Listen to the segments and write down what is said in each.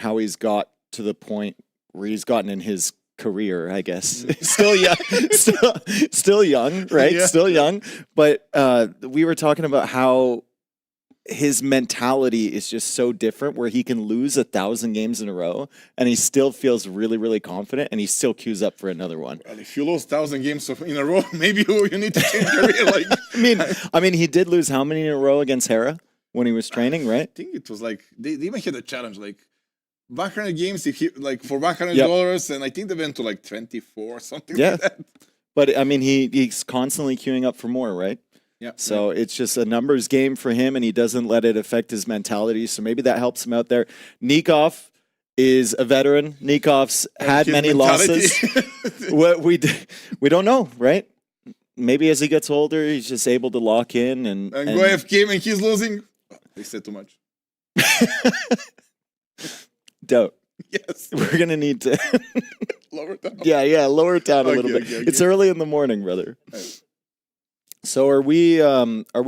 how he's got to the point where he's gotten in his career, I guess. Still young, still young, right? Yeah. Still young. But we were talking about how his mentality is just so different, where he can lose 1,000 games in a row and he still feels really, really confident, and he still queues up for another one. Well, if you lose 1,000 games in a row, maybe you need to change career. Like, I mean, he did lose how many in a row against Hera when he was training, right? I think it was like they even had a challenge, like 100 games if he like for $100, and I think they went to like 24 or something like that. But I mean, he's constantly queuing up for more, right? Yeah. So it's just a numbers game for him, and he doesn't let it affect his mentality. So maybe that helps him out there. Nikov is a veteran. Nikov's had many losses. we don't know, right? Maybe as he gets older, he's just able to lock in and go AFK and he's losing. They said too much. Doubt. Yes. We're gonna need to lower it down. Yeah, lower it down a little bit. Okay. It's early in the morning, brother. Right. So are we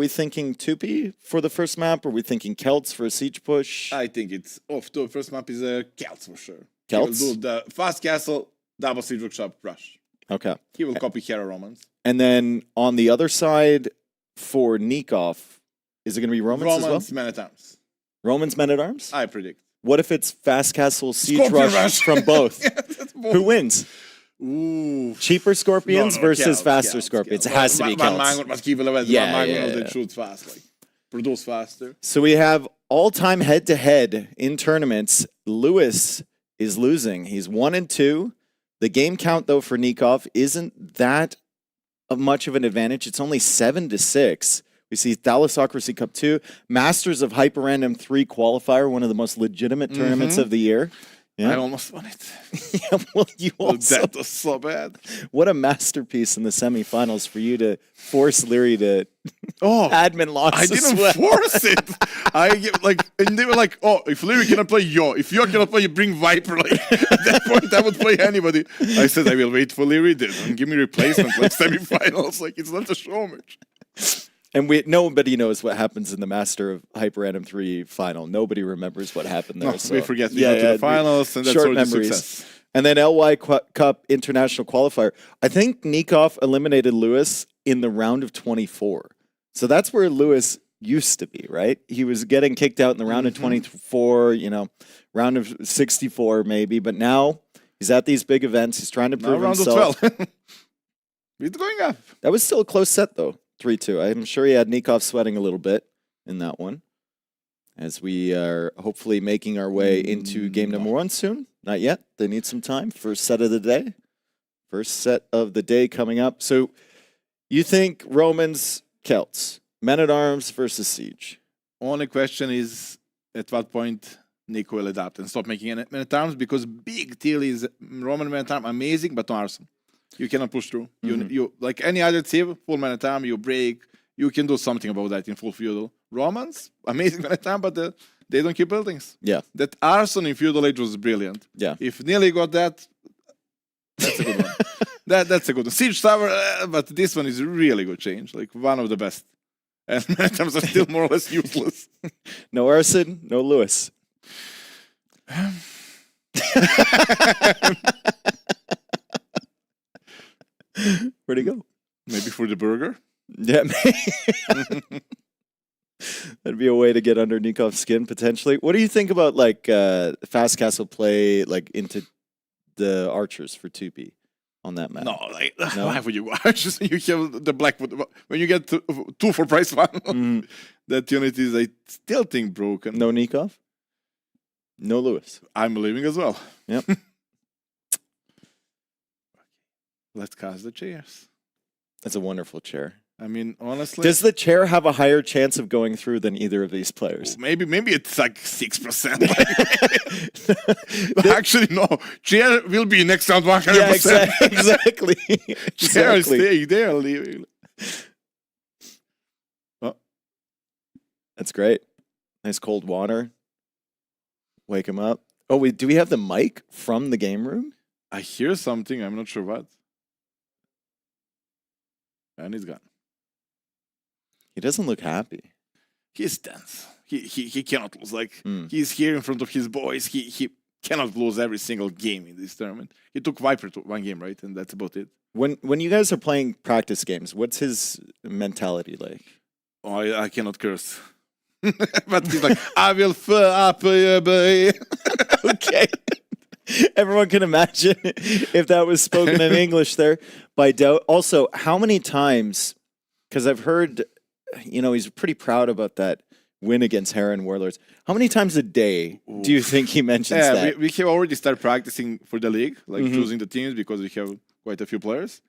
thinking Tupi for the first map? Are we thinking Celts for a siege push? I think it's off. The first map is Celts for sure. Celts? He will do the fast castle, double siege workshop, rush. Okay. He will copy Hera Romans. And then on the other side for Nikov, is it going to be Romans as well? Men at arms. Romans men at arms? I predict. What if it's fast castle siege Scorpion rush from both? Yeah, that's both. Who wins? Ooh. Cheaper scorpions versus Celts, faster Celts, scorpions. Celts. It has to be One Celts. man must keep 11. Yeah, One yeah, man yeah. that shoots fast, like produce faster. So we have all-time head-to-head in tournaments. Lewis is losing. He's 1-2. The game count, though, for Nikov isn't that much of an advantage. It's only 7-6. We see Thalassocracy Cup 2, Masters of Hyper Random 3 qualifier, one of the most legitimate tournaments of the year. Yeah. I almost won it. Yeah, well, you also, That was so bad. what a masterpiece in the semifinals for you to force Leary to Oh, admin loss. I as didn't well. force it. And they were like, oh, if Leary cannot play Yo, if Yo cannot play, you bring Viper. Like, at that point, I would play anybody. I said, I will wait for Leary. They don't give me replacement, like semifinals. Like, it's not a show match. And nobody knows what happens in the Master of Hyper Random 3 final. Nobody remembers what happened there. No, so we forget. We go to the finals, and that's short already memories. success. And then LY Cup International Qualifier. I think Nikov eliminated Lewis in the round of 24. So that's where Lewis used to be, right? He was getting kicked out in the round of 24, round of 64 maybe. But now he's at these big events. He's trying to prove Round himself. of 12. It's going up. That was still a close set, though. 3-2. I'm sure he had Nikov sweating a little bit in that one. As we are hopefully making our way into game number 1 soon. Not yet. They need some time. First set of the day. First set of the day coming up. So you think Romans, Celts, Men-at-Arms versus Siege? Only question is at what point Nico will adapt and stop making Men-at-Arms, because big deal is Roman Men-at-Arms amazing, but no arson. You cannot push through. You like any other team, full Man-at-Arms, you break. You can do something about that in full feudal. Romans, amazing Man-at-Arms, but they don't keep buildings. Yeah. That arson in feudal age was brilliant. Yeah. If Nearly got that, that's a good one. That's a good one. Siege Tower, but this one is a really good change. Like one of the best. And Man-at-Arms are still more or less useless. No arson, no Lewis. Where'd he go? Maybe for the burger. Yeah, that'd be a way to get under Nikov's skin potentially. What do you think about like fast castle play like into the archers for 2P on that map? No, like why would you watch? You have the Blackwood when you get 2 for price 1. That unit is, I still think, broken. No Nikov? No Lewis. I'm believing as well. Yep. Let's cast the chairs. That's a wonderful chair. I mean, honestly, Does the chair have a higher chance of going through than either of these players? maybe it's like 6%. Actually, no. Chair will be next round 100%. Yeah, exactly. Chair is staying there. Leaving. Oh. That's great. Nice cold water. Wake him up. Oh, wait, do we have the mic from the game room? I hear something. I'm not sure what. And he's gone. He doesn't look happy. He's tense. He cannot lose. Like he's here in front of his boys. He cannot lose every single game in this tournament. He took Viper to one game, right? And that's about it. When you guys are playing practice games, what's his mentality like? Oh, I cannot curse. But he's like, I will up you, boy. Okay. Everyone can imagine if that was spoken in English there by Doubt. Also, how many times, because I've heard, he's pretty proud about that win against Heron Warlords. How many times a day do you think he mentions that? We have already started practicing for the league, like choosing the teams because we have quite a few players.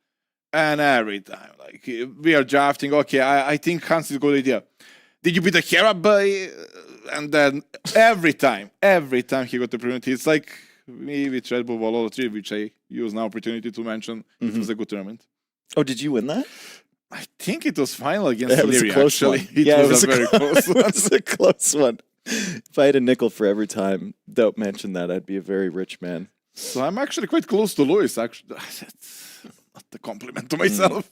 And every time, like, we are drafting, okay, I think Hans is a good idea. Did you beat the Hera boy? And then every time he got the opportunity, it's like me with Red Bull Valhalla 3, which I use now opportunity to mention. It was a good tournament. Oh, did you win that? I think it was final against It was Leary, a close actually. one. It was a very close one. It was a close one. If I had a nickel for every time Doubt mentioned that, I'd be a very rich man. So I'm actually quite close to Lewis, actually. That's not a compliment to myself.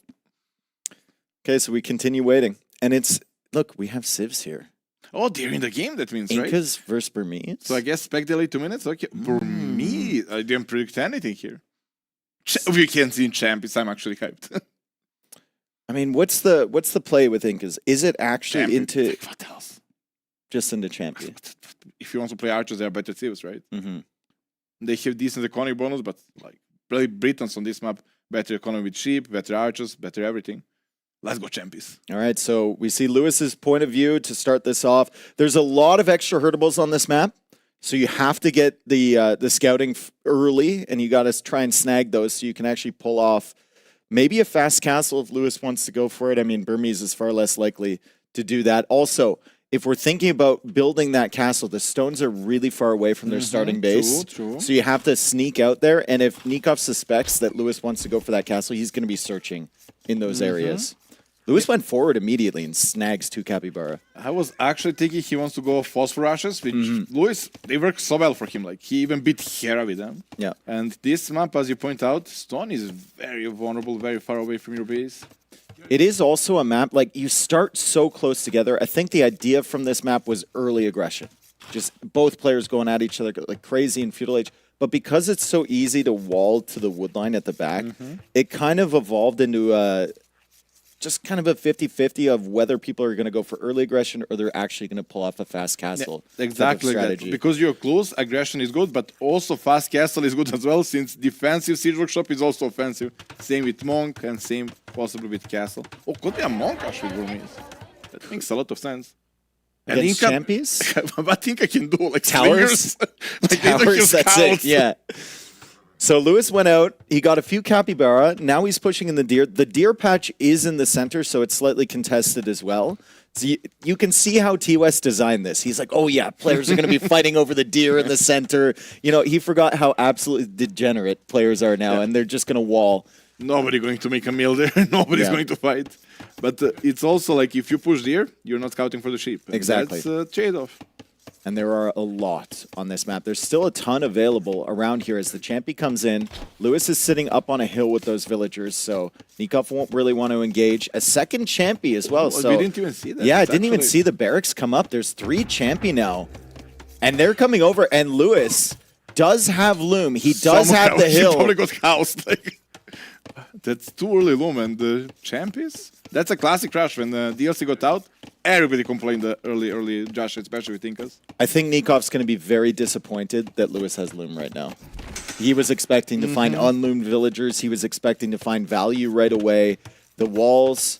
Okay, so we continue waiting. And look, we have civs here. Oh, they're in the game, that means, right? Incas versus Burmese. So I guess spec delay 2 minutes? Okay. Burmese, I didn't predict anything here. We can see in Champions, I'm actually hyped. I mean, what's the play with Incas? Is it actually into what else? Just into champion? If you want to play archers, they are better thieves, right? Mm-hmm. They have decent economy bonus, but like play Britons on this map, better economy with sheep, better archers, better everything. Let's go champions. All right, so we see Lewis's point of view to start this off. There's a lot of extra hurtables on this map, so you have to get the scouting early, and you got to try and snag those so you can actually pull off maybe a fast castle if Lewis wants to go for it. I mean, Burmese is far less likely to do that. Also, if we're thinking about building that castle, the stones are really far away from their starting base. True. So you have to sneak out there. And if Nikov suspects that Lewis wants to go for that castle, he's going to be searching in those areas. Lewis went forward immediately and snags 2 capybara. I was actually thinking he wants to go phosphor ashes, which Lewis, they work so well for him. Like, he even beat Hera with them. Yeah. And this map, as you point out, stone is very vulnerable, very far away from your base. It is also a map, like, you start so close together. I think the idea from this map was early aggression. Just both players going at each other like crazy in Feudal Age. But because it's so easy to wall to the woodline at the back, it kind of evolved into just kind of a 50-50 of whether people are going to go for early aggression or they're actually going to pull off a fast castle. Yeah, exactly strategy. that. Because you're close, aggression is good, but also fast castle is good as well, since defensive siege workshop is also offensive. Same with monk and same possibly with castle. Oh, could be a monk actually for me. That makes a lot of sense. And Against champions? What Inca can do? Like Towers? Like Towers, that's it, yeah. So Lewis went out, he got a few capybara, now he's pushing in the deer. The deer patch is in the center, so it's slightly contested as well. So you can see how T-West designed this. He's like, oh yeah, players are going to be fighting over the deer in the center. You know, he forgot how absolutely degenerate players are now, and they're just going to wall. Nobody going to make a meal there, nobody's going to fight. But it's also like, if you push deer, you're not scouting for the sheep. Exactly. That's a trade-off. And there are a lot on this map. There's still a ton available around here as the champion comes in. Lewis is sitting up on a hill with those villagers, so Nikov won't really want to engage. A second champion as well. So we didn't even see that. Yeah, I didn't even see the barracks come up. There's 3 champion now. And they're coming over, and Lewis does have loom. He does have the hill. He probably got housed. Like, that's too early loom. And the champions? That's a classic crash. When the DLC got out, everybody complained the early Josh, especially with Incas. I think Nikov's going to be very disappointed that Lewis has loom right now. He was expecting to find unloomed villagers. He was expecting to find value right away. The walls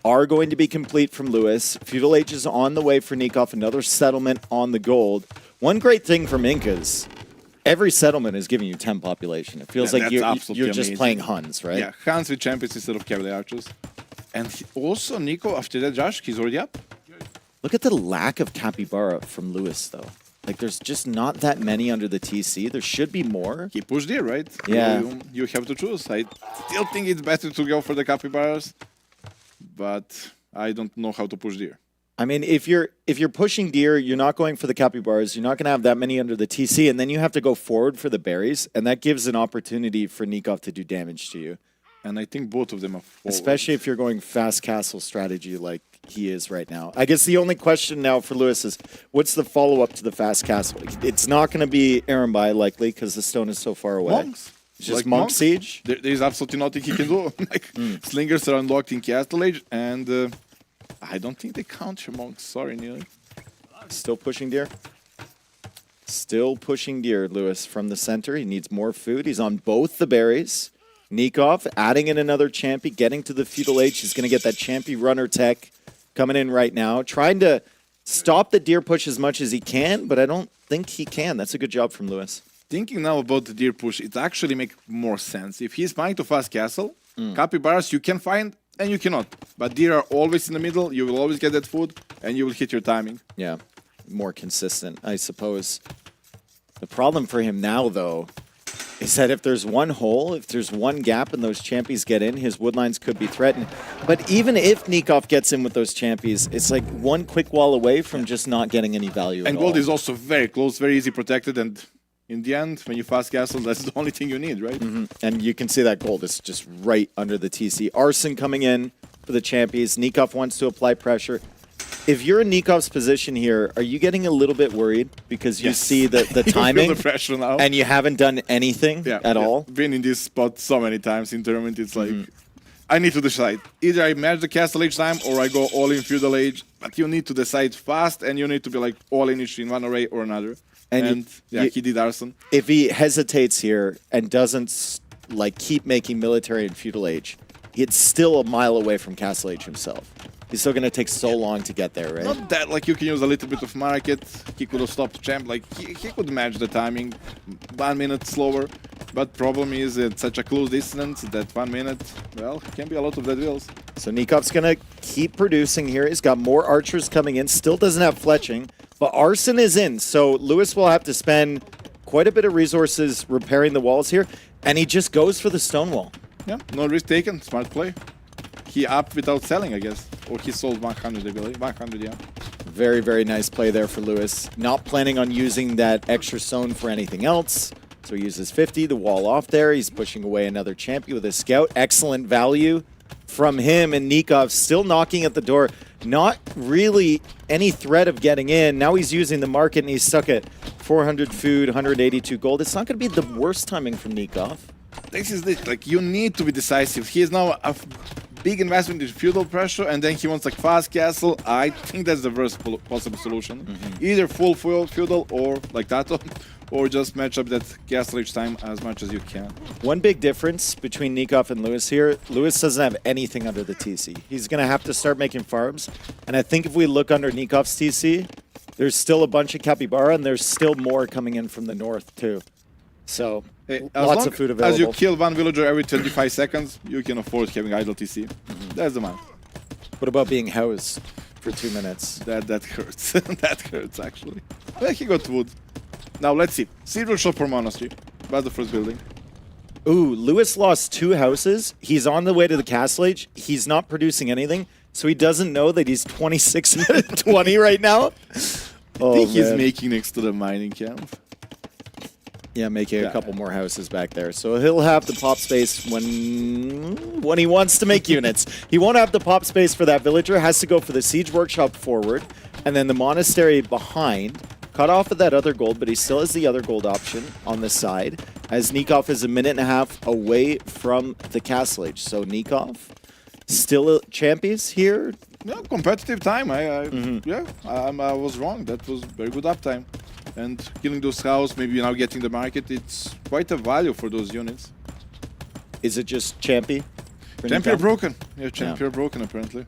are going to be complete from Lewis. Feudal Age is on the way for Nikov. Another settlement on the gold. One great thing from Incas, every settlement is giving you 10 population. It feels like you're just playing Huns, right? Yeah, Huns with champions instead of cavalry archers. And also, Nico, after that, Josh, he's already up. Look at the lack of capybara from Lewis, though. Like, there's just not that many under the TC. There should be more. He pushed there, right? Yeah. You have to choose. I still think it's better to go for the capybaras, but I don't know how to push deer. I mean, if you're pushing deer, you're not going for the capybaras. You're not going to have that many under the TC, and then you have to go forward for the berries, and that gives an opportunity for Nikov to do damage to you. and I think both of them are forward. Especially if you're going fast castle strategy like he is right now. I guess the only question now for Lewis is, what's the follow-up to the fast castle? It's not going to be Erenbai likely because the stone is so far away. Monks. It's just Monk Siege? There's absolutely nothing he can do. Like Slingers are unlocked in Castle Age, and I don't think they counter Monks. Sorry, Neil. Still pushing deer. Still pushing deer, Lewis, from the center. He needs more food. He's on both the berries. Nikov adding in another champy, getting to the feudal age. He's going to get that champy runner tech coming in right now. Trying to stop the deer push as much as he can, but I don't think he can. That's a good job from Lewis. Thinking now about the deer push, it actually makes more sense. If he's buying to fast castle, capybaras you can find and you cannot. But deer are always in the middle. You will always get that food, and you will hit your timing. Yeah, more consistent, I suppose. The problem for him now, though, is that if there's one hole, if there's one gap and those champions get in, his woodlines could be threatened. But even if Nikov gets in with those champions, it's like one quick wall away from just not getting any value And at gold all. is also very close, very easy protected, and in the end, when you fast castle, that's the only thing you need, right? And you can see that gold is just right under the TC. Arson coming in for the champions. Nikov wants to apply pressure. If you're in Nikov's position here, are you getting a little bit worried because you see the You timing feel the pressure now. and you haven't done anything at all? Been in this spot so many times in tournament, it's like, I need to decide. Either I match the castle age time or I go all in feudal age, but you need to decide fast and you need to be like all in each in one array or another. And he did Arson. If he hesitates here and doesn't like keep making military and feudal age, it's still a mile away from castle age himself. He's still going to take so long to get there, right? Not that, like, you can use a little bit of market. He could have stopped champ. Like, he could match the timing 1 minute slower. But problem is, it's such a close distance that 1 minute, well, can be a lot of dead wheels. So Nikov's going to keep producing here. He's got more archers coming in. Still doesn't have fletching. But Arson is in. So Lewis will have to spend quite a bit of resources repairing the walls here. And he just goes for the stone wall. Yeah, no risk taken. Smart play. He upped without selling, I guess. Or he sold 100, I believe. 100, yeah. Very, very nice play there for Lewis. Not planning on using that extra stone for anything else. So he uses 50, the wall off there. He's pushing away another champion with a scout. Excellent value from him. And Nikov still knocking at the door. Not really any threat of getting in. Now he's using the market and he's stuck at 400 food, 182 gold. It's not going to be the worst timing from Nikov. This is it. Like, you need to be decisive. He is now a big investment in feudal pressure, and then he wants like fast castle. I think that's the worst possible solution. Either full feudal or like Tato, or just match up that castle each time as much as you can. One big difference between Nikov and Lewis here, Lewis doesn't have anything under the TC. He's going to have to start making farms. And I think if we look under Nikov's TC, there's still a bunch of capybara, and there's still more coming in from the north too. So, lots of food available. As you kill one villager every 25 seconds, you can afford having idle TC. That's the man. What about being housed for 2 minutes? That hurts. That hurts, actually. Well, he got wood. Now, let's see. Cedral Shop or Monastery? That's the first building. Ooh, Lewis lost 2 houses. He's on the way to the castle age. He's not producing anything, so he doesn't know that he's 26 out of 20 right now. I think he's making next to the mining camp. Yeah, making a couple more houses back there. So he'll have the pop space when he wants to make units. He won't have the pop space for that villager. Has to go for the siege workshop forward, and then the monastery behind. Cut off of that other gold, but he still has the other gold option on the side, as Nikov is a minute and a half away from the castle age. So Nikov, still champions here. Yeah, competitive time. I was wrong. That was very good uptime. And killing those cows, maybe now getting the market, it's quite a value for those units. Is it just champy? Champion broken. Yeah, champion broken apparently.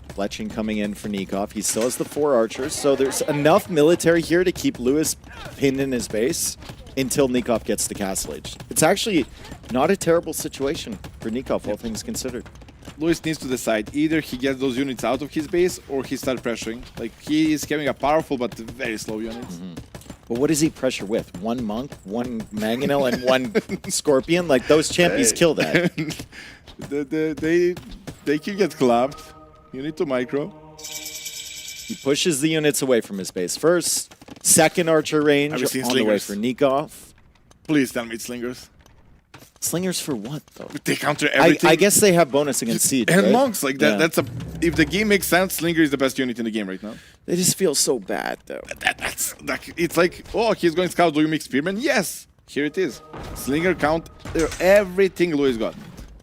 Fletching coming in for Nikov. He still has the 4 archers, so there's enough military here to keep Lewis pinned in his base until Nikov gets to castle age. It's actually not a terrible situation for Nikov, all things considered. Lewis needs to decide. Either he gets those units out of his base or he starts pressuring. Like, he is having a powerful but very slow unit. But what does he pressure with? 1 monk, 1 mangonel, and 1 scorpion? Like, those champions kill that. They can get clapped. You need to micro. He pushes the units away from his base first. Second archer range on the way for Nikov. Please tell me it's slingers. Slingers for what, though? They counter everything. I guess they have bonus against Siege, and right? Monks, like that. Yeah. That's a. If the game makes sense, Slinger is the best unit in the game right now. They just feel so bad, though. It's like, oh, he's going scout. Do you make Spearman? Yes. Here it is. Slinger count everything Louis got.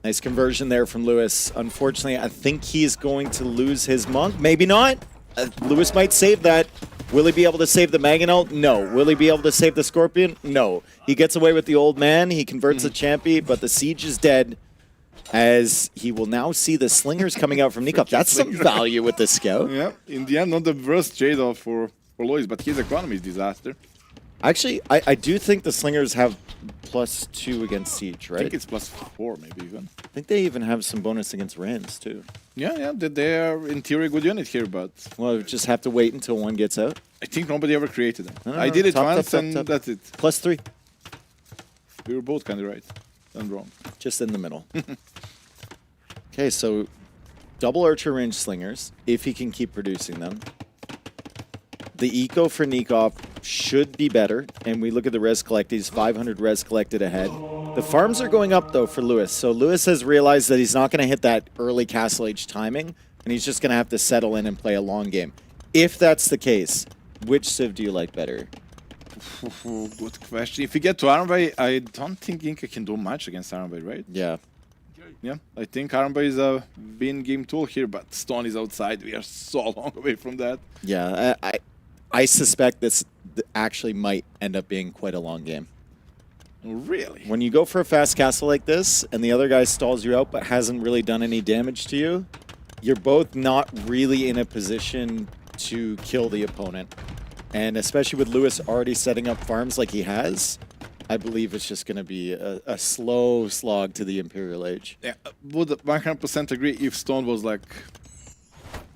Nice conversion there from Lewis. Unfortunately, I think he's going to lose his Monk. Maybe not. Lewis might save that. Will he be able to save the Mangonel? No. Will he be able to save the Scorpion? No. He gets away with the old man. He converts the Champy, but the Siege is dead. As he will now see the Slingers coming out from Nikov. That's some value with the Scout. Yeah, in the end, not the worst trade-off for Lois, but his economy is disaster. Actually, I do think the Slingers have +2 against Siege, right? I think it's +4 maybe even. I think they even have some bonus against Rams, too. Yeah, they are in theory a good unit here, but... Well, we just have to wait until one gets out. I think nobody ever created them. No, I did it top, once top, and top. that's it. +3. We were both kind of right and wrong. Just in the middle. Okay, so double Archer range Slingers, if he can keep producing them. The eco for Nikov should be better, and we look at the res collect. He's 500 res collected ahead. The farms are going up, though, for Lewis. So Lewis has realized that he's not going to hit that early Castle Age timing, and he's just going to have to settle in and play a long game. If that's the case, which Civ do you like better? Good question. If we get to Armbay, I don't think Inca can do much against Armbay, right? Yeah. Yeah, I think Armbay is a win game tool here, but Stone is outside. We are so long away from that. Yeah, I suspect this actually might end up being quite a long game. Really? When you go for a fast castle like this, and the other guy stalls you out but hasn't really done any damage to you, you're both not really in a position to kill the opponent. And especially with Lewis already setting up farms like he has, I believe it's just going to be a slow slog to the Imperial Age. Yeah, would 100% agree if Stone was like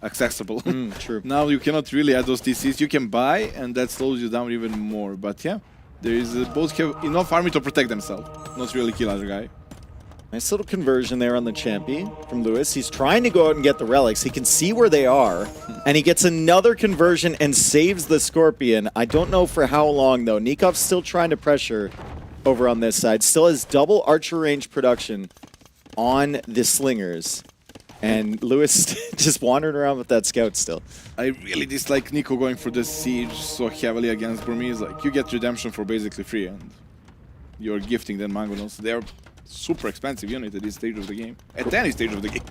accessible. True. Now you cannot really add those TCs. You can buy, and that slows you down even more. But yeah, there is both have enough army to protect themselves, not really kill other guy. Nice little conversion there on the Champy from Lewis. He's trying to go out and get the relics. He can see where they are, and he gets another conversion and saves the Scorpion. I don't know for how long, though. Nikov's still trying to pressure over on this side. Still has double Archer range production on the Slingers. And Lewis just wandering around with that Scout still. I really dislike Nico going for the siege so heavily against Burmese. Like, you get redemption for basically free, and you're gifting them Mangonels. They're super expensive unit at this stage of the game. At any stage of the game.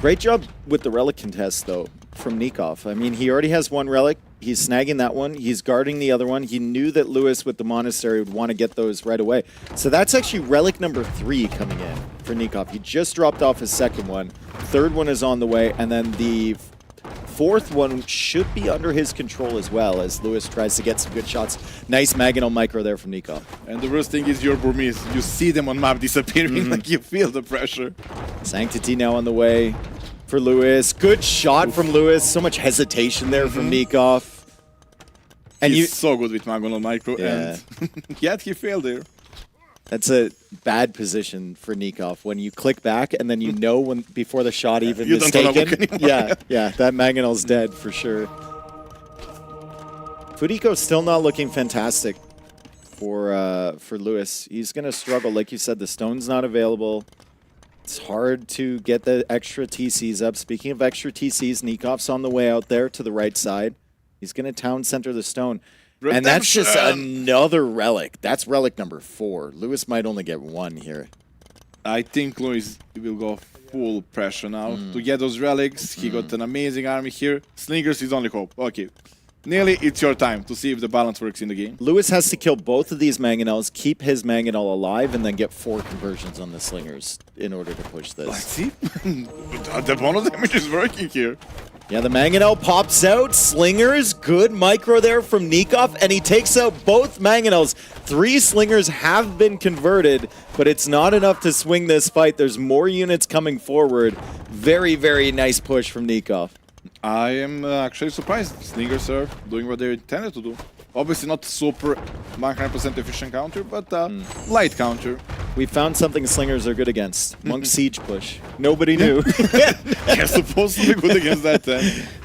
Great job with the relic contest, though, from Nikov. I mean, he already has one relic. He's snagging that one. He's guarding the other one. He knew that Lewis with the monastery would want to get those right away. So that's actually relic number 3 coming in for Nikov. He just dropped off his second one. Third one is on the way. And then the fourth one should be under his control as well as Lewis tries to get some good shots. Nice Maginal micro there from Nikov. And the worst thing is your Burmese. You see them on map disappearing, like you feel the pressure. Sanctity now on the way for Lewis. Good shot from Lewis. So much hesitation there from Nikov. And He's so good with Magonal micro, Yeah. and yet he failed there. That's a bad position for Nikov when you click back and then you know when before the shot even You is don't wanna look taken. anymore. Yeah, that Maginal's dead for sure. Fudiko's still not looking fantastic for Lewis. He's gonna struggle, like you said. The stone's not available. It's hard to get the extra TCs up. Speaking of extra TCs, Nikov's on the way out there to the right side. He's gonna town center the stone. And that's just another relic. That's relic number 4. Lewis might only get 1 here. I think Louis will go full pressure now to get those relics. He got an amazing army here. Slingers is only hope. Okay. Nearly, it's your time to see if the balance works in the game. Lewis has to kill both of these Mangonels, keep his Mangonel alive, and then get 4 conversions on the Slingers in order to push Let's this. see. The bonus damage is working here. Yeah, the Mangonel pops out. Slingers, good micro there from Nikov, and he takes out both Mangonels. 3 Slingers have been converted, but it's not enough to swing this fight. There's more units coming forward. Very, very nice push from Nikov. I am actually surprised. Slingers are doing what they intended to do. Obviously not super 100% efficient counter, but light counter. We found something Slingers are good against. Monk Siege push. Nobody knew. They're supposed to be good against that.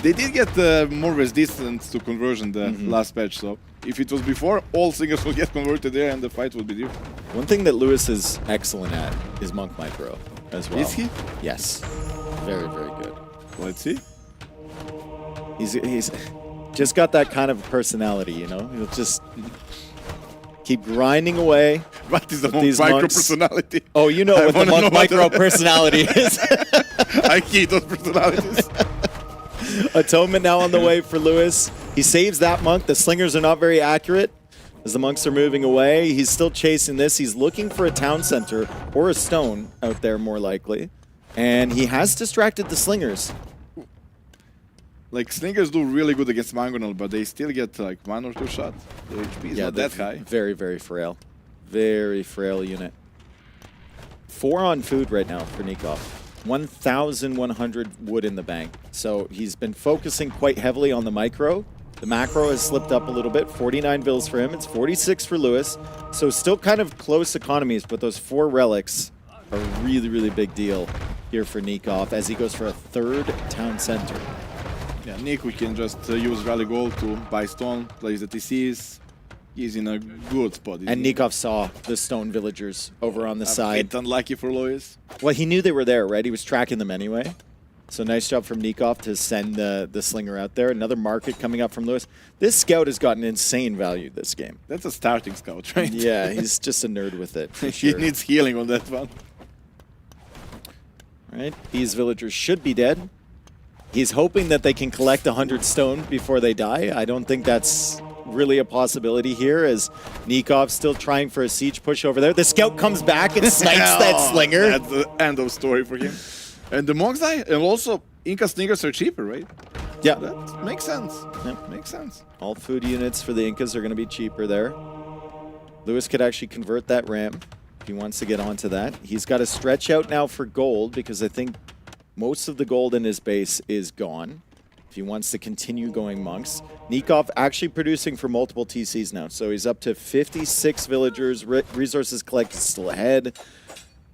They did get more resistance to conversion the last patch, so if it was before, all Slingers would get converted there and the fight would be different. One thing that Lewis is excellent at is Monk Micro as well. Is he? Yes. Very, very good. Let's see. He's just got that kind of personality, you know? He'll just keep grinding away. What is the with Monk these Micro monks. personality? Oh, you know I what the wanna Monk know what Micro the- personality is. I hate those personalities. Atonement now on the way for Lewis. He saves that monk. The slingers are not very accurate as the monks are moving away. He's still chasing this. He's looking for a town center or a stone out there, more likely. And he has distracted the slingers. Like, slingers do really good against Mangonel, but they still get like 1 or 2 shots. The HP is not they're that high. Very, very frail. Very frail unit. 4 on food right now for Nikov. 1,100 wood in the bank. So he's been focusing quite heavily on the micro. The macro has slipped up a little bit. 49 bills for him. It's 46 for Lewis. So still kind of close economies, but those 4 relics are a really, really big deal here for Nikov as he goes for a 3rd town center. Yeah, Nick, we can just use Rally Gold to buy stone, place the TCs. He's in a good spot. And Nikov saw the stone villagers over on the A side. bit unlucky for Lewis. Well, he knew they were there, right? He was tracking them anyway. So nice job from Nikov to send the slinger out there. Another market coming up from Lewis. This scout has gotten insane value this game. That's a starting scout, right? Yeah, he's just a nerd with it. For He sure. needs healing on that one. Right? These villagers should be dead. He's hoping that they can collect 100 stone before they die. I don't think that's really a possibility here as Nikov's still trying for a siege push over there. The scout comes back and snipes that slinger. That's the end of story for him. And the monks die, and also Inca slingers are cheaper, right? Yeah. That makes sense. Yep. Makes sense. All food units for the Incas are going to be cheaper there. Lewis could actually convert that ramp if he wants to get onto that. He's got to stretch out now for gold because I think most of the gold in his base is gone if he wants to continue going monks. Nikov actually producing for multiple TCs now. So he's up to 56 villagers. Resources collected still ahead.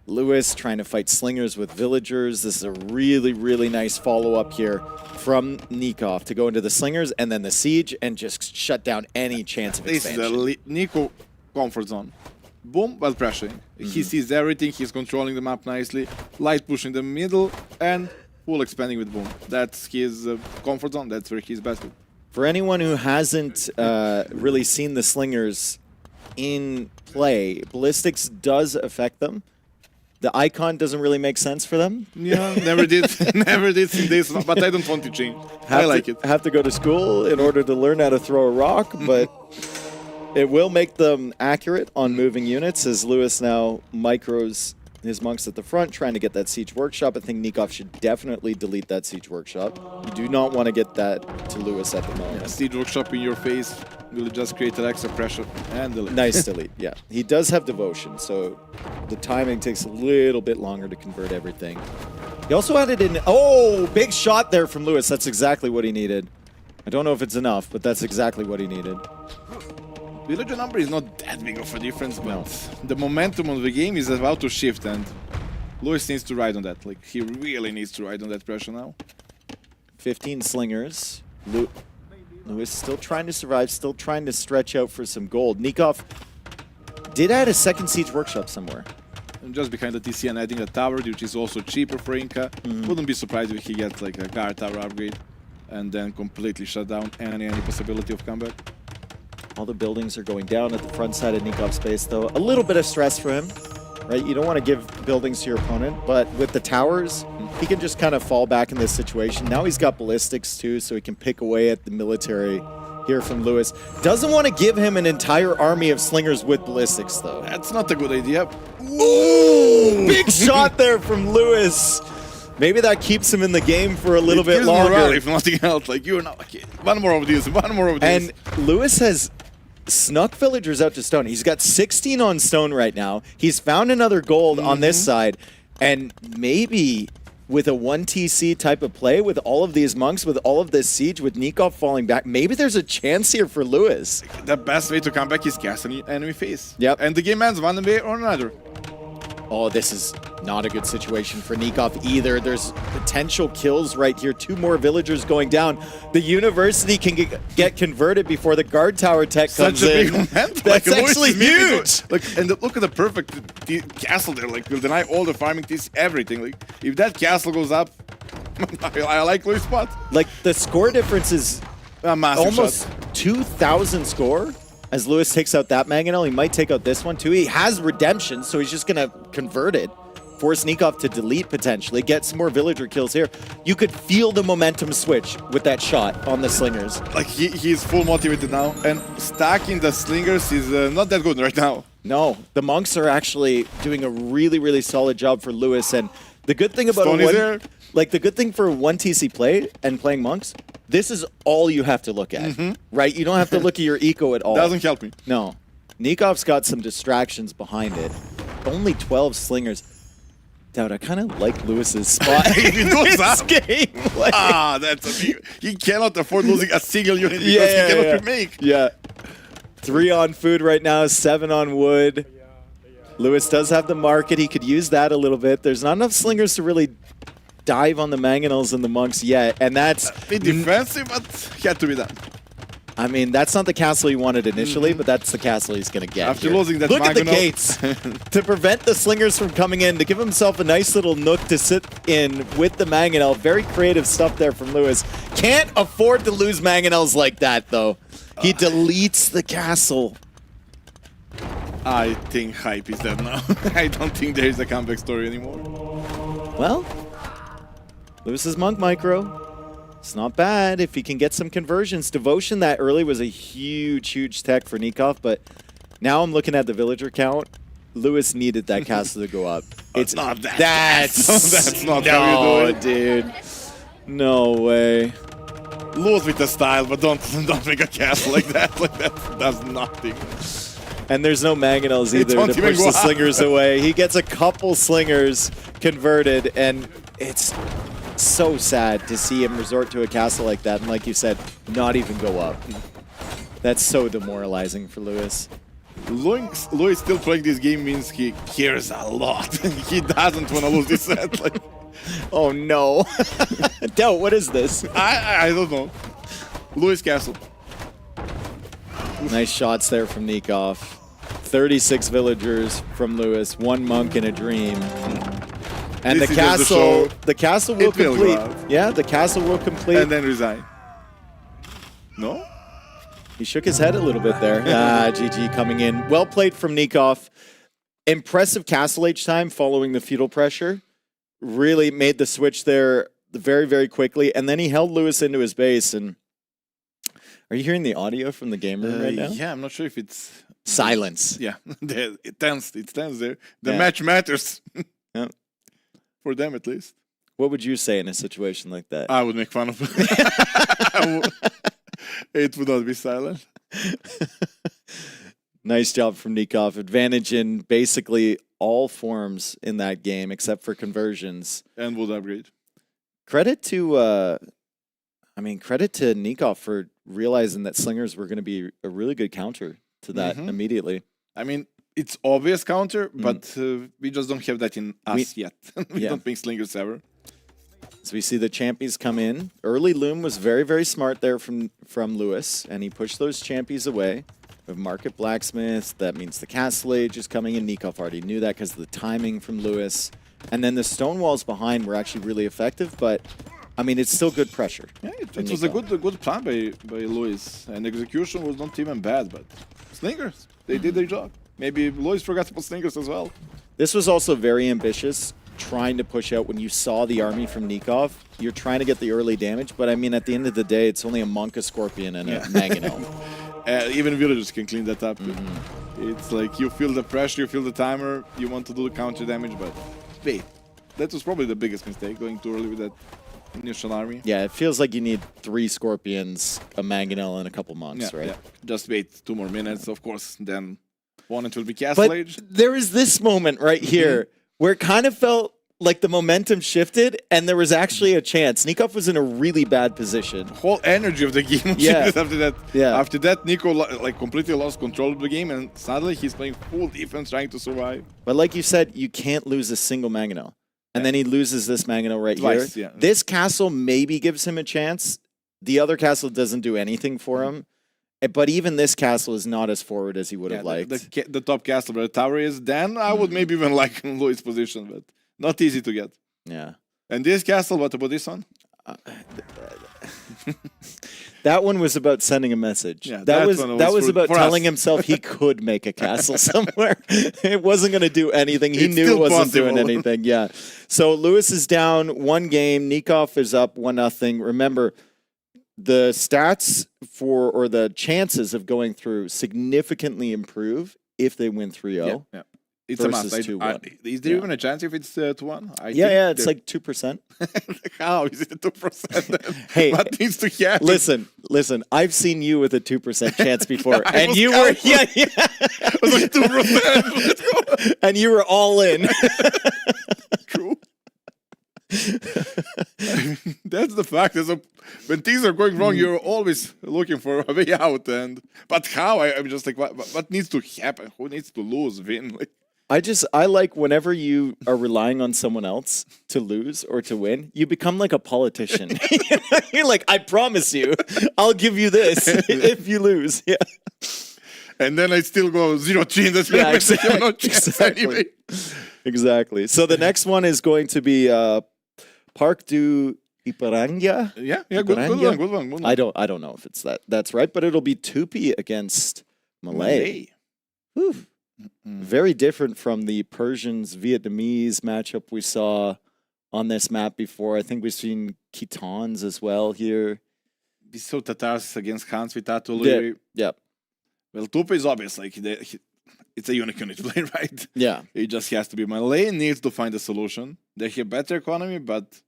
Lewis trying to fight slingers with villagers. This is a really, really nice follow-up here from Nikov to go into the slingers and then the siege and just shut down any chance of This expansion. is the Nico comfort zone. Boom, while pressuring. He sees everything, he's controlling the map nicely, light push in the middle, and full expanding with boom. That's his comfort zone, that's where he's best. For anyone who hasn't really seen the slingers in play, ballistics does affect them. The icon doesn't really make sense for them. Yeah, never did. Never did see this, but I don't want to change. I like it. Have to go to school in order to learn how to throw a rock, but it will make them accurate on moving units as Lewis now micros his monks at the front, trying to get that siege workshop. I think Nikov should definitely delete that siege workshop. You do not want to get that to Lewis at the moment. Siege workshop in your face will just create an extra pressure and delete. Nice delete, yeah. He does have devotion, so the timing takes a little bit longer to convert everything. He also added in, oh, big shot there from Lewis. That's exactly what he needed. I don't know if it's enough, but that's exactly what he needed. Villager number is not that big of a difference, but the momentum of the game is about to shift, and Lewis needs to ride on that. Like, he really needs to ride on that pressure now. 15 slingers. Lewis still trying to survive, still trying to stretch out for some gold. Nikov did add a second siege workshop somewhere. And just behind the TC and adding a tower, which is also cheaper for Inca. Wouldn't be surprised if he gets like a guard tower upgrade and then completely shut down any possibility of comeback. All the buildings are going down at the front side of Nikov's base, though. A little bit of stress for him, right? You don't want to give buildings to your opponent, but with the towers, he can just kind of fall back in this situation. Now he's got ballistics, too, so he can pick away at the military here from Lewis. Doesn't want to give him an entire army of slingers with ballistics, though. That's not a good idea. Ooh! Big shot there from Lewis. Maybe that keeps him in the game for a little bit Gives morale, longer. if nothing else. Like, you're not okay. One more of these, one more of these. And Lewis has snuck villagers out to stone. He's got 16 on stone right now. He's found another gold on this side. And maybe with a 1 TC type of play, with all of these monks, with all of this siege, with Nikov falling back, maybe there's a chance here for Lewis. The best way to come back is cast an enemy face. Yep. And the game ends one way or another. Oh, this is not a good situation for Nikov either. There's potential kills right here. 2 more villagers going down. The university can get converted before the guard tower tech comes Such a in. big momentum. That's Like, actually huge. Like, and look at the perfect castle there. Like, will deny all the farming, everything. Like, if that castle goes up, I like Louis' spot. Like, the score difference is A massive almost shot. 2,000 score. As Lewis takes out that Mangonel, he might take out this one too. He has redemption, so he's just going to convert it. Force Nikov to delete potentially, get some more villager kills here. You could feel the momentum switch with that shot on the slingers. Like, he's full motivated now. And stacking the slingers is not that good right now. No, the monks are actually doing a really, really solid job for Lewis. And the good thing about Stone is there. like the good thing for one TC play and playing monks, this is all you have to look at, right? You don't have to look at your eco at all. Doesn't help me. No. Nikov's got some distractions behind it. Only 12 slingers. Dude, I kind of like Lewis's spot in this game. Like, That's a big... He cannot afford losing a single unit because he cannot remake. Yeah. 3 on food right now, 7 on wood. Lewis does have the market. He could use that a little bit. There's not enough slingers to really dive on the Mangonels and the monks yet, and that's... A bit defensive, but had to be done. I mean, that's not the castle he wanted initially, but that's the castle he's going to get. After here. losing that Look at the Mangonel. gates to prevent the slingers from coming in, to give himself a nice little nook to sit in with the Mangonel. Very creative stuff there from Lewis. Can't afford to lose Mangonels like that, though. He deletes the castle. I think hype is dead now. I don't think there is a comeback story anymore. Well, Lewis's monk micro. It's not bad if he can get some conversions. Devotion that early was a huge, huge tech for Nikov, but now I'm looking at the villager count. Lewis needed that castle to go up. It's not that. That's not no, how you do it. dude. No way. Lose with the style, but don't make a castle like that. Like that does nothing. And there's no Mangonels either don't to even push go the up. slingers away. He gets a couple slingers converted, and it's so sad to see him resort to a castle like that, and like you said, not even go up. That's so demoralizing for Lewis. Louis still playing this game means he cares a lot. He doesn't want to lose this set. Like, Oh no. Doubt, what is this? I don't know. Louis Castle. Nice shots there from Nikov. 36 villagers from Lewis, 1 monk in a dream. And This the is just the castle will It will complete. go out. Yeah, the castle will complete. And then resign. No? He shook his head a little bit there. GG coming in. Well played from Nikov. Impressive castle age time following the feudal pressure. Really made the switch there very, very quickly. And then he held Lewis into his base. And are you hearing the audio from the game room right now? Yeah, I'm not sure if it's... Silence. Yeah, it's tense there. The Yeah. match matters. Yeah. For them, at least. What would you say in a situation like that? I would make fun of It would not be silent. Nice job from Nikov. Advantage in basically all forms in that game except for conversions. And would upgrade. Credit to Nikov for realizing that slingers were going to be a really good counter to that immediately. I mean, it's obvious counter, but we just don't have that in us yet. We don't make slingers ever. So we see the champions come in. Early Loom was very, very smart there from Lewis, and he pushed those champions away. We have Market Blacksmith. That means the Castle Age is coming in. Nikov already knew that because of the timing from Lewis. And then the stone walls behind were actually really effective, but I mean, it's still good pressure. Yeah, it was a good plan by Louis, and execution was not even bad, but slingers, they did their job. Maybe Louis forgot to put slingers as well. This was also very ambitious, trying to push out when you saw the army from Nikov. You're trying to get the early damage, but I mean, at the end of the day, it's only a monk, a scorpion, and a Mangonel. Even villagers can clean that up. It's like you feel the pressure, you feel the timer, you want to do the counter damage, but wait, that was probably the biggest mistake, going too early with that initial army. Yeah, it feels like you need 3 scorpions, a Mangonel, and a couple monks, right? Yeah. Just wait 2 more minutes, of course, then opponent will be Castle But Age. there is this moment right here where it kind of felt like the momentum shifted, and there was actually a chance. Nikov was in a really bad position. Whole energy of the game Yeah. shifted after that. Yeah. After that, Nico like completely lost control of the game, and suddenly he's playing full defense, trying to survive. But like you said, you can't lose a single Mangonel. And then he loses this Mangonel right Twice, here. yeah. This castle maybe gives him a chance. The other castle doesn't do anything for him. But even this castle is not as forward as he would have liked. The top castle where the tower is, then I would maybe even like Louis' position, but not easy to get. Yeah. And this castle, what about this one? That one was about sending a message. Yeah, that was about for telling us. himself he could make a castle somewhere. It wasn't going to do anything. He It's knew it still wasn't doing possible. anything. Yeah. So Lewis is down 1 game. Nikov is up 1-0. Remember, the stats or the chances of going through significantly improve if they win 3-0. Yeah. It's a must. Versus 2-1. Is there Yeah. even a chance if it's 2-1? Yeah, it's like 2%. How is it 2%? Hey, what needs to happen? Listen. I've seen you with a 2% chance before, I and was you were counting. I was like 2%. Let's go. and you were all in. True. That's the fact. When things are going wrong, you're always looking for a way out. But how? I'm just like, what needs to happen? Who needs to lose? Win? Like, I like whenever you are relying on someone else to lose or to win, you become like a politician. You're like, I promise you, I'll give you this if you lose. Yeah. and then I still go 0-3. That's Yeah, exactly. No chance exactly. anyway. Exactly. So the next one is going to be Park du Iparanga. Yeah, Iparanga? good one. I don't know if it's that's right, but it'll be Tupi against Malay. Whew. Very different from the Persians Vietnamese matchup we saw on this map before. I think we've seen Khitans as well here. We saw Tatars against Hans with Tatu. Yeah. Well, Tupi is obvious. Like it's a unique unit play, right? Yeah. It just has to be. Malay needs to find a solution. They have better economy, but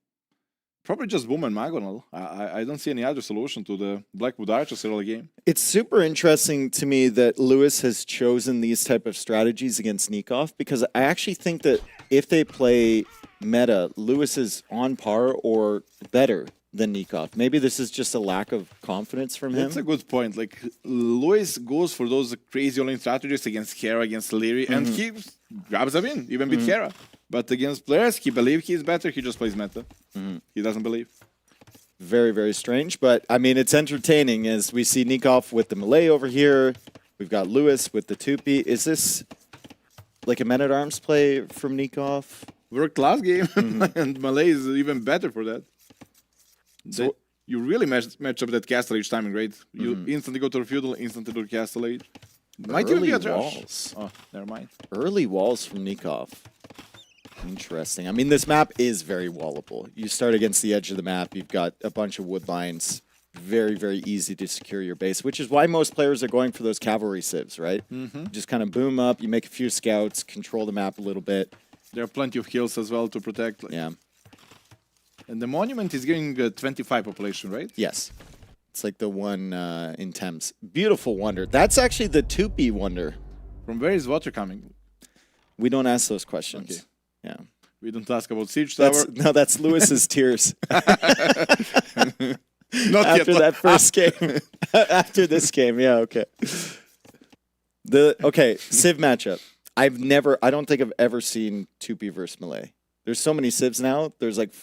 probably just Boom and Magonal. I don't see any other solution to the Blackwood Archers early game. It's super interesting to me that Lewis has chosen these type of strategies against Nikov, because I actually think that if they play meta, Lewis is on par or better than Nikov. Maybe this is just a lack of confidence from him. That's a good point. Like, Lewis goes for those crazy all-in strategies against Kara, against Leary, and he grabs a win, even beat Kara. But against players, he believes he's better, he just plays meta. He doesn't believe. Very, very strange. But, I mean, it's entertaining as we see Nikov with the Malay over here. We've got Lewis with the Tupi. Is this like a men-at-arms play from Nikov? Worked last game, and Malay is even better for that. So, you really match up that castle age timing, right? You instantly go to the feudal, instantly to the castle age. Might even be a trash. walls. Oh, never mind. Early walls from Nikov. Interesting. I mean, this map is very wallable. You start against the edge of the map. You've got a bunch of wood lines. Very, very easy to secure your base, which is why most players are going for those cavalry civs, right? Just kind of boom up. You make a few scouts, control the map a little bit. There are plenty of hills as well to protect. Like. Yeah. And the monument is getting 25 population, right? Yes. It's like the one in Thames. Beautiful wonder. That's actually the Tupi wonder. From where is water coming? We don't ask those questions. Okay. Yeah. We don't ask about Siege Tower. That's Lewis's tears. Not After yet. that first game. After this game, yeah, okay. Civ matchup. I don't think I've ever seen Tupi versus Malay. There's so many Civs now. There's like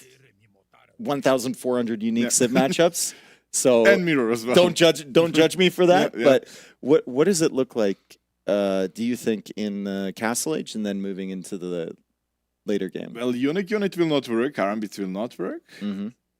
1,400 unique Civ matchups. So And Mirror as well. don't judge me for that. Yeah. But what does it look like, do you think, in the Castle Age and then moving into the later game? Well, unique unit will not work. Arambits will not work.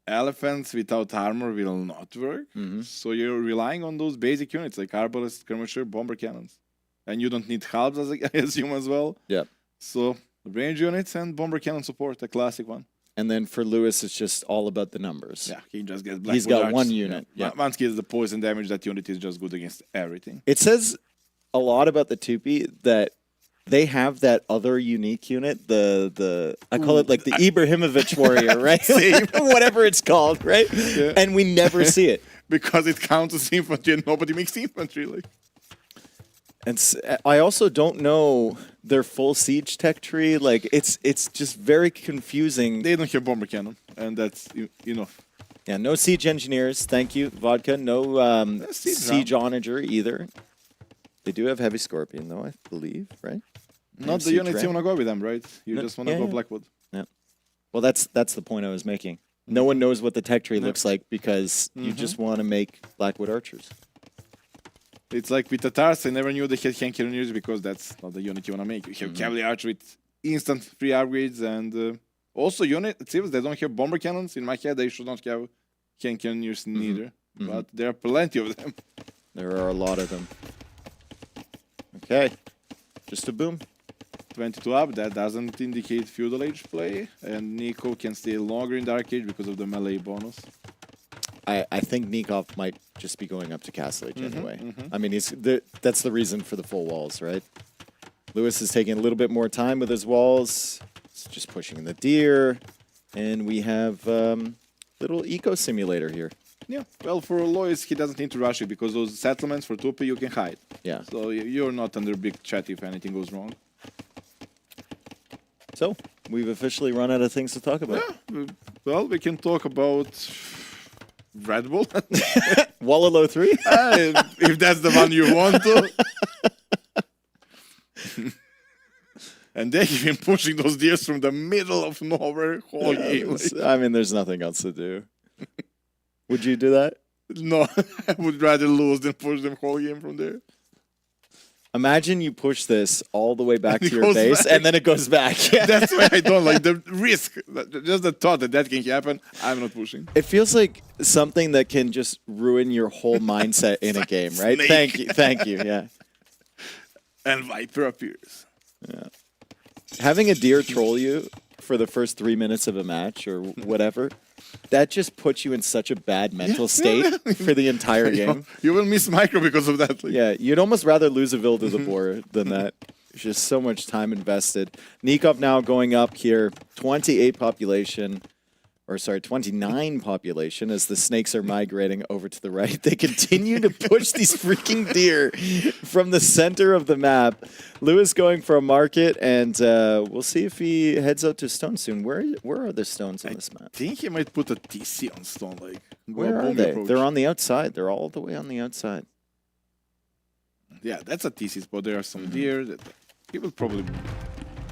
Elephants without armor will not work. So you're relying on those basic units like Arbalest, Skirmisher, Bomber Cannons. And you don't need halbs, as I assume, as well. Yeah. So range units and Bomber Cannon support, a classic one. And then for Lewis, it's just all about the numbers. Yeah, he just gets Blackwood He's got Archers. one unit. Yeah. Once he gets the poison damage, that unit is just good against everything. It says a lot about the Tupi that they have that other unique unit, I call it like the Ibrahimovic warrior, right? Whatever it's called, right? Yeah. And we never see it. Because it counts as infantry and nobody makes infantry. Like. And I also don't know their full siege tech tree. Like it's just very confusing. They don't have bomber cannon, and that's enough. Yeah, no siege engineers. Thank you, Vodka. No siege onager either. They do have heavy scorpion though, I believe, right? Not the units you want to go with them, right? You just want to go Blackwood. Yeah. Well, that's the point I was making. No one knows what the tech tree looks like because you just want to make Blackwood archers. It's like with Tatars, I never knew they had hand cannoneers because that's not the unit you want to make. You have cavalry archer with instant free upgrades, and also it seems they don't have bomber cannons. In my head, they should not have hand cannoneers neither, but there are plenty of them. There are a lot of them. Okay, just a boom. 22 up, that doesn't indicate feudal age play, and Nico can stay longer in Dark Age because of the melee bonus. I think Nikov might just be going up to Castle Age anyway. I mean, that's the reason for the full walls, right? Lewis is taking a little bit more time with his walls. He's just pushing the deer. And we have little eco simulator here. Yeah, well, for Lois, he doesn't need to rush it because those settlements for Tupi, you can hide. Yeah. So you're not under big chat if anything goes wrong. So, we've officially run out of things to talk about. Yeah, well, we can talk about Red Bull. Wallalow 3? If that's the one you want to. And they've been pushing those deers from the middle of nowhere whole game. I mean, there's nothing else to do. Would you do that? No, I would rather lose than push them whole game from there. Imagine you push this all the way back to your base, and then it goes back. That's why I don't like the risk. Just the thought that can happen, I'm not pushing. It feels like something that can just ruin your whole mindset in a game, right? Snake. Thank you, yeah. And Viper appears. Yeah. Having a deer troll you for the first 3 minutes of a match or whatever, that just puts you in such a bad mental state for the entire game. You will miss micro because of that. Like. Yeah, you'd almost rather lose a Vil to the boar than that. There's just so much time invested. Nikov now going up here, 28 population, or sorry, 29 population as the snakes are migrating over to the right. They continue to push these freaking deer from the center of the map. Lewis going for a market, and we'll see if he heads out to stone soon. Where are the stones on this map? I think he might put a TC on stone. Like, where are they? Approach. They're on the outside. They're all the way on the outside. Yeah, that's a TC spot. There are some deer. That he will probably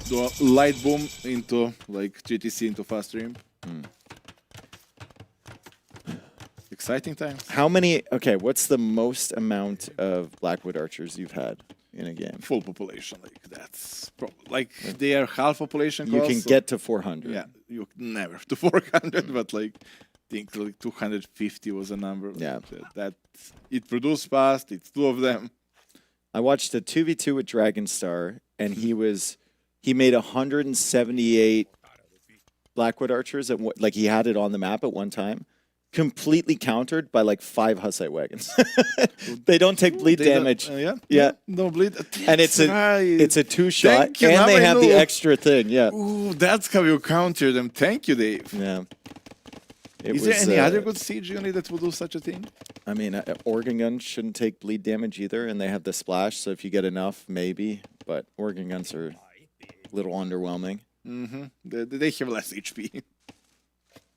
do a light boom into like GTC into fast stream. Exciting times. How many? Okay, what's the most amount of Blackwood archers you've had in a game? Full population, like that's probably like they are half population. You can get to 400. Yeah, you never to 400, but like I think like 250 was a number. Yeah, that it produced fast. It's 2 of them. I watched a 2v2 with Dragonstar, and he made 178 Blackwood archers like he had it on the map at one time. Completely countered by like 5 Hussite wagons. They don't take bleed damage. Yeah. No bleed. And it's a 2-shot, and they have the extra thing. Yeah. Ooh, that's how you counter them. Thank you, Dave. Yeah. Is there any other good siege unit that would do such a thing? I mean, Organ guns shouldn't take bleed damage either, and they have the splash. So if you get enough, maybe. But Organ guns are a little underwhelming. They have less HP.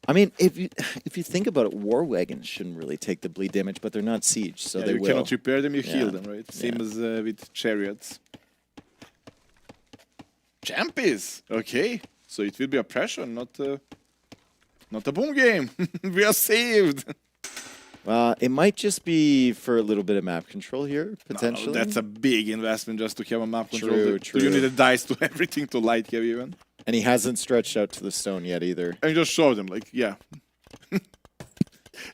I mean, if you think about it, war wagons shouldn't really take the bleed damage, but they're not siege, so they will. You cannot repair them, you heal them, right? Same as with chariots. Champies! Okay, so it will be a pressure, not a boom game. We are saved. It might just be for a little bit of map control here, potentially. No, that's a big investment just to have a map control. True. You need a dice to everything to light have even. And he hasn't stretched out to the stone yet either. And just show them, like, yeah.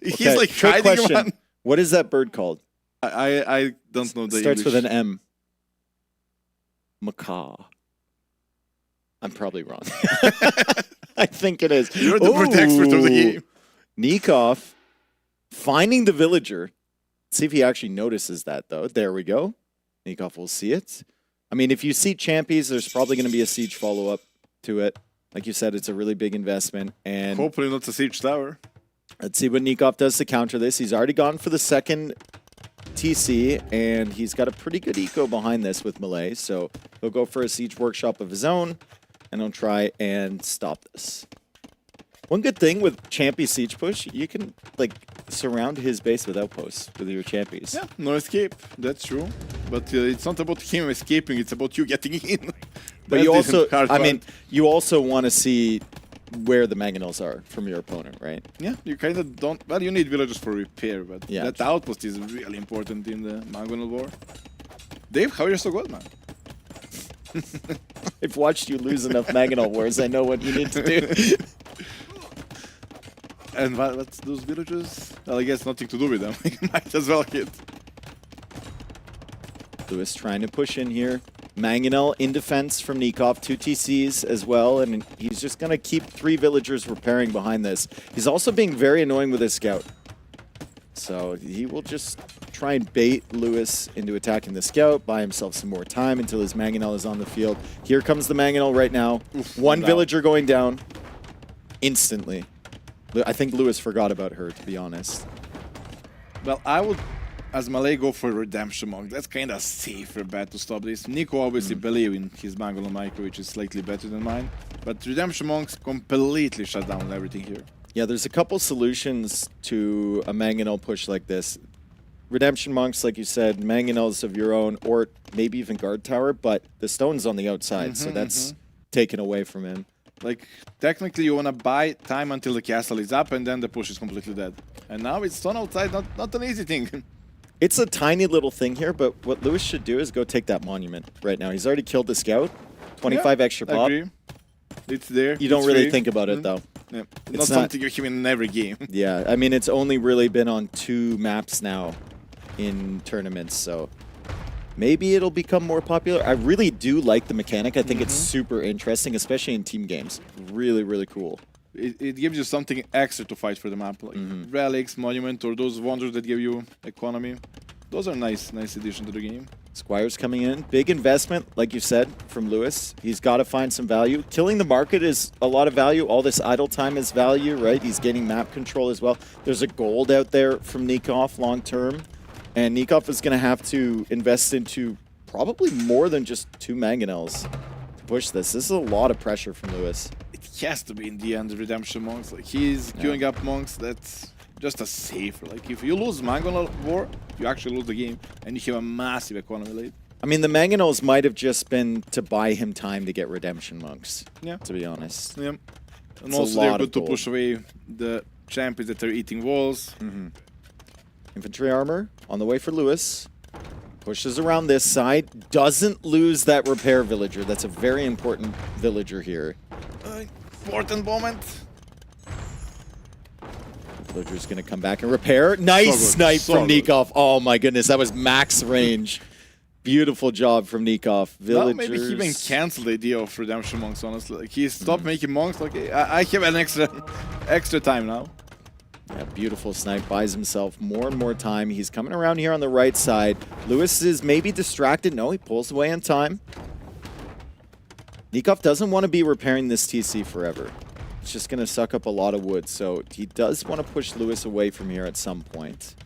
He's okay, like hiding question. One. What is that bird called? I don't know the Starts English. with an M. Macaw. I'm probably wrong. I think it is. You're the expert of the game. Nikov finding the villager. Let's see if he actually notices that, though. There we go. Nikov will see it. I mean, if you see Champies, there's probably going to be a siege follow-up to it. Like you said, it's a really big investment. And hopefully not a siege tower. Let's see what Nikov does to counter this. He's already gone for the second TC, and he's got a pretty good eco behind this with Melee, so he'll go for a Siege Workshop of his own, and he'll try and stop this. One good thing with Champy Siege Push, you can, like, surround his base with outposts with your Champies. Yeah, no escape. That's true. But it's not about him escaping, it's about you getting in. But you also, hard I part. mean, you also want to see where the Mangonels are from your opponent, right? Yeah, you kind of don't... Well, you need villagers for repair, but Yeah. that outpost is really important in the Mangonel war. Dave, how are you so good, man? I've watched you lose enough Mangonel wars, I know what you need to do. And what's those villagers? Well, I guess nothing to do with them. You might as well hit. Lewis trying to push in here. Mangonel in defense from Nikov, 2 TCs as well, and he's just going to keep 3 villagers repairing behind this. He's also being very annoying with his scout. So he will just try and bait Lewis into attacking the scout, buy himself some more time until his Mangonel is on the field. Here comes the Mangonel right now. Oof, One no. villager going down instantly. I think Lewis forgot about her, to be honest. Well, I would, as Malay, go for Redemption Monk. That's kind of safer bet to stop this. Nico obviously believe in his Mangonel micro, which is slightly better than mine. But Redemption Monks completely shut down everything here. Yeah, there's a couple solutions to a Mangonel push like this. Redemption Monks, like you said, Mangonels of your own, or maybe even Guard Tower, but the stone's on the outside, so that's taken away from him. Like, technically you want to buy time until the castle is up and then the push is completely dead. And now it's stone outside, not an easy thing. It's a tiny little thing here, but what Lewis should do is go take that monument right now. He's already killed the scout. 25 extra I pop. agree. It's there. You don't it's really free. think about it, though. Yeah. It's Not something you have in every game. Yeah, I mean, it's only really been on 2 maps now in tournaments, so maybe it'll become more popular. I really do like the mechanic. I think it's super interesting, especially in team games. Really, really cool. It gives you something extra to fight for the map, like relics, monument, or those wonders that give you economy. Those are nice addition to the game. Squire's coming in. Big investment, like you said, from Lewis. He's got to find some value. Killing the market is a lot of value. All this idle time is value, right? He's getting map control as well. There's a gold out there from Nikov long term. And Nikov is going to have to invest into probably more than just 2 Mangonels to push this. This is a lot of pressure from Lewis. It has to be in the end Redemption Monks. Like, he's queuing up monks. That's just a safer. Like, if you lose Mangonel war, you actually lose the game, and you have a massive economy lead. I mean, the Mangonels might have just been to buy him time to get Redemption Monks, Yeah. to be honest. Yeah. And It's a also they're lot of good to gold. push away the champions that are eating walls. Infantry armor on the way for Lewis. Pushes around this side. Doesn't lose that repair villager. That's a very important villager here. Important moment. Villager's going to come back and repair. Nice So good. snipe So from good. Nikov. Oh my goodness, that was max range. Beautiful job from Nikov. Now Villagers. maybe he even canceled the idea of Redemption Monks, honestly. Like, he stopped making monks. Like, I have an extra time now. Yeah, beautiful snipe. Buys himself more and more time. He's coming around here on the right side. Lewis is maybe distracted. No, he pulls away in time. Nikov doesn't want to be repairing this TC forever. It's just going to suck up a lot of wood. So he does want to push Lewis away from here at some point.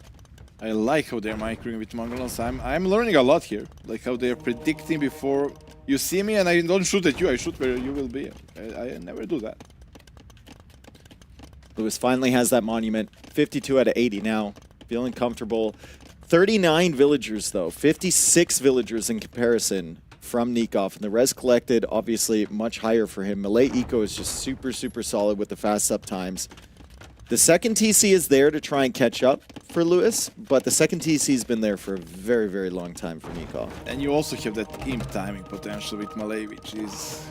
I like how they're microing with Mangonels. I'm learning a lot here. Like how they're predicting before you see me, and I don't shoot at you. I shoot where you will be. I never do that. Lewis finally has that monument. 52 out of 80 now. Feeling comfortable. 39 villagers, though. 56 villagers in comparison from Nikov. And the res collected, obviously, much higher for him. Melee Eco is just super, super solid with the fast up times. The second TC is there to try and catch up for Lewis, but the second TC's been there for a very, very long time for Nikov. And you also have that imp timing potential with Malay, which is,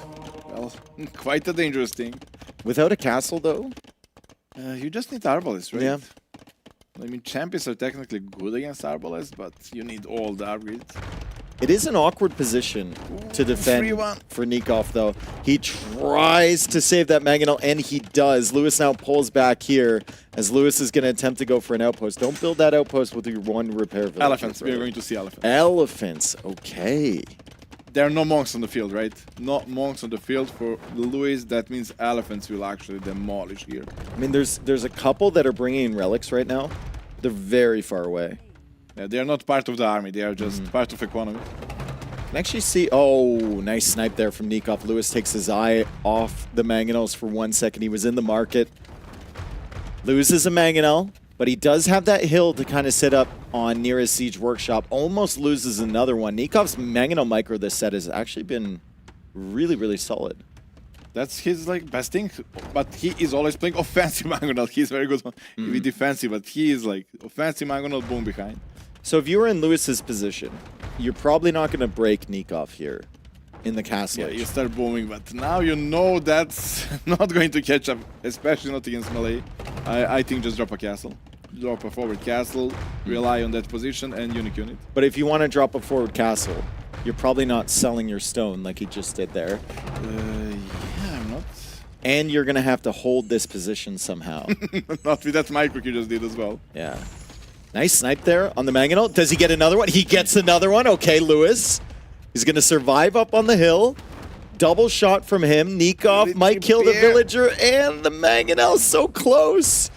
well, quite a dangerous thing. Without a castle, though, You just need Arbalists, right? Yeah. I mean, champions are technically good against Arbalists, but you need all the upgrades. it is an awkward position to defend 3-1. for Nikov, though. He tries to save that Mangonel, and he does. Lewis now pulls back here as Lewis is going to attempt to go for an outpost. Don't build that outpost with your 1 repair villager. Elephants, we are brother. going to see elephants. Elephants, okay. There are no monks on the field, right? No monks on the field for Louis. That means elephants will actually demolish here. I mean, there's a couple that are bringing in relics right now. They're very far away. Yeah, they are not part of the army. They are just part of economy. Can actually see. Oh, nice snipe there from Nikov. Lewis takes his eye off the Mangonels for 1 second. He was in the market. Loses a Mangonel, but he does have that hill to kind of sit up on near his siege workshop. Almost loses another one. Nikov's Mangonel micro this set has actually been really, really solid. That's his like best thing, but he is always playing offensive Mangonel. He's very good with defensive, but he is like offensive Mangonel, boom behind. So if you were in Lewis's position, you're probably not going to break Nikov here in the castle. Yeah, you start booming, but now you know that's not going to catch up, especially not against melee. I think just drop a castle. Drop a forward castle, rely on that position, and unique unit. But if you want to drop a forward castle, you're probably not selling your stone like he just did there. Yeah, I'm not. And you're going to have to hold this position somehow. Not with that micro you just did as well. Yeah. Nice snipe there on the Mangonel. Does he get another one? He gets another one. Okay, Lewis. He's going to survive up on the hill. Double shot from him. Nikov might kill the villager, and the Mangonel so close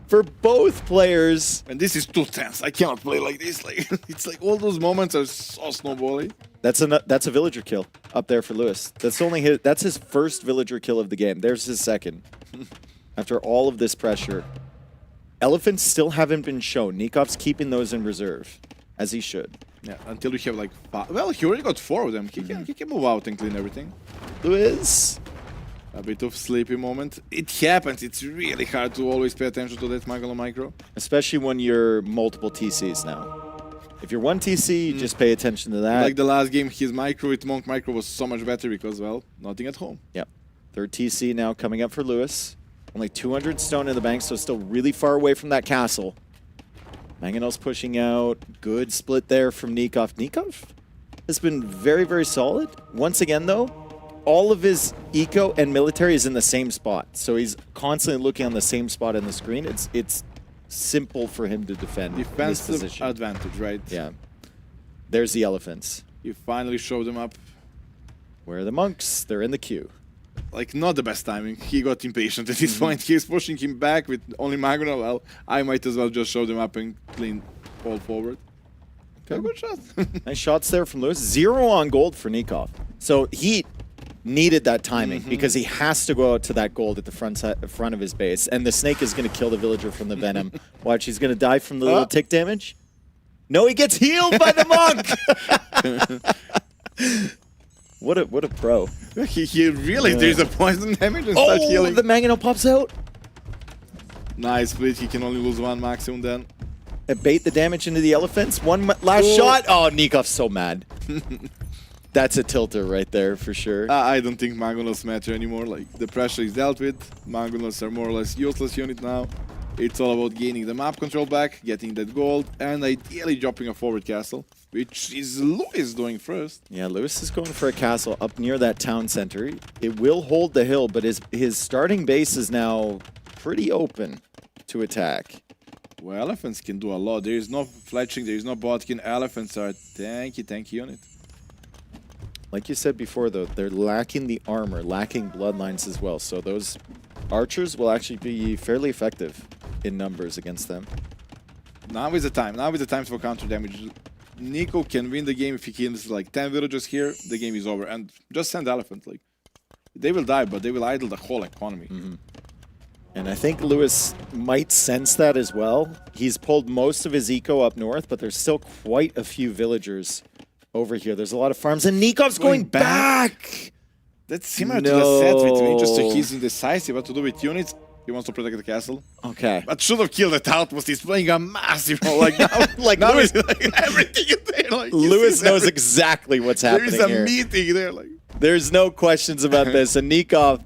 for both players. And this is too tense. I cannot play like this. Like it's like all those moments are so snowballing. That's a villager kill up there for Lewis. That's his first villager kill of the game. There's his second. After all of this pressure. Elephants still haven't been shown. Nikov's keeping those in reserve, as he should. Yeah, until we have like 5. Well, he already got 4 of them. He can move out and clean everything. Lewis. A bit of sleepy moment. It happens. It's really hard to always pay attention to that Mangonel micro. Especially when you're multiple TCs now. If you're one TC, you just pay attention to that. Like the last game, his micro with Monk micro was so much better because, well, nothing at home. Yep. Third TC now coming up for Lewis. Only 200 stone in the bank, so still really far away from that castle. Mangonel's pushing out. Good split there from Nikov. Nikov has been very, very solid. Once again, though, all of his eco and military is in the same spot. So he's constantly looking on the same spot in the screen. It's simple for him to defend Defensive this position. advantage, right? Yeah. There's the elephants. You finally showed them up. Where are the monks? They're in the queue. Like, not the best timing. He got impatient at this point. He's pushing him back with only Mangonel. Well, I might as well just show them up and clean all forward. Okay, good shot. Nice shots there from Lewis. 0 on gold for Nikov. So he needed that timing because he has to go out to that gold at the front of his base. And the snake is going to kill the villager from the venom. Watch, he's going to die from the little tick damage. No, he gets healed by the monk! What a pro. He really, there's a poison damage and start healing. The Mangonel pops out. Nice split, he can only lose 1 maximum then. Bait the damage into the elephants. One last shot. Oh, Nikov's so mad. That's a tilter right there for sure. I don't think Mangonels matter anymore. Like, the pressure is dealt with. Mangonels are more or less useless unit now. It's all about gaining the map control back, getting that gold, and ideally dropping a forward castle, which is Lewis doing first. Yeah, Lewis is going for a castle up near that town center. It will hold the hill, but his starting base is now pretty open to attack. Well, elephants can do a lot. There is no fletching, there is no botkin. Elephants are tanky unit. Like you said before, though, they're lacking the armor, lacking bloodlines as well. So those archers will actually be fairly effective in numbers against them. Now is the time. Now is the time for counter damage. Nico can win the game if he kills like 10 villagers here. The game is over. And just send elephant. Like, they will die, but they will idle the whole economy. And I think Lewis might sense that as well. He's pulled most of his eco up north, but there's still quite a few villagers over here. There's a lot of farms, and Nikov's going back! That's similar to the set with me, just so he's indecisive what to do with units. He wants to protect the castle. Okay. But should have killed the outpost. He's playing a massive role. Like now, now Lewis, like everything is there. Like, Lewis knows exactly what's happening here. There is a meeting there. Like. There's no questions about this. And Nikov,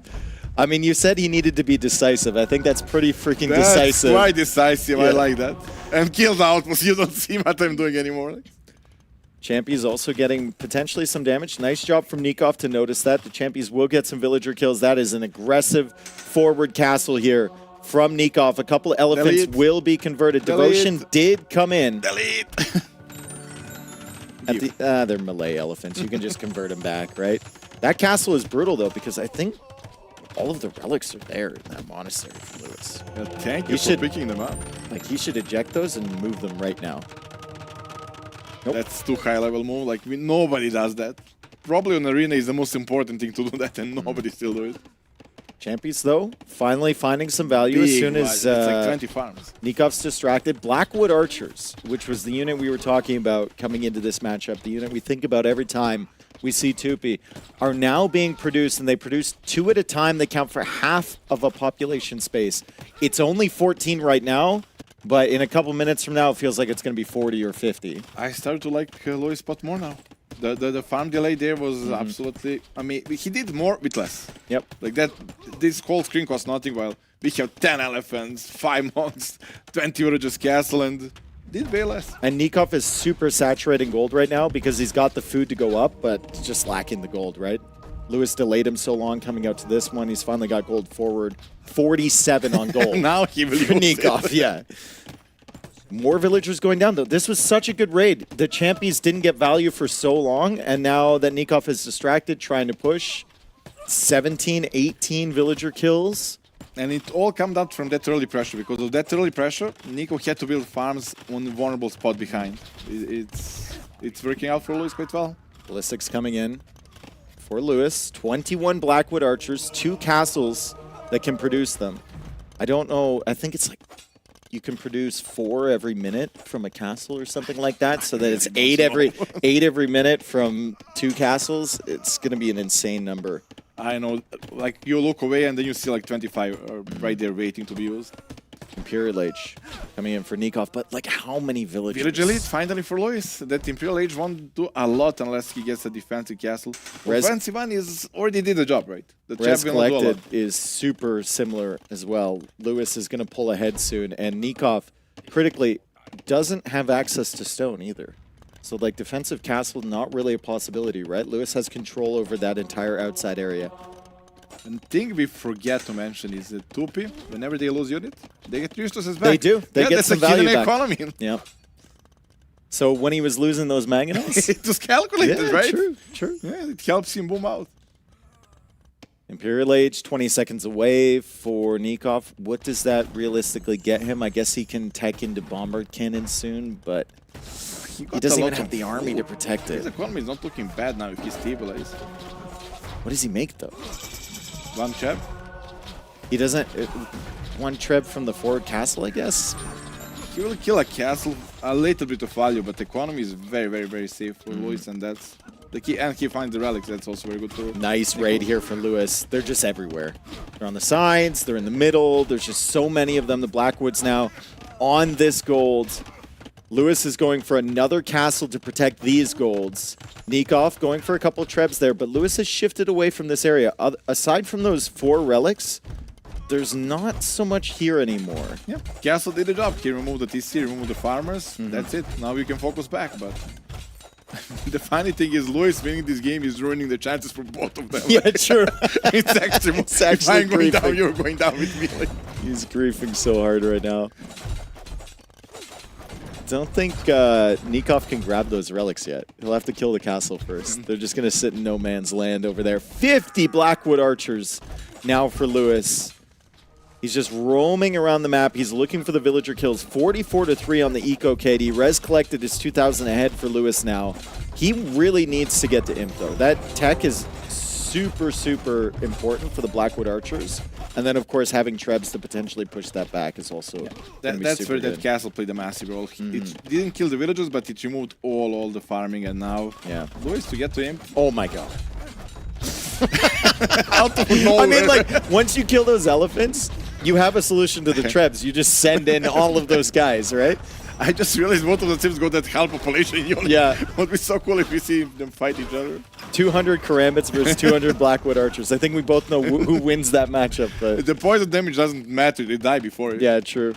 I mean, you said he needed to be decisive. I think that's pretty freaking decisive. That's quite decisive. Yeah. I like that. And kill the outpost. You don't see what I'm doing anymore. Like. Champy's also getting potentially some damage. Nice job from Nikov to notice that. The Champions will get some villager kills. That is an aggressive forward castle here from Nikov. A couple of elephants will be converted. Devotion did come in. They're Malay elephants. You can just convert them back, right? That castle is brutal, though, because I think all of the relics are there in that monastery for Lewis. Yeah, thank you for picking them up. Like, he should eject those and move them right now. Nope. That's too high level move. Like nobody does that. Probably on arena is the most important thing to do that, and nobody still do it. Champions, though, finally finding some value as soon as it's like 20 farms. Nikov's distracted. Blackwood Archers, which was the unit we were talking about coming into this matchup, the unit we think about every time we see Tupi, are now being produced, and they produce 2 at a time. They count for half of a population space. It's only 14 right now, but in a couple minutes from now, it feels like it's going to be 40 or 50. I start to like Lois spot more now. The farm delay there was absolutely... I mean, he did more with less. Yep. Like that, this whole screen cost nothing, while we have 10 elephants, 5 monks, 20 villages castle, and did way less. And Nikov is super saturating gold right now because he's got the food to go up, but just lacking the gold, right? Lewis delayed him so long coming out to this one. He's finally got gold forward. 47 on gold. Now he will use Nikov, it. yeah. More villagers going down, though. This was such a good raid. The champions didn't get value for so long, and now that Nikov is distracted, trying to push, 17, 18 villager kills. And it all comes out from that early pressure. Because of that early pressure, Nico had to build farms on a vulnerable spot behind. It's working out for Lewis quite well. Ballistics coming in for Lewis. 21 Blackwood Archers, 2 castles that can produce them. I don't know. I think it's like you can produce 4 every minute from a castle or something like that, so that it's 8 every minute from 2 castles. It's going to be an insane number. I know, like you look away and then you see like 25 right there waiting to be used. Imperial Age coming in for Nikov, but like how many villagers? Village Elite finally for Lewis. That Imperial Age won't do a lot unless he gets a defensive castle. Offensive one is already did the job, right? The Res champion will do a Collected lot. is super similar as well. Lewis is going to pull ahead soon, and Nikov, critically, doesn't have access to stone either. So like defensive castle, not really a possibility, right? Lewis has control over that entire outside area. And thing we forget to mention is that Tupi, whenever they lose unit, they get resources back. They do. They get that's some a hidden value back. economy. Yeah. So when he was losing those mangonels, It was calculated, yeah, right? True. Yeah, it helps him boom out. Imperial Age, 20 seconds away for Nikov. What does that realistically get him? I guess he can tech into Bombard Cannon soon, but he doesn't even have the army to protect His it. economy is not looking bad now if he stabilizes. What does he make, though? 1 chap. He doesn't... 1 treb from the forward castle, I guess? He will kill a castle, a little bit of value, but the economy is very safe for Lewis, and that's the key. And he finds the relics, that's also very good for him. Nice raid here for Lewis. They're just everywhere. They're on the sides, they're in the middle. There's just so many of them. The Blackwoods now on this gold. Lewis is going for another castle to protect these golds. Nikov going for a couple of trebs there, but Lewis has shifted away from this area. Aside from those 4 relics, there's not so much here anymore. Yeah, castle did the job. He removed the TC, removed the farmers. That's it. Now we can focus back, but the funny thing is Lewis winning this game is ruining the chances for both of them. Yeah, true. It's actually, It's actually if I'm going down, griefing. you're going down with me. Like, He's griefing so hard right now. Don't think Nikov can grab those relics yet. He'll have to kill the castle first. They're just going to sit in no man's land over there. 50 Blackwood Archers now for Lewis. He's just roaming around the map. He's looking for the villager kills. 44-3 on the Eco KD. Res collected is 2,000 ahead for Lewis now. He really needs to get to Imp, though. That tech is super important for the Blackwood Archers. And then, of course, having trebs to potentially push that back is also that's where that castle played a massive role. It didn't kill the villagers, but it removed all the farming, and now Lewis to get to him. Oh my god. Out of nowhere. I mean, like, once you kill those elephants, you have a solution to the trebs. You just send in all of those guys, right? I just realized both of the teams got that half population unit. Yeah. It would be so cool if we see them fight each other. 200 Karambits versus 200 Blackwood Archers. I think we both know who wins that matchup. But The poison damage doesn't matter. They die before it. yeah, true.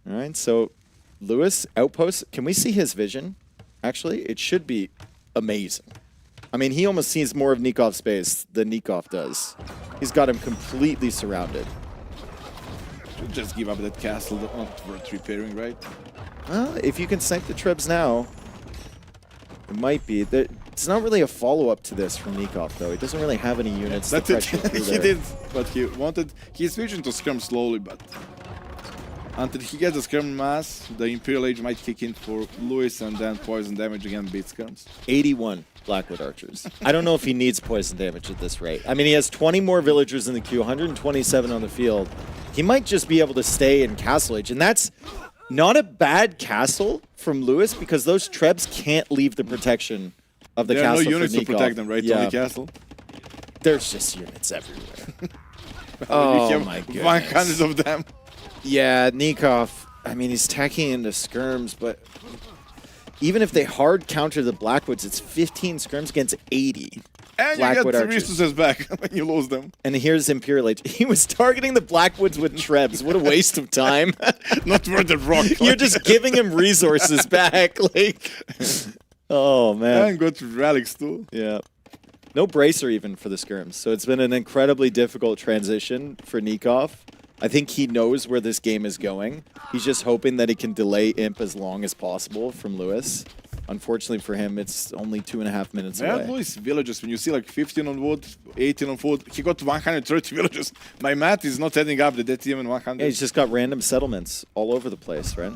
All right, so Lewis, Outpost. Can we see his vision? Actually, it should be amazing. I mean, he almost sees more of Nikov's space than Nikov does. He's got him completely surrounded. Should just give up that castle, not worth repairing, right? Well, if you can snipe the trebs now, it might be. It's not really a follow-up to this from Nikov, though. He doesn't really have any units to That's it. pressure through He there. did, but he's switching to scrum slowly, but Until he gets the skirm mass, the Imperial Age might kick in for Lewis, and then poison damage again beats skirms. 81 Blackwood Archers. I don't know if he needs poison damage at this rate. I mean, he has 20 more villagers in the queue, 127 on the field. He might just be able to stay in Castle Age, and that's not a bad castle from Lewis because those Trebs can't leave the protection of the There castle. are no units for to protect them, right? Yeah. Only castle. There's just units everywhere. You Oh have my goodness. 100 of them. Yeah, Nikov, I mean, he's tacking into skirms, but even if they hard counter the Blackwoods, it's 15 skirms against 80. And Blackwood you get the Archers. resources back when you lose them. And here's Imperial Age. He was targeting the Blackwoods with Trebs. What a waste of time. Not worth the rock. You're just giving him resources back. Like, oh, man. And got relics too. Yeah. No bracer even for the skirms. So it's been an incredibly difficult transition for Nikov. I think he knows where this game is going. He's just hoping that he can delay Imp as long as possible from Lewis. Unfortunately for him, it's only 2.5 minutes Yeah, away. Lewis villages, when you see like 15 on wood, 18 on food, he got 130 villages. My math is not adding up, that's even 100. Yeah, he's just got random settlements all over the place, right?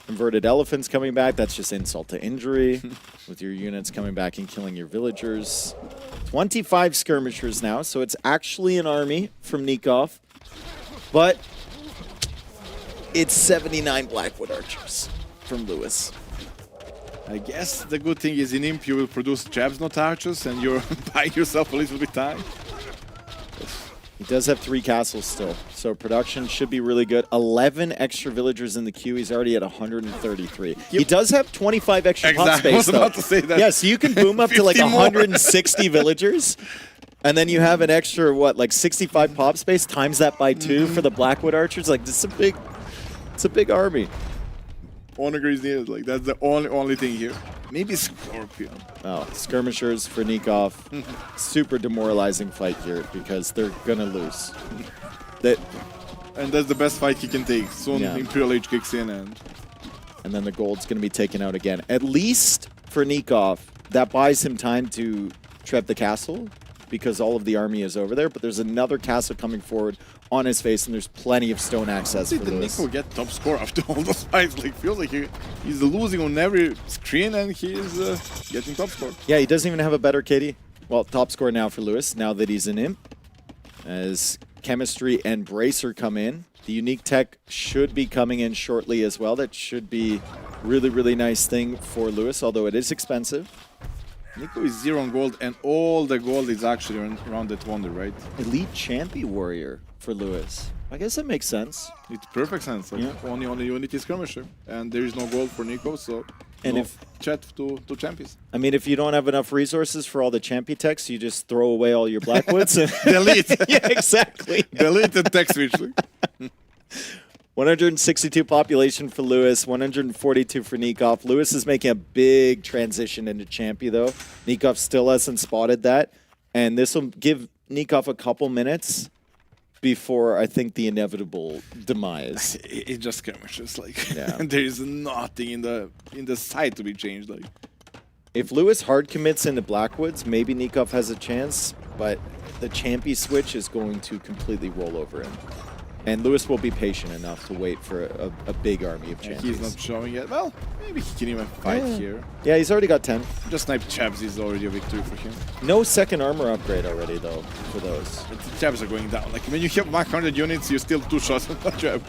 Converted elephants coming back, that's just insult to injury. With your units coming back and killing your villagers. 25 skirmishers now, so it's actually an army from Nikov. But it's 79 Blackwood Archers from Lewis. I guess the good thing is in Imp you will produce jabs, not archers, and you're buying yourself a little bit time. He does have 3 castles still, so production should be really good. 11 extra villagers in the queue. He's already at 133. He does have 25 extra pop Exactly. space, I was though. about to say that. Yeah, so you can boom up to like 50 more. 160 villagers. And then you have an extra, what, like 65 pop space, times that by 2 for the Blackwood Archers. Like, this is it's a big army. Honor is needed, like that's the only thing here. Maybe Scorpion. Oh, skirmishers for Nikov. Super demoralizing fight here because they're gonna lose. And that's the best fight he can take. Soon Yeah. Imperial Age kicks in and then the gold's gonna be taken out again. At least for Nikov, that buys him time to trap the castle because all of the army is over there, but there's another castle coming forward on his face, and there's plenty of stone access for did Lewis. Nico get top score after all those fights? Like, feels like he's losing on every screen and he's getting top score. Yeah, he doesn't even have a better KD. Well, top score now for Lewis, now that he's in Imp. As Chemistry and Bracer come in. The unique tech should be coming in shortly as well. That should be really, really nice thing for Lewis, although it is expensive. Nico is 0 on gold, and all the gold is actually around that wonder, right? Elite Champion Warrior for Lewis. I guess that makes sense. It's perfect sense. Like, Yeah. only Unity skirmisher, and there is no gold for Nico, so And no if- chat to champions. I mean, if you don't have enough resources for all the champion techs, you just throw away all your Blackwoods. And Delete. yeah, exactly. Delete the text switch. 162 population for Lewis, 142 for Nikov. Lewis is making a big transition into champion, though. Nikov still hasn't spotted that. And this will give Nikov a couple minutes before, I think, the inevitable demise. It's just skirmishes. Like, Yeah. there is nothing in the side to be changed. Like, If Lewis hard commits into Blackwoods, maybe Nikov has a chance, but the champion switch is going to completely roll over him. And Lewis will be patient enough to wait for a big army of champions. he's not showing it. Well, maybe he can even fight here. Yeah, he's already got 10. Just snipe Chabs is already a victory for him. No second armor upgrade already, though, for those. But the Chabs are going down. Like, when you have 100 units, you're still 2 shots on a Chab.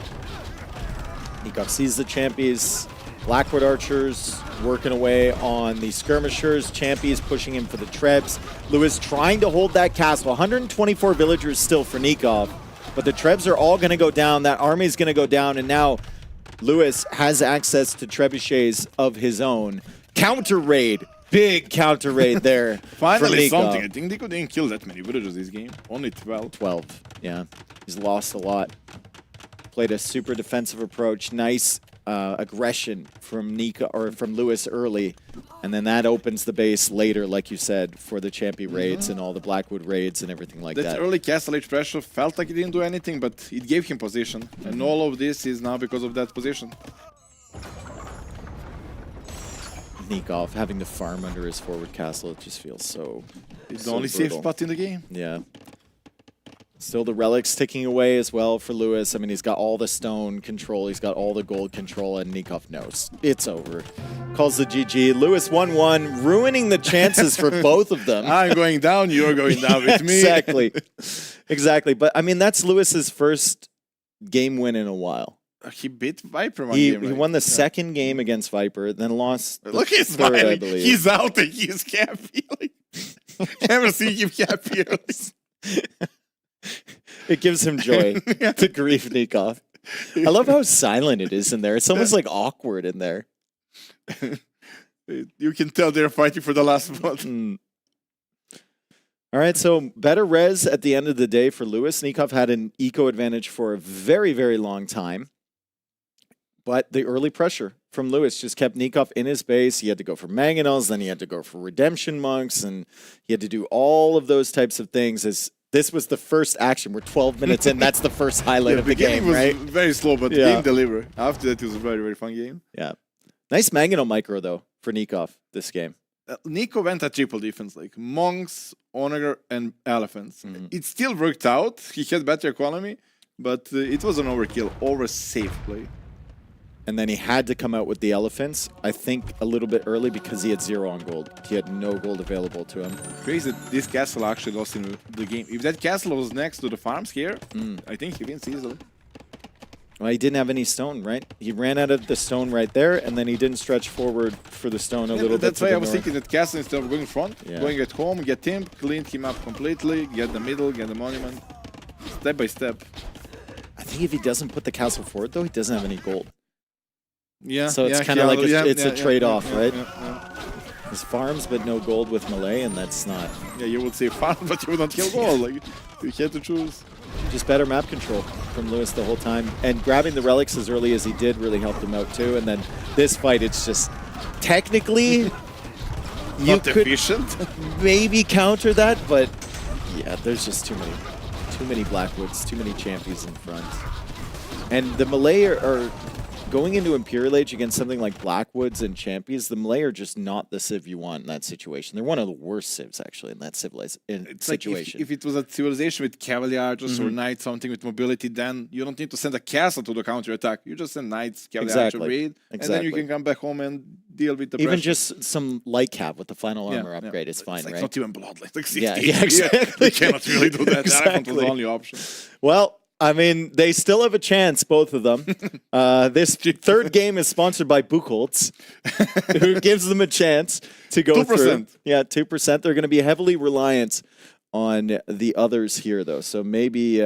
Nikov sees the champions. Blackwood Archers working away on the skirmishers. Champions pushing him for the Trebs. Lewis trying to hold that castle. 124 villagers still for Nikov. But the Trebs are all going to go down. That army is going to go down. And now Lewis has access to trebuchets of his own. Counter raid. Big counter raid there. Finally from Nikov. something. I think Nico didn't kill that many villagers this game. Only 12. 12, yeah. He's lost a lot. Played a super defensive approach. Nice aggression from Lewis early, and then that opens the base later, like you said, for the champion raids and all the Blackwood raids and everything like That that. early Castle Age pressure felt like it didn't do anything, but it gave him position. And all of this is now because of that position. Nikov having to farm under his forward castle, it just feels so. It's so the only safe brutal. spot in the game. Yeah. Still the relics ticking away as well for Lewis. I mean, he's got all the stone control. He's got all the gold control, and Nikov knows. It's over. Calls the GG. Lewis 1-1, ruining the chances for both of them. I'm going down, you're going down with me. Exactly. Exactly. But, I mean, that's Lewis's first game win in a while. He beat Viper He game, right? won the second game against Viper, then lost the Look, he's third, I smiling. believe. He's out and he's happy. Like, never seen him happy. It gives him joy to grief Nikov. I love how silent it is in there. It's almost like awkward in there. You can tell they're fighting for the last one. All right, so better res at the end of the day for Lewis. Nikov had an eco advantage for a very, very long time. But the early pressure from Lewis just kept Nikov in his base. He had to go for Mangonels, then he had to go for Redemption Monks, and he had to do all of those types of things. As this was the first action. We're 12 minutes in. That's the first highlight of the game, was right? Very slow, but the game delivered. After that, it was a very, very fun game. Yeah. Nice Mangonel micro, though, for Nikov this game. Nico went at triple defense, like monks, onager, and elephants. It still worked out. He had better economy, but it was an overkill, over safe play. And then he had to come out with the elephants, I think a little bit early because he had 0 on gold. He had no gold available to him. Crazy that this castle actually lost in the game. If that castle was next to the farms here, I think he wins easily. Well, he didn't have any stone, right? He ran out of the stone right there, and then he didn't stretch forward for the stone a little bit. That's why I was thinking that castle, instead of going in front, going at home, get him, clean him up completely, get the middle, get the monument, step by step. I think if he doesn't put the castle forward, though, he doesn't have any gold. Yeah. So it's kind of like it's a trade-off, right? Yeah. His farms, but no gold with Malay, and that's not... Yeah, you would say farm, but you would not kill gold. Like, you had to choose. Just better map control from Lewis the whole time. And grabbing the relics as early as he did really helped him out too. And then this fight, it's just technically you could maybe counter that, but yeah, there's just too many Blackwoods, too many champions in front. And the Malay are going into Imperial Age against something like Blackwoods and Champions. The Malay are just not the civ you want in that situation. They're one of the worst civs, actually, in that situation. Like if it was a civilization with Cavalier Archers or Knights, something with mobility, then you don't need to send a castle to the counter-attack. You just send Knights, Cavalier Archer raid, and then you can come back home and deal with the Even pressure. just some light cap with the final armor upgrade is fine, it's like right? not even blood, like 60. Yeah, exactly. You cannot really do that. Exactly. That was the only option. Well, I mean, they still have a chance, both of them. This third game is sponsored by Buchholz, who gives them a chance to go 2%. through. Yeah, 2%. They're going to be heavily reliant on the others here, though. So maybe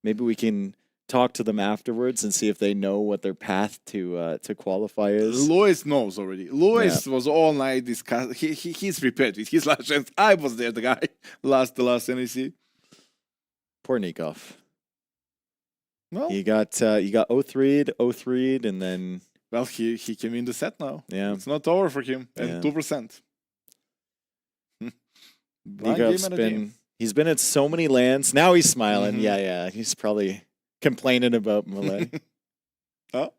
we can talk to them afterwards and see if they know what their path to qualify is. Lois knows already. Lois was all night discussing. He's prepared with his last chance. I was there, the guy, the last NEC. Poor Nikov. Well, You got 0-3'd, and then well, he can win the set now. Yeah. It's not over for him. And 2%. He's been at so many lands. Now he's smiling. Yeah. He's probably complaining about Malay. Oh.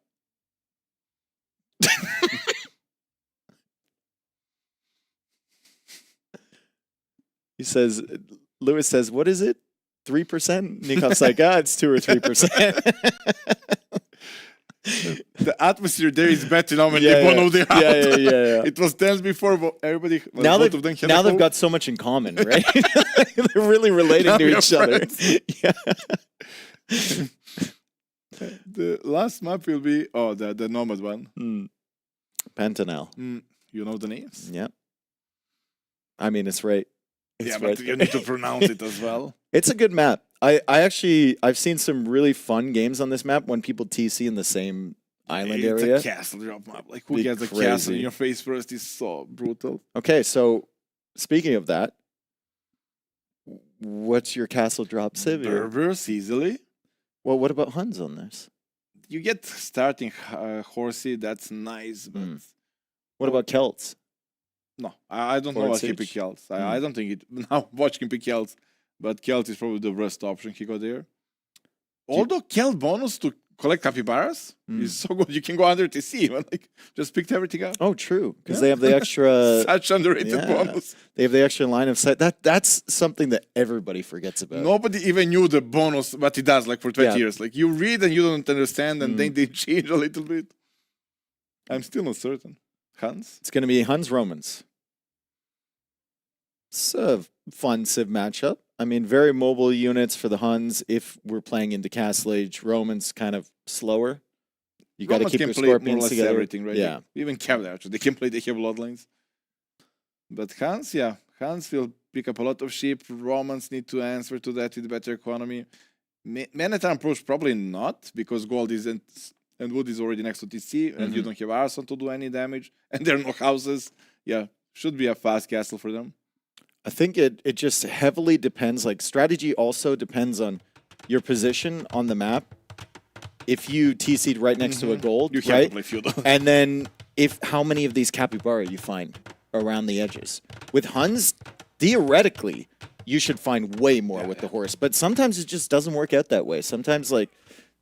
Lewis says, what is it? 3%? Nikov's like, it's 2 or 3%. The atmosphere there is better now when they one of the out. Yeah. It was tense before, but everybody. Now they've got so much in common, right? They're really relating to each other. Yeah. The last map will be the Nomad one. Pantanal. You know the names? Yeah. I mean, it's right. But you need to pronounce it as well. It's a good map. I've seen some really fun games on this map when people TC in the same island area. It's a castle drop map. Like, who gets a castle in your face first is so brutal. Okay, so speaking of that, what's your castle drop civ? Berbers easily. Well, what about Huns on this? You get starting horsey, that's nice, but what about Celts? No, I don't know about Hippie Celts. I don't think it. Now watch him pick Celts, but Celt is probably the worst option he got there. Although Celt bonus to collect capybaras is so good. You can go under TC, but like just picked everything up. Oh, true. Because they have the extra. Such underrated yeah. bonus. They have the extra line of sight. That's something that everybody forgets about. Nobody even knew the bonus, what it does, like for 20 Yeah. years. Like you read and you don't understand, and then they change a little bit. I'm still not certain. Hans? It's going to be Huns Romans. It's a fun Civ matchup. I mean, very mobile units for the Huns. If we're playing into Castle Age, Romans kind of slower. You got to Romans keep can your play more or Scorpions less together. everything, right? Yeah. Even Cav, actually. They can play the Cav Bloodlines. But Hans, yeah. Hans will pick up a lot of sheep. Romans need to answer to that with better economy. Manhattan approach probably not, because gold isn't, and wood is already next to TC, and you don't have arson to do any damage, and there are no houses. Yeah, should be a fast castle for them. I think it just heavily depends. Like, strategy also depends on your position on the map. If you TC'd right next to a gold, You have right? to play feudal. And then how many of these capybara you find around the edges. With Huns, theoretically, you should find way more with the horse. But sometimes it just doesn't work out that way. Sometimes, like,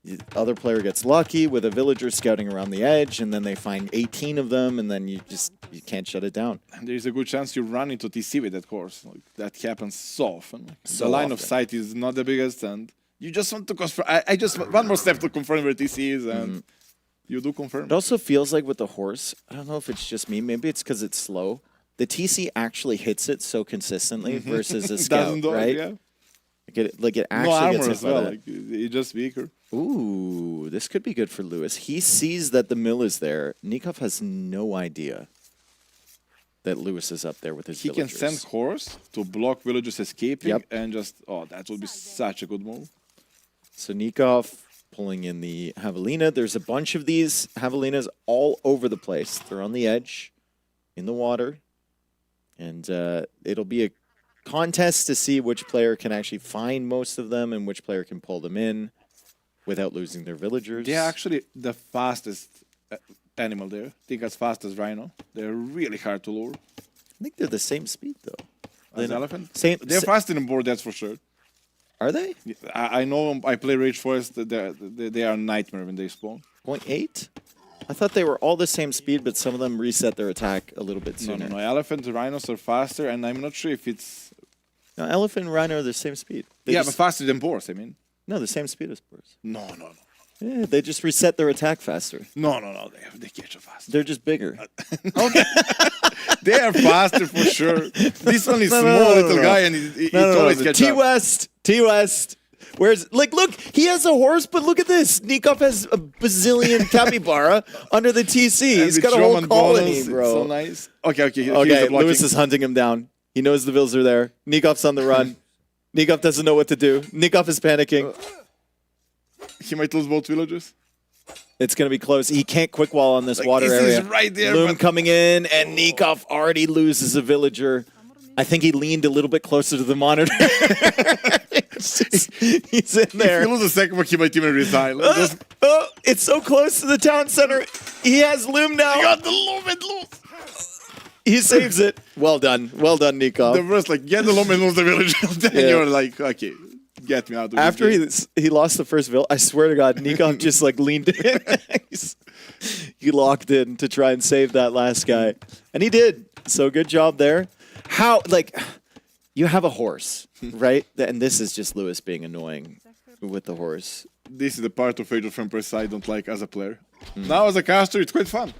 the other player gets lucky with a villager scouting around the edge, and then they find 18 of them, and then you can't shut it down. And there's a good chance you run into TC with that horse. Like, that happens so often. Like, So the line of often. sight is not the biggest, and you just want to confirm. I just one more step to confirm where TC is, and you do confirm. It also feels like with the horse, I don't know if it's just me, maybe it's because it's slow. The TC actually hits it so consistently versus a It scout, doesn't do right? it, yeah. Like it No actually armor gets hit as by well. that. Like, it's just weaker. Ooh, this could be good for Lewis. He sees that the mill is there. Nikov has no idea that Lewis is up there with his He villagers. can send horse to block villagers escaping, Yep. and just that would be such a good move. So Nikov pulling in the javelina. There's a bunch of these javelinas all over the place. They're on the edge, in the water. And it'll be a contest to see which player can actually find most of them and which player can pull them in without losing their villagers. They're actually the fastest animal there. I think as fast as rhino. They're really hard to lure. I think they're the same speed, though. As They're elephant? They're They're faster than board, that's for sure. Are they? I know them. I play Rage Forest. They are a nightmare when they spawn. 0.8? I thought they were all the same speed, but some of them reset their attack a little bit sooner. No. Elephant, rhinos are faster, and I'm not sure if it's... No, elephant and rhino are the same speed. They yeah, just, but faster than boars, I mean. no, the same speed as boars. No. Yeah, they just reset their attack faster. No. They catch up faster. They're just bigger. They are faster for sure. This one is No, small no, little no. guy, and it always catches up. T-West. Where's, like, look, he has a horse, but look at this. Nikov has a bazillion capybara under the TC. And He's with got a whole Roman colony, bonus, bro. It's so nice. Okay. Here's Okay, the blocking. Lewis is hunting him down. He knows the Vils are there. Nikov's on the run. Nikov doesn't know what to do. Nikov is panicking. He might lose both villagers. It's going to be close. He can't quick wall on this water this area. is right there, Loom but- coming in, and Nikov already loses a villager. I think he leaned a little bit closer to the monitor. He's in there. If he loses the second one, he might even resign. Like, just Oh, it's so close to the town center. He has Loom now. got the loom and lose. He saves it. Well done, Nikov. The first, like, get the loom and lose the village. Then Yeah. you're like, okay, get me out of After this game. he lost the first Vil, I swear to God, Nikov just like leaned in. He locked in to try and save that last guy, and he did. So good job there. How, like, you have a horse, right? And this is just Lewis being annoying with the horse. This is the part of Age of Empires I don't like as a player. Now as a caster, it's quite fun.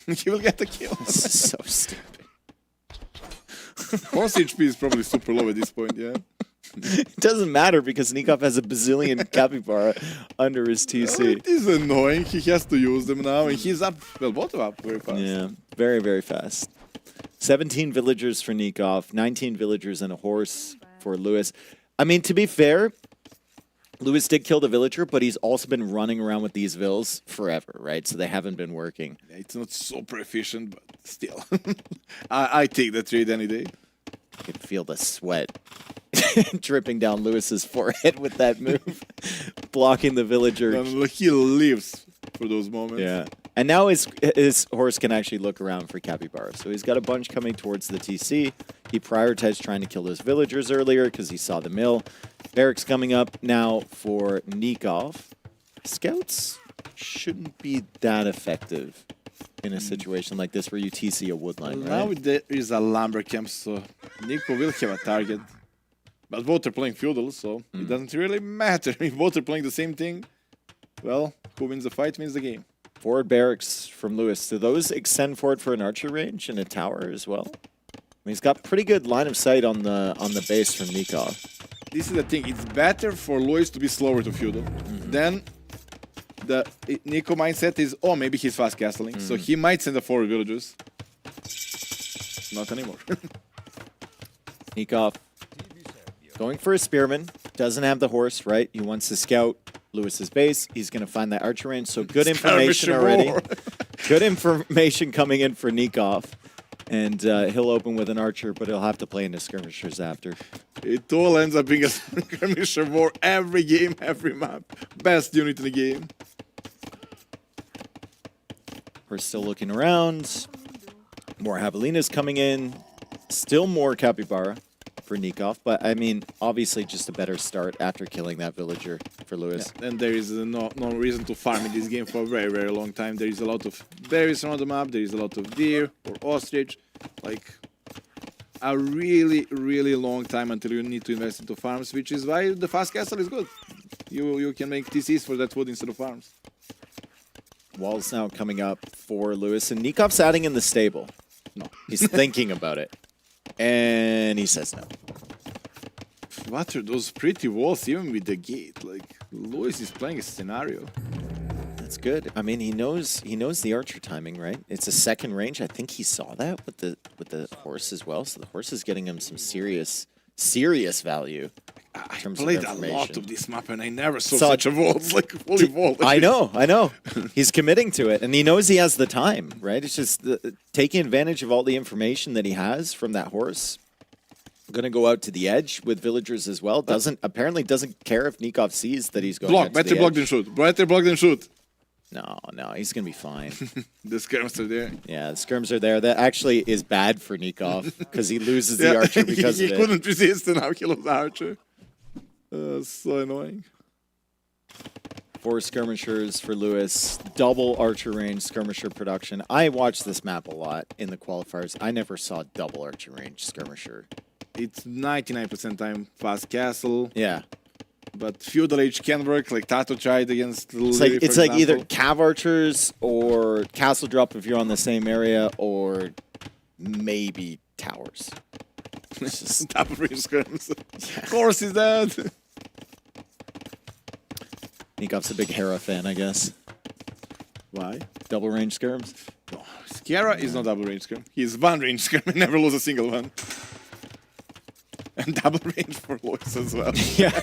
He will get the kill. This is so stupid. Horse HP is probably super low at this point, yeah. It doesn't matter because Nikov has a bazillion capybara under his TC. It is annoying. He has to use them now, and he's up. Well, both are up very fast. Yeah, very, very fast. 17 villagers for Nikov, 19 villagers and a horse for Lewis. I mean, to be fair, Lewis did kill the villager, but he's also been running around with these vills forever, right? So they haven't been working. It's not super efficient, but still. I take that trade any day. You can feel the sweat dripping down Lewis's forehead with that move, blocking the villager. And he lives for those moments. Yeah. And now his horse can actually look around for capybara. So he's got a bunch coming towards the TC. He prioritized trying to kill those villagers earlier because he saw the mill. Barracks coming up now for Nikov. Scouts shouldn't be that effective in a situation like this where you TC a woodline, Now right? there is a lumber camp, so Nico will have a target. But both are playing feudal, so it doesn't really matter. If both are playing the same thing, well, who wins the fight wins the game. Forward barracks from Lewis. Do those extend forward for an archer range and a tower as well? I mean, he's got pretty good line of sight on the base from Nikov. This is the thing. It's better for Lois to be slower to feudal. Then the Nico mindset is, oh, maybe he's fast castling, so he might send the forward villagers. Not anymore. Nikov going for a spearman. Doesn't have the horse, right? He wants to scout Lewis's base. He's going to find that archer range. So good information already. Good information coming in for Nikov. And he'll open with an archer, but he'll have to play into skirmishers after. It all ends up being a skirmisher war every game, every map. Best unit in the game. We're still looking around. More javelinas coming in. Still more capybara for Nikov. But, I mean, obviously just a better start after killing that villager for Lewis. Yeah, and there is no reason to farm in this game for a very, very long time. There is a lot of berries around the map. There is a lot of deer or ostrich. Like a really, really long time until you need to invest into farms, which is why the fast castle is good. You can make TCs for that wood instead of farms. Walls now coming up for Lewis. And Nikov's adding in the stable. No. He's thinking about it. And he says no. What are those pretty walls, even with the gate? Like, Lewis is playing a scenario. That's good. I mean, he knows the archer timing, right? It's a second range. I think he saw that with the horse as well. So the horse is getting him some serious value. I terms of played a information. lot of this map and I never saw Saw- such a walls, like fully wall. I know. He's committing to it, and he knows he has the time, right? It's just taking advantage of all the information that he has from that horse. Going to go out to the edge with villagers as well. Apparently doesn't care if Nikov sees that he's going out to Better the block edge. than shoot. Better block than shoot. No, he's going to be fine. The skirms are there. Yeah, the skirms are there. That actually is bad for Nikov because he loses the archer because he of it. couldn't resist and now he lost the archer. So annoying. 4 skirmishers for Lewis. Double archer range skirmisher production. I watched this map a lot in the qualifiers. I never saw double archer range skirmisher. It's 99% time fast castle, Yeah. but feudal age can work. Like Tato tried against It's Lily, like, it's for like either example. cav archers or castle drop if you're on the same area, or maybe towers. It's just, Double range skirms. Of course is that. Nikov's a big Hera fan, I guess. Why? Double range skirms. No, Sciara is not double range skirm. He's one range skirm and never lose a single one. And double range for Lois as well. Yeah.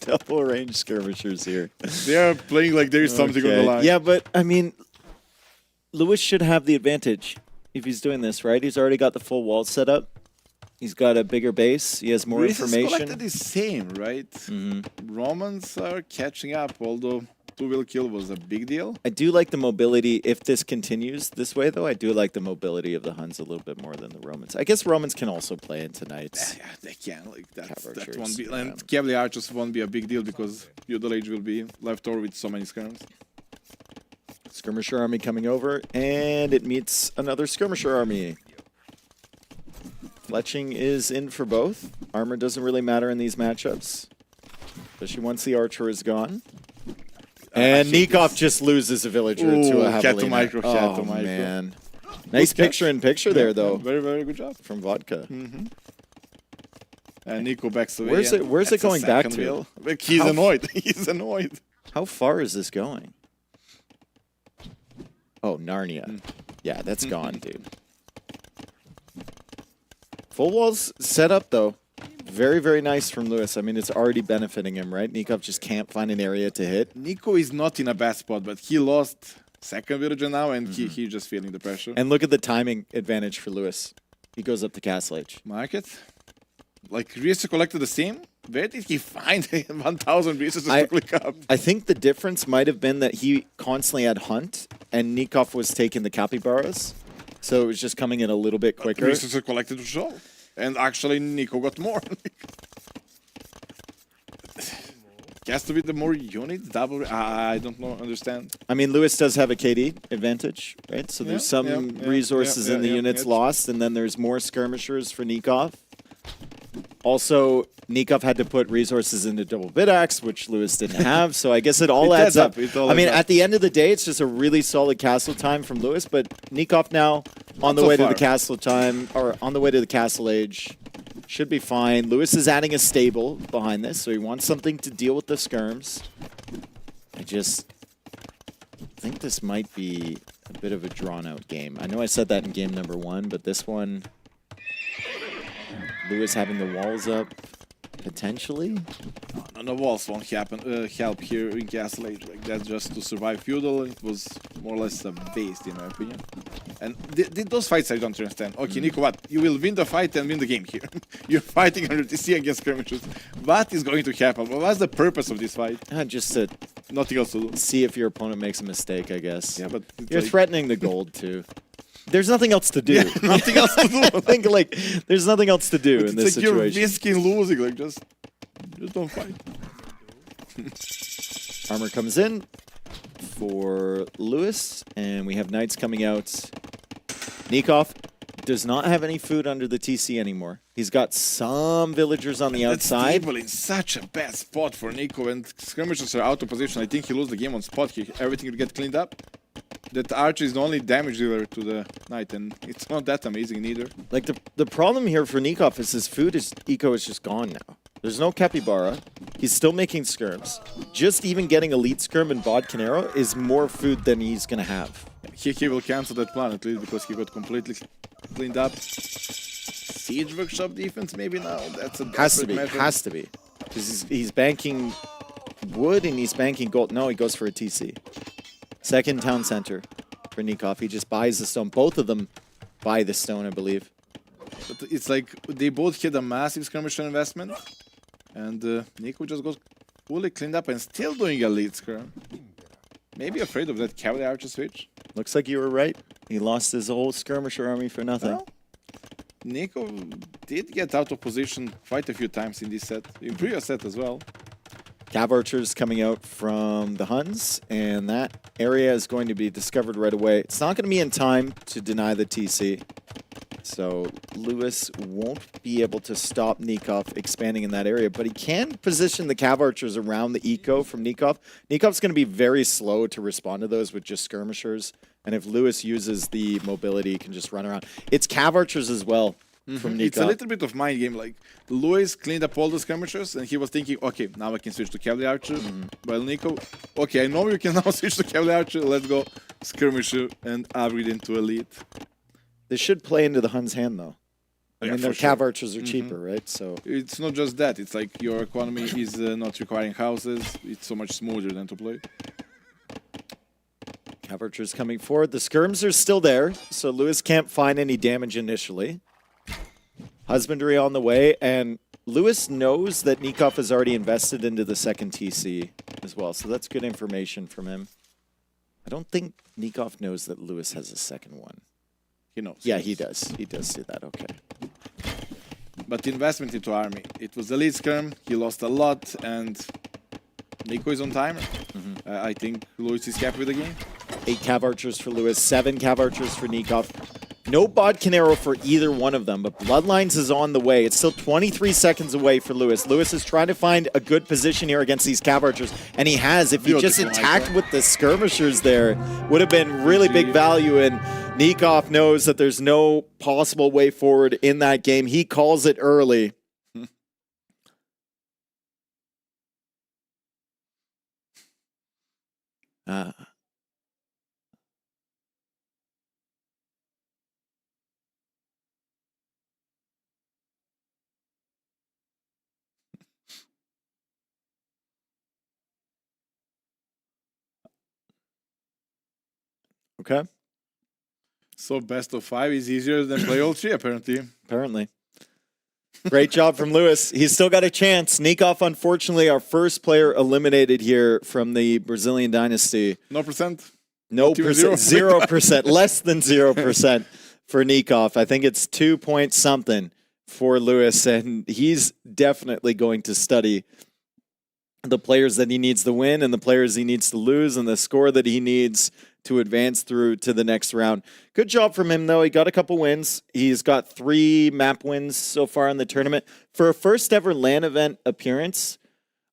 Double range skirmishers here. They are playing like there is something on the line. Yeah, but I mean, Lewis should have the advantage if he's doing this, right? He's already got the full wall set up. He's got a bigger base. He has more information. Collected is same, right? Romans are catching up, although 2 will kill was a big deal. I do like the mobility. If this continues this way, though, I do like the mobility of the Huns a little bit more than the Romans. I guess Romans can also play into knights. Yeah, they can. Like that Archers, won't be. yeah. And Cavalry Archers won't be a big deal because feudal age will be left over with so many skirms. Skirmisher army coming over, and it meets another skirmisher army. Fletching is in for both. Armor doesn't really matter in these matchups, especially once the archer is gone. And Nikov just loses a villager to a Ooh, cat to javelina. micro, cat to Oh, micro. man. Nice picture-in-picture there, though, Very, very good job. from Vodka. And Nico backs away. Where's it- and where's it that's a going back second to? wheel. Like he's How- annoyed. He's annoyed. How far is this going? Oh, Narnia. Yeah, that's gone, dude. Full walls set up, though. Very, very nice from Lewis. I mean, it's already benefiting him, right? Nikov just can't find an area to hit. Nico is not in a bad spot, but he lost second villager now, and he's just feeling the pressure. And look at the timing advantage for Lewis. He goes up to Castle Edge. Market, like resources collected the same. Where did he find 1,000 resources I- to click up? I think the difference might have been that he constantly had Hunt, and Nikov was taking the capybaras. So it was just coming in a little bit quicker. Resources collected to show, and actually Nico got more. Has to be the more units, double. I don't know, understand. I mean, Lewis does have a KD advantage, right? So there's some resources in the units lost, and then there's more skirmishers for Nikov. Also, Nikov had to put resources into double bid axe, which Lewis didn't have. So I guess it all adds up. I mean, at the end of the day, it's just a really solid castle time from Lewis. But Nikov now on the way to the castle time, or on the way to the castle age, should be fine. Lewis is adding a stable behind this, so he wants something to deal with the skirms. I just think this might be a bit of a drawn-out game. I know I said that in game number 1, but this one, Lewis having the walls up, potentially? No, the walls won't help here in Castle Age. Like, that's just to survive feudal. It was more or less a waste, in my opinion. And those fights I don't understand. Okay, Nico, what? You will win the fight and win the game here. You're fighting under TC against skirmishers. What is going to happen? What's the purpose of this fight? Just to nothing else to do. See if your opponent makes a mistake, I guess. Yeah, but you're like threatening the gold too. There's nothing else to do. Yeah, nothing else to do. I think like there's nothing else to do in this like situation. You're risking losing. Like just don't fight. Armor comes in for Lewis, and we have knights coming out. Nikov does not have any food under the TC anymore. He's got some villagers on the outside. That's in such a bad spot for Nico, and skirmishers are out of position. I think he loses the game on spot here. Everything will get cleaned up. That archer is the only damage dealer to the knight, and it's not that amazing neither. Like the problem here for Nikov is his food eco is just gone now. There's no capybara. He's still making skirms. Just even getting elite skirm and bod Canero is more food than he's gonna have. He will cancel that plan at least because he got completely cleaned up. Siege workshop defense maybe now. That's a has to be because he's banking wood and he's banking gold. No, he goes for a TC. Second town center for Nikov. He just buys the stone. Both of them buy the stone, I believe. But it's like they both had a massive skirmisher investment, and Nico just got fully cleaned up and still doing a lead skirm. Maybe afraid of that cavalry archer switch. Looks like you were right. He lost his whole skirmisher army for nothing. Well, Nico did get out of position quite a few times in this set, in previous set as well. Cav archers coming out from the Huns, and that area is going to be discovered right away. It's not going to be in time to deny the TC. So Lewis won't be able to stop Nikov expanding in that area, but he can position the Cav archers around the eco from Nikov. Nikov's going to be very slow to respond to those with just skirmishers, and if Lewis uses the mobility, he can just run around. It's Cav archers as well from Nikov. It's a little bit of mind game. Like Lewis cleaned up all the skirmishers, and he was thinking, okay, now I can switch to cavalry archer. While Nico, okay, I know you can now switch to cavalry archer. Let's go skirmisher and upgrade into elite. This should play into the Hun's hand, though. I mean, their Cav archers are cheaper, right? So it's not just that. It's like your economy is not requiring houses. It's so much smoother than to play. Cav archers coming forward. The skirms are still there, so Lewis can't find any damage initially. Husbandry on the way, and Lewis knows that Nikov has already invested into the second TC as well, so that's good information from him. I don't think Nikov knows that Lewis has a second one. He knows. Yeah, he does. He does do that. Okay. But the investment into army, it was the lead skirm. He lost a lot, and Nico is on timer. I think Lewis is happy with the game. 8 Cav archers for Lewis, 7 Cav archers for Nikov. No bod Canero for either one of them, but Bloodlines is on the way. It's still 23 seconds away for Lewis. Lewis is trying to find a good position here against these Cav archers, and he has. If he just attacked with the skirmishers there, would have been really big value, and Nikov knows that there's no possible way forward in that game. He calls it early. Okay. So best of 5 is easier than play all 3, apparently. Apparently. Great job from Lewis. He's still got a chance. Nikov, unfortunately, our first player eliminated here from the Brazilian Dynasty. No percent? No percent. 0%. Less than 0% for Nikov. I think it's 2 point something for Lewis, and he's definitely going to study the players that he needs to win and the players he needs to lose and the score that he needs to advance through to the next round. Good job from him, though. He got a couple wins. He's got 3 map wins so far in the tournament. For a first ever LAN event appearance,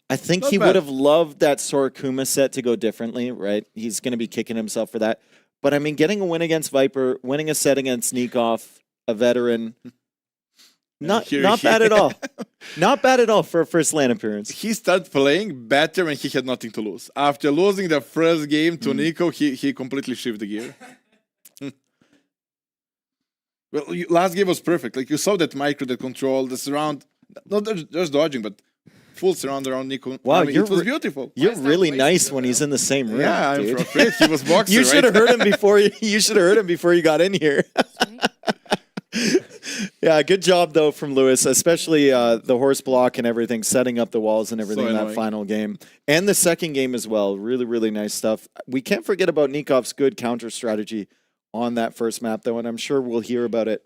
I think he would have loved that Sorokuma set to go differently, right? He's going to be kicking himself for that. But I mean, getting a win against Viper, winning a set against Sneakoff, a veteran, not bad at all. Not bad at all for a first LAN appearance. He started playing better when he had nothing to lose. After losing the first game to Nico, he completely shifted gear. Well, last game was perfect. Like, you saw that micro, the control, the surround, not just dodging, but full surround around Nico. Wow, I mean, it was beautiful. You're really nice when he's in the same room. Yeah, I'm dude. afraid he was boxing. You should have heard him before. You should have heard him before you got in here. Yeah, good job though from Lewis, especially the horse block and everything, setting up the walls and everything in that final game, and the second game as well. Really, really nice stuff. We can't forget about Nikov's good counter strategy on that first map, though, and I'm sure we'll hear about it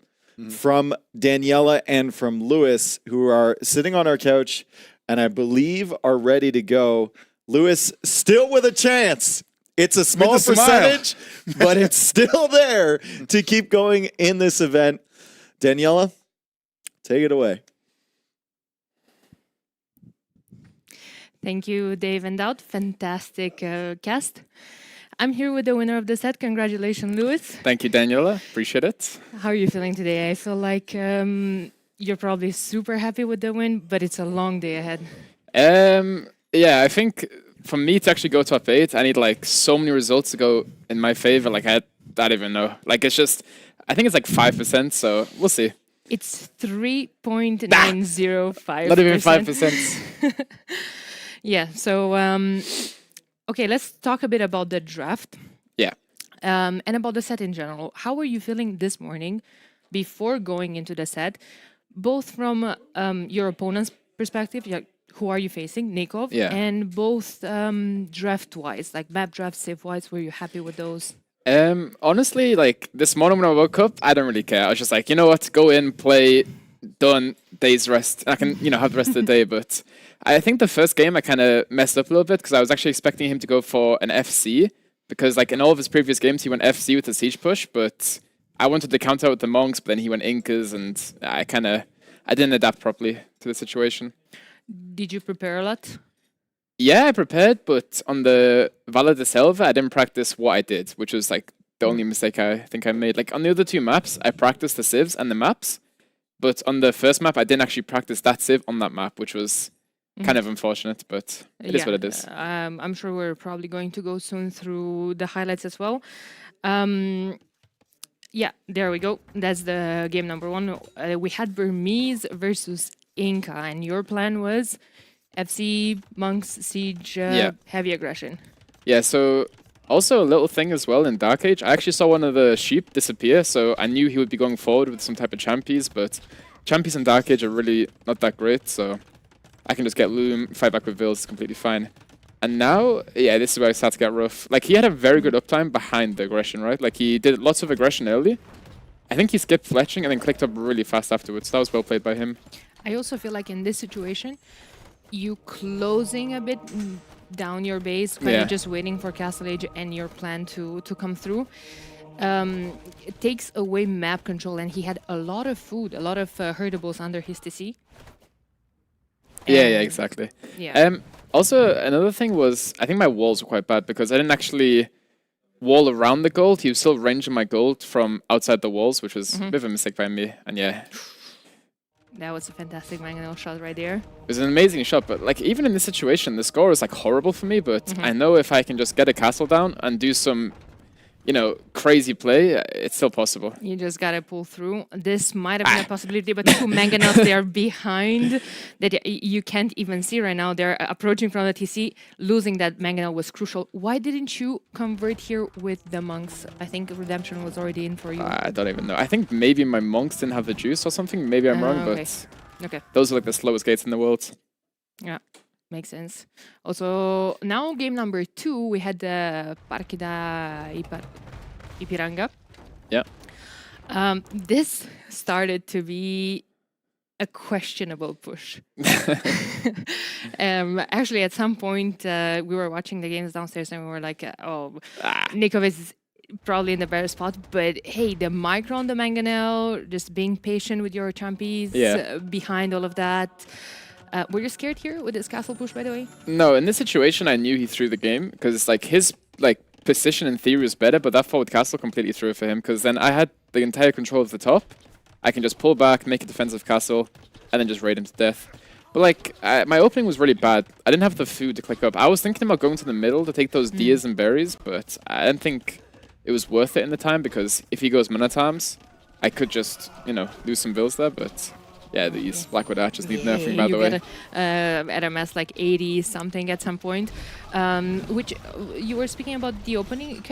from Daniela and from Lewis, who are sitting on our couch and I believe are ready to go. Lewis still with a chance. It's a small percentage, but it's still there to keep going in this event. Daniela, take it away. Thank you, Dave and Dowd. Fantastic cast. I'm here with the winner of the set. Congratulations, Lewis. Thank you, Daniela. Appreciate it. How are you feeling today? I feel like you're probably super happy with the win, but it's a long day ahead. Yeah, I think for me to actually go top 8, I need like so many results to go in my favor. Like I don't even know. Like it's just, I think it's like 5%. So we'll see. It's 3.905%. Not even 5%. Yeah. So okay, let's talk a bit about the draft. Yeah. And about the set in general. How were you feeling this morning before going into the set, both from your opponent's perspective, like who are you facing, Nikov, yeah, and both draft-wise, like map draft, save-wise, were you happy with those? Honestly, like this morning when I woke up, I don't really care. I was just like, you know what, go in, play, done, day's rest. I can, have the rest of the day. But I think the first game I kind of messed up a little bit because I was actually expecting him to go for an FC because like in all of his previous games, he went FC with the siege push, but I wanted to counter out with the monks, but then he went Incas, and I didn't adapt properly to the situation. Did you prepare a lot? Yeah, I prepared, but on the Valle de Selva, I didn't practice what I did, which was like the only mistake I think I made. Like on the other 2 maps, I practiced the civs and the maps, but on the first map, I didn't actually practice that civ on that map, which was kind of unfortunate, but it is what it is. I'm sure we're probably going to go soon through the highlights as well. Yeah, there we go. That's the game number 1. We had Burmese versus Inca, and your plan was FC, Monks, Siege, heavy aggression. Yeah, so also a little thing as well in Dark Age, I actually saw one of the sheep disappear, so I knew he would be going forward with some type of champions, but champions in Dark Age are really not that great, so I can just get Loom, fight back with Vils, it's completely fine. And now, yeah, this is where it starts to get rough. Like, he had a very good uptime behind the aggression, right? Like, he did lots of aggression early. I think he skipped fletching and then clicked up really fast afterwards. That was well played by him. I also feel like in this situation, you closing a bit down your base, kind of just waiting for Castle Age and your plan to come through. It takes away map control, and he had a lot of food, a lot of herdables under his TC. Yeah, exactly. Yeah. Also, another thing was, I think my walls were quite bad because I didn't actually wall around the gold. He was still ranging my gold from outside the walls, which was a bit of a mistake by me. And yeah. That was a fantastic mangonel shot right there. It was an amazing shot, but like even in this situation, the score is like horrible for me, but I know if I can just get a castle down and do some, crazy play, it's still possible. You just gotta pull through. This might have been a possibility, but 2 mangonels they are behind that you can't even see right now. They're approaching from the TC. Losing that mangonel was crucial. Why didn't you convert here with the monks? I think redemption was already in for you. I don't even know. I think maybe my monks didn't have the juice or something. Maybe I'm wrong, but those are like the slowest gates in the world. Yeah. Makes sense. Also, now game number 2, we had the Parque da Ipiranga. Yeah. This started to be a questionable push. Actually, at some point, we were watching the games downstairs and we were like, Nikov is probably in the better spot. But hey, the micro on the Mangonel, just being patient with your champions behind all of that. Were you scared here with this castle push, by the way? No, in this situation, I knew he threw the game because like his position in theory was better, but that forward castle completely threw it for him because then I had the entire control of the top. I can just pull back, make a defensive castle, and then just raid him to death. But like, my opening was really bad. I didn't have the food to click up. I was thinking about going to the middle to take those deers and berries, but I didn't think it was worth it in the time because if he goes mana times, I could just, lose some bills there, but... Yeah, these Blackwood Archers need nerfing, by the way. You got at MS like 80 something at some point, which you were speaking about the opening.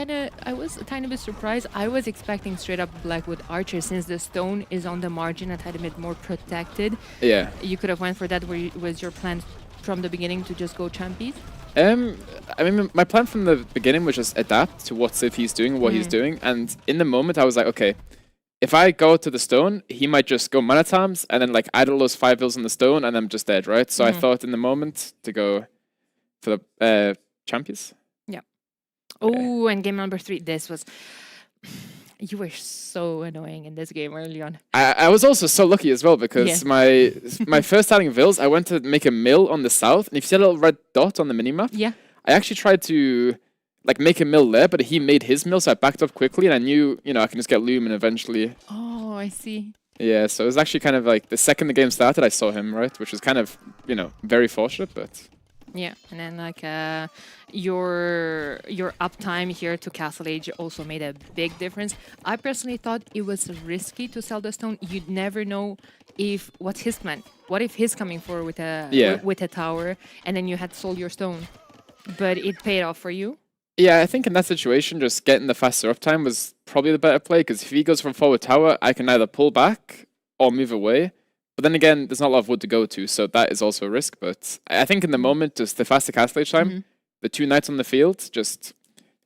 I was a tiny bit surprised. I was expecting straight up Blackwood Archers since the stone is on the margin a tiny bit more protected. Yeah. You could have went for that. Was your plan from the beginning to just go champies? I mean, my plan from the beginning was just adapt to what Civ he's doing, what he's doing, and in the moment I was like, okay. If I go to the stone, he might just go mana times and then like idle those 5 bills on the stone and I'm just dead, right? So I thought in the moment to go for the champions. Yeah. Oh, and game number 3. This was... You were so annoying in this game early on. I was also so lucky as well because my first starting bills, I went to make a mill on the south. And if you see a little red dot on the minimap, I actually tried to... like make a mill there, but he made his mill, so I backed up quickly, and I knew, I can just get Lumen eventually. Oh, I see. Yeah, so it was actually kind of like the second the game started, I saw him, right, which was kind of, very fortunate, but... Yeah, and then like your uptime here to Castle Age also made a big difference. I personally thought it was risky to sell the stone. You'd never know what's his plan. What if he's coming forward with a tower, and then you had sold your stone, but it paid off for you. Yeah, I think in that situation, just getting the faster uptime was probably the better play, because if he goes from forward tower, I can either pull back or move away. But then again, there's not a lot of wood to go to, so that is also a risk. But I think in the moment, just the faster castle age time, the 2 knights on the field just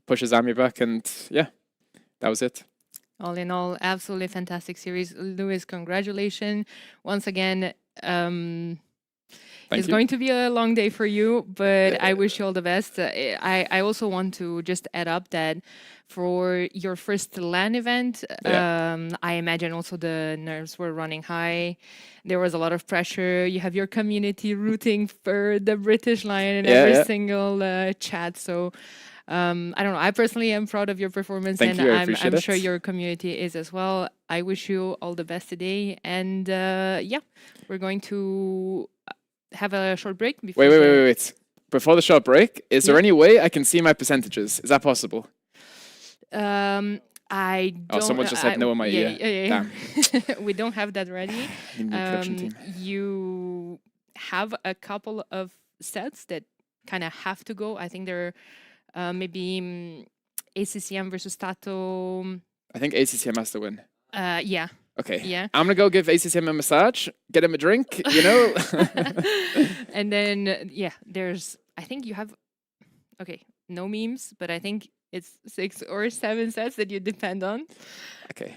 pushes army back, and yeah, that was it. All in all, absolutely fantastic series. Lewis, congratulations. Once again, it's going to be a long day for you, but I wish you all the best. I also want to just add up that for your first LAN event, I imagine also the nerves were running high. There was a lot of pressure. You have your community rooting for the British Lion in every single chat. So I don't know. I personally am proud of your performance, Thank and you, I'm sure your community is as well. I wish you all the best today. And we're going to... have a short break before... Wait. Before the short break, is there any way I can see my percentages? Is that possible? I don't... Oh, someone just said no on my ear. Yeah. Damn. We don't have that ready. Production team. You have a couple of sets that kind of have to go. I think they're maybe ACCM versus Tato. I think ACCM has to win. Yeah. Okay. Yeah. I'm gonna go give ACCM a massage, get him a drink, And then there's... I think you have... Okay, no memes, but I think it's 6 or 7 sets that you depend on. Okay.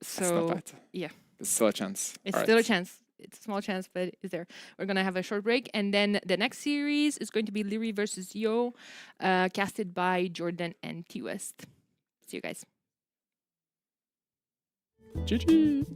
So that's not bad. Yeah. There's still a chance. It's still a chance. It's a small chance, but it's there. We're gonna have a short break, and then the next series is going to be Leary versus Yo, casted by Jordan and T West. See you guys. GG.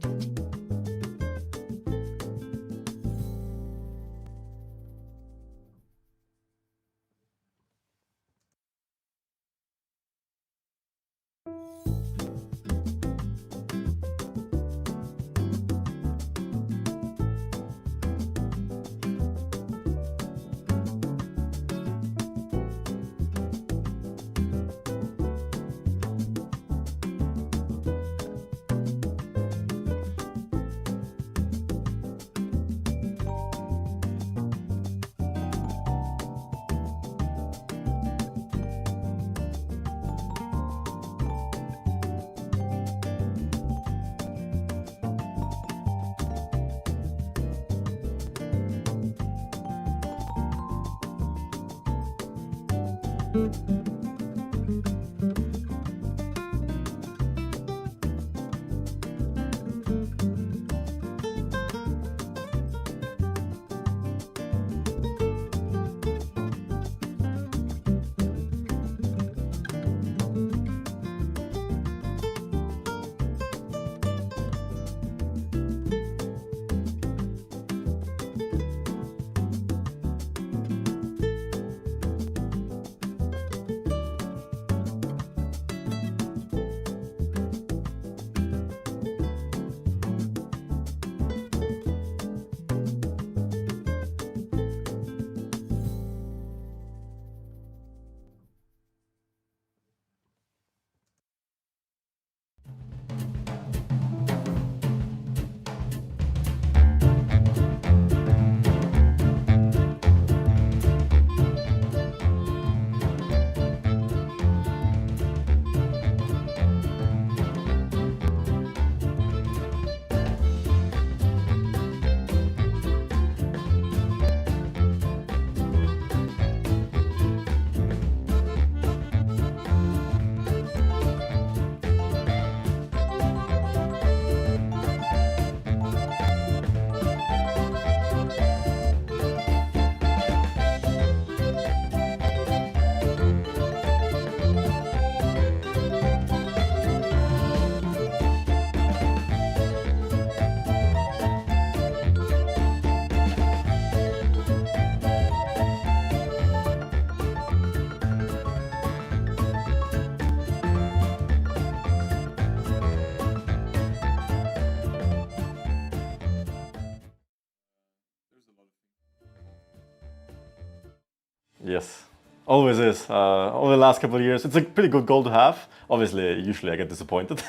Yes, always is. Over the last couple of years, it's a pretty good goal to have. Obviously, usually I get disappointed,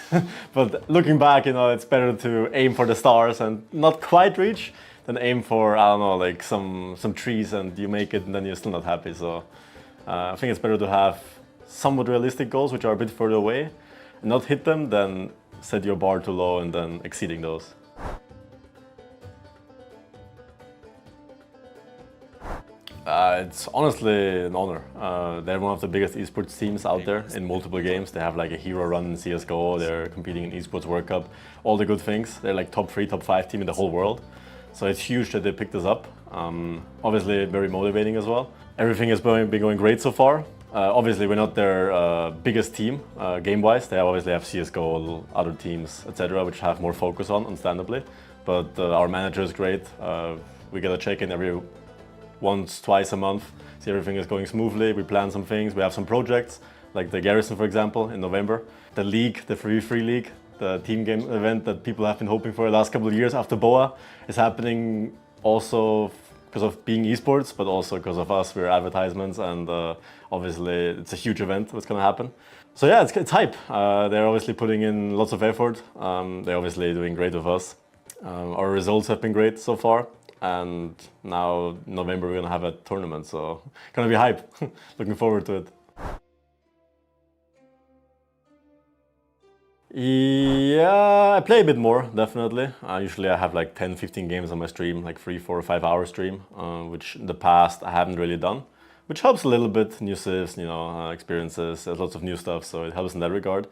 but looking back, it's better to aim for the stars and not quite reach than aim for, I don't know, like some trees and you make it and then you're still not happy. So I think it's better to have somewhat realistic goals which are a bit further away and not hit them than set your bar too low and then exceeding those. It's honestly an honor. They're one of the biggest esports teams out there in multiple games. They have like a hero run in CSGO, they're competing in Esports World Cup, all the good things. They're like top 3, top 5 team in the whole world. So it's huge that they picked us up. Obviously very motivating as well. Everything has been going great so far. Obviously we're not their biggest team game-wise. They obviously have CSGO, other teams, etc., which have more focus on, understandably. But our manager is great. We get a check-in every once, twice a month, see everything is going smoothly. We plan some things, we have some projects, like the Garrison, for example, in November. The league, the free league, the team game event that people have been hoping for the last couple of years after BOA is happening also because of being esports, but also because of us, we're advertisements, and obviously it's a huge event what's gonna happen. So yeah, it's hype. They're obviously putting in lots of effort. They're obviously doing great with us. Our results have been great so far. And now in November we're gonna have a tournament, so gonna be hype. Looking forward to it. Yeah, I play a bit more, definitely. Usually I have like 10-15 games on my stream, like 3, 4, 5 hour stream, which in the past I haven't really done, which helps a little bit. New civs, experiences, there's lots of new stuff, so it helps in that regard.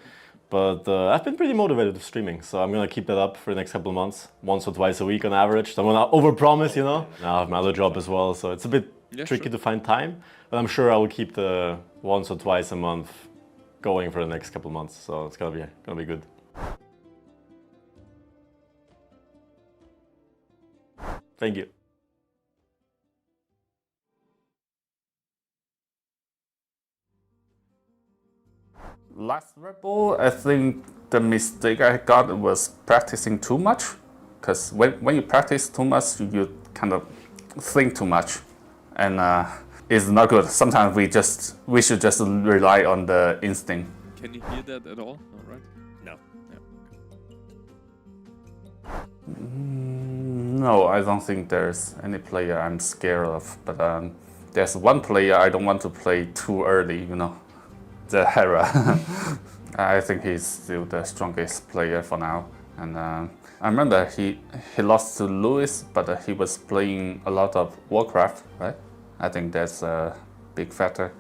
But I've been pretty motivated with streaming, so I'm gonna keep that up for the next couple of months, once or twice a week on average. So I'm gonna overpromise, Now I have my other job as well, so it's a bit tricky to find time. But I'm sure I will keep the once or twice a month going for the next couple of months. So it's gonna be good. Thank you. Last Red Bull, I think the mistake I got was practicing too much. Because when you practice too much, you kind of think too much, and it's not good. Sometimes we should just rely on the instinct. Can you hear that at all? All right. No. No, I don't think there's any player I'm scared of. But there's one player I don't want to play too early, the Hera. I think he's still the strongest player for now. And I remember he lost to Lewis, but he was playing a lot of Warcraft, right? I think that's a big factor.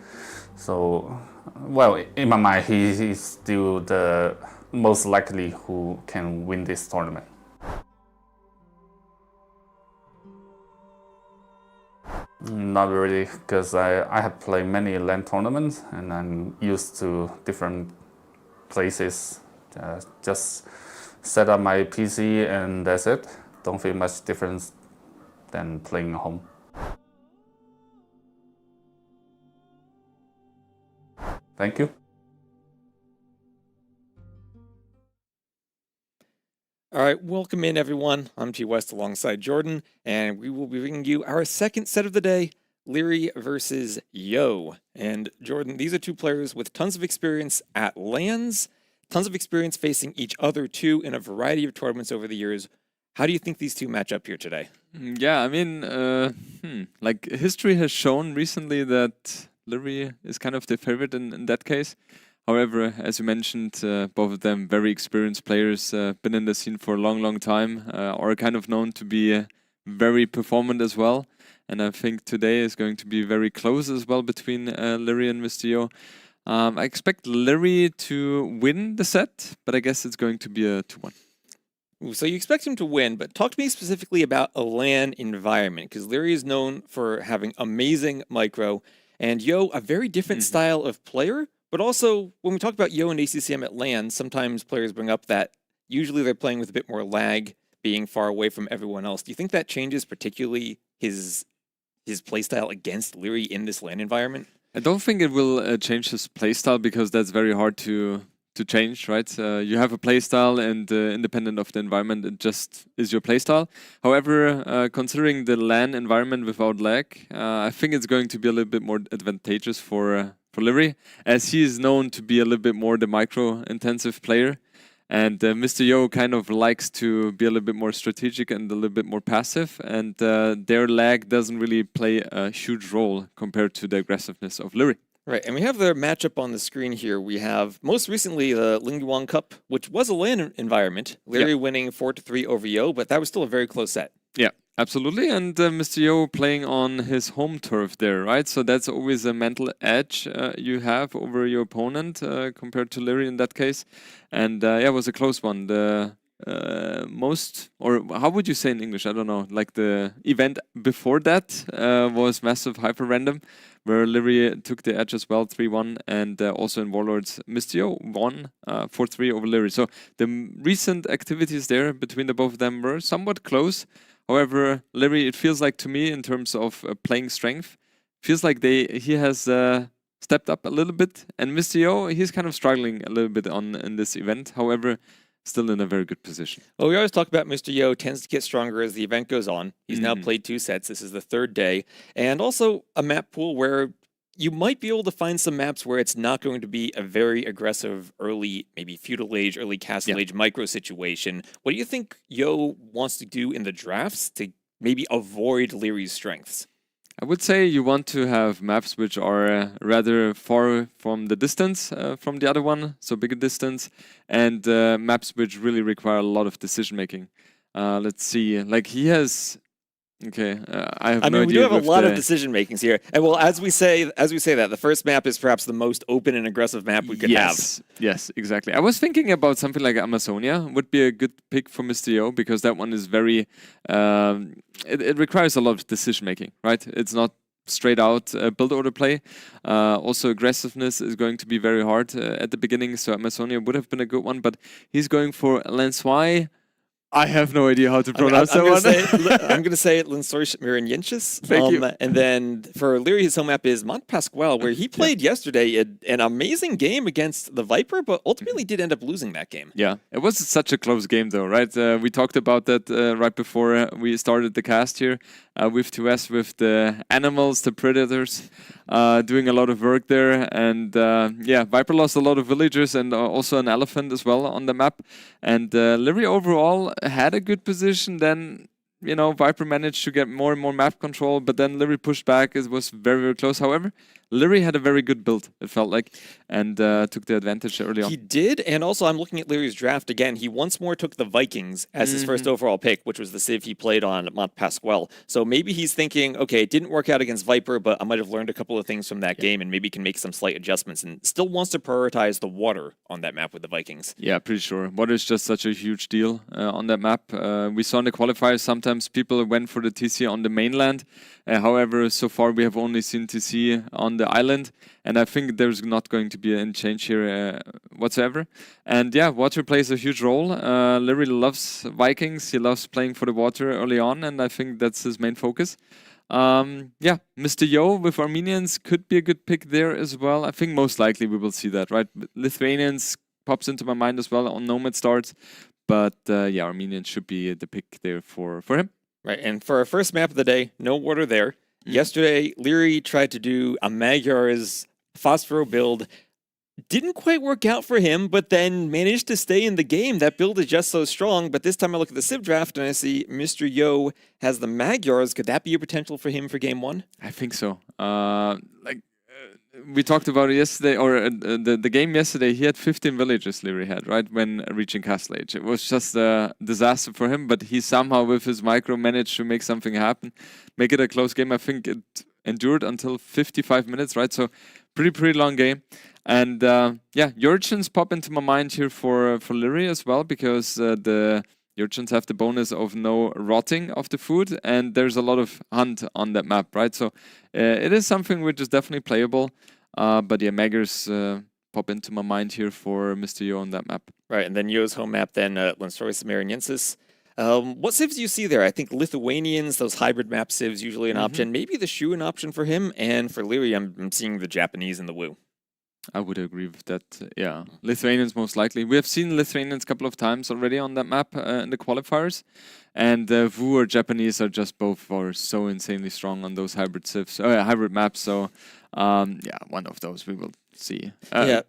So, well, in my mind, he's still the most likely who can win this tournament. Not really, because I have played many LAN tournaments and I'm used to different places. Just set up my PC and that's it. Don't feel much difference than playing at home. Thank you. All right, welcome in everyone. I'm G West alongside Jordan, and we will be bringing you our second set of the day, Leary versus Yo. And Jordan, these are two players with tons of experience at LANs, tons of experience facing each other too in a variety of tournaments over the years. How do you think these two match up here today? Yeah, I mean, like history has shown recently that Leary is kind of the favorite in that case. However, as you mentioned, both of them very experienced players, been in the scene for a long time, are kind of known to be very performant as well. And I think today is going to be very close as well between Leary and Mr. Yo. I expect Leary to win the set, but I guess it's going to be a 2-1. So you expect him to win, but talk to me specifically about a LAN environment, because Leary is known for having amazing micro, and Yo, a very different style of player. But also, when we talk about Yo and ACCM at LAN, sometimes players bring up that usually they're playing with a bit more lag, being far away from everyone else. Do you think that changes particularly his playstyle against Leary in this LAN environment? I don't think it will change his playstyle because that's very hard to to change, right? You have a playstyle, and independent of the environment, it just is your playstyle. However, considering the LAN environment without lag, I think it's going to be a little bit more advantageous for Liry, as he is known to be a little bit more the micro-intensive player. And Mr. Yo kind of likes to be a little bit more strategic and a little bit more passive, and their lag doesn't really play a huge role compared to the aggressiveness of Liry. Right, and we have their matchup on the screen here. We have most recently the Lingyuan Cup, which was a LAN environment. Liry winning 4-3 over Yo, but that was still a very close set. Yeah, absolutely. And Mr. Yo playing on his home turf there, right? So that's always a mental edge you have over your opponent compared to Liry in that case. And yeah, it was a close one. The most, or how would you say in English? I don't know. Like the event before that was massive hyper random, where Liry took the edge as well, 3-1, and also in Warlords, Mr. Yo won 4-3 over Liry. So the recent activities there between the both of them were somewhat close. However, Liry, it feels like to me in terms of playing strength, feels like he has stepped up a little bit, and Mr. Yo, he's kind of struggling a little bit in this event. However, still in a very good position. Well, we always talk about Mr. Yo tends to get stronger as the event goes on. He's now played 2 sets. This is the 3rd day. And also a map pool where you might be able to find some maps where it's not going to be a very aggressive early, maybe feudal age, early castle age micro situation. What do you think Yo wants to do in the drafts to maybe avoid Liry's strengths? I would say you want to have maps which are rather far from the distance from the other one, so bigger distance, and maps which really require a lot of decision making. Let's see, like he has. Okay, I have no idea. We do have a lot of decision makings here, and well, as we say that the first map is perhaps the most open and aggressive map we could have. Yes, exactly. I was thinking about something like Amazonia would be a good pick for Mr. Yo, because that one is very. It requires a lot of decision making, right? It's not straight out build order play. Also, aggressiveness is going to be very hard at the beginning, so Amazonia would have been a good one, but he's going for Lanswai. I have no idea how to pronounce that one. I'm going to say Lensoris Miriniensis. Thank you. And then for Liry, his home map is Montpasquale, where he played yesterday an amazing game against the Viper, but ultimately did end up losing that game. Yeah, it was such a close game, though, right? We talked about that right before we started the cast here with 2S, with the animals, the predators, doing a lot of work there. And yeah, Viper lost a lot of villagers and also an elephant as well on the map. And Liry overall had a good position. Then, you know, Viper managed to get more and more map control, but then Liry pushed back. It was very, very close. However, Liry had a very good build, it felt like, and took the advantage early on. He did, and also I'm looking at Liry's draft again. He once more took the Vikings as his first overall pick, which was the civ he played on at Montpasquale. So maybe he's thinking, okay, it didn't work out against Viper, but I might have learned a couple of things from that game and maybe can make some slight adjustments, and still wants to prioritize the water on that map with the Vikings. Yeah, pretty sure. Water is just such a huge deal on that map. We saw in the qualifiers sometimes people went for the TC on the mainland. However, so far we have only seen TC on the island, and I think there's not going to be any change here whatsoever. And yeah, water plays a huge role. Liry loves Vikings. He loves playing for the water early on, and I think that's his main focus. Yeah, Mr. Yo with Armenians could be a good pick there as well. I think most likely we will see that, right? Lithuanians pops into my mind as well on Nomad starts, but yeah, Armenians should be the pick there for him. Right, and for our first map of the day, no water there. Yesterday, Liry tried to do a Magyar's Phosphoro build. Didn't quite work out for him, but then managed to stay in the game. That build is just so strong, but this time I look at the Civ draft and I see Mr. Yo has the Magyars. Could that be a potential for him for game 1? I think so. We talked about it yesterday, or the game yesterday, he had 15 villagers, Liry had, right, when reaching Castle Age. It was just a disaster for him, but he somehow, with his micro, managed to make something happen, make it a close game. I think it endured until 55 minutes, right? So pretty long game. And yeah, urchins pop into my mind here for Liry as well, because the urchins have the bonus of no rotting of the food, and there's a lot of hunt on that map, right? So it is something which is definitely playable. But yeah, Magyars pop into my mind here for Mr. Yo on that map. Right, and then Yo's home map, then Lensoris Mariensis. What civs do you see there? I think Lithuanians, those hybrid map civs, usually an option. Maybe the Shu an option for him, and for Liry, I'm seeing the Japanese and the Wu. I would agree with that. Yeah, Lithuanians most likely. We have seen Lithuanians a couple of times already on that map in the qualifiers, and Wu or Japanese are just both are so insanely strong on those hybrid hybrid maps. So yeah, one of those we will see. Yeah.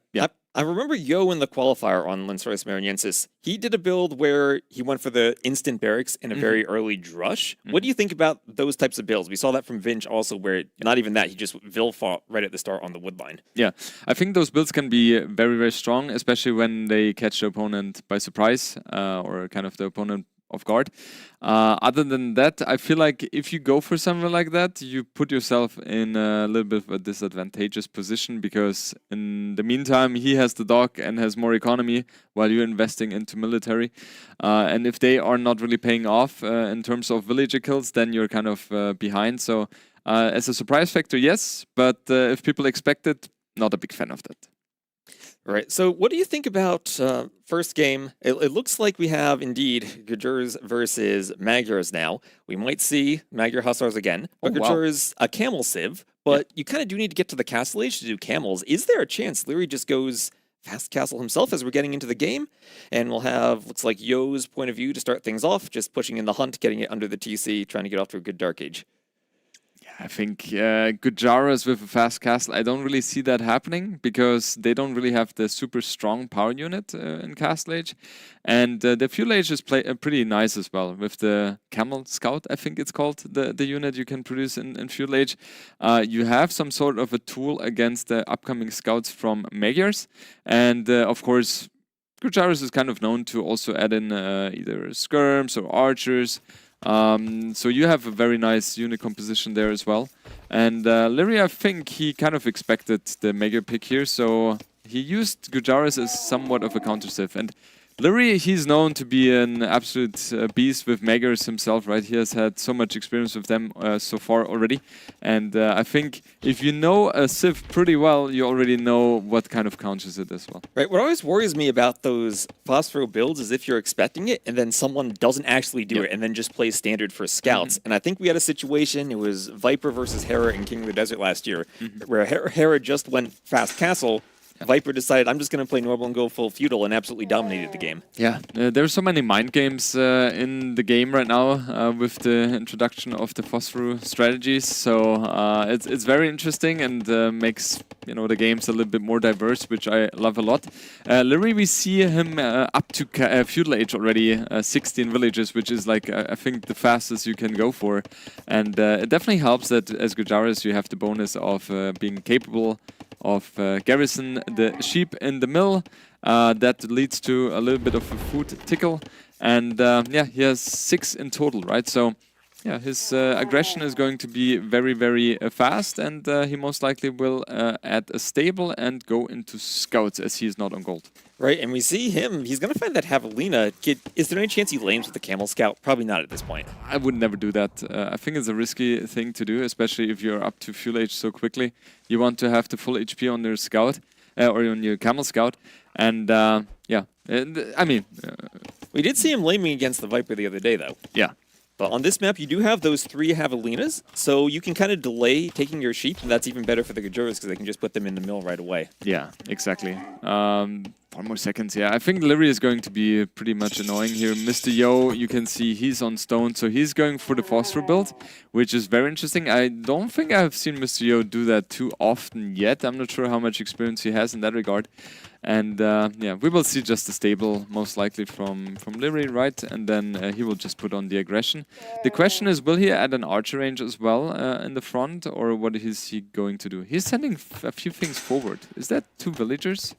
I remember Yo in the qualifier on Lincerois Mariensis. He did a build where he went for the instant barracks in a very early drush. What do you think about those types of builds? We saw that from Vinch also, where not even that, he just Vil fought right at the start on the woodline. Yeah, I think those builds can be very, very strong, especially when they catch the opponent by surprise or kind of the opponent off guard. Other than that, I feel like if you go for something like that, you put yourself in a little bit of a disadvantageous position, because in the meantime, he has the dock and has more economy while you're investing into military. And if they are not really paying off in terms of villager kills, then you're kind of behind. So as a surprise factor, yes, but if people expect it, not a big fan of that. Right. So what do you think about first game? It looks like we have indeed Gajurs versus Magyars now. We might see Magyar Hussars again, but Gajurs a camel civ, but you kind of do need to get to the castle age to do camels. Is there a chance Leary just goes fast castle himself as we're getting into the game? And we'll have, looks like Yo's point of view to start things off, just pushing in the hunt, getting it under the TC, trying to get off to a good dark age. I think Gujaras with a fast castle, I don't really see that happening, because they don't really have the super strong power unit in Castle Age. And the Fuel Age is pretty nice as well, with the Camel Scout, I think it's called, the unit you can produce in Fuel Age. You have some sort of a tool against the upcoming scouts from Magyars. And of course, Gujaras is kind of known to also add in either skirms or archers. So you have a very nice unit composition there as well. And Leary, I think he kind of expected the Magyar pick here, so he used Gujaras as somewhat of a counter-civ. And Leary, he's known to be an absolute beast with Magyars himself, right? He has had so much experience with them so far already. And I think if you know a civ pretty well, you already know what kind of counters it as well. Right. What always worries me about those Phosphoro builds is if you're expecting it and then someone doesn't actually do it and then just plays standard for scouts. And I think we had a situation, it was Viper versus Hera in King of the Desert last year, where Hera just went fast castle. Viper decided, I'm just going to play normal and go full feudal, and absolutely dominated the game. Yeah, there's so many mind games in the game right now with the introduction of the Phosphor strategies. So it's very interesting and makes the games a little bit more diverse, which I love a lot. Leary, we see him up to feudal age already, 16 villages, which is like I think the fastest you can go for. And it definitely helps that as Gujaras you have the bonus of being capable of garrison the sheep in the mill. That leads to a little bit of a food tickle. And yeah, he has 6 in total, right? So yeah, his aggression is going to be very, very fast, and he most likely will add a stable and go into scouts as he is not on gold. Right, and we see him, he's going to find that Javelina. Is there any chance he lames with the Camel Scout? Probably not at this point. I would never do that. I think it's a risky thing to do, especially if you're up to fuel age so quickly. You want to have the full HP on your scout, or on your Camel Scout, and yeah, I mean... we did see him laming against the Viper the other day, though. Yeah. But on this map, you do have those 3 Javelinas, so you can kind of delay taking your sheep, and that's even better for the Gajuras because they can just put them in the mill right away. Yeah, exactly. 4 more seconds, yeah. I think Leary is going to be pretty much annoying here. Mr. Yo, you can see he's on stone, so he's going for the Phosphor build, which is very interesting. I don't think I've seen Mr. Yo do that too often yet. I'm not sure how much experience he has in that regard. And yeah, we will see just a stable, most likely from Leary, right? And then he will just put on the aggression. The question is, will he add an archer range as well in the front, or what is he going to do? He's sending a few things forward. Is that 2 villagers?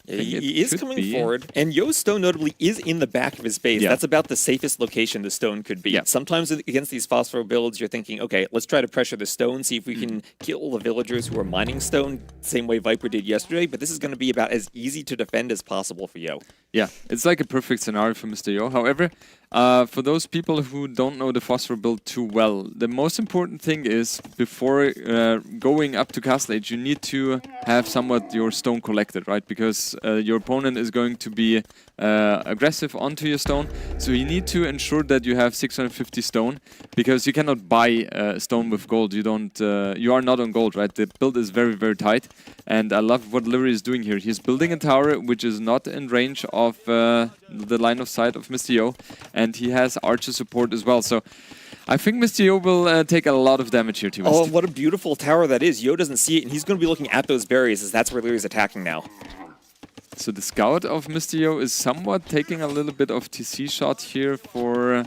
He is coming forward, and Yo's stone notably is in the back of his base. Yeah. That's about the safest location the stone could be. Yeah. Sometimes against these Phosphor builds, you're thinking, okay, let's try to pressure the stone, see if we can kill the villagers who are mining stone, same way Viper did yesterday, but this is going to be about as easy to defend as possible for Yo. Yeah, it's like a perfect scenario for Mr. Yo. However, For those people who don't know the Phosphor build too well, the most important thing is before going up to Castle Age, you need to have somewhat your stone collected, right? Because your opponent is going to be aggressive onto your stone, so you need to ensure that you have 650 stone, because you cannot buy stone with gold. You don't. You are not on gold, right? The build is very, very tight, and I love what Liry is doing here. He's building a tower which is not in range of the line of sight of Mr. Yo, and he has archer support as well. So I think Mr. Yo will take a lot of damage here, Oh, what a beautiful tower that is. Yo doesn't see it, and he's going to be looking at those berries, as that's where Leary's attacking now. So the scout of Mr. Yo is somewhat taking a little bit of TC shot here for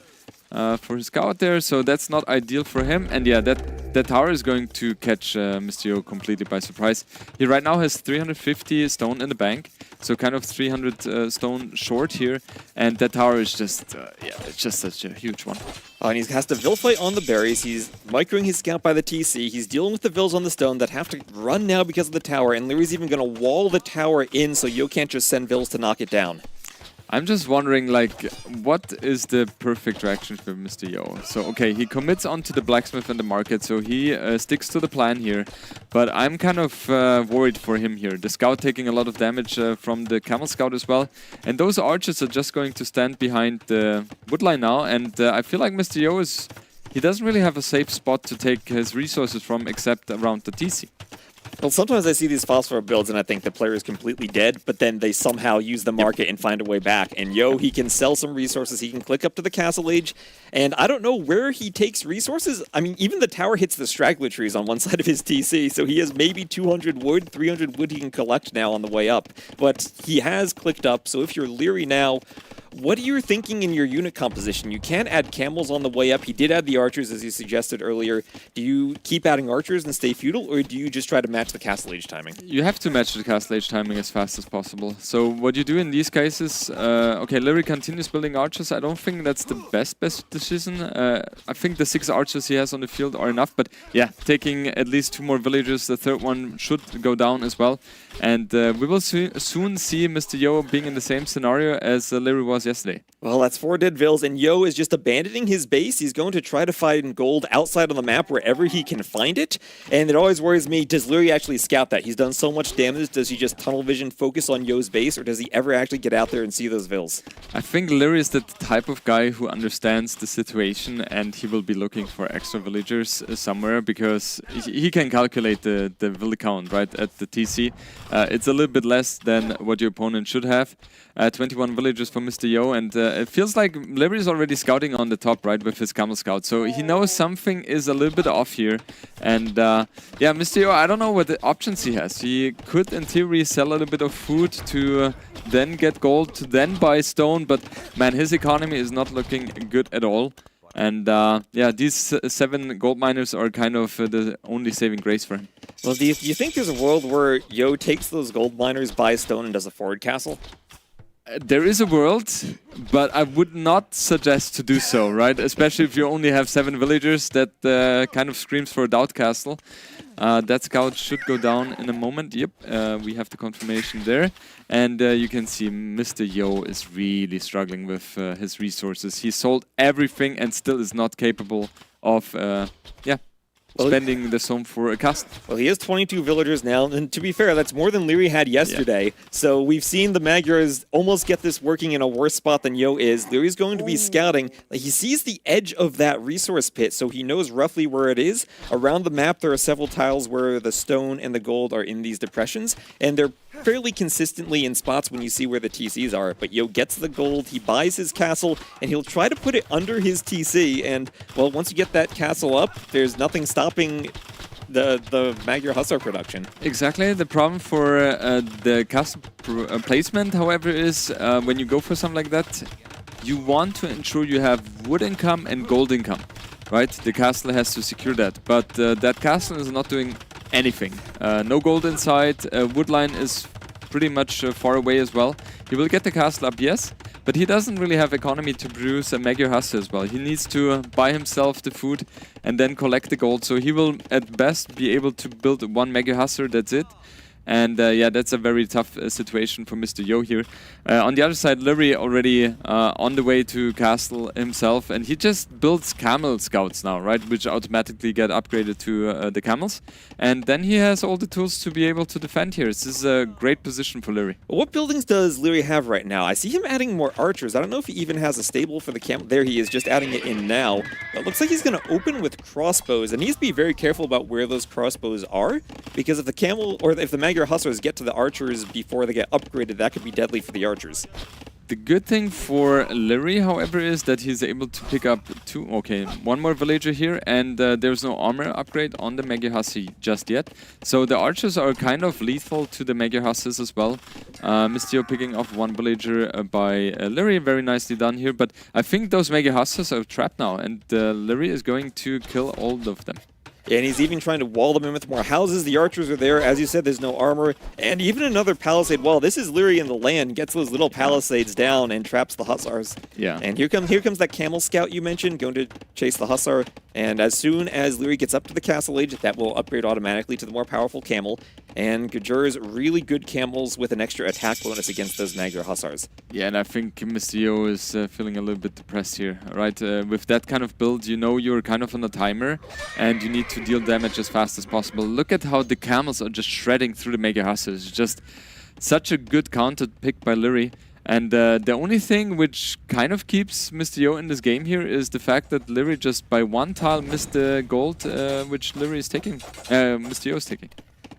his scout there, so that's not ideal for him. And yeah, that tower is going to catch Mr. Yo completely by surprise. He right now has 350 stone in the bank, so kind of 300 stone short here, and that tower is just, yeah, it's just such a huge one. And he has to Vil fight on the berries. He's microing his scout by the TC. He's dealing with the Vils on the stone that have to run now because of the tower, and Leary's even going to wall the tower in so Yo can't just send Vils to knock it down. I'm just wondering, like, what is the perfect reaction for Mr. Yo? So, okay, he commits onto the blacksmith and the market, so he sticks to the plan here. But I'm kind of worried for him here. The scout taking a lot of damage from the camel scout as well. And those archers are just going to stand behind the woodline now. And I feel like Mr. Yo is... He doesn't really have a safe spot to take his resources from except around the TC. Well, sometimes I see these Phosphor builds and I think the player is completely dead, but then they somehow use the market and find a way back. And Yo, he can sell some resources, he can click up to the Castle Age, and I don't know where he takes resources. I mean, even the tower hits the straggler trees on one side of his TC, so he has maybe 200 wood, 300 wood he can collect now on the way up. But he has clicked up, so if you're Leary now, what are you thinking in your unit composition? You can add camels on the way up. He did add the archers, as you suggested earlier. Do you keep adding archers and stay feudal, or do you just try to match the Castle Age timing? You have to match the Castle Age timing as fast as possible. So what you do in these cases, okay, Leary continues building archers. I don't think that's the best decision. I think the 6 archers he has on the field are enough, but yeah, taking at least 2 more villagers, the third one should go down as well. And we will soon see Mr. Yo being in the same scenario as Leary was yesterday. Well, that's 4 dead Vils, and Yo is just abandoning his base. He's going to try to find gold outside on the map wherever he can find it. And it always worries me, does Leary actually scout that? He's done so much damage. Does he just tunnel vision focus on Yo's base, or does he ever actually get out there and see those Vils? I think Leary is the type of guy who understands the situation, and he will be looking for extra villagers somewhere, because he can calculate the vill count, right, at the TC. It's a little bit less than what your opponent should have. 21 villagers for Mr. Yo, and it feels like Leary is already scouting on the top, right, with his camel scout. So he knows something is a little bit off here. And yeah, Mr. Yo, I don't know what the options he has. He could, in theory, sell a little bit of food to then get gold, to then buy stone. But man, his economy is not looking good at all. And yeah, these 7 gold miners are kind of the only saving grace for him. Well, do you think there's a world where Yo takes those gold miners, buys stone, and does a forward castle? There is a world, but I would not suggest to do so, right? Especially if you only have 7 villagers. That kind of screams for a doubt castle. That scout should go down in a moment. Yep, we have the confirmation there. And you can see Mr. Yo is really struggling with his resources. He sold everything and still is not capable of, yeah, spending the sum for a castle. Well, he has 22 villagers now, and to be fair, that's more than Leary had yesterday. Yeah. So we've seen the Magyars almost get this working in a worse spot than Yo is. Leary's going to be scouting. He sees the edge of that resource pit, so he knows roughly where it is. Around the map, there are several tiles where the stone and the gold are in these depressions, and they're fairly consistently in spots when you see where the TCs are. But Yo gets the gold, he buys his castle, and he'll try to put it under his TC. And, well, once you get that castle up, there's nothing stopping the Magyar Hussar production. Exactly. The problem for the castle placement, however, is when you go for something like that, you want to ensure you have wood income and gold income, right? The castle has to secure that. But that castle is not doing anything. No gold inside. Woodline is pretty much far away as well. He will get the castle up, yes, but he doesn't really have economy to produce a Magyar Hussar as well. He needs to buy himself the food and then collect the gold. So he will at best be able to build 1 Magyar Hussar, that's it. And yeah, that's a very tough situation for Mr. Yo here. On the other side, Liri already on the way to castle himself, and he just builds camel scouts now, right? Which automatically get upgraded to the camels. And then he has all the tools to be able to defend here. This is a great position for Liri. What buildings does Liri have right now? I see him adding more archers. I don't know if he even has a stable for the camel. There he is, just adding it in now. It looks like he's going to open with crossbows, and he needs to be very careful about where those crossbows are, because if the camel, or if the Magyar Hussars get to the archers before they get upgraded, that could be deadly for the archers. The good thing for Liri, however, is that he's able to pick up one more villager here, and there's no armor upgrade on the Magyar Hussy just yet. So the archers are kind of lethal to the Magyar Hussars as well. Mystio picking off one villager by Liri, very nicely done here, but I think those Magyar Hussars are trapped now, and Liri is going to kill all of them. Yeah, and he's even trying to wall them in with more houses. The archers are there. As you said, there's no armor. And even another palisade wall. This is Liri in the LAN. Gets those little palisades down and traps the Hussars. Yeah. And here comes that camel scout you mentioned, going to chase the Hussar. And as soon as Liri gets up to the castle age, that will upgrade automatically to the more powerful camel. And Gajur's really good camels with an extra attack bonus against those Magyar Hussars. Yeah, and I think Mr. Yo is feeling a little bit depressed here, right? With that kind of build, you know you're kind of on a timer, and you need to deal damage as fast as possible. Look at how the camels are just shredding through the Magyar Hussars. Just such a good counter pick by Liri. And the only thing which kind of keeps Mr. Yo in this game here is the fact that Liri just by one tile missed the gold which Liri is taking, Mr. Yo is taking.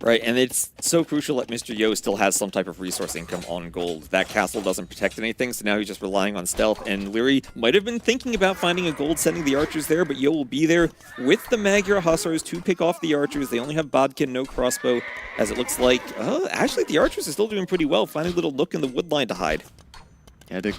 Right, and it's so crucial that Mr. Yo still has some type of resource income on gold. That castle doesn't protect anything, so now he's just relying on stealth. And Liri might have been thinking about finding a gold, sending the archers there, but Yo will be there with the Magyar Hussars to pick off the archers. They only have Bodkin, no crossbow, as it looks like. Actually, the archers are still doing pretty well, finding a little nook in the wood line to hide. Yeah, the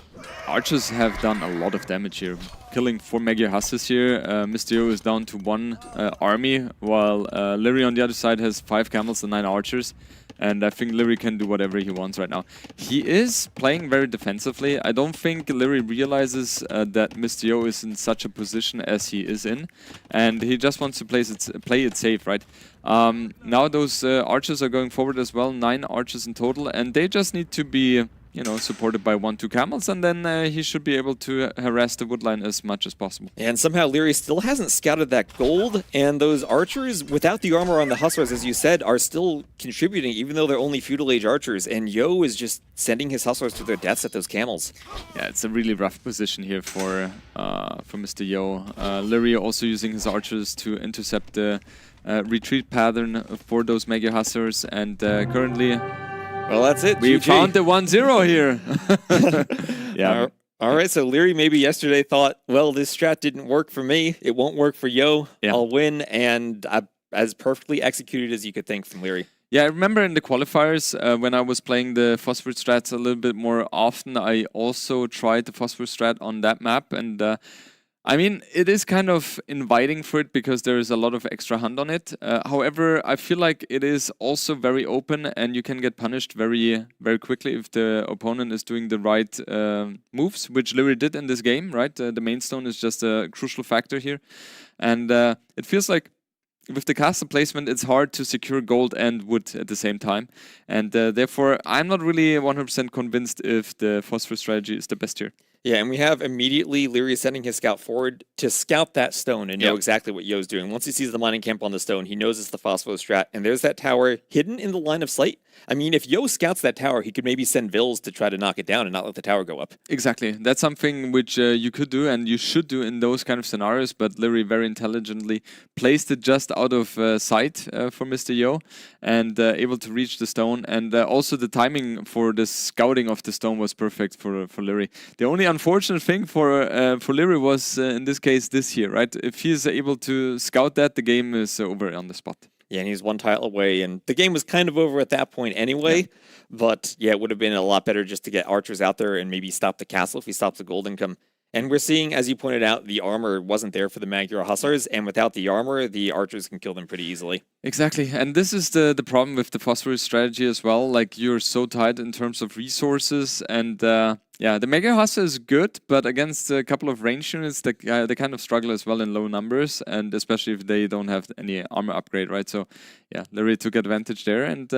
archers have done a lot of damage here. Killing 4 Magyar Hussars here. Mr. Yo is down to 1 army, while Liri on the other side has 5 camels and 9 archers. And I think Liri can do whatever he wants right now. He is playing very defensively. I don't think Liri realizes that Mr. Yo is in such a position as he is in. And he just wants to play it safe, right? Now those archers are going forward as well. 9 archers in total. And they just need to be, you know, supported by 1-2 camels, and then he should be able to harass the woodline as much as possible. And somehow Liri still hasn't scouted that gold, and those archers, without the armor on the Hussars, as you said, are still contributing, even though they're only feudal age archers, and Yo is just sending his Hussars to their deaths at those camels. Yeah, it's a really rough position here for Mr. Yo. Liri also using his archers to intercept the retreat pattern for those Magyar Hussars, and currently... Well, that's it. We GG. found the 1-0 here. Yeah. All right, so Liri maybe yesterday thought, well, this strat didn't work for me. It won't work for Yo. Yeah. I'll win, and as perfectly executed as you could think from Liri. Yeah, I remember in the qualifiers when I was playing the Phosphor strats a little bit more often, I also tried the Phosphor strat on that map, and I mean, it is kind of inviting for it because there is a lot of extra hand on it. However, I feel like it is also very open and you can get punished very, very quickly if the opponent is doing the right moves, which Liri did in this game, right? The main stone is just a crucial factor here. And it feels like with the castle placement, it's hard to secure gold and wood at the same time. And therefore, I'm not really 100% convinced if the Phosphor strategy is the best here. Yeah, and we have immediately Liri sending his scout forward to scout that stone and know exactly what Yo's doing. Once he sees the mining camp on the stone, he knows it's the Phosphor strat, and there's that tower hidden in the line of sight. I mean, if Yo scouts that tower, he could maybe send Vils to try to knock it down and not let the tower go up. Exactly. That's something which you could do and you should do in those kind of scenarios, but Liri very intelligently placed it just out of sight for Mr. Yo and able to reach the stone. And also the timing for the scouting of the stone was perfect for Liri. The only unfortunate thing for Liri was, in this case, this here, right? If he's able to scout that, the game is over on the spot. Yeah, and he's 1 tile away, and the game was kind of over at that point anyway. Yeah. But yeah, it would have been a lot better just to get archers out there and maybe stop the castle if he stops the gold income. And we're seeing, as you pointed out, the armor wasn't there for the Magyar Hussars, and without the armor, the archers can kill them pretty easily. Exactly, and this is the problem with the phosphorus strategy as well. Like, you're so tight in terms of resources, and yeah, the Mega Hassa is good, but against a couple of range units, they kind of struggle as well in low numbers, and especially if they don't have any armor upgrade, right? So yeah, Larry took advantage there and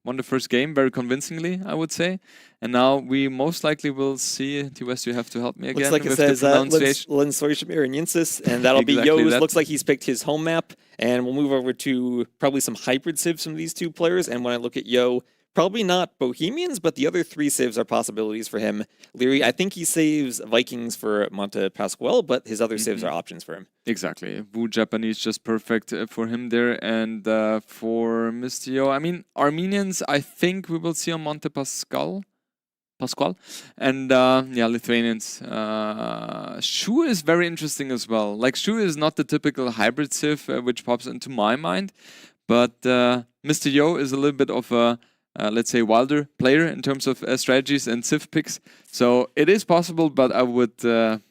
won the first game very convincingly, I would say. And now we most likely will see, T-West, you have to help me again. Looks like it with says the pronunciation. Lensorishamiriensis, and that'll be Exactly Yo's. that. Looks like he's picked his home map, and we'll move over to probably some hybrid civs from these two players. And when I look at Yo, probably not Bohemians, but the other three civs are possibilities for him. Leary, I think he saves Vikings for Monte Pasquale, but his other civs are options for him. Exactly. Wu Japanese just perfect for him there. And for Mr. Yo, I mean, Armenians, I think we will see on Monte Pasquale. And yeah, Lithuanians. Shu is very interesting as well. Like, Shu is not the typical hybrid civ which pops into my mind, but Mr. Yo is a little bit of a let's say wilder player in terms of strategies and civ picks. So it is possible, but I would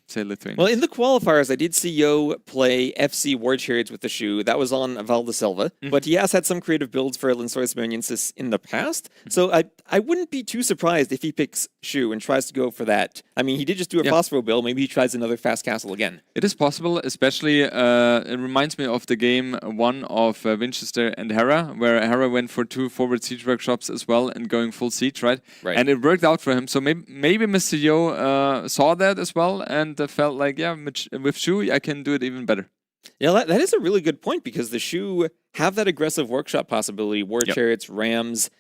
say Lithuanians. Well, in the qualifiers, I did see Yo play FC War Chariots with the Shu. That was on Val de Selva, but he has had some creative builds for Lensoris Mariensis in the past. So I wouldn't be too surprised if he picks Shu and tries to go for that. I mean, he did just do a Phosphoro build. Maybe he tries another fast castle again. It is possible, especially it reminds me of the game 1 of Winchester and Hera, where Hera went for 2 forward siege workshops as well and going full siege, right? And it worked out for him. So maybe Mr. Yo saw that as well and felt like, yeah, with Shu, I can do it even better. Yeah, that is a really good point, because the Shu have that aggressive workshop possibility, War Chariots, Rams,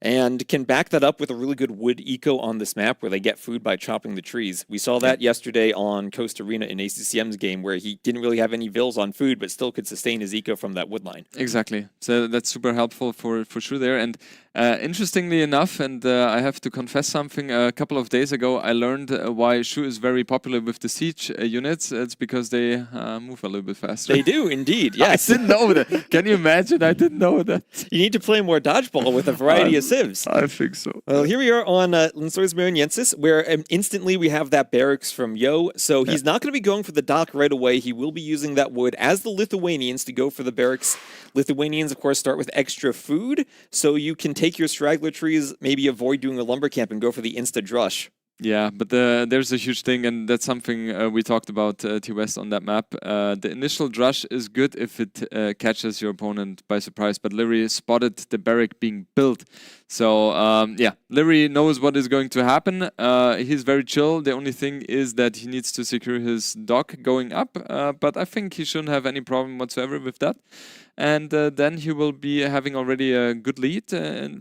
and can back that up with a really good wood eco on this map where they get food by chopping the trees. We saw that yesterday on Coast Arena in ACCM's game, where he didn't really have any vills on food, but still could sustain his eco from that wood line. Exactly. So that's super helpful for Shu there. And interestingly enough, and I have to confess something, a couple of days ago, I learned why Shu is very popular with the siege units. It's because they move a little bit faster. They do, indeed, yes. I didn't know that. Can you imagine? I didn't know that. You need to play more dodgeball with a variety of civs. I think so. Well, here we are on Lensoris Mariensis, where instantly we have that barracks from Yo. So he's not going to be going for the dock right away. He will be using that wood as the Lithuanians to go for the barracks. Lithuanians, of course, start with extra food, so you can take your straggler trees, maybe avoid doing a lumber camp and go for the insta-drush. Yeah, but there's a huge thing, and that's something we talked about T-West on that map. The initial drush is good if it catches your opponent by surprise, but Larry spotted the barrack being built. So, yeah, Larry knows what is going to happen. He's very chill. The only thing is that he needs to secure his dock going up, but I think he shouldn't have any problem whatsoever with that. And then he will be having already a good lead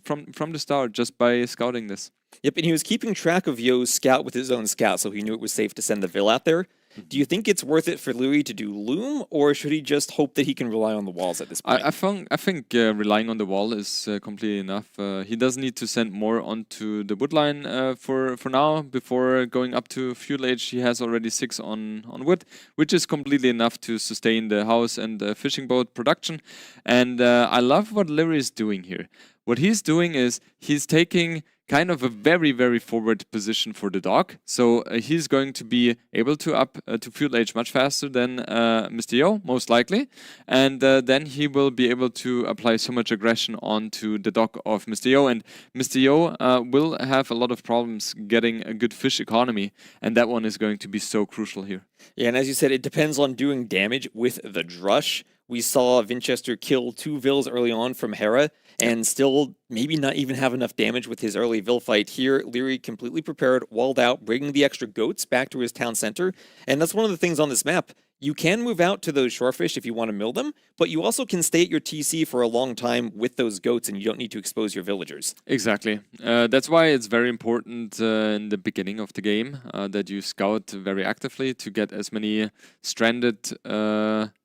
from the start just by scouting this. Yep, and he was keeping track of Yo's scout with his own scout, so he knew it was safe to send the Vill out there. Do you think it's worth it for Louis to do Loom, or should he just hope that he can rely on the walls at this point? I think relying on the wall is completely enough. He doesn't need to send more onto the wood line for now. Before going up to Fuel Age, he has already 6 on wood, which is completely enough to sustain the house and fishing boat production. And I love what Larry is doing here. What he's doing is he's taking kind of a very, very forward position for the dock. So he's going to be able to up to Fuel Age much faster than Mr. Yo, most likely. And then he will be able to apply so much aggression onto the dock of Mr. Yo. And Mr. Yo will have a lot of problems getting a good fish economy. And that one is going to be so crucial here. Yeah, and as you said, it depends on doing damage with the drush. We saw Winchester kill 2 Vills early on from Hera, and still maybe not even have enough damage with his early Vill fight. Here, Leary completely prepared, walled out, bringing the extra goats back to his town center. And that's one of the things on this map. You can move out to those shorefish if you want to mill them, but you also can stay at your TC for a long time with those goats, and you don't need to expose your villagers. Exactly. That's why it's very important in the beginning of the game that you scout very actively to get as many stranded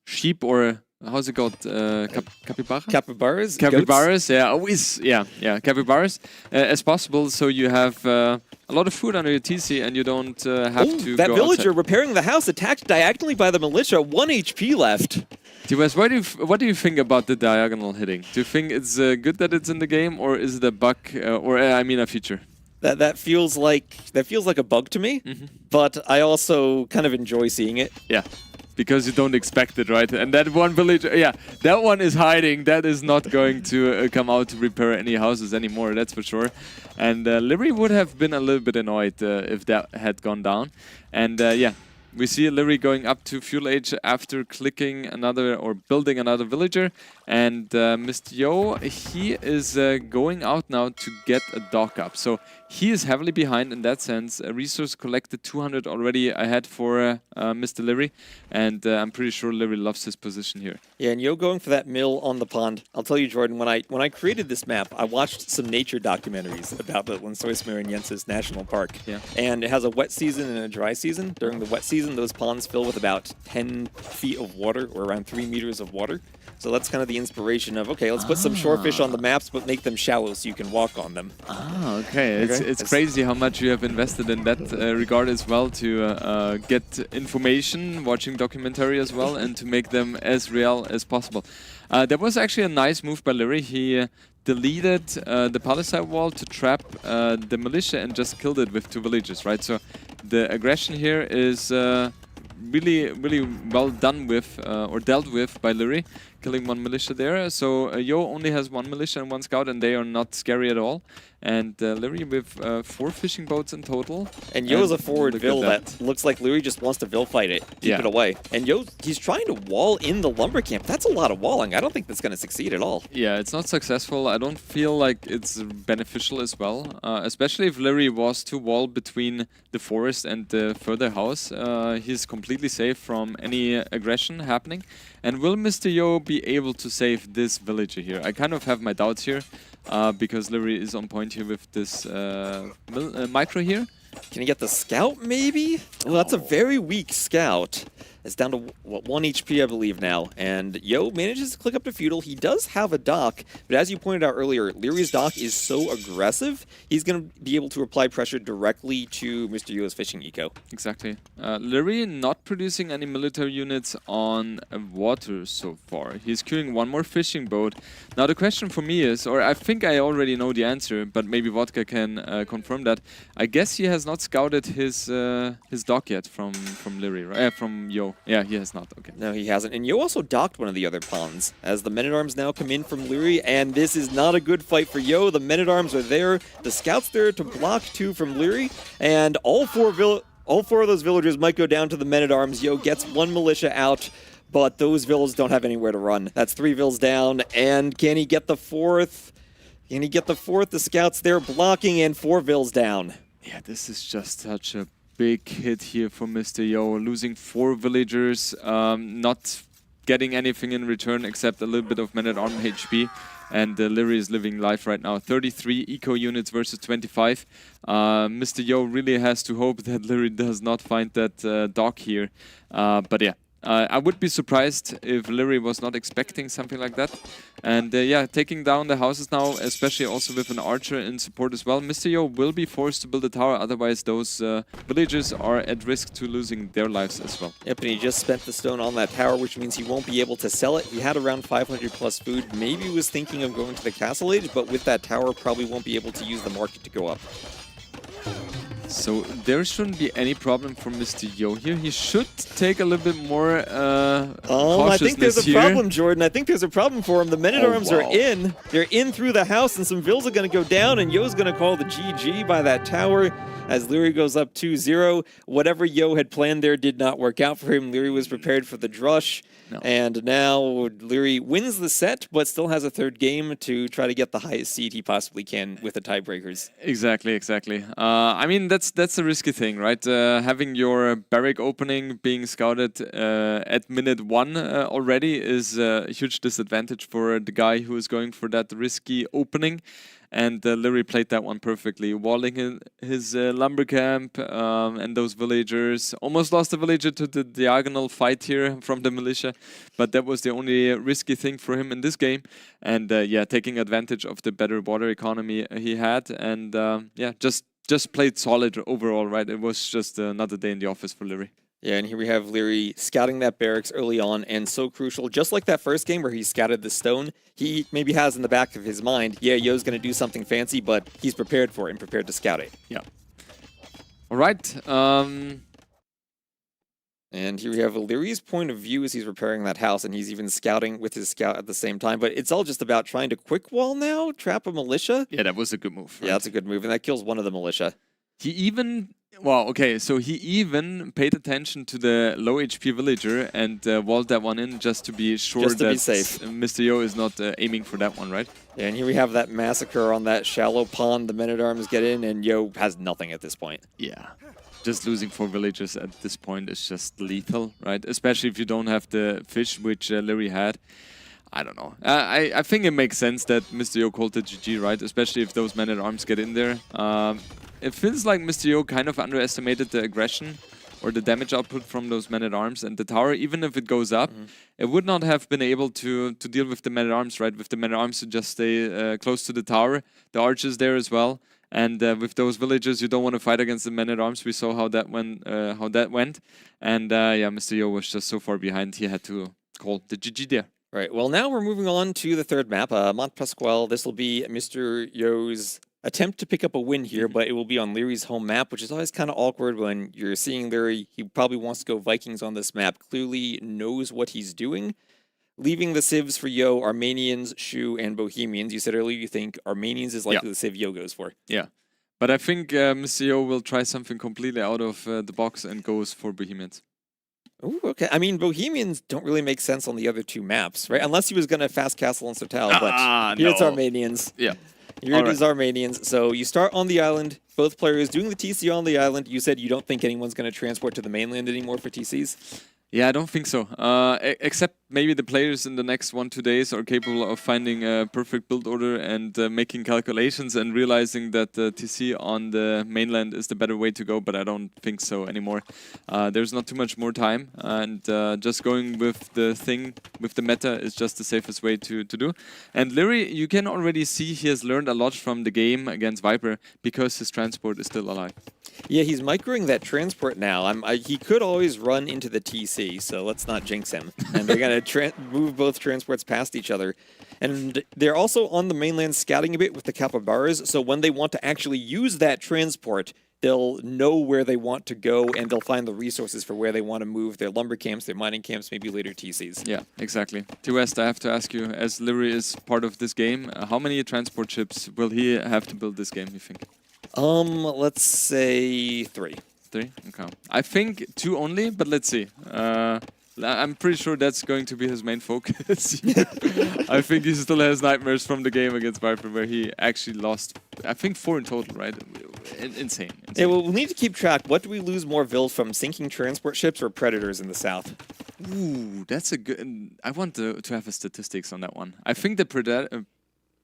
sheep, or how's it called? Capybaras? Capybaras, yeah, always, yeah, capybaras as possible, so you have a lot of food under your TC and you don't have to that go villager outside. repairing the house attacked diagonally by the militia, 1 HP left. T-West, what do you think about the diagonal hitting? Do you think it's good that it's in the game, or is it a bug, or I mean a feature? That feels like a bug to me, but I also kind of enjoy seeing it. Yeah. because you don't expect it, right? And that one village, yeah, that one is hiding. That is not going to come out to repair any houses anymore, that's for sure. And Liry would have been a little bit annoyed if that had gone down. And yeah, we see Liry going up to Fuel Age after clicking another or building another villager. And Mr. Yo, he is going out now to get a dock up. So he is heavily behind in that sense. A resource collected 200 already ahead for Mr. Liry. And I'm pretty sure Liry loves his position here. Yeah, and Yo going for that mill on the pond. I'll tell you, Jordan, when I created this map, I watched some nature documentaries about the Landsøysmyr and Jenses National Park. Yeah. And it has a wet season and a dry season. During the wet season, those ponds fill with about 10 feet of water, or around 3 meters of water. So that's kind of the inspiration of, okay, let's put some shorefish on the maps, but make them shallow so you can walk on them. Ah, okay. It's crazy how much you have invested in that regard as well, to get information, watching documentary as well, and to make them as real as possible. There was actually a nice move by Liry. He deleted the palisade wall to trap the militia and just killed it with 2 villages, right? So the aggression here is really well done with or dealt with by Liry, killing 1 militia there. So Yo only has 1 militia and 1 scout, and they are not scary at all. And Liry with 4 fishing boats in total. And Yo is a forward look Vil at that looks like Liry just wants to Vil fight it, keep it away. And Yo, he's trying to wall in the lumber camp. That's a lot of walling. I don't think that's going to succeed at all. Yeah, it's not successful. I don't feel like it's beneficial as well, especially if Liry was to wall between the forest and the further house. He's completely safe from any aggression happening. And will Mr. Yo be able to save this villager here? I kind of have my doubts here, because Liry is on point here with this micro here. Can he get the scout, maybe? Well, that's a very weak scout. It's down to, what, 1 HP, I believe, now. And Yo manages to click up to Feudal. He does have a dock, but as you pointed out earlier, Liry's dock is so aggressive, he's going to be able to apply pressure directly to Mr. Yo's fishing eco. Exactly. Liry not producing any military units on water so far. He's queuing 1 more fishing boat. Now the question for me is, or I think I already know the answer, but maybe Vodka can confirm that. I guess he has not scouted his dock yet from Liry, right? From Yo. Yeah, he has not. Okay. No, he hasn't. And Yo also docked one of the other ponds as the men-at-arms now come in from Liry, and this is not a good fight for Yo. The men-at-arms are there. The scouts there to block 2 from Liry, and all 4 of those villagers might go down to the men-at-arms. Yo gets 1 militia out, but those vills don't have anywhere to run. That's 3 vills down, and can he get the 4th? Can he get the 4th? The scouts there blocking, and 4 vills down. Yeah, this is just such a big hit here for Mr. Yo, losing 4 villagers, not getting anything in return except a little bit of man-at-arm HP. And Liry is living life right now. 33 eco units versus 25. Mr. Yo really has to hope that Liry does not find that dock here. But yeah, I would be surprised if Liry was not expecting something like that. And yeah, taking down the houses now, especially also with an archer in support as well. Mr. Yo will be forced to build a tower, otherwise those villagers are at risk to losing their lives as well. Yep, and he just spent the stone on that tower, which means he won't be able to sell it. He had around 500 plus food. Maybe he was thinking of going to the Castle Age, but with that tower, probably won't be able to use the market to go up. So there shouldn't be any problem for Mr. Yo here. He should take a little bit more cautiousness I think there's a here. problem, Jordan. I think there's a problem for him. The men-at-arms are in. They're in through the house, and some vills are going to go down, and Yo's going to call the GG by that tower as Liry goes up 2-0. Whatever Yo had planned there did not work out for him. Liry was prepared for the drush. No. And now Liry wins the set, but still has a 3rd game to try to get the highest seed he possibly can with the tiebreakers. Exactly. I mean, that's a risky thing, right? Having your barrack opening being scouted at minute 1 already is a huge disadvantage for the guy who is going for that risky opening. And Liry played that one perfectly, walling his lumber camp and those villagers. Almost lost the villager to the diagonal fight here from the militia, but that was the only risky thing for him in this game. And yeah, taking advantage of the better water economy he had, and yeah, just played solid overall, right? It was just another day in the office for Liry. Yeah, and here we have Liry scouting that barracks early on, and so crucial. Just like that first game where he scouted the stone, he maybe has in the back of his mind, yeah, Yo's going to do something fancy, but he's prepared for it and prepared to scout it. Yeah. All right. And here we have Illyri's point of view as he's repairing that house, and he's even scouting with his scout at the same time. But it's all just about trying to quick wall now, trap a militia. Yeah, that was a good move. Yeah, that's a good move, and that kills one of the militia. He even, so he even paid attention to the low HP villager and walled that one in just to be sure Just to that be safe. Mr. Yo is not aiming for that one, right? Yeah, and here we have that massacre on that shallow pond. The men-at-arms get in, and Yo has nothing at this point. Yeah. Just losing 4 villagers at this point is just lethal, right? Especially if you don't have the fish, which Larry had. I don't know. I think it makes sense that Mr. Yo called it GG, right? Especially if those men-at-arms get in there. It feels like Mr. Yo kind of underestimated the aggression or the damage output from those men-at-arms, and the tower, even if it goes up, it would not have been able to deal with the men-at-arms, right? With the men-at-arms to just stay close to the tower. The archers there as well. And with those villagers, you don't want to fight against the men-at-arms. We saw how that went. And yeah, Mr. Yo was just so far behind, he had to call the GG there. Right, well, now we're moving on to the third map, Mont Pasquale. This will be Mr. Yo's attempt to pick up a win here, but it will be on Leary's home map, which is always kind of awkward when you're seeing Leary. He probably wants to go Vikings on this map, clearly knows what he's doing. Leaving the civs for Yo, Armenians, Shu, and Bohemians. You said earlier you think Armenians is likely the civ Yo goes for. Yeah, but I think Mr. Yo will try something completely out of the box and goes for Bohemians. Ooh, okay. I mean, Bohemians don't really make sense on the other 2 maps, right? Unless he was going to fast castle on Sotal, but here it's Armenians. Yeah. Here it is Armenians. So you start on the island, both players doing the TC on the island. You said you don't think anyone's going to transport to the mainland anymore for TCs? Yeah, I don't think so. Except maybe the players in the next 1-2 days are capable of finding a perfect build order and making calculations and realizing that TC on the mainland is the better way to go, but I don't think so anymore. There's not too much more time, and just going with the thing, with the meta, is just the safest way to do. And Leary, you can already see he has learned a lot from the game against Viper because his transport is still alive. Yeah, he's microing that transport now. He could always run into the TC, so let's not jinx him. And they're going to move both transports past each other. And they're also on the mainland scouting a bit with the capybaras, so when they want to actually use that transport, they'll know where they want to go, and they'll find the resources for where they want to move their lumber camps, their mining camps, maybe later TCs. Yeah, exactly. T-West, I have to ask you, as Leary is part of this game, how many transport ships will he have to build this game, you think? Let's say 3. 3? Okay. I think 2 only, but let's see. I'm pretty sure that's going to be his main focus. I think he still has nightmares from the game against Viper where he actually lost, I think 4 in total, right? Insane. Yeah, well, we'll need to keep track. What do we lose more vills from, sinking transport ships or predators in the south? Ooh, that's a good... I want to have a statistics on that one. I think the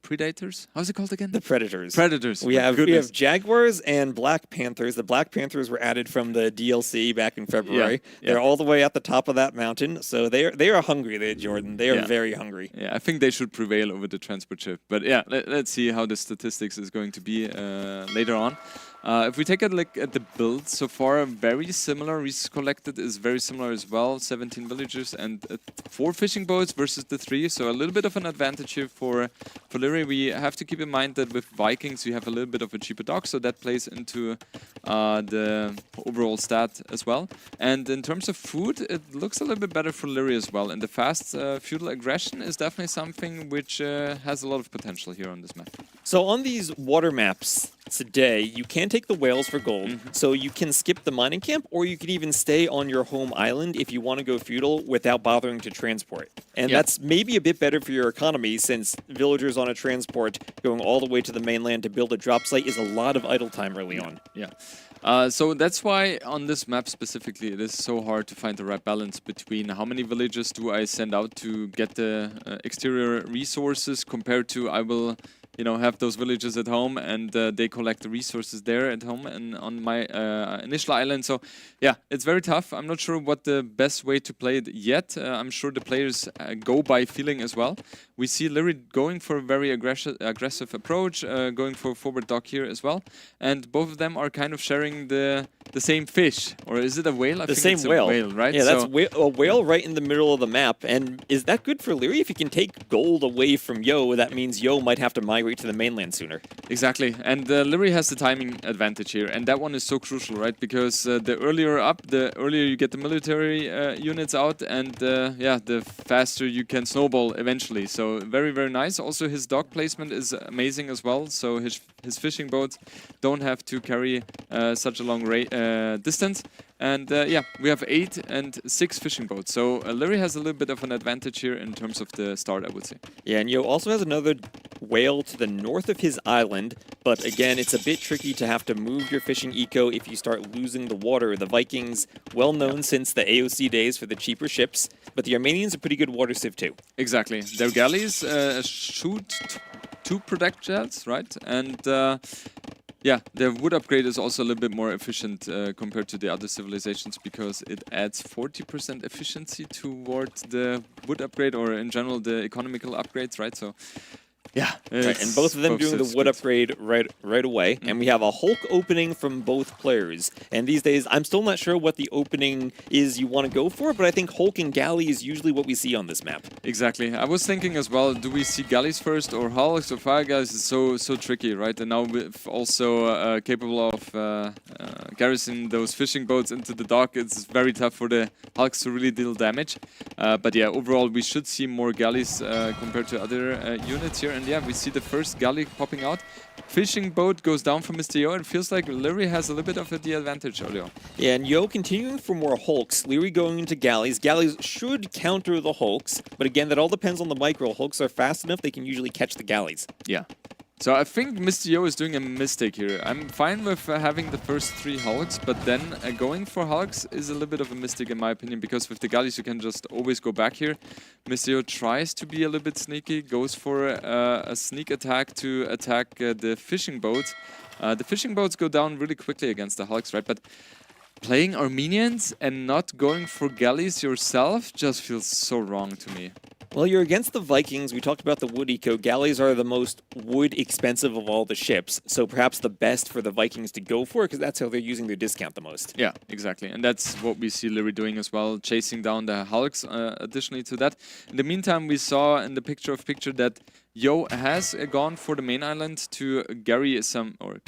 Predators? How's it called again? The Predators. Predators. We have Jaguars and Black Panthers. The Black Panthers were added from the DLC back in February. Yeah. They're all the way at the top of that mountain, so they are hungry, Jordan. They are very hungry. Yeah, I think they should prevail over the transport ship. But yeah, let's see how the statistics is going to be later on. If we take a look at the build so far, very similar. Resources collected is very similar as well. 17 villagers and 4 fishing boats versus the 3. So a little bit of an advantage here for Leary. We have to keep in mind that with Vikings you have a little bit of a cheaper dock, so that plays into the overall stat as well. And in terms of food, it looks a little bit better for Leary as well. And the fast feudal aggression is definitely something which has a lot of potential here on this map. So on these water maps today, you can take the whales for gold, so you can skip the mining camp, or you can even stay on your home island if you want to go feudal without bothering to transport. And that's maybe a bit better for your economy, since villagers on a transport going all the way to the mainland to build a drop site is a lot of idle time early on. Yeah. So that's why on this map specifically it is so hard to find the right balance between how many villages do I send out to get the exterior resources compared to I will have those villages at home and they collect the resources there at home and on my initial island. So yeah, it's very tough. I'm not sure what the best way to play it yet. I'm sure the players go by feeling as well. We see Leary going for a very aggressive approach, going for a forward dock here as well. And both of them are kind of sharing the same fish. Or is it a whale? I think same it's whale. A whale, right? Yeah, that's a whale right in the middle of the map. And is that good for Leary? If he can take gold away from Yo, that means Yo might have to migrate migrate to the mainland sooner. Exactly, and Liry has the timing advantage here, and that one is so crucial, right? Because the earlier up, the earlier you get the military units out, and yeah, the faster you can snowball eventually. So very, very nice. Also, his dock placement is amazing as well. So his fishing boats don't have to carry such a long distance. And yeah, we have 8 and 6 fishing boats. So Liry has a little bit of an advantage here in terms of the start, I would say. Yeah, and Yo also has another whale to the north of his island, but again, it's a bit tricky to have to move your fishing eco if you start losing the water. The Vikings, well known since the AOC days for the cheaper ships, but the Armenians are pretty good water sieve too. Exactly. Their galleys shoot 2 projectiles, right? And yeah, the wood upgrade is also a little bit more efficient compared to the other civilizations because it adds 40% efficiency towards the wood upgrade, or in general the economical upgrades, right? So yeah, right, and both of them doing the wood upgrade right away. And we have a Hulk opening from both players. And these days, I'm still not sure what the opening is you want to go for, but I think Hulk and Galley is usually what we see on this map. Exactly. I was thinking as well, do we see galleys first or hulks or fire galleys? It's so tricky, right? And now we're also capable of garrisoning those fishing boats into the dock. It's very tough for the hulks to really deal damage. But yeah, overall, we should see more galleys compared to other units here. And yeah, we see the first galley popping out. Fishing boat goes down from Mr. Yo. It feels like Liry has a little bit of the advantage early on. Yeah, and Yo continuing for more Hulks. Liry going into Galleys. Galleys should counter the Hulks, but again, that all depends on the micro. Hulks are fast enough, they can usually catch the Galleys. Yeah. So I think Mr. Yo is doing a mistake here. I'm fine with having the first 3 Hulks, but then going for Hulks is a little bit of a mistake in my opinion, because with the Galleys you can just always go back here. Mr. Yo tries to be a little bit sneaky, goes for a sneak attack to attack the fishing boats. The fishing boats go down really quickly against the Hulks, right? But playing Armenians and not going for Galleys yourself just feels so wrong to me. Well, you're against the Vikings. We talked about the wood eco. Galleys are the most wood expensive of all the ships, so perhaps the best for the Vikings to go for, because that's how they're using their discount the most. Yeah, exactly. And that's what we see Liry doing as well, chasing down the Hulks additionally to that. In the meantime, we saw in the picture that Yo has gone for the main island to garry some, or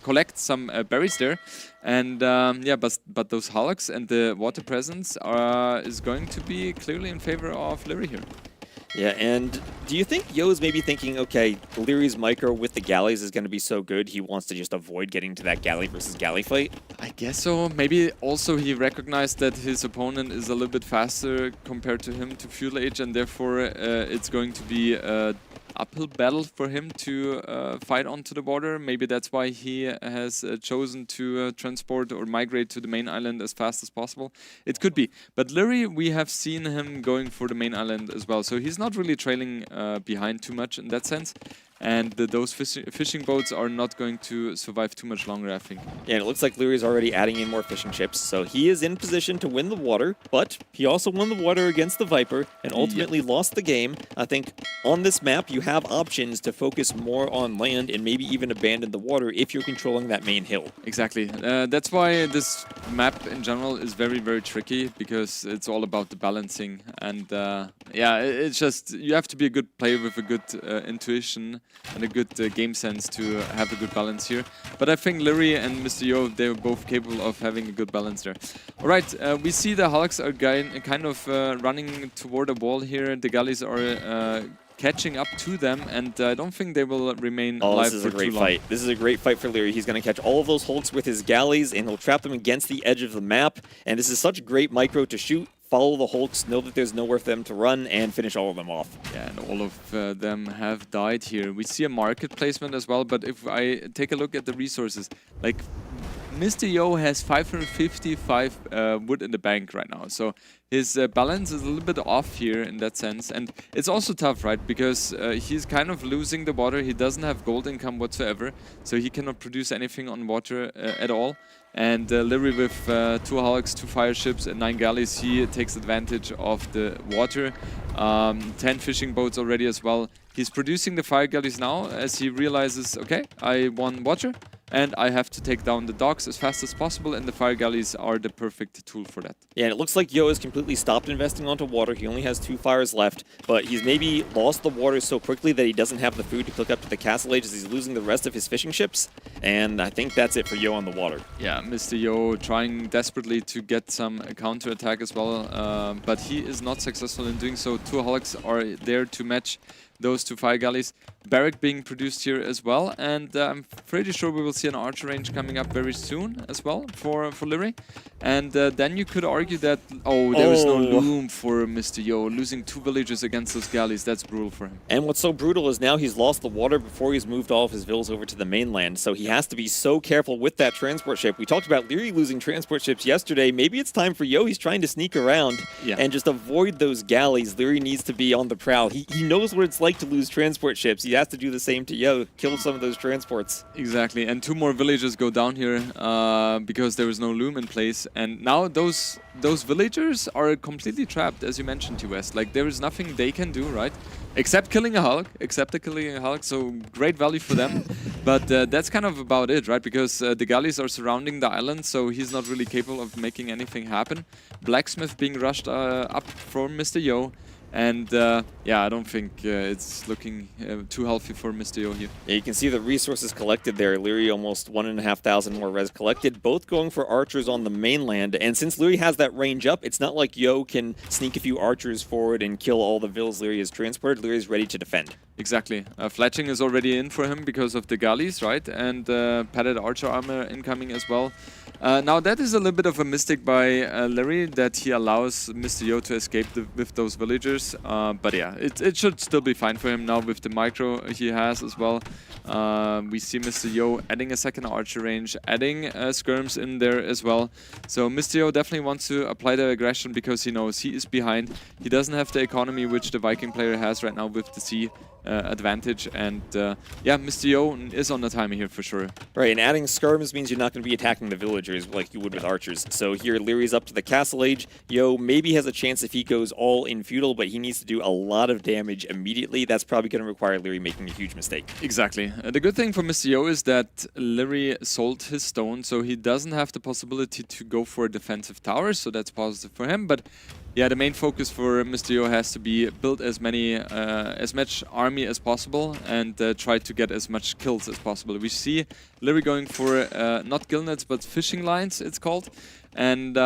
collect some berries there, and yeah, but those Hulks and the water presence is going to be clearly in favor of Liry here. Yeah, and do you think Yo is maybe thinking, okay, Liry's micro with the Galleys is going to be so good, he wants to just avoid getting to that Galley versus Galley fight? I guess so. Maybe also he recognized that his opponent is a little bit faster compared to him to fuel age, and therefore it's going to be uphill battle for him to fight onto the border. Maybe that's why he has chosen to transport or migrate to the main island as fast as possible. It could be. But Liry, we have seen him going for the main island as well. So he's not really trailing behind too much in that sense. And those fishing boats are not going to survive too much longer, I think. Yeah, and it looks like Liry is already adding in more fishing ships, so he is in position to win the water, but he also won the water against the Viper and ultimately lost the game. I think on this map, you have options to focus more on land and maybe even abandon the water if you're controlling that main hill. Exactly. That's why this map in general is very, very tricky, because it's all about the balancing. And yeah, it's just, you have to be a good player with a good intuition and a good game sense to have a good balance here. But I think Liry and Mr. Yo, they're both capable of having a good balance there. Alright, we see the Hulks are kind of running toward a wall here. The Galleys are catching up to them, and I don't think they will remain alive for too long. This is a great fight. This is a great fight for Liry. He's going to catch all of those Hulks with his Galleys, and he'll trap them against the edge of the map. And this is such great micro to shoot. Follow the Hulks, know that there's nowhere for them to run, and finish all of them off. Yeah, and all of them have died here. We see a market placement as well, but if I take a look at the resources, like Mr. Yo has 555 wood in the bank right now, so his balance is a little bit off here in that sense. And it's also tough, right, because he's kind of losing the water. He doesn't have gold income whatsoever, so he cannot produce anything on water at all. And Liry with 2 Hulks, 2 fire ships and 9 galleys, he takes advantage of the water. 10 fishing boats already as well. He's producing the fire galleys now as he realizes, okay, I won water. and I have to take down the docks as fast as possible, and the fire galleys are the perfect tool for that. Yeah, and it looks like Yo has completely stopped investing onto water. He only has 2 fires left, but he's maybe lost the water so quickly that he doesn't have the food to cook up to the castle age as he's losing the rest of his fishing ships. And I think that's it for Yo on the water. Yeah, Mr. Yo trying desperately to get some counter-attack as well, but he is not successful in doing so. 2 Holics are there to match those 2 fire galleys. Barrack being produced here as well, and I'm pretty sure we will see an archer range coming up very soon as well for Liry. And then you could argue that, there is no loom for Mr. Yo. Losing 2 villagers against those galleys, that's brutal for him. And what's so brutal is now he's lost the water before he's moved all of his villas over to the mainland, so he has to be so careful with that transport ship. We talked about Liry losing transport ships yesterday. Maybe it's time for Yo. He's trying to sneak around and just avoid those galleys. Liry needs to be on the prowl. He knows what it's like to lose transport ships. He has to do the same to Yo, kill some of those transports. Exactly, and 2 more villagers go down here because there is no loom in place, and now those villagers are completely trapped, as you mentioned, T-West. Like, there is nothing they can do, right? Except killing a Hulk, so great value for them. But that's kind of about it, right? Because the galleys are surrounding the island, so he's not really capable of making anything happen. Blacksmith being rushed up from Mr. Yo. And I don't think it's looking too healthy for Mr. Yo here. Yeah, you can see the resources collected there. Liry almost 1,500 more res collected, both going for archers on the mainland. And since Liry has that range up, it's not like Yo can sneak a few archers forward and kill all the vills Liry has transported. Liry is ready to defend. Exactly. Fletching is already in for him because of the galleys, right? And padded archer armor incoming as well. Now that is a little bit of a mistake by Liry, that he allows Mr. Yo to escape with those villagers. But yeah, it should still be fine for him now with the micro he has as well. We see Mr. Yo adding a second archer range, adding skirms in there as well. So Mr. Yo definitely wants to apply the aggression because he knows he is behind. He doesn't have the economy which the Viking player has right now with the sea advantage, and Mr. Yo is on the timer here for sure. Right, and adding skirms means you're not going to be attacking the villagers like you would with archers. So here Liry's up to the castle age. Yo maybe has a chance if he goes all in feudal, but he needs to do a lot of damage immediately. That's probably going to require Liry making a huge mistake. Exactly. The good thing for Mr. Yo is that Liry sold his stone, so he doesn't have the possibility to go for a defensive tower, so that's positive for him. But yeah, the main focus for Mr. Yo has to be build as much army as possible and try to get as much kills as possible. We see Liry going for not gillnets but fishing lines, it's called, and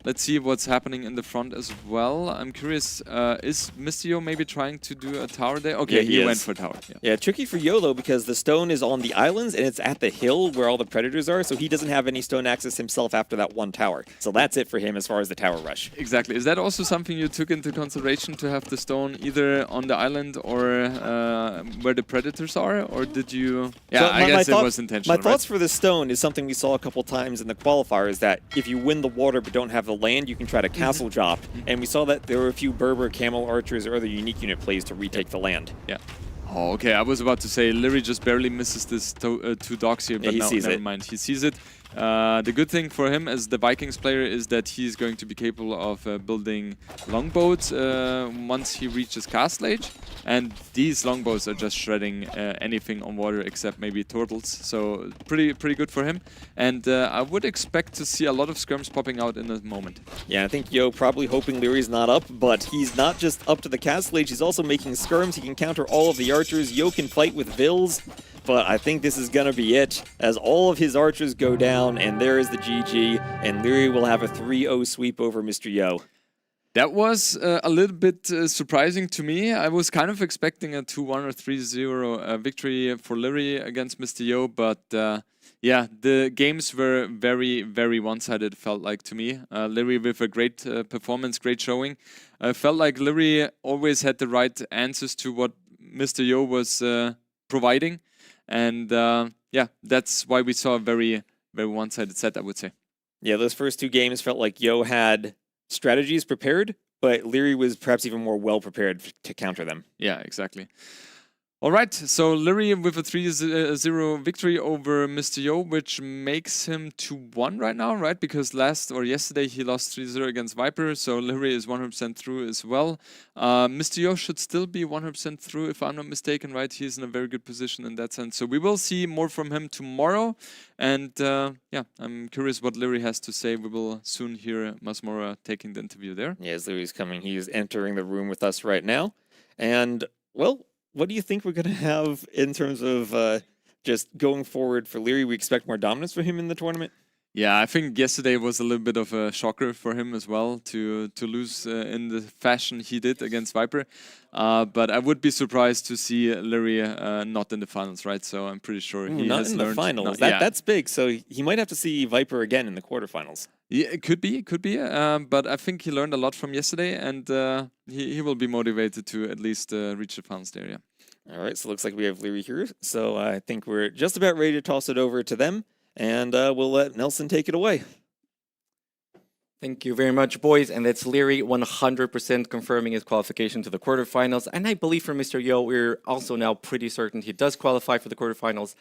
let's see what's happening in the front as well. I'm curious, is Mr. Yo maybe trying to do a tower there? Okay, yeah, he went for a tower. Yeah, tricky for Yo though, because the stone is on the islands and it's at the hill where all the predators are, so he doesn't have any stone access himself after that one tower. So that's it for him as far as the tower rush. Exactly. Is that also something you took into consideration, to have the stone either on the island or where the predators are, or did you... Yeah, so I guess it was intentional. My thoughts for the stone is something we saw a couple times in the qualifiers, that if you win the water but don't have the land, you can try to castle drop. And we saw that there were a few Berber, Camel Archers, or other unique unit plays to retake the land. Yeah. Oh, okay. I was about to say Liry just barely misses this 2 docks here, but no, never mind. He sees it. The good thing for him as the Vikings player is that he's going to be capable of building longboats once he reaches Castle Age. And these longboats are just shredding anything on water except maybe turtles. So pretty good for him. And I would expect to see a lot of skirms popping out in a moment. Yeah, I think Yo probably hoping Liry's not up, but he's not just up to the Castle Age, he's also making skirms. He can counter all of the archers. Yo can fight with vills. But I think this is going to be it, as all of his archers go down, and there is the GG, and Liry will have a 3-0 sweep over Mr. Yo. That was a little bit surprising to me. I was kind of expecting a 2-1 or 3-0 victory for Liry against Mr. Yo, but the games were very, very one-sided, felt like to me. Liry with a great performance, great showing. I felt like Liry always had the right answers to what Mr. Yo was providing. And that's why we saw a very, very one-sided set, I would say. Yeah, those first 2 games felt like Yo had strategies prepared, but Liry was perhaps even more well-prepared to counter them. Yeah, exactly. All right, so Leary with a 3-0 victory over Mr. Yo, which makes him 2-1 right now, right? Because yesterday he lost 3-0 against Viper, so Leary is 100% through as well. Mr. Yo should still be 100% through, if I'm not mistaken, right? He's in a very good position in that sense. So we will see more from him tomorrow. And yeah, I'm curious what Leary has to say. We will soon hear Masmora taking the interview there. Yeah, as Leary's coming, he's entering the room with us right now. And, well, what do you think we're going to have in terms of just going forward for Leary? We expect more dominance for him in the tournament? Yeah, I think yesterday was a little bit of a shocker for him as well to lose in the fashion he did against Viper. But I would be surprised to see Leary not in the finals, right? So I'm pretty sure he not has in learned. the finals. No, yeah. That's big. So he might have to see Viper again in the quarterfinals. Yeah, it could be. But I think he learned a lot from yesterday, and he will be motivated to at least reach the finals there. Yeah. All right, so it looks like we have Leary here. So I think we're just about ready to toss it over to them, and we'll let Nelson take it away. Thank you very much, boys. And that's Leary 100% confirming his qualification to the quarterfinals. And I believe for Mr. Yo, we're also now pretty certain he does qualify for the quarterfinals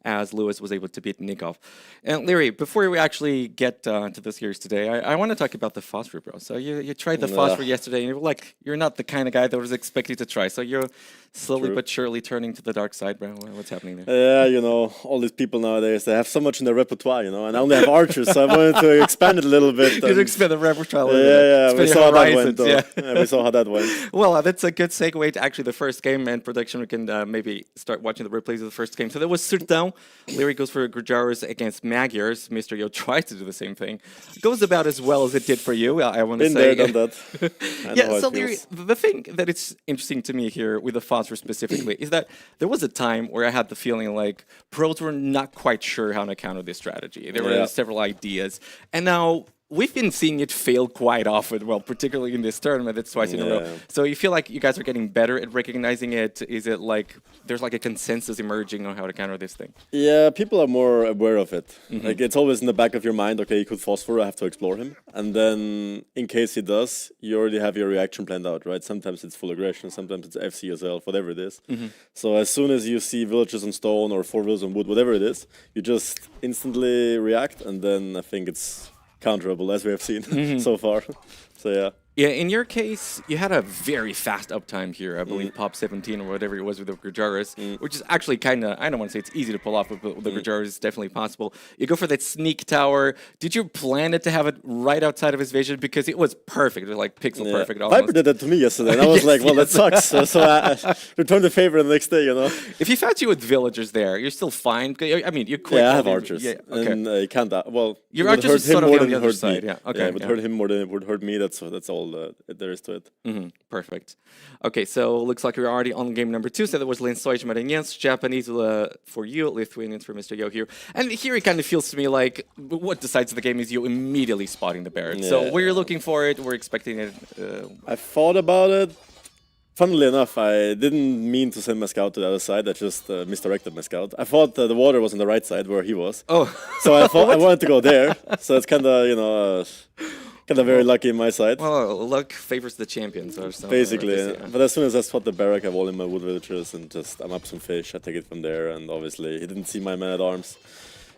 as Lewis was able to beat Nikov. And Leary, before we actually get to the series today, I want to talk about the phosphor, bro. So you tried the phosphor yesterday, and you're not the kind of guy that was expected to try. So you're slowly but surely turning to the dark side, bro. What's happening there? Yeah, all these people nowadays, they have so much in their repertoire, and I only have archers, so I wanted to expand it a little bit. You expand the repertoire. Yeah, we saw how that went, yeah. We saw how that went. Well, that's a good segue to actually the first game and prediction. We can maybe start watching the replays of the first game. So that was Surtão. Leary goes for Grujaris against Magyars. Mr. Yo tries to do the same thing. Goes about as well as it did for you, I want to say. Been there, done that. Yeah, so Leary, the thing that it's interesting to me here with the phosphor specifically is that there was a time where I had the feeling like pros were not quite sure how to counter this strategy. There were several ideas. And now we've been seeing it fail quite often, well, particularly in this tournament. It's twice in a row. So you feel like you guys are getting better at recognizing it? Is it like there's like a consensus emerging on how to counter this thing? Yeah, people are more aware of it. Like it's always in the back of your mind, okay, he could phosphor, I have to explore him. And then in case he does, you already have your reaction planned out, right? Sometimes it's full aggression, sometimes it's FC yourself, whatever it is. So as soon as you see villages on stone or 4 villas on wood, whatever it is, you just instantly react, and then I think it's counterable, as we have seen so far. So yeah. Yeah, in your case, you had a very fast uptime here. I believe Pop 17 or whatever it was with the Grujaris, which is actually kind of, I don't want to say it's easy to pull off, but with the Grujaris, it's definitely possible. You go for that sneak tower. Did you plan it to have it right outside of his vision? Because it was perfect. It was like pixel perfect. Almost. Viper did that to me yesterday, and I was like, well, that sucks. So I returned the favor the next day, If you found you with villagers there, you're still fine. I mean, you quit. Yeah, I have archers. Yeah, okay. And you can't, your archers are sort of on the other side. Yeah, okay. Yeah, it would hurt him more than it would hurt me. That's all there is to it. Perfect. Okay, so looks like we're already on game number 2. So that was Lençóis Maranhenses, Japanese for you, Lithuanians for Mr. Yo here. And here it kind of feels to me like what decides the game is you immediately spotting the Barrett. Yeah. So we're looking for it, we're expecting it. I thought about it. Funnily enough, I didn't mean to send my scout to the other side. I just misdirected my scout. I thought the water was on the right side where he was. Oh. So I thought I wanted to go there. So it's kind of, kind of very lucky in my side. Well, luck favors the champions or something. Basically, like this, yeah. But as soon as I spot the barrack, I wall in my wood villagers and I'm up some fish. I take it from there, and obviously he didn't see my man at arms.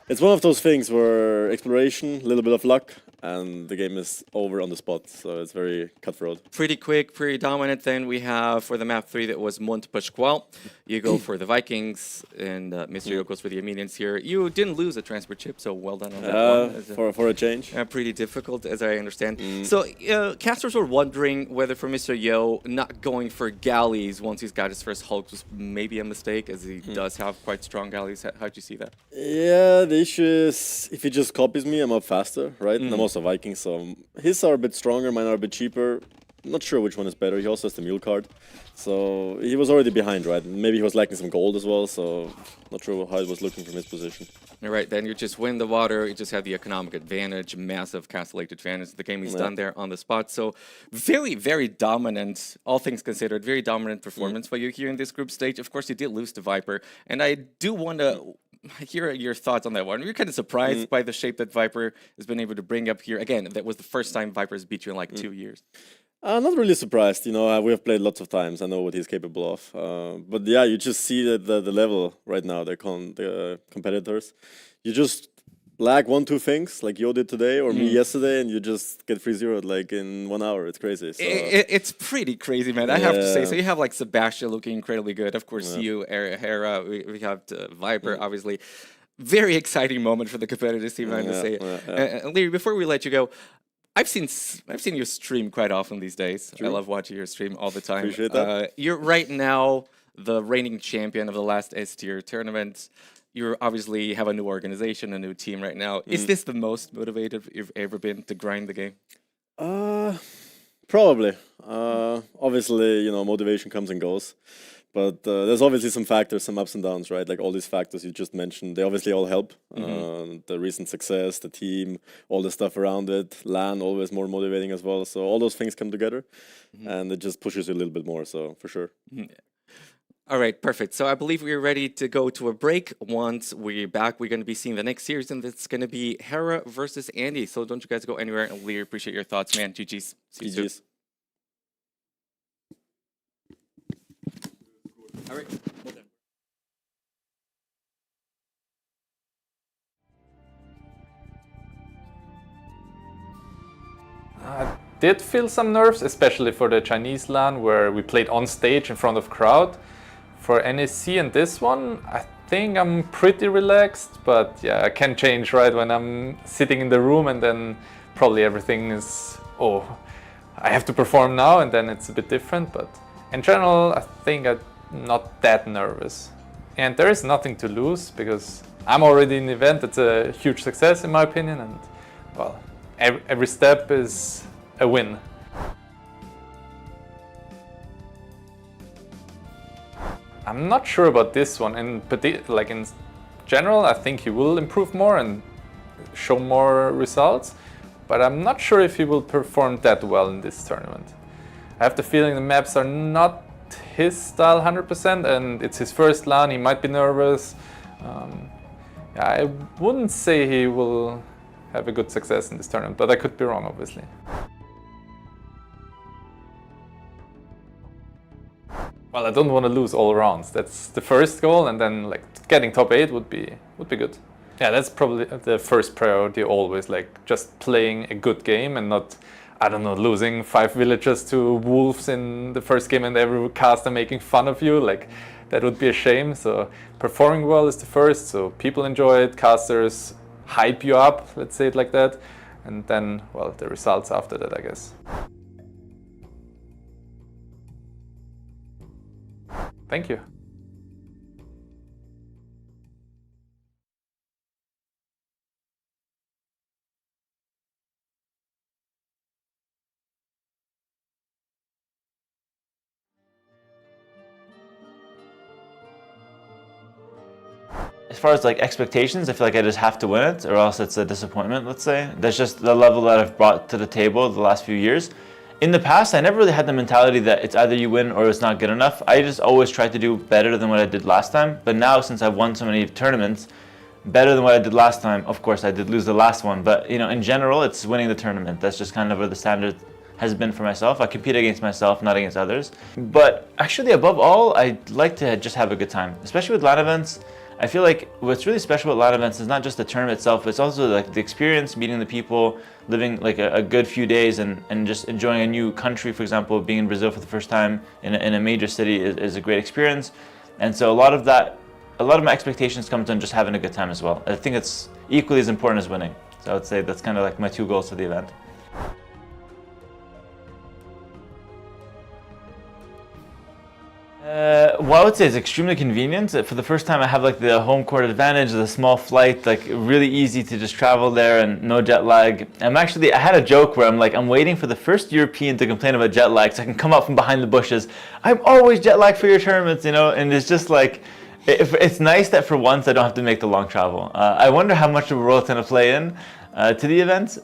It's one of those things where exploration, a little bit of luck, and the game is over on the spot. So it's very cutthroat. Pretty quick, pretty dominant. Then we have for the map 3 that was Monte Pascual. You go for the Vikings, and Mr. Yo goes for the Armenians here. You didn't lose a transport chip, so well done on that one. For a change. Pretty difficult, as I understand. So casters were wondering whether for Mr. Yo not going for galleys once he's got his first Hulk was maybe a mistake, as he does have quite strong galleys. How'd you see that? Yeah, the issue is if he just copies me, I'm up faster, right? And I'm also Viking, so his are a bit stronger, mine are a bit cheaper. Not sure which one is better. He also has the mule card. So he was already behind, right? Maybe he was lacking some gold as well, so not sure how it was looking from his position. All right, then you just win the water. You just have the economic advantage, massive castellate advantage. The game is done there on the spot. So very, very dominant, all things considered, very dominant performance by you here in this group stage. Of course, you did lose to Viper, and I do want to hear your thoughts on that one. You're kind of surprised by the shape that Viper has been able to bring up here. Again, that was the first time Viper's beat you in like 2 years. I'm not really surprised. We have played lots of times. I know what he's capable of. But yeah, you just see the level right now. The competitors. You just lag 1-2 things like Yo did today or me yesterday, and you just get 3-0 like in 1 hour. It's crazy. So. It's pretty crazy, man. I have to say. Yeah. So you have like Sebastian looking incredibly good. Of course, you, Hera. We have Viper, obviously. Very exciting moment for the competitive team, I have to say. And Leary, before we let you go, I've seen you stream quite often these days. I love watching your stream all the time. Appreciate that. You're right now the reigning champion of the last S-tier tournament. You obviously have a new organization, a new team right now. Is this the most motivated you've ever been to grind the game? Probably. Obviously, motivation comes and goes. But there's obviously some factors, some ups and downs, right? Like all these factors you just mentioned, they obviously all help. The recent success, the team, all the stuff around it, LAN always more motivating as well. So all those things come together, and it just pushes you a little bit more. So for sure. All right, perfect. So I believe we're ready to go to a break. Once we're back, we're going to be seeing the next series, and it's going to be Hera versus Andy. So don't you guys go anywhere. And Lear, appreciate your thoughts, man. GG's. See you soon. GG's. All right. I did feel some nerves, especially for the Chinese LAN where we played on stage in front of crowd. For NEC and this one, I think I'm pretty relaxed, but yeah, I can change right when I'm sitting in the room, and then probably everything is, oh, I have to perform now, and then it's a bit different. But in general, I think I'm not that nervous. And there is nothing to lose because I'm already in the event. It's a huge success in my opinion, and well, every step is a win. I'm not sure about this one, like in general I think he will improve more and show more results, but I'm not sure if he will perform that well in this tournament. I have the feeling the maps are not his style 100%, and it's his first LAN, he might be nervous. I wouldn't say he will have a good success in this tournament, but I could be wrong obviously. Well, I don't want to lose all rounds. That's the first goal, and then like getting top 8 would be good. Yeah, that's probably the first priority always, like just playing a good game and not, I don't know, losing 5 villagers to wolves in the first game and every caster making fun of you. Like that would be a shame. So performing well is the first, so people enjoy it, casters hype you up, let's say it like that, and then, well, the results after that, I guess. Thank you. As far as like expectations, I feel like I just have to win it or else it's a disappointment, let's say. That's just the level that I've brought to the table the last few years. In the past, I never really had the mentality that it's either you win or it's not good enough. I just always tried to do better than what I did last time. But now, since I've won so many tournaments, better than what I did last time. Of course, I did lose the last one, but in general, it's winning the tournament. That's just kind of where the standard has been for myself. I compete against myself, not against others. But actually, above all, I'd like to just have a good time, especially with LAN events. I feel like what's really special with LAN events is not just the tournament itself, it's also like the experience, meeting the people, living like a good few days and just enjoying a new country. For example, being in Brazil for the first time in a major city is a great experience. And so a lot of my expectations come from just having a good time as well. I think it's equally as important as winning. So I would say that's kind of like my 2 goals for the event. Well, I would say it's extremely convenient. For the first time, I have like the home court advantage, the small flight, like really easy to just travel there and no jet lag. I had a joke where I'm waiting for the first European to complain about jet lag so I can come up from behind the bushes. I'm always jet lagged for your tournaments, and it's just like, it's nice that for once I don't have to make the long travel. I wonder how much the world's going to play in to the event,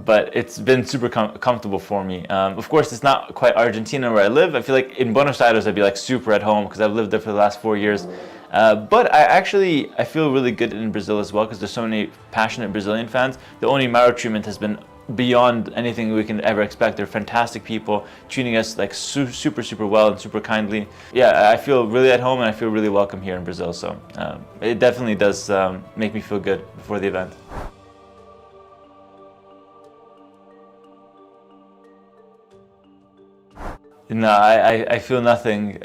but it's been super comfortable for me. Of course, it's not quite Argentina where I live. I feel like in Buenos Aires I'd be like super at home because I've lived there for the last 4 years. But I feel really good in Brazil as well because there's so many passionate Brazilian fans. The Onimaro treatment has been beyond anything we can ever expect. They're fantastic people, treating us like super well and super kindly. Yeah, I feel really at home and I feel really welcome here in Brazil. So it definitely does make me feel good before the event. No, I feel nothing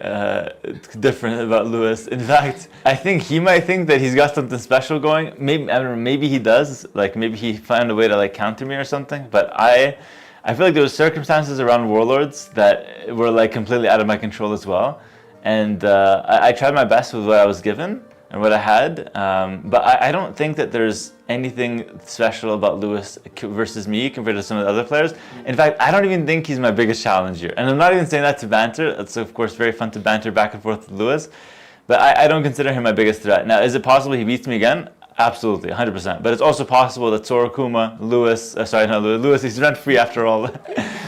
different about Lewis. In fact, I think he might think that he's got something special going. Maybe, I don't know, maybe he does. Like maybe he found a way to like counter me or something. But I feel like there were circumstances around Warlords that were like completely out of my control as well. And I tried my best with what I was given and what I had. But I don't think that there's anything special about Lewis versus me compared to some of the other players. In fact, I don't even think he's my biggest challenger. And I'm not even saying that to banter. It's of course very fun to banter back and forth with Lewis. But I don't consider him my biggest threat. Now, is it possible he beats me again? Absolutely, 100%. But it's also possible that Sorokuma, Lewis, Lewis, he's rent-free after all.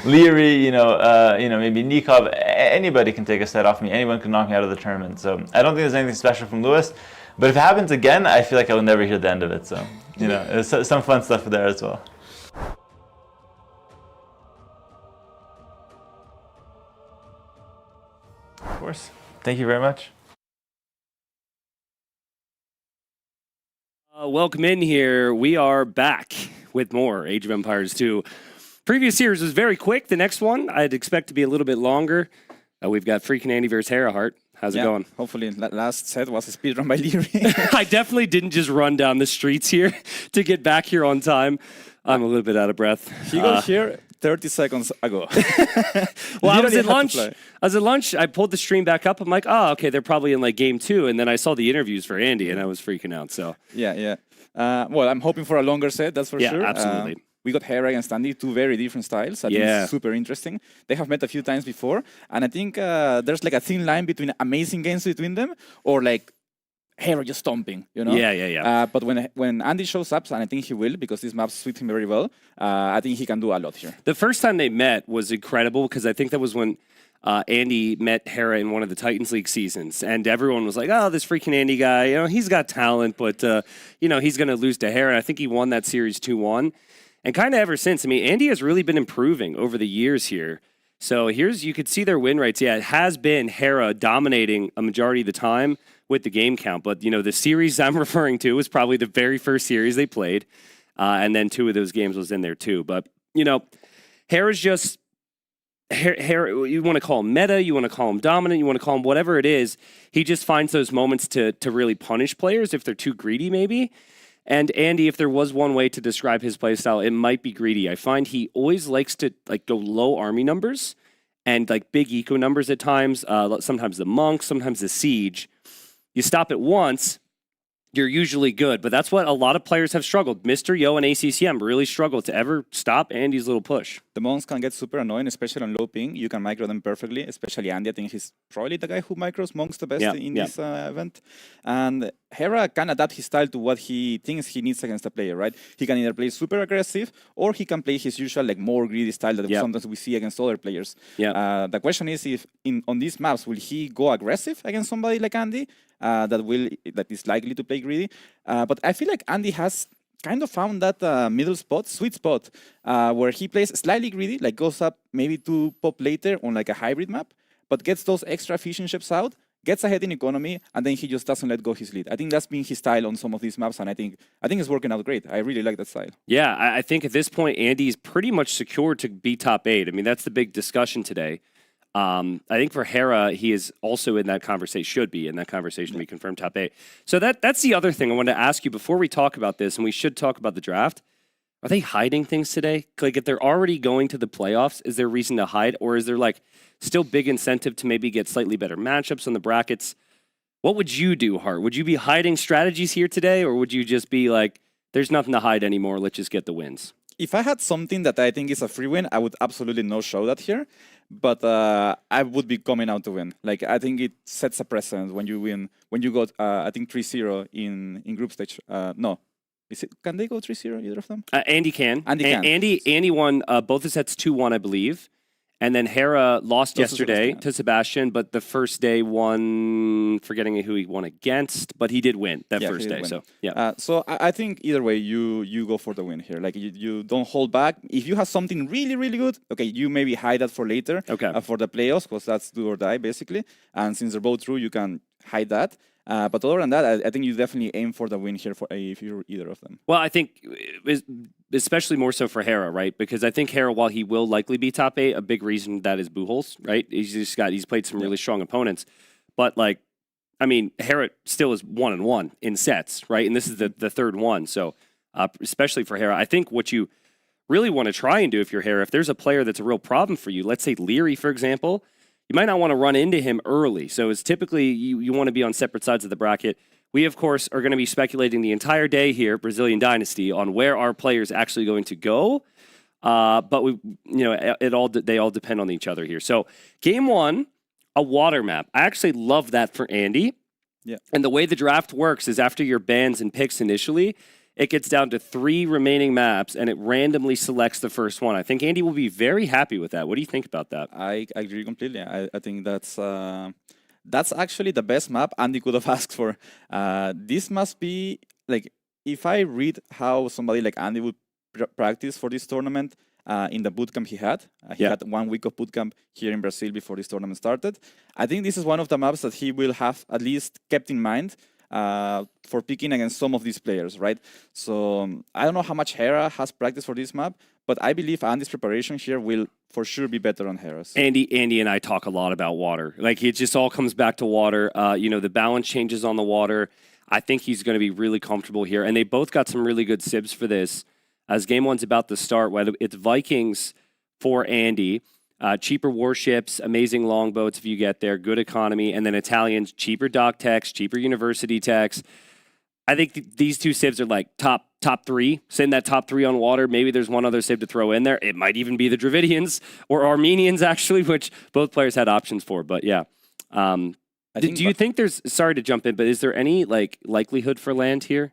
Leary, maybe Nikov, anybody can take a set off me. Anyone can knock me out of the tournament. So I don't think there's anything special from Lewis. But if it happens again, I feel like I will never hear the end of it. So, there's some fun stuff there as well. Of course. Thank you very much. Welcome in here. We are back with more Age of Empires 2. Previous series was very quick. The next one, I'd expect to be a little bit longer. We've got freaking Andy versus Herahart. How's it going? Hopefully, last set was a speedrun by Leary. I definitely didn't just run down the streets here to get back here on time. I'm a little bit out of breath. He got here 30 seconds ago. Well, I was at lunch. I pulled the stream back up. I'm like, oh, okay, they're probably in like game 2. And then I saw the interviews for Andy, and I was freaking out. So yeah. Well, I'm hoping for a longer set. That's for sure. Yeah, absolutely. We got Hera against Andy, two very different styles. I think it's super interesting. They have met a few times before, and I think there's like a thin line between amazing games between them or like Hera just stomping, Yeah. But when Andy shows up, and I think he will because these maps suit him very well, I think he can do a lot here. The first time they met was incredible because I think that was when Andy met Hera in one of the Titans League seasons, and everyone was like, "Oh, this freaking Andy guy, he's got talent, but he's going to lose to Hera." And I think he won that series 2-1. And kind of ever since, I mean, Andy has really been improving over the years here. So you could see their win rates. Yeah, it has been Hera dominating a majority of the time with the game count. But, the series I'm referring to was probably the very first series they played. And then 2 of those games was in there too. But, Hera's just, Hera, you want to call him meta, you want to call him dominant, you want to call him whatever it is. He just finds those moments to really punish players if they're too greedy maybe. And Andy, if there was one way to describe his playstyle, it might be greedy. I find he always likes to go low army numbers and big eco numbers at times. Sometimes the monk, sometimes the siege. You stop it once, you're usually good. But that's what a lot of players have struggled. Mr. Yo and ACCM really struggled to ever stop Andy's little push. The monks can get super annoying, especially on low ping. You can micro them perfectly, especially Andy. I think he's probably the guy who micros monks the best in this event. And Hera can adapt his style to what he thinks he needs against a player, right? He can either play super aggressive or he can play his usual more greedy style that sometimes we see against other players. The question is if on these maps, will he go aggressive against somebody like Andy that is likely to play greedy? But I feel like Andy has kind of found that sweet spot, where he plays slightly greedy, goes up maybe to pop later on a hybrid map, but gets those extra efficient ships out, gets ahead in economy, and then he just doesn't let go his lead. I think that's been his style on some of these maps, and I think it's working out great. I really like that style. Yeah, I think at this point, Andy's pretty much secured to be top 8. I mean, that's the big discussion today. I think for Hera, he is also in that conversation, should be in that conversation to be confirmed top 8. So that's the other thing I wanted to ask you before we talk about this, and we should talk about the draft. Are they hiding things today? If they're already going to the playoffs, is there reason to hide? Or is there still big incentive to maybe get slightly better matchups on the brackets? What would you do, Hart? Would you be hiding strategies here today? Or would you just be there's nothing to hide anymore, let's just get the wins? If I had something that I think is a free win, I would absolutely not show that here. But I would be coming out to win. I think it sets a precedent when you win. When you got, I think 3-0 in group stage. No. Can they go 3-0, either of them? Andy can. Andy can. Andy won both the sets 2-1, I believe. And then Hera lost Lost to yesterday Sebastian. to Sebastian, but the first day won, forgetting who he won against, but he did win that Yeah, he first did day. win. So, yeah. So I think either way, you go for the win here. Like you don't hold back. If you have something really, really good, okay, you maybe hide that for later, Okay. for the playoffs, because that's do or die basically. And since they're both true, you can hide that. But other than that, I think you definitely aim for the win here for if you're either of them. Well, I think especially more so for Hera, right? Because I think Hera, while he will likely be top 8, a big reason that is Buchholz, right? He's played some really strong opponents. But like, I mean, Hera still is 1-1 in sets, right? And this is the third one. So especially for Hera, I think what you really want to try and do if you're Hera, if there's a player that's a real problem for you, let's say Leary, for example, you might not want to run into him early. So it's typically you want to be on separate sides of the bracket. We, of course, are going to be speculating the entire day here, Brazilian Dynasty, on where our players actually going to go. But they all depend on each other here. So game 1, a water map. I actually love that for Andy. Yeah. And the way the draft works is after your bans and picks initially, it gets down to 3 remaining maps, and it randomly selects the first one. I think Andy will be very happy with that. What do you think about that? I agree completely. I think that's actually the best map Andy could have asked for. This must be like, if I read how somebody like Andy would practice for this tournament in the bootcamp he had. He had 1 week of bootcamp here in Brazil before this tournament started. I think this is one of the maps that he will have at least kept in mind for picking against some of these players, right? So I don't know how much Hera has practiced for this map, but I believe Andy's preparation here will for sure be better on Hera's. Andy and I talk a lot about water. Like, it just all comes back to water. The balance changes on the water. I think he's going to be really comfortable here. And they both got some really good sibs for this. As game 1's about to start, whether it's Vikings for Andy, cheaper warships, amazing longboats if you get there, good economy, and then Italians, cheaper dock techs, cheaper university techs. I think these 2 civs are like top 3. Send that top 3 on water. Maybe there's one other civ to throw in there. It might even be the Dravidians or Armenians, actually, which both players had options for. But yeah. Do you think there's, sorry to jump in, but is there any like likelihood for land here?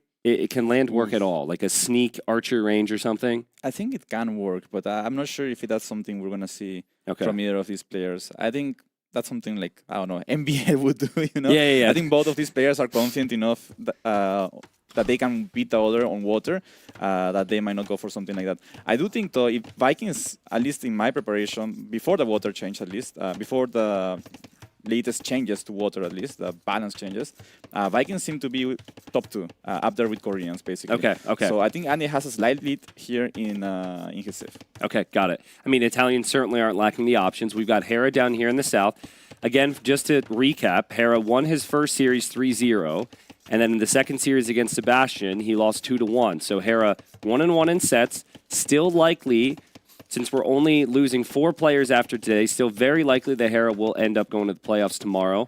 Can land work at all? Like a sneak archer range or something? I think it can work, but I'm not sure if that's something we're going to see from either of these players. I think that's something like, I don't know, NBA would do, you know? Yeah. I think both of these players are confident enough that they can beat the other on water, that they might not go for something like that. I do think, though, if Vikings, at least in my preparation, before the water change, at least, before the latest changes to water, at least, the balance changes, Vikings seem to be top 2, up there with Koreans, basically. Okay. So I think Andy has a slight lead here in his civ. Okay, got it. I mean, Italians certainly aren't lacking the options. We've got Hera down here in the south. Again, just to recap, Hera won his first series 3-0, and then in the second series against Sebastian, he lost 2-1. So Hera 1-1 in sets, still likely, since we're only losing 4 players after today, still very likely that Hera will end up going to the playoffs tomorrow.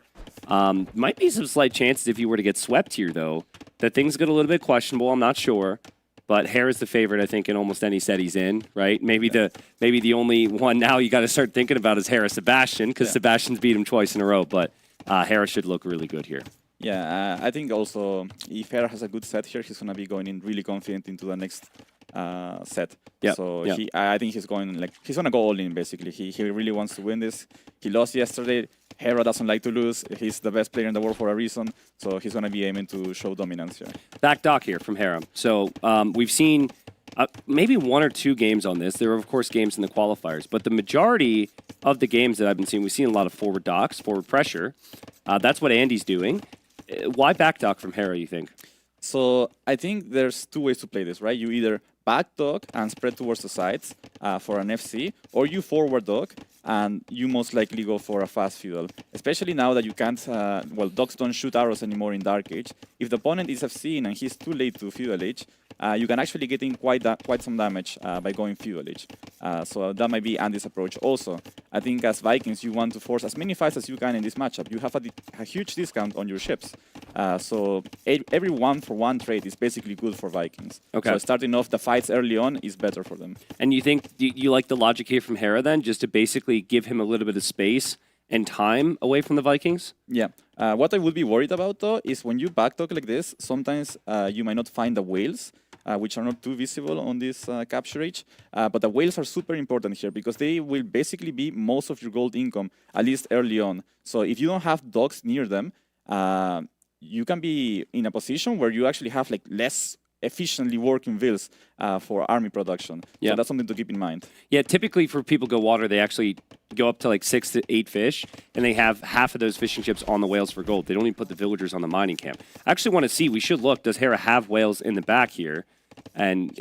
Might be some slight chances if you were to get swept here, though, that things get a little bit questionable. I'm not sure. But Hera's the favorite, I think, in almost any set he's in, right? Maybe the only one now you got to start thinking about is Hera Sebastian, because Sebastian's beat him twice in a row. But Hera should look really good here. Yeah, I think also if Hera has a good set here, he's going to be going in really confident into the next set. So I think he's going to go all in, basically. He really wants to win this. He lost yesterday. Hera doesn't like to lose. He's the best player in the world for a reason. So he's going to be aiming to show dominance here. Back dock here from Hera. So we've seen maybe 1 or 2 games on this. There are, of course, games in the qualifiers. But the majority of the games that I've been seeing, we've seen a lot of forward docks, forward pressure. That's what Andy's doing. Why back dock from Hera, you think? So I think there's 2 ways to play this, right? You either back dock and spread towards the sides for an FC, or you forward dock and you most likely go for a fast feudal. Especially now that you can't, docks don't shoot arrows anymore in Dark Age. If the opponent is FC and he's too late to feudal age, you can actually get in quite some damage by going feudal age. So that might be Andy's approach. Also, I think as Vikings, you want to force as many fights as you can in this matchup. You have a huge discount on your ships. So every 1-for-1 trade is basically good for Vikings. Okay. So starting off the fights early on is better for them. And you think you like the logic here from Hera then, just to basically give him a little bit of space and time away from the Vikings? Yeah. What I would be worried about, though, is when you backdock like this, sometimes you might not find the whales which are not too visible on this capture age. But the whales are super important here because they will basically be most of your gold income, at least early on. So if you don't have docks near them, you can be in a position where you actually have like less efficiently working vills for army production. Yeah. So that's something to keep in mind. Yeah, typically for people go water, they actually go up to like 6 to 8 fish, and they have half of those fishing ships on the whales for gold. They don't even put the villagers on the mining camp. I actually want to see, we should look, does Hera have whales in the back here? And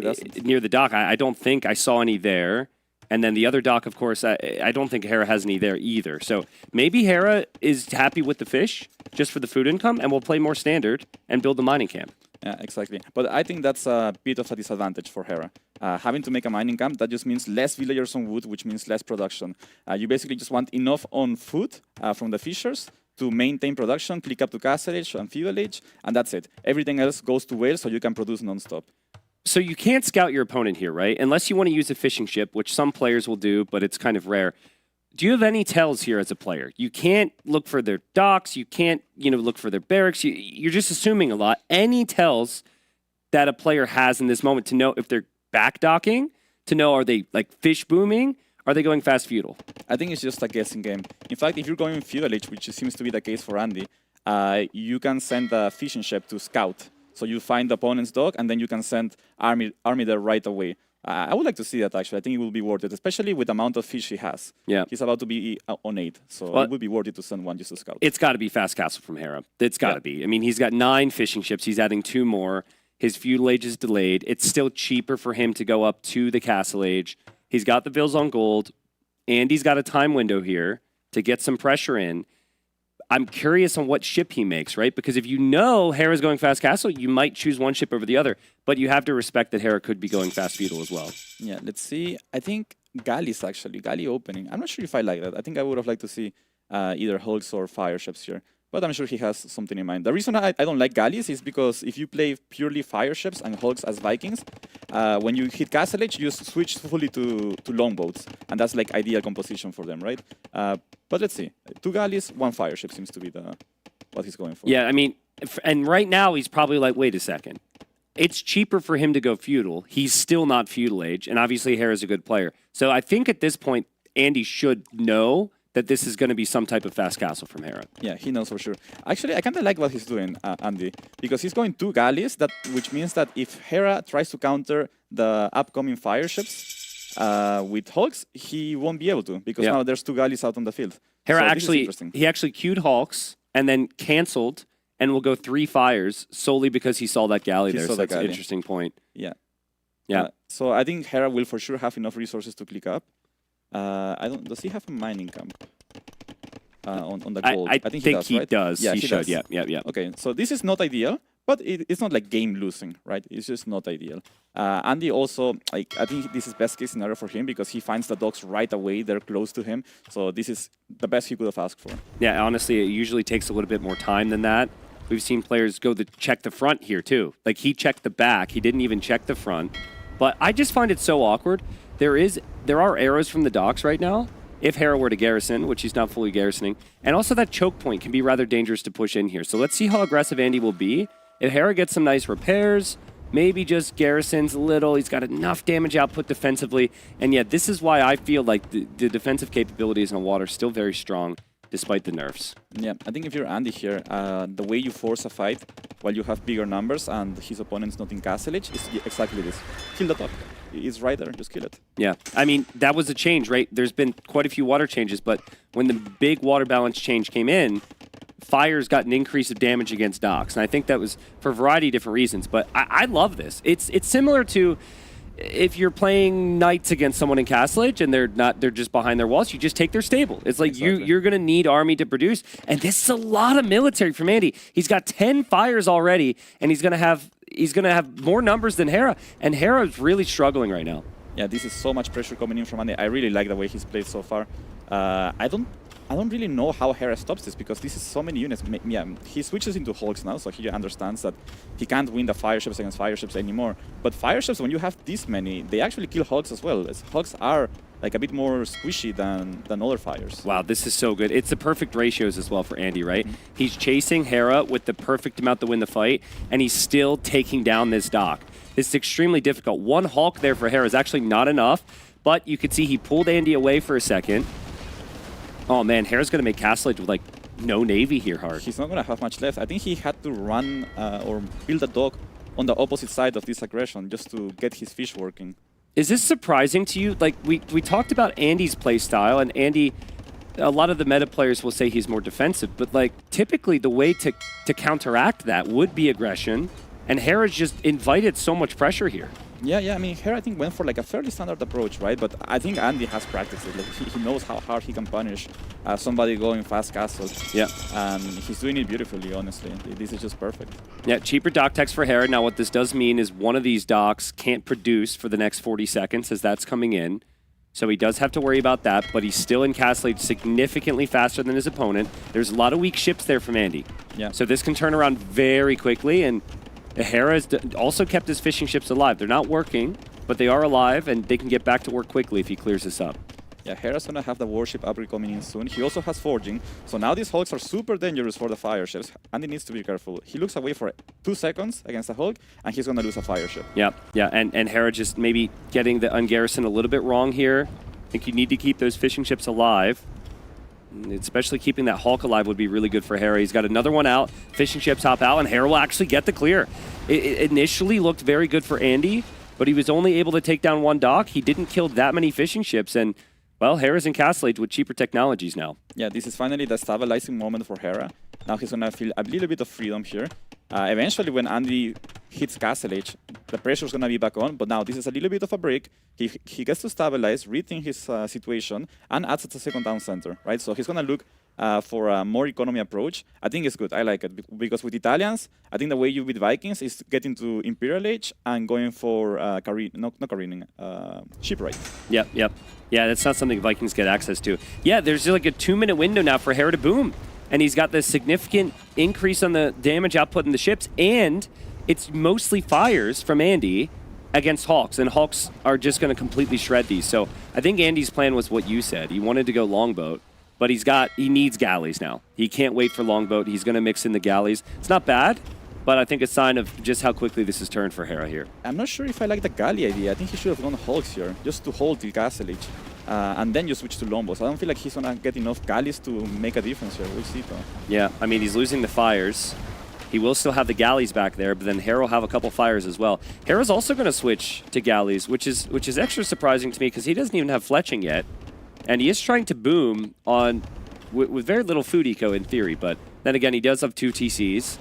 near the dock, I don't think I saw any there. And then the other dock, of course, I don't think Hera has any there either. So maybe Hera is happy with the fish just for the food income, and will play more standard and build the mining camp. Yeah, exactly. But I think that's a bit of a disadvantage for Hera. Having to make a mining camp, that just means less villagers on wood, which means less production. You basically just want enough on food from the fishers to maintain production, click up to castle age and feudal age, and that's it. Everything else goes to whales, so you can produce non-stop. So you can't scout your opponent here, right? Unless you want to use a fishing ship, which some players will do, but it's kind of rare. Do you have any tells here as a player? You can't look for their docks. You can't, look for their barracks. You're just assuming a lot. Any tells that a player has in this moment to know if they're back docking, to know are they like fish booming? Are they going fast feudal? I think it's just a guessing game. In fact, if you're going feudal age, which seems to be the case for Andy, you can send a fishing ship to scout. So you find the opponent's dock, and then you can send army there right away. I would like to see that, actually. I think it will be worth it, especially with the amount of fish he has. Yeah. He's about to be on 8, so it would be worth it to send one just to scout. It's got to be fast castle from Hera. It's got to be. I mean, he's got 9 fishing ships. He's adding 2 more. His feudal age is delayed. It's still cheaper for him to go up to the castle age. He's got the vills on gold. Andy's got a time window here to get some pressure in. I'm curious on what ship he makes, right? Because if you know Hera's going fast castle, you might choose one ship over the other. But you have to respect that Hera could be going fast feudal as well. Yeah, let's see. I think galleys, actually. Galley opening. I'm not sure if I like that. I think I would have liked to see either hulks or fire ships here. But I'm sure he has something in mind. The reason I don't like galleys is because if you play purely fire ships and hulks as Vikings, when you hit castle age, you switch fully to longboats. And that's like ideal composition for them, right? But let's see. 2 galleys, 1 fire ship seems to be what he's going for. Yeah, I mean, and right now he's probably like, wait a second. It's cheaper for him to go feudal. He's still not feudal age, and obviously Hera's a good player. So I think at this point, Andy should know that this is going to be some type of fast castle from Hera. Yeah, he knows for sure. Actually, I kind of like what he's doing, Andy, because he's going 2 galleys, which means that if Hera tries to counter the upcoming fire ships with hulks, he won't be able to, because now there's 2 galleys out on the field. Hera so he actually queued hulks and then canceled and will go 3 fires solely because he saw that galley there. So that's an interesting point. Yeah. Yeah. So I think Hera will for sure have enough resources to click up. Does he have a mining camp on the gold? I think he does. Yeah, he should. does. Yeah. Okay, so this is not ideal, but it's not like game losing, right? It's just not ideal. Andy also, I think this is best case scenario for him because he finds the docks right away. They're close to him. So this is the best he could have asked for. Yeah, honestly, it usually takes a little bit more time than that. We've seen players go to check the front here too. Like he checked the back. He didn't even check the front. But I just find it so awkward. There are arrows from the docks right now. If Hera were to garrison, which he's not fully garrisoning. And also that choke point can be rather dangerous to push in here. So let's see how aggressive Andy will be. If Hera gets some nice repairs, maybe just garrisons a little. He's got enough damage output defensively. And yet this is why I feel like the defensive capabilities in the water are still very strong, despite the nerfs. Yeah, I think if you're Andy here, the way you force a fight while you have bigger numbers and his opponent's not in castle age is exactly this. Kill the top. It's right there, just kill it. Yeah, I mean, that was a change, right? There's been quite a few water changes, but when the big water balance change came in, Fire's got an increase of damage against docks. And I think that was for a variety of different reasons, but I love this. It's similar to if you're playing knights against someone in Castle Age and they're just behind their walls, you just take their stable. It's like you're going to need army to produce. And this is a lot of military from Andy. He's got 10 fires already, and he's going to have more numbers than Hera. And Hera is really struggling right now. Yeah, this is so much pressure coming in from Andy. I really like the way he's played so far. I don't really know how Hera stops this because this is so many units. Yeah, he switches into hulks now, so he understands that he can't win the fire ships against fire ships anymore. But fire ships, when you have this many, they actually kill hulks as well. Hulks are like a bit more squishy than other fires. Wow, this is so good. It's the perfect ratios as well for Andy, right? He's chasing Hera with the perfect amount to win the fight, and he's still taking down this dock. This is extremely difficult. One Hulk there for Hera is actually not enough, but you could see he pulled Andy away for a second. Oh man, Hera's going to make Castle Age with like no Navy here hard. He's not going to have much left. I think he had to run or build a dock on the opposite side of this aggression just to get his fish working. Is this surprising to you? Like, we talked about Andy's play style, and Andy, a lot of the meta players will say he's more defensive, but like typically the way to counteract that would be aggression, and Hera's just invited so much pressure here. Yeah. I mean, Hera, I think, went for like a fairly standard approach, right? But I think Andy has practiced it. Like, he knows how hard he can punish somebody going fast castle. Yeah. And he's doing it beautifully, honestly. This is just perfect. Yeah, cheaper dock techs for Hera. Now, what this does mean is one of these docks can't produce for the next 40 seconds as that's coming in. So he does have to worry about that, but he's still in Castle Age significantly faster than his opponent. There's a lot of weak ships there from Andy. Yeah. So this can turn around very quickly, and Hera has also kept his fishing ships alive. They're not working, but they are alive, and they can get back to work quickly if he clears this up. Yeah, Hera's gonna have the warship upgrade coming in soon. He also has forging, so now these hulks are super dangerous for the fire ships. Andy needs to be careful. He looks away for 2 seconds against a hulk, and he's gonna lose a fire ship. Yeah, and Hera just maybe getting the ungarrison a little bit wrong here. I think you need to keep those fishing ships alive. Especially keeping that Hulk alive would be really good for Hera. He's got another one out. Fishing ships hop out, and Hera will actually get the clear. It initially looked very good for Andy, but he was only able to take down one dock. He didn't kill that many fishing ships, and, well, Hera's in Castle Age with cheaper technologies now. Yeah, this is finally the stabilizing moment for Hera. Now he's gonna feel a little bit of freedom here. Eventually, when Andy hits Castle Age, the pressure's gonna be back on, but now this is a little bit of a break. He gets to stabilize, rethink his situation, and adds a second down center, right? So he's gonna look for a more economy approach. I think it's good. I like it because with Italians, I think the way you beat Vikings is getting to Imperial Age and going for shipwright. Yep. Yeah, that's not something Vikings get access to. Yeah, there's like a 2-minute window now for Hera to boom. And he's got this significant increase on the damage output in the ships, and it's mostly fires from Andy against Hawks, and Hawks are just going to completely shred these. So I think Andy's plan was what you said. He wanted to go longboat, but he needs galleys now. He can't wait for longboat. He's going to mix in the galleys. It's not bad, but I think a sign of just how quickly this is turned for Hera here. I'm not sure if I like the galley idea. I think he should have gone Hulks here, just to hold the Castle Age. And then you switch to longbows. I don't feel like he's gonna get enough galleys to make a difference here. We'll see though. Yeah, I mean, he's losing the fires. He will still have the galleys back there, but then Hera will have a couple fires as well. Hera's also going to switch to galleys, which is extra surprising to me because he doesn't even have fletching yet. And he is trying to boom on with very little food eco in theory, but then again, he does have 2 TCs.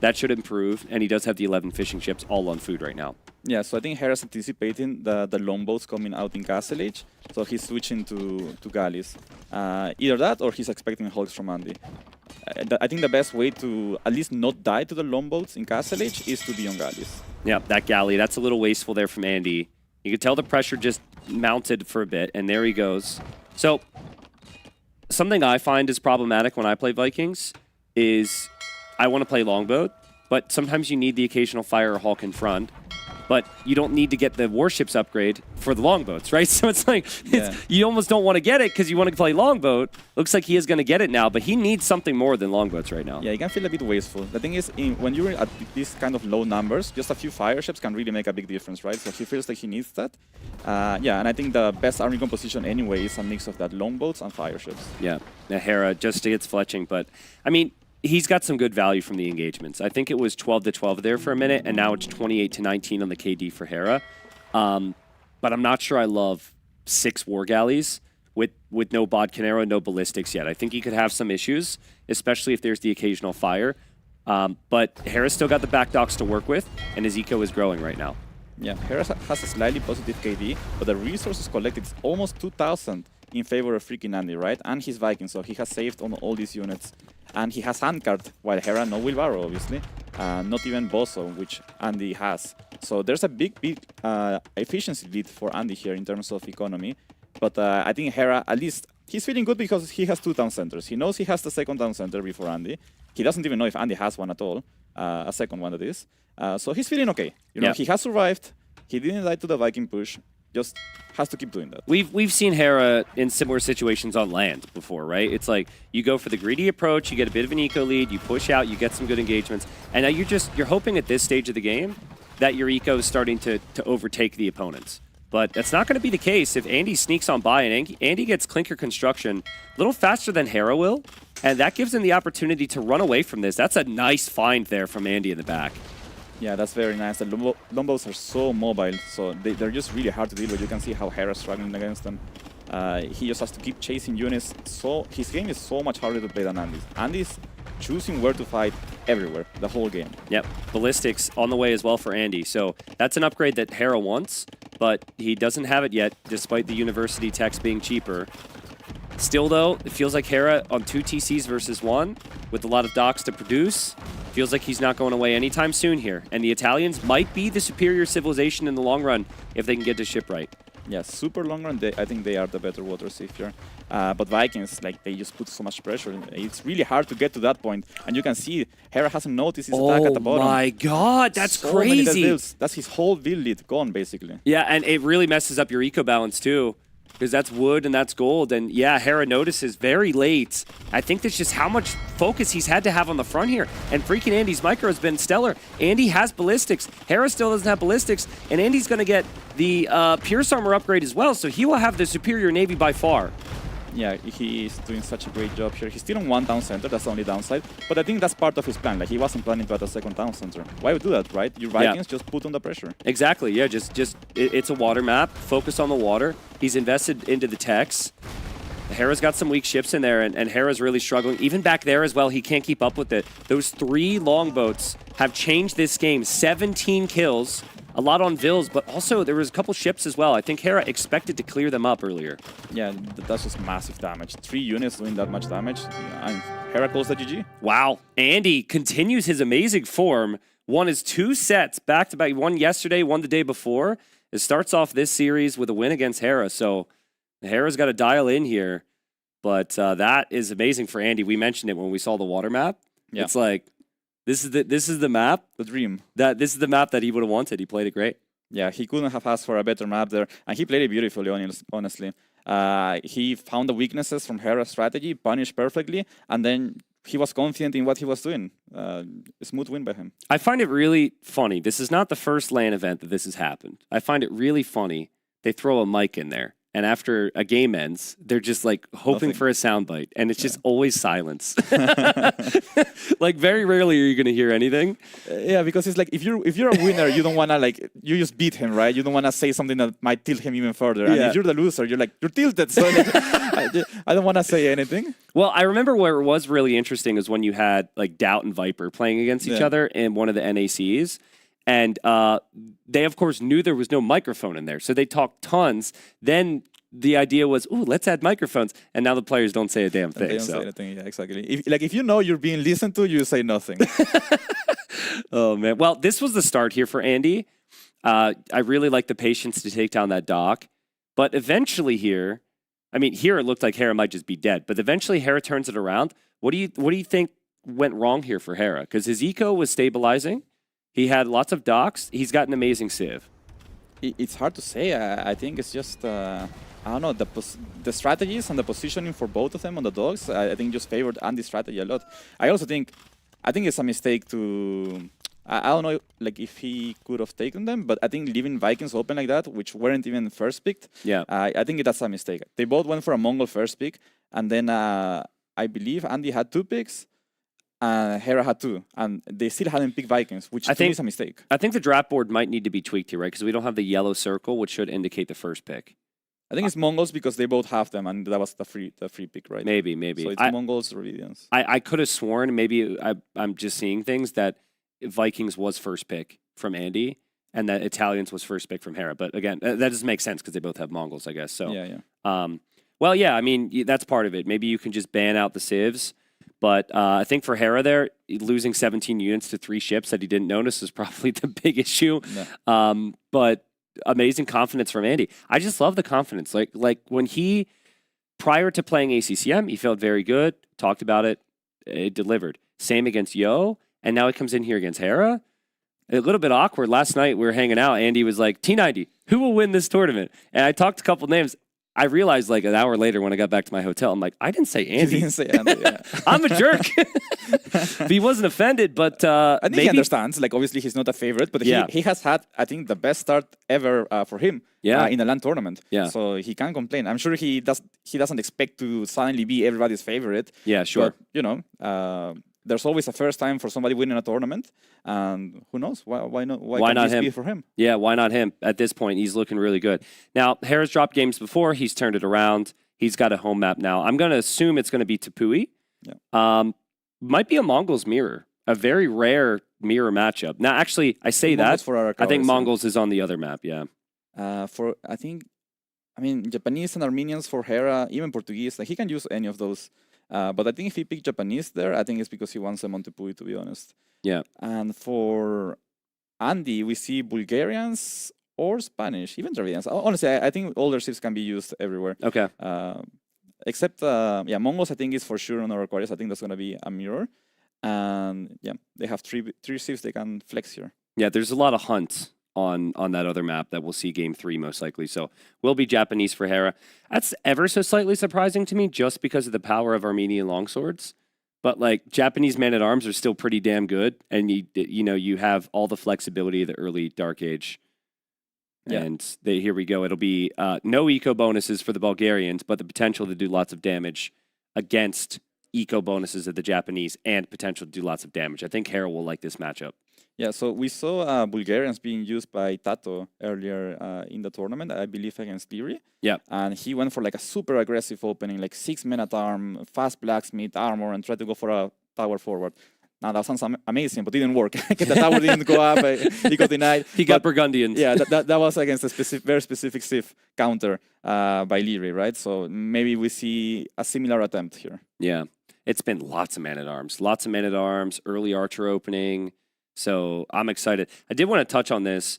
That should improve, and he does have the 11 fishing ships all on food right now. Yeah, so I think Hera's anticipating the longboats coming out in Castle Age, so he's switching to galleys. Either that, or he's expecting hulks from Andy. I think the best way to at least not die to the longboats in Castle Age is to be on galleys. Yeah, that galley, that's a little wasteful there from Andy. You can tell the pressure just mounted for a bit, and there he goes. So, something I find is problematic when I play Vikings is I want to play longboat, but sometimes you need the occasional fire or hulk in front, but you don't need to get the warships upgrade for the longboats, right? So it's like, you almost don't want to get it because you want to play longboat. Looks like he is going to get it now, but he needs something more than longboats right now. Yeah, you can feel a bit wasteful. The thing is, when you're at these kind of low numbers, just a few fire ships can really make a big difference, right? So he feels like he needs that. Yeah, and I think the best army composition anyway is a mix of that longboats and fire ships. Yeah, Hera just gets fletching, but I mean, he's got some good value from the engagements. I think it was 12-12 there for a minute, and now it's 28-19 on the KD for Hera. But I'm not sure I love 6 war galleys with no Bodcanero, no ballistics yet. I think he could have some issues, especially if there's the occasional fire. But Hera's still got the back docks to work with, and his eco is growing right now. Yeah, Hera has a slightly positive KD, but the resources collected is almost 2,000 in favor of freaking Andy, right? And he's Viking, so he has saved on all these units. And he has handcard, while Hera no wheelbarrow, obviously. Not even Bosso, which Andy has. So there's a big efficiency lead for Andy here in terms of economy. But I think Hera, at least, he's feeling good because he has 2 down centers. He knows he has the second down center before Andy. He doesn't even know if Andy has one at all, a second one that is. So he's feeling okay. You know, he has survived. He didn't die to the Viking push. Just has to keep doing that. We've seen Hera in similar situations on land before, right? It's like you go for the greedy approach, you get a bit of an eco lead, you push out, you get some good engagements, and now you're hoping at this stage of the game that your eco is starting to overtake the opponents. But that's not going to be the case if Andy sneaks on by and Andy gets Clinker Construction a little faster than Hera will, and that gives him the opportunity to run away from this. That's a nice find there from Andy in the back. Yeah, that's very nice. The Lombos are so mobile, so they're just really hard to deal with. You can see how Hera's struggling against them. He just has to keep chasing units. So his game is so much harder to play than Andy's. Andy's choosing where to fight everywhere, the whole game. Yep, Ballistics on the way as well for Andy. So that's an upgrade that Hera wants, but he doesn't have it yet, despite the University techs being cheaper. Still, though, it feels like Hera on 2 TCs versus 1, with a lot of docks to produce. Feels like he's not going away anytime soon here. And the Italians might be the superior civilization in the long run if they can get to ship right. Yeah, super long run, I think they are the better water safe here. But Vikings, like, they just put so much pressure. It's really hard to get to that point. And you can see Hera hasn't noticed his attack at the bottom. Oh my god, that's so crazy. That's his whole build lead gone, basically. Yeah, and it really messes up your eco balance too, because that's wood and that's gold. And yeah, Hera notices very late. I think that's just how much focus he's had to have on the front here. And freaking Andy's micro has been stellar. Andy has ballistics. Hera still doesn't have ballistics. And Andy's going to get the Pierce Armor upgrade as well, so he will have the superior navy by far. Yeah, he is doing such a great job here. He's still on 1 town center, that's the only downside. But I think that's part of his plan. Like, he wasn't planning to add a 2nd town center. Why would do that, right? Your Vikings just put on the pressure. Exactly, yeah, it's a water map. Focus on the water. He's invested into the techs. Hera's got some weak ships in there, and Hera's really struggling. Even back there as well, he can't keep up with it. Those 3 longboats have changed this game. 17 kills. A lot on Vils, but also there was a couple ships as well. I think Hera expected to clear them up earlier. Yeah, that's just massive damage. 3 units doing that much damage. Yeah, and Hera calls the GG. Wow. Andy continues his amazing form. Won his 2 sets back-to-back. One yesterday, one the day before. It starts off this series with a win against Hera, so Hera's got to dial in here. But that is amazing for Andy. We mentioned it when we saw the water map. Yeah. It's like, this is the map. The dream. This is the map that he would have wanted. He played it great. Yeah, he couldn't have asked for a better map there. And he played it beautifully, honestly. He found the weaknesses from Hera's strategy, punished perfectly, and then he was confident in what he was doing. A smooth win by him. I find it really funny. This is not the first LAN event that this has happened. I find it really funny. They throw a mic in there. And after a game ends, they're just like hoping for a soundbite, and it's just always silence. Like very rarely are you gonna hear anything. Yeah, because it's like if you're a winner, you don't wanna you just beat him, right? You don't wanna say something that might tilt him even further. And if you're the loser, you're tilted. So I don't wanna say anything. Well, I remember where it was really interesting is when you had like Doubt and Viper playing against each other in one of the NACs. And they, of course, knew there was no microphone in there. So they talked tons. Then the idea was, ooh, let's add microphones. And now the players don't say a damn thing. They don't say anything, yeah, exactly. If you know you're being listened to, you say nothing. Oh, man. Well, this was the start here for Andy. I really like the patience to take down that dock. But eventually here, I mean, here it looked like Hera might just be dead. But eventually Hera turns it around. What do you think went wrong here for Hera? Because his eco was stabilizing. He had lots of docks. He's got an amazing civ. It's hard to say. I think it's just, I don't know, the strategies and the positioning for both of them on the dogs, I think just favored Andy's strategy a lot. I also think it's a mistake to, I don't know like if he could have taken them, but I think leaving Vikings open like that, which weren't even first picked, I think that's a mistake. They both went for a Mongol first pick, and then I believe Andy had 2 picks. Hera had 2, and they still hadn't picked Vikings, which I think is a mistake. I think the draft board might need to be tweaked here, right? Because we don't have the yellow circle, which should indicate the first pick. I think it's Mongols because they both have them, and that was the free pick, right? Maybe. So it's Mongols, Viridians. I could have sworn, maybe I'm just seeing things, that Vikings was first pick from Andy, and that Italians was first pick from Hera. But again, that doesn't make sense because they both have Mongols, I guess. So well, yeah, I mean, that's part of it. Maybe you can just ban out the civs. But I think for Hera there, losing 17 units to 3 ships that he didn't notice is probably the big issue. Yeah. But amazing confidence from Andy. I just love the confidence. Like when he, prior to playing ACCM, he felt very good, talked about it, it delivered. Same against Yo, and now he comes in here against Hera. A little bit awkward. Last night we were hanging out. Andy was like, T90, who will win this tournament? And I talked a couple names. I realized like an hour later when I got back to my hotel, I'm like, I didn't say He Andy. didn't say Andy, yeah. I'm a jerk. But he wasn't offended, but I think he maybe understands. Like, obviously, he's not a favorite, but Yeah. he has had, I think, the best start ever for him in a LAN tournament. Yeah. So he can't complain. I'm sure he doesn't expect to suddenly be everybody's favorite. Yeah, sure. But, you know, there's always a first time for somebody winning a tournament. And who knows? Why not? Why can't not this him? be for him? Yeah, why not him? At this point, he's looking really good. Now, Hera's dropped games before. He's turned it around. He's got a home map now. I'm going to assume it's going to be Tepui. Yeah. Might be a Mongols mirror. A very rare mirror matchup. Now, actually, I say Mongols that. for our I think covers, Mongols is on the other map, yeah. I mean, Japanese and Armenians for Hera, even Portuguese, like he can use any of those. But I think if he picked Japanese there, I think it's because he wants them on Tepui, to be honest. Yeah. And for Andy, we see Bulgarians or Spanish, even Dravidians. Honestly, I think all their ships can be used everywhere. Okay. Except, Mongols, I think, is for sure on our Aquarius. I think that's going to be a mirror. And yeah, they have three ships they can flex here. Yeah, there's a lot of hunts on that other map that we'll see game 3 most likely. So will be Japanese for Hera. That's ever so slightly surprising to me just because of the power of Armenian longswords. But like Japanese man-at-arms are still pretty damn good. And you have all the flexibility of the early Dark Age. Yeah. And here we go. It'll be no eco bonuses for the Bulgarians, but the potential to do lots of damage against eco bonuses of the Japanese and potential to do lots of damage. I think Hera will like this matchup. Yeah, so we saw Bulgarians being used by Tato earlier in the tournament, I believe against Leary. Yeah. And he went for like a super aggressive opening, like 6 men-at-arm, fast blacksmith, armor, and tried to go for a tower forward. Now, that sounds amazing, but it didn't work. The tower didn't go up. He got denied. He got Burgundians. Yeah, that was against a very specific Civ counter by Leary, right? So maybe we see a similar attempt here. Yeah. It's been lots of man-at-arms, early archer opening. So I'm excited. I did want to touch on this.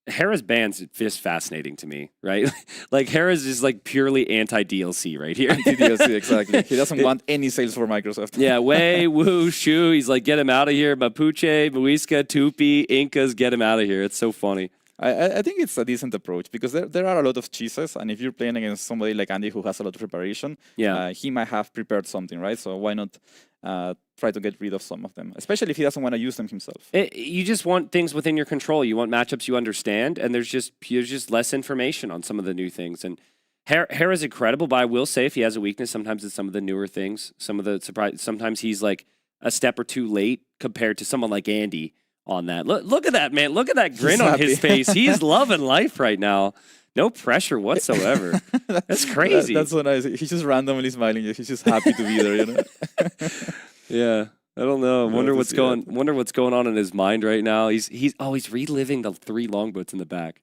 Hera's ban's just fascinating to me, right? Like Hera's is like purely anti-DLC right here. Anti-DLC, exactly. He doesn't want any sales for Microsoft. Yeah, Wei, Wu, Shu. He's like, get him out of here. Mapuche, Muisca, Tupi, Incas, get him out of here. It's so funny. I think it's a decent approach because there are a lot of cheeses, and if you're playing against somebody like Andy who has a lot of preparation, he might have prepared something, right? So why not try to get rid of some of them, especially if he doesn't want to use them himself. You just want things within your control. You want matchups you understand, and there's just less information on some of the new things. And Hera's incredible, but I will say if he has a weakness, sometimes it's some of the newer things, some of the surprise. Sometimes he's like a step or two late compared to someone like Andy on that. Look at that, man. Look at that grin on his face. He's loving life right now. No pressure whatsoever. That's crazy. That's so nice. He's just randomly smiling. He's just happy to be there, you know? Yeah. I don't know. Wonder what's going on in his mind right now. He's reliving the 3 longboats in the back.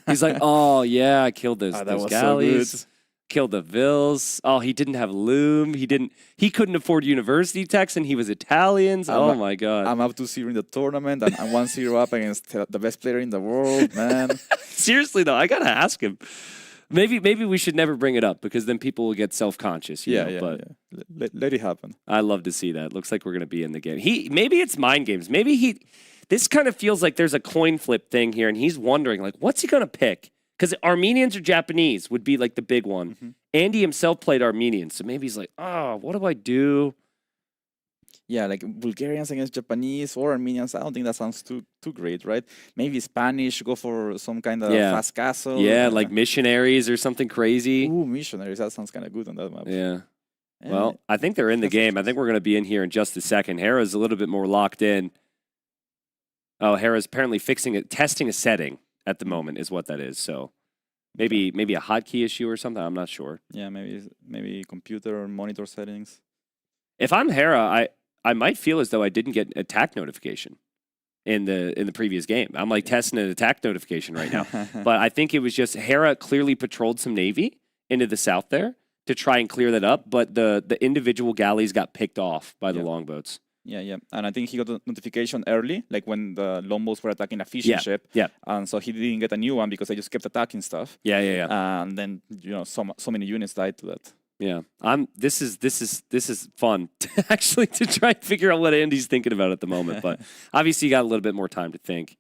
He's like, oh yeah, I killed those galleys. So killed the Vils. Oh, he didn't have loom. He couldn't afford university tax, and he was Italians. Oh my god. I'm up to 0 in the tournament, and I'm 1-0 up against the best player in the world, man. Seriously though, I gotta ask him. Maybe we should never bring it up because then people will get self-conscious. Yeah. Let it happen. I love to see that. Looks like we're gonna be in the game. Maybe it's mind games. This kind of feels like there's a coin flip thing here, and he's wondering like, what's he gonna pick? Because Armenians or Japanese would be like the big one. Mm-hmm. Andy himself played Armenians, so maybe he's like, oh, what do I do? Yeah, like Bulgarians against Japanese or Armenians. I don't think that sounds too great, right? Maybe Spanish, go for some kind of fast castle. Yeah, like missionaries or something crazy. Ooh, missionaries. That sounds kind of good on that map. Yeah. Well, I think they're in the game. I think we're going to be in here in just a second. Hera's a little bit more locked in. Oh, Hera's apparently testing a setting at the moment is what that is. So maybe a hotkey issue or something. I'm not sure. Yeah, maybe computer or monitor settings. If I'm Hera, I might feel as though I didn't get an attack notification in the previous game. I'm like testing an attack notification right now. But I think it was just Hera clearly patrolled some Navy into the south there to try and clear that up. But the individual galleys got picked off by the longboats. Yeah. And I think he got a notification early, like when the longboats were attacking a fishing ship. Yeah. And so he didn't get a new one because they just kept attacking stuff. Yeah. And then, so many units died to that. Yeah. This is fun actually to try and figure out what Andy's thinking about at the moment. But obviously you got a little bit more time to think.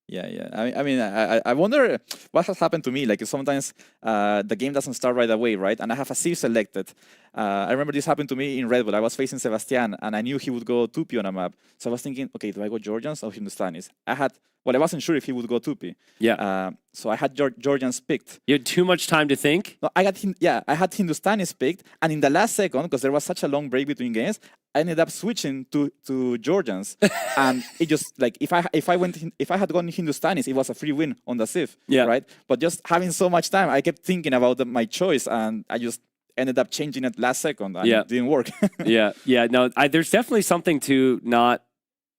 Yeah. I wonder what has happened to me. Like sometimes the game doesn't start right away, right? And I have a Civ selected. I remember this happened to me in Red Bull. I was facing Sebastian, and I knew he would go 2P on a map. So I was thinking, okay, do I go Georgians or Hindustanis? I wasn't sure if he would go 2P. Yeah. So I had Georgians picked. You had too much time to think? No, I had Hindustanis picked, and in the last second, because there was such a long break between games, I ended up switching to Georgians, and it just like if I had gone Hindustanis, it was a free win on the Civ, right? But just having so much time, I kept thinking about my choice, and I just ended up changing it last second, and it didn't work. Yeah. No, there's definitely something to not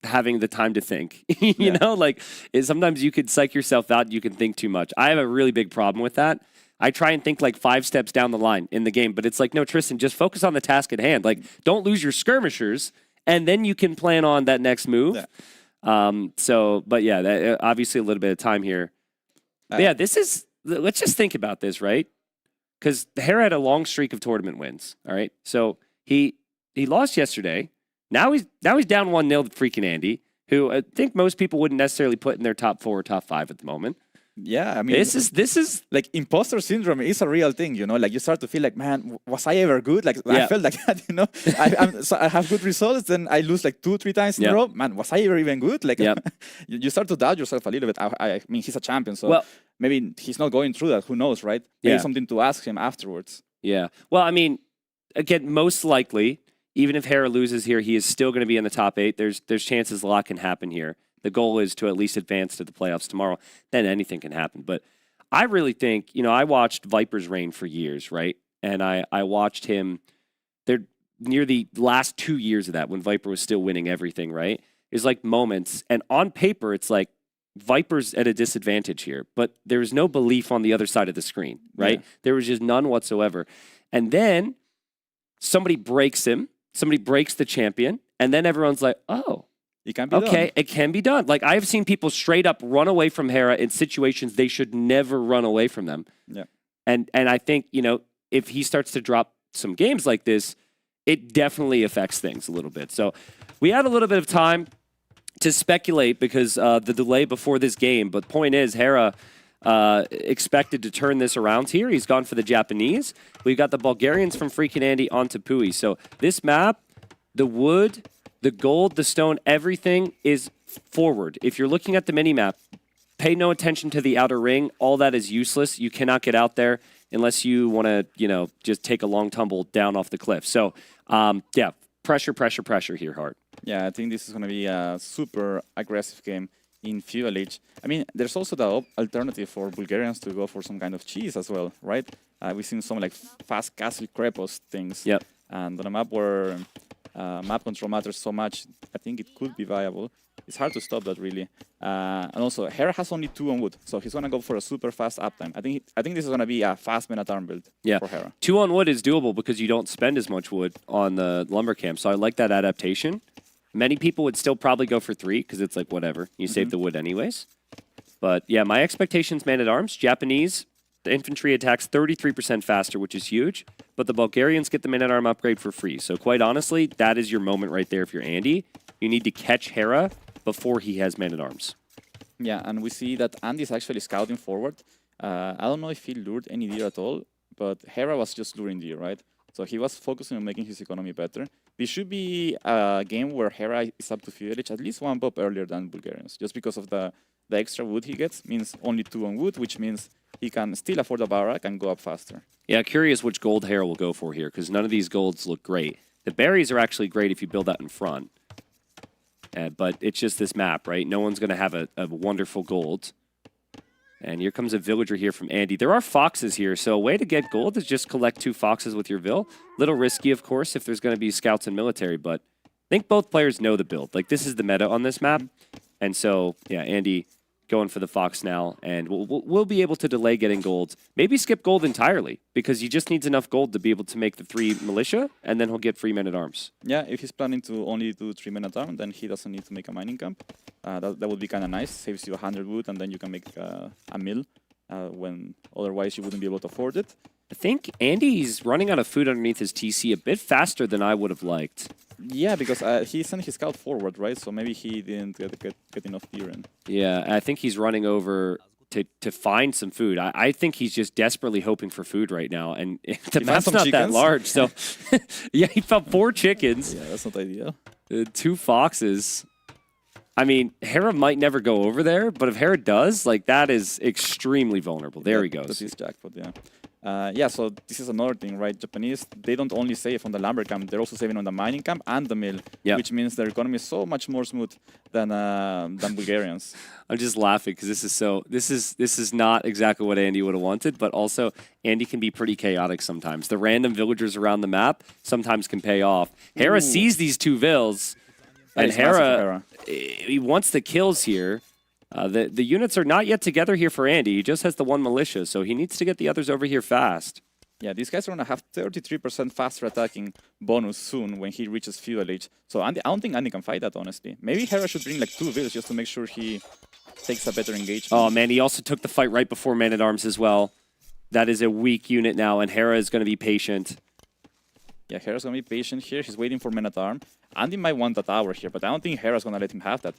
having the time to think. you know, like sometimes you could psych yourself out. You can think too much. I have a really big problem with that. I try and think like 5 steps down the line in the game, but it's like, no, Tristan, just focus on the task at hand. Like, don't lose your skirmishers, and then you can plan on that next move. But yeah, that, obviously a little bit of time here. But yeah, let's just think about this, right? Because Hera had a long streak of tournament wins, all right? So he lost yesterday. Now he's down 1-0 to freaking Andy, who I think most people wouldn't necessarily put in their top 4 or top 5 at the moment. Yeah, I mean, this is like imposter syndrome is a real thing, you know. Like you start to feel like, man, was I ever good? Like I felt like that, you know. So I have good results, then I lose like 2-3 times in a row. Man, was I ever even good? Like you start to doubt yourself a little bit. I mean, he's a champion, so maybe he's not going through that. Who knows, right? Maybe something to ask him afterwards. Yeah. Well, I mean, again, most likely, even if Hera loses here, he is still going to be in the top 8. There's chances a lot can happen here. The goal is to at least advance to the playoffs tomorrow. Then anything can happen. But I really think, you know, I watched Viper's reign for years, right? And I watched him there near the last 2 years of that when Viper was still winning everything, right? It's like moments. And on paper, it's like Viper's at a disadvantage here. But there was no belief on the other side of the screen, right? Yeah. There was just none whatsoever. And then somebody breaks him. Somebody breaks the champion. And then everyone's like, oh. It can be done. It can be done. Like, I've seen people straight up run away from Hera in situations they should never run away from them. Yeah. And I think, you know, if he starts to drop some games like this, it definitely affects things a little bit. So we had a little bit of time to speculate because the delay before this game. But point is, Hera expected to turn this around here. He's gone for the Japanese. We've got the Bulgarians from freaking Andy onto Pui. So this map, the wood, the gold, the stone, everything is forward. If you're looking at the mini-map, pay no attention to the outer ring. All that is useless. You cannot get out there unless you want to, you know, just take a long tumble down off the cliff. So, yeah, pressure here, Hart. Yeah, I think this is going to be a super aggressive game in Fuel Age. I mean, there's also the alternative for Bulgarians to go for some kind of cheese as well, right? We've seen some like fast castle crepos things. Yep. And on a map where map control matters so much, I think it could be viable. It's hard to stop that, really. And also, Hera has only 2 on wood, so he's going to go for a super fast uptime. I think this is going to be a fast Minotaur build for Hera. 2 on wood is doable because you don't spend as much wood on the lumber camp, so I like that adaptation. Many people would still probably go for 3 because it's like, whatever. You save the wood anyways. But yeah, my expectations, man-at-arms, Japanese, the infantry attacks 33% faster, which is huge. But the Bulgarians get the man-at-arm upgrade for free. So quite honestly, that is your moment right there if you're Andy. You need to catch Hera before he has man-at-arms. Yeah, and we see that Andy's actually scouting forward. I don't know if he lured any deer at all, but Hera was just luring deer, right? So he was focusing on making his economy better. This should be a game where Hera is up to village at least 1 pop earlier than Bulgarians, just because of the extra wood he gets means only 2 on wood, which means he can still afford a barrack and go up faster. Yeah, curious which gold Hera will go for here, because none of these golds look great. The berries are actually great if you build that in front. But it's just this map, right? No one's going to have a wonderful gold. And here comes a villager here from Andy. There are foxes here, so a way to get gold is just collect 2 foxes with your vill. Little risky, of course, if there's going to be scouts and military, but I think both players know the build. Like, this is the meta on this map. And so, yeah, Andy going for the fox now, and we'll be able to delay getting gold. Maybe skip gold entirely, because he just needs enough gold to be able to make the 3 militia, and then he'll get free men-at-arms. Yeah, if he's planning to only do 3 men-at-arms, then he doesn't need to make a mining camp. That would be kind of nice. Saves you 100 wood, and then you can make a mill when otherwise you wouldn't be able to afford it. I think Andy's running out of food underneath his TC a bit faster than I would have liked. Yeah, because he sent his scout forward, right? So maybe he didn't get enough gear in. Yeah, I think he's running over to find some food. I think he's just desperately hoping for food right now, and the map's not that large. So, yeah, he found 4 chickens. Yeah, that's not ideal. 2 foxes. I mean, Hera might never go over there, but if Hera does, like, that is extremely vulnerable. There he goes. That is jackpot, yeah. Yeah, so this is another thing, right? Japanese, they don't only save on the lumber camp, they're also saving on the mining camp and the mill, which means their economy is so much more smooth than Bulgarians. I'm just laughing because this is not exactly what Andy would have wanted, but also Andy can be pretty chaotic sometimes. The random villagers around the map sometimes can pay off. Hera sees these 2 vills, and Hera, he wants the kills here. The units are not yet together here for Andy. He just has the 1 militia, so he needs to get the others over here fast. Yeah, these guys are going to have 33% faster attacking bonus soon when he reaches feudal age. So Andy, I don't think Andy can fight that, honestly. Maybe Hera should bring like 2 vills just to make sure he takes a better engagement. Oh, man, he also took the fight right before Man-at-Arms as well. That is a weak unit now, and Hera is going to be patient. Yeah, Hera's going to be patient here. He's waiting for Man-at-Arm. Andy might want that tower here, but I don't think Hera's going to let him have that.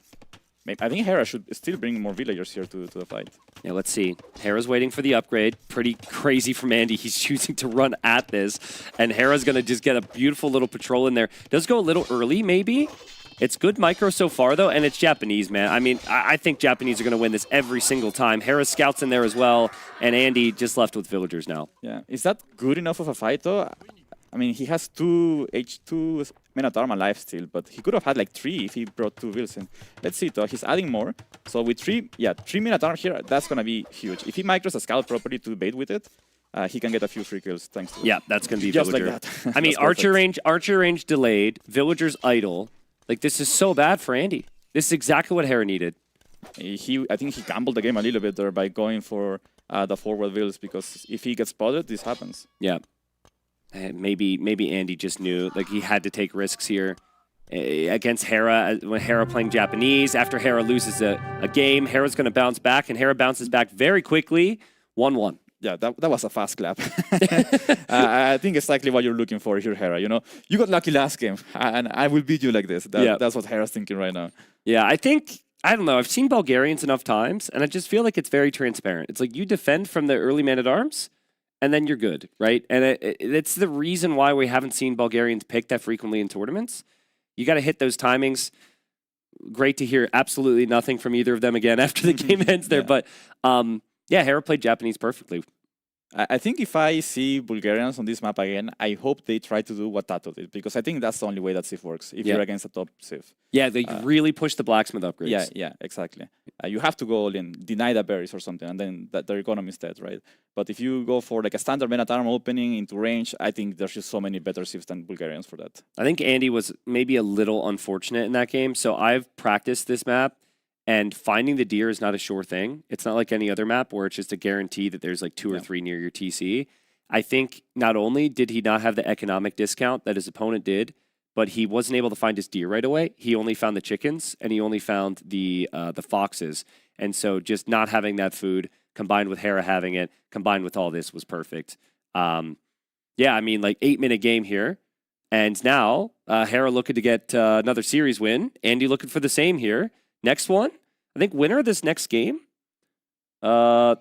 I think Hera should still bring more villagers here to the fight. Yeah, let's see. Hera's waiting for the upgrade. Pretty crazy from Andy. He's choosing to run at this. And Hera's going to just get a beautiful little patrol in there. Does go a little early, maybe. It's good micro so far, though, and it's Japanese, man. I mean, I think Japanese are going to win this every single time. Hera's scouts in there as well, and Andy just left with villagers now. Yeah. Is that good enough of a fight, though? I mean, he has 2 H2 Men-at-Arm alive still, but he could have had like 3 if he brought 2 vills in. Let's see, though. He's adding more. So with 3 Men-at-Arm here, that's going to be huge. If he micros a scout properly to bait with it, he can get a few free kills thanks to it. Yeah, that's going to be just villager. like that. I mean, archer range delayed, villagers idle. Like, this is so bad for Andy. This is exactly what Hera needed. I think he gambled the game a little bit there by going for the forward vills, because if he gets spotted, this happens. Yeah. Maybe Andy just knew, like, he had to take risks here against Hera. When Hera playing Japanese, after Hera loses a game, Hera's going to bounce back, and Hera bounces back very quickly. 1-1. Yeah, that was a fast clap. I think exactly what you're looking for here, Hera. You know, you got lucky last game, and I will beat you like this. That's what Hera's thinking right now. Yeah, I don't know. I've seen Bulgarians enough times, and I just feel like it's very transparent. It's like you defend from the early Man-at-Arms, and then you're good, right? And it's the reason why we haven't seen Bulgarians pick that frequently in tournaments. You got to hit those timings. Great to hear absolutely nothing from either of them again after the game ends there. But yeah, Hera played Japanese perfectly. I think if I see Bulgarians on this map again, I hope they try to do what Tato did, because I think that's the only way that Civ works, if you're against a top Civ. Yeah, they really push the blacksmith upgrades. Yeah, exactly. You have to go all in, deny the berries or something, and then their economy is dead, right? But if you go for like a standard Men-at-Arm opening into range, I think there's just so many better Civs than Bulgarians for that. I think Andy was maybe a little unfortunate in that game, so I've practiced this map. And finding the deer is not a sure thing. It's not like any other map where it's just a guarantee that there's like 2 or 3 near your TC. I think not only did he not have the economic discount that his opponent did, but he wasn't able to find his deer right away. He only found the chickens, and he only found the foxes. And so just not having that food, combined with Hera having it, combined with all this, was perfect. Yeah, I mean, like 8-minute game here. And now Hera looking to get another series win. Andy looking for the same here. Next one, I think winner of this next game. I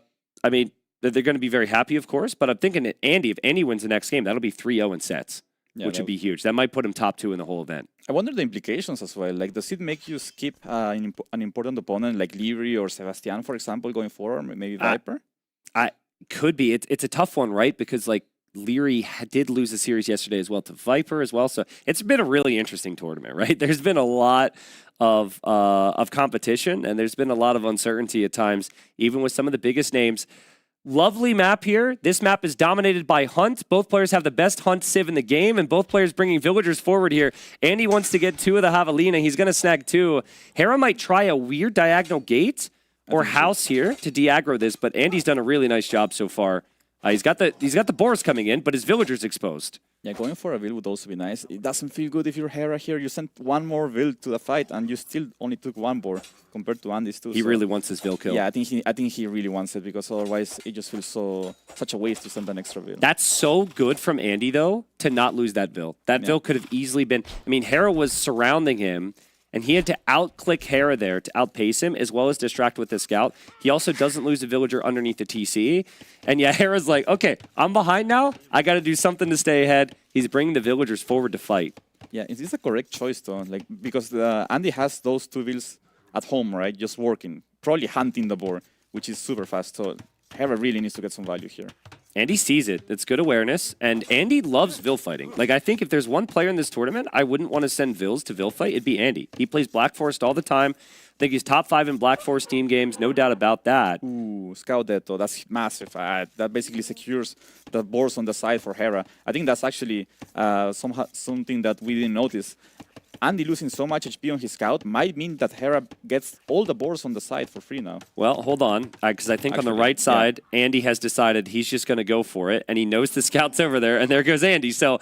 mean, they're going to be very happy, of course, but I'm thinking that Andy, if Andy wins the next game, that'll be 3-0 in sets, which would be huge. That might put him top 2 in the whole event. I wonder the implications as well. Like, does it make you skip an important opponent like Leary or Sebastian, for example, going forward, maybe Viper? Could be. It's a tough one, right? Because, like, Leary did lose a series yesterday as well to Viper as well. So it's been a really interesting tournament, right? There's been a lot of competition, and there's been a lot of uncertainty at times, even with some of the biggest names. Lovely map here. This map is dominated by Hunt. Both players have the best Hunt Civ in the game, and both players bringing villagers forward here. Andy wants to get 2 of the Javelina. He's going to snag 2. Hera might try a weird diagonal gate or house here to de-aggro this, but Andy's done a really nice job so far. He's got the Boars coming in, but his villager's exposed. Yeah, going for a build would also be nice. It doesn't feel good if you're Hera here. You sent one more build to the fight, and you still only took one board compared to Andy's two. He really wants his Vil kill. Yeah, I think he really wants it, because otherwise it just feels such a waste to send an extra build. That's so good from Andy, though, to not lose that Vil. That Vil could have easily been... I mean, Hera was surrounding him, and he had to out-click Hera there to outpace him, as well as distract with the scout. He also doesn't lose a villager underneath the TC. And yeah, Hera's like, okay, I'm behind now. I got to do something to stay ahead. He's bringing the villagers forward to fight. Yeah, it is a correct choice, though. Like, because Andy has those two Vils at home, right? Just working. Probably hunting the board, which is super fast. So Hera really needs to get some value here. Andy sees it. It's good awareness. And Andy loves Vil fighting. Like, I think if there's one player in this tournament I wouldn't want to send Vils to Vil fight, it'd be Andy. He plays Black Forest all the time. I think he's top 5 in Black Forest team games. No doubt about that. Ooh, Scout Dead, though. That's massive. That basically secures the boards on the side for Hera. I think that's actually something that we didn't notice. Andy losing so much HP on his scout might mean that Hera gets all the boards on the side for free now. Well, hold on, because I think on the right side, Andy has decided he's just going to go for it, and he knows the scout's over there, and there goes Andy. So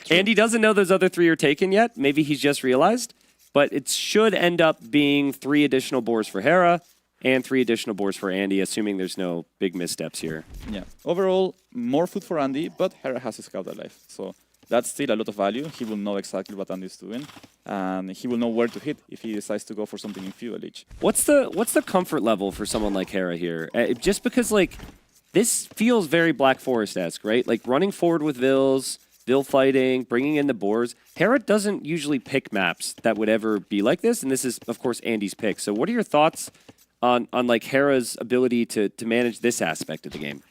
Andy doesn't know those other 3 are taken yet. Maybe he's just realized, but it should end up being 3 additional boards for Hera and 3 additional boards for Andy, assuming there's no big missteps here. Yeah. Overall, more food for Andy, but Hera has his scout alive, so that's still a lot of value. He will know exactly what Andy's doing, and he will know where to hit if he decides to go for something in Fuel Leech. What's the comfort level for someone like Hera here? Just because, like, this feels very Black Forest-esque, right? Like, running forward with Vils, Vil fighting, bringing in the boards. Hera doesn't usually pick maps that would ever be like this, and this is, of course, Andy's pick. So what are your thoughts on like, Hera's ability to manage this aspect of the game?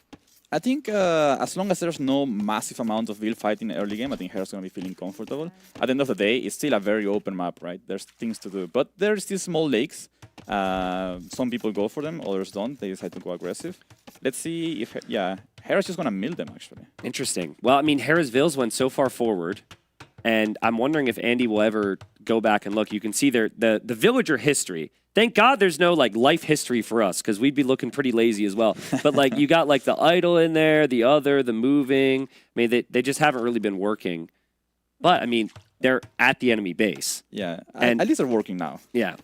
I think as long as there's no massive amount of Vil fighting in the early game, I think Hera's going to be feeling comfortable. At the end of the day, it's still a very open map, right? There's things to do. But there's these small lakes. Some people go for them, others don't. They decide to go aggressive. Let's see if... Yeah, Hera's just going to mill them, actually. Interesting. Well, I mean, Hera's Vils went so far forward, and I'm wondering if Andy will ever go back and look. You can see there the villager history. Thank God there's no like life history for us, because we'd be looking pretty lazy as well. But like you got like the idle in there, the moving. I mean, they just haven't really been working. But I mean, they're at the enemy base. Yeah, and at least they're working now. Yeah,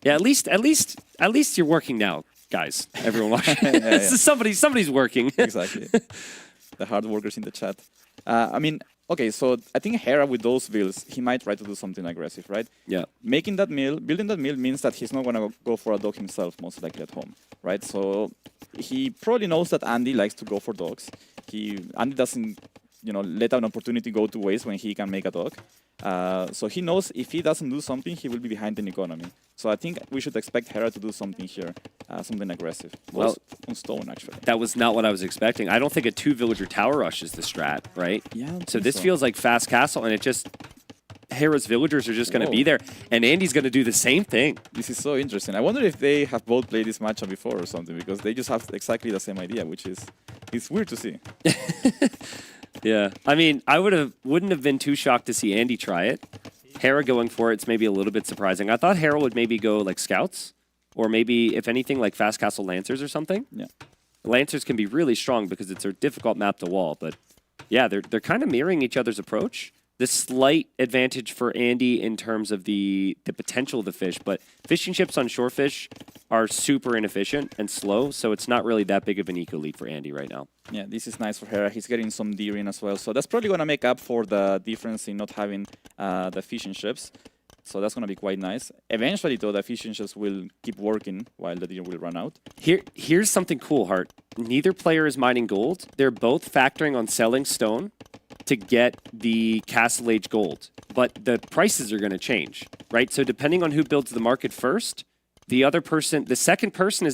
yeah. At least you're working now, guys. Everyone watching. Yeah. Somebody's working. Exactly. The hard workers in the chat. I mean, okay, so I think Hera with those builds, he might try to do something aggressive, right? Yeah. Making that mill, building that mill means that he's not going to go for a dog himself, most likely at home, right? So he probably knows that Andy likes to go for dogs. Andy doesn't, let an opportunity go to waste when he can make a dog. So he knows if he doesn't do something, he will be behind in economy. So I think we should expect Hera to do something here, something aggressive. Well, on stone, actually. That was not what I was expecting. I don't think a 2-villager tower rush is the strat, right? Yeah. So this feels like fast castle, and it just... Hera's villagers are just going to be there, and Andy's going to do the same thing. This is so interesting. I wonder if they have both played this matchup before or something, because they just have exactly the same idea, which is... It's weird to see. Yeah, I mean, I wouldn't have been too shocked to see Andy try it. Hera going for it's maybe a little bit surprising. I thought Hera would maybe go like scouts, or maybe if anything like fast castle lancers or something. Yeah, lancers can be really strong because it's a difficult map to wall. But yeah, they're kind of mirroring each other's approach. The slight advantage for Andy in terms of the potential of the fish, but fishing ships on shorefish are super inefficient and slow, so it's not really that big of an eco lead for Andy right now. Yeah, this is nice for Hera. He's getting some deer in as well, so that's probably going to make up for the difference in not having the fishing ships. So that's going to be quite nice. Eventually, though, the fishing ships will keep working while the deer will run out. Here's something cool, Hart. Neither player is mining gold. They're both factoring on selling stone to get the Castle Age gold. But the prices are going to change, right? So depending on who builds the market first, the second person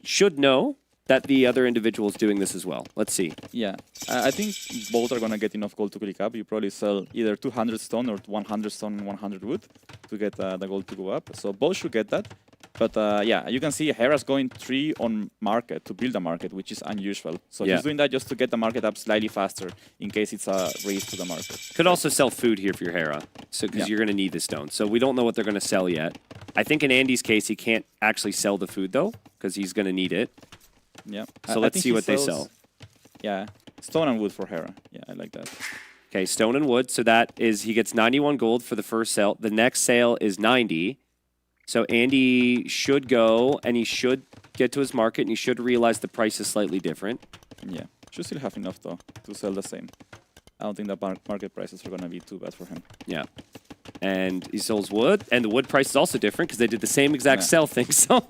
should know that the other individual is doing this as well. Let's see. Yeah, I think both are going to get enough gold to click up. You probably sell either 200 stone or 100 stone and 100 wood to get the gold to go up. So both should get that. But yeah, you can see Hera's going 3 on market to build a market, which is unusual. So he's doing that just to get the market up slightly faster in case it's a race to the market. Could also sell food here for your Hera, because you're going to need the stone. So we don't know what they're going to sell yet. I think in Andy's case, he can't actually sell the food, though, because he's going to need it. Yeah. So let's see what they sell. Yeah, stone and wood for Hera. Yeah, I like that. Okay, stone and wood. So that is, he gets 91 gold for the first sale. The next sale is 90. So Andy should go, and he should get to his market, and he should realize the price is slightly different. Yeah, should still have enough though to sell the same. I don't think the market prices are gonna be too bad for him. Yeah. And he sells wood, and the wood price is also different because they did the same exact sell thing. So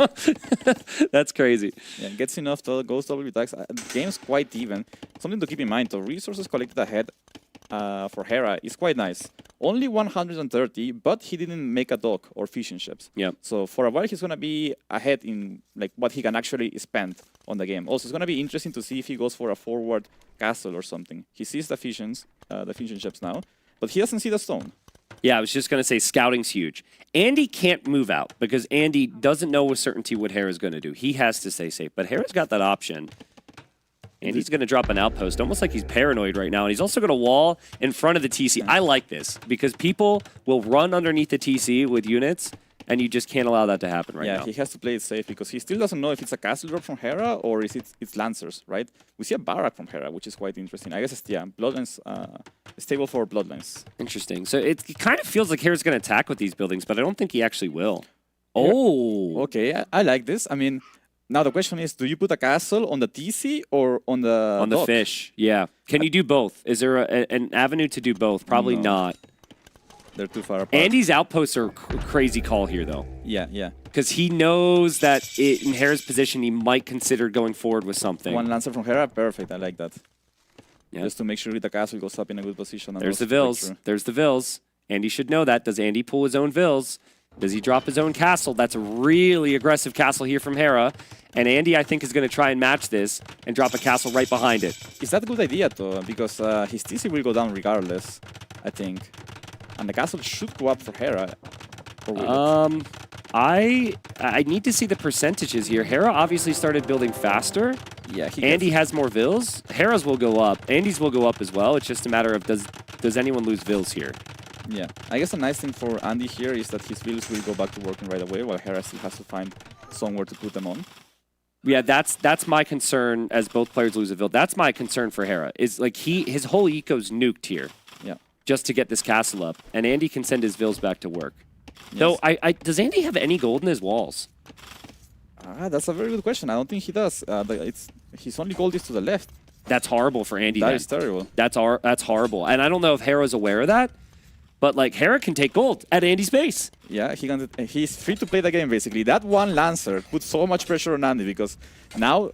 that's crazy. Yeah, gets enough though, goes double tax. The game's quite even. Something to keep in mind though, resources collected ahead for Hera is quite nice. Only 130, but he didn't make a dock or fishing ships. Yeah. So for a while, he's gonna be ahead in like what he can actually spend on the game. Also, it's gonna be interesting to see if he goes for a forward castle or something. He sees the fishing ships now, but he doesn't see the stone. Yeah, I was just going to say scouting's huge. Andy can't move out because Andy doesn't know with certainty what Hera's going to do. He has to stay safe, but Hera's got that option. And he's going to drop an outpost, almost like he's paranoid right now. And he's also going to wall in front of the TC. I like this because people will run underneath the TC with units, and you just can't allow that to happen right now. Yeah, he has to play it safe because he still doesn't know if it's a castle drop from Hera or is it's Lancers, right? We see a barrack from Hera, which is quite interesting. I guess it's, yeah, Bloodlines, stable for Bloodlines. Interesting. So it kind of feels like Hera's going to attack with these buildings, but I don't think he actually will. Oh! Okay, I like this. I mean, now the question is, do you put a castle on the TC or on the On the dock? fish, yeah. Can you do both? Is there an avenue to do both? Probably not. They're too far apart. Andy's outposts are a crazy call here, though. Yeah, yeah. Because he knows that in Hera's position, he might consider going forward with something. One Lancer from Hera, perfect. I like that. Yeah. Just to make sure the castle goes up in a good position. And There's the goes Vills. There's the Vills. Andy should know that. Does Andy pull his own Vills? Does he drop his own castle? That's a really aggressive castle here from Hera. And Andy, I think, is going to try and match this and drop a castle right behind it. Is that a good idea, though? Because his TC will go down regardless, I think. And the castle should go up for Hera. Or will it? I need to see the percentages here. Hera obviously started building faster. Yeah, Andy has more Vills. Hera's will go up. Andy's will go up as well. It's just a matter of does anyone lose Vills here? Yeah, I guess the nice thing for Andy here is that his Vills will go back to working right away, while Hera still has to find somewhere to put them on. Yeah, that's my concern as both players lose a Vill. That's my concern for Hera. Is like his whole eco's nuked here. Yeah. Just to get this castle up. And Andy can send his Vills back to work. Yes. Though, does Andy have any gold in his walls? That's a very good question. I don't think he does. His only gold is to the left. That's horrible for Andy. That is terrible. That's horrible. And I don't know if Hera's aware of that, but like Hera can take gold at Andy's base. Yeah, he's free to play the game basically. That one Lancer puts so much pressure on Andy because now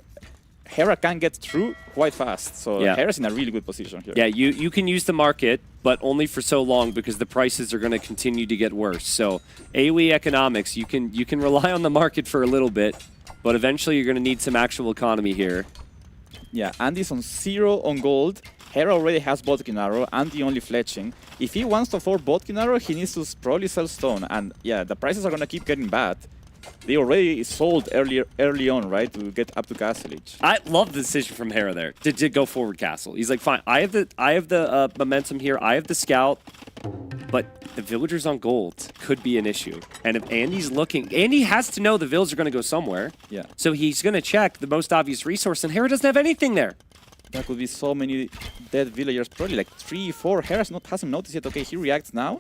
Hera can get through quite fast. So Yeah. Hera's in a really good position here. Yeah, you can use the market, but only for so long because the prices are going to continue to get worse. So AoE economics, you can rely on the market for a little bit, but eventually you're going to need some actual economy here. Yeah, Andy's on 0 on gold. Hera already has Bodkin Arrow, Andy only fletching. If he wants to afford Bodkin Arrow, he needs to probably sell stone. And yeah, the prices are going to keep getting bad. They already sold early on, right, to get up to Castle Age. I love the decision from Hera there to go forward castle. He's like, fine, I have the momentum here. I have the scout, but the villagers on gold could be an issue. And if Andy's looking, Andy has to know the vills are going to go somewhere. Yeah. So he's going to check the most obvious resource, and Hera doesn't have anything there. There could be so many dead villagers, probably like 3, 4. Hera hasn't noticed yet. Okay, he reacts now.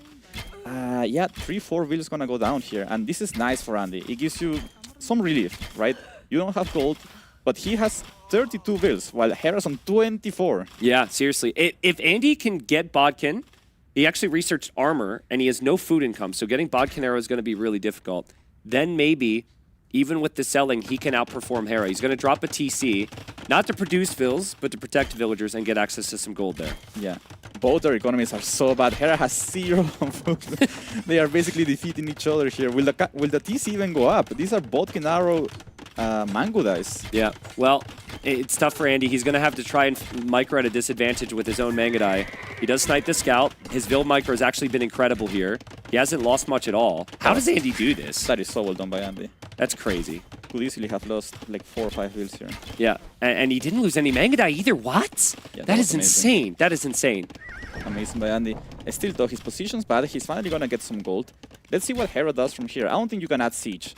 Yeah, 3, 4 villas gonna go down here, and this is nice for Andy. It gives you some relief, right? You don't have gold, but he has 32 vills, while Hera's on 24. Yeah, seriously. If Andy can get Bodkin, he actually researched armor, and he has no food income, so getting Bodkin arrow is going to be really difficult. Then maybe, even with the selling, he can outperform Hera. He's going to drop a TC, not to produce vills, but to protect villagers and get access to some gold there. Yeah. Both their economies are so bad. Hera has 0 food. They are basically defeating each other here. Will the TC even go up? These are Bodkin Arrow mango dice. Yeah, well, it's tough for Andy. He's going to have to try and micro at a disadvantage with his own manga die. He does snipe the scout. His Vill micro has actually been incredible here. He hasn't lost much at all. How does Andy do this? That is so well done by Andy. That's crazy. Could easily have lost like 4 or 5 vills here. Yeah, and he didn't lose any manga die either. What? Yeah, that is amazing. insane. That is insane. Amazing by Andy. Still though, his position's bad. He's finally gonna get some gold. Let's see what Hera does from here. I don't think you can add siege.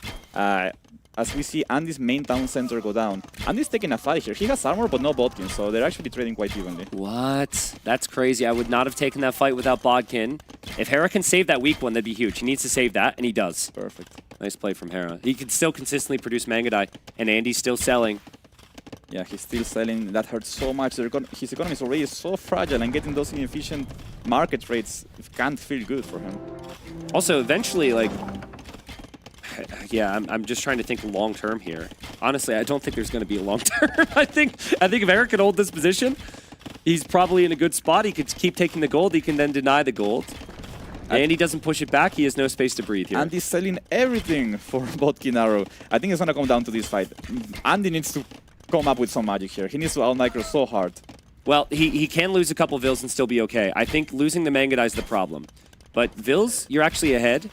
as we see Andy's main town center go down, Andy's taking a fight here. He has armor, but no Bodkin, so they're actually trading quite evenly. What? That's crazy. I would not have taken that fight without Bodkin. If Hera can save that weak one, that'd be huge. He needs to save that, and he does. Perfect. Nice play from Hera. He can still consistently produce Mangadai, and Andy's still selling. Yeah, he's still selling. That hurts so much. His economy is already so fragile, and getting those inefficient market rates can't feel good for him. Also, eventually, like... Yeah, I'm just trying to think long term here. Honestly, I don't think there's going to be a long term. I think if Eric can hold this position, he's probably in a good spot. He could keep taking the gold. He can then deny the gold. And he doesn't push it back. He has no space to breathe here. Andy's selling everything for Bodkin Arrow. I think it's going to come down to this fight. Andy needs to come up with some magic here. He needs to out-micro so hard. Well, he can lose a couple Vils and still be okay. I think losing the Mangadai is the problem. But Vils, you're actually ahead.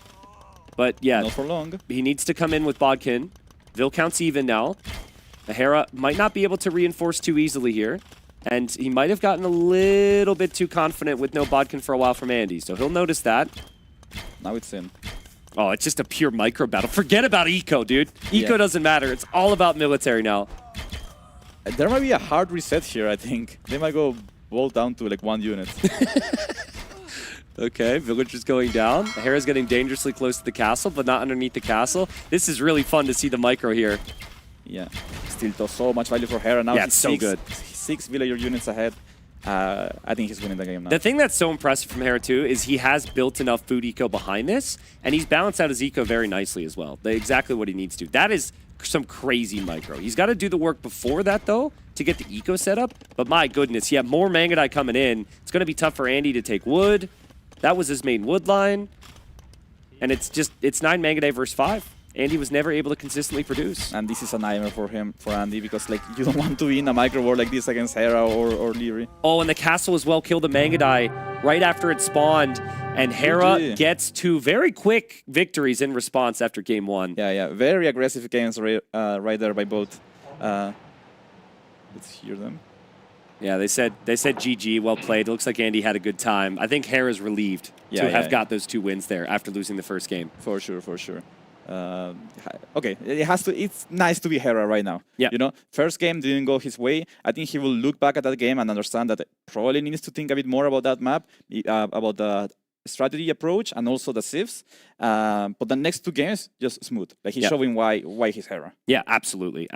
But yeah, not for long. He needs to come in with Bodkin. Vil counts even now. Hera might not be able to reinforce too easily here. And he might have gotten a little bit too confident with no Bodkin for a while from Andy. So he'll notice that. Now it's in. Oh, it's just a pure micro battle. Forget about eco, dude. Eco doesn't matter. It's all about military now. There might be a hard reset here, I think. They might go bolt down to like 1 unit. Okay, villagers going down. Hera's getting dangerously close to the castle, but not underneath the castle. This is really fun to see the micro here. Yeah, still does so much value for Hera. Now yeah, it's so good. 6 villager units ahead. I think he's winning the game now. The thing that's so impressive from Hera too is he has built enough food eco behind this, and he's balanced out his eco very nicely as well. Exactly what he needs to. That is some crazy micro. He's got to do the work before that though to get the eco set up. But my goodness, yeah, more Mangadai coming in. It's going to be tough for Andy to take wood. That was his main wood line. And it's 9 Mangadai versus 5. Andy was never able to consistently produce. And this is a nightmare for Andy, because like you don't want to be in a micro war like this against Hera or Leary. Oh, and the castle as well killed the Mangadai right after it spawned. And Hera gets 2 very quick victories in response after game 1. Yeah. Very aggressive games right there by both. Let's hear them. Yeah, they said GG, well played. It looks like Andy had a good time. I think Hera's relieved to have got those 2 wins there after losing the first game. For sure. Okay, it's nice to be Hera right now. Yeah. You know, first game didn't go his way. I think he will look back at that game and understand that probably needs to think a bit more about that map, about the strategy approach and also the sieves. But the next 2 games, just smooth. Like he's showing why he's Hera. Yeah, absolutely.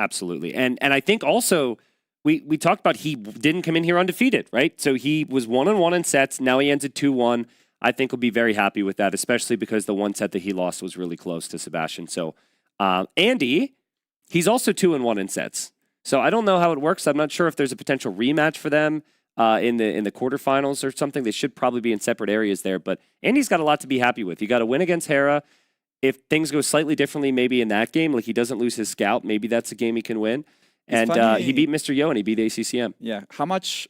And I think also we talked about he didn't come in here undefeated, right? So he was 1-1 in sets. Now he ends at 2-1. I think he'll be very happy with that, especially because the one set that he lost was really close to Sebastian. So Andy, he's also 2-1 in sets. So I don't know how it works. I'm not sure if there's a potential rematch for them in the quarterfinals or something. They should probably be in separate areas there. But Andy's got a lot to be happy with. You got to win against Hera. If things go slightly differently, maybe in that game, like he doesn't lose his scout, maybe that's a game he can win. And he beat Mr. Yo and he beat the ACCM. Yeah. How much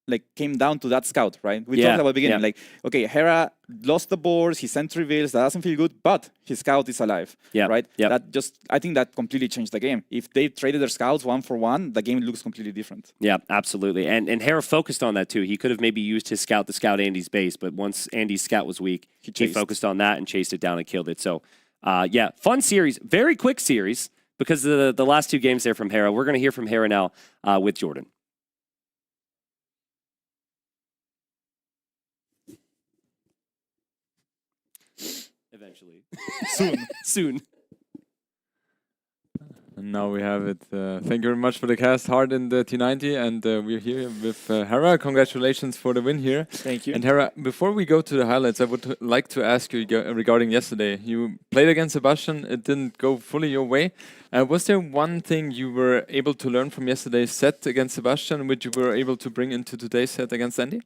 like came down to that scout, right? We talked about the beginning. Like, okay, Hera lost the boards, he sent reveals, that doesn't feel good, but his scout is alive. Yeah. Right? Yeah. I think that completely changed the game. If they traded their scouts 1-for-1, the game looks completely different. Yeah, absolutely. And Hera focused on that too. He could have maybe used his scout to scout Andy's base, but once Andy's scout was weak, he focused on that and chased it down and killed it. So yeah, fun series, very quick series because of the last 2 games there from Hera. We're going to hear from Hera now with Jordan. Eventually. Soon. And now we have it. Thank you very much for the cast. Hard in the T90, and we're here with Hera. Congratulations for the win here. Thank you. And Hera, before we go to the highlights, I would like to ask you regarding yesterday. You played against Sebastian. It didn't go fully your way. Was there one thing you were able to learn from yesterday's set against Sebastian, which you were able to bring into today's set against Andy?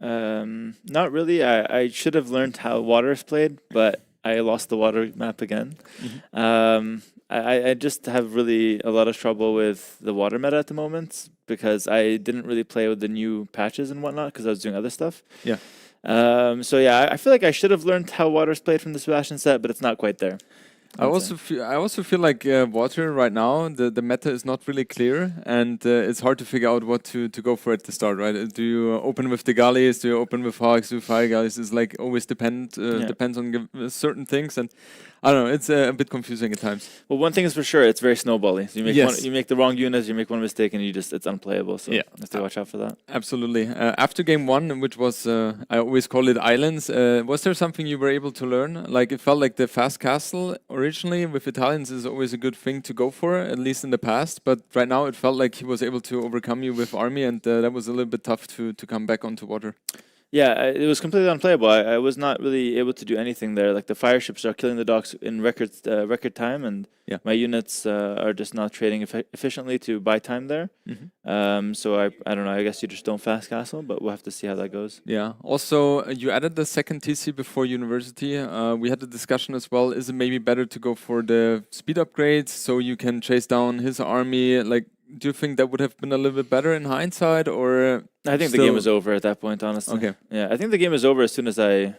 Not really. I should have learned how water is played, but I lost the water map again. I just have really a lot of trouble with the water meta at the moment because I didn't really play with the new patches and whatnot because I was doing other stuff. Yeah. So yeah, I feel like I should have learned how water is played from the Sebastian set, but it's not quite there. I also feel like water right now, the meta is not really clear, and it's hard to figure out what to go for at the start, right? Do you open with the gullies? Do you open with hogs? Do fire gullies? It's like always depends on certain things, and I don't know. It's a bit confusing at times. Well, one thing is for sure, it's very snowbally. So you make the wrong units, you make one mistake, and it's unplayable. So you have to watch out for that. Absolutely. After game one, which was I always call it islands, was there something you were able to learn? Like it felt like the fast castle originally with Italians is always a good thing to go for, at least in the past. But right now it felt like he was able to overcome you with army, and that was a little bit tough to come back onto water. Yeah, it was completely unplayable. I was not really able to do anything there. Like the fire ships are killing the docks in record time, and my units are just not trading efficiently to buy time there. So I don't know. I guess you just don't fast castle, but we'll have to see how that goes. Yeah. Also, you added the second TC before university. We had a discussion as well. Is it maybe better to go for the speed upgrades so you can chase down his army? Like, do you think that would have been a little bit better in hindsight, or I think the game was over at that point, honestly. Okay. Yeah, I think the game is over as soon as I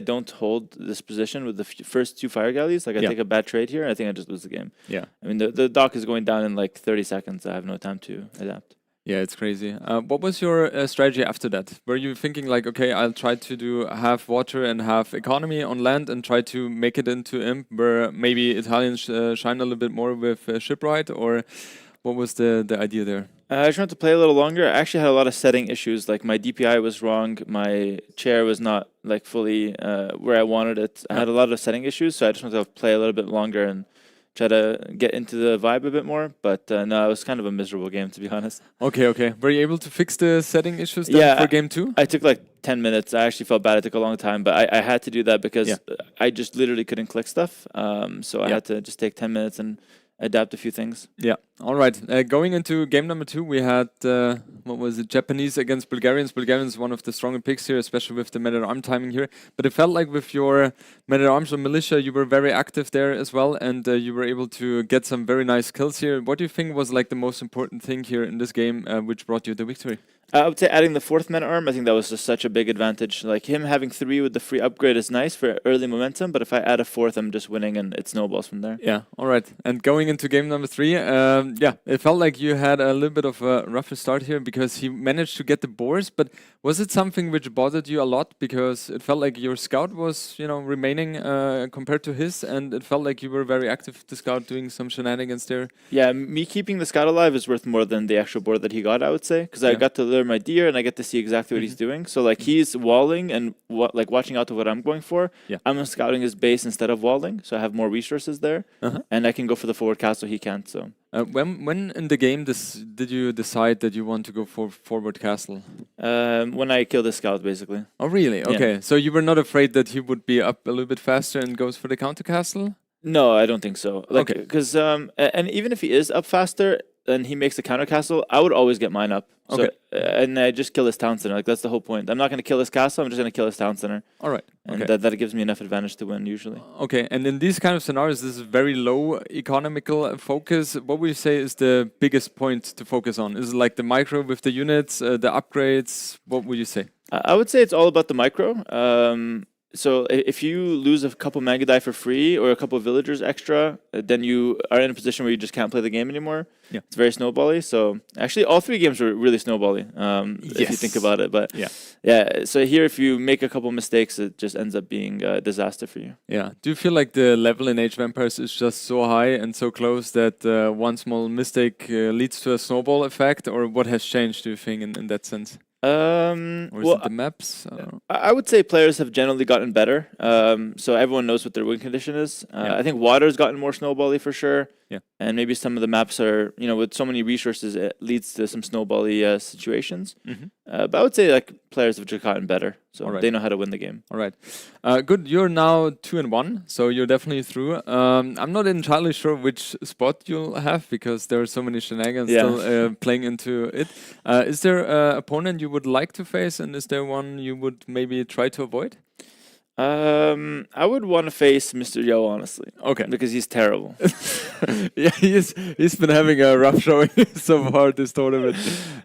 don't hold this position with the first two fire galleys. Like I take a bad trade here, and I think I just lose the game. Yeah. I mean, the dock is going down in like 30 seconds. I have no time to adapt. Yeah, it's crazy. What was your strategy after that? Were you thinking like, okay, I'll try to do half water and half economy on land and try to make it into imp, where maybe Italians shine a little bit more with shipwright, or what was the idea there? I just wanted to play a little longer. I actually had a lot of setting issues. Like my DPI was wrong. My chair was not like fully where I wanted it. I had a lot of setting issues, so I just wanted to play a little bit longer and try to get into the vibe a bit more. But no, it was kind of a miserable game, to be honest. Okay. Were you able to fix the setting issues for game two? I took like 10 minutes. I actually felt bad. It took a long time, but I had to do that because I just literally couldn't click stuff. So I had to just take 10 minutes and adapt a few things. Yeah. All right. Going into game number two, we had what was it? Japanese against Bulgarians. Bulgarians one of the stronger picks here, especially with the men-at-arms timing here. But it felt like with your men-at-arms or militia, you were very active there as well, and you were able to get some very nice kills here. What do you think was like the most important thing here in this game, which brought you the victory? I would say adding the fourth men-at-arm, I think that was just such a big advantage. Like him having 3 with the free upgrade is nice for early momentum, but if I add a 4th, I'm just winning and it snowballs from there. Yeah, all right. And going into game number 3, it felt like you had a little bit of a rougher start here because he managed to get the boars, but was it something which bothered you a lot? Because it felt like your scout was, remaining compared to his, and it felt like you were very active with the scout doing some shenanigans there. Yeah, me keeping the scout alive is worth more than the actual board that he got, I would say, because I got to learn my deer and I get to see exactly what he's doing. So like he's walling and watching out to what I'm going for. Yeah. I'm scouting his base instead of walling, so I have more resources there, and I can go for the forward castle he can't. So when in the game did you decide that you want to go for forward castle? When I kill the scout, basically. Oh really? Okay, Yeah. so you were not afraid that he would be up a little bit faster and goes for the counter castle? No, I don't think so. Like, Okay. because and even if he is up faster and he makes the counter castle, I would always get mine up. So, Okay. And I just kill his town center. Like that's the whole point. I'm not going to kill his castle. I'm just going to kill his town center. All right. And Okay. that gives me enough advantage to win usually. Okay, and in these kind of scenarios, this is very low economical focus. What would you say is the biggest point to focus on? Is it like the micro with the units, the upgrades? What would you say? I would say it's all about the micro. So if you lose a couple Magadai for free or a couple of villagers extra, then you are in a position where you just can't play the game anymore. Yeah. It's very snowbally. So actually all 3 games were really snowbally, if you think about it. But yeah, so here if you make a couple mistakes, it just ends up being a disaster for you. Yeah. Do you feel like the level in Age of Empires is just so high and so close that one small mistake leads to a snowball effect? Or what has changed, do you think, in that sense? Or is it the maps? I would say players have generally gotten better. So everyone knows what their win condition is. I think water's gotten more snowbally for sure. Yeah. And maybe some of the maps are, with so many resources, it leads to some snowbally situations. But I would say like players have just gotten better. So Alright. they know how to win the game. All right. Good. You're now 2-1, so you're definitely through. I'm not entirely sure which spot you'll have because there are so many shenanigans still playing into it. Is there an opponent you would like to face, and is there one you would maybe try to avoid? I would want to face Mr. Yo, honestly. Okay. Because he's terrible. Yeah, he's been having a rough showing so far this tournament.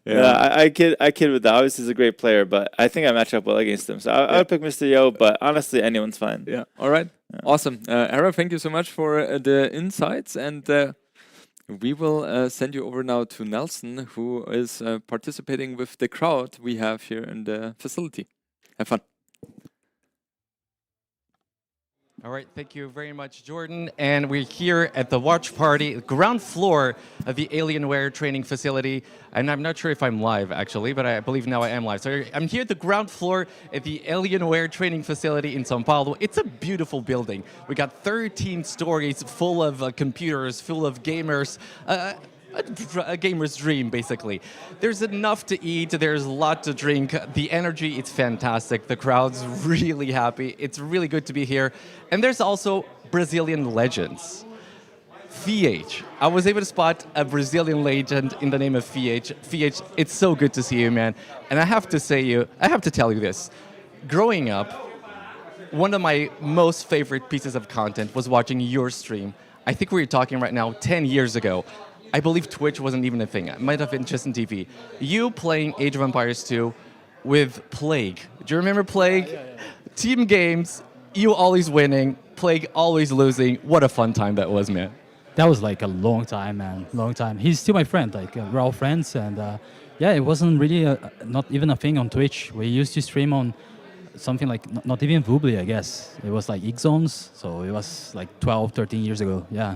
Yeah, I kid with that. Obviously, he's a great player, but I think I match up well against him. So I would pick Mr. Yo, but honestly, anyone's fine. Yeah. All right. Awesome. Hera, thank you so much for the insights, and we will send you over now to Nelson, who is participating with the crowd we have here in the facility. Have fun. All right, thank you very much, Jordan. And we're here at the watch party, ground floor of the Alienware training facility. And I'm not sure if I'm live, actually, but I believe now I am live. So I'm here at the ground floor at the Alienware training facility in São Paulo. It's a beautiful building. We got 13 stories full of computers, full of gamers. A gamer's dream, basically. There's enough to eat, there's a lot to drink. The energy, it's fantastic. The crowd's really happy. It's really good to be here. And there's also Brazilian legends. VH. I was able to spot a Brazilian legend in the name of VH. VH, it's so good to see you, man. And I have to tell you this. Growing up, one of my most favorite pieces of content was watching your stream. I think we were talking right now 10 years ago. I believe Twitch wasn't even a thing. It might have been just in TV. You playing Age of Empires 2 with Plague. Do you remember Plague? Yeah. Team games, you always winning, Plague always losing. What a fun time that was, man. That was like a long time, man. Long time. He's still my friend. Like we're all friends, and yeah, it wasn't really not even a thing on Twitch. We used to stream on something like not even Vubli, I guess. It was like X-Zones, so it was like 12, 13 years ago. Yeah.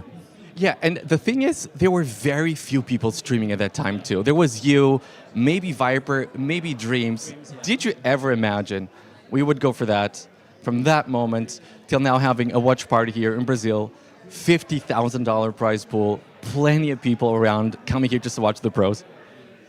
Yeah, and the thing is, there were very few people streaming at that time too. There was you, maybe Viper, maybe Dreams. Did you ever imagine we would go for that from that moment till now having a watch party here in Brazil, $50,000 prize pool, plenty of people around coming here just to watch the pros?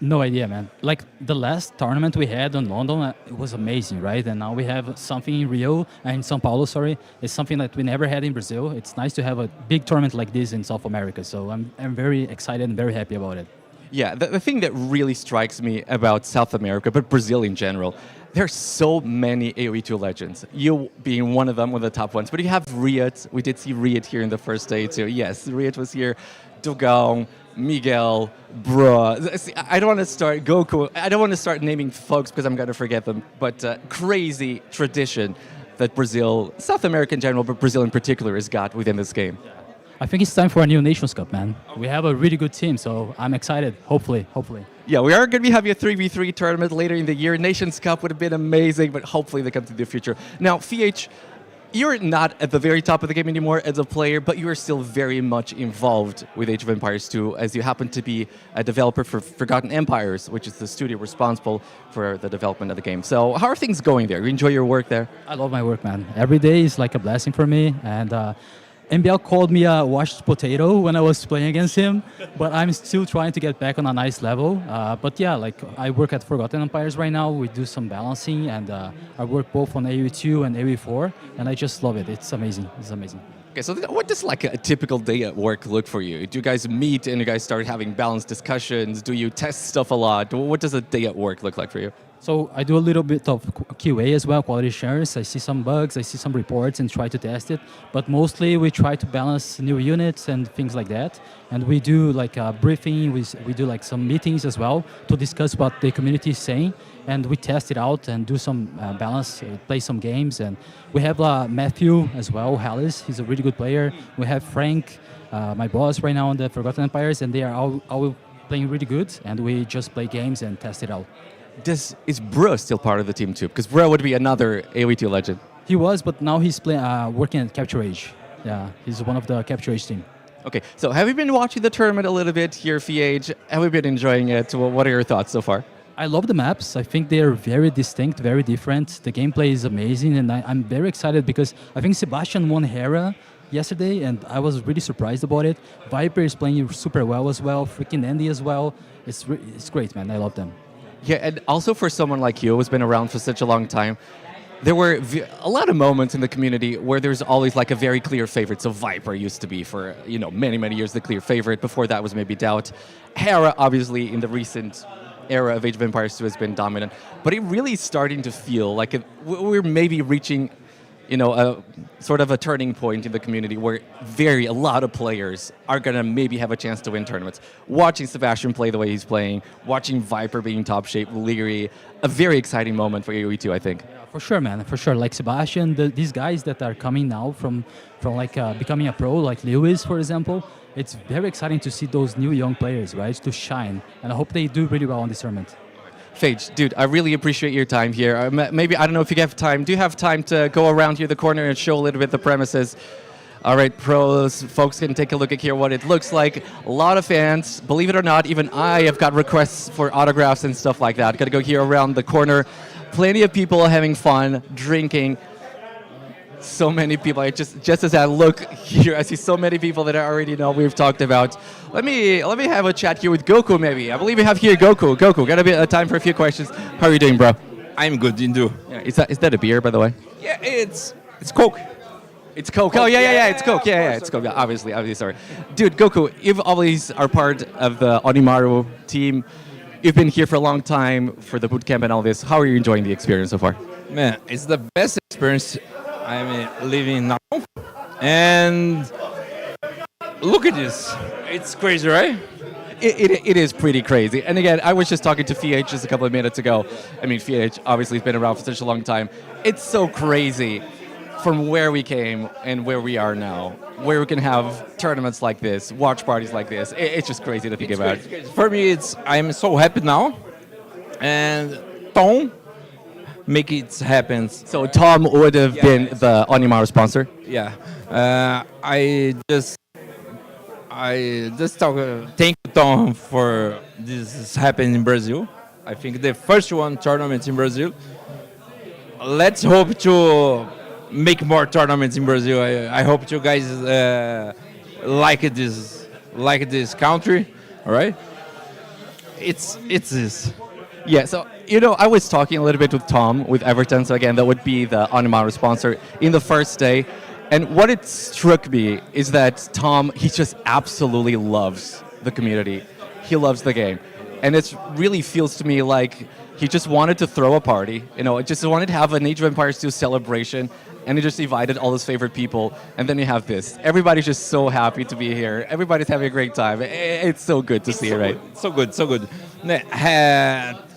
No idea, man. Like the last tournament we had in London, it was amazing, right? And now we have something in Rio, in São Paulo, sorry. It's something that we never had in Brazil. It's nice to have a big tournament like this in South America. So I'm very excited and very happy about it. Yeah, the thing that really strikes me about South America, but Brazil in general, there's so many AoE2 legends. You being one of them, one of the top ones. But you have Riot. We did see Riot here in the first day too. Yes, Riot was here. Dogão, Miguel, bruh. I don't want to start Goku. I don't want to start naming folks because I'm going to forget them. But crazy tradition that Brazil, South America in general, but Brazil in particular, has got within this game. I think it's time for a new Nations Cup, man. We have a really good team, so I'm excited. Hopefully. Yeah, we are going to be having a 3v3 tournament later in the year. Nations Cup would have been amazing, but hopefully they come to the future. Now, VH, you're not at the very top of the game anymore as a player, but you are still very much involved with Age of Empires 2, as you happen to be a developer for Forgotten Empires, which is the studio responsible for the development of the game. So how are things going there? You enjoy your work there? I love my work, man. Every day is like a blessing for me, and MBL called me a washed potato when I was playing against him, but I'm still trying to get back on a nice level. But yeah, like I work at Forgotten Empires right now. We do some balancing, and I work both on AoE2 and AoE4, and I just love it. It's amazing. It's amazing. Okay, so what does like a typical day at work look for you? Do you guys meet and you guys start having balanced discussions? Do you test stuff a lot? What does a day at work look like for you? So I do a little bit of QA as well, quality assurance. I see some bugs, I see some reports and try to test it. But mostly we try to balance new units and things like that. And we do like a briefing, we do like some meetings as well to discuss what the community is saying. And we test it out and do some balance, play some games. And we have Matthew as well, Hallis, he's a really good player. We have Frank, my boss right now on the Forgotten Empires, and they are all playing really good. And we just play games and test it out. Is Bro still part of the team too? Because Bro would be another AoE2 legend. He was, but now he's working at Capture Age. Yeah, he's one of the Capture Age team. Okay, so have you been watching the tournament a little bit here, VH? Have you been enjoying it? What are your thoughts so far? I love the maps. I think they're very distinct, very different. The gameplay is amazing, and I'm very excited because I think Sebastian won Hera yesterday, and I was really surprised about it. Viper is playing super well as well, freaking Andy as well. It's great, man. I love them. Yeah, and also for someone like you who's been around for such a long time, there were a lot of moments in the community where there's always like a very clear favorite. So Viper used to be for, many, many years the clear favorite. Before that was maybe Doubt. Hera, obviously, in the recent era of Age of Empires 2 has been dominant. But it really is starting to feel like we're maybe reaching, you know, sort of a turning point in the community where a lot of players are gonna maybe have a chance to win tournaments. Watching Sebastian play the way he's playing, watching Viper being top shape, Leary, a very exciting moment for AoE2, I think. Yeah, for sure, man, for sure. Like Sebastian, these guys that are coming now from like becoming a pro, like Lewis, for example, it's very exciting to see those new young players, right, to shine. And I hope they do really well on this tournament. Phage, dude, I really appreciate your time here. Maybe, I don't know if you have time. Do you have time to go around here the corner and show a little bit the premises? All right, pros, folks can take a look at here what it looks like. A lot of fans, believe it or not, even I have got requests for autographs and stuff like that. Got to go here around the corner. Plenty of people having fun, drinking. So many people. Just as I look here, I see so many people that I already know we've talked about. Let me have a chat here with Goku, maybe. I believe we have here Goku. Goku, got a bit of time for a few questions. How are you doing, bro? I'm good, Indu. Yeah, is that a beer, by the way? Yeah, it's Coke. It's Coke. Oh yeah, it's Coke. Yeah, it's Coke. Yeah, obviously, sorry. Dude, Goku, you always are part of the Onimaru team. You've been here for a long time for the bootcamp and all this. How are you enjoying the experience so far? Man, it's the best experience I'm living now. And look at this. It's crazy, right? It is pretty crazy. And again, I was just talking to FH just a couple of minutes ago. I mean, FH obviously has been around for such a long time. It's so crazy from where we came and where we are now, where we can have tournaments like this, watch parties like this. It's just crazy to think about. For me, I'm so happy now. And Tom make it happen. So Tom would have been the Onimaru sponsor? Yeah. I just talk. Thank you, Tom, for this happening in Brazil. I think the first one tournament in Brazil. Let's hope to make more tournaments in Brazil. I hope you guys like this country. All right. It's this. Yeah, so, you know, I was talking a little bit with Tom, with Everton, so again, that would be the Onimaru sponsor, in the first day. And what it struck me is that Tom, he just absolutely loves the community. He loves the game. And it really feels to me like he just wanted to throw a party, you know, just wanted to have an Age of Empires 2 celebration, and he just invited all his favorite people, and then you have this. Everybody's just so happy to be here. Everybody's having a great time. It's so good to see, right? So good, so good.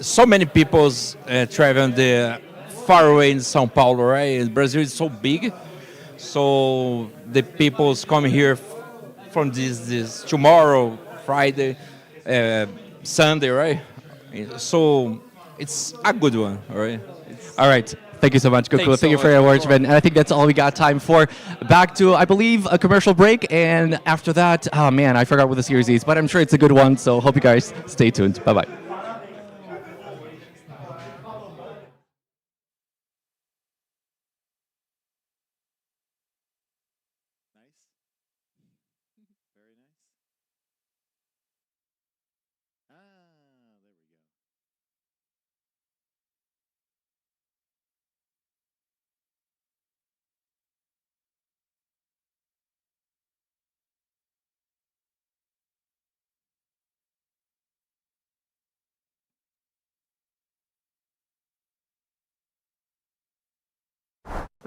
So many people traveling far away in São Paulo, right? Brazil is so big, so the people's come here from this tomorrow, Friday, Sunday, right? So it's a good one, all right? All right. Thank you so much, Goku. Thanks Thank you so for your much. words, man. And I think that's all we got time for. Back to, I believe, a commercial break. And after that, oh man, I forgot what the series is, but I'm sure it's a good one. So hope you guys stay tuned. Bye-bye.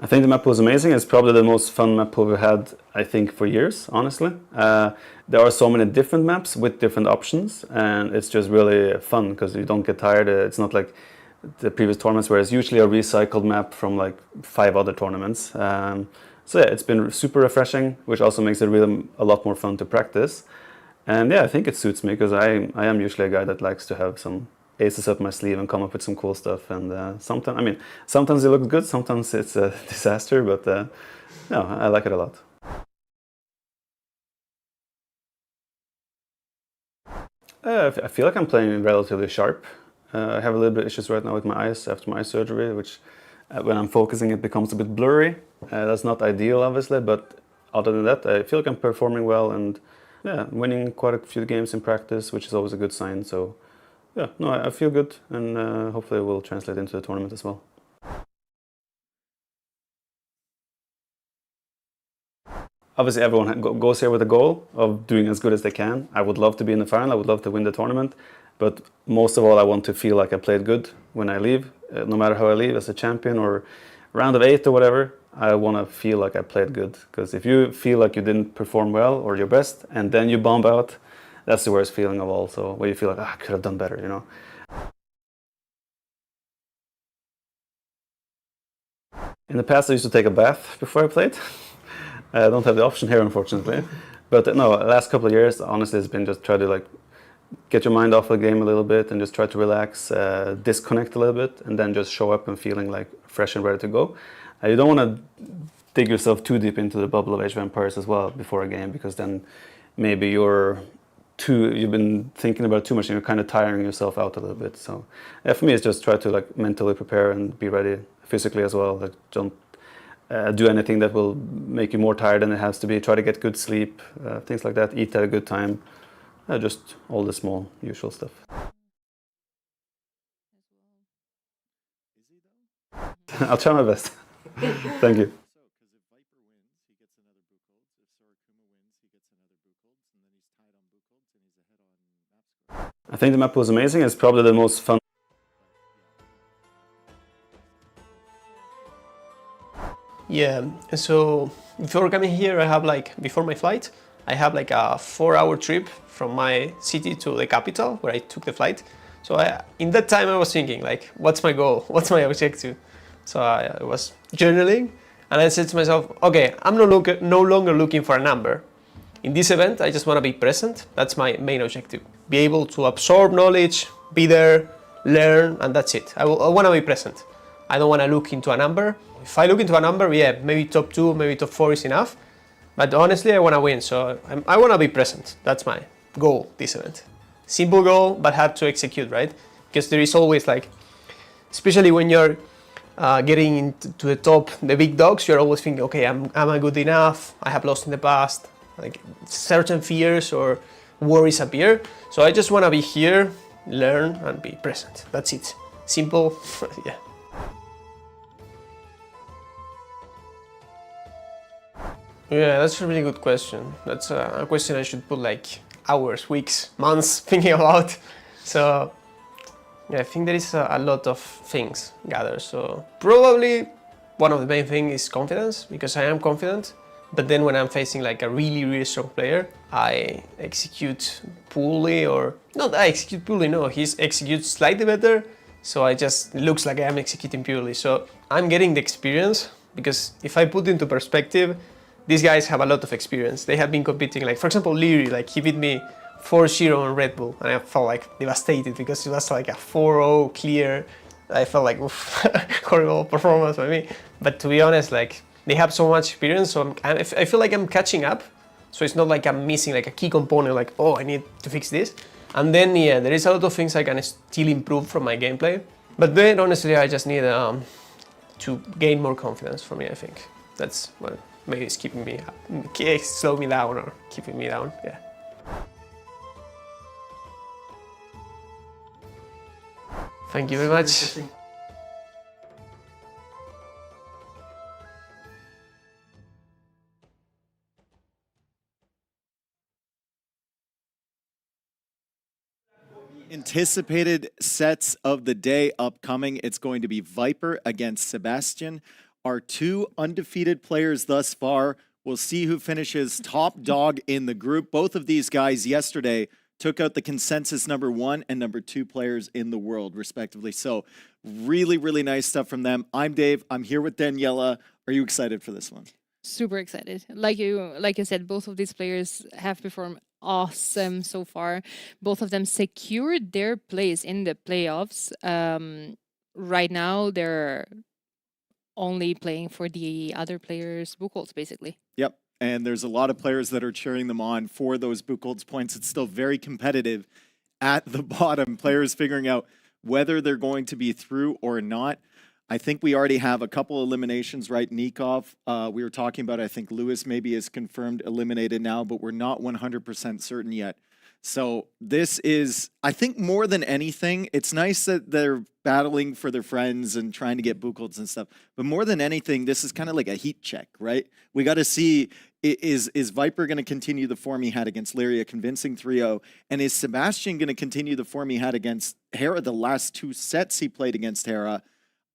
I think the map was amazing. It's probably the most fun map pool we've had, I think, for years, honestly. There are so many different maps with different options, and it's just really fun because you don't get tired. It's not like the previous tournaments where it's usually a recycled map from like 5 other tournaments. So yeah, it's been super refreshing, which also makes it really a lot more fun to practice. And yeah, I think it suits me because I am usually a guy that likes to have some aces up my sleeve and come up with some cool stuff. And sometimes it looks good, sometimes it's a disaster, but no, I like it a lot. I feel like I'm playing relatively sharp. I have a little bit of issues right now with my eyes after my eye surgery, which when I'm focusing it becomes a bit blurry. That's not ideal, obviously, but other than that, I feel like I'm performing well and yeah, winning quite a few games in practice, which is always a good sign. So yeah, no, I feel good, and hopefully it will translate into the tournament as well. Obviously, everyone goes here with a goal of doing as good as they can. I would love to be in the final, I would love to win the tournament, but most of all, I want to feel like I played good when I leave, no matter how I leave, as a champion or round of 8 or whatever. I want to feel like I played good. Because if you feel like you didn't perform well or your best, and then you bomb out, that's the worst feeling of all. So where you feel like, I could have done better, you know. In the past, I used to take a bath before I played. I don't have the option here, unfortunately. But no, the last couple of years, honestly, it's been just try to like get your mind off the game a little bit and just try to relax, disconnect a little bit, and then just show up and feeling like fresh and ready to go. You don't want to dig yourself too deep into the bubble of Age of Empires as well before a game, because then maybe you've been thinking about it too much and you're kind of tiring yourself out a little bit. So yeah, for me, it's just try to like mentally prepare and be ready physically as well. Like don't do anything that will make you more tired than it has to be. Try to get good sleep, things like that. Eat at a good time. Just all the small, usual stuff. I'll try my best. Thank you. I think the map was amazing. It's probably the most fun. Yeah, so before coming here, I have like, before my flight, I have like a 4-hour trip from my city to the capital where I took the flight. So in that time I was thinking like, what's my goal? What's my objective? So I was journaling and I said to myself, okay, I'm no longer looking for a number. In this event, I just want to be present. That's my main objective. Be able to absorb knowledge, be there, learn, and that's it. I want to be present. I don't want to look into a number. If I look into a number, yeah, maybe top 2, maybe top 4 is enough. But honestly, I want to win, so I want to be present. That's my goal this event. Simple goal, but hard to execute, right? Because there is always like, especially when you're getting into the top, the big dogs, you're always thinking, okay, am I good enough? I have lost in the past. Like certain fears or worries appear. So I just want to be here, learn, and be present. That's it. Simple, yeah. Yeah, that's a really good question. That's a question I should put like hours, weeks, months thinking about. So yeah, I think there is a lot of things gathered. So probably one of the main things is confidence, because I am confident. But then when I'm facing like a really, really strong player, I execute poorly, or not I execute poorly, no, he executes slightly better. So it just looks like I'm executing purely. So I'm getting the experience, because if I put into perspective, these guys have a lot of experience. They have been competing, like for example, Leary, like he beat me 4-0 on Red Bull, and I felt like devastated because it was like a 4-0 clear. I felt like, oof, horrible performance by me. But to be honest, like they have so much experience, so I feel like I'm catching up. So it's not like I'm missing like a key component, like, oh, I need to fix this. And then, yeah, there is a lot of things I can still improve from my gameplay. But then, honestly, I just need to gain more confidence for me, I think. That's what maybe is keeping me, slow me down or keeping me down, yeah. Thank you very much. Anticipated sets of the day upcoming. It's going to be Viper against Sebastian. Our 2 undefeated players thus far. We'll see who finishes top dog in the group. Both of these guys yesterday took out the consensus number 1 and number 2 players in the world, respectively. So really, really nice stuff from them. I'm Dave. I'm here with Daniela. Are you excited for this one? Super excited. Like you said, both of these players have performed awesome so far. Both of them secured their place in the playoffs. Right now, they're only playing for the other players' Buchholz, basically. Yep. And there's a lot of players that are cheering them on for those Buchholz points. It's still very competitive at the bottom. Players figuring out whether they're going to be through or not. I think we already have a couple eliminations, right? Nikov, we were talking about, I think Lewis maybe is confirmed eliminated now, but we're not 100% certain yet. So this is, I think more than anything, it's nice that they're battling for their friends and trying to get Buchholz and stuff. But more than anything, this is kind of like a heat check, right? We got to see, is Viper going to continue the form he had against Lyria, convincing 3-0? And is Sebastian going to continue the form he had against Hera the last 2 sets he played against Hera?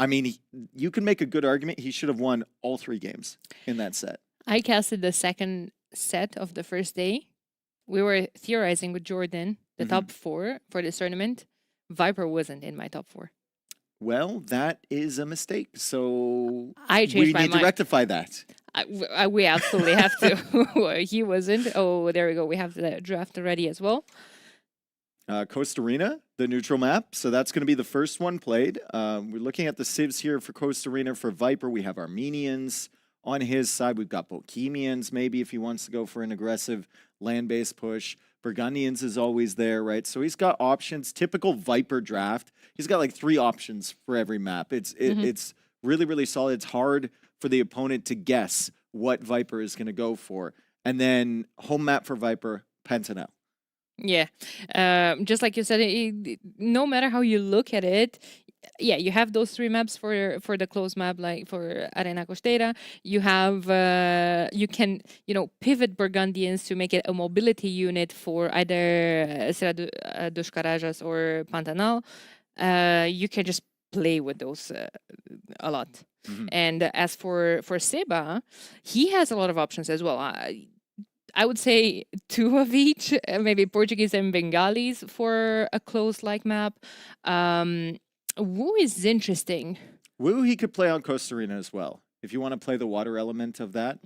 I mean, you can make a good argument. He should have won all 3 games in that set. I casted the second set of the first day. We were theorizing with Jordan, the top 4 for this tournament. Viper wasn't in my top 4. Well, that is a mistake. So I changed we my need to mind. rectify that. We absolutely have to. He wasn't. Oh, there we go. We have the draft ready as well. Costa Rica, the neutral map. So that's going to be the first one played. We're looking at the civs here for Costa Rica. For Viper, we have Armenians. On his side, we've got Bohemians, maybe if he wants to go for an aggressive land-based push. Burgundians is always there, right? So he's got options. Typical Viper draft. He's got like 3 options for every map. It's really, really solid. It's hard for the opponent to guess what Viper is going to go for. And then home map for Viper, Pentanel. Yeah. Just like you said, no matter how you look at it, yeah, you have those 3 maps for the closed map, like for Arena Costeira. You have you can pivot Burgundians to make it a mobility unit for either Serra dos Carajas or Pantanal. You can just play with those a lot. And as for Seba, he has a lot of options as well. I would say 2 of each, maybe Portuguese and Bengalis for a close-like map. Wu is interesting. Wu, he could play on Costa Rica as well, if you want to play the water element of that.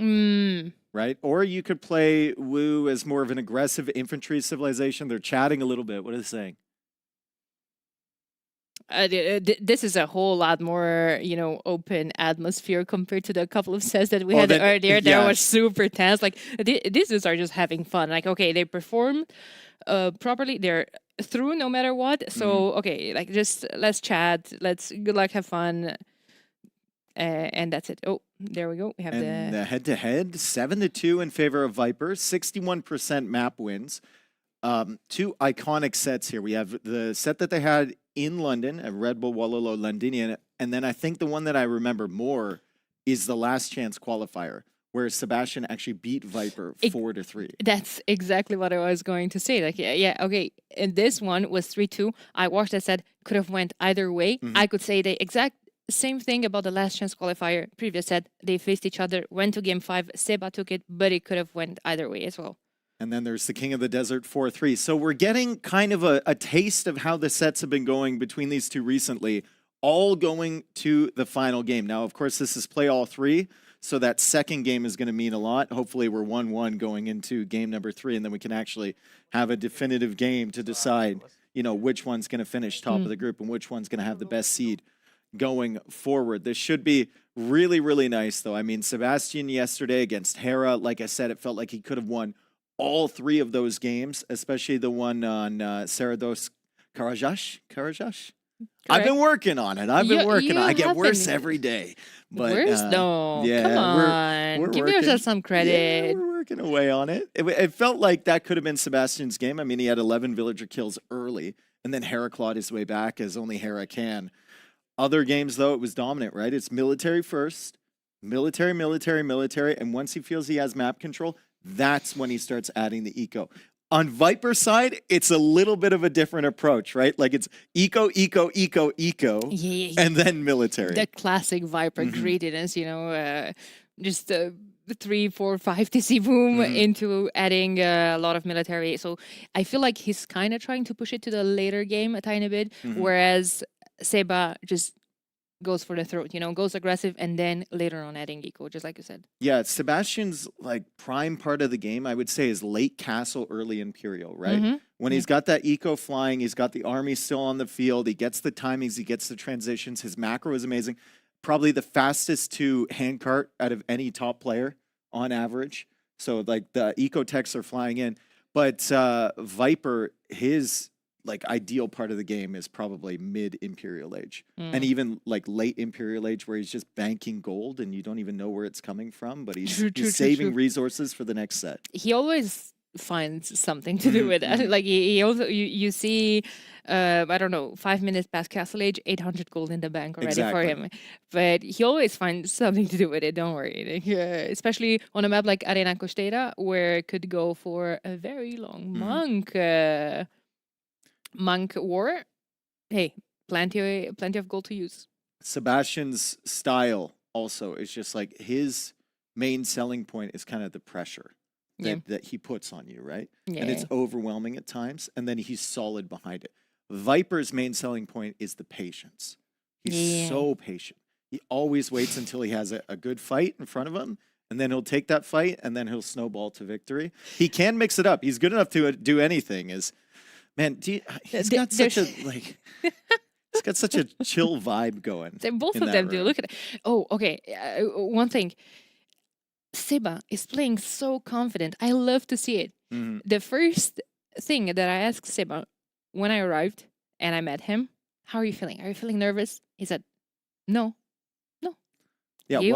Right? Or you could play Wu as more of an aggressive infantry civilization. They're chatting a little bit. What are they saying? This is a whole lot more, open atmosphere compared to the couple of sets that we had earlier. There was super tense. Like, these are just having fun. Like, okay, they perform properly. They're through no matter what. So, okay, like, just let's chat. Let's good luck, have fun. And that's it. Oh, there we go. We have the head-to-head, 7-2 in favor of Viper, 61% map wins. 2 iconic sets here. We have the set that they had in London at Red Bull Wallaloo Londinian, and then I think the one that I remember more is the last chance qualifier, where Sebastian actually beat Viper 4-3. That's exactly what I was going to say. Like, yeah, okay. And this one was 3-2. I watched that set, could have went either way. I could say the exact same thing about the last chance qualifier. Previous set, they faced each other, went to game 5. Seba took it, but it could have went either way as well. And then there's the King of the Desert 4-3. So we're getting kind of a taste of how the sets have been going between these 2 recently, all going to the final game. Now, of course, this is play all 3, so that second game is going to mean a lot. Hopefully, we're 1-1 going into game number 3, and then we can actually have a definitive game to decide, which one's going to finish top of the group and which one's going to have the best seed going forward. This should be really, really nice, though. I mean, Sebastian yesterday against Hera, like I said, it felt like he could have won all 3 of those games, especially the one on Serra dos Carajas. I've been working on it. I get worse every day. But, worse? No. Yeah, come on. we're Give working. yourself some credit. Yeah, we're working away on it. It felt like that could have been Sebastian's game. I mean, he had 11 villager kills early, and then Hera clawed his way back as only Hera can. Other games, though, it was dominant, right? It's military first, military, and once he feels he has map control, that's when he starts adding the eco. On Viper side, it's a little bit of a different approach, right? Like it's eco, and then military. The classic Viper greediness, just 3, 4, 5 TC boom into adding a lot of military. So I feel like he's kind of trying to push it to the later game a tiny bit, whereas Seba just goes for the throat, goes aggressive, and then later on adding eco, just like you said. Yeah, Sebastian's like prime part of the game, I would say, is late castle, early imperial, right? When he's got that eco flying, he's got the army still on the field, he gets the timings, he gets the transitions, his macro is amazing. Probably the fastest to handcart out of any top player on average. So like the eco techs are flying in. But Viper, his like ideal part of the game is probably mid Imperial Age and even like late Imperial Age where he's just banking gold and you don't even know where it's coming from, but he's saving resources for the next set. He always finds something to do with it. Like he also, you see, I don't know, 5 minutes past Castle Age, 800 gold in the bank already for him. But he always finds something to do with it, don't worry. Like, especially on a map like Arena Costeira, where it could go for a very long monk war. Hey, plenty of gold to use. Sebastian's style also is just like his main selling point is kind of the pressure that he puts on you, right? Yeah. And it's overwhelming at times, and then he's solid behind it. Viper's main selling point is the patience. He's so patient. He always waits until he has a good fight in front of him, and then he'll take that fight, and then he'll snowball to victory. He can mix it up. He's good enough to do anything. He's got such a like. He's got such a chill vibe going. Both of them do. Look at it. Oh, okay. One thing. Seba is playing so confident. I love to see it. Mm-hmm. The first thing that I asked Seba when I arrived and I met him, how are you feeling? Are you feeling nervous? He said, no. Yeah, He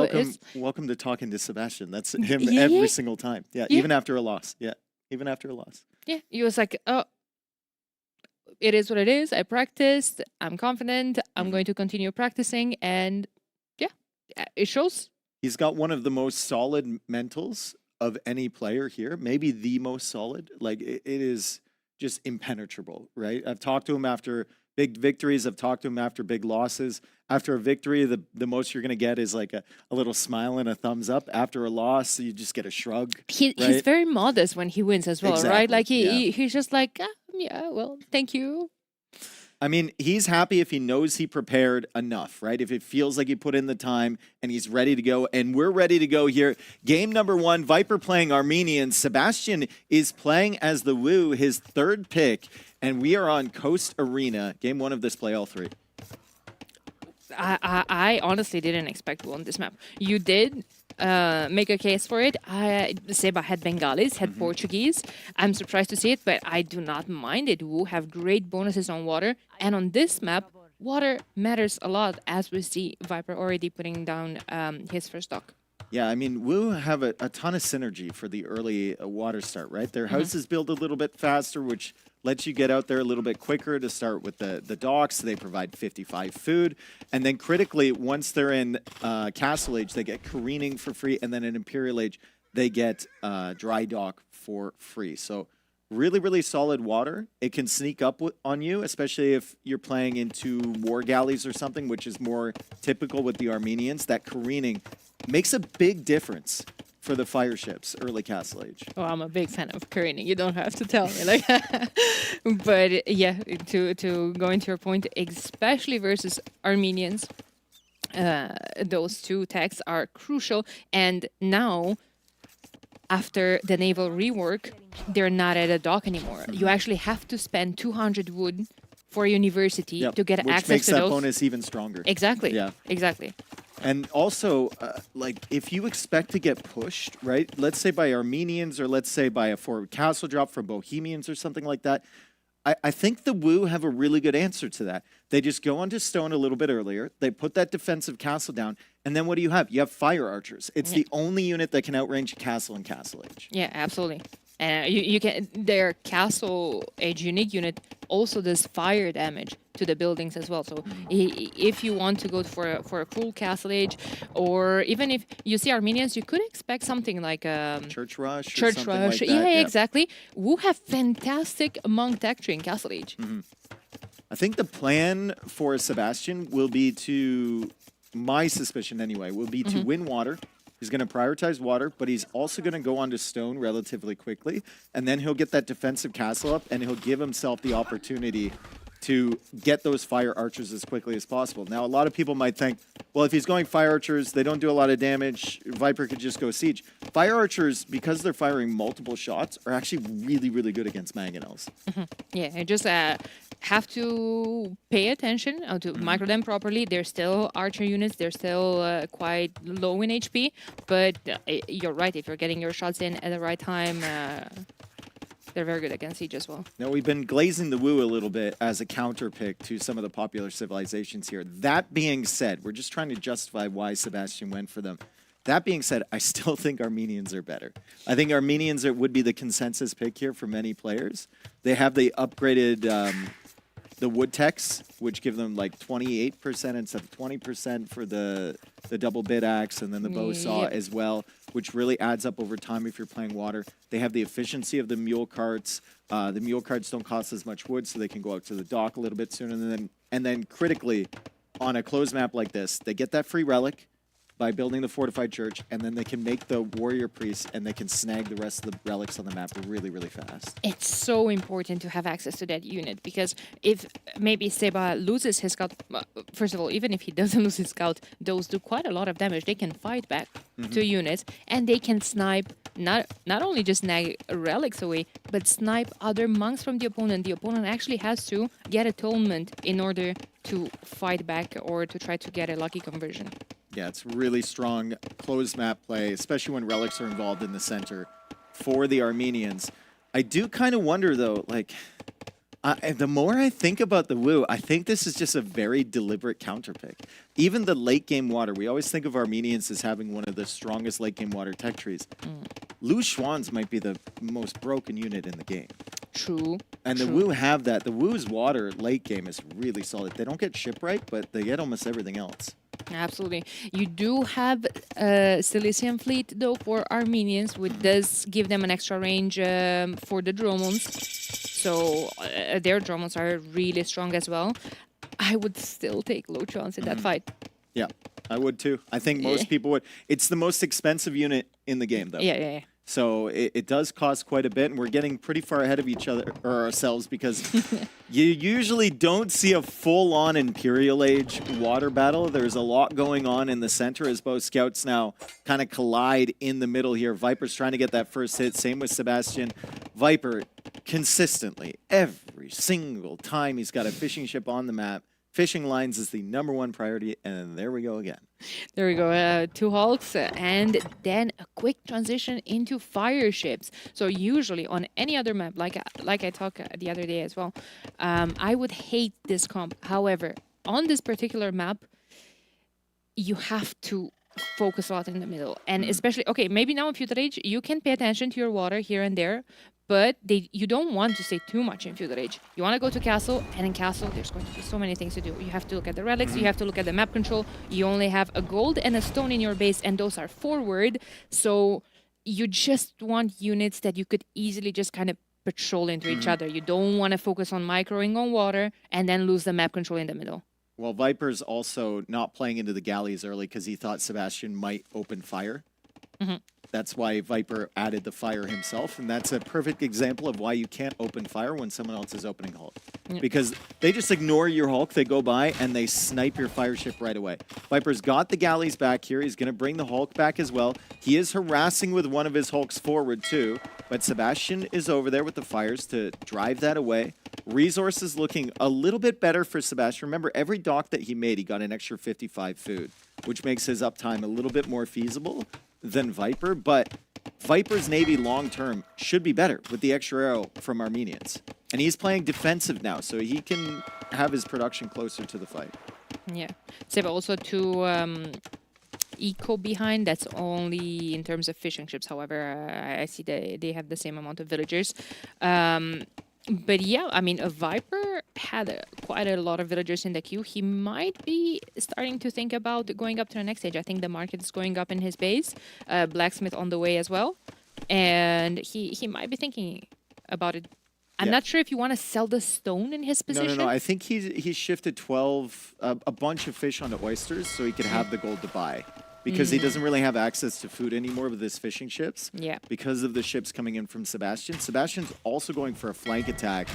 welcome to talking to Sebastian. That's him every single time. Yeah, even after a loss. Yeah, even after a loss. Yeah, he was like, oh, it is what it is. I practiced. I'm confident. I'm going to continue practicing. And yeah, it shows. He's got one of the most solid mentals of any player here, maybe the most solid. Like, it is just impenetrable, right? I've talked to him after big victories. I've talked to him after big losses. After a victory, the most you're going to get is like a little smile and a thumbs up. After a loss, you just get a shrug. He's very modest when he wins as well, Exactly, right? Like, he's just like, yeah, well, thank you. I mean, he's happy if he knows he prepared enough, right? If it feels like he put in the time and he's ready to go. And we're ready to go here. Game number 1, Viper playing Armenian. Sebastian is playing as the Woo, his 3rd pick. And we are on Coast Arena. Game 1 of this play, all 3. I honestly didn't expect Woo on this map. You did make a case for it. Seba had Bengalis, had Portuguese. I'm surprised to see it, but I do not mind it. Woo have great bonuses on water. And on this map, water matters a lot, as we see Viper already putting down his first stock. Yeah, I mean, Woo have a ton of synergy for the early water start, right? Their houses build a little bit faster, which lets you get out there a little bit quicker to start with the docks. They provide 55 food. And then critically, once they're in Castle Age, they get careening for free. And then in Imperial Age, they get dry dock for free. So really, really solid water. It can sneak up on you, especially if you're playing into war galleys or something, which is more typical with the Armenians. That careening makes a big difference for the fire ships early Castle Age. Oh, I'm a big fan of careening. You don't have to tell me. Like, but yeah, to go into your point, especially versus Armenians, those two techs are crucial. And now, after the naval rework, they're not at a dock anymore. You actually have to spend 200 wood for university to get which access makes to that those. bonus even stronger. Exactly. Yeah. Exactly. And also, like, if you expect to get pushed, right, let's say by Armenians or let's say by a forward castle drop from Bohemians or something like that, I think the Woo have a really good answer to that. They just go onto stone a little bit earlier. They put that defensive castle down. And then what do you have? You have fire archers. It's the only unit that can outrange castle in Castle Age. Yeah, absolutely. And you can, their Castle Age unique unit also does fire damage to the buildings as well. So if you want to go for a full Castle Age, or even if you see Armenians, you could expect something like Church Rush. Church or something Rush. Like that. Yeah, exactly. Who have fantastic monk tech tree in Castle Age. I think the plan for Sebastian will be to, my suspicion anyway, will be to win water. He's going to prioritize water, but he's also going to go onto stone relatively quickly, and then he'll get that defensive castle up, and he'll give himself the opportunity to get those fire archers as quickly as possible. Now, a lot of people might think, well, if he's going fire archers, they don't do a lot of damage. Viper could just go siege. Fire archers, because they're firing multiple shots, are actually really, really good against mangonels. Yeah, and just have to pay attention to micro them properly. They're still archer units. They're still quite low in HP, but you're right. If you're getting your shots in at the right time, they're very good against siege as well. Now, we've been glazing the Woo a little bit as a counter pick to some of the popular civilizations here. That being said, we're just trying to justify why Sebastian went for them. That being said, I still think Armenians are better. I think Armenians would be the consensus pick here for many players. They have the upgraded the wood techs, which give them like 28% instead of 20% for the double bit axe, and then the bow saw as well, which really adds up over time if you're playing water. They have the efficiency of the mule carts. The mule carts don't cost as much wood, so they can go out to the dock a little bit sooner. And then critically, on a closed map like this, they get that free relic by building the fortified church, and then they can make the warrior priest, and they can snag the rest of the relics on the map really, really fast. It's so important to have access to that unit, because if maybe Seba loses his scout, first of all, even if he doesn't lose his scout, those do quite a lot of damage. They can fight back to units, and they can snipe not only just snag relics away, but snipe other monks from the opponent. The opponent actually has to get atonement in order to fight back or to try to get a lucky conversion. Yeah, it's really strong closed map play, especially when relics are involved in the center for the Armenians. I do kind of wonder, though, like, the more I think about the Wu, I think this is just a very deliberate counterpick. Even the late game water, we always think of Armenians as having one of the strongest late game water tech trees. Lu Xuan's might be the most broken unit in the game. True. And the Wu have that. The Wu's water late game is really solid. They don't get shipwright, but they get almost everything else. Absolutely. You do have Cilician fleet, though, for Armenians, which does give them an extra range for the drones. So their drones are really strong as well. I would still take low chance in that fight. Yeah, I would too. I think most people would. It's the most expensive unit in the game, though. Yeah. So it does cost quite a bit, and we're getting pretty far ahead of each other or ourselves, because you usually don't see a full-on Imperial Age water battle. There's a lot going on in the center as both scouts now kind of collide in the middle here. Viper's trying to get that first hit. Same with Sebastian. Viper consistently, every single time he's got a fishing ship on the map, fishing lines is the #1 priority, and there we go again. There we go, 2 hulks, and then a quick transition into fire ships. So usually on any other map, like I talked the other day as well, I would hate this comp. However, on this particular map, you have to focus a lot in the middle. And especially, okay, maybe now in Feudal Age, you can pay attention to your water here and there, but you don't want to stay too much in Feudal Age. You want to go to Castle, and in Castle, there's going to be so many things to do. You have to look at the relics, you have to look at the map control. You only have a gold and a stone in your base, and those are forward. So you just want units that you could easily just kind of patrol into each other. You don't want to focus on microing on water and then lose the map control in the middle. Well, Viper's also not playing into the galleys early because he thought Sebastian might open fire. That's why Viper added the fire himself, and that's a perfect example of why you can't open fire when someone else is opening Hulk. Because they just ignore your Hulk, they go by, and they snipe your fire ship right away. Viper's got the galleys back here. He's going to bring the Hulk back as well. He is harassing with one of his Hulks forward, too. But Sebastian is over there with the fires to drive that away. Resources looking a little bit better for Sebastian. Remember, every dock that he made, he got an extra 55 food, which makes his uptime a little bit more feasible than Viper, but Viper's Navy long-term should be better with the extra arrow from Armenians. And he's playing defensive now, so he can have his production closer to the fight. Yeah. Seba also to eco behind. That's only in terms of fishing ships. However, I see they have the same amount of villagers. But yeah, I mean, a Viper had quite a lot of villagers in the queue. He might be starting to think about going up to the next stage. I think the market is going up in his base. Blacksmith on the way as well. And he might be thinking about it. I'm not sure if you want to sell the stone in his position. No. I think he's shifted 12, a bunch of fish onto oysters so he could have the gold to buy. Because he doesn't really have access to food anymore with his fishing ships. Yeah. Because of the ships coming in from Sebastian. Sebastian's also going for a flank attack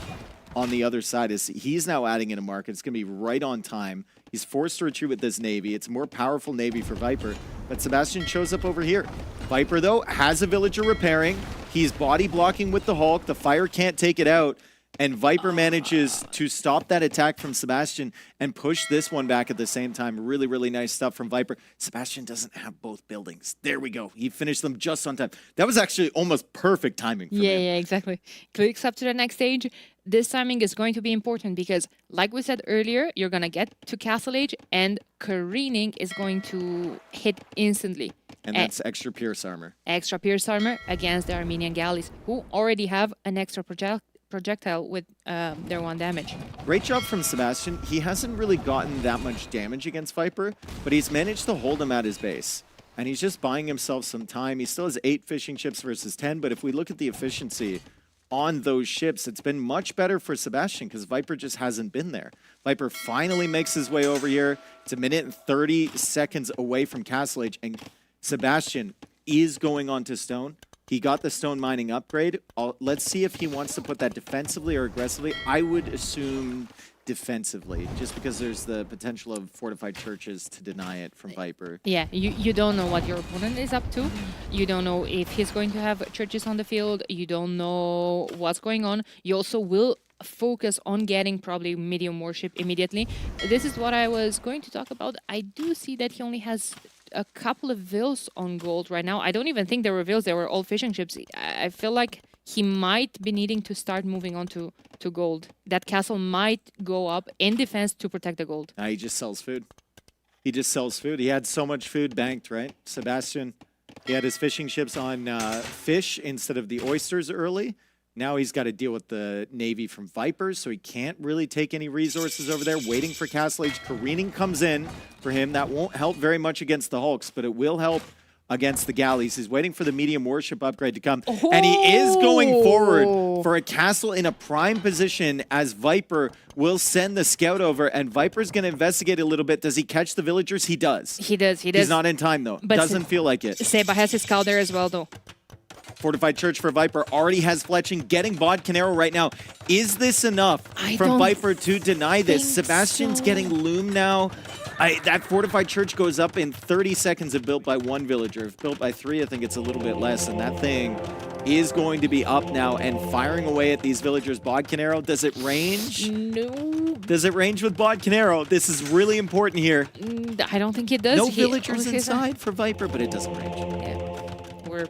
on the other side. He's now adding in a market. It's going to be right on time. He's forced to retreat with this Navy. It's a more powerful Navy for Viper. But Sebastian shows up over here. Viper, though, has a villager repairing. He's body blocking with the Hulk. The fire can't take it out. And Viper manages to stop that attack from Sebastian and push this one back at the same time. Really, really nice stuff from Viper. Sebastian doesn't have both buildings. There we go. He finished them just on time. That was actually almost perfect timing for him. Yeah, exactly. Clicks up to the next stage. This timing is going to be important because, like we said earlier, you're going to get to Castle Age and careening is going to hit instantly. And that's extra Pierce armor. Extra Pierce armor against the Armenian galleys, who already have an extra projectile with their 1 damage. Great job from Sebastian. He hasn't really gotten that much damage against Viper, but he's managed to hold him at his base. And he's just buying himself some time. He still has 8 fishing ships versus 10, but if we look at the efficiency, on those ships. It's been much better for Sebastian because Viper just hasn't been there. Viper finally makes his way over here. It's 1 minute and 30 seconds away from Castle Age, and Sebastian is going on to Stone. He got the stone mining upgrade. Let's see if he wants to put that defensively or aggressively. I would assume defensively, just because there's the potential of fortified churches to deny it from Viper. Yeah, you don't know what your opponent is up to. You don't know if he's going to have churches on the field. You don't know what's going on. You also will focus on getting probably medium warship immediately. This is what I was going to talk about. I do see that he only has a couple of vills on gold right now. I don't even think they were vills, they were all fishing ships. I feel like he might be needing to start moving on to gold. That castle might go up in defense to protect the gold. He just sells food. He just sells food. He had so much food banked, right? Sebastian, he had his fishing ships on fish instead of the oysters early. Now he's got to deal with the Navy from Vipers, so he can't really take any resources over there. Waiting for Castle Age. Careening comes in for him. That won't help very much against the Hulks, but it will help against the galleys. He's waiting for the medium warship upgrade to come. Oh! And he is going forward for a castle in a prime position as Viper will send the scout over, and Viper's going to investigate a little bit. Does he catch the villagers? He does. He does. He's not in time, though. But doesn't feel like it. Seba has his scout there as well, though. Fortified Church for Viper already has fletching, getting Bod Canero right now. Is this enough from Viper to deny this? Sebastian's getting Loom now. That Fortified Church goes up in 30 seconds if built by 1 villager. If built by 3, I think it's a little bit less, and that thing is going to be up now and firing away at these villagers. Bod Canero, does it range? No. Does it range with Bod Canero? This is really important here. I don't think it does. No villagers inside for Viper, but it doesn't range. Yeah.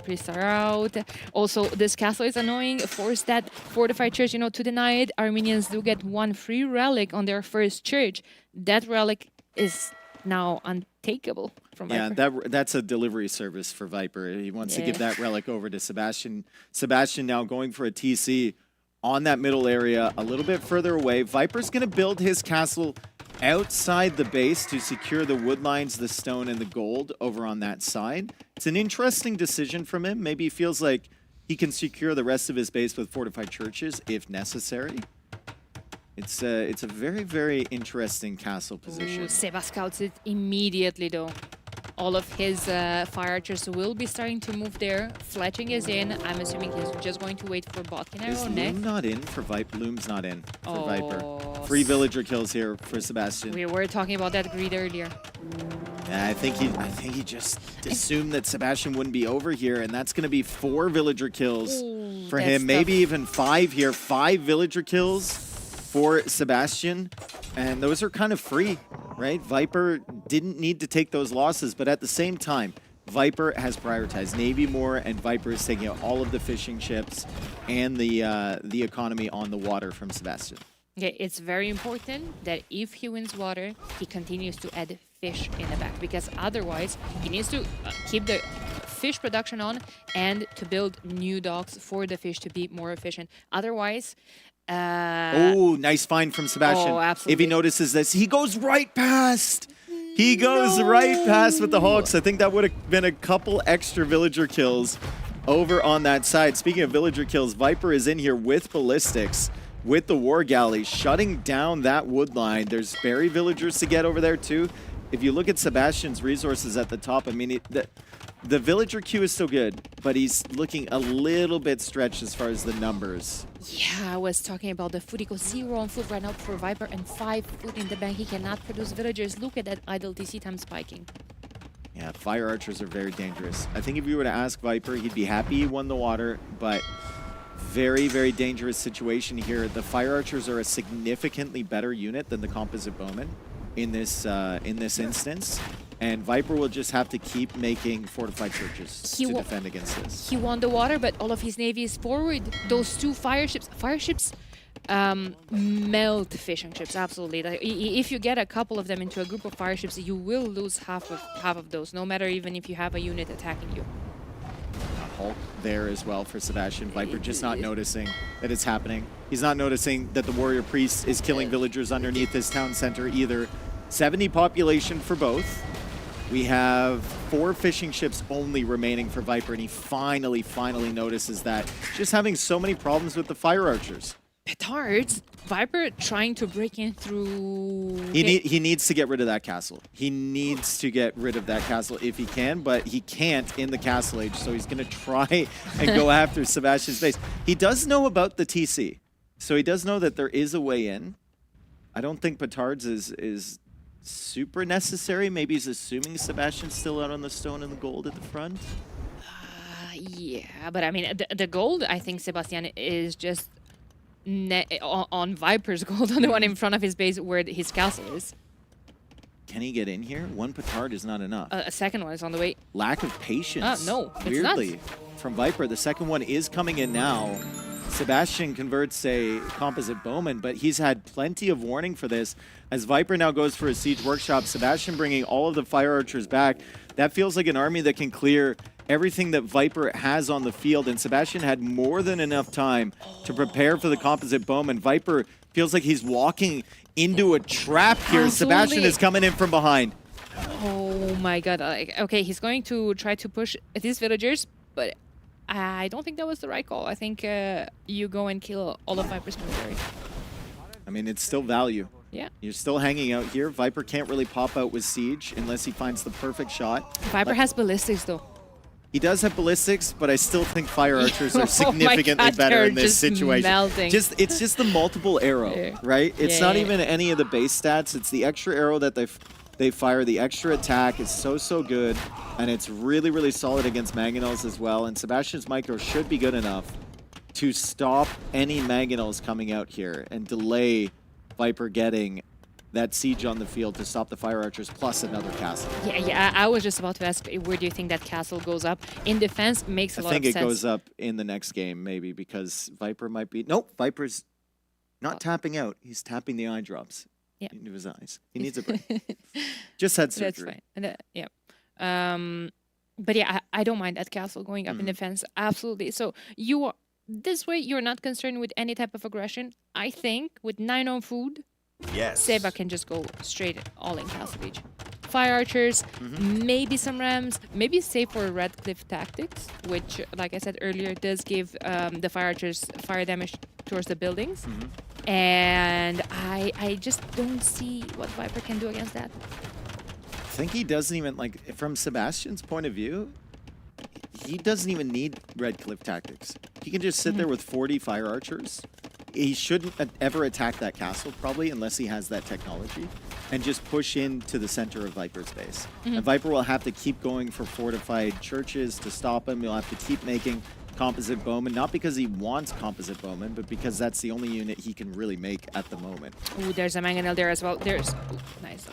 Priests are out. Also, this castle is annoying. Force that fortified church, to deny it. Armenians do get 1 free relic on their first church. That relic is now untakeable from Viper. Yeah, that's a delivery service for Viper. He wants to give that relic over to Sebastian. Sebastian now going for a TC on that middle area, a little bit further away. Viper's going to build his castle outside the base to secure the wood lines, the stone, and the gold over on that side. It's an interesting decision from him. Maybe he feels like he can secure the rest of his base with fortified churches if necessary. It's a very, very interesting castle position. Ooh, Seba scouts it immediately, though. All of his fire archers will be starting to move there. Fletching is in. I'm assuming he's just going to wait for Bod Canero Is next. Loom not in for Viper? Loom's not in for Viper. 3 villager kills here for Sebastian. We were talking about that greed earlier. Yeah, I think he just assumed that Sebastian wouldn't be over here, and that's going to be 4 villager kills for him. Maybe even 5 here. 5 villager kills for Sebastian, and those are kind of free, right? Viper didn't need to take those losses, but at the same time, Viper has prioritized Navy more, and Viper is taking out all of the fishing ships and the economy on the water from Sebastian. Okay, it's very important that if he wins water, he continues to add fish in the back, because otherwise he needs to keep the fish production on and to build new docks for the fish to be more efficient. Otherwise, oh, nice find from Sebastian. Oh, absolutely. If he notices this, he goes right past. He goes right past with the Hawks. I think that would have been a couple extra villager kills over on that side. Speaking of villager kills, Viper is in here with ballistics, with the war galley, shutting down that wood line. There's berry villagers to get over there too. If you look at Sebastian's resources at the top, I mean, the villager queue is still good, but he's looking a little bit stretched as far as the numbers. Yeah, I was talking about the food. He goes 0 on food right now for Viper and 5 food in the bank. He cannot produce villagers. Look at that idle TC time spiking. Yeah, fire archers are very dangerous. I think if you were to ask Viper, he'd be happy he won the water, but very, very dangerous situation here. The fire archers are a significantly better unit than the composite bowmen in this instance, and Viper will just have to keep making fortified churches to defend against this. He won the water, but all of his navy is forward. Those 2 fire ships melt fishing ships, absolutely. Like, if you get a couple of them into a group of fire ships, you will lose half of those, no matter even if you have a unit attacking you. Hulk there as well for Sebastian. Viper just not noticing that it's happening. He's not noticing that the warrior priest is killing villagers underneath this town center either. 70 population for both. We have 4 fishing ships only remaining for Viper, and he finally notices that. Just having so many problems with the fire archers. Petards, Viper trying to break in through... He needs to get rid of that castle. He needs to get rid of that castle if he can, but he can't in the castle age, so he's going to try and go after Sebastian's base. He does know about the TC, so he does know that there is a way in. I don't think Petards is super necessary. Maybe he's assuming Sebastian's still out on the stone and the gold at the front. Yeah, but I mean, the gold, I think Sebastian is just on Viper's gold, on the one in front of his base where his castle is. Can he get in here? One Petard is not enough. A second one is on the way. Lack of patience. No, it's weirdly, not. From Viper. The second one is coming in now. Sebastian converts a composite bowman, but he's had plenty of warning for this. As Viper now goes for a siege workshop, Sebastian bringing all of the fire archers back. That feels like an army that can clear everything that Viper has on the field, and Sebastian had more than enough time to prepare for the composite bowman. Viper feels like he's walking into a trap here. Absolutely. Sebastian is coming in from behind. Oh my god. Okay, he's going to try to push these villagers, but I don't think that was the right call. I think you go and kill all of Viper's military. I mean, it's still value. Yeah. You're still hanging out here. Viper can't really pop out with siege unless he finds the perfect shot. Viper has ballistics though. He does have ballistics, but I still think fire archers Oh my are significantly God, better they're in this just situation. melting. It's just the multiple arrow, Yeah. right? It's Yeah, not yeah. even any of the base stats. It's the extra arrow that they fire. The extra attack is so good, and it's really solid against mangonels as well. And Sebastian's micro should be good enough to stop any mangonels coming out here and delay Viper getting that siege on the field to stop the fire archers plus another castle. Yeah, I was just about to ask, where do you think that castle goes up? In defense, makes a lot of I think sense. it goes up in the next game, maybe, because Viper might be... Nope, Viper's not tapping out. He's tapping the eye drops into his eyes. He needs a break. Just had surgery. That's fine. Yeah. But yeah, I don't mind that castle going up in defense. Absolutely. So you are... This way, you're not concerned with any type of aggression. I think with 9 on food, Seba can just go straight all in castle age. Fire archers, maybe some rams, maybe save for red cliff tactics, which, like I said earlier, does give the fire archers fire damage towards the buildings. And I just don't see what Viper can do against that. I think he doesn't even, like, from Sebastian's point of view, he doesn't even need red cliff tactics. He can just sit there with 40 fire archers. He shouldn't ever attack that castle, probably, unless he has that technology, and just push into the center of Viper's base. And Viper will have to keep going for fortified churches to stop him. He'll have to keep making composite bowmen, not because he wants composite bowmen, but because that's the only unit he can really make at the moment. Ooh, there's a mangonel there as well. There's... Ooh, nice.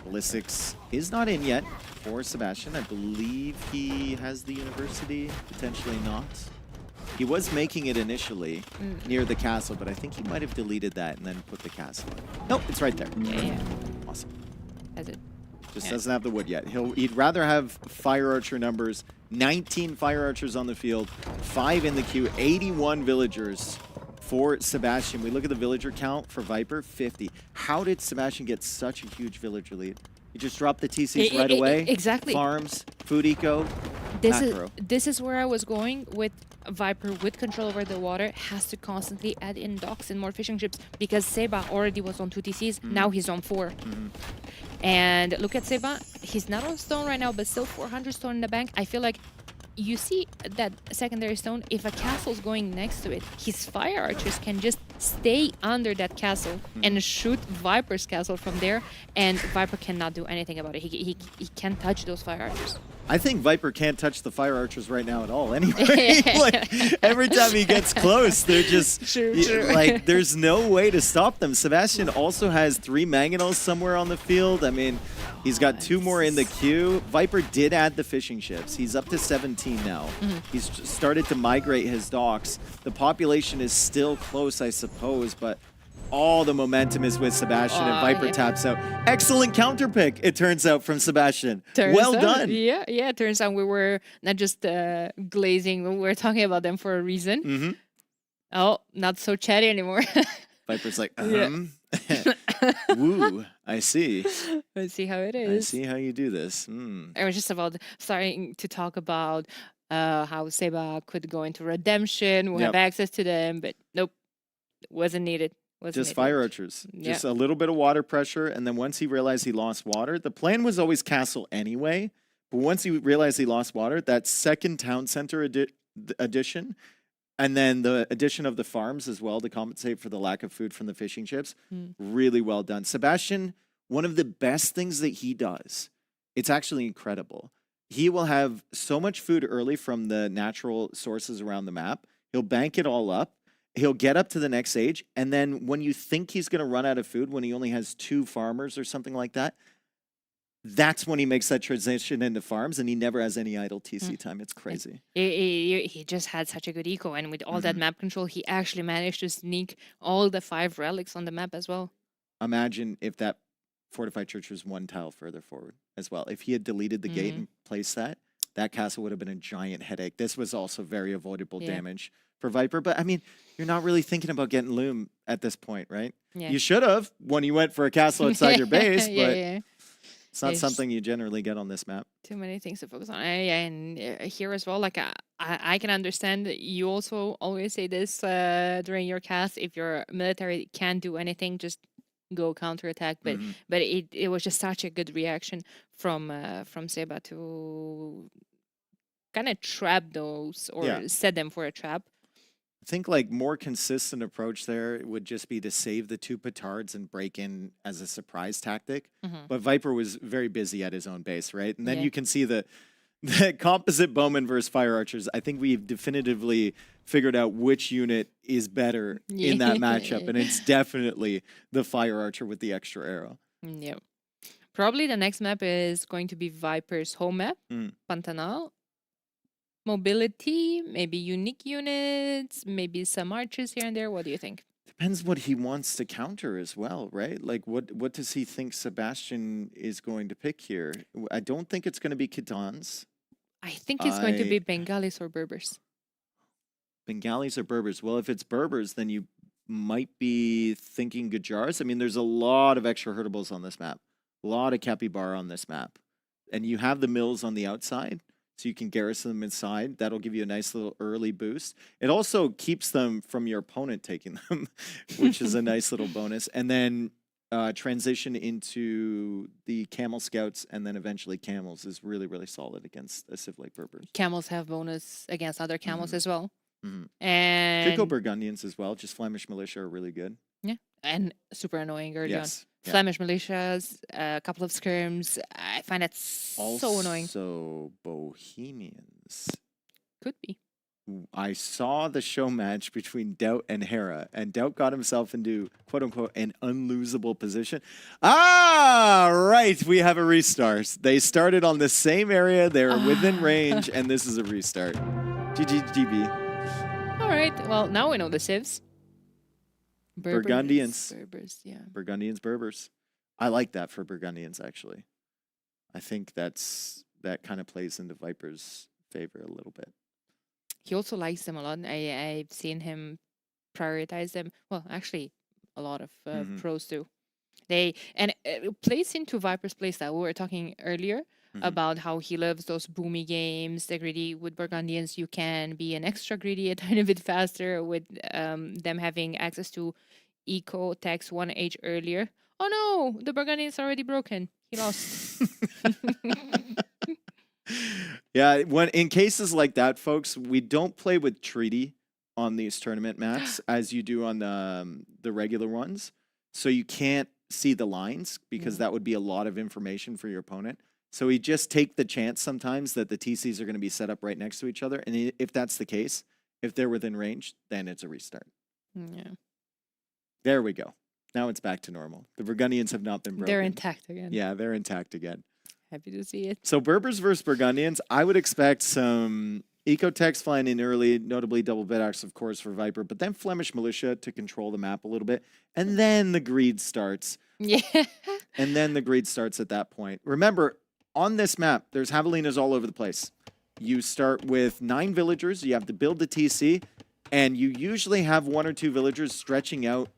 Ballistics is not in yet for Sebastian. I believe he has the university, potentially not. He was making it initially near the castle, but I think he might have deleted that and then put the castle in. Nope, it's right there. Yeah. Awesome. Has it? Just doesn't have the wood yet. He'd rather have fire archer numbers, 19 fire archers on the field, 5 in the queue, 81 villagers for Sebastian. We look at the villager count for Viper, 50. How did Sebastian get such a huge villager lead? He just dropped the TCs right away. Exactly. Farms, food eco, macro. This is where I was going with Viper with control over the water has to constantly add in docks and more fishing ships because Seba already was on 2 TCs. Now he's on 4. And look at Seba. He's not on stone right now, but still 400 stone in the bank. I feel like you see that secondary stone, if a castle's going next to it, his fire archers can just stay under that castle and shoot Viper's castle from there, and Viper cannot do anything about it. He can't touch those fire archers. I think Viper can't touch the fire archers right now at all anyway. Like, every time he gets close, they're just like, there's no way to stop them. Sebastian also has 3 mangonels somewhere on the field. I mean, he's got 2 more in the queue. Viper did add the fishing ships. He's up to 17 now. He's started to migrate his docks. The population is still close, I suppose, but all the momentum is with Sebastian, and Viper taps out. Excellent counter pick, it turns out, from Sebastian. Well done. Yeah, it turns out we were not just glazing, we were talking about them for a reason. Oh, not so chatty anymore. Viper's like, Woo, I see. Let's see how it I is. see how you do this. I was just about starting to talk about how Seba could go into redemption. We'll have Yep. access to them, but nope, wasn't needed. Wasn't Just needed. fire archers. Yeah. Just a little bit of water pressure. And then once he realized he lost water, the plan was always castle anyway. But once he realized he lost water, that second town center addition, and then the addition of the farms as well to compensate for the lack of food from the fishing ships, really well done. Sebastian, one of the best things that he does, it's actually incredible. He will have so much food early from the natural sources around the map. He'll bank it all up. He'll get up to the next stage. And then when you think he's going to run out of food, when he only has 2 farmers or something like that, that's when he makes that transition into farms, and he never has any idle TC time. It's crazy. He just had such a good eco, and with all that map control, he actually managed to sneak all the 5 relics on the map as well. Imagine if that fortified church was 1 tile further forward as well. If he had deleted the gate and placed that, that castle would have been a giant headache. This was also very avoidable damage for Viper. But I mean, you're not really thinking about getting Loom at this point, right? Yeah. You should have when you went for a castle outside your base, but yeah. it's not It's something you generally get on this map. Too many things to focus on. And here as well, like I can understand that you also always say this during your cast. If your military can't do anything, just go counterattack. But but it was just such a good reaction from Seba to kind of trap those or set them for a trap. I think like more consistent approach there would just be to save the 2 petards and break in as a surprise tactic. But Viper was very busy at his own base, right? And then you can see the composite bowman versus fire archers. I think we've definitively figured out which unit is better in that matchup, and it's definitely the fire archer with the extra arrow. Yep. Probably the next map is going to be Viper's home map, Pantanal. Mobility, maybe unique units, maybe some archers here and there. What do you think? Depends what he wants to counter as well, right? Like what does he think Sebastian is going to pick here? I don't think it's going to be Khitans. I think it's going to be Bengalis or Berbers. Bengalis or Berbers. Well, if it's Berbers, then you might be thinking Gajars. I mean, there's a lot of extra hurtables on this map. A lot of Capybara on this map. And you have the mills on the outside, so you can garrison them inside. That'll give you a nice little early boost. It also keeps them from your opponent taking them, which is a nice little bonus. And then transition into the Camel Scouts and then eventually Camels is really, really solid against a Civ like Berbers. Camels have bonus against other camels as well. Could And go Burgundians as well. Just Flemish Militia are really good. yeah, and super annoying early Yes. on. Flemish militias, a couple of scrims. I find that so annoying. Also, Bohemians. Could be. I saw the show match between Doubt and Hera, and Doubt got himself into quote unquote an unlosable position. Ah, right. We have a restart. They started on the same area, they're within range, and this is a restart. GG. All right. Well, now we know the civs. Burgundians. Berbers, yeah. Burgundians, Berbers. I like that for Burgundians, actually. I think that kind of plays into Viper's favor a little bit. He also likes them a lot. I've seen him prioritize them. Well, actually, a lot of pros do. It plays into Viper's playstyle. We were talking earlier about how he loves those boomy games, the greedy. With Burgundians, you can be an extra greedy a tiny bit faster with them having access to eco tax 1 age earlier. Oh no, the Burgundian's already broken. He lost. Yeah, when in cases like that, folks, we don't play with treaty on these tournament maps as you do on the regular ones. So you can't see the lines because that would be a lot of information for your opponent. So we just take the chance sometimes that the TCs are going to be set up right next to each other. And if that's the case, if they're within range, then it's a restart. Yeah. There we go. Now it's back to normal. The Burgundians have not been broken. They're intact again. Yeah, they're intact again. Happy to see it. So Berbers versus Burgundians, I would expect some Ecotex flying in early, notably double bid-axe, of course, for Viper, but then Flemish Militia to control the map a little bit. And then the greed starts. Yeah. And then the greed starts at that point. Remember, on this map, there's javelinas all over the place. You start with 9 villagers. You have to build the TC, and you usually have 1 or 2 villagers stretching out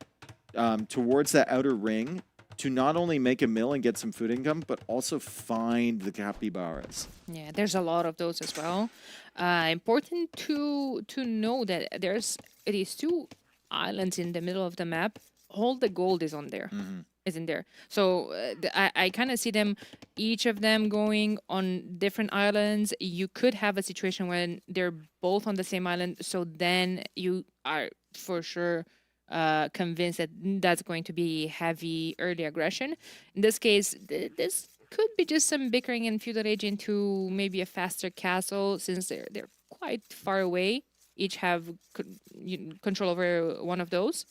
towards that outer ring to not only make a mill and get some food income, but also find the capybaras. Yeah, there's a lot of those as well. Important to know that there's these 2 islands in the middle of the map. All the gold is on there. Is in there. So I kind of see them, each of them going on different islands. You could have a situation when they're both on the same island. So then you are for sure convinced that that's going to be heavy early aggression. In this case, this could be just some bickering and feudal age into maybe a faster castle, since they're quite far away. Each have control over one of those.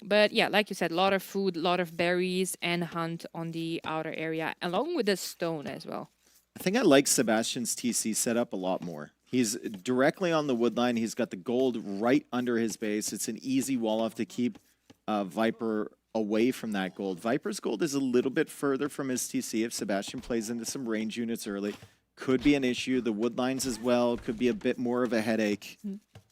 But yeah, like you said, a lot of food, a lot of berries, and hunt on the outer area, along with the stone as well. I think I like Sebastian's TC setup a lot more. He's directly on the wood line. He's got the gold right under his base. It's an easy wall off to keep Viper away from that gold. Viper's gold is a little bit further from his TC. If Sebastian plays into some range units early, could be an issue. The wood lines as well could be a bit more of a headache.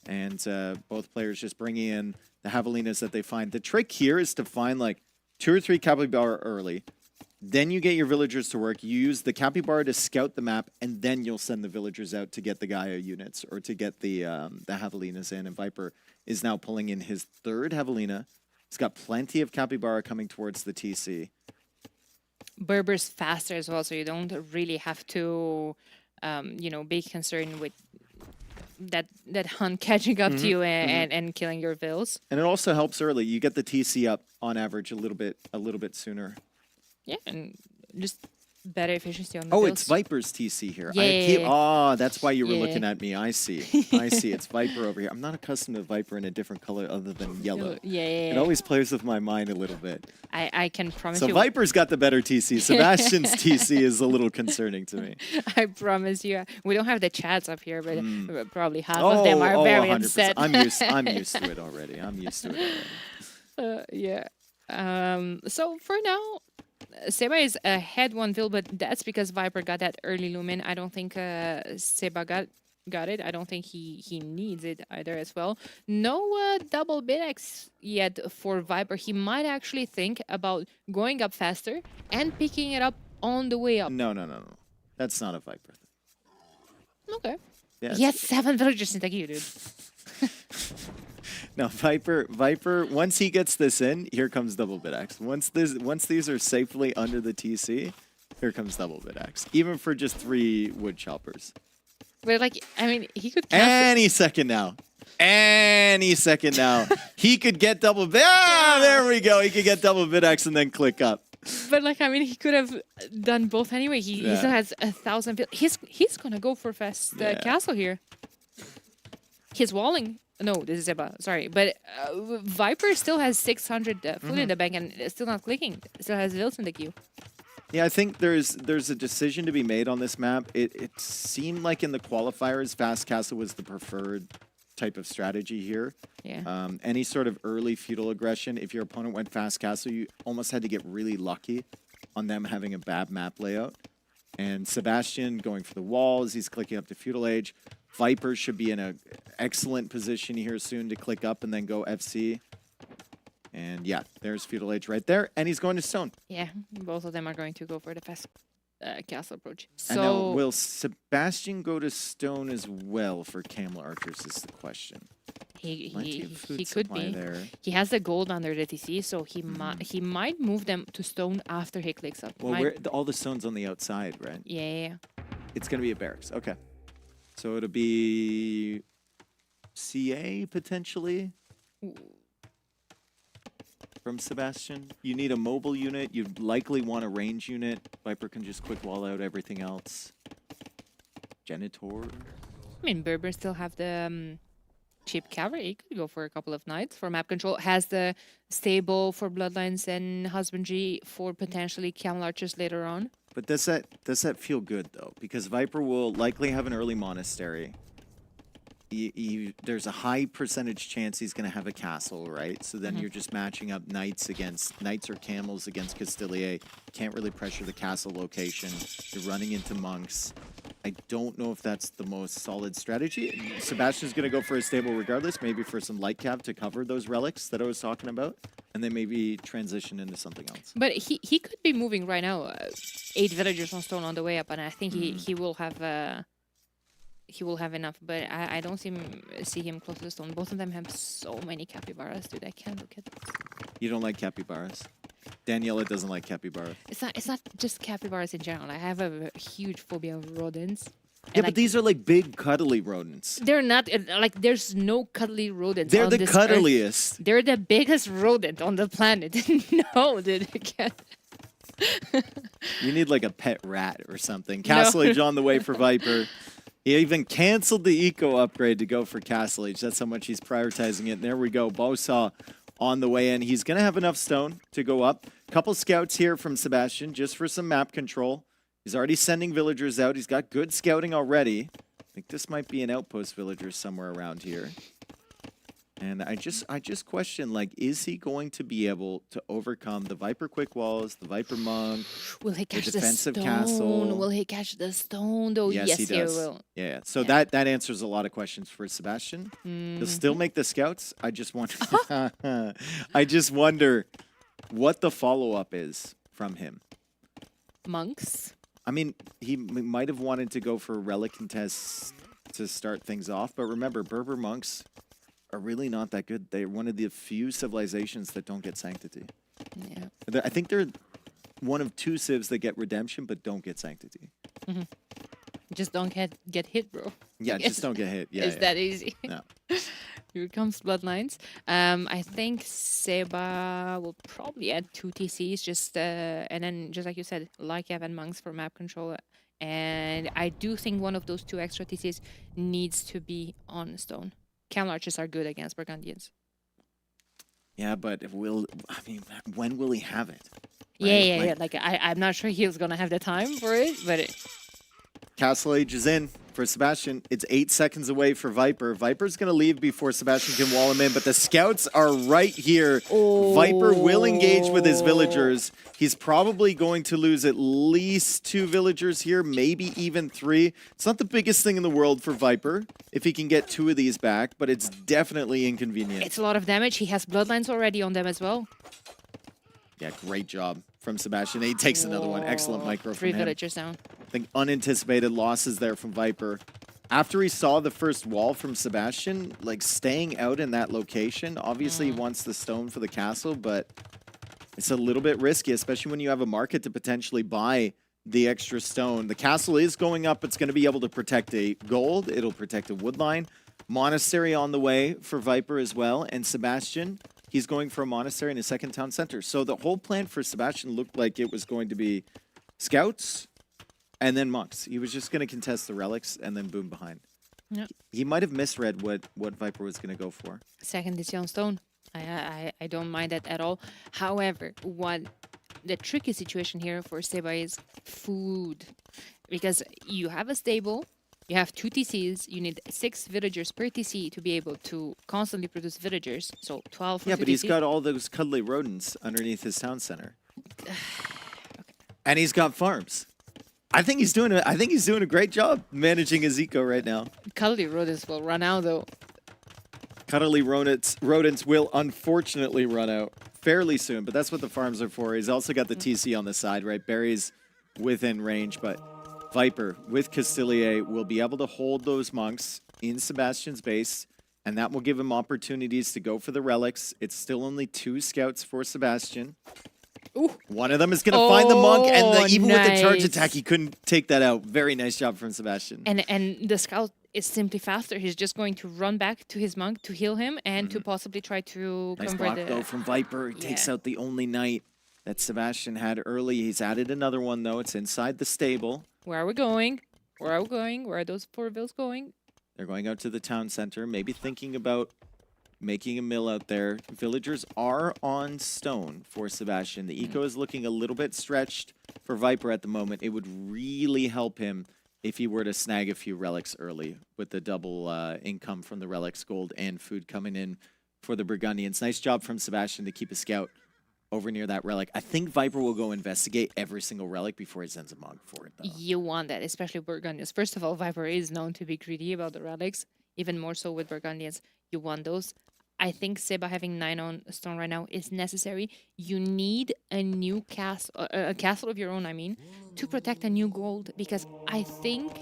And both players just bringing in the javelinas that they find. The trick here is to find like 2 or 3 capybara early. Then you get your villagers to work. You use the capybara to scout the map, and then you'll send the villagers out to get the Gaia units or to get the javelinas in. And Viper is now pulling in his 3rd javelina. He's got plenty of capybara coming towards the TC. Berber's faster as well, so you don't really have to, be concerned with that hunt catching up to you and killing your vills. And it also helps early. You get the TC up on average a little bit sooner. Yeah, and just better efficiency on the Oh, vills. it's Viper's TC here. Yeah. That's why you were Yeah. looking at me. I see. I see. It's Viper over here. I'm not accustomed to Viper in a different color other than yellow. Yeah. It always plays with my mind a little bit. I can promise So you. Viper's got the better TC. Sebastian's TC is a little concerning to me. I promise you. We don't have the chats up here, but probably half of them are very 100%. upset. I'm used to it already. Yeah. So for now, Seba is ahead 1 vill, but that's because Viper got that early lumen. I don't think Seba got it. I don't think he needs it either as well. No double bidex yet for Viper. He might actually think about going up faster and picking it up on the way up. No. That's not a Viper thing. Okay. Yeah, He has 7 villagers in the queue, dude. No, Viper, once he gets this in, here comes double bidex. Once these are safely under the TC, here comes double bidex. Even for just 3 wood choppers. But he could cast Any second now. He could get double there we go. He could get double bidex and then click up. But he could have done both anyway. He still has 1,000 vill. He's gonna go for fast castle here. He's walling. No, this is Seba. Sorry, but Viper still has 600 food in the bank and still not clicking. Still has vills in the queue. Yeah, I think there's a decision to be made on this map. It seemed like in the qualifiers, fast castle was the preferred type of strategy here. Yeah. Any sort of early feudal aggression, if your opponent went fast castle, you almost had to get really lucky on them having a bad map layout. And Sebastian going for the walls, he's clicking up to feudal age. Viper should be in an excellent position here soon to click up and then go FC. And yeah, there's feudal age right there, and he's going to stone. Yeah, both of them are going to go for the fast castle approach. And now, So will Sebastian go to stone as well for Camel Archers is the question. he Plenty of food could supply be. there. He has the gold under the TC, so he might move them to stone after he clicks up. Well, all the stone's on the outside, right? Yeah. It's going to be a barracks. Okay. So it'll be CA potentially from Sebastian. You need a mobile unit. You'd likely want a range unit. Viper can just quick wall out everything else. Genitor. Berber still have the cheap cavalry. He could go for a couple of knights for map control. Has the stable for bloodlines and husbandry for potentially camel archers later on. But does that feel good though? Because Viper will likely have an early monastery. There's a high percentage chance he's going to have a castle, right? So then you're just matching up knights or camels against Castilier. Can't really pressure the castle location. You're running into monks. I don't know if that's the most solid strategy. Sebastian's going to go for a stable regardless, maybe for some light cav to cover those relics that I was talking about, and then maybe transition into something else. But he could be moving right now. 8 villagers on stone on the way up, and I think he will have enough. But I don't see him close to the stone. Both of them have so many capybaras, dude. I can't look at this. You don't like capybaras? Daniela doesn't like capybaras. It's not just capybaras in general. I have a huge phobia of rodents. Yeah, but these are like big, cuddly rodents. They're not like there's no cuddly rodents. They're on the this cuddliest. Earth. They're the biggest rodent on the planet. No, dude, I can't. You need like a pet rat or something. Castle Age on the way for Viper. He even canceled the eco upgrade to go for Castle Age. That's how much he's prioritizing it. And there we go. Bosa on the way in. He's going to have enough stone to go up. Couple scouts here from Sebastian just for some map control. He's already sending villagers out. He's got good scouting already. I think this might be an outpost villager somewhere around here. And I just question, like, is he going to be able to overcome the Viper quick walls, the Viper monk, will he catch the the defensive stone? castle? Will he catch the stone though? Yes, he does. will. Yeah. So that answers a lot of questions for Sebastian. He'll still make the scouts. I just wonder. I just wonder what the follow-up is from him. Monks. I mean, he might have wanted to go for relic contests to start things off, but remember, Berber monks are really not that good. They're one of the few civilizations that don't get sanctity. Yeah. I think they're one of 2 civs that get redemption but don't get sanctity. Just don't get hit, bro. Yeah, just don't get hit. Yeah, it's that easy. No. Here comes Bloodlines. I think Seba will probably add 2 TCs, just and then just like you said, Lycav and Monks for map control. And I do think one of those 2 extra TCs needs to be on stone. Camel archers are good against Burgundians. Yeah, but when will he have it? Yeah. Like I'm not sure he's gonna have the time for it, but Castle Age is in for Sebastian. It's 8 seconds away for Viper. Viper's going to leave before Sebastian can wall him in, but the scouts are right here. Viper will engage with his villagers. He's probably going to lose at least 2 villagers here, maybe even 3. It's not the biggest thing in the world for Viper if he can get 2 of these back, but it's definitely inconvenient. it's a lot of damage. He has Bloodlines already on them as well. Yeah, great job from Sebastian. He takes another one. Excellent micro 3 from him. villagers down. I think unanticipated losses there from Viper. After he saw the first wall from Sebastian, like staying out in that location, obviously he wants the stone for the castle, but it's a little bit risky, especially when you have a market to potentially buy the extra stone. The castle is going up. It's going to be able to protect a gold. It'll protect a wood line. Monastery on the way for Viper as well. And Sebastian, he's going for a monastery in a second town center. So the whole plan for Sebastian looked like it was going to be scouts and then monks. He was just going to contest the relics and then boom behind. Yep. He might have misread what Viper was going to go for. Second DC on stone. I don't mind that at all. However, what the tricky situation here for Seba is food. Because you have a stable, you have 2 TCs, you need 6 villagers per TC to be able to constantly produce villagers. So 12 for Yeah, 2 but he's TC. got all those cuddly rodents underneath his town center. And he's got farms. I think he's doing a great job managing his eco right now. Cuddly rodents will run out though. Cuddly rodents will unfortunately run out fairly soon, but that's what the farms are for. He's also got the TC on the side, right? Barry's within range, but Viper with Castilier will be able to hold those monks in Sebastian's base, and that will give him opportunities to go for the relics. It's still only 2 scouts for Sebastian. Ooh. One of them is going to find the monk, and even with the charge nice. attack, he couldn't take that out. Very nice job from Sebastian. And the scout is simply faster. He's just going to run back to his monk to heal him and to possibly try to Nice convert block, the... though, from Viper. He takes out the only knight that Sebastian had early. He's added another one, though. It's inside the stable. Where are we going? Where are we going? Where are those 4 vills going? They're going out to the town center, maybe thinking about making a mill out there. Villagers are on stone for Sebastian. The eco is looking a little bit stretched for Viper at the moment. It would really help him if he were to snag a few relics early with the double income from the relics, gold and food coming in for the Burgundians. Nice job from Sebastian to keep a scout over near that relic. I think Viper will go investigate every single relic before he sends a monk for it, though. You want that, especially Burgundians. First of all, Viper is known to be greedy about the relics, even more so with Burgundians. You want those. I think Seba having 9 on stone right now is necessary. You need a new castle, a castle of your own, I mean, to protect a new gold, because I think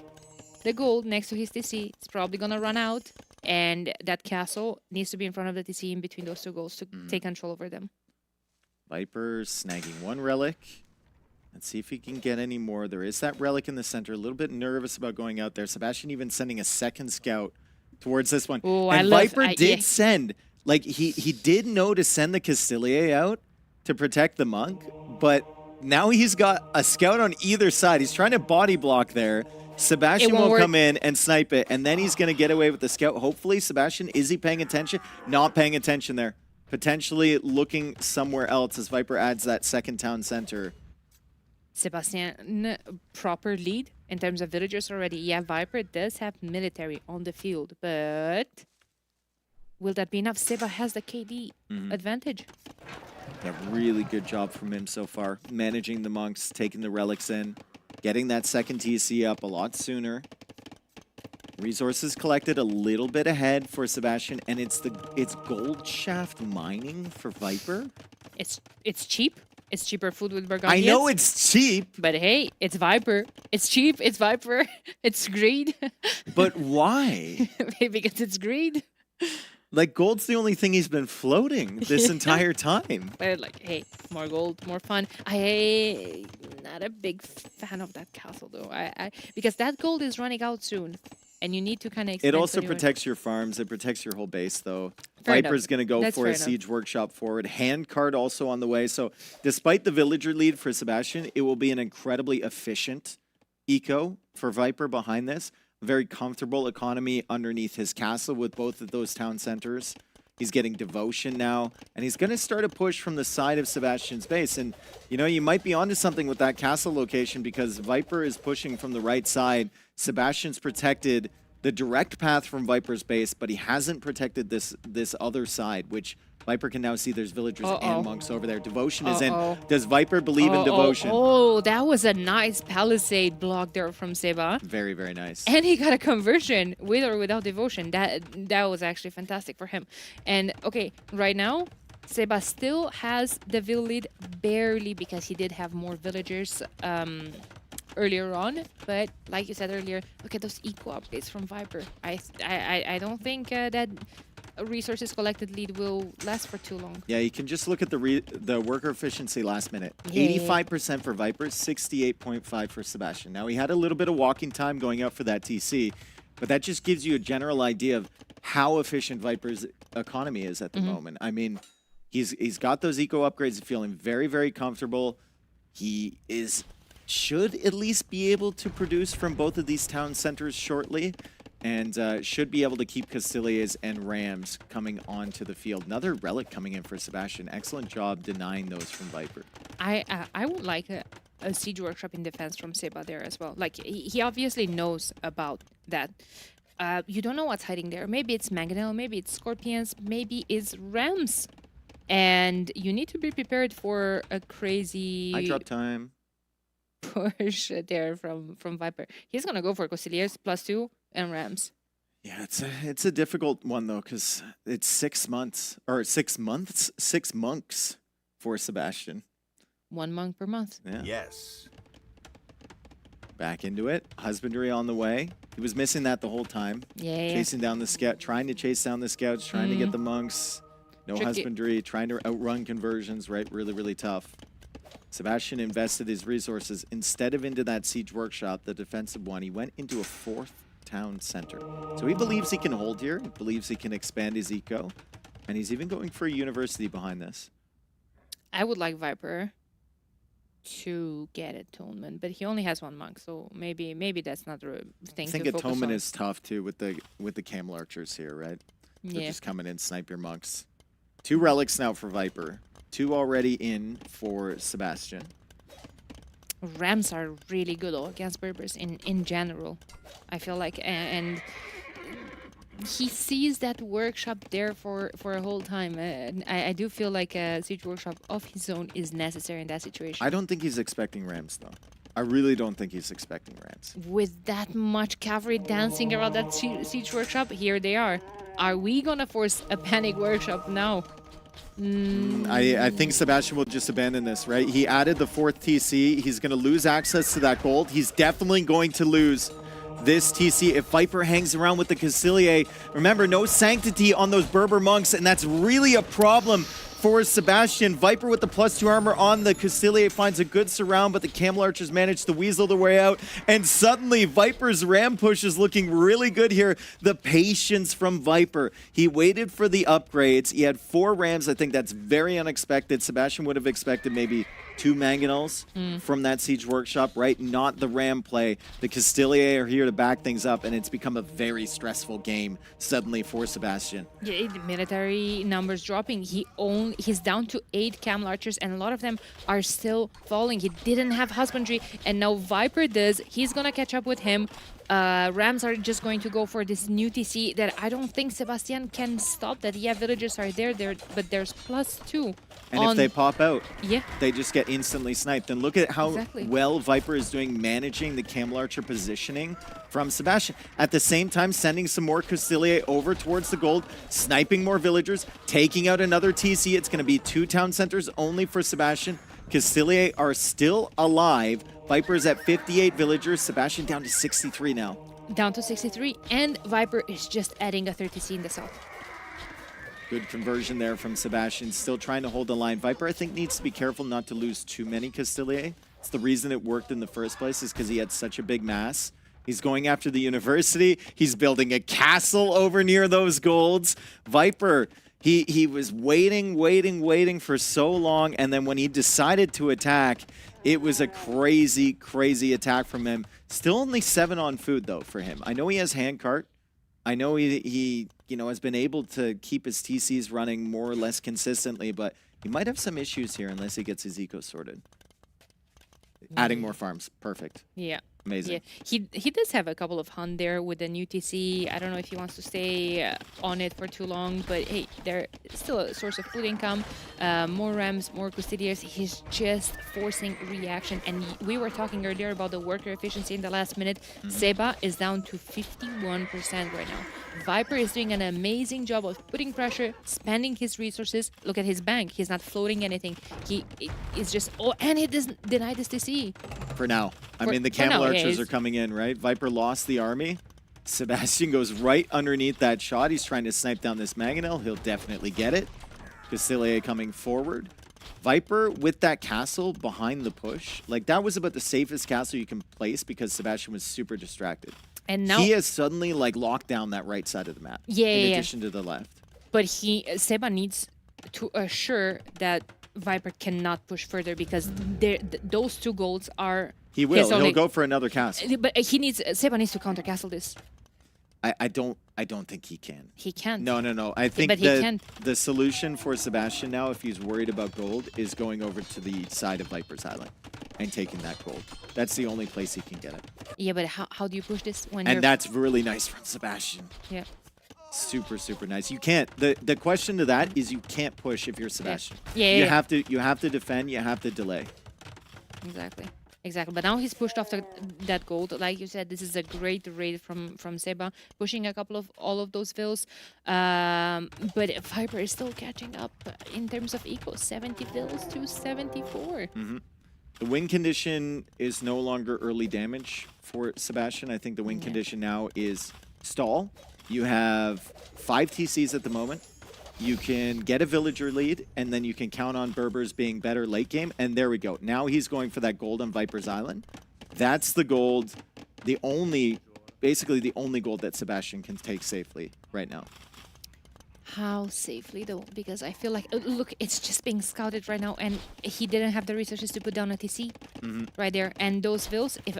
the gold next to his TC is probably going to run out, and that castle needs to be in front of the TC in between those 2 golds to take control over them. Viper snagging 1 relic. Let's see if he can get any more. There is that relic in the center. A little bit nervous about going out there. Sebastian even sending a second scout towards this one. Ooh, and Viper did send, like, he did know to send the Castilier out to protect the monk, but now he's got a scout on either side. He's trying to body block there. Sebastian will come in and snipe it, and then he's going to get away with the scout. Hopefully, Sebastian, is he paying attention? Not paying attention there. Potentially looking somewhere else as Viper adds that second town center. Sebastian, proper lead in terms of villagers already. Yeah, Viper does have military on the field, but will that be enough? Seba has the KD advantage. A really good job from him so far. Managing the monks, taking the relics in, getting that second TC up a lot sooner. Resources collected a little bit ahead for Sebastian, and it's gold shaft mining for Viper. It's cheap. It's cheaper food with Burgundians. I know it's cheap. But hey, it's Viper. It's cheap. It's Viper. It's greed. But why? Because it's greed. Like, gold's the only thing he's been floating this entire time. But like, hey, more gold, more fun. I not a big fan of that castle though. Because that gold is running out soon, and you need to kind of. It also protects your farms. It protects your whole base, though. Fair Viper's going to go for a siege workshop forward. Hand card also on the way. So, despite the villager lead for Sebastian, it will be an incredibly efficient eco for Viper behind this. Very comfortable economy underneath his castle with both of those town centers. He's getting devotion now, and he's going to start a push from the side of Sebastian's base. And, you know, you might be onto something with that castle location because Viper is pushing from the right side. Sebastian's protected the direct path from Viper's base, but he hasn't protected this other side, which Viper can now see there's villagers and monks over there. Devotion is in. Does Viper believe in devotion? Oh, that was a nice palisade block there from Seba. Very, very nice. And he got a conversion with or without devotion. That was actually fantastic for him. And okay, right now, Seba still has the vill lead barely because he did have more villagers earlier on. But like you said earlier, look at those eco updates from Viper. I don't think that resources collected lead will last for too long. Yeah, you can just look at the worker efficiency last minute. Yeah. 85% for Viper, 68.5 for Sebastian. Now, he had a little bit of walking time going out for that TC, but that just gives you a general idea of how efficient Viper's economy is at the moment. I mean, he's got those eco upgrades, feeling very, very comfortable. He should at least be able to produce from both of these town centers shortly. And should be able to keep Castilias and Rams coming onto the field. Another relic coming in for Sebastian. Excellent job denying those from Viper. I would like a siege workshop in defense from Seba there as well. Like, he obviously knows about that. You don't know what's hiding there. Maybe it's Mangonel, maybe it's Scorpions, maybe it's Rams. And you need to be prepared for a crazy... High drop time. Push there from Viper. He's going to go for Castilias +2 and Rams. Yeah, it's a difficult one, though, because it's 6 months, or 6 months, 6 monks for Sebastian. 1 monk per month. Yeah. Yes. Back into it. Husbandry on the way. He was missing that the whole time. Yeah. Chasing down the scout, trying to chase down the scouts, trying to get the monks. No Tricky. husbandry, trying to outrun conversions, right? Really, really tough. Sebastian invested his resources. Instead of into that siege workshop, the defensive one, he went into a 4th town center. So he believes he can hold here. He believes he can expand his eco. And he's even going for a university behind this. I would like Viper to get Atonement, but he only has 1 monk, so maybe that's not the thing. I think to focus Atonement on. is tough too with the camel archers here, right? They're Yeah. just coming in, snipe your monks. 2 relics now for Viper. 2 already in for Sebastian. Rams are really good against Berbers in general. I feel like, and he sees that workshop there for a whole time. I do feel like a siege workshop of his own is necessary in that situation. I don't think he's expecting Rams, though. I really don't think he's expecting Rams. With that much cavalry dancing around that siege workshop, here they are. Are we gonna force a panic workshop now? I think Sebastian will just abandon this, right? He added the 4th TC. He's going to lose access to that gold. He's definitely going to lose this TC if Viper hangs around with the Cassilier. Remember, no sanctity on those Berber monks, and that's really a problem for Sebastian. Viper with the +2 armor on the Cassilier finds a good surround, but the Camel Archers manage to weasel their way out. And suddenly, Viper's ram push is looking really good here. The patience from Viper. He waited for the upgrades. He had 4 rams. I think that's very unexpected. Sebastian would have expected maybe 2 mangonels from that siege workshop, right? Not the ram play. The Cassilier are here to back things up, and it's become a very stressful game suddenly for Sebastian. Yeah, the military numbers dropping. He's down to 8 Camel Archers, and a lot of them are still falling. He didn't have husbandry, and now Viper does. He's gonna catch up with him. Rams are just going to go for this new TC that I don't think Sebastian can stop. That yeah, villagers are there, but there's +2. And if they pop out, yeah, they just get instantly sniped. And look at how Exactly. well Viper is doing managing the Camel Archer positioning from Sebastian. At the same time, sending some more Cassilier over towards the gold, sniping more villagers, taking out another TC. It's going to be 2 town centers only for Sebastian. Cassilier are still alive. Viper's at 58 villagers. Sebastian down to 63 now. down to 63, and Viper is just adding a 30 TC in the south. Good conversion there from Sebastian. Still trying to hold the line. Viper, I think, needs to be careful not to lose too many Cassilier. It's the reason it worked in the first place is because he had such a big mass. He's going after the university. He's building a castle over near those golds. Viper, he was waiting for so long, and then when he decided to attack, it was a crazy attack from him. Still only 7 on food, though, for him. I know he has handcart. I know he has been able to keep his TCs running more or less consistently, but he might have some issues here unless he gets his eco sorted. Adding more farms. Perfect. Yeah. Amazing. Yeah, he does have a couple of hunt there with the new TC. I don't know if he wants to stay on it for too long, but hey, they're still a source of food income. More rams, more custodians. He's just forcing reaction. And we were talking earlier about the worker efficiency in the last minute. Seba is down to 51% right now. Viper is doing an amazing job of putting pressure, spending his resources. Look at his bank. He's not floating anything. He is just, and he doesn't deny this TC. For now. I mean, the Camel Archers are coming in, right? Viper lost the army. Sebastian goes right underneath that shot. He's trying to snipe down this Mangonel. He'll definitely get it. Cassilier coming forward. Viper with that castle behind the push. Like, that was about the safest castle you can place because Sebastian was super distracted. And now he has suddenly, like, locked down that right side of the map. In addition to the left. But Seba needs to assure that Viper cannot push further because those 2 golds are... He will. He'll go for another castle. But Seba needs to counter castle this. I don't think he can. He can't. No. I think But he can. the solution for Sebastian now, if he's worried about gold, is going over to the side of Viper's Island and taking that gold. That's the only place he can get it. Yeah, but how do you push this when And that's really nice from Sebastian. Yeah. Super nice. You can't. The question to that is you can't push if you're Sebastian. Yeah. You have to defend. You have to delay. Exactly. But now he's pushed off that gold. Like you said, this is a great raid from Seba, pushing a couple of all of those vills. But Viper is still catching up in terms of eco. 70 vills to 74. The win condition is no longer early damage for Sebastian. I think the win condition now is stall. You have 5 TCs at the moment. You can get a villager lead, and then you can count on Berbers being better late game. And there we go. Now he's going for that gold on Viper's Island. That's the gold, basically the only gold that Sebastian can take safely right now. How safely though? Because I feel like, look, it's just being scouted right now, and he didn't have the resources to put down a TC right there. And those vills, if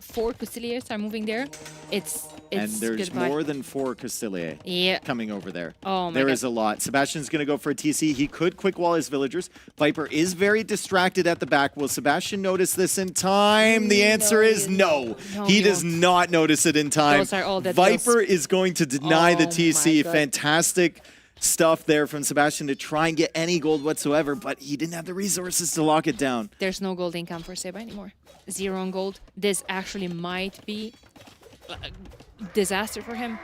4 Custiliers are moving there, it's And It's there's goodbye. more than 4 Castilier Yeah. coming over there. Oh my There God. is a lot. Sebastian's going to go for a TC. He could quick wall his villagers. Viper is very distracted at the back. Will Sebastian notice this in time? The answer is no. No, he he does won't. not notice it in time. Those are all dead Viper kills. is going to deny the Oh TC. my God. Fantastic stuff there from Sebastian to try and get any gold whatsoever, but he didn't have the resources to lock it down. There's no gold income for Seba anymore. 0 on gold. This actually might be a disaster for him.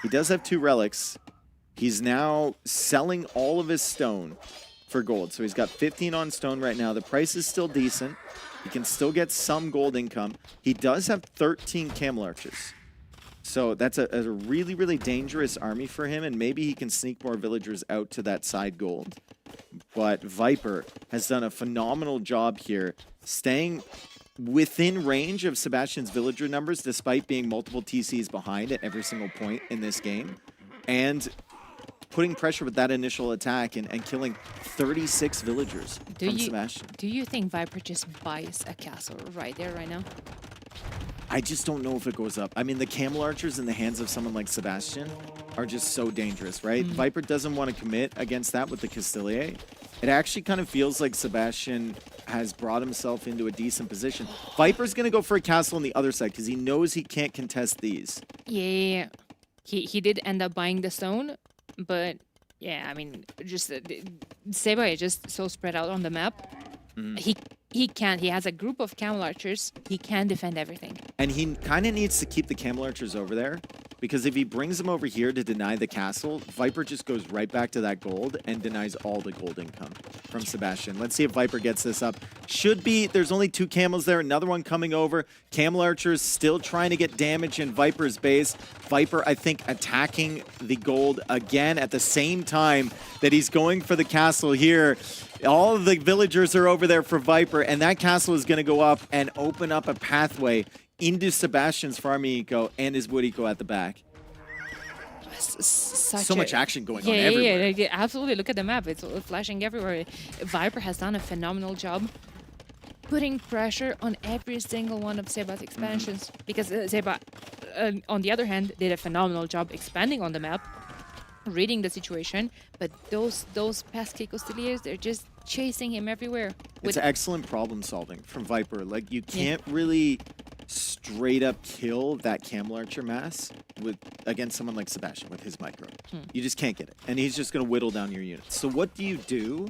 He does have 2 relics. He's now selling all of his stone for gold. So he's got 15 on stone right now. The price is still decent. He can still get some gold income. He does have 13 camel archers. So that's a really, really dangerous army for him, and maybe he can sneak more villagers out to that side gold. But Viper has done a phenomenal job here, staying within range of Sebastian's villager numbers, despite being multiple TCs behind at every single point in this game, and putting pressure with that initial attack and killing 36 villagers from Sebastian. Do you think Viper just buys a castle right there, right now? I just don't know if it goes up. I mean, the camel archers in the hands of someone like Sebastian are just so dangerous, right? Viper doesn't want to commit against that with the Castilier. It actually kind of feels like Sebastian has brought himself into a decent position. Viper's going to go for a castle on the other side because he knows he can't contest these. Yeah. He did end up buying the stone, but yeah, I mean, just Seba is just so spread out on the map. He can't. He has a group of camel archers. He can defend everything. And he kind of needs to keep the camel archers over there, because if he brings them over here to deny the castle, Viper just goes right back to that gold and denies all the gold income from Sebastian. Let's see if Viper gets this up. Should be. There's only 2 camels there. Another one coming over. Camel archers still trying to get damage in Viper's base. Viper, I think, attacking the gold again at the same time that he's going for the castle here. All of the villagers are over there for Viper, and that castle is going to go up and open up a pathway into Sebastian's farm eco and his wood eco at the back. So much action going on everywhere. Yeah, absolutely. Look at the map. It's flashing everywhere. Viper has done a phenomenal job putting pressure on every single one of Seba's expansions. Because Seba, on the other hand, did a phenomenal job expanding on the map, reading the situation. But those pesky Costiliers, they're just chasing him everywhere. It's excellent problem solving from Viper. Like, you can't really straight up kill that camel archer mass against someone like Sebastian with his micro. You just can't get it. And he's just going to whittle down your units. So what do you do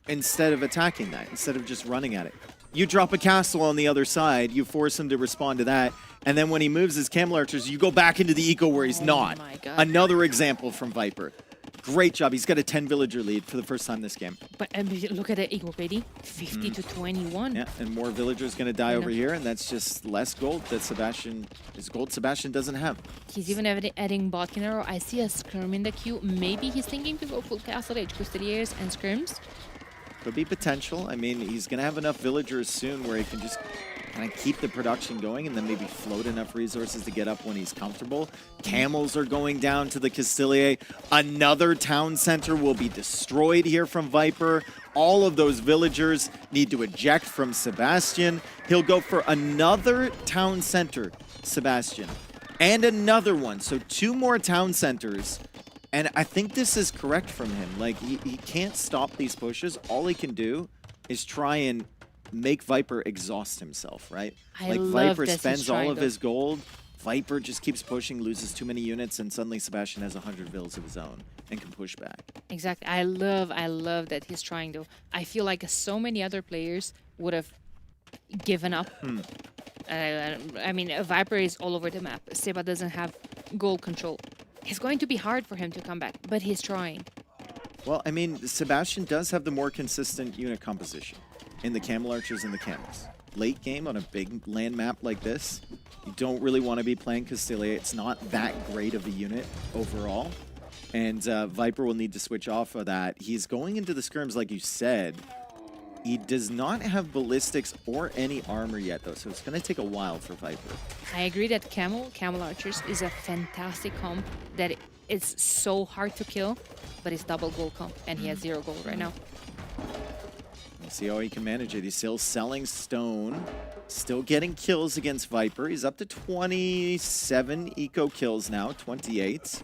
instead of attacking that, instead of just running at it? You drop a castle on the other side, you force him to respond to that, and then when he moves his camel archers, you go back into the eco where he's not. My God. Another example from Viper. Great job. He's got a 10 villager lead for the first time this game. But look at the equal KD, 50 to 21. Yeah, and more villagers going to die over here, and that's just less gold that Sebastian doesn't have. He's even adding botkin arrow. I see a skirm in the queue. Maybe he's thinking to go full castle age, Custodiers and skirms. Could be potential. I mean, he's going to have enough villagers soon where he can just kind of keep the production going and then maybe float enough resources to get up when he's comfortable. Camels are going down to the Castilier. Another town center will be destroyed here from Viper. All of those villagers need to eject from Sebastian. He'll go for another town center, Sebastian, and another one. So 2 more town centers. And I think this is correct from him. Like, he can't stop these pushes. All he can do is try and make Viper exhaust himself, right? I love Viper this. spends all of his gold. Viper just keeps pushing, loses too many units, and suddenly Sebastian has 100 vills of his own and can push back. Exactly. I love that he's trying though. I feel like so many other players would have given up. I mean, Viper is all over the map. Seba doesn't have goal control. It's going to be hard for him to come back, but he's trying. Well, I mean, Sebastian does have the more consistent unit composition in the camel archers and the camels. Late game on a big land map like this, you don't really want to be playing Castilier. It's not that great of a unit overall. And Viper will need to switch off of that. He's going into the skirms, like you said. He does not have ballistics or any armor yet, though, so it's going to take a while for Viper. I agree that Camel Archers is a fantastic comp, that it's so hard to kill, but it's double gold comp, and he has 0 gold right now. See how he can manage it. He's still selling stone. Still getting kills against Viper. He's up to 27 eco kills now, 28.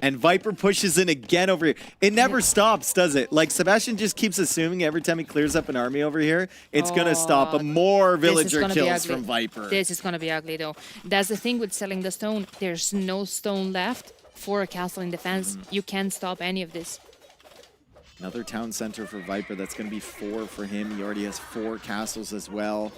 And Viper pushes in again over here. It never stops, does it? Like, Sebastian just keeps assuming every time he clears up an army over here, it's going to stop. But more villager kills from Viper. This is going to be ugly, though. That's the thing with selling the stone. There's no stone left for a castle in defense. You can't stop any of this. Another town center for Viper. That's going to be 4 for him. He already has 4 castles as well.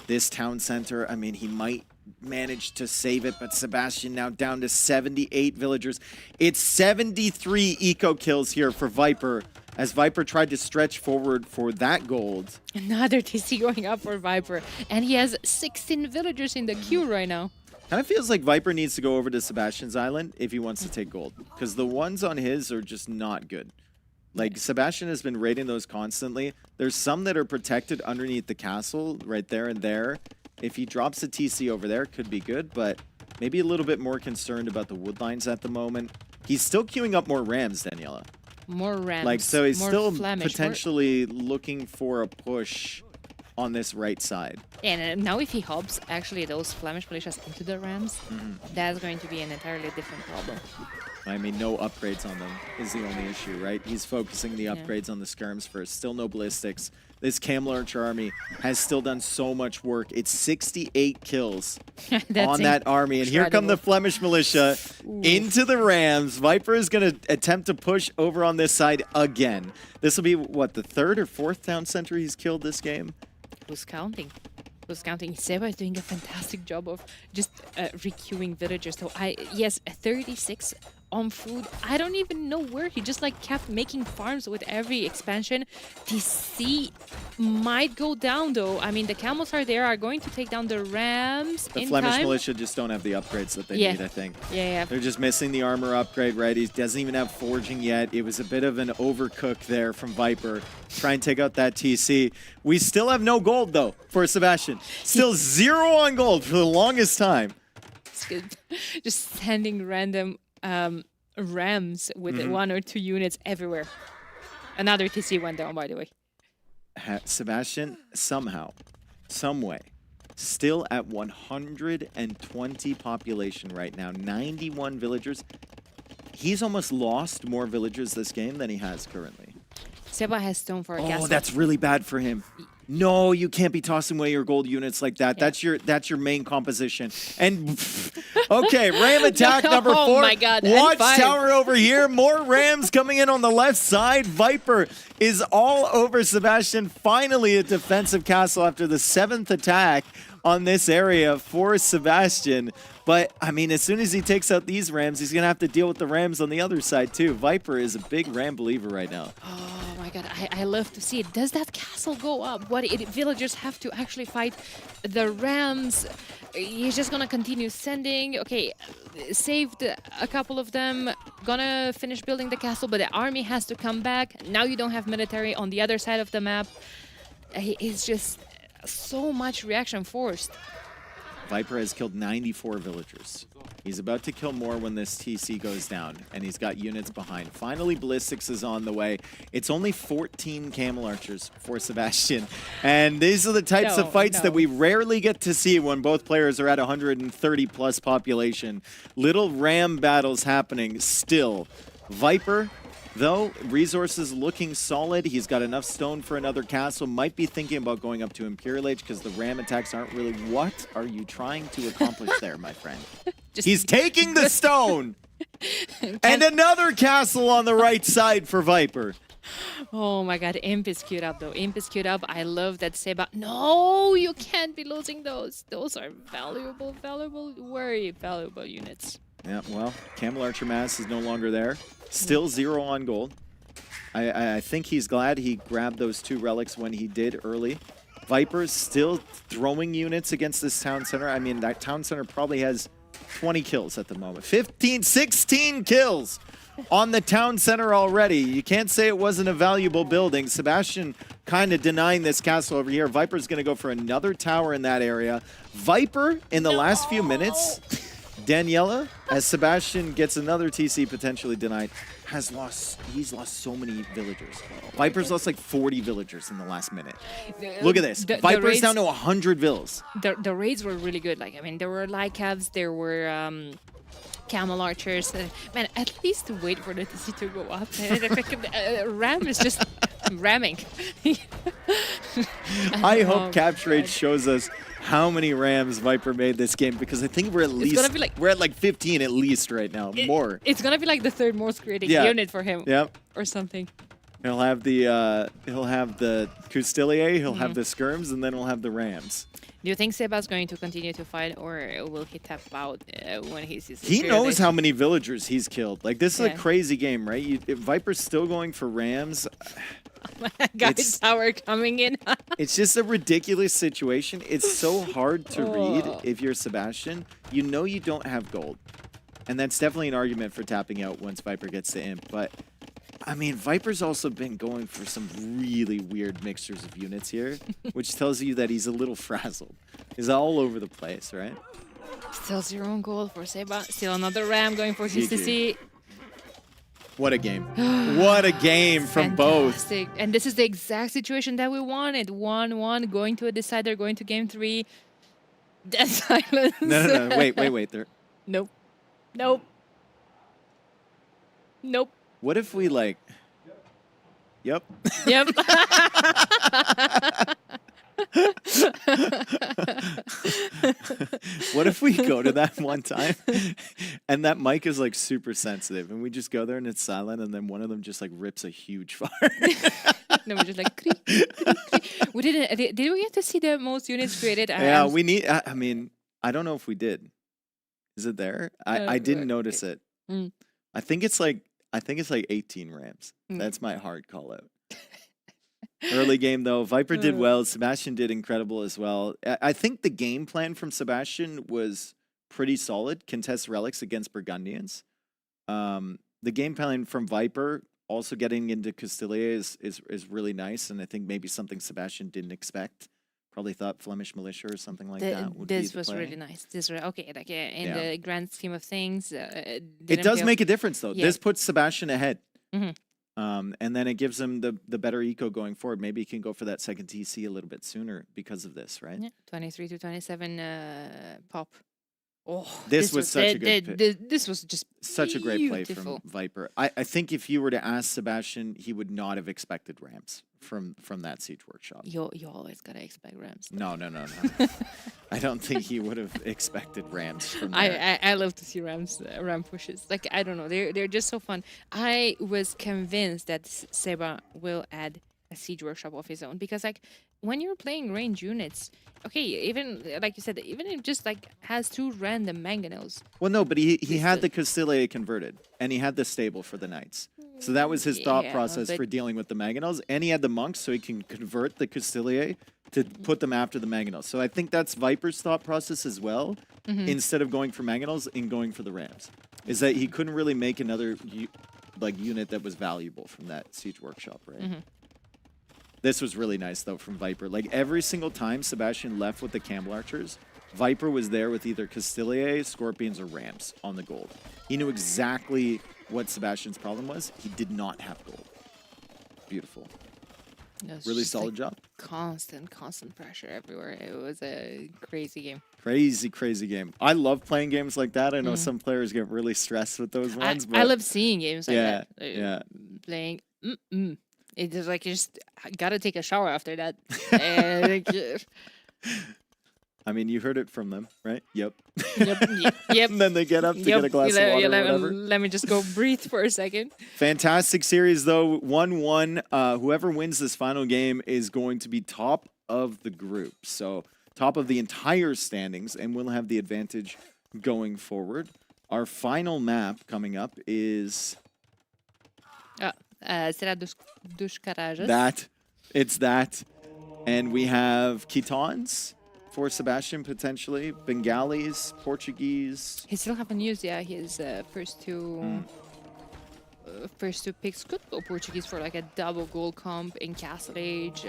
This town center, I mean, he might manage to save it, but Sebastian now down to 78 villagers. It's 73 eco kills here for Viper, as Viper tried to stretch forward for that gold. Another TC going up for Viper, and he has 16 villagers in the queue right now. Kind of feels like Viper needs to go over to Sebastian's island if he wants to take gold, because the ones on his are just not good. Like, Sebastian has been raiding those constantly. There's some that are protected underneath the castle right there and there. If he drops a TC over there, could be good, but maybe a little bit more concerned about the wood lines at the moment. He's still queuing up more Rams, Daniela. More Rams. Like, so he's more still Flemish, potentially looking for a push on this right side. And now if he hubs actually those Flemish militias into the Rams, that's going to be an entirely different problem. I mean, no upgrades on them is the only issue, right? He's focusing the upgrades on the skirms first. Still no ballistics. This Camel Archer army has still done so much work. It's 68 kills on that army. And here come the Flemish militia into the Rams. Viper is going to attempt to push over on this side again. This will be, what, the 3rd or 4th town center he's killed this game? Who's counting? Who's counting? Seba is doing a fantastic job of just requeuing villagers. So yes, 36 on food. I don't even know where. He just like kept making farms with every expansion. TC might go down though. I mean, the camels are there, are going to take down the Rams The in Flemish time. militia just don't have the upgrades that they need, I think. Yeah. They're just missing the armor upgrade, right? He doesn't even have forging yet. It was a bit of an overcook there from Viper. Try and take out that TC. We still have no gold though for Sebastian. Still 0 on gold for the longest time. It's good. Just sending random Rams with 1 or 2 units everywhere. Another TC went down, by the way. Sebastian, somehow, some way, still at 120 population right now. 91 villagers. He's almost lost more villagers this game than he has currently. Seba has stone for a castle. Oh, that's really bad for him. No, you can't be tossing away your gold units like that. Yeah. That's your main composition. And okay, Ram attack number 4. Oh my God. Watchtower over here. More Rams coming in on the left side. Viper is all over Sebastian. Finally a defensive castle after the 7th attack on this area for Sebastian. But, I mean, as soon as he takes out these Rams, he's going to have to deal with the Rams on the other side, too. Viper is a big Ram believer right now. Oh, my God. I love to see it. Does that castle go up? Villagers have to actually fight the Rams. He's just going to continue sending. Okay, saved a couple of them. Gonna finish building the castle, but the army has to come back. Now you don't have military on the other side of the map. It's just so much reaction forced. Viper has killed 94 villagers. He's about to kill more when this TC goes down, and he's got units behind. Finally, Ballistics is on the way. It's only 14 Camel Archers for Sebastian, and these are the types of fights that we rarely get to see when both players are at 130 plus population. Little Ram battles happening still. Viper, though, resources looking solid. He's got enough stone for another castle. Might be thinking about going up to Imperial Age because the Ram attacks aren't really... What are you trying to accomplish there, my friend? He's taking the stone! And another castle on the right side for Viper. Oh my God, Imp is queued up though. Imp is queued up. I love that Seba. No, you can't be losing those. Those are valuable, very valuable units. Yeah, well, Camel Archer Mass is no longer there. Still 0 on gold. I think he's glad he grabbed those 2 relics when he did early. Viper's still throwing units against this town center. I mean, that town center probably has 20 kills at the moment. 16 kills on the town center already. You can't say it wasn't a valuable building. Sebastian kind of denying this castle over here. Viper's going to go for another tower in that area. Viper, in the last few minutes... Daniela, as Sebastian gets another TC potentially denied, he's lost so many villagers. Viper's lost like 40 villagers in the last minute. Look at this. Viper's raids, down to 100 vills. The raids were really good. Like, I mean, there were Lycavs, there were camel archers. Man, at least wait for the TC to go up. Ram is just ramming. I hope capture rate shows us how many rams Viper made this game, because I think we're at least we're at like 15 at least right now. More. It's gonna be like the third most creating unit for him. Yep. Or something. He'll have the Custilier, he'll have the skirms, and then we'll have the rams. Do you think Seba's going to continue to fight, or will he tap out when he sees? He knows how many villagers he's killed. Like, this is a crazy game, right? If Viper's still going for rams. Guys, tower coming in. It's just a ridiculous situation. It's so hard to read if you're Sebastian. You know you don't have gold. And that's definitely an argument for tapping out once Viper gets to imp. But, I mean, Viper's also been going for some really weird mixtures of units here, which tells you that he's a little frazzled. He's all over the place, right? Still 0 gold for Seba. Still another ram going for TCC. What a game. What a game from both. And this is the exact situation that we wanted. 1-1, going to a decider, going to game 3. Dead silence. No. Wait. There. Nope. Nope. Nope. What if we, like... Yep. Yep. What if we go to that one time and that mic is like super sensitive and we just go there and it's silent and then one of them just like rips a huge fart? No, we're just like creak, creak, creak. We didn't. Did we get to see the most units created? Yeah, we need. I mean, I don't know if we did. Is it there? I didn't notice it. I think it's like 18 rams. That's my hard call out. Early game, though, Viper did well. Sebastian did incredible as well. I think the game plan from Sebastian was pretty solid. Contest relics against Burgundians. The game plan from Viper, also getting into Castilla, is really nice, and I think maybe something Sebastian didn't expect. Probably thought Flemish Militia or something like that would be This the was play. really nice. This okay, like in the grand scheme of things, it does make a difference, though. Yeah. This puts Sebastian ahead. And then it gives him the better eco going forward. Maybe he can go for that second TC a little bit sooner because of this, right? Yeah, 23 to 27 pop. Oh, this was such a good this was just such a great play beautiful. from Viper. I think if you were to ask Sebastian, he would not have expected rams from that Siege Workshop. You always gotta expect rams. No. I don't think he would have expected rams from there. I love to see ram pushes. Like, I don't know, they're just so fun. I was convinced that Seba will add a Siege Workshop of his own, because like when you're playing range units, okay, even like you said, even if just like has 2 random mangonels. Well, no, but he had the Castilla converted, and he had the stable for the knights. So that was his thought process for dealing with the mangonels, and he had the monks, so he can convert the Castilla to put them after the mangonels. So I think that's Viper's thought process as well, instead of going for mangonels and going for the rams, is that he couldn't really make another unit that was valuable from that Siege Workshop, right? This was really nice, though, from Viper. Like, every single time Sebastian left with the Camel Archers, Viper was there with either Castilier, Scorpions, or Rams on the gold. He knew exactly what Sebastian's problem was. He did not have gold. Beautiful. Really solid job. Constant pressure everywhere. It was a crazy game. Crazy game. I love playing games like that. I know some players get really stressed with those ones. I love seeing games like that. Yeah. Playing. It's just like you just gotta take a shower after that. I mean, you heard it from them, right? Yep. Yep. And then they get up to get a glass of water or whatever. Let me just go breathe for a second. Fantastic series, though. 1-1. Whoever wins this final game is going to be top of the group. So top of the entire standings, and we'll have the advantage going forward. Our final map coming up is... Será dos Carajas. That. And we have Khitans for Sebastian, potentially. Bengalis, Portuguese. He still haven't used his first two picks. Could go Portuguese for like a double gold comp in Castle Age.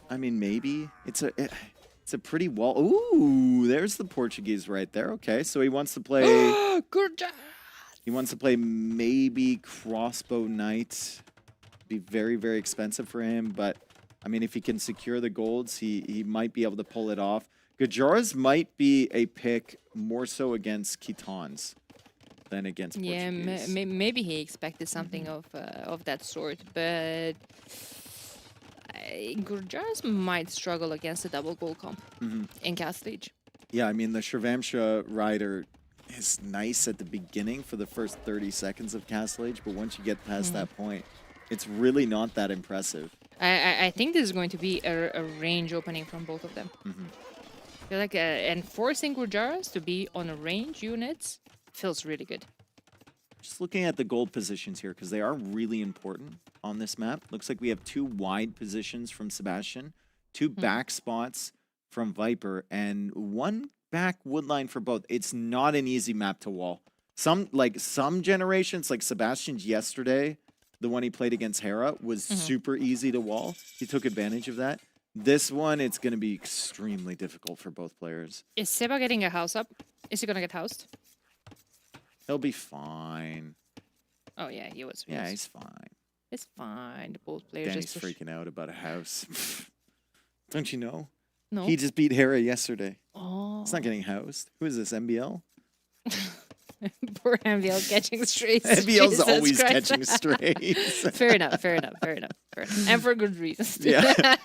I mean, maybe. It's a pretty wall. Ooh, there's the Portuguese right there. Okay, so he wants to play... Good job. He wants to play maybe Crossbow Knight. Be very, very expensive for him, but I mean, if he can secure the golds, he might be able to pull it off. Gajaras might be a pick more so against Kitans than against Portuguese. Yeah, maybe he expected something of that sort, but Gajaras might struggle against a double goal comp in Castle Age. Yeah, I mean, the Shrivamsha rider is nice at the beginning for the first 30 seconds of Castle Age, but once you get past that point, it's really not that impressive. I think this is going to be a range opening from both of them. I feel like enforcing Gajaras to be on a range units feels really good. Just looking at the gold positions here, because they are really important on this map. Looks like we have 2 wide positions from Sebastian, 2 back spots from Viper, and 1 back wood line for both. It's not an easy map to wall. Some generations, like Sebastian's yesterday, the one he played against Hera, was super easy to wall. He took advantage of that. This one, it's going to be extremely difficult for both players. Is Seba getting a house up? Is he going to get housed? He'll be fine. Oh, yeah, he was. Yeah, he's fine. It's fine. Both players Danny's just push. freaking out about a house. Don't you know? No. He just beat Hera yesterday. Oh. It's not getting housed. Who is this, MBL? Poor MBL catching strays. MBL's Jesus always Christ. catching strays. Fair enough. And for good reasons. Yeah.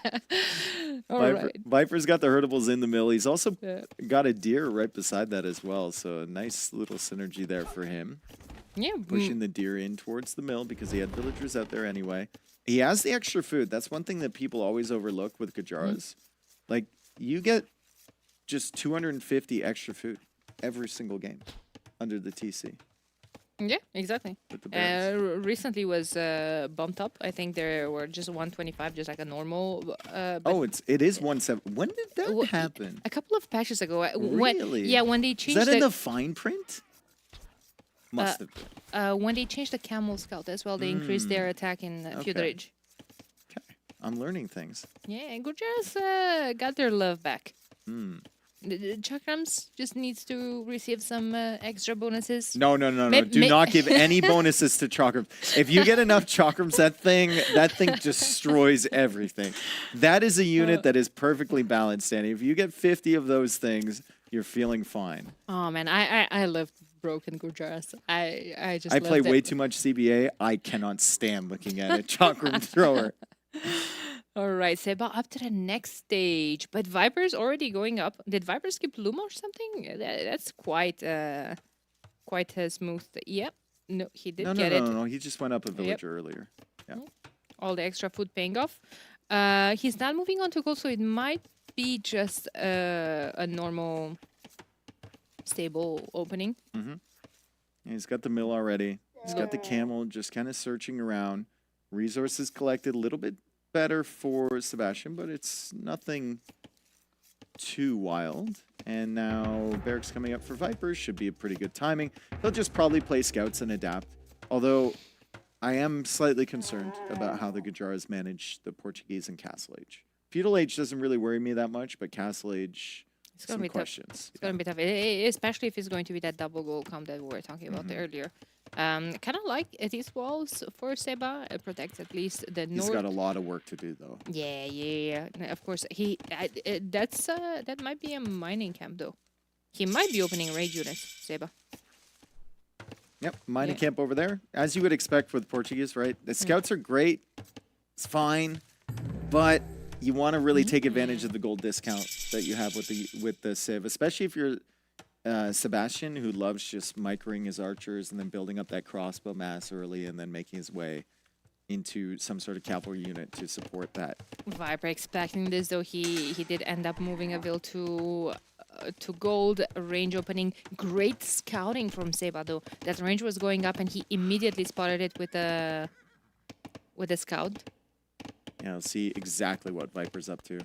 All Viper, right. Viper's got the hurtables in the mill. He's also Yeah. got a deer right beside that as well. So a nice little synergy there for him. Yeah. Pushing the deer in towards the mill because he had villagers out there anyway. He has the extra food. That's one thing that people always overlook with Gajaras. Like, you get just 250 extra food every single game under the TC. Yeah, exactly. Recently was bumped up. I think there were just 125, just like a normal. Oh, it is 170. When did that happen? A couple of patches ago. Really? When they changed. Is that in the fine print? Must have been. When they changed the Camel Scout as well, they increased their attack in Feudal Age. Okay, I'm learning things. Yeah, Gajaras got their love back. The Chakrams just needs to receive some extra bonuses. No. Do not give any bonuses to Chakrams. If you get enough Chakrams, that thing destroys everything. That is a unit that is perfectly balanced, Danny. If you get 50 of those things, you're feeling fine. Oh man, I love broken Gajaras. I just I play loved it. way too much CBA. I cannot stand looking at a Chakram thrower. All right, Seba, up to the next stage. But Viper's already going up. Did Viper skip Luma or something? That's quite smooth. Yep. No, he did get it. No. He just went up a villager earlier. Yeah. All the extra food paying off. He's not moving on to gold, so it might be just a normal, stable opening. Yeah, he's got the mill already. He's got the camel just kind of searching around. Resources collected a little bit better for Sebastian, but it's nothing too wild. And now Barracks coming up for Viper should be a pretty good timing. He'll just probably play scouts and adapt. Although I am slightly concerned about how the Gajaras manage the Portuguese in Castle Age. Feudal Age doesn't really worry me that much, but Castle Age, It's gonna some be questions. Tough. It's gonna be tough, especially if it's going to be that double goal comp that we were talking about earlier. Kind of like these walls for Seba. It protects at least the north. He's got a lot of work to do, though. Yeah. Of course, that might be a mining camp, though. He might be opening raid units, Seba. Yep, mining camp over there. As you would expect for the Portuguese, right? The scouts are great. It's fine. But you want to really take advantage of the gold discount that you have with the Civ, especially if you're Sebastian, who loves just microing his archers and then building up that crossbow mass early and then making his way into some sort of cavalry unit to support that. Viper expecting this, though he did end up moving a Vil to gold, range opening. Great scouting from Seba, though. That range was going up and he immediately spotted it with a scout. Yeah, I'll see exactly what Viper's up to.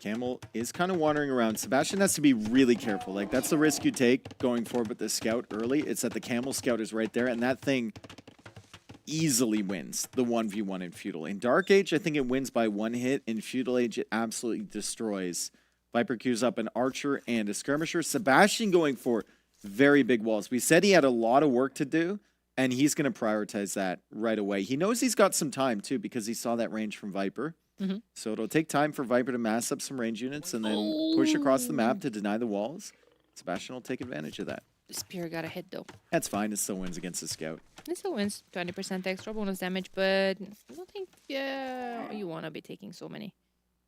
Camel is kind of wandering around. Sebastian has to be really careful. Like, that's the risk you take going forward with the scout early. It's that the camel scout is right there, and that thing easily wins the 1v1 in Feudal. In Dark Age, I think it wins by 1 hit. In Feudal Age, it absolutely destroys. Viper queues up an archer and a skirmisher. Sebastian going for very big walls. We said he had a lot of work to do, and he's going to prioritize that right away. He knows he's got some time, too, because he saw that range from Viper. So it'll take time for Viper to mass up some range units and then push across the map to deny the walls. Sebastian will take advantage of that. The spear got a hit though. That's fine. It still wins against the scout. It still wins 20% extra bonus damage, but I don't think you want to be taking so many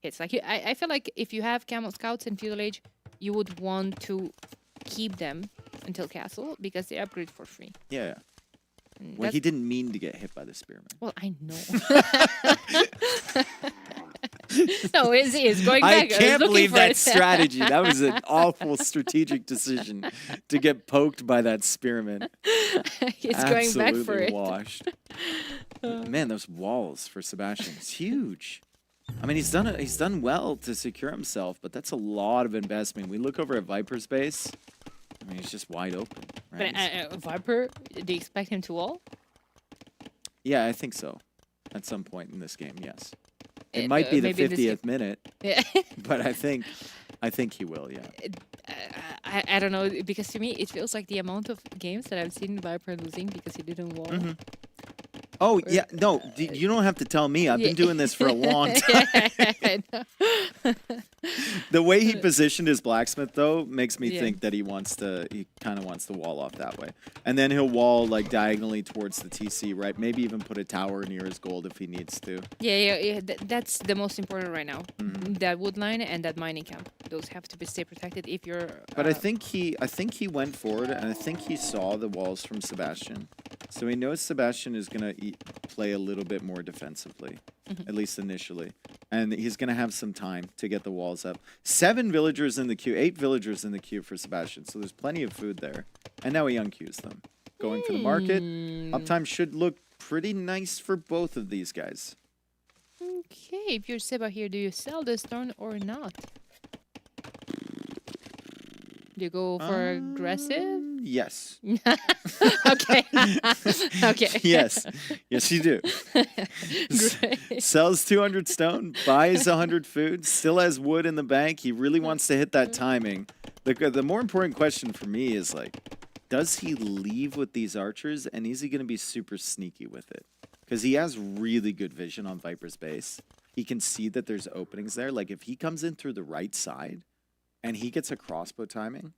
hits. Like I feel like if you have Camel Scouts in Feudal Age, you would want to keep them until Castle because they upgrade for free. Yeah. Well, he didn't mean to get hit by the spearman. Well, I know. No, it's going back. I can't believe for that it. strategy. That was an awful strategic decision to get poked by that spearman. He's going back for Absolutely it. washed. Man, those walls for Sebastian is huge. I mean, he's done well to secure himself, but that's a lot of investment. We look over at Viper's base. I mean, he's just wide open. Right? But Viper, do you expect him to wall? Yeah, I think so. At some point in this game, yes. It might be the maybe this 50th minute, Yeah. but I think he will. Yeah. I don't know, because to me it feels like the amount of games that I've seen Viper losing because he didn't wall. Oh yeah, no, you don't have to tell me. I've been doing this for a long time. I know. The way he positioned his blacksmith though makes me Yeah. think that he kind of wants to wall off that way, and then he'll wall like diagonally towards the TC, right? Maybe even put a tower near his gold if he needs to. Yeah. That's the most important right now. That wood line and that mining camp. Those have to stay protected if you're. But I think he went forward, and I think he saw the walls from Sebastian, so he knows Sebastian is gonna play a little bit more defensively, at least initially, and he's gonna have some time to get the walls up. 7 villagers in the queue, 8 villagers in the queue for Sebastian, so there's plenty of food there, and now he unqueues them. Going for the market, uptime should look pretty nice for both of these guys. Okay, if you're Seba here, do you sell this turn or not? Do you go for aggressive? Yes. Okay. Okay. Yes, you do. Great. Sells 200 stone, buys 100 food, still has wood in the bank. He really wants to hit that timing. The more important question for me is like, does he leave with these archers, and is he going to be super sneaky with it? Because he has really good vision on Viper's base. He can see that there's openings there. Like if he comes in through the right side and he gets a crossbow timing,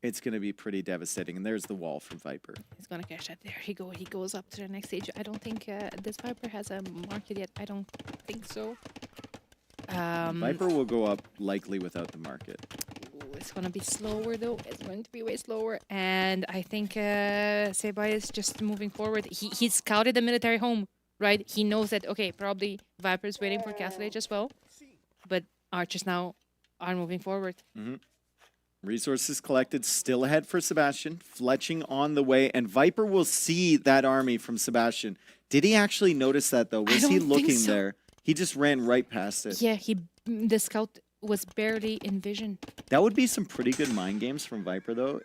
it's going to be pretty devastating. And there's the wall from Viper. He's gonna cash that. There he go. He goes up to the next stage. I don't think this Viper has a market yet. I don't think so. Viper will go up likely without the market. Ooh, it's gonna be slower though. It's going to be way slower. And I think Seba is just moving forward. He scouted the military home, right? He knows that, okay, probably Viper's waiting for Castle Age as well. But archers now are moving forward. Resources collected, still ahead for Sebastian. Fletching on the way, and Viper will see that army from Sebastian. Did he actually notice that, though? Was he looking there? He just ran right past it. Yeah, the scout was barely in vision. That would be some pretty good mind games from Viper, though,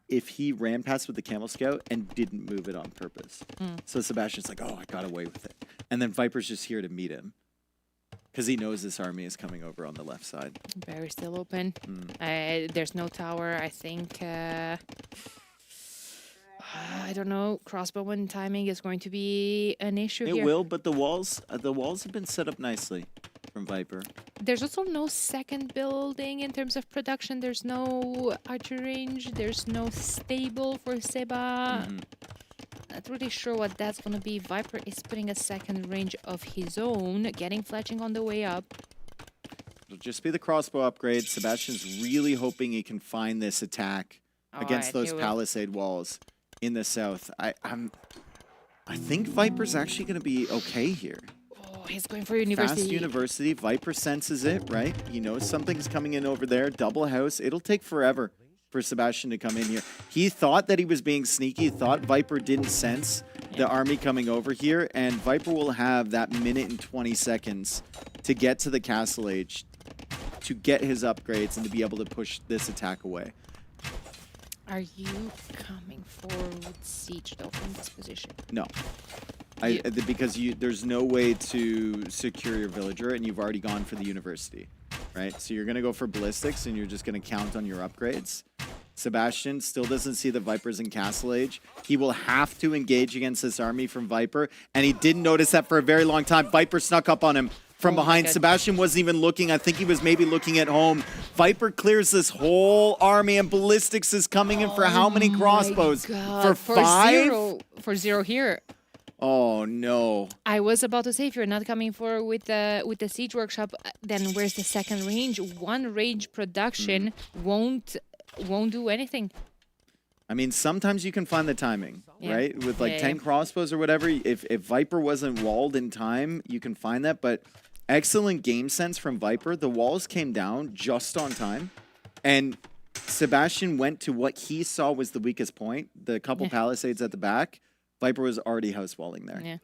if he ran past with the Camel Scout and didn't move it on purpose. So Sebastian's like, oh, I got away with it. And then Viper's just here to meet him, because he knows this army is coming over on the left side. Barry still open. There's no tower. I think, I don't know, crossbow and timing is going to be an issue here. It will, but the walls have been set up nicely from Viper. There's also no second building in terms of production. There's no archer range. There's no stable for Seba. Not really sure what that's going to be. Viper is putting a second range of his own, getting fletching on the way up. It'll just be the crossbow upgrade. Sebastian's really hoping he can find this attack against those palisade walls in the south. I think Viper's actually going to be okay here. Oh, he's going for university. Fast university. Viper senses it, right? He knows something's coming in over there. Double house. It'll take forever for Sebastian to come in here. He thought that he was being sneaky, thought Viper didn't sense the army coming over here, and Viper will have that minute and 20 seconds to get to the Castle Age, to get his upgrades, and to be able to push this attack away. Are you coming forward with siege though from this position? No. Because there's no way to secure your villager, and you've already gone for the university, right? So you're going to go for ballistics, and you're just going to count on your upgrades. Sebastian still doesn't see the Vipers in Castle Age. He will have to engage against this army from Viper, and he didn't notice that for a very long time. Viper snuck up on him from behind. Sebastian wasn't even looking. I think he was maybe looking at home. Viper clears this whole army, and Ballistics is coming in for how many crossbows? For 5? For 0 here. Oh no! I was about to say, if you're not coming forward with the Siege Workshop, then where's the second range? One range production won't do anything. I mean, sometimes you can find the timing, right? With like 10 crossbows or whatever. If Viper wasn't walled in time, you can find that. But excellent game sense from Viper. The walls came down just on time, and Sebastian went to what he saw was the weakest point. The couple palisades at the back. Viper was already house walling there. Yeah.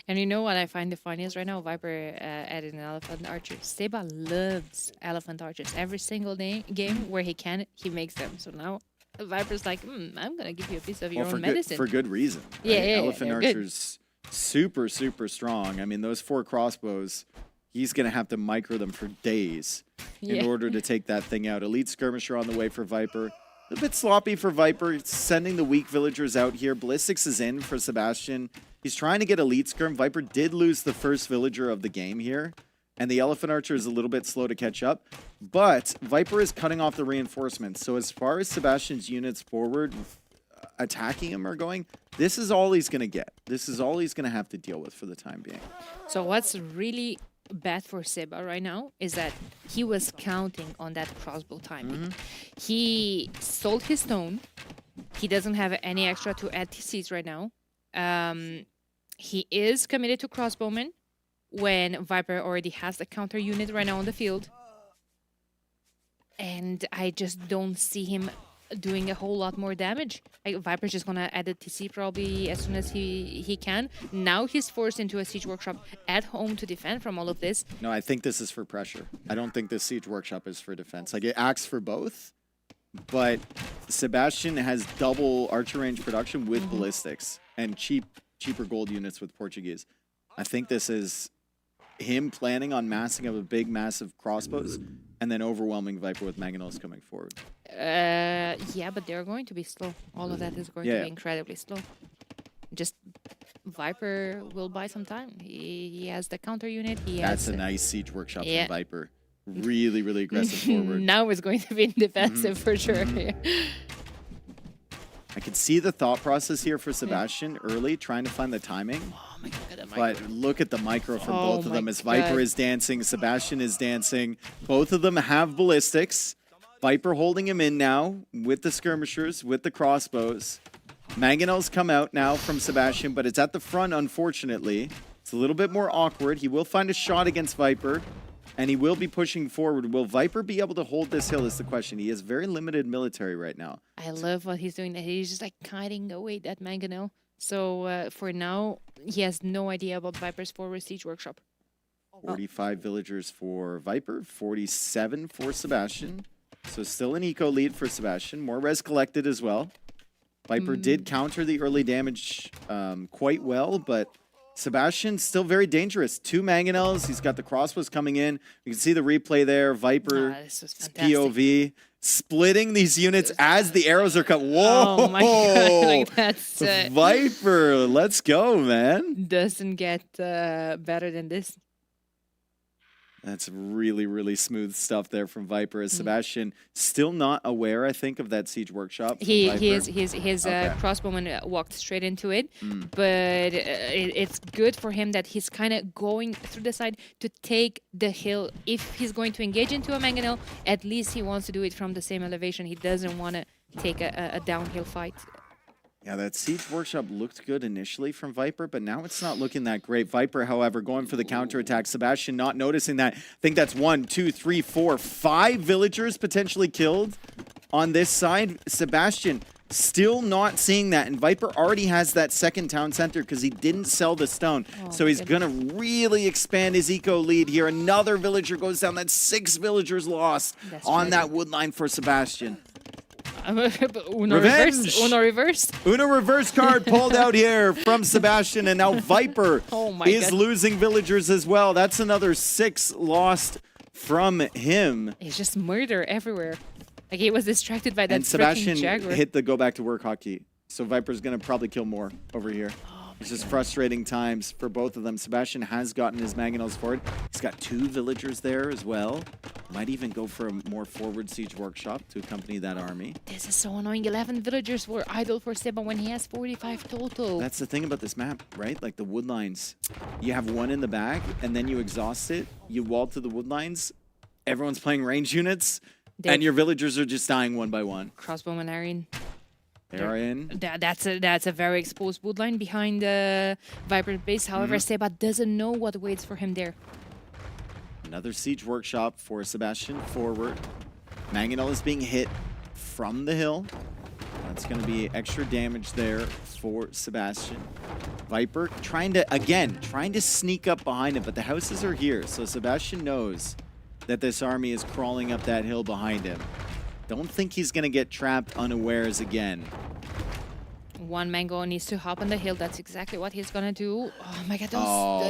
And you know what I find the funniest right now? Viper added an Elephant Archer. Seba loves Elephant Archers. Every single game where he can, he makes them. So now Viper's like, I'm going to give you a piece of your own medicine. For good reason. Yeah, right? yeah, Elephant Archer's super, super strong. I mean, those 4 crossbows, he's going to have to micro them for days in order to take that thing out. Elite Skirmisher on the way for Viper. A bit sloppy for Viper. It's sending the weak villagers out here. Ballistics is in for Sebastian. He's trying to get Elite Skirm. Viper did lose the first villager of the game here, and the Elephant Archer is a little bit slow to catch up. But Viper is cutting off the reinforcements. So as far as Sebastian's units forward attacking him are going, this is all he's going to get. This is all he's going to have to deal with for the time being. So what's really bad for Seba right now is that he was counting on that crossbow timing. He sold his stone. He doesn't have any extra to add TCs right now. He is committed to crossbowmen when Viper already has the counter unit right now on the field. And I just don't see him doing a whole lot more damage. Viper's just gonna add a TC probably as soon as he can. Now he's forced into a Siege Workshop at home to defend from all of this. No, I think this is for pressure. I don't think this Siege Workshop is for defense. Like, it acts for both, but Sebastian has double archer range production with ballistics and cheaper gold units with Portuguese. I think this is him planning on massing up a big, massive crossbows and then overwhelming Viper with Mangonels coming forward. Yeah, but they're going to be slow. All of that is going to be incredibly slow. Just Viper will buy some time. He has the counter unit. That's a nice Siege Workshop from Viper. Really, really aggressive forward. Now it's going to be defensive for sure. I can see the thought process here for Sebastian early, trying to find the timing. Oh my God, but look at the micro from both of them as Viper is dancing, Sebastian is dancing. Both of them have ballistics. Viper holding him in now with the skirmishers, with the crossbows. Mangonels come out now from Sebastian, but it's at the front, unfortunately. It's a little bit more awkward. He will find a shot against Viper, and he will be pushing forward. Will Viper be able to hold this hill is the question. He has very limited military right now. I love what he's doing. He's just like kiting away that Mangonel. So for now, he has no idea about Viper's forward Siege Workshop. 45 villagers for Viper, 47 for Sebastian. So still an eco lead for Sebastian. More res collected as well. Viper did counter the early damage quite well, but Sebastian's still very dangerous. 2 Mangonels. He's got the crossbows coming in. You can see the replay there. Viper, POV, splitting these units as the arrows are cut. Whoa! Oh my God, like that's Viper, let's go, man. Doesn't get better than this. That's really, really smooth stuff there from Viper. As Sebastian still not aware, I think, of that Siege Workshop. His crossbowman walked straight into it, but it's good for him that he's kind of going through the side to take the hill. If he's going to engage into a Mangonel, at least he wants to do it from the same elevation. He doesn't want to take a downhill fight. Yeah, that Siege Workshop looked good initially from Viper, but now it's not looking that great. Viper, however, going for the counterattack. Sebastian not noticing that. I think that's 1, 2, 3, 4, 5 villagers potentially killed on this side. Sebastian still not seeing that, and Viper already has that second town center because he didn't sell the stone. So he's going to really expand his eco lead here. Another villager goes down. That's 6 villagers lost on that wood line for Sebastian. Uno reverse. Uno reverse card pulled out here from Sebastian, and now Viper is losing villagers as well. That's another 6 lost from him. It's just murder everywhere. Like he was distracted by that And freaking Sebastian Jaguar. hit the go back to work hotkey. So Viper's going to probably kill more over here. It's just frustrating times for both of them. Sebastian has gotten his Mangonels forward. He's got 2 villagers there as well. Might even go for a more forward siege workshop to accompany that army. This is so annoying. 11 villagers were idle for Seba when he has 45 total. That's the thing about this map, right? Like the wood lines. You have 1 in the back, and then you exhaust it. You wall to the wood lines. Everyone's playing range units, and your villagers are just dying one by one. Crossbowman Aryan. They are in. That's a very exposed wood line behind the Viper base. However, Seba doesn't know what waits for him there. Another siege workshop for Sebastian forward. Mangonel is being hit from the hill. That's going to be extra damage there for Sebastian. Viper trying to sneak up behind him, but the houses are here. So Sebastian knows that this army is crawling up that hill behind him. Don't think he's going to get trapped unawares again. One Mango needs to hop on the hill. That's exactly what he's gonna do. Oh my god,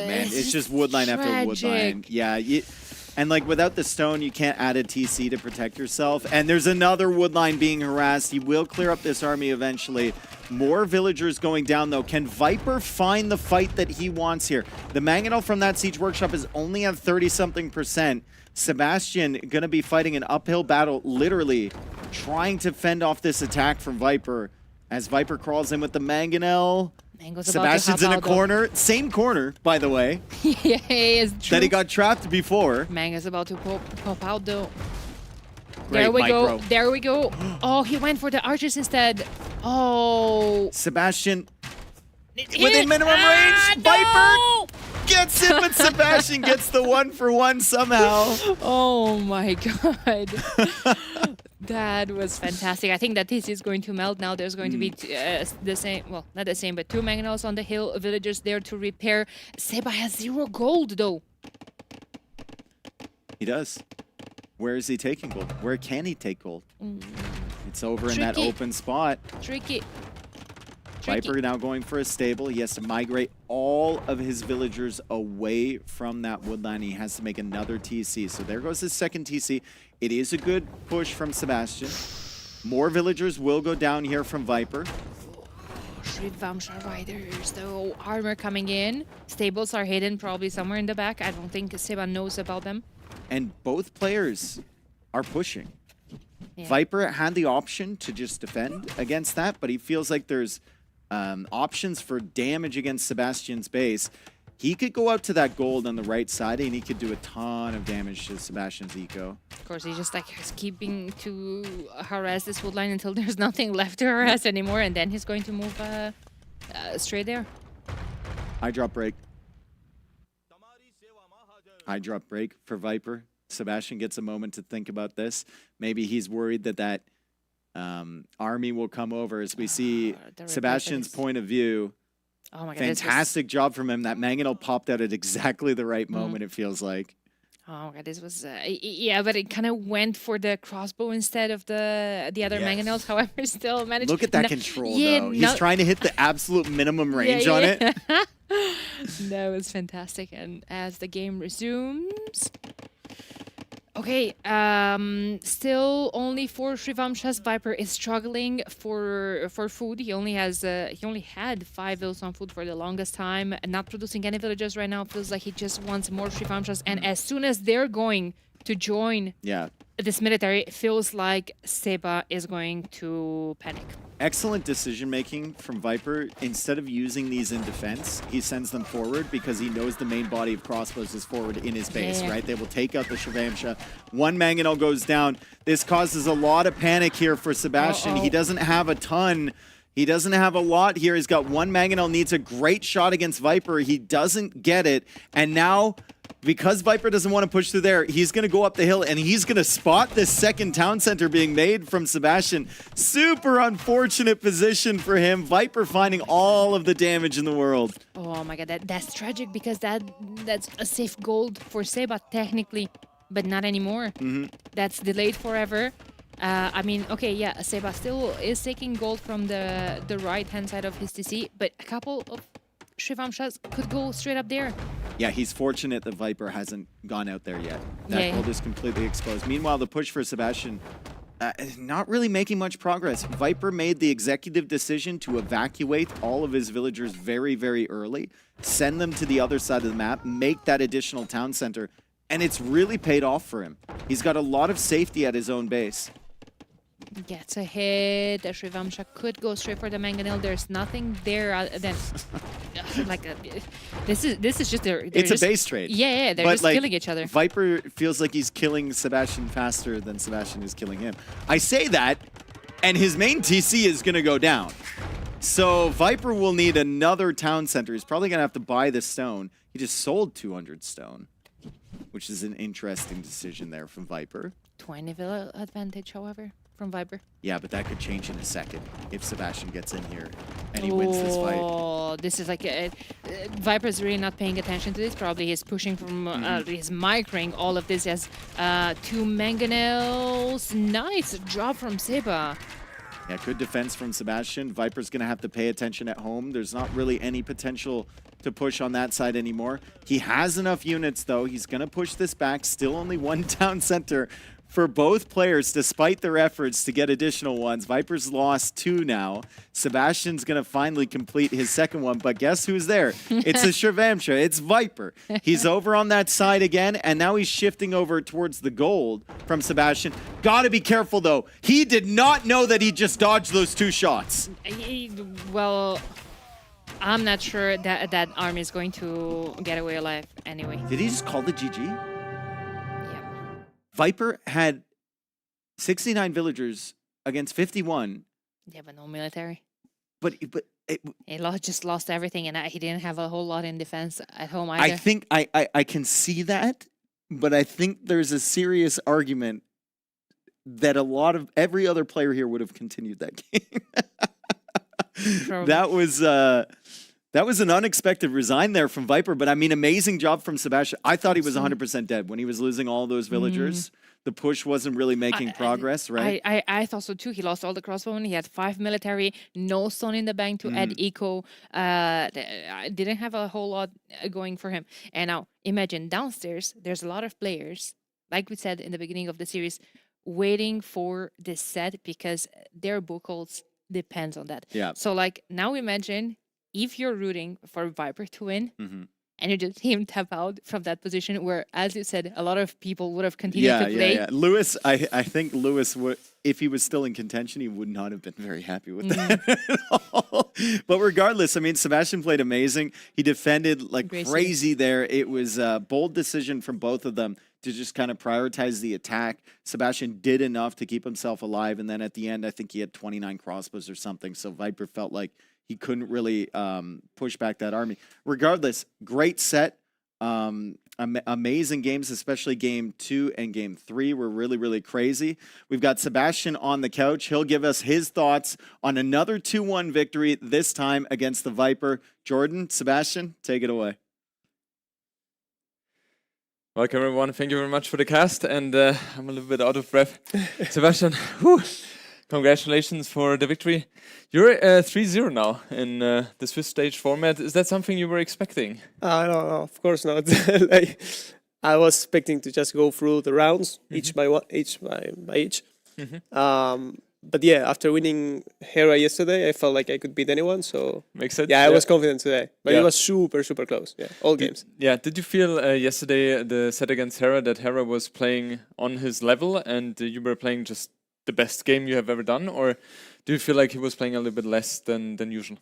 Man, it's just woodline after woodline. Yeah, and like without the stone, you can't add a TC to protect yourself. And there's another woodline being harassed. He will clear up this army eventually. More villagers going down though. Can Viper find the fight that he wants here? The Mangonel from that siege workshop is only at 30-something%. Sebastian gonna be fighting an uphill battle, literally trying to fend off this attack from Viper. As Viper crawls in with the Mangonel. Sebastian's in a corner. Same corner, by the way. Yeah, it's true. That he got trapped before. Mango's about to pop out though. Great there we micro. go. There we go. Oh, he went for the archers instead. Oh. Sebastian within minimum range. Viper gets it, but Sebastian gets the 1-for-1 somehow. Oh my god. That was fantastic. I think that this is going to melt now. There's going to be the same, well, not the same, but 2 Mangonels on the hill, villagers there to repair. Seba has 0 gold though. He does. Where is he taking gold? Where can he take gold? It's over in that open spot. Tricky. Viper now going for a stable. He has to migrate all of his villagers away from that woodline. He has to make another TC. So there goes his second TC. It is a good push from Sebastian. More villagers will go down here from Viper. Vamsha Riders, though. Armor coming in. Stables are hidden probably somewhere in the back. I don't think Seba knows about them. And both players are pushing. Yeah. Viper had the option to just defend against that, but he feels like there's options for damage against Sebastian's base. He could go out to that gold on the right side and he could do a ton of damage to Sebastian's eco. Of course, he's just like keeping to harass this woodline until there's nothing left to harass anymore, and then he's going to move straight there. High drop break. High drop break for Viper. Sebastian gets a moment to think about this. Maybe he's worried that that army will come over as we see Sebastian's point of view. Oh my god! Fantastic job from him. That Mangonel popped out at exactly the right moment, it feels like. Oh my god, this was yeah, but it kind of went for the crossbow instead of the other Mangonels. However, still managed. Look at that control though. He's trying to hit the absolute minimum range on it. That was fantastic. And as the game resumes. Okay, still only for Shrivamsha's. Viper is struggling for food. He only had 5 vills on food for the longest time, and not producing any villagers right now. Feels like he just wants more Shrivamshas. And as soon as they're going to join this military, it feels like Seba is going to panic. Excellent decision making from Viper. Instead of using these in defense, he sends them forward because he knows the main body of crossbows is forward in his base, right? They will take out the Shrivamsha. 1 Mangonel goes down. This causes a lot of panic here for Sebastian. He doesn't have a ton. He doesn't have a lot here. He's got 1 Mangonel, needs a great shot against Viper. He doesn't get it. And now, because Viper doesn't want to push through there, he's going to go up the hill and he's going to spot this second town center being made from Sebastian. Super unfortunate position for him. Viper finding all of the damage in the world. Oh my god, that's tragic because that's a safe gold for Seba technically, but not anymore. That's delayed forever. I mean, okay, yeah, Seba still is taking gold from the right-hand side of his TC, but a couple of Shrivamshas could go straight up there. Yeah, he's fortunate that Viper hasn't gone out there yet. That gold is completely exposed. Meanwhile, the push for Sebastian not really making much progress. Viper made the executive decision to evacuate all of his villagers very, very early, send them to the other side of the map, make that additional town center, and it's really paid off for him. He's got a lot of safety at his own base. Gets a hit. Shrivamsha could go straight for the mangonel. There's nothing there than this is just their. It's a base trade. Yeah, they're but just killing each other. Viper feels like he's killing Sebastian faster than Sebastian is killing him. I say that, and his main TC is going to go down. So Viper will need another town center. He's probably going to have to buy the stone. He just sold 200 stone, which is an interesting decision there from Viper. 20 villa advantage, however, from Viper. Yeah, but that could change in a second if Sebastian gets in here and he wins this fight. Oh, this is like Viper's really not paying attention to this. Probably he's pushing from he's microing all of this as 2 mangonels. Nice drop from Seba. Yeah, good defense from Sebastian. Viper's going to have to pay attention at home. There's not really any potential to push on that side anymore. He has enough units, though. He's going to push this back. Still only 1 town center for both players, despite their efforts to get additional ones. Viper's lost 2 now. Sebastian's going to finally complete his second one, but guess who's there? It's a Shrivamsha. It's Viper. He's over on that side again, and now he's shifting over towards the gold from Sebastian. Gotta be careful, though. He did not know that he just dodged those 2 shots. Well, I'm not sure that that army is going to get away alive anyway. Did he just call the GG? Viper had 69 villagers against 51. Yeah, but no military. But he just lost everything, and he didn't have a whole lot in defense at home either. I think I can see that, but I think there's a serious argument that every other player here would have continued that game. That was an unexpected resign there from Viper, but I mean, amazing job from Sebastian. I thought he was 100% dead when he was losing all those villagers. The push wasn't really making progress, right? I thought so too. He lost all the crossbowmen. He had 5 military, no stone in the bank to add eco. Didn't have a whole lot going for him. And now imagine downstairs, there's a lot of players, like we said in the beginning of the series, waiting for this set because their book holds depends on that. Yeah. So like now imagine if you're rooting for Viper to win, and you just see him tap out from that position where, as you said, a lot of people would have continued to play. Yeah. Lewis, I think Lewis would, if he was still in contention, he would not have been very happy with that at all. But regardless, I mean, Sebastian played amazing. He defended like crazy there. It was a bold decision from both of them to just kind of prioritize the attack. Sebastian did enough to keep himself alive, and then at the end, I think he had 29 crossbows or something, so Viper felt like he couldn't really push back that army. Regardless, great set. Amazing games, especially game 2 and game 3 were really, really crazy. We've got Sebastian on the couch. He'll give us his thoughts on another 2-1 victory, this time against the Viper. Jordan, Sebastian, take it away. Welcome everyone. Thank you very much for the cast, and I'm a little bit out of breath. Sebastian, whew. Congratulations for the victory. You're 3-0 now in the Swiss stage format. Is that something you were expecting? No, of course not. I was expecting to just go through the rounds, each by each. But yeah, after winning Hera yesterday, I felt like I could beat anyone. So makes sense. Yeah, I was confident today, but it was super close. Yeah, all games. Yeah, did you feel yesterday the set against Hera that Hera was playing on his level and you were playing just the best game you have ever done, or do you feel like he was playing a little bit less than usual?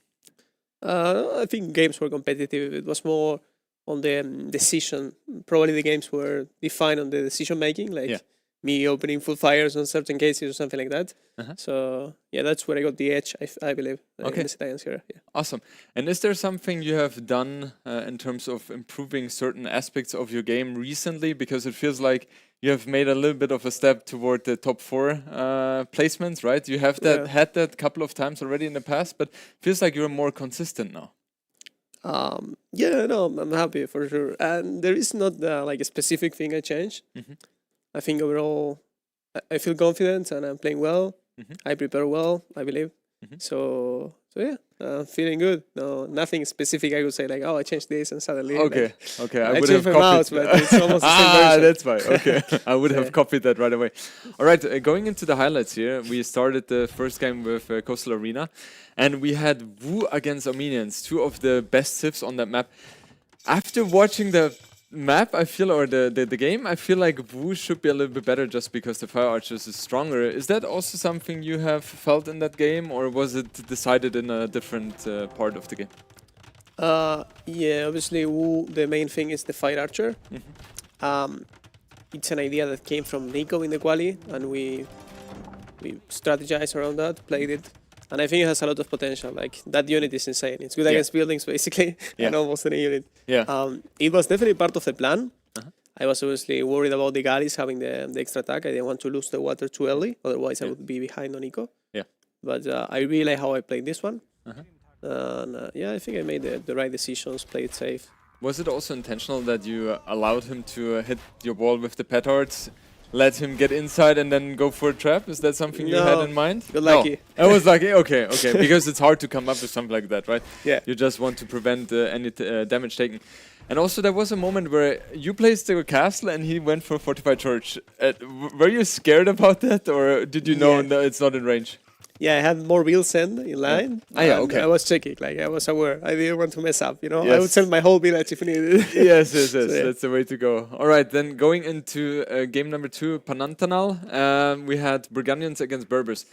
I think games were competitive. It was more on the decision. Probably the games were defined on the decision making, like me opening full fires on certain cases or something like that. So yeah, that's where I got the edge, I believe, in the set against Hera. Yeah. Awesome. And is there something you have done in terms of improving certain aspects of your game recently? Because it feels like you have made a little bit of a step toward the top 4 placements, right? You have that had that a couple of times already in the past, but feels like you're more consistent now. Yeah, no, I'm happy for sure. And there is not like a specific thing I changed. I think overall, I feel confident and I'm playing well. I prepare well, I believe. So So yeah, feeling good. No, nothing specific. I would say like, oh, I changed this and suddenly. Okay, like, okay. I would changed have my copied. mouse, but it's almost the same version. That's fine. Okay, I would So, have yeah. copied that right away. All right, going into the highlights here, we started the first game with Coastal Arena, and we had Wu against Armenians, two of the best civs on that map. After watching the map, I feel, or the game, I feel like Wu should be a little bit better just because the Fire Archers is stronger. Is that also something you have felt in that game, or was it decided in a different part of the game? Yeah, obviously Wu, the main thing is the Fire Archer. It's an idea that came from Nico in the quali, and we strategized around that, played it. And I think it has a lot of potential. Like, that unit is insane. It's good against buildings, basically, and almost any unit. It was definitely part of the plan. I was obviously worried about the Gallis having the extra attack. I didn't want to lose the water too early, otherwise I would be behind on Nico. But I really like how I played this one. And yeah, I think I made the right decisions, played safe. Was it also intentional that you allowed him to hit your wall with the petards, let him get inside and then go for a trap? Is that something you had in mind? You're lucky. No. I was lucky. Okay, okay. Because it's hard to come up with something like that, right? Yeah. You just want to prevent any damage taken. And also there was a moment where you placed the castle and he went for fortified church. Were you scared about that, or did you know that it's not in range? Yeah, I had more builds sent in line. Yeah, okay. I was checking, like I was aware. I didn't want to mess up, you know. I Yes. would send my whole village if needed. yes. So, yeah. That's the way to go. All right, then going into game number 2, Panantanal, we had Burgundians against Berbers.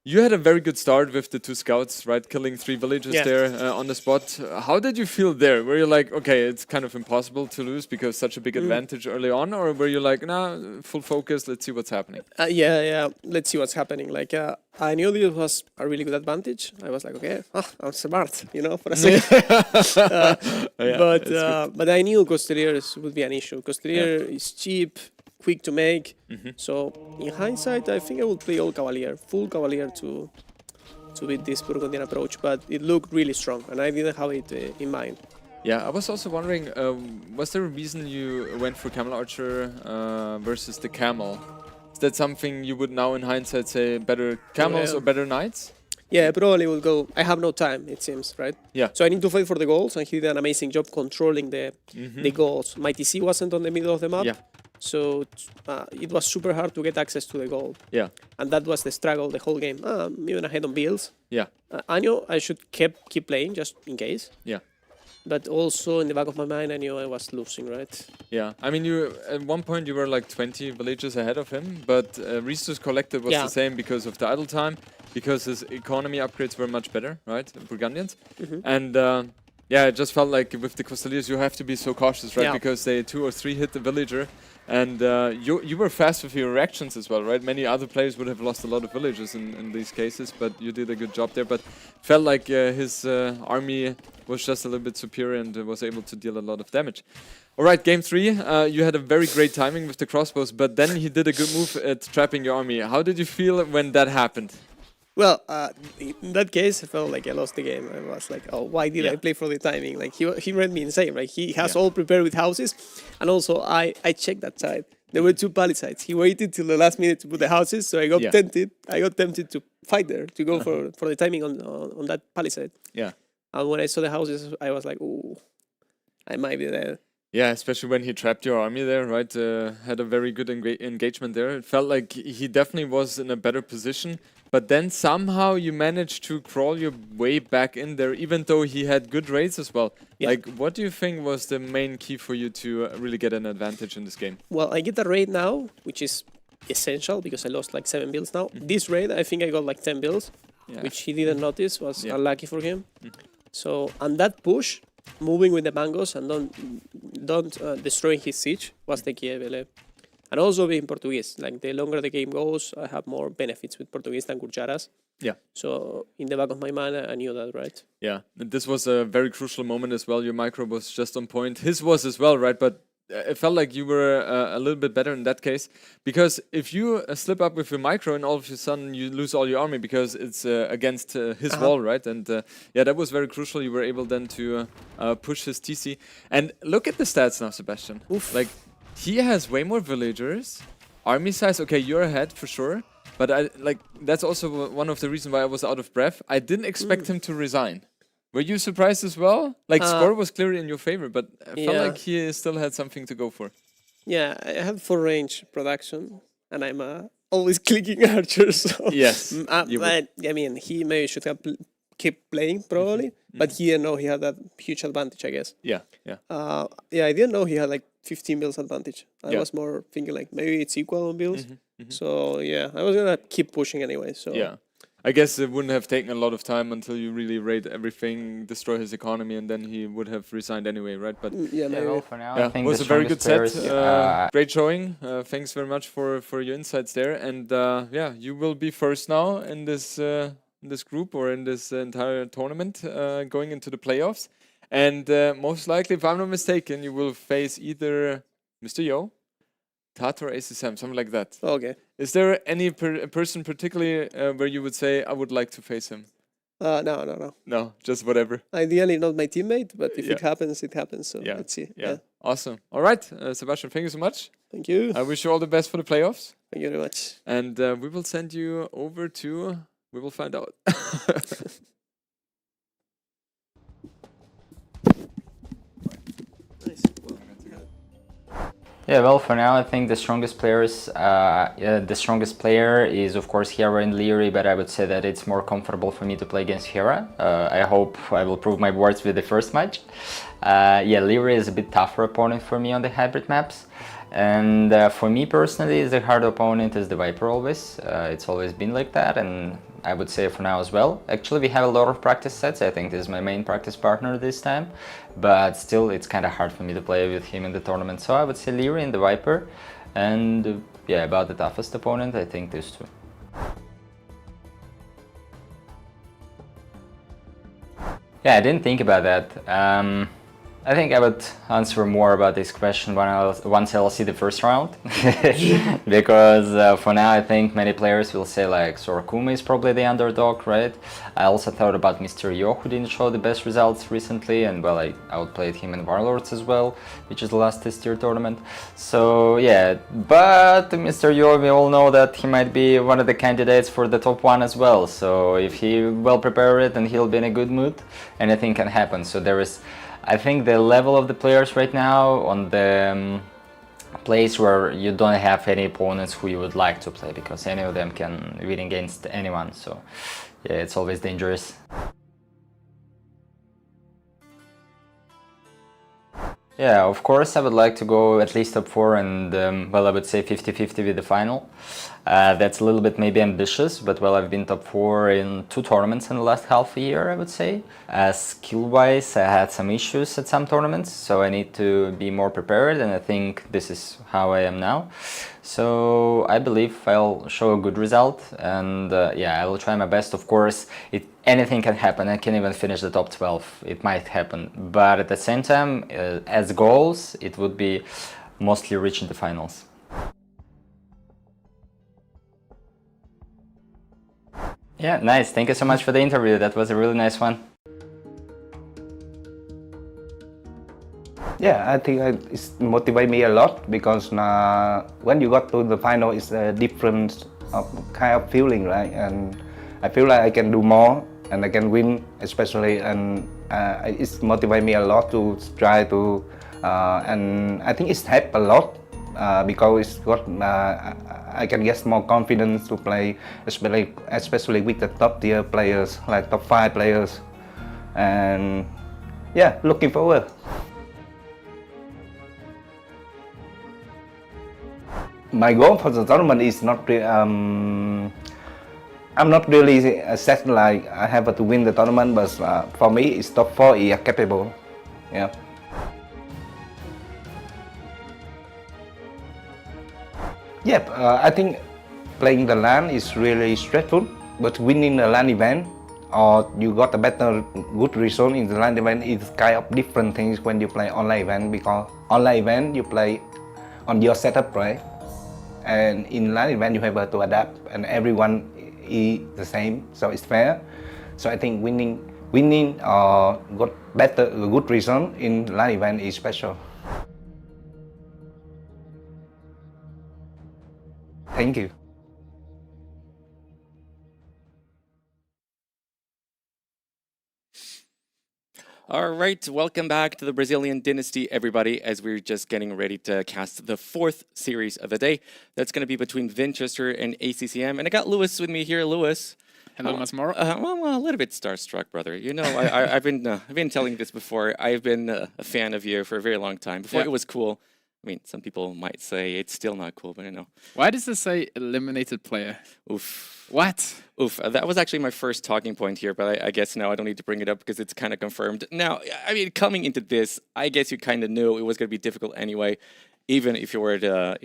You had a very good start with the 2 scouts, right? Killing 3 villagers there on the spot. How did you feel there? Were you like, okay, it's kind of impossible to lose because such a big advantage early on? Or were you like, nah, full focus, let's see what's happening? Yeah, let's see what's happening. Like, I knew this was a really good advantage. I was like, okay, I'm smart, you know, for a second. But I knew Costeliers would be an issue. Costelier is cheap, quick to make. So in hindsight, I think I would play all Cavalier, full Cavalier to beat this Burgundian approach. But it looked really strong, and I didn't have it in mind. Yeah, I was also wondering, was there a reason you went for Camel Archer versus the Camel? Is that something you would now in hindsight say better Camels or better Knights? Yeah, I probably will go. I have no time, it seems, right? Yeah. So I need to fight for the goals, and he did an amazing job controlling the goals. My TC wasn't on the middle of the map. Yeah. So it was super hard to get access to the goal. Yeah. And that was the struggle the whole game. I'm even ahead on builds. Yeah. I knew I should keep playing just in case. Yeah. But also in the back of my mind, I knew I was losing, right? Yeah, I mean, you at one point you were like 20 villages ahead of him, but Resource Collected was the same because of the idle time, because his economy upgrades were much better, right? Burgundians. And yeah, it just felt like with the Costeliers you have to be so cautious, right? Yeah. Because they 2 or 3 hit the villager, and you were fast with your reactions as well, right? Many other players would have lost a lot of villagers in these cases, but you did a good job there. But felt like his army was just a little bit superior and was able to deal a lot of damage. All right, game 3, you had a very great timing with the crossbows, but then he did a good move at trapping your army. How did you feel when that happened? Well, in that case, I felt like I lost the game. I was like, oh, why did I play for the timing? Like, he read me insane, right? He has all prepared with houses. And also, I checked that side. There were 2 palisades. He waited till the last minute to put the houses, so I got tempted. I got tempted to fight there, to go for the timing on that palisade. Yeah. And when I saw the houses, I was like, ooh, I might be there. Yeah, especially when he trapped your army there, right? Had a very good engagement there. It felt like he definitely was in a better position. But then somehow you managed to crawl your way back in there, even though he had good raids as well. Yeah. Like, what do you think was the main key for you to really get an advantage in this game? Well, I get a raid now, which is essential because I lost like 7 builds now. This raid, I think I got like 10 builds, which he didn't notice, was unlucky for him. So, and that push, moving with the mangoes and don't destroying his siege was the key, I believe. And also being Portuguese, like the longer the game goes, I have more benefits with Portuguese than Curcharas. Yeah. So in the back of my mind, I knew that, right? Yeah, and this was a very crucial moment as well. Your micro was just on point. His was as well, right? But it felt like you were a little bit better in that case, because if you slip up with your micro and all of a sudden you lose all your army because it's against his wall, right? And yeah, that was very crucial. You were able then to push his TC. And look at the stats now, Sebastian. Like, he has way more villagers. Army size, okay, you're ahead for sure. But that's also one of the reasons why I was out of breath. I didn't expect him to resign. Were you surprised as well? Score was clearly in your favor, but I felt like he still had something to go for. Yeah, I have full range production, and I'm always clicking archers. So Yes, but, I mean, he maybe should have keep playing probably, but he didn't know he had that huge advantage, I guess. Yeah. I didn't know he had like 15 bills advantage. I Yeah. was more thinking like maybe it's equal on bills. So yeah, I was gonna keep pushing anyway. So Yeah. I guess it wouldn't have taken a lot of time until you really raid everything, destroy his economy, and then he would have resigned anyway, right? But yeah, maybe. Well, for now, yeah, I think it was the a very good set. strongest Great showing. Thanks very much for your insights there. And yeah, you will be first now in this group or in this entire tournament going into the playoffs. And most likely, if I'm not mistaken, you will face either Mr. Yo, Tata or ACSM, something like that. Okay. Is there any person particularly where you would say I would like to face him? No. No, just whatever. Ideally, not my teammate, but if Yeah. it happens, it happens. So Yeah. let's see. Yeah. Awesome. All right, Sebastian, thank you so much. Thank you. I wish you all the best for the playoffs. Thank you very much. And we will send you over to. We will find out. Yeah, well, for now, I think the strongest players, the strongest player is of course Hera and Leary, but I would say that it's more comfortable for me to play against Hera. I hope I will prove my words with the first match. Yeah, Leary is a bit tougher opponent for me on the hybrid maps. And for me personally, the hard opponent is the Viper always. It's always been like that, and I would say for now as well. Actually, we have a lot of practice sets. I think this is my main practice partner this time, but still it's kind of hard for me to play with him in the tournament. So I would say Leary and the Viper, and yeah, about the toughest opponent, I think these two. Yeah, I didn't think about that. I think I would answer more about this question once I'll see the first round. Because for now I think many players will say like Sorakuma is probably the underdog, right? I also thought about Mr. Yo, who didn't show the best results recently, and well, I outplayed him in Warlords as well, which is the last test tier tournament. So yeah, but Mr. Yo, we all know that he might be one of the candidates for the top 1 as well. So if he well prepared and he'll be in a good mood, anything can happen. So there is, I think, the level of the players right now on the place where you don't have any opponents who you would like to play, because any of them can win against anyone. So yeah, it's always dangerous. Yeah, of course I would like to go at least top 4 and well, I would say 50-50 with the final. That's a little bit maybe ambitious, but well, I've been top 4 in 2 tournaments in the last half a year, I would say. Skill-wise, I had some issues at some tournaments, so I need to be more prepared, and I think this is how I am now. So I believe I'll show a good result, and yeah, I will try my best. Of course, anything can happen. I can even finish the top 12. It might happen, but at the same time, as goals, it would be mostly reaching the finals. Yeah, nice. Thank you so much for the interview. That was a really nice one. Yeah, I think it motivates me a lot, because when you got to the final, it's a different kind of feeling, right? And I feel like I can do more and I can win, especially, and it motivates me a lot to try to, and I think it's helped a lot because it's got, I can get more confidence to play, especially with the top tier players, like top 5 players, and yeah, looking forward. My goal for the tournament is not, I'm not really set like I have to win the tournament, but for me it's top 4 is capable. Yeah. Yep, I think playing the LAN is really stressful, but winning the LAN event or you got a better good result in the LAN event is kind of different things when you play online event, because online event you play on your setup, right? And in LAN event you have to adapt, and everyone is the same, so it's fair. So I think winning or got good result in LAN event is special. Thank you. All right, welcome back to the Brazilian Dynasty, everybody, as we're just getting ready to cast the 4th series of the day. That's going to be between Vinchester and ACCM. And I got Lewis with me here. Lewis. Hello, Masmoro. Well, a little bit starstruck, brother. You know, I've been telling you this before. I've been a fan of you for a very long time. Before it was cool. I mean, some people might say it's still not cool, but I know. Why does this say eliminated player? Oof. What? Oof. That was actually my first talking point here, but I guess now I don't need to bring it up because it's kind of confirmed. Now, I mean, coming into this, I guess you kind of knew it was going to be difficult anyway, even if you were to,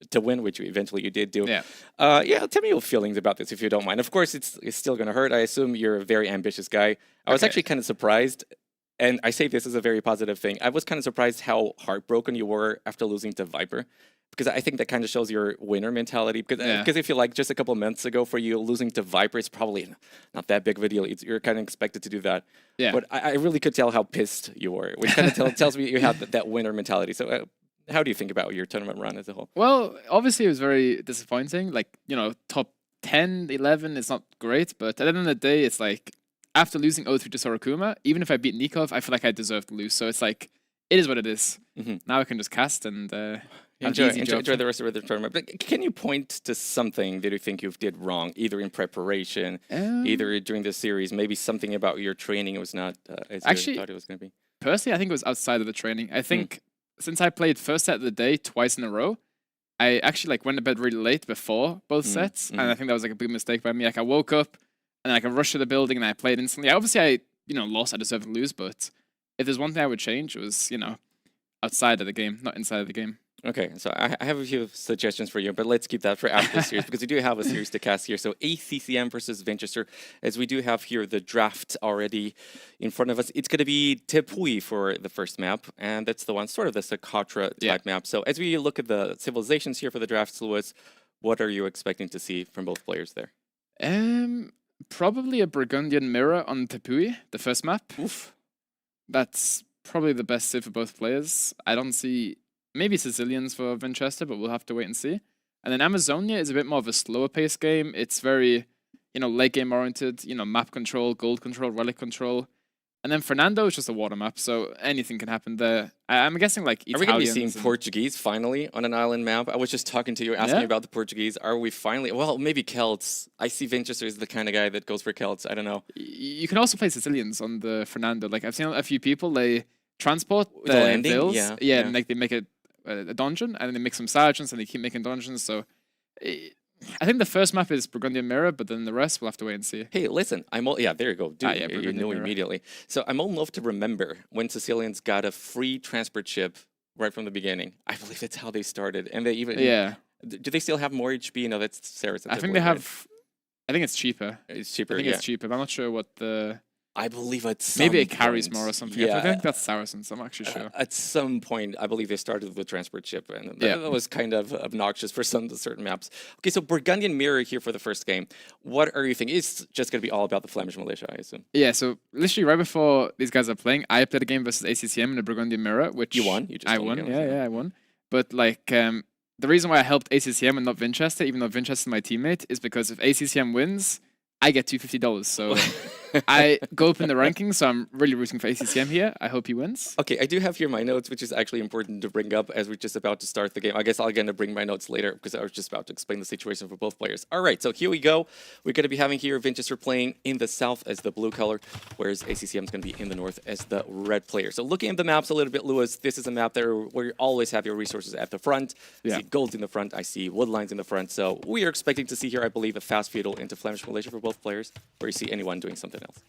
to win, which eventually you did do. Yeah. Tell me your feelings about this, if you don't mind. Of course, it's still going to hurt. I assume you're a very ambitious guy. I was actually kind of surprised. And I say this as a very positive thing. I was kind of surprised how heartbroken you were after losing to Viper, because I think that kind of shows your winner mentality. Because if you like just a couple of months ago for you losing to Viper, it's probably not that big of a deal. You're kind of expected to do that. Yeah. But I really could tell how pissed you were, which kind of tells me you have that winner mentality. So how do you think about your tournament run as a whole? Well, obviously it was very disappointing. Like, top 10, 11 is not great, but at the end of the day, it's like, after losing 0-3 to Sorokuma, even if I beat Nikov, I feel like I deserve to lose. So it's like, it is what it is. Now I can just cast and enjoy the rest of the tournament. But can you point to something that you think you did wrong, either in preparation, either during the series, maybe something about your training was not as you thought it was going to be? Personally, I think it was outside of the training. I think since I played first set of the day twice in a row, I actually went to bed really late before both sets. And I think that was like a big mistake by me. Like I woke up, and then I rushed to the building and I played instantly. Obviously, I lost. I deserved to lose. But if there's one thing I would change, it was outside of the game, not inside of the game. Okay, so I have a few suggestions for you, but let's keep that for after the series because we do have a series to cast here. So ACCM versus Vinchester, as we do have here the draft already in front of us. It's going to be Tepui for the first map, and that's the one sort of the Socotra type map. So as we look at the civilizations here for the drafts, Lewis, what are you expecting to see from both players there? Probably a Burgundian Mirror on Tepui, the first map. Oof. That's probably the best suit for both players. I don't see... Maybe Sicilians for Vinchester, but we'll have to wait and see. And then Amazonia is a bit more of a slower pace game. It's very, late game oriented, map control, gold control, relic control. And then Fernando is just a water map, so anything can happen there. I'm guessing like Italians. Are we going to be seeing Portuguese finally on an island map? I was just talking to you, asking about the Portuguese. Are we finally... Well, maybe Celts. I see Vinchester as the kind of guy that goes for Celts. I don't know. You can also play Sicilians on the Fernando. Like I've seen a few people, they transport the their landing? vills. Yeah. And they make a dungeon, and then they make some sergeants, and they keep making dungeons, so... I think the first map is Burgundian Mirror, but then the rest we'll have to wait and see. Hey, listen, there you go. Dude, you knew Mirror. immediately. So I'm old enough to remember when Sicilians got a free transport ship right from the beginning. I believe that's how they started. And they even... Yeah. Do they still have more HP? No, that's Saracen. I think they have... I think it's cheaper. It's cheaper, I think it's cheaper, but I'm not sure what the... I believe at some Maybe it carries more or something. Yeah. I think that's Saracens, I'm actually sure. At some point, I believe they started with the transport ship, and that was kind of obnoxious for some certain maps. Okay, so Burgundian Mirror here for the first game. What are you thinking? It's just going to be all about the Flemish militia, I assume. Yeah, so literally right before these guys are playing, I played a game versus ACCM in the Burgundian Mirror, which... You won? I won, I won. But like, the reason why I helped ACCM and not Vinchester, even though Vinchester is my teammate, is because if ACCM wins, I get $250. So I go up in the rankings, so I'm really rooting for ACCM here. I hope he wins. Okay, I do have here my notes, which is actually important to bring up as we're just about to start the game. I guess I'll get to bring my notes later because I was just about to explain the situation for both players. All right, so here we go. We're going to be having here Vinchester playing in the south as the blue color, whereas ACCM is going to be in the north as the red player. So looking at the maps a little bit, Lewis, this is a map there where you always have your resources at the front. I see gold in the front. I see wood lines in the front. So we are expecting to see here, I believe, a fast feudal into Flemish militia for both players, or you see anyone doing something else.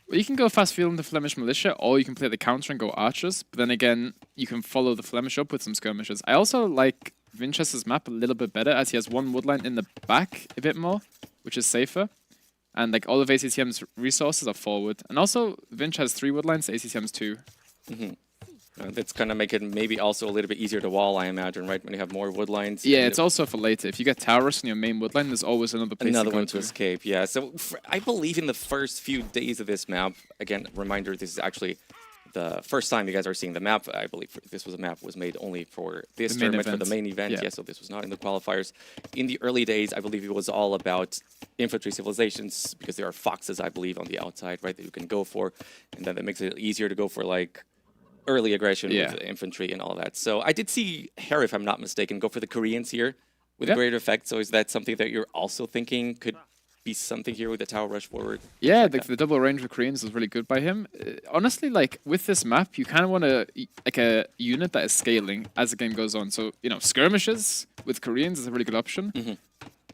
Well, you can go fast field into Flemish militia, or you can play the counter and go archers. But then again, you can follow the Flemish up with some skirmishes. I also like Vinchester's map a little bit better, as he has one woodline in the back a bit more, which is safer. And like all of ACCM's resources are forward. And also, Vinch has 3 woodlines, ACCM's 2. That's going to make it maybe also a little bit easier to wall, I imagine, right? When you have more wood lines. Yeah, it's also for later. If you get towers on your main wood line, there's always another place Another to go one to escape, yeah. So I believe in the first few days of this map, again, reminder, this is actually the first time you guys are seeing the map. I believe this was a map was made only for this The main tournament, for the event. main event. Yeah. Yeah, so this was not in the qualifiers. In the early days, I believe it was all about infantry civilizations because there are foxes, I believe, on the outside, right, that you can go for. And then that makes it easier to go for, like, early aggression Yeah. with infantry and all that. So I did see Hera, if I'm not mistaken, go for the Koreans here with Yeah. greater effect. So is that something that you're also thinking could be something here with the tower rush forward? Yeah, the double range of Koreans was really good by him. Honestly, like with this map, you kind of want like a unit that is scaling as the game goes on. So, you know, skirmishes with Koreans is a really good option.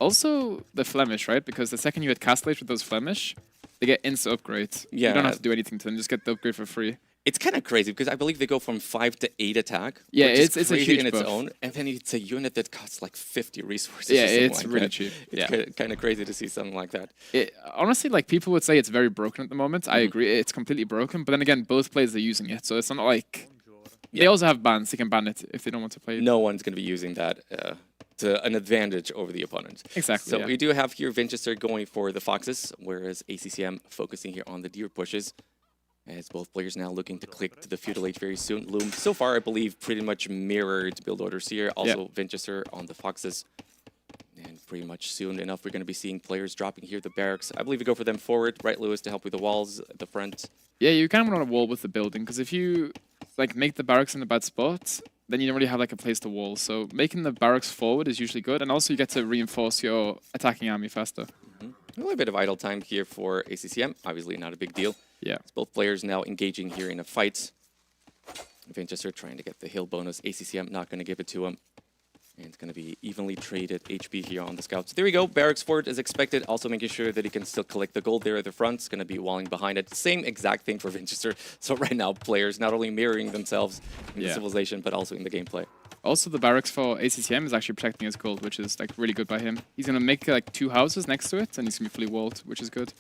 Also, the Flemish, right? Because the second you hit Castlage with those Flemish, they get instant upgrade. You don't Yeah. have to do anything to them, just get the upgrade for free. It's kind of crazy because I believe they go from 5 to 8 attack. Yeah, which is it's a crazy huge in its buff. own. And then it's a unit that costs like 50 resources. Yeah, or something it's like really that. cheap. It's Yeah. kind of crazy to see something like that. Honestly, like people would say it's very broken at the moment. I agree, it's completely broken. But then again, both players are using it, so it's not like they also have bans. They can ban it if they don't want to play it. No one's going to be using that to an advantage over the opponent. Exactly, So yeah. we do have here Winchester going for the foxes, whereas ACCM focusing here on the deer pushes. As both players now looking to click to the feudal age very soon. Loom, so far, I believe, pretty much mirrored build orders here. Also, Winchester on the foxes. And pretty much soon enough, we're going to be seeing players dropping here the barracks. I believe we go for them forward, right, Lewis, to help with the walls at the front. Yeah, you kind of want a wall with the building, because if you like make the barracks in a bad spot, then you don't really have like a place to wall. So making the barracks forward is usually good, and also you get to reinforce your attacking army faster. A little bit of idle time here for ACCM. Obviously, not a big deal. Yeah. It's both players now engaging here in a fight. Winchester trying to get the hill bonus. ACCM not going to give it to him. And it's going to be evenly traded HP here on the scouts. There we go. Barracks forward as expected. Also making sure that he can still collect the gold there at the front. It's going to be walling behind it. Same exact thing for Winchester. So right now, players not only mirroring themselves in the civilization, but also in the gameplay. Also, the barracks for ACCM is actually protecting his gold, which is like really good by him. He's going to make like 2 houses next to it, and he's going to be fully walled, which is good.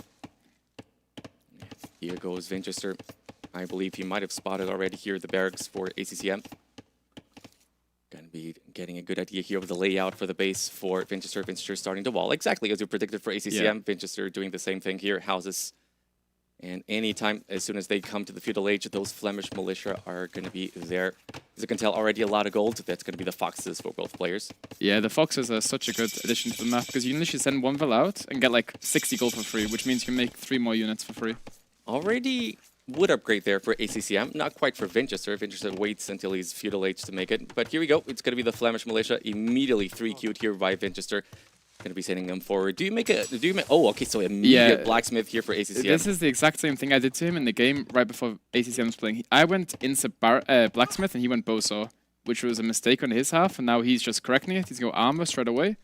Here goes Winchester. I believe he might have spotted already here the barracks for ACCM. Going to be getting a good idea here of the layout for the base for Winchester. Winchester starting to wall, exactly as you predicted for ACCM. Yeah. Winchester doing the same thing here, houses. And anytime, as soon as they come to the feudal age, those Flemish militia are going to be there. As you can tell, already a lot of gold. That's going to be the foxes for both players. Yeah, the foxes are such a good addition to the map, because you can literally send one vill out and get like 60 gold for free, which means you can make 3 more units for free. Already would upgrade there for ACCM, not quite for Winchester. Winchester waits until he's feudal age to make it. But here we go. It's going to be the Flemish militia immediately 3-queued here by Winchester. Going to be sending them forward. Oh, okay, so immediate blacksmith here for ACCM. This is the exact same thing I did to him in the game right before ACCM was playing. I went into blacksmith and he went bowsaw, which was a mistake on his half, and now he's just correcting it. He's going to go armor straight away,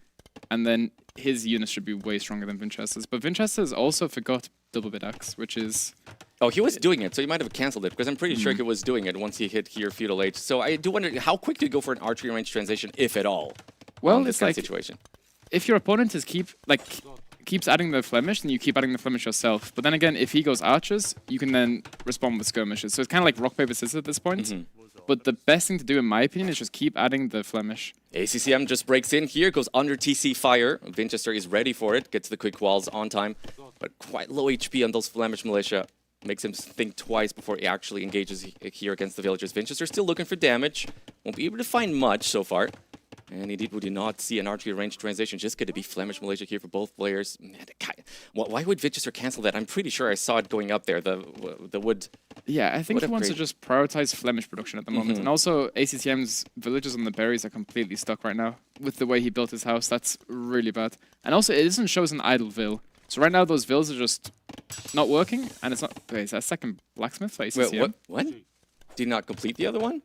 and then his units should be way stronger than Winchester's. But Winchester's also forgot double bit axe, which is... Oh, he was doing it, so he might have canceled it, because I'm pretty sure he was doing it once he hit here feudal age. So I do wonder, how quick do you go for an archery range transition, if at all? Well, in this it's kind like of situation. If your opponent is keeps adding the Flemish, then you keep adding the Flemish yourself. But then again, if he goes archers, you can then respond with skirmishes. So it's kind of like rock, paper, scissors at this point. But the best thing to do, in my opinion, is just keep adding the Flemish. ACCM just breaks in here, goes under TC fire. Winchester is ready for it, gets the quick walls on time, but quite low HP on those Flemish militia. Makes him think twice before he actually engages here against the villagers. Winchester still looking for damage. Won't be able to find much so far. And indeed, we do not see an archery range transition. Just going to be Flemish militia here for both players. Man, why would Winchester cancel that? I'm pretty sure I saw it going up there, the wood. Yeah, I think wood he wants to upgrade. just prioritize Flemish production at the moment. Mhm. And also, ACCM's villages on the berries are completely stuck right now. With the way he built his house, that's really bad. And also, it doesn't show as an idle vill. So right now, those vills are just not working, and it's not... Wait, is that second blacksmith for ACCM? Wait, what? Did not complete the other one?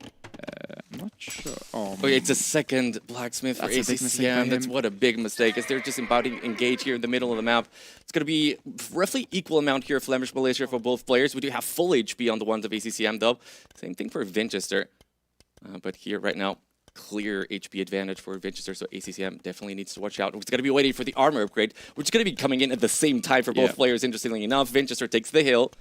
I'm not sure. Oh, Okay, it's a second blacksmith for That's a big mistake by ACCM. That's him. what a big mistake. As they're just about to engage here in the middle of the map. It's going to be roughly equal amount here of Flemish militia for both players. We do have full HP on the ones of ACCM though. Same thing for Winchester. But here right now, clear HP advantage for Winchester, so ACCM definitely needs to watch out. It's going to be waiting for the armor upgrade, which is going to be coming in at the same time for both players, interestingly enough. Winchester takes the hill.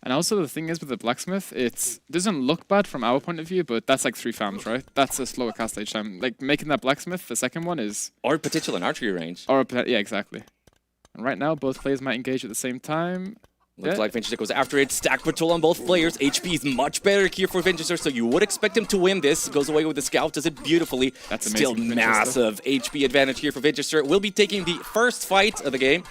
And also the thing is with the blacksmith, it doesn't look bad from our point of view, but that's like 3 farms, right? That's a slower cast age time. Like making that blacksmith, the second one is... Or potential an archery range. Or yeah, exactly. And right now, both players might engage at the same time. Looks like Vinchester goes after it. Stack patrol on both players. HP is much better here for Vinchester, so you would expect him to win this. Goes away with the scout, does it beautifully. That's still amazing, massive HP advantage here for Vinchester. Will be taking the first fight of the game.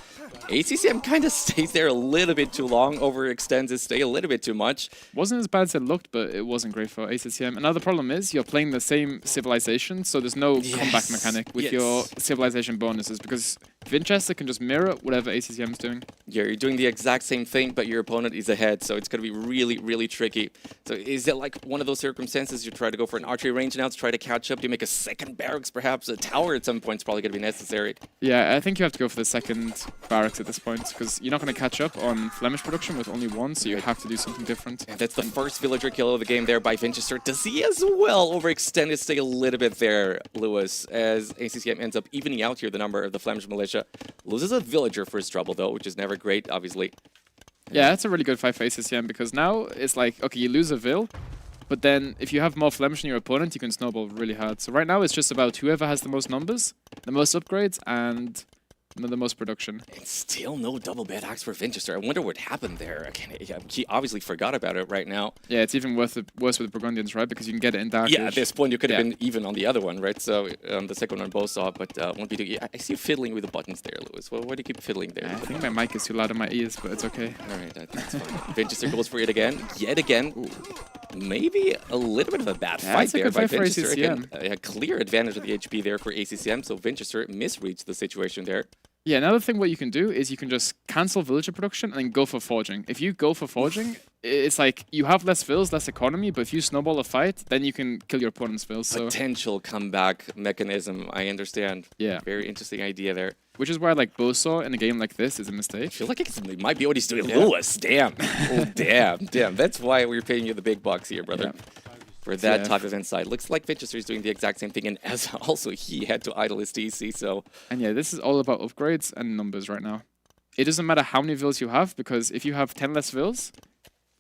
ACCM kind of stays there a little bit too long, overextends his stay a little bit too much. Wasn't as bad as it looked, but it wasn't great for ACCM. Another problem is you're playing the same civilization, so there's no comeback mechanic with your civilization bonuses, because Vinchester can just mirror whatever ACCM is doing. Yeah, you're doing the exact same thing, but your opponent is ahead, so it's going to be really, really tricky. So is it like one of those circumstances you try to go for an archery range now to try to catch up? Do you make a second barracks, perhaps? A tower at some point is probably going to be necessary. Yeah, I think you have to go for the second barracks at this point, because you're not going to catch up on Flemish production with only one, so you have to do something different. And that's the first villager kill of the game there by Vinchester. Does he as well overextend his stay a little bit there, Lewis, as ACCM ends up evening out here the number of the Flemish militia. Loses a villager for his trouble, though, which is never great, obviously. Yeah, that's a really good fight for ACCM, because now it's like, okay, you lose a Vil, but then if you have more Flemish than your opponent, you can snowball really hard. So right now it's just about whoever has the most numbers, the most upgrades, and the most production. And still no double bad axe for Vinchester. I wonder what happened there. He obviously forgot about it right now. Yeah, it's even worse with the Burgundians, right? Because you can get it in Dark Age. Yeah, at this point you could have been even on the other one, right? So the second one both saw it, but won't be doing. I see you fiddling with the buttons there, Lewis. Why do you keep fiddling there? I think my mic is too loud in my ears, but it's okay. All right, that's fine. Vinchester goes for it again, yet again. Ooh. Maybe a little bit of a bad fight there by Vinchester. Again, a clear advantage of the HP there for ACCM, so Vinchester misreads the situation there. Yeah, another thing what you can do is you can just cancel villager production and then go for forging. If you go for forging, it's like you have less fills, less economy, but if you snowball a fight, then you can kill your opponent's fills. So. Potential comeback mechanism, I understand. Yeah. Very interesting idea there. Which is why like Bosaw in a game like this is a mistake. I feel like it might be what he's doing. Lewis, damn. Oh, damn. That's why we're paying you the big bucks here, brother. Yeah. For that type of insight. Looks like Vinchester is doing the exact same thing, and as also he had to idle his DC, so... And yeah, this is all about upgrades and numbers right now. It doesn't matter how many vills you have, because if you have 10 less vills,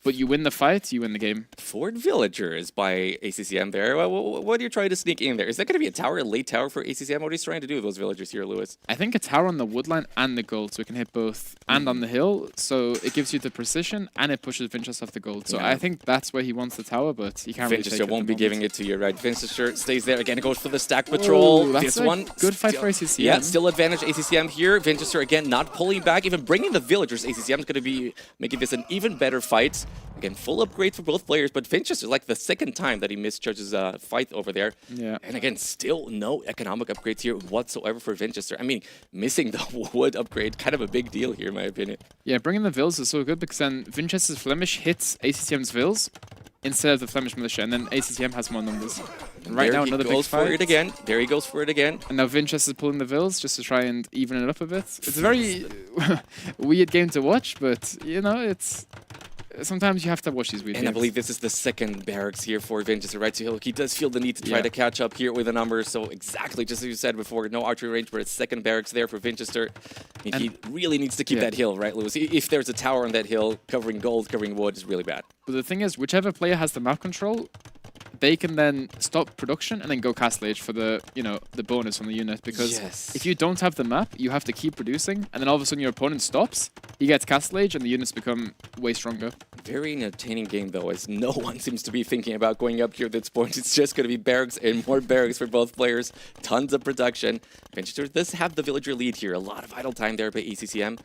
but you win the fight, you win the game. Fort Villagers by ACCM there. What are you trying to sneak in there? Is that going to be a tower, a late tower for ACCM? What are you trying to do with those villagers here, Lewis? I think a tower on the woodline and the gold, so it can hit both, and on the hill, so it gives you the precision, and it pushes Vinchester off the gold. So I think that's where he wants the tower, but he can't really take it. Vinchester won't be giving it to you, right? Vinchester stays there again, goes for the stack patrol. That's a good fight for ACCM. Yeah, still advantage ACCM here. Vinchester again not pulling back, even bringing the villagers. ACCM is going to be making this an even better fight. Again, full upgrades for both players, but Vinchester, like the second time that he misjudges a fight over there. Yeah. And again, still no economic upgrades here whatsoever for Vinchester. I mean, missing the wood upgrade, kind of a big deal here, in my opinion. Yeah, bringing the Vils is so good because then Vinchester's Flemish hits ACCM's Vils instead of the Flemish militia, and then ACCM has more numbers. And right now, another big fight. There he goes for it again. There he goes for it again. And now Vinchester's pulling the Vils just to try and even it up a bit. It's a very weird game to watch, but, you know, it's... Sometimes you have to watch these weird games. I believe this is the second barracks here for Vinchester, right? So he does feel the need to try to catch up here with the numbers. So exactly, just as you said before, no archery range, but it's second barracks there for Vinchester. And he really needs to keep that hill, right, Lewis? If there's a tower on that hill covering gold, covering wood, is really bad. But the thing is, whichever player has the map control, they can then stop production and then go Castle Age for the, you know, the bonus on the unit. Because if you don't have the map, you have to keep producing, and then all of a sudden your opponent stops, he gets Castle Age, and the units become way stronger. Very entertaining game, though, as no one seems to be thinking about going up here at this point. It's just going to be barracks and more barracks for both players. Tons of production. Vinchester does have the villager lead here. A lot of idle time there by ACCM.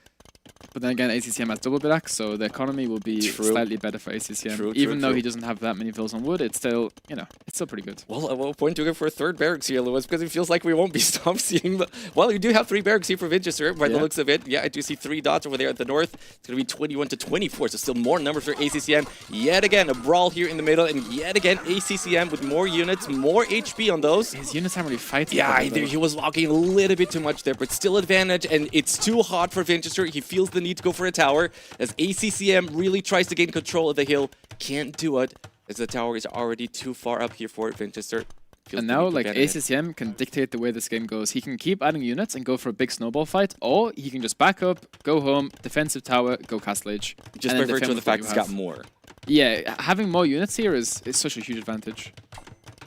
But then again, ACCM has double bid, so the economy will be slightly better for ACCM. Even though he doesn't have that many vills on wood, it's still, you know, it's still pretty good. Well, at what point do we go for a third barracks here, Lewis? Because it feels like we won't be stopped seeing the... Well, you do have 3 barracks here for Vinchester, by the looks of it. Yeah, I do see 3 dots over there at the north. It's going to be 21 to 24, so still more numbers for ACCM. Yet again, a brawl here in the middle, and yet again, ACCM with more units, more HP on those. His units aren't really fighting. Yeah, he was walking a little bit too much there, but still advantage, and it's too hot for Vinchester. He feels the need to go for a tower, as ACCM really tries to gain control of the hill. Can't do it, as the tower is already too far up here for Vinchester. And now, like, ACCM can dictate the way this game goes. He can keep adding units and go for a big snowball fight, or he can just back up, go home, defensive tower, go Castle Age. Just by virtue of the fact he's got more. Yeah, having more units here is such a huge advantage.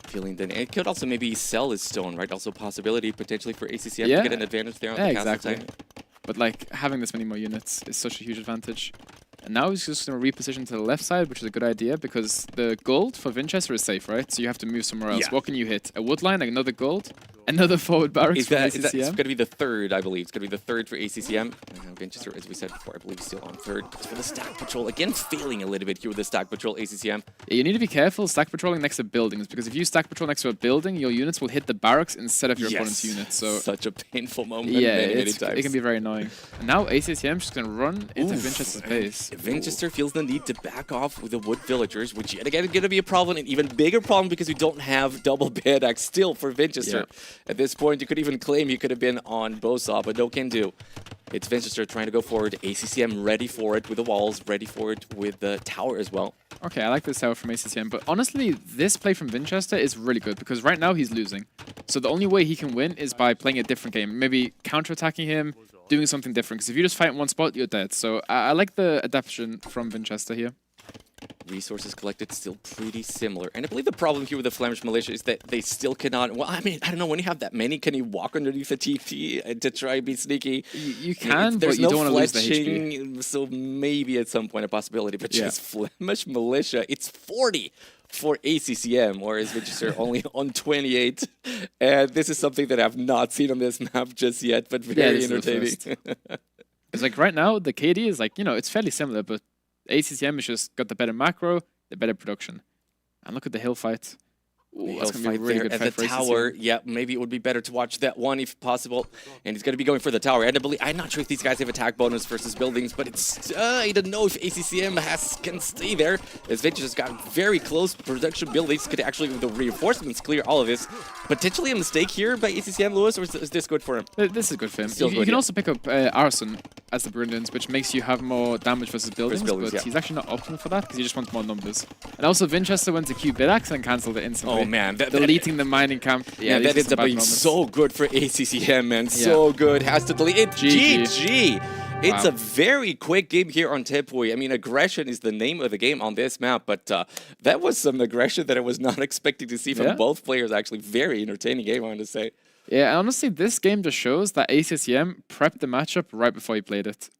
Feeling then it could also maybe sell his stone, right? Also possibility potentially for ACCM to get an advantage there on the castle time. But like having this many more units is such a huge advantage. And now he's just going to reposition to the left side, which is a good idea because the gold for Winchester is safe, right? So you have to move somewhere else. Yeah. What can you hit? A wood line, another gold, another forward barracks for It's ACCM? going to be the third, I believe. It's going to be the third for ACCM. Winchester, as we said before, I believe is still on third. It's for the stack patrol. Again, failing a little bit here with the stack patrol, ACCM. Yeah, you need to be careful stack patrolling next to buildings because if you stack patrol next to a building, your units will hit the barracks instead of your opponent's units. So such a painful moment yeah, many times. it can be very annoying. And now ACCM is just going to run into Oof. Winchester's base. Winchester feels the need to back off with the wood villagers, which yet again is going to be a problem, an even bigger problem because we don't have double bed axe still for Winchester. At this point, you could even claim he could have been on Bosa, but no can do. It's Winchester trying to go forward. ACCM ready for it with the walls, ready for it with the tower as well. Okay, I like this tower from ACCM, but honestly, this play from Winchester is really good because right now he's losing. So the only way he can win is by playing a different game, maybe counter-attacking him, doing something different. Because if you just fight in one spot, you're dead. So I like the adaptation from Winchester here. Resources collected still pretty similar. And I believe the problem here with the Flemish militia is that they still cannot... Well, I mean, I don't know, when you have that many, can you walk underneath a TP to try and be sneaky? You can, but you don't want to lose the HP. So maybe at some point a possibility. But just Flemish militia, it's 40 for ACCM, whereas Winchester only on 28. And this is something that I've not seen on this map just yet, but very entertaining. It's like right now, the KD is like, you know, it's fairly similar, but ACCM has just got the better macro, the better production. And look at the hill fight. Ooh, that's going to be a really good fight at the tower. Yeah, maybe it would be better to watch that one if possible. And he's going to be going for the tower. And I'm not sure if these guys have attack bonus versus buildings, but it's I don't know if ACCM can stay there. As Vintage has got very close production buildings, could actually, with the reinforcements, clear all of this. Potentially a mistake here by ACCM, Lewis, or is this good for him? This is good for him. You can also pick up Arson as the Brilliance, which makes you have more damage versus buildings, but he's actually not optimal for that because he just wants more numbers. And also Winchester went to Q Bidax and cancelled it instantly. Oh man, deleting the mining camp. Yeah, that ends up being so good for ACCM, man. So good. Has to delete it. GG. It's a very quick game here on Tepui. I mean, aggression is the name of the game on this map, but that was some aggression that I was not expecting to see from both players. Actually, very entertaining game, I want to say. Yeah, and honestly, this game just shows that ACCM prepped the matchup right before he played it.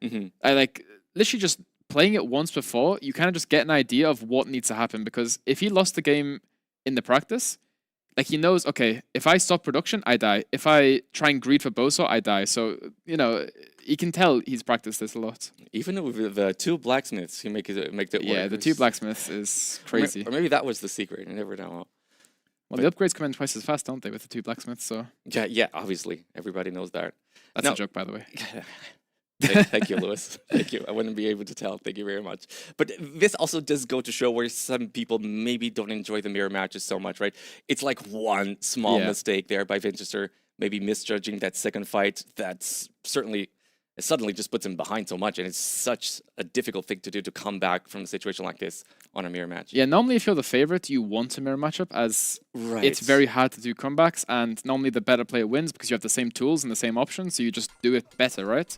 I like literally just playing it once before, you kind of just get an idea of what needs to happen, because if he lost the game in the practice, like he knows, okay, if I stop production, I die. If I try and greed for Boso, I die. So, you know, you can tell he's practiced this a lot. Even with the two blacksmiths, he makes it work. Yeah, the two blacksmiths is crazy. Or maybe that was the secret. You never know. Well, the upgrades come in twice as fast, don't they, with the two blacksmiths? So yeah, obviously. Everybody knows that. That's a joke, by the way. Thank you, Lewis. Thank you. I wouldn't be able to tell. Thank you very much. But this also does go to show where some people maybe don't enjoy the mirror matches so much, right? It's like one small mistake there by Winchester, maybe misjudging that second fight. That's certainly... It suddenly just puts him behind so much, and it's such a difficult thing to do to come back from a situation like this on a mirror match. Yeah, normally if you're the favorite, you want a mirror matchup, as it's very hard to do comebacks, and normally the better player wins because you have the same tools and the same options, so you just do it better, right?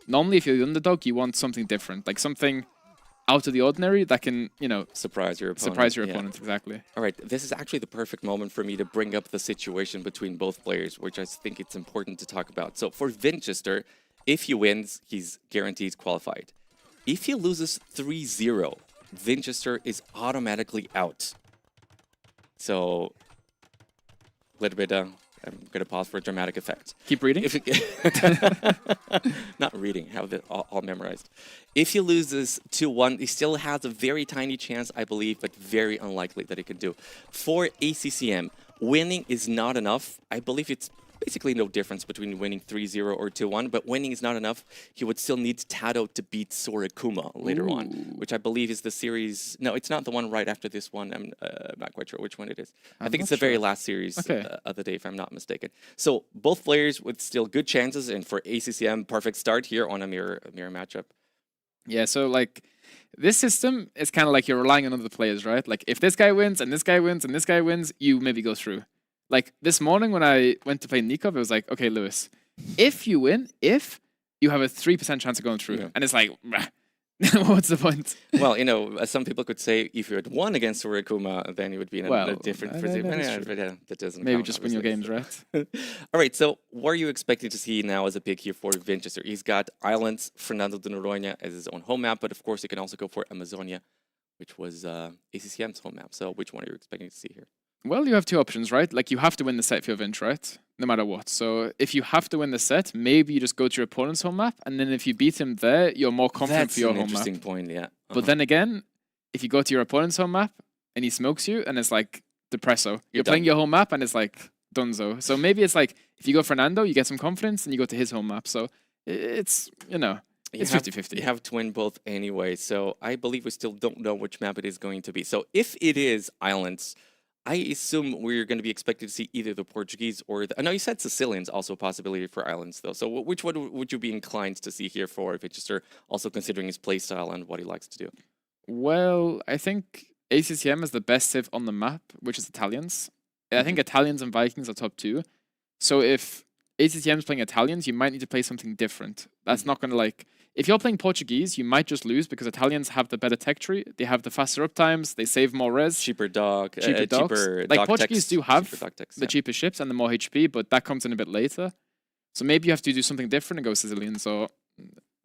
Normally, if you're the underdog, you want something different, like something out of the ordinary that can, you know, surprise your opponent. Surprise your opponent, exactly. All right, this is actually the perfect moment for me to bring up the situation between both players, which I think it's important to talk about. So for Winchester, if he wins, he's guaranteed qualified. If he loses 3-0, Winchester is automatically out. So, a little bit, I'm going to pause for a dramatic effect. Keep reading? Not reading, have it all memorized. If he loses 2-1, he still has a very tiny chance, I believe, but very unlikely that he can do. For ACCM, winning is not enough. I believe it's basically no difference between winning 3-0 or 2-1, but winning is not enough. He would still need Tado to beat Sorakuma later on, which I believe is the series... No, it's not the one right after this one. I'm not quite sure which one it is. I think it's the very last series of the day, if I'm not mistaken. So both players with still good chances, and for ACCM, perfect start here on a mirror matchup. Yeah, so like... This system is kind of like you're relying on other players, right? Like if this guy wins, and this guy wins, and this guy wins, you maybe go through. Like this morning when I went to play Nikov, it was like, okay, Lewis, if you win, if you have a 3% chance of going through, and it's like, What's the point? Well, you know, some people could say if you had won against Sorokuma, then you would be in a different position. That doesn't Maybe count, just win your games, obviously. right? All right, so what are you expecting to see now as a pick here for Winchester? He's got Islands, Fernando de Noronha as his own home map, but of course he can also go for Amazonia, which was ACCM's home map. So which one are you expecting to see here? Well, you have two options, right? Like, you have to win the set if you're Vinch, right? No matter what. So if you have to win the set, maybe you just go to your opponent's home map, and then if you beat him there, you're more confident for your home map. That's an interesting point, yeah. But then again, if you go to your opponent's home map and he smokes you, and it's like Depresso. You're playing your home map and it's like Dunzo. So maybe it's like if you go Fernando, you get some confidence and you go to his home map. So it's, you know, it's 50-50. You have to win both anyway. So I believe we still don't know which map it is going to be. So if it is Islands, I assume we're going to be expected to see either the Portuguese or I know you said Sicilian's also a possibility for Islands, though. So which one would you be inclined to see here for Winchester, also considering his playstyle and what he likes to do? Well, I think ACCM is the best civ on the map, which is Italians. I think Italians and Vikings are top 2. So if ACCM is playing Italians, you might need to play something different. That's not going to like... If you're playing Portuguese, you might just lose because Italians have the better tech tree. They have the faster uptimes. They save more res. Cheaper dogs. Like Portuguese do have the cheapest ships and the more HP, but that comes in a bit later. So maybe you have to do something different and go Sicilians or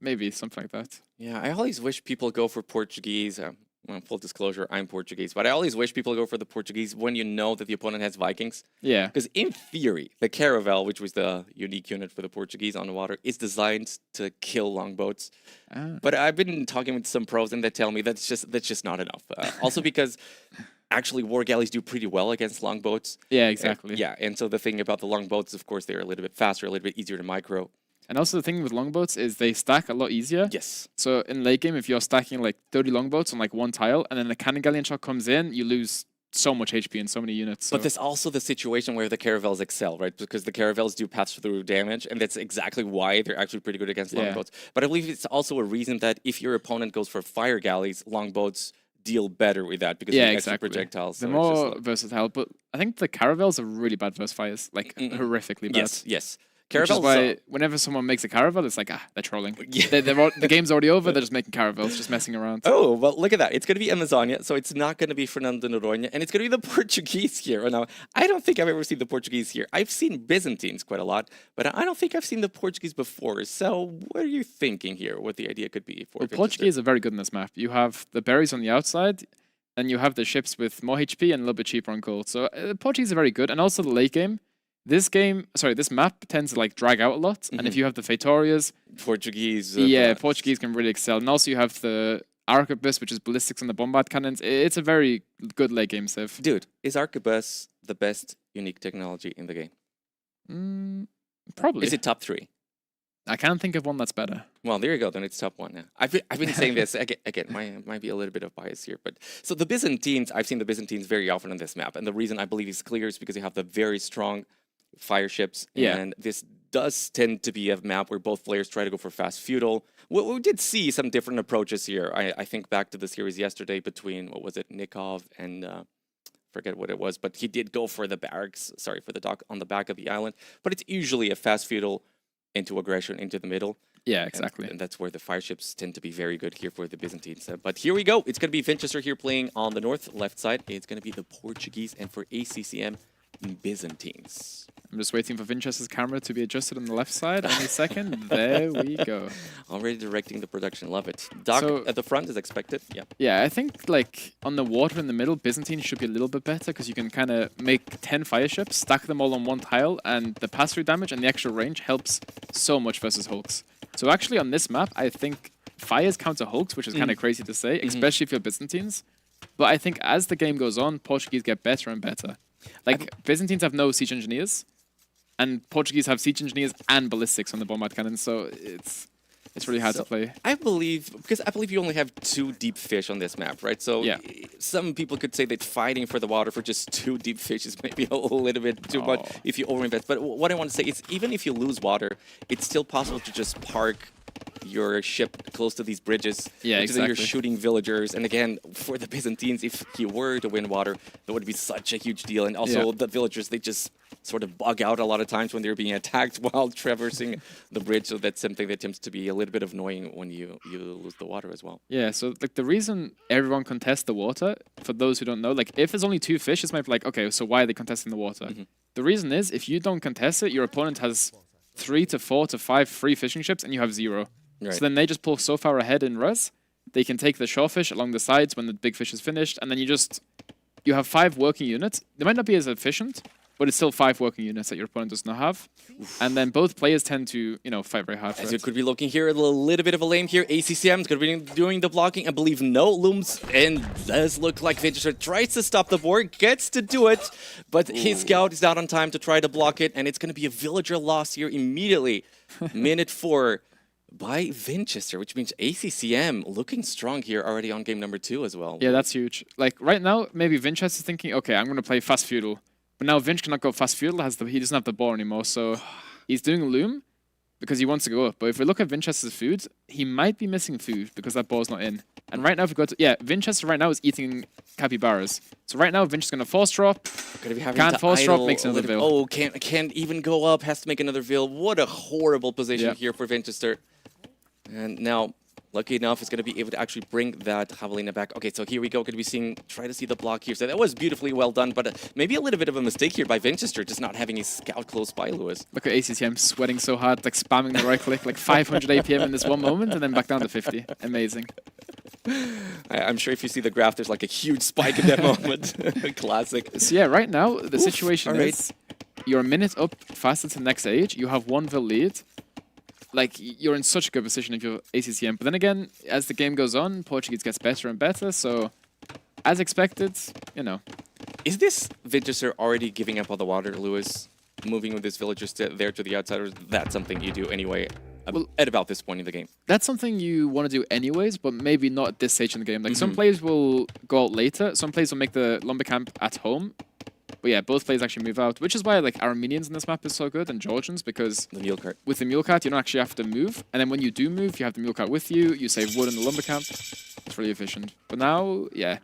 maybe something like that. Yeah, I always wish people go for Portuguese. Well, full disclosure, I'm Portuguese, but I always wish people go for the Portuguese when you know that the opponent has Vikings. Yeah. Because in theory, the Caravel, which was the unique unit for the Portuguese on the water, is designed to kill longboats. But I've been talking with some pros and they tell me that's just not enough. Also because actually war galleys do pretty well against longboats. Yeah, exactly. And so the thing about the longboats, of course, they're a little bit faster, a little bit easier to micro. And also the thing with longboats is they stack a lot easier. Yes. So in late game, if you're stacking like 30 longboats on like one tile, and then the cannon galleon shot comes in, you lose so much HP and so many units. So. But there's also the situation where the Caravels excel, right? Because the Caravels do pass-through damage, and that's exactly why they're actually pretty good against longboats. But I believe it's also a reason that if your opponent goes for fire galleys, longboats deal better with that because they extra projectiles. They're more versatile, but I think the Caravels are really bad versus fires, like horrifically bad. Yes. Which is why whenever someone makes a Caravel, it's like, they're trolling. The game's already over, they're just making Caravels, just messing around. Oh, well, look at that. It's going to be Amazonia, so it's not going to be Fernando de Noronha, and it's going to be the Portuguese here. Now, I don't think I've ever seen the Portuguese here. I've seen Byzantines quite a lot, but I don't think I've seen the Portuguese before. So what are you thinking here, what the idea could be for Well, Portuguese are very good in this map. You have the berries on the outside, and you have the ships with more HP and a little bit cheaper on gold. So Portuguese are very good, and also the late game. This map tends to like drag out a lot, and if you have the Fatorias, Portuguese, Portuguese can really excel. And also you have the Arquebus, which is ballistics on the bombard cannons. It's a very good late game civ. Dude, is Arquebus the best unique technology in the game? Probably. Is it top 3? I can't think of one that's better. Well, there you go. Then it's top 1 now. I've been saying this again. Might be a little bit of bias here, but so the Byzantines. I've seen the Byzantines very often on this map, and the reason I believe it's clear is because you have the very strong fire ships, and this does tend to be a map where both players try to go for fast feudal. We did see some different approaches here. I think back to the series yesterday between what was it, Nikov and forget what it was, but he did go for the barracks. Sorry, for the dock on the back of the island, but it's usually a fast feudal into aggression into the middle. Yeah, exactly. And that's where the fire ships tend to be very good here for the Byzantines. But here we go. It's going to be Winchester here playing on the north left side. It's going to be the Portuguese, and for ACCM, Byzantines. I'm just waiting for Winchester's camera to be adjusted on the left side. Any second. There we go. Already directing the production. Love it. Dock at the front is expected. Yeah. Yeah, I think like on the water in the middle, Byzantines should be a little bit better because you can kind of make 10 fire ships, stack them all on one tile, and the pass-through damage and the extra range helps so much versus hulks. So actually on this map, I think fires counter hulks, which is kind of crazy to say, especially if you're Byzantines. But I think as the game goes on, Portuguese get better and better. Like, Byzantines have no siege engineers, and Portuguese have siege engineers and ballistics on the bombard cannon, so it's really hard to play. I believe you only have 2 deep fish on this map, right? So some people could say that fighting for the water for just 2 deep fish is maybe a little bit too much if you overinvest. But what I want to say is even if you lose water, it's still possible to just park your ship close to these bridges. Yeah, which is then you're exactly. shooting villagers. And again, for the Byzantines, if he were to win water, that would be such a huge deal. And also Yeah. the villagers, they just sort of bug out a lot of times when they're being attacked while traversing the bridge. So that's something that tends to be a little bit of annoying when you lose the water as well. Yeah, so like the reason everyone contests the water, for those who don't know, like if there's only 2 fish, it's might be like, okay, so why are they contesting the water? The reason is if you don't contest it, your opponent has 3 to 4 to 5 free fishing ships and you have 0. Right. So then they just pull so far ahead in res, they can take the shore fish along the sides when the big fish is finished, and then you have 5 working units. They might not be as efficient, but it's still 5 working units that your opponent does not have. And then both players tend to, fight very hard for As it. you could be looking here, a little bit of a lane here. ACCM is going to be doing the blocking. I believe no looms, and does look like Vinchester tries to stop the board, gets to do it, but his scout is not on time to try to block it, and it's going to be a villager loss here immediately. Minute 4 by Vinchester, which means ACCM looking strong here already on game number 2 as well. Yeah, that's huge. Like right now, maybe Vinch is thinking, okay, I'm going to play fast feudal. But now Vinch cannot go fast feudal, he doesn't have the ball anymore. So he's doing loom because he wants to go up. But if we look at Vinchester's food, he might be missing food because that ball's not in. And right now, if we go to, Vinchester right now is eating capybaras. So right now, Vinch is going to force drop. Can't force drop, makes another veil. Oh, can't even go up, has to make another veil. What a horrible position here for Vinchester. And now, lucky enough, is going to be able to actually bring that Javelina back. Okay, so here we go. Going to be try to see the block here. So that was beautifully well done, but maybe a little bit of a mistake here by Vinchester, just not having his scout close by, Lewis. Look at ACCM sweating so hard, like spamming the right click, like 500 APM in this one moment, and then back down to 50. Amazing. I'm sure if you see the graph, there's like a huge spike in that moment. Classic. So yeah, right now, the situation is you're a minute up faster to the next age. You have 1 vil lead. Like, you're in such a good position if you're ACCM. But then again, as the game goes on, Portuguese gets better and better. So, as expected, Is this Vinchester already giving up on the water, Lewis? Moving with his villagers there to the outside, or is that something you do anyway at about this point in the game? That's something you want to do anyways, but maybe not at this stage in the game. Like, some players will go out later. Some players will make the lumber camp at home. But yeah, both players actually move out, which is why like Armenians in this map is so good and Georgians, because with the mule cart you don't actually have to move, and then when you do move, you have the mule cart with you. You save wood in the lumber camp. It's really efficient. But now, yeah,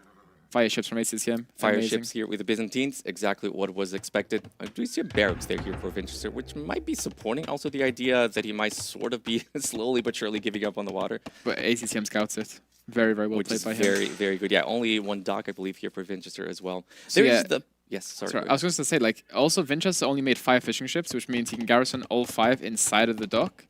fire ships from ACCM. Fire ships here with the Byzantines, exactly what was expected. I do see a barracks there here for Vinchester, which might be supporting also the idea that he might sort of be slowly but surely giving up on the water. But ACCM scouts it. Very, very well played by him. Very, very good. Yeah, only 1 dock, I believe, here for Vinchester as well. So There's the... Yes, sorry. I was going to say, like, also Vinchester only made 5 fishing ships, which means he can garrison all 5 inside of the dock.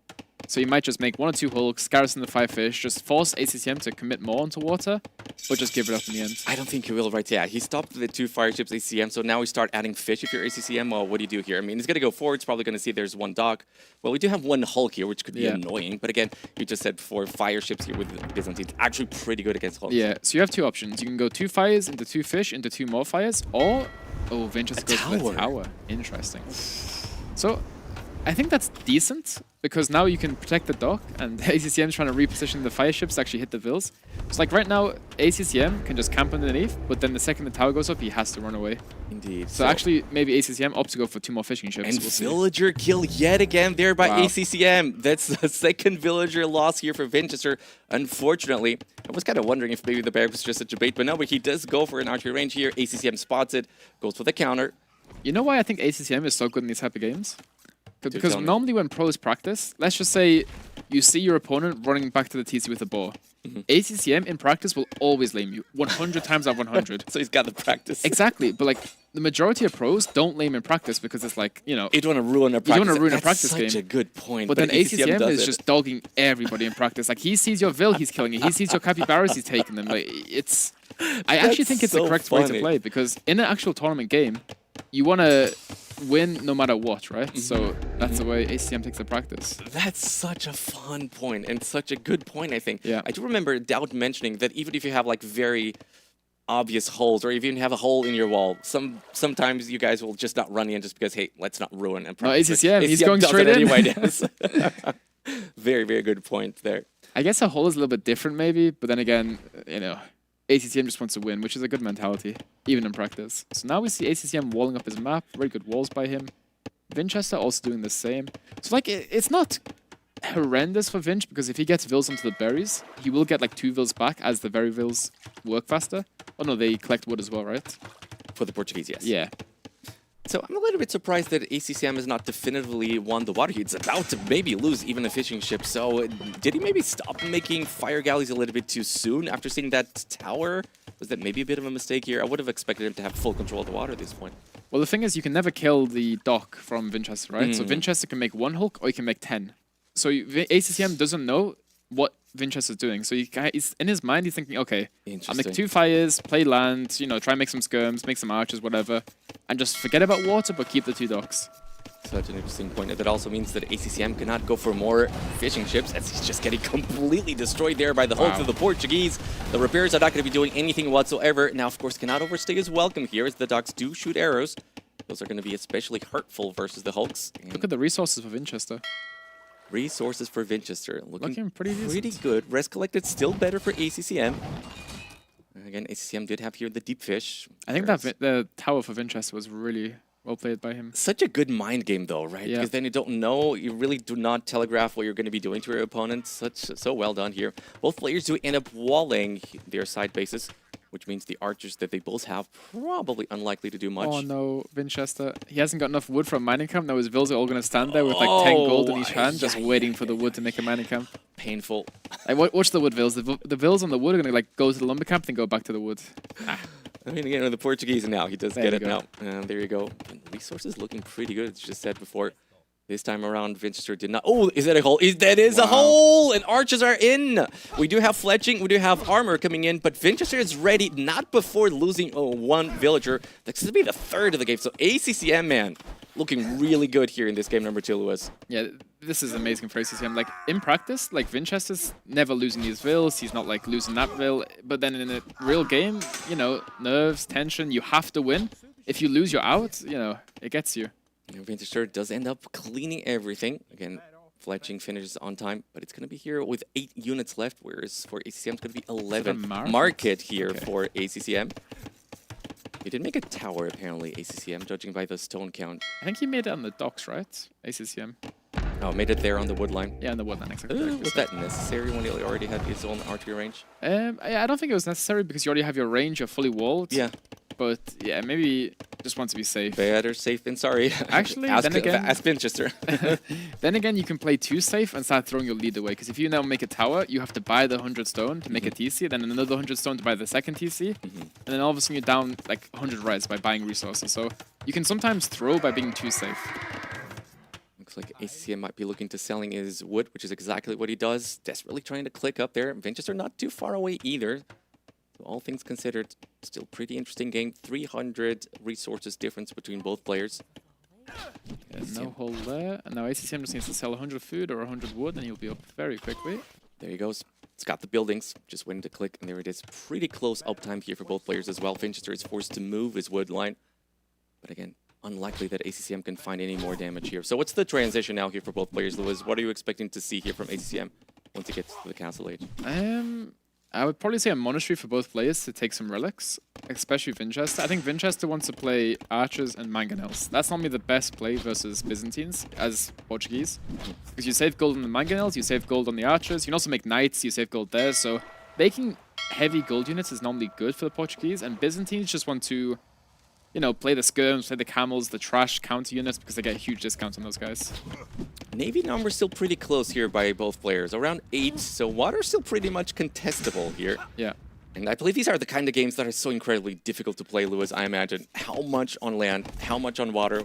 So you might just make 1 or 2 hulks, garrison the 5 fish, just force ACCM to commit more onto water, but just give it up in the end. I don't think he will, right? Yeah, he stopped the 2 fire ships ACCM, so now we start adding fish if you're ACCM. Well, what do you do here? I mean, he's going to go forward. He's probably going to see there's 1 dock. Well, we do have 1 hulk here, which could be annoying. But again, you just said 4 fire ships here with the Byzantines. Actually pretty good against hulks. Yeah, so you have 2 options. You can go 2 fires into 2 fish into 2 more fires, or... Oh, Vinchester goes for the tower. Interesting. So, I think that's decent, because now you can protect the dock, and ACCM is trying to reposition the fire ships to actually hit the vills. So, like, right now, ACCM can just camp underneath, but then the second the tower goes up, he has to run away. Indeed. So actually, maybe ACCM opts to go for 2 more fishing ships. And villager kill yet again there by ACCM. That's the second villager loss here for Vinchester. Unfortunately, I was kind of wondering if maybe the bear was just a debate, but no, but he does go for an archery range here. ACCM spots it, goes for the counter. You know why I think ACCM is so good in these type of games? Because normally when pros practice, let's just say you see your opponent running back to the TC with a bow. ACCM in practice will always lame you 100 times out of 100. So he's got the practice. Exactly, but like the majority of pros don't lame in practice because it's like, you know, you don't want to ruin a practice. You don't want to ruin a That's practice game. Such a good point. But then ACCM is just dogging everybody in practice. Like he sees your Vil, he's killing it. He sees your capybaras, he's taking them. Like it's, I actually think it's the correct way to play, because in an actual tournament game, you want to win no matter what, right? So that's the way ACCM takes the practice. That's such a fun point and such a good point, I think. Yeah. I do remember Dowd mentioning that even if you have like very obvious holes, or even have a hole in your wall, sometimes you guys will just not run in just because, hey, let's not ruin and practice. ACCM, he's going straight in. Anyway, very, very good point there. I guess a hole is a little bit different maybe, but then again, you know, ACCM just wants to win, which is a good mentality, even in practice. So now we see ACCM walling up his map, very good walls by him. Vinchester also doing the same. So like, it's not horrendous for Vinch because if he gets Vils onto the berries, he will get like 2 Vils back as the very Vils work faster. Oh no, they collect wood as well, right? For the Portuguese, yes. Yeah. So I'm a little bit surprised that ACCM has not definitively won the water. He's about to maybe lose even a fishing ship. So did he maybe stop making fire galleys a little bit too soon after seeing that tower? Was that maybe a bit of a mistake here? I would have expected him to have full control of the water at this point. Well, the thing is, you can never kill the dock from Winchester, right? So Winchester can make 1 Hulk or he can make 10. So ACCM doesn't know what Winchester's doing. So he's in his mind, he's thinking, okay, I'll make 2 fires, play land, you know, try and make some skirms, make some archers, whatever, and just forget about water, but keep the 2 docks. Such an interesting point. That also means that ACCM cannot go for more fishing ships as he's just getting completely destroyed there by the hulks of the Portuguese. The repairs are not going to be doing anything whatsoever. Now, of course, cannot overstay his welcome here as the docks do shoot arrows. Those are going to be especially hurtful versus the hulks. And look at the resources for Winchester. Resources for Winchester. Looking pretty good. Rest collected still better for ACCM. Again, ACCM did have here the deep fish. I think that the tower for Winchester was really well played by him. Such a good mind game, though, right? Yeah. Because then you don't know, you really do not telegraph what you're going to be doing to your opponent. So well done here. Both players do end up walling their side bases, which means the archers that they both have probably unlikely to do much. Oh no, Winchester. He hasn't got enough wood for a mining camp. Now his Vils are all going to stand there with like 10 gold in each hand, just waiting for the wood to make a mining camp. Painful. Like, watch the wood Vils. The Vils on the wood are going to like go to the lumber camp, then go back to the wood. I mean, again, with the Portuguese now, he does There get you it go. now. There you go. And resources looking pretty good, as just said before. This time around, Winchester did not... Oh, is that a hole? That is a hole! And archers are in! We do have fletching, we do have armor coming in, but Winchester is ready, not before losing 1 villager. That's going to be the 3rd of the game. So ACCM, man, looking really good here in this game number 2, Lewis. Yeah, this is amazing for ACCM. Like, in practice, like, Winchester's never losing his Vils. He's not, like, losing that Vil. But then in a real game, you know, nerves, tension, you have to win. If you lose, you're out. You know, it gets you. Winchester does end up cleaning everything. Again, fletching finishes on time, but it's going to be here with 8 units left, whereas for ACCM, it's going to be 11. Market here for ACCM. He did make a tower, apparently, ACCM, judging by the stone count. I think he made it on the docks, right? ACCM. Oh, made it there on the wood line? Yeah, on the wood line, exactly. Was that necessary when he already had his own archery range? I don't think it was necessary because you already have your range, you're fully walled. Yeah. But yeah, maybe just want to be safe. Better safe than sorry. Actually, ask, then again, ask Winchester. then again, you can play too safe and start throwing your lead away. Because if you now make a tower, you have to buy the 100 stone to make a TC, then another 100 stone to buy the second TC, and then all of a sudden you're down like 100 res by buying resources. So you can sometimes throw by being too safe. Looks like ACCM might be looking to selling his wood, which is exactly what he does. Desperately trying to click up there. Winchester not too far away either. So all things considered, still pretty interesting game. 300 resources difference between both players. Yeah, no hole there. And now ACCM just needs to sell 100 food or 100 wood, and he'll be up very quickly. There he goes. It's got the buildings. Just waiting to click, and there it is. Pretty close uptime here for both players as well. Winchester is forced to move his wood line. But again, unlikely that ACCM can find any more damage here. So what's the transition now here for both players, Lewis? What are you expecting to see here from ACCM once he gets to the Castle Age? I would probably say a monastery for both players to take some relics, especially Winchester. I think Winchester wants to play archers and mangonels. That's normally the best play versus Byzantines as Portuguese. Because you save gold on the mangonels, you save gold on the archers, you can also make knights, you save gold there. So making heavy gold units is normally good for the Portuguese, and Byzantines just want to, you know, play the skirms, play the camels, the trash counter units because they get huge discounts on those guys. Navy number still pretty close here by both players, around 8, so water's still pretty much contestable here. Yeah. And I believe these are the kind of games that are so incredibly difficult to play, Lewis, I imagine. How much on land, how much on water,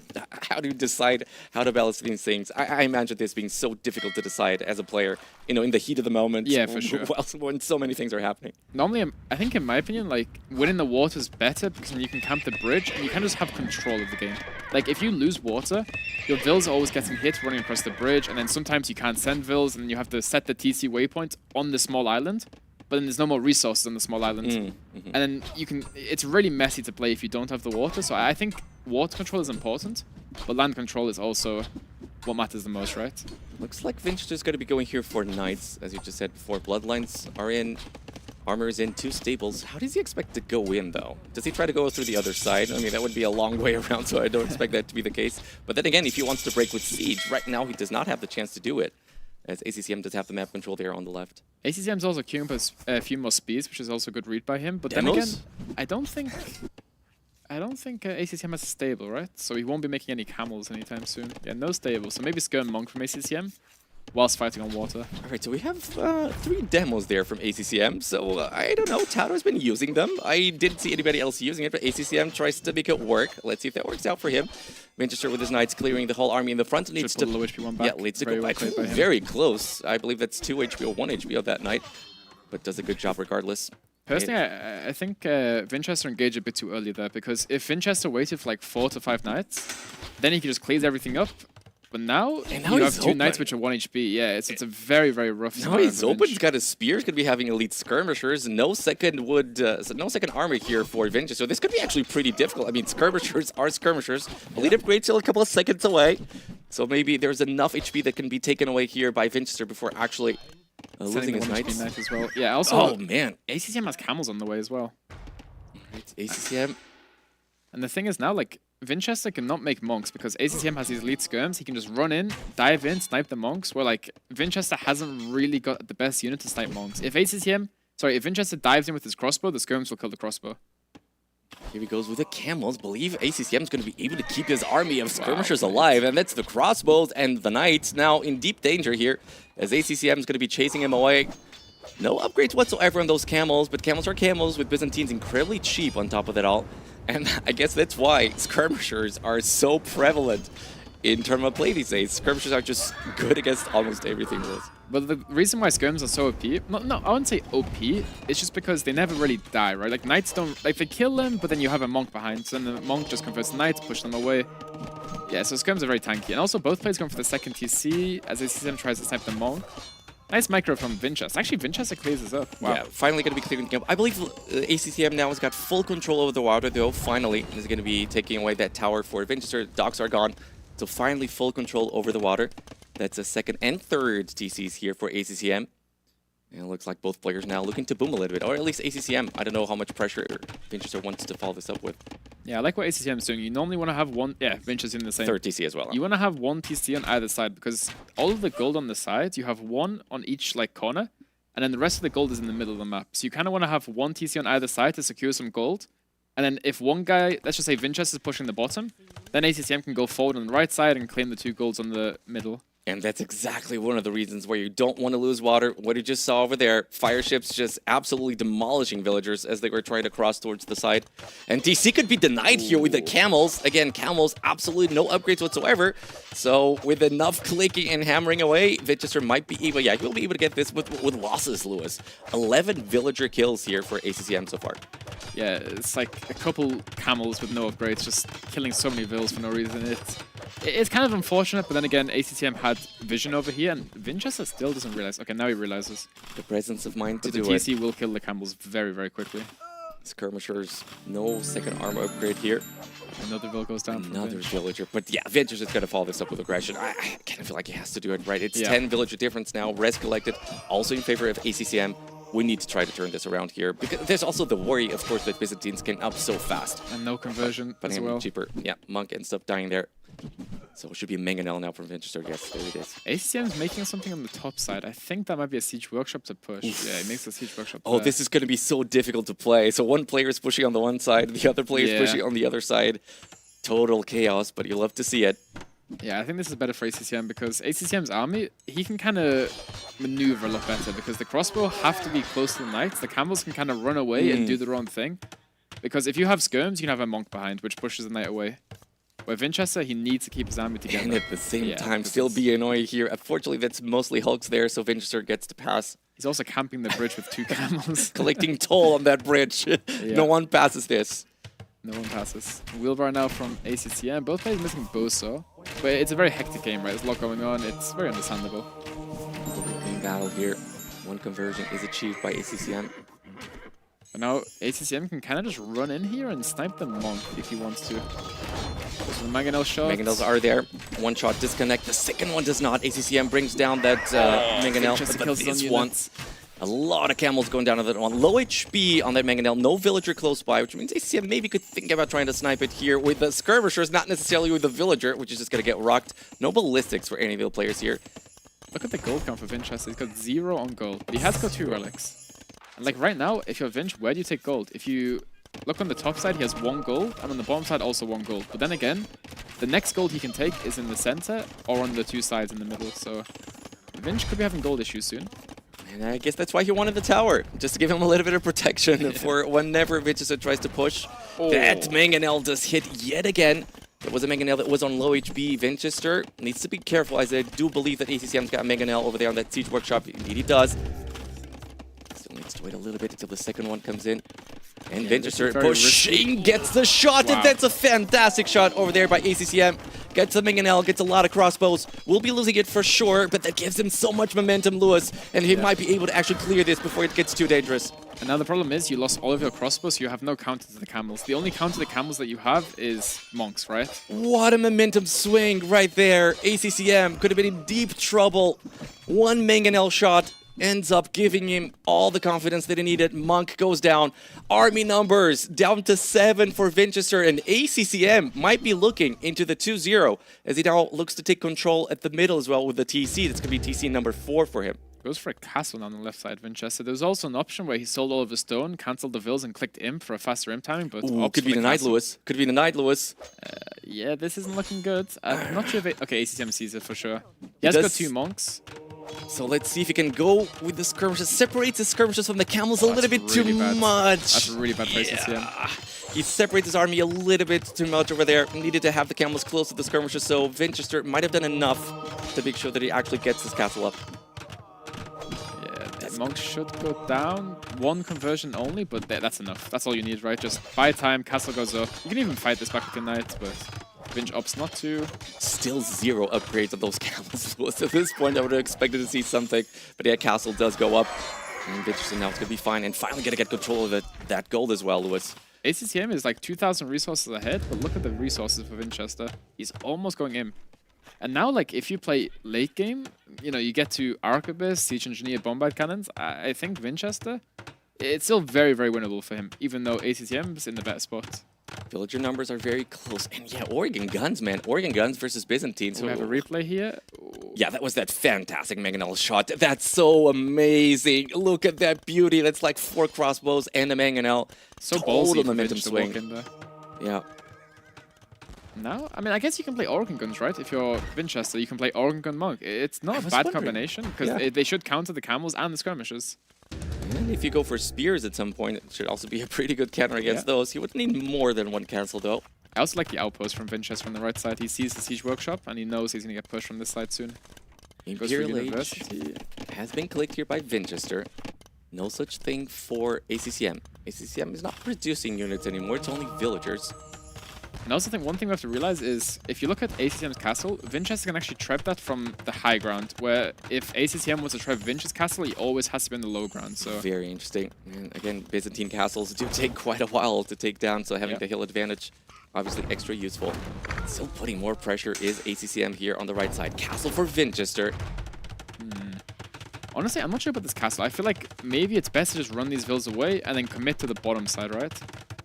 how do you decide how to balance these things? I imagine this being so difficult to decide as a player, you know, in the heat of the moment. Yeah, for sure. When so many things are happening. Normally, I think in my opinion, like, winning the water is better because then you can camp the bridge and you can just have control of the game. Like, if you lose water, your Vils are always getting hit running across the bridge, and then sometimes you can't send Vils, and you have to set the TC waypoint on the small island, but then there's no more resources on the small island. And then you can, it's really messy to play if you don't have the water, so I think water control is important, but land control is also what matters the most, right? Looks like Winchester's going to be going here for knights, as you just said before. Bloodlines are in, armor is in, 2 stables. How does he expect to go in, though? Does he try to go through the other side? I mean, that would be a long way around, so I don't expect that to be the case. But then again, if he wants to break with siege, right now he does not have the chance to do it. as ACCM does have the map control there on the left. ACCM's also queuing for a few more speeds, which is also a good read by him. But Demos? then again, I don't think ACCM has a stable, right? So he won't be making any camels anytime soon. Yeah, no stable. So maybe Skirm Monk from ACCM whilst fighting on water. All right, so we have 3 demos there from ACCM. So I don't know, Tauto's been using them. I didn't see anybody else using it, but ACCM tries to make it work. Let's see if that works out for him. Winchester with his Knights clearing the whole army in the front. Needs to low HP one back. Yeah, needs to Very go well back. played by him. Very close. I believe that's 2 HP or 1 HP of that Knight, but does a good job regardless. Personally, I think Winchester engaged a bit too early there, because if Winchester waited for like 4 to 5 Knights, then he could just clear everything up. But now, now you he's have 2 Knights open. which are 1 HP. Yeah, it's a very, very rough Now scenario he's for open. Vinch. He's got his spears. Could be having elite skirmishers. No second armor here for Vinci. So this could be actually pretty difficult. I mean, skirmishers are skirmishers. Elite upgrade still a couple of seconds away. So maybe there's enough HP that can be taken away here by Vinchester before actually losing his Knights. Knight as well. Yeah. Also, oh man, ACCM has camels on the way as well. Right, ACCM. And the thing is now, like, Winchester cannot make monks because ACCM has these elite skirms. He can just run in, dive in, snipe the monks, where like Winchester hasn't really got the best unit to snipe monks. If Winchester dives in with his crossbow, the skirms will kill the crossbow. Here he goes with the camels. Believe ACCM is going to be able to keep his army of skirmishers alive, and that's the crossbows and the Knights now in deep danger here, as ACCM is going to be chasing him away. No upgrades whatsoever on those camels, but camels are camels with Byzantines incredibly cheap on top of that all. And I guess that's why skirmishers are so prevalent in tournament play these days. Skirmishers are just good against almost everything. But the reason why skirms are so OP, no, I wouldn't say OP, it's just because they never really die, right? Like Knights don't, like they kill them, but then you have a monk behind, so then the monk just converts Knights, push them away. Yeah, so skirms are very tanky. And also both players going for the second TC as ACCM tries to snipe the monk. Nice micro from Winchester. Actually, Winchester clears this up. Wow. Yeah, finally going to be clearing the camp. I believe ACCM now has got full control over the water, though, finally. And is going to be taking away that tower for Winchester. Docks are gone. So finally full control over the water. That's a second and third TCs here for ACCM. And it looks like both players now looking to boom a little bit. Or at least ACCM. I don't know how much pressure Winchester wants to follow this up with. Yeah, I like what ACCM is doing. You normally want to have one... Yeah, Winchester's in the same... Third TC as well. You want to have one TC on either side, because all of the gold on the sides, you have one on each like corner, and then the rest of the gold is in the middle of the map. So you kind of want to have one TC on either side to secure some gold. And then if one guy, let's just say Winchester's pushing the bottom, then ACCM can go forward on the right side and claim the 2 golds on the middle. And that's exactly one of the reasons where you don't want to lose water. What you just saw over there, fire ships just absolutely demolishing villagers as they were trying to cross towards the side. And DC could be denied here with the camels. Again, camels, absolutely no upgrades whatsoever. So with enough clicking and hammering away, Winchester might be able, yeah, he'll be able to get this with losses, Lewis. 11 villager kills here for ACCM so far. Yeah, it's like a couple camels with no upgrades, just killing so many vills for no reason. It's kind of unfortunate, but then again, ACCM had vision over here, and Winchester still doesn't realize. Okay, now he realizes. The presence of mind to do do it. The TC will kill the camels very, very quickly. Skirmishers, no second armor upgrade here. Another vill goes down. Another villager, but yeah, Vintage is going to follow this up with aggression. I kind of feel like he has to do it, right? It's 10 villager difference now. Res collected, also in favor of ACCM. We need to try to turn this around here, because there's also the worry, of course, that Byzantines can up so fast. And no conversion but as well. Cheaper. Yeah, Monk ends up dying there. So it should be Mangonel now from Winchester. Yes, there it is. ACCM is making something on the top side. I think that might be a Siege Workshop to push. Oof. Yeah, it makes the Siege Workshop. Oh, this is going to be so difficult to play. So one player is pushing on the one side, the other player is pushing on the other side. Total chaos, but you love to see it. Yeah, I think this is better for ACCM because ACCM's army, he can kind of maneuver a lot better because the crossbow have to be close to the knights. The camels can kind of run away and do their own thing. Because if you have skirms, you can have a monk behind, which pushes the knight away. Where Winchester, he needs to keep his army together. And at the same time, still be annoying here. Unfortunately, that's mostly Hulks there, so Winchester gets to pass. He's also camping the bridge with 2 camels. Collecting toll on that bridge. No one passes this. No one passes. Wheelbar now from ACCM. Both players missing Boso. But it's a very hectic game, right? There's a lot going on. It's very understandable. In battle here. One conversion is achieved by ACCM. But now ACCM can kind of just run in here and snipe the monk if he wants to. So the Mangonel shot. Mangonels are there. One shot disconnect. The second one does not. ACCM brings down that Mangonel. But this one. A lot of camels going down on that one. Low HP on that Mangonel. No villager close by, which means ACCM maybe could think about trying to snipe it here with the skirmishers, not necessarily with the villager, which is just going to get rocked. No ballistics for any of the players here. look at the gold count for Winchester. He's got 0 on gold, but he has got 2 relics. And like right now, if you're Vinch, where do you take gold? If you look on the top side, he has 1 gold, and on the bottom side also 1 gold. But then again, the next gold he can take is in the center or on the 2 sides in the middle. So Vinch could be having gold issues soon. And I guess that's why he wanted the tower, just to give him a little bit of protection for whenever Winchester tries to push. That Mangonel does hit yet again. It was a Mangonel that was on low HP. Winchester needs to be careful, as I do believe that ACCM's got a Mangonel over there on that Siege Workshop. Indeed he does. Still needs to wait a little bit until the second one comes in. And Winchester pushing, gets the shot, and that's a fantastic shot over there by ACCM. Gets the Mangonel, gets a lot of crossbows. Will be losing it for sure, but that gives him so much momentum, Lewis, and he might be able to actually clear this before it gets too dangerous. And now the problem is you lost all of your crossbows, so you have no counter to the camels. The only counter to the camels that you have is monks, right? What a momentum swing right there. ACCM could have been in deep trouble. One Mangonel shot ends up giving him all the confidence that he needed. Monk goes down. Army numbers down to 7 for Winchester, and ACCM might be looking into the 2-0 as he now looks to take control at the middle as well with the TC. That's going to be TC number 4 for him. Goes for a castle on the left side, Winchester. There was also an option where he sold all of his stone, cancelled the vills, and clicked imp for a faster imp timing, but could be denied, Lewis. Could be denied, Lewis. Yeah, this isn't looking good. I'm not sure if okay, ACCM sees it for sure. He has got 2 monks. So let's see if he can go with the skirmishes. Separates the skirmishes from the camels a little bit too much. That's really bad for ACCM. He separates his army a little bit too much over there. Needed to have the camels close to the skirmishes, so Winchester might have done enough to make sure that he actually gets his castle up. Monks should go down. 1 conversion only, but that's enough. That's all you need, right? Just buy time, castle goes up. You can even fight this back with your knight, but Vinch opts not to. Still 0 upgrades of those camels. At this point, I would have expected to see something, but yeah, castle does go up. And Winchester now it's going to be fine, and finally going to get control of that gold as well, Lewis. ACCM is like 2,000 resources ahead, but look at the resources for Winchester. He's almost going in. And now, like, if you play late game, you know, you get to Arquebus, Siege Engineer, Bombard Cannons, I think Winchester, it's still very, very winnable for him, even though ACCM is in the better spot. Villager numbers are very close. And yeah, Oregon Guns, man. Oregon Guns versus Byzantine. So we have a replay here. Yeah, that was that fantastic Mangonel shot. That's so amazing. Look at that beauty. That's like 4 crossbows and a Mangonel. So total ballsy momentum swing. in there. Yeah. Now, I mean, I guess you can play Oregon Guns, right? If you're Winchester, you can play Oregon Gun Monk. It's not a bad combination, because they should counter the camels and the skirmishes. And if you go for spears at some point, it should also be a pretty good counter against those. He would need more than 1 castle, though. I also like the outpost from Winchester on the right side. He sees the Siege Workshop, and he knows he's going to get pushed from this side soon. He goes for University. Has been clicked here by Winchester. No such thing for ACCM. ACCM is not producing units anymore, it's only villagers. And I also think one thing we have to realize is, if you look at ACCM's castle, Winchester can actually trap that from the high ground, where if ACCM was to trap Winch's castle, he always has to be on the low ground. So very interesting. And again, Byzantine castles do take quite a while to take down, so having the hill advantage, obviously extra useful. Still putting more pressure is ACCM here on the right side. Castle for Winchester. Honestly, I'm not sure about this castle. I feel like maybe it's best to just run these villas away and then commit to the bottom side, right?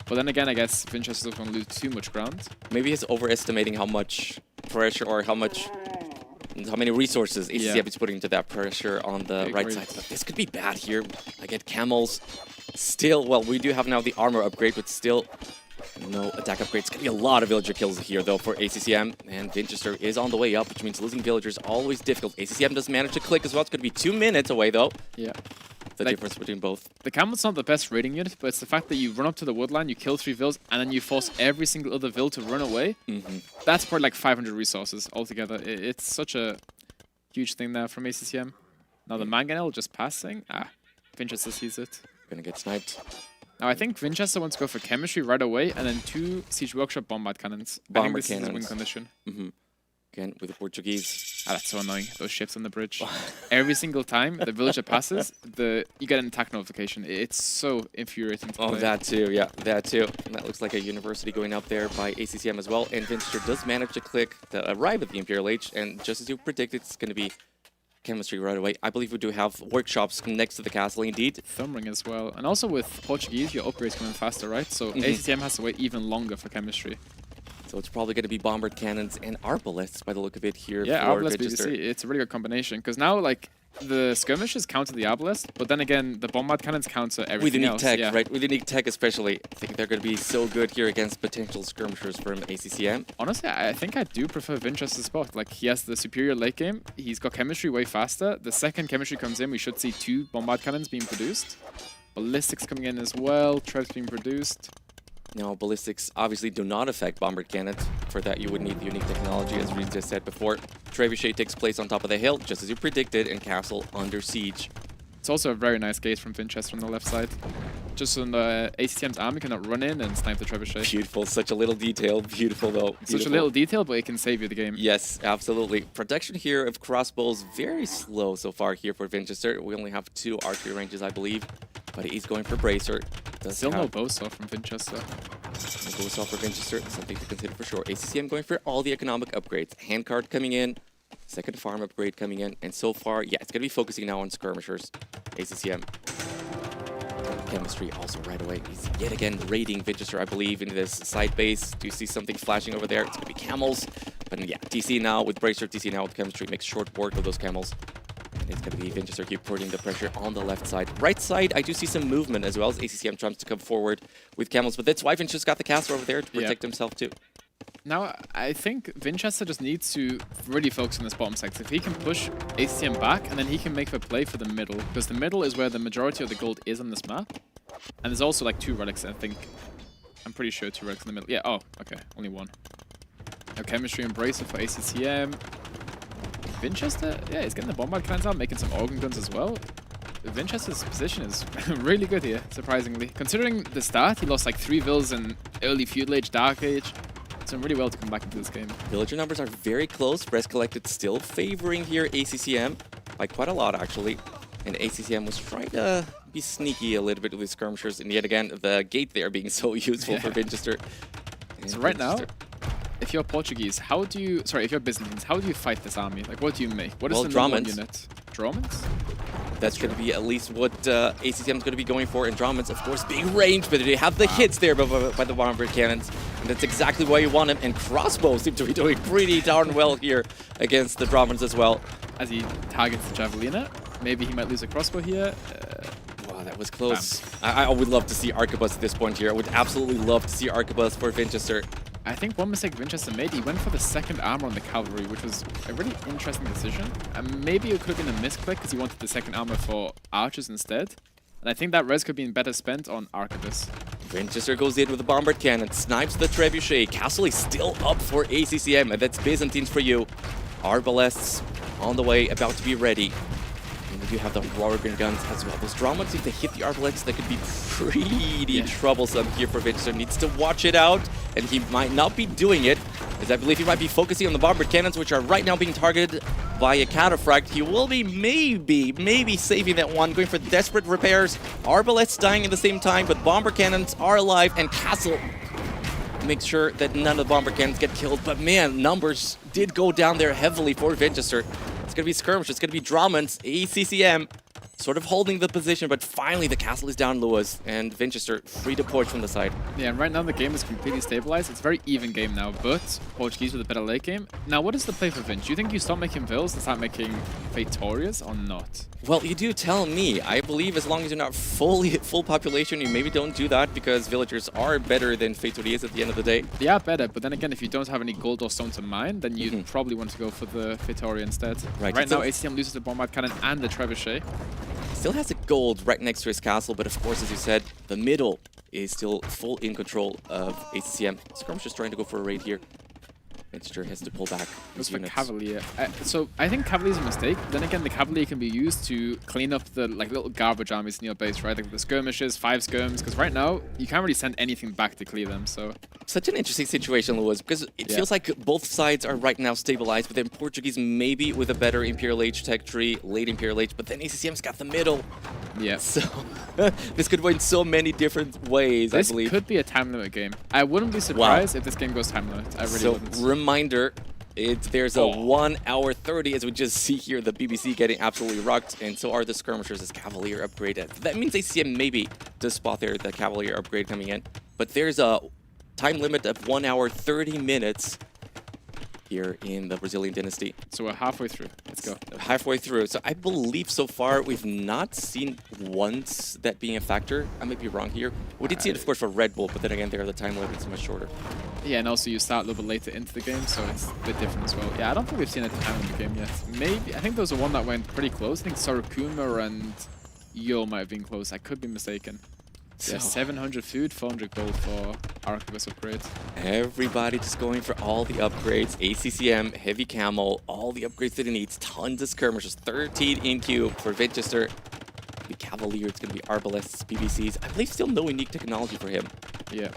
But then again, I guess Winchester's going to lose too much ground. Maybe he's overestimating how much pressure or how many resources ACCM is putting into that pressure on the right side. But this could be bad here. I get camels. Still, well, we do have now the armor upgrade, but still no attack upgrades. It's going to be a lot of villager kills here, though, for ACCM. And Winchester is on the way up, which means losing villagers always difficult. ACCM does manage to click as well. It's going to be 2 minutes away, though. Yeah. The difference between both. The camel's not the best raiding unit, but it's the fact that you run up to the woodline, you kill 3 vills, and then you force every single other vill to run away. That's probably like 500 resources altogether. It's such a huge thing there from ACCM. Now the Mangonel just passing. Winchester sees it. Gonna get sniped. Now I think Winchester wants to go for chemistry right away, and then 2 Siege Workshop Bombard Cannons. I think this is his win condition. Again, with the Portuguese. That's so annoying. Those ships on the bridge. Every single time the villager passes, you get an attack notification. It's so infuriating to play. That too, yeah, that too. And that looks like a university going up there by ACCM as well. And Winchester does manage to click to arrive at the Imperial Age, and just as you predicted, it's going to be chemistry right away. I believe we do have workshops next to the castle, indeed. Thumbring as well. And also with Portuguese, your upgrades come in faster, right? So ACCM has to wait even longer for chemistry. So it's probably going to be Bombard Cannons and Arbaleths by the look of it here. Yeah, for Arbalest Register. BBC. It's a really good combination because now like the skirmishes counter the Arbalest, but then again the Bombard Cannons counter everything With unique else. tech, yeah. right? With unique tech especially. I think they're going to be so good here against potential skirmishers from ACCM. Honestly, I think I do prefer Winchester's spot. Like, he has the superior late game. He's got chemistry way faster. The second chemistry comes in, we should see 2 Bombard Cannons being produced. Ballistics coming in as well. Trebs being produced. Now, ballistics obviously do not affect Bombard Cannons. For that, you would need the unique technology, as Reed just said before. Trebuchet takes place on top of the hill, just as you predicted, and Castle under siege. It's also a very nice gate from Winchester on the left side. Just so the ACTM's army cannot run in and snipe the Trebuchet. Beautiful, such a little detail. Beautiful, though. Beautiful. Such a little detail, but it can save you the game. Yes, absolutely. Production here of crossbows very slow so far here for Winchester. We only have 2 archery ranges, I believe. But he's going for Bracer. Still no bowsaw from Winchester. No bowsaw for Winchester, something to consider for sure. ACCM going for all the economic upgrades. Handcart coming in, second farm upgrade coming in, and so far, yeah, it's going to be focusing now on skirmishers. ACCM. Chemistry also right away. He's yet again raiding Winchester, I believe, into this side base. Do you see something flashing over there? It's going to be camels. But yeah, TC now with Bracer, TC now with chemistry makes short work of those camels. It's going to be Winchester keep putting the pressure on the left side. Right side, I do see some movement as well as ACCM tries to come forward with camels, but that's why Winchester's got the castle over there to protect himself too. Now, I think Winchester just needs to really focus on this bottom sector. If he can push ACCM back, and then he can make the play for the middle, because the middle is where the majority of the gold is on this map. And there's also like 2 relics, I think. I'm pretty sure 2 relics in the middle. Yeah, oh, okay, only 1. Now, chemistry embracer for ACCM. Winchester, yeah, he's getting the bombard cannons out, making some organ guns as well. Winchester's position is really good here, surprisingly. Considering the start, he lost like 3 vills in early feudal age, dark age. It's done really well to come back into this game. Villager numbers are very close. Rest collected still favoring here ACCM by quite a lot actually. And ACCM was trying to be sneaky a little bit with the skirmishers, and yet again the gate there being so useful for Winchester. So right now, if you're Portuguese, how do you... Sorry, if you're Byzantines, how do you fight this army? Like, what do you make? What is the number 1 unit? Drawmans? That's going to be at least what ACCM is going to be going for. And Drawmans, of course, being ranged, but they have the hits there by the Bombard Cannons. And that's exactly why you want him. And crossbows seem to be doing pretty darn well here against the Drawmans as well. As he targets the Javelina, maybe he might lose a crossbow here. Wow, that was close. I would love to see Arquebus at this point here. I would absolutely love to see Arquebus for Winchester. I think one mistake Winchester made, he went for the second armor on the cavalry, which was a really interesting decision. And maybe it could have been a misclick because he wanted the second armor for archers instead. And I think that res could have been better spent on Arquebus. Winchester goes in with the Bombard Cannon, snipes the Trebuchet. Castle is still up for ACCM, and that's Byzantines for you. Arbalests on the way, about to be ready. And we do have the Rorgan guns as well. Those Drawmans, if they hit the Arbalests, that could be pretty troublesome here for Winchester. Needs to watch it out, and he might not be doing it, as I believe he might be focusing on the Bombard Cannons, which are right now being targeted by a Cataphract. He will be maybe saving that one, going for desperate repairs. Arbalests dying at the same time, but Bombard Cannons are alive, and Castle makes sure that none of the Bombard Cannons get killed. But man, numbers did go down there heavily for Winchester. It's going to be skirmish, it's going to be Drawmans, ACCM, sort of holding the position, but finally the castle is down, Lewis, and Winchester free to push from the side. Yeah, and right now the game is completely stabilized. It's a very even game now, but Portuguese with a better late game. Now, what is the play for Vinch? Do you think you stop making vills and start making Praetorias or not? Well, you do tell me. I believe as long as you're not full population, you maybe don't do that, because villagers are better than Praetorias at the end of the day. They are better, but then again, if you don't have any gold or stone to mine, then you'd probably want to go for the Praetoria instead. Right now, ACM loses the Bombard Cannon and the Trebuchet. Still has a gold right next to his castle, but of course, as you said, the middle is still full in control of ACM. Skirmish is trying to go for a raid here. Winchester has to pull back his units. Cavalier. So I think Cavalier is a mistake. Then again, the Cavalier can be used to clean up the little garbage armies in your base, right? Like the skirmishes, 5 skirms, because right now you can't really send anything back to clear them. So such an interesting situation, Lewis, because it feels like both sides are right now stabilized, but then Portuguese maybe with a better Imperial Age tech tree, late Imperial Age, but then ACCM's got the middle. Yeah. So this could go in so many different ways, I believe. This could be a time limit game. I wouldn't be surprised if this game goes time limit. I really wouldn't. Reminder, there's a 1 hour 30, as we just see here, the BBC getting absolutely rocked, and so are the skirmishers as Cavalier upgraded. That means ACM maybe does spot there the Cavalier upgrade coming in, but there's a time limit of 1 hour 30 minutes here in the Brazilian Dynasty. So we're halfway through. Let's go. Halfway through. So I believe so far we've not seen once that being a factor. I might be wrong here. We did see it, of course, for Red Bull, but then again, there the time limit is much shorter. Yeah, and also you start a little bit later into the game, so it's a bit different as well. Yeah, I don't think we've seen a time in the game yet. Maybe, I think there was one that went pretty close. I think Sorokuma and Yo might have been close. I could be mistaken. Yeah, 700 food, 400 gold for Arquebus upgrade. Everybody just going for all the upgrades. ACCM, Heavy Camel, all the upgrades that he needs. Tons of skirmishers. 13 in queue for Vinchester. The Cavalier, it's going to be Arbalests, BBCs. I believe still no unique technology for him. Yeah.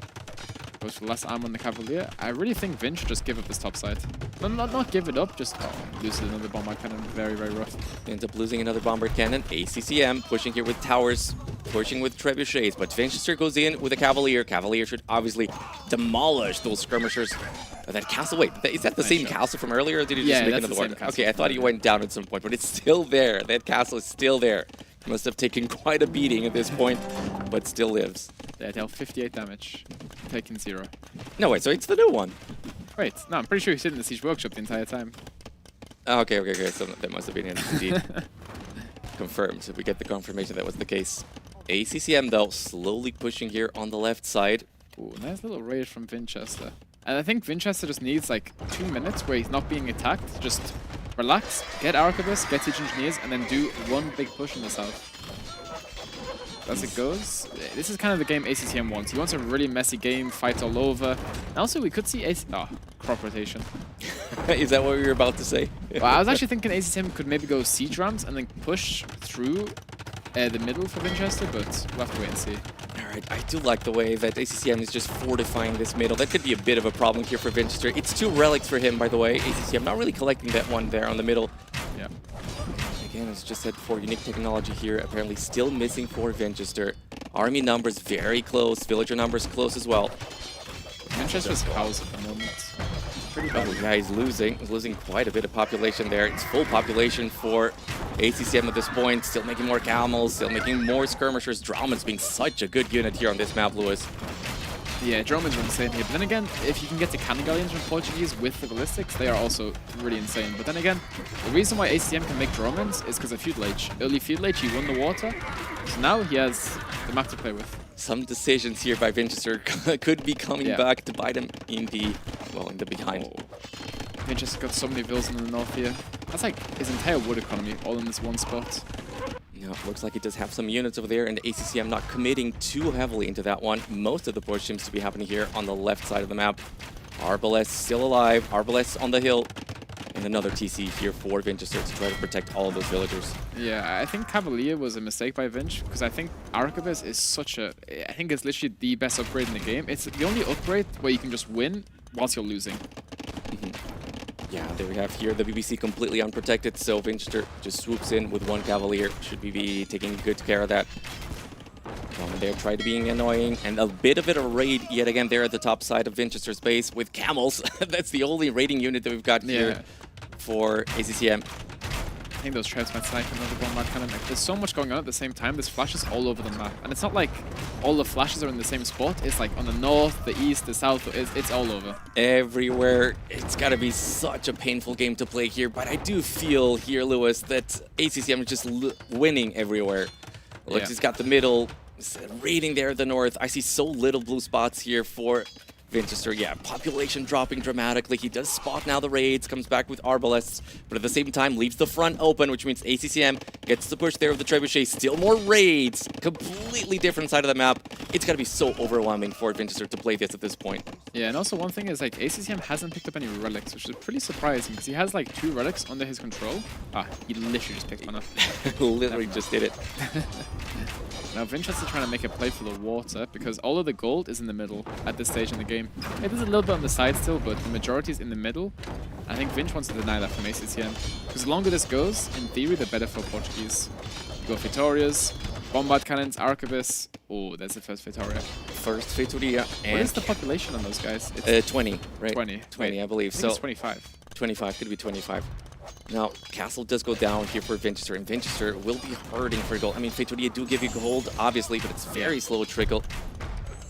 Goes for less armor on the Cavalier. I really think Vin should just give up his top side. No, not give it up, just lose another bombard cannon. Very, very rough. Ends up losing another bombard cannon. ACCM pushing here with towers, pushing with trebuchets, but Vinchester goes in with a Cavalier. Cavalier should obviously demolish those skirmishers. That castle, wait, is that the same castle from earlier, or did he just make another one? Okay, I thought he went down at some point, but it's still there. That castle is still there. Must have taken quite a beating at this point, but still lives. They dealt 58 damage, taking 0. No, wait, so it's the new one. Wait, no, I'm pretty sure he's sitting in the Siege Workshop the entire time. Okay, so that must have been indeed confirmed. So we get the confirmation that was the case. ACCM, though, slowly pushing here on the left side. Ooh, nice little raid from Vinchester. And I think Vinchester just needs like 2 minutes where he's not being attacked. Just relax, get Arquebus, get Siege Engineers, and then do one big push in the south. As it goes, this is kind of the game ACCM wants. He wants a really messy game, fight all over. And also, we could see crop rotation. Is that what you were about to say? Well, I was actually thinking ACCM could maybe go siege rams and then push through the middle for Vinchester, but we'll have to wait and see. Alright, I do like the way that ACCM is just fortifying this middle. That could be a bit of a problem here for Vinchester. It's 2 relics for him, by the way. ACCM not really collecting that one there on the middle. Yeah. Again, as just said before, unique technology here apparently still missing for Vinchester. Army numbers very close, villager numbers close as well. Vinchester's house at the moment. Pretty bad. Oh, yeah, he's losing quite a bit of population there. It's full population for ACCM at this point. Still making more camels, still making more skirmishers. Drauman's being such a good unit here on this map, Lewis. Yeah, Drauman's insane here. But then again, if you can get the cannon galleons from Portuguese with the ballistics, they are also really insane. But then again, the reason why ACCM can make Draumans is because of Feudal Age. Early Feudal Age, he won the water. So now he has the map to play with. Some decisions here by Vinchester could be coming back to bite him in the behind. Oh. Vinchester's got so many villas in the north here. That's like his entire wood economy all in this one spot. Yeah, looks like he does have some units over there, and the ACCM not committing too heavily into that one. Most of the push seems to be happening here on the left side of the map. Arbalest still alive. Arbalest on the hill. And another TC here for Vinchester to try to protect all of those villagers. Yeah, I think Cavalier was a mistake by Vinch, because I think Arquebus is such a... I think it's literally the best upgrade in the game. It's the only upgrade where you can just win whilst you're losing. Yeah, there we have here the BBC completely unprotected, so Vinchester just swoops in with 1 Cavalier. Should be taking good care of that. They're trying to be annoying, and a bit of it a raid yet again there at the top side of Vinchester's base with camels. That's the only raiding unit that we've got here for ACCM. I think those traps might snipe another bombard cannon. Like, there's so much going on at the same time. There's flashes all over the map. And it's not like all the flashes are in the same spot. It's like on the north, the east, the south. It's all over. Everywhere. It's got to be such a painful game to play here. But I do feel here, Lewis, that ACCM is just winning everywhere. Look, he's got the middle. Raiding there at the north. I see so little blue spots here for Vinchester. Yeah, population dropping dramatically. He does spot now the raids, comes back with Arbalests, but at the same time leaves the front open, which means ACCM gets the push there with the trebuchet. Still more raids. Completely different side of the map. It's got to be so overwhelming for Vinchester to play this at this point. Yeah, and also one thing is like ACCM hasn't picked up any relics, which is pretty surprising because he has like 2 relics under his control. He literally just picked one up. Literally just did it. Now Vinchester's trying to make a play for the water because all of the gold is in the middle at this stage in the game. It is a little bit on the side still, but the majority is in the middle. I think Vinch wants to deny that from ACCM. Because the longer this goes, in theory, the better for Portuguese. You go Vitorias, Bombard Cannons, Arquebus. Oh, that's the first Vitoria. First Vitoria. What is the population on those guys? It's 20, right? 20. 20, I believe. I think it's 25. 25, could be 25. Now, Castle does go down here for Vinchester, and Vinchester will be hurting for gold. I mean, Vitoria do give you gold, obviously, but it's very slow trickle.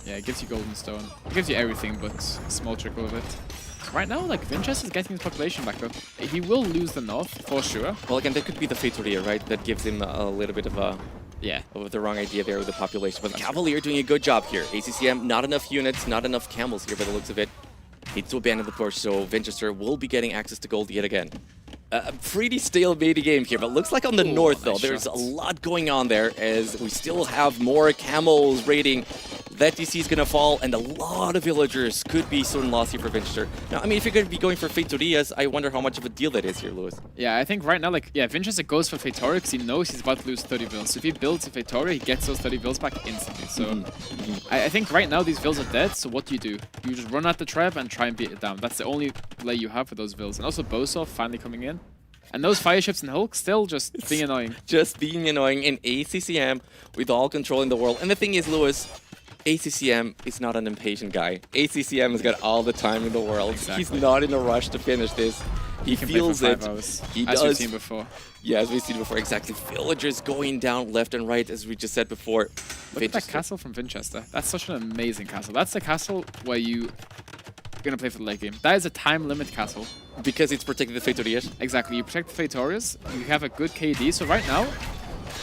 Yeah, it gives you golden stone. It gives you everything, but a small trickle of it. Right now, like, Vinchester is getting his population back up. He will lose the north, for sure. Well, again, that could be the Fatoria, right? That gives him a little bit of a... Yeah. Of the wrong idea there with the population. But the Cavalier doing a good job here. ACCM, not enough units, not enough camels here by the looks of it. Needs to abandon the push, so Vinchester will be getting access to gold yet again. A pretty stalemated game here, but looks like on the north, though, there's a lot going on there as we still have more camels raiding. That DC is going to fall, and a lot of villagers could be soon lost here for Vinchester. Now, I mean, if you're going to be going for Fatorias, I wonder how much of a deal that is here, Lewis. Yeah, I think right now, like, yeah, Vinchester goes for Fatoria because he knows he's about to lose 30 vills. So if he builds a Fatoria, he gets those 30 vills back instantly. So I think right now these vills are dead, so what do? You just run at the trap and try and beat it down. That's the only play you have for those vills. And also Bosov finally coming in. And those fire ships and Hulk still just being annoying. Just being annoying in ACCM with all control in the world. And the thing is, Lewis, ACCM is not an impatient guy. ACCM has got all the time in the world. Exactly. He's not in a rush to finish this. He feels it. He as does. we've seen before. Yeah, as we've seen before, exactly. Villagers going down left and right, as we just said before. Look at that castle from Vinchester. That's such an amazing castle. That's the castle where you're going to play for the late game. That is a time limit castle. Because it's protecting the Fatorias? Exactly. You protect the Fatorias, you have a good KD. So right now,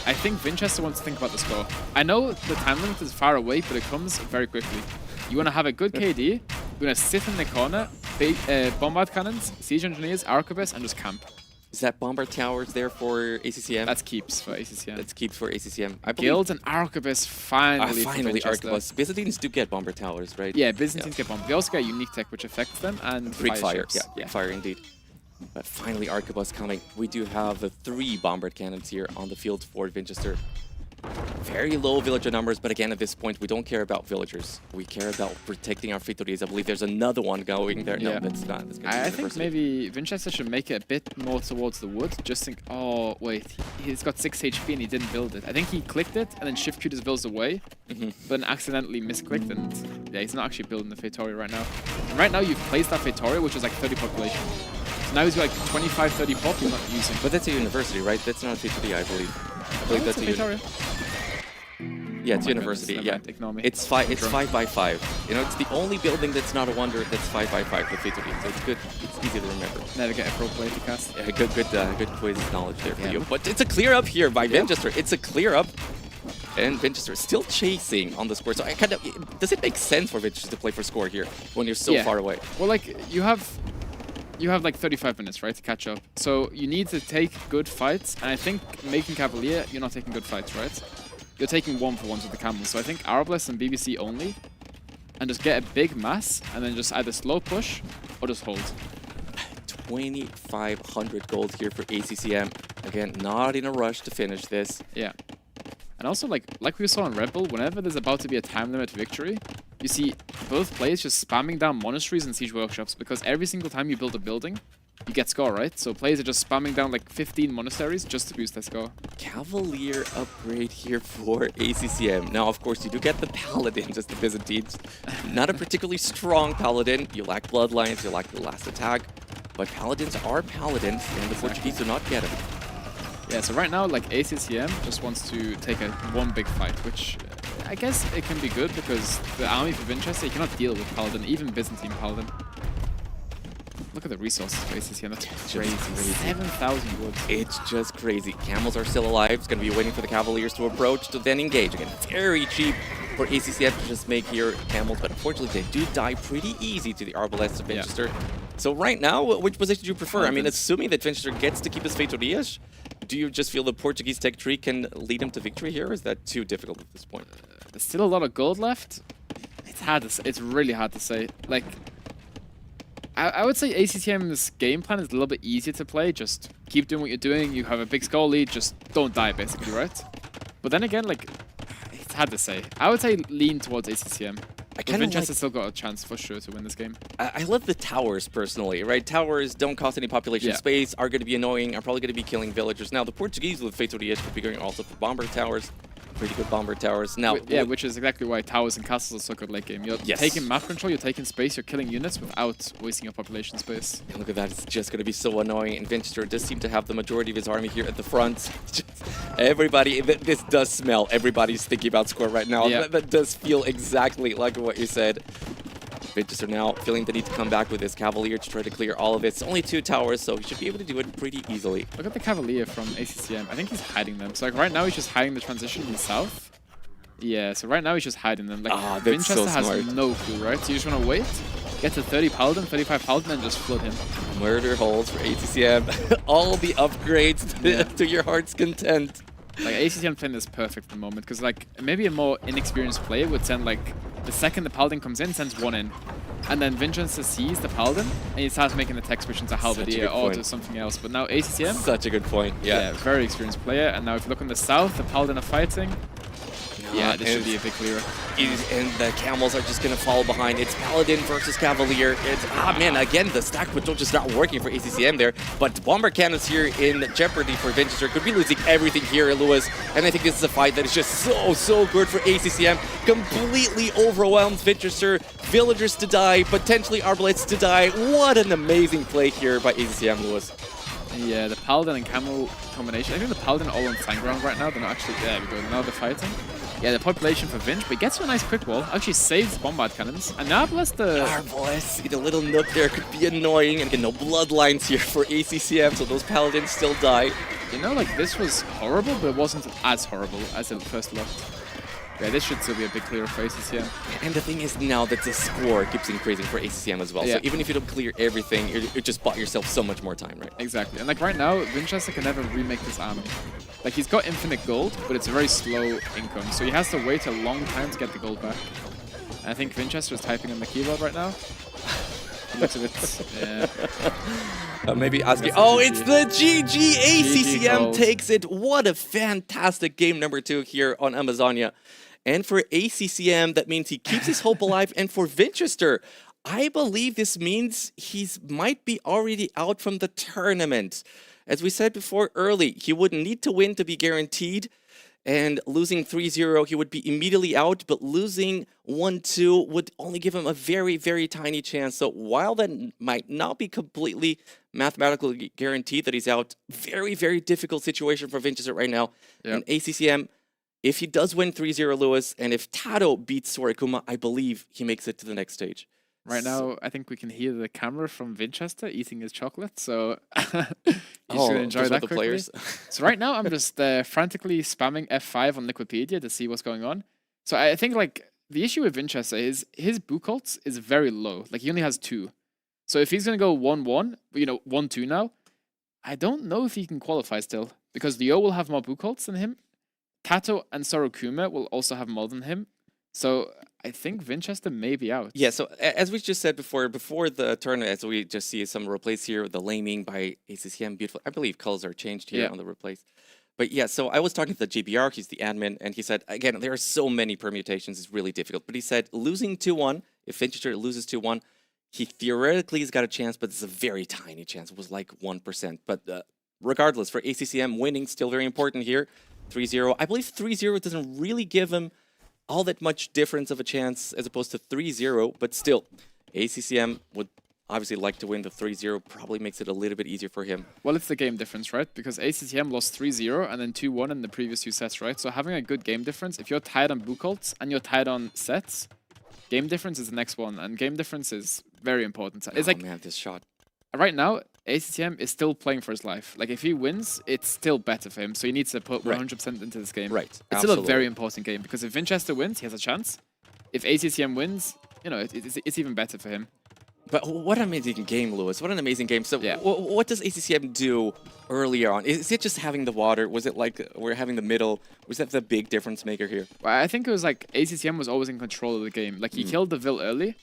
I think Vinchester wants to think about the score. I know the time limit is far away, but it comes very quickly. You want to have a good KD, you're going to sit in the corner, bombard cannons, siege engineers, arquebuses, and just camp. Is that bombard towers there for ACCM? That's keeps for ACCM. That's keeps for ACCM. I Guild and arquebus finally. Finally, arquebus. Byzantines do get bombard towers, right? Yeah, Byzantines get bombard. They also get unique tech which affects them and Greek fire. ships. Yeah, fire indeed. But finally, arquebus coming. We do have 3 bombard cannons here on the field for Vinchester. Very low villager numbers, but again, at this point, we don't care about villagers. We care about protecting our Fatorias. I believe there's another one going there. No, that's not. That's I think maybe Vinchester should make it a bit more towards the wood. Just think, oh, wait, he's got 6 HP and he didn't build it. I think he clicked it and then shift queued his vills away, but then accidentally misclicked and yeah, he's not actually building the Fatoria right now. And right now, you've placed that Fatoria, which is like 30 population. So now he's got like 25, 30 pop you're not using. But that's a university, right? That's not a Fatoria, I believe. I believe that's a Fatoria. Yeah, it's university. Yeah, it's 5 by 5. You know, it's the only building that's not a wonder that's 5 by 5 with Fatoria. So it's good. It's easy to remember. Never get a pro player to cast. Yeah, good quiz knowledge there for you. But it's a clear up here by Vinchester. It's a clear up. And Vinchester is still chasing on the score. So I kind of, does it make sense for Vinchester to play for score here when you're so far away? Well, like you have like 35 minutes, right, to catch up. So you need to take good fights. And I think making Cavalier, you're not taking good fights, right? You're taking 1-for-1s with the camels. So I think Arbless and BBC only. And just get a big mass and then just either slow push or just hold. 2,500 gold here for ACCM. Again, not in a rush to finish this. Yeah. And also, like we saw in Red Bull, whenever there's about to be a time limit victory, you see both players just spamming down monasteries and siege workshops because every single time you build a building, you get score, right? So players are just spamming down like 15 monasteries just to boost their score. Cavalier upgrade here for ACCM. Now, of course, you do get the Paladin, just the Byzantines. Not a particularly strong Paladin. You lack Bloodlines, you lack the last attack. But Paladins are Paladins, and the Portuguese do not get them. Yeah, so right now, like, ACCM just wants to take one big fight, which I guess it can be good because the army for Vinchester, you cannot deal with Paladin, even Byzantine Paladin. Look at the resources for ACCM, that's crazy. 7,000 woods. It's just crazy. Camels are still alive. It's going to be waiting for the Cavaliers to approach to then engage. Again, very cheap for ACCM to just make here camels, but unfortunately they do die pretty easy to the Arbalests of Vinchester. Yeah. So right now, which position do you prefer? I mean, assuming that Vinchester gets to keep his Fatorias, do you just feel the Portuguese tech tree can lead him to victory here, or is that too difficult at this point? There's still a lot of gold left. It's hard to say. It's really hard to say. Like, I would say ACCM's game plan is a little bit easier to play. Just keep doing what you're doing. You have a big score lead. Just don't die, basically, right? But then again, like, it's hard to say. I would say lean towards ACCM. Vinchester still got a chance for sure to win this game. I love the towers personally, right? Towers don't cost any population space, are going to be annoying, are probably going to be killing villagers. Now, the Portuguese with Fatorias could be going also for bomber towers. Pretty good bomber towers. Now, yeah, which is exactly why towers and castles are so good late game. You're taking map control, you're taking space, you're killing units without wasting your population space. And look at that, it's just going to be so annoying. And Vinchester does seem to have the majority of his army here at the front. Everybody, this does smell. Everybody's thinking about score right now. Yeah. That does feel exactly like what you said. Vinches are now feeling the need to come back with his Cavalier to try to clear all of it. It's only 2 towers, so he should be able to do it pretty easily. Look at the Cavalier from ACCM. I think he's hiding them. So like right now he's just hiding the transition in the south. Yeah, so right now he's just hiding them. Like that's so Winchester has smart. no clue, right? So you just want to wait, get to 30 Paladin, 35 Paladin, and just flood him. Murder holes for ACCM. All the upgrades to your heart's content. Like ACCM playing this perfect at the moment because like maybe a more inexperienced player would send like the second the Paladin comes in, sends 1 in. And then Vincenzo sees the Paladin and he starts making the tech switch into Halberdier or to something else. But now ACCM... Such a good point, yeah. Very experienced player. And now if you look on the south, the Paladin are fighting. Yeah, this should be a big clearer. And the Camels are just going to follow behind. It's Paladin versus Cavalier. It's, man, again, the stack control just not working for ACCM there. But Bomber Cannons here in jeopardy for Vinchester. Could be losing everything here, Lewis. And I think this is a fight that is just so good for ACCM. Completely overwhelmed Vinchester. Villagers to die, potentially Arbalets to die. What an amazing play here by ACCM, Lewis. Yeah, the Paladin and Camel combination. I think the Paladin are all on Sandground right now. They're not actually... There we go. Now they're fighting. Yeah, the population for Vinch, but gets to a nice quick wall. Actually saves Bombard Cannons. And now bless the... Arbalest, the little nook there could be annoying. And again, no bloodlines here for ACCM, so those Paladins still die. You know, like, this was horrible, but it wasn't as horrible as it first looked. Yeah, this should still be a big clear for ACCM. And the thing is now that the score keeps increasing for ACCM as well. Yeah. So even if you don't clear everything, you just bought yourself so much more time, right? Exactly. And like right now, Winchester can never remake this army. Like he's got infinite gold, but it's a very slow income. So he has to wait a long time to get the gold back. And I think Winchester is typing on the keyboard right now. He looks a bit, yeah. Maybe asking, oh, it's the GG! ACCM gold. takes it. What a fantastic game number 2 here on Amazonia. And for ACCM, that means he keeps his hope alive. And for Winchester, I believe this means he's might be already out from the tournament. As we said before early, he would need to win to be guaranteed. And losing 3-0, he would be immediately out. But losing 1-2 would only give him a very tiny chance. So while that might not be completely mathematically guaranteed that he's out, very difficult situation for Winchester right now. Yep. And ACCM, if he does win 3-0, Lewis, and if Tato beats Sorikuma, I believe he makes it to the next stage. Right now, I think we can hear the camera from Winchester eating his chocolate, so you should enjoy that quickly. Players. So right now, I'm just frantically spamming F5 on Liquipedia to see what's going on. So I think like the issue with Winchester is his book cults is very low. Like he only has 2. So if he's gonna go 1-1, 1-2 now, I don't know if he can qualify still because Leo will have more book cults than him. Tato and Sorokuma will also have more than him. So I think Winchester may be out. Yeah, so as we just said before the tournament, as we just see some replays here, the laming by ACCM, beautiful. I believe colors are changed here on the replays. But yeah, so I was talking to the GBR, he's the admin, and he said, again, there are so many permutations, it's really difficult. But he said losing 2-1, if Winchester loses 2-1, he theoretically has got a chance, but it's a very tiny chance. It was like 1%. But regardless, for ACCM, winning still very important here. 3-0. I believe 3-0 doesn't really give him all that much difference of a chance as opposed to 3-0, but still, ACCM would obviously like to win the 3-0, probably makes it a little bit easier for him. Well, it's the game difference, right? Because ACCM lost 3-0 and then 2-1 in the previous 2 sets, right? So having a good game difference, if you're tied on book cults and you're tied on sets, game difference is the next one, and game difference is very important. It's like, man, this shot. Right now, ACCM is still playing for his life. Like, if he wins, it's still better for him. So he needs to put 100% into this game. Right. It's still a very important game, because if Winchester wins, he has a chance. If ACCM wins, it's even better for him. But what an amazing game, Lewis. What an amazing game. So what does ACCM do earlier on? Is it just having the water? Was it like we're having the middle? Was that the big difference maker here? Well, I think it was like ACCM was always in control of the game. Like, he killed the Vil early,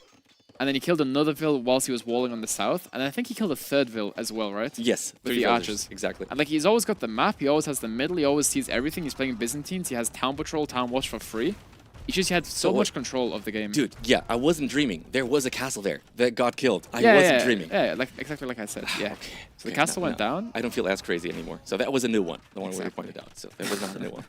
and then he killed another Vil whilst he was walling on the south, and I think he killed a third Vil as well, right? Yes. With the archers. Exactly. And like, he's always got the map, he always has the middle, he always sees everything. He's playing Byzantines, he has Town Patrol, Town Watch for free. He just had so much control of the game. Dude, yeah, I wasn't dreaming. There was a castle there that got killed. I wasn't dreaming. Yeah, like exactly like I said. Yeah. Okay. So the castle went down. I don't feel as crazy anymore. So that was a new one, the one where you pointed out. So that was not a new one.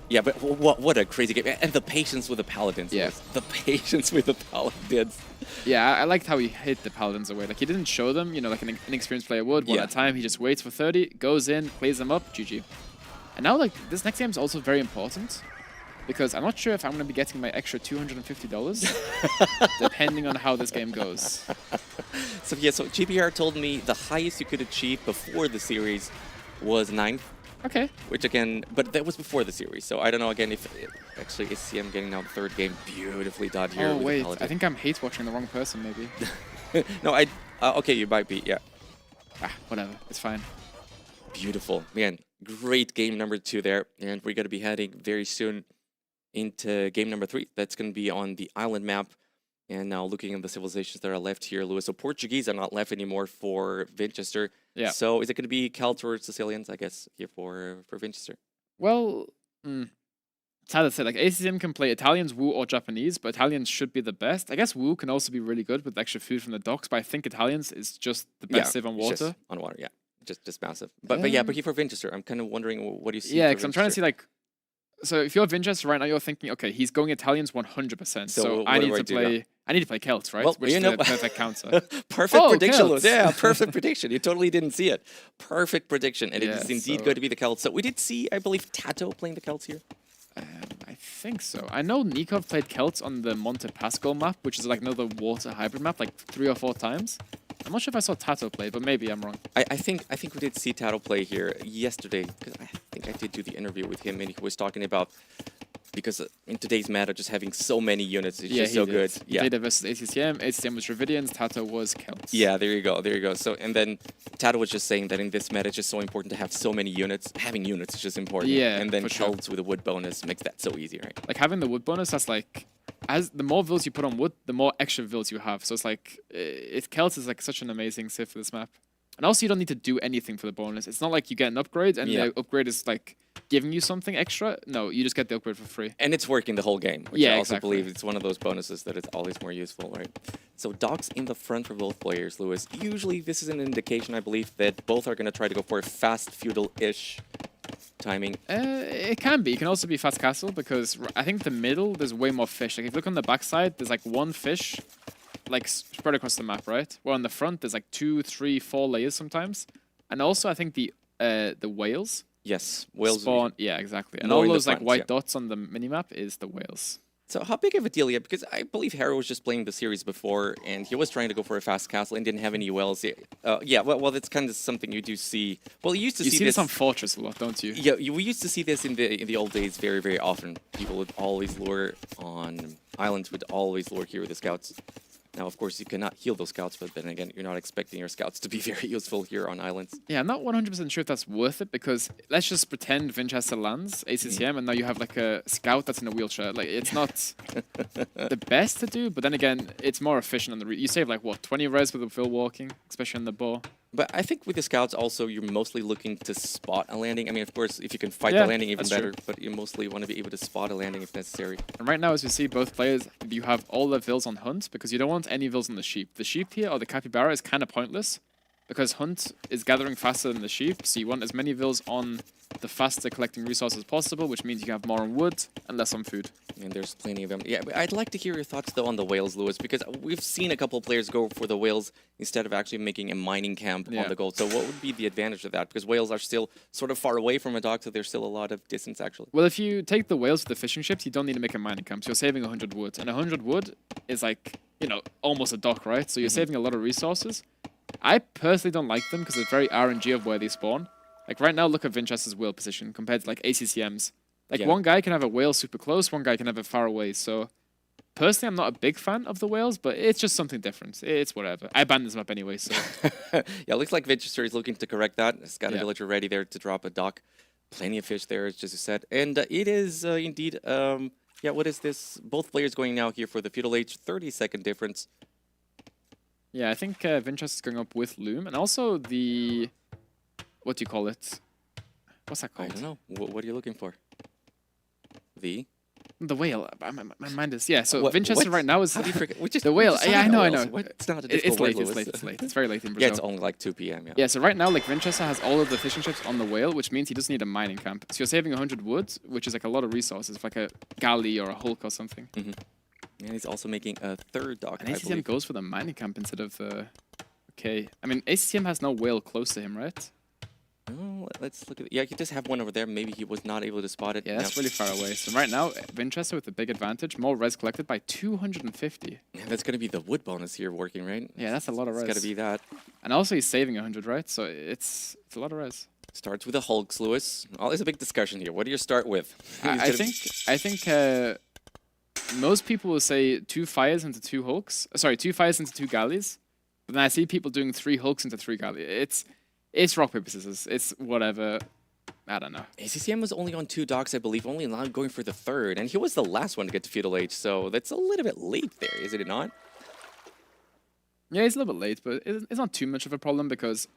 Yeah, but what a crazy game. And the patience with the Paladins. Yeah. The patience with the Paladins. Yeah, I liked how he hit the Paladins away. Like, he didn't show them, like an inexperienced player would. One at a time, he just waits for 30, goes in, plays them up, GG. And now, like, this next game is also very important because I'm not sure if I'm going to be getting my extra $250 depending on how this game goes. So yeah, so GBR told me the highest you could achieve before the series was 9th. Okay. Which again, but that was before the series, so I don't know again if actually SCM getting now the 3rd game beautifully done here. Oh with wait, the I think I'm hate watching the wrong person maybe. No, okay, you might be, yeah. Whatever, it's fine. Beautiful, man. Great game number 2 there, and we're gonna be heading very soon into game number 3. That's gonna be on the island map. And now looking at the civilizations that are left here, Lewis. So Portuguese are not left anymore for Winchester. Yeah. So is it going to be Celts or Sicilians, I guess, here for Winchester? Well, it's hard to say. Like, ACCM can play Italians, Wu, or Japanese, but Italians should be the best. I guess Wu can also be really good with extra food from the docks, but I think Italians is just the best save on it's water. just on water, yeah. Just massive. But yeah, but here for Winchester, I'm kind of wondering what do you see? Yeah, for because I'm trying to see, like, so if you're Winchester right now, you're thinking, okay, he's going Italians 100%. So I need to play. I need to play Celts, right? Well, Which is the perfect counter. Perfect prediction, Celts. Lewis. Yeah, perfect prediction. You totally didn't see it. Perfect prediction. And it Yeah, is indeed so- going to be the Celts. So we did see, I believe, Tato playing the Celts here. I think so. I know Nikov played Celts on the Monte Pascal map, which is like another water hybrid map, like 3 or 4 times. I'm not sure if I saw Tato play, but maybe I'm wrong. I think we did see Tato play here yesterday, because I think I did do the interview with him, and he was talking about, because in today's meta, just having so many units is just so good. He played it versus ACCM. ACCM was Dravidians. Tato was Celts. Yeah, there you go, there you go. So, and then Tato was just saying that in this meta, it's just so important to have so many units. Having units is just important. Yeah, and then for sure. Celts with a wood bonus makes that so easy, right? Like having the wood bonus, that's like, as the more vills you put on wood, the more extra vills you have. So it's like, Celts is like such an amazing civ for this map. And also you don't need to do anything for the bonus. It's not like you get an upgrade and the upgrade is like giving you something extra. No, you just get the upgrade for free. And it's working the whole game, which Yeah, I also exactly. believe it's one of those bonuses that is always more useful, right? So docks in the front for both players, Lewis. Usually this is an indication, I believe, that both are going to try to go for a fast feudal-ish timing. It can be. It can also be fast castle because I think the middle, there's way more fish. Like if you look on the backside, there's like 1 fish like spread across the map, right? Where on the front, there's like 2, 3, 4 layers sometimes. And also I think the whales. Yes, whales spawn. Yeah, exactly. And more all in the those like front, white yeah. dots on the minimap is the whales. So how big of a deal yet? Because I believe Harrow was just playing the series before, and he was trying to go for a fast castle and didn't have any wells. Yeah, well, that's kind of something you do see. Well, you used to You see see this on Fortress a lot, don't you? Yeah, we used to see this in the old days very, very often. People would always lure on islands, would always lure here with the scouts. Now, of course, you cannot heal those scouts, but then again, you're not expecting your scouts to be very useful here on islands. Yeah, I'm not 100% sure if that's worth it because let's just pretend Winchester lands ACCM and now you have like a scout that's in a wheelchair. Like it's not the best to do, but then again, it's more efficient on the you save like what 20 res with the fill walking, especially on the bow. But I think with the scouts also, you're mostly looking to spot a landing. I mean, of course, if you can fight Yeah, the landing, even that's better. true. But you mostly want to be able to spot a landing if necessary. And right now, as you see, both players, you have all the vills on Hunt because you don't want any vills on the sheep. The sheep here, or the capybara, is kind of pointless because Hunt is gathering faster than the sheep, so you want as many vills on the faster collecting resources as possible, which means you can have more on wood and less on food. And there's plenty of them. Yeah, but I'd like to hear your thoughts, though, on the whales, Lewis, because we've seen a couple of players go for the whales instead of actually making a mining camp on the gold. So what would be the advantage of that? Because whales are still sort of far away from a dock, so there's still a lot of distance, actually. Well, if you take the whales with the fishing ships, you don't need to make a mining camp. So you're saving 100 wood. And 100 wood is like, you know, almost a dock, right? So you're saving a lot of resources. I personally don't like them because it's very RNG of where they spawn. Like right now, look at Winchester's whale position compared to like ACCM's. Like one guy can have a whale super close, one guy can have it far away. So personally, I'm not a big fan of the whales, but it's just something different. It's whatever. I banned this map anyway, so. Yeah, it looks like Winchester is looking to correct that. It's got a villager ready there to drop a dock. Plenty of fish there, as just said. And it is indeed, yeah, what is this? Both players going now here for the feudal age, 30-second difference. Yeah, I think Winchester's going up with Loom. And also the, what do you call it? What's that called? I don't know. What are you looking for? The whale. My mind is so. What- Winchester what? right now is How do you forget? We just- the we whale. just Yeah, I saw know. whales. I know. What? It's not a It's difficult late. word, It's Lewis. late. It's late. It's very late in Yeah, Brazil. it's only like 2 p.m. Yeah. Yeah, so right now, like Winchester has all of the fishing ships on the whale, which means he doesn't need a mining camp. So you're saving 100 wood, which is like a lot of resources, like a galley or a hulk or something. And he's also making a third dock. And I ACCM believe. goes for the mining camp instead of the. Okay, I mean ACCM has no whale close to him, right? Oh, let's look at. Yeah, he does have one over there. Maybe he was not able to spot it. Yeah, that's really far away. So right now, Winchester with a big advantage. More res collected by 250. Yeah, that's going to be the wood bonus here working, right? Yeah, that's a lot of res. It's got to be that. And also he's saving 100, right? So it's a lot of res. Starts with the Hulks, Lewis. Always a big discussion here. What do you start with? I think most people will say 2 fires into 2 Hulks. Sorry, 2 fires into 2 galleys. But then I see people doing 3 Hulks into 3 galleys. It's rock, paper, scissors. It's whatever. I don't know. ACCM was only on 2 docks, I believe, only allowed going for the 3rd. And he was the last one to get to Feudal Age, so that's a little bit late there, isn't it not? Yeah, it's a little bit late, but it's not too much of a problem because,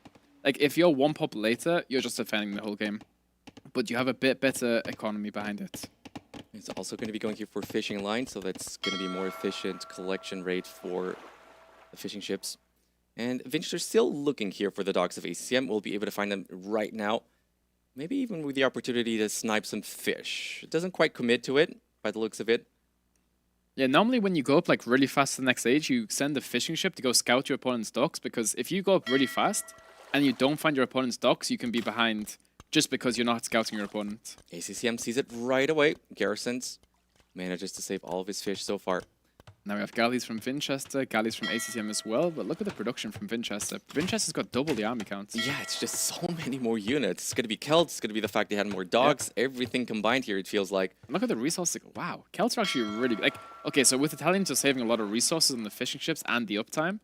like, if you're 1 pop later, you're just defending the whole game. But you have a bit better economy behind it. It's also going to be going here for fishing line, so that's going to be more efficient collection rate for the fishing ships. And Vincher's still looking here for the docks of ACCM. We'll be able to find them right now. Maybe even with the opportunity to snipe some fish. It doesn't quite commit to it, by the looks of it. Yeah, normally when you go up like really fast to the next stage, you send a fishing ship to go scout your opponent's docks, because if you go up really fast and you don't find your opponent's docks, you can be behind just because you're not scouting your opponent. ACCM sees it right away. Garrisons manages to save all of his fish so far. Now we have galleys from Winchester, galleys from ACCM as well, but look at the production from Winchester. Winchester's got double the army counts. Yeah, it's just so many more units. It's going to be Celts, it's going to be the fact they had more dogs, everything combined here, it feels like. Look at the resources. Wow, Celts are actually really... like. Okay, so with Italians, you're saving a lot of resources on the fishing ships and the uptime.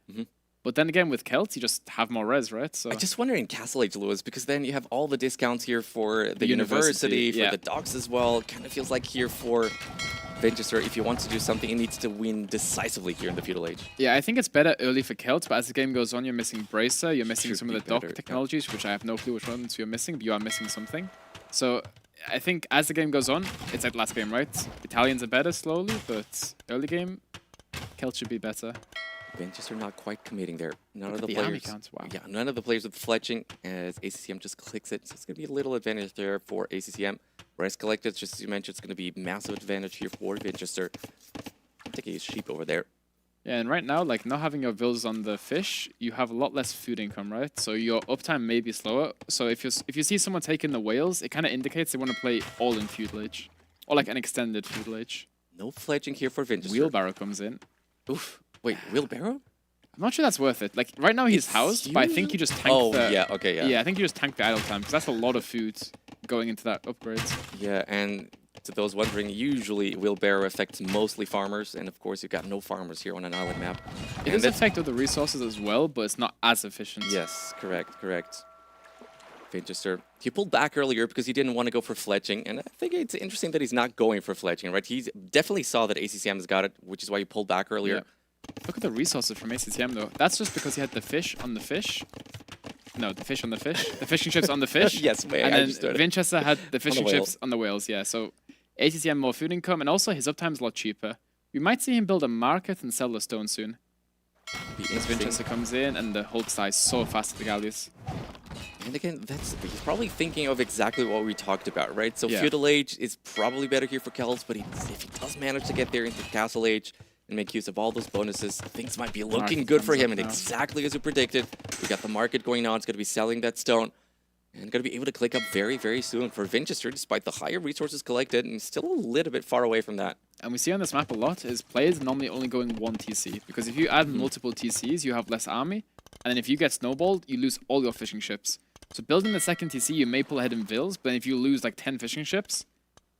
But then again, with Celts, you just have more res, right? So I just wonder in Castle Age, Lewis, because then you have all the discounts here for the university, for the dogs as well. Kind of feels like here for Winchester, if you want to do something, it needs to win decisively here in the Feudal Age. Yeah, I think it's better early for Celts, but as the game goes on, you're missing Bracer, you're missing some of the dock technologies, which I have no clue which ones you're missing, but you are missing something. So I think as the game goes on, it's like last game, right? Italians are better slowly, but early game, Celts should be better. Winchester not quite committing there. None of Look the at army players. counts, wow. Yeah, none of the players with fletching as ACCM just clicks it. So it's going to be a little advantage there for ACCM. Res collected, just as you mentioned, it's going to be massive advantage here for Winchester. I'm taking his sheep over there. Yeah, and right now, like, not having your villas on the fish, you have a lot less food income, right? So your uptime may be slower. So if you see someone taking the whales, it kind of indicates they want to play all in Feudal Age. Or like an extended Feudal Age. No fletching here for Winchester. Wheelbarrow comes in. Oof. Wait, wheelbarrow? I'm not sure that's worth it. Like, right now he's housed, but I think you just tank the... yeah, okay, yeah. Yeah, I think you just tank the idle time, because that's a lot of food going into that upgrade. Yeah, and to those wondering, usually wheelbarrow affects mostly farmers, and of course you've got no farmers here on an island map. It does affect other resources as well, but it's not as efficient. Yes, correct. Winchester, he pulled back earlier because he didn't want to go for fletching, and I think it's interesting that he's not going for fletching, right? He definitely saw that ACCM has got it, which is why he pulled back earlier. Yeah. Look at the resources from ACCM though. That's just because he had the fish on the fish. No, the fish on the fish. The fishing ships on the fish. Yes, and then Winchester had the fishing ships on the whales, yeah. So ACCM more food income, and also his uptime's a lot cheaper. We might see him build a market and sell the stone soon. As Winchester comes in and the Hulk dies so fast at the galleys. And again, he's probably thinking of exactly what we talked about, right? So Feudal Age is probably better here for Celts, but if he does manage to get there into Castle Age and make use of all those bonuses, things might be looking good for him. And exactly as we predicted, we got the market going on. It's going to be selling that stone. And going to be able to click up very, very soon for Winchester, despite the higher resources collected, and still a little bit far away from that. And we see on this map a lot is players normally only going 1 TC, because if you add multiple TCs, you have less army, and then if you get snowballed, you lose all your fishing ships. So building the second TC, you may pull ahead in vills, but then if you lose like 10 fishing ships,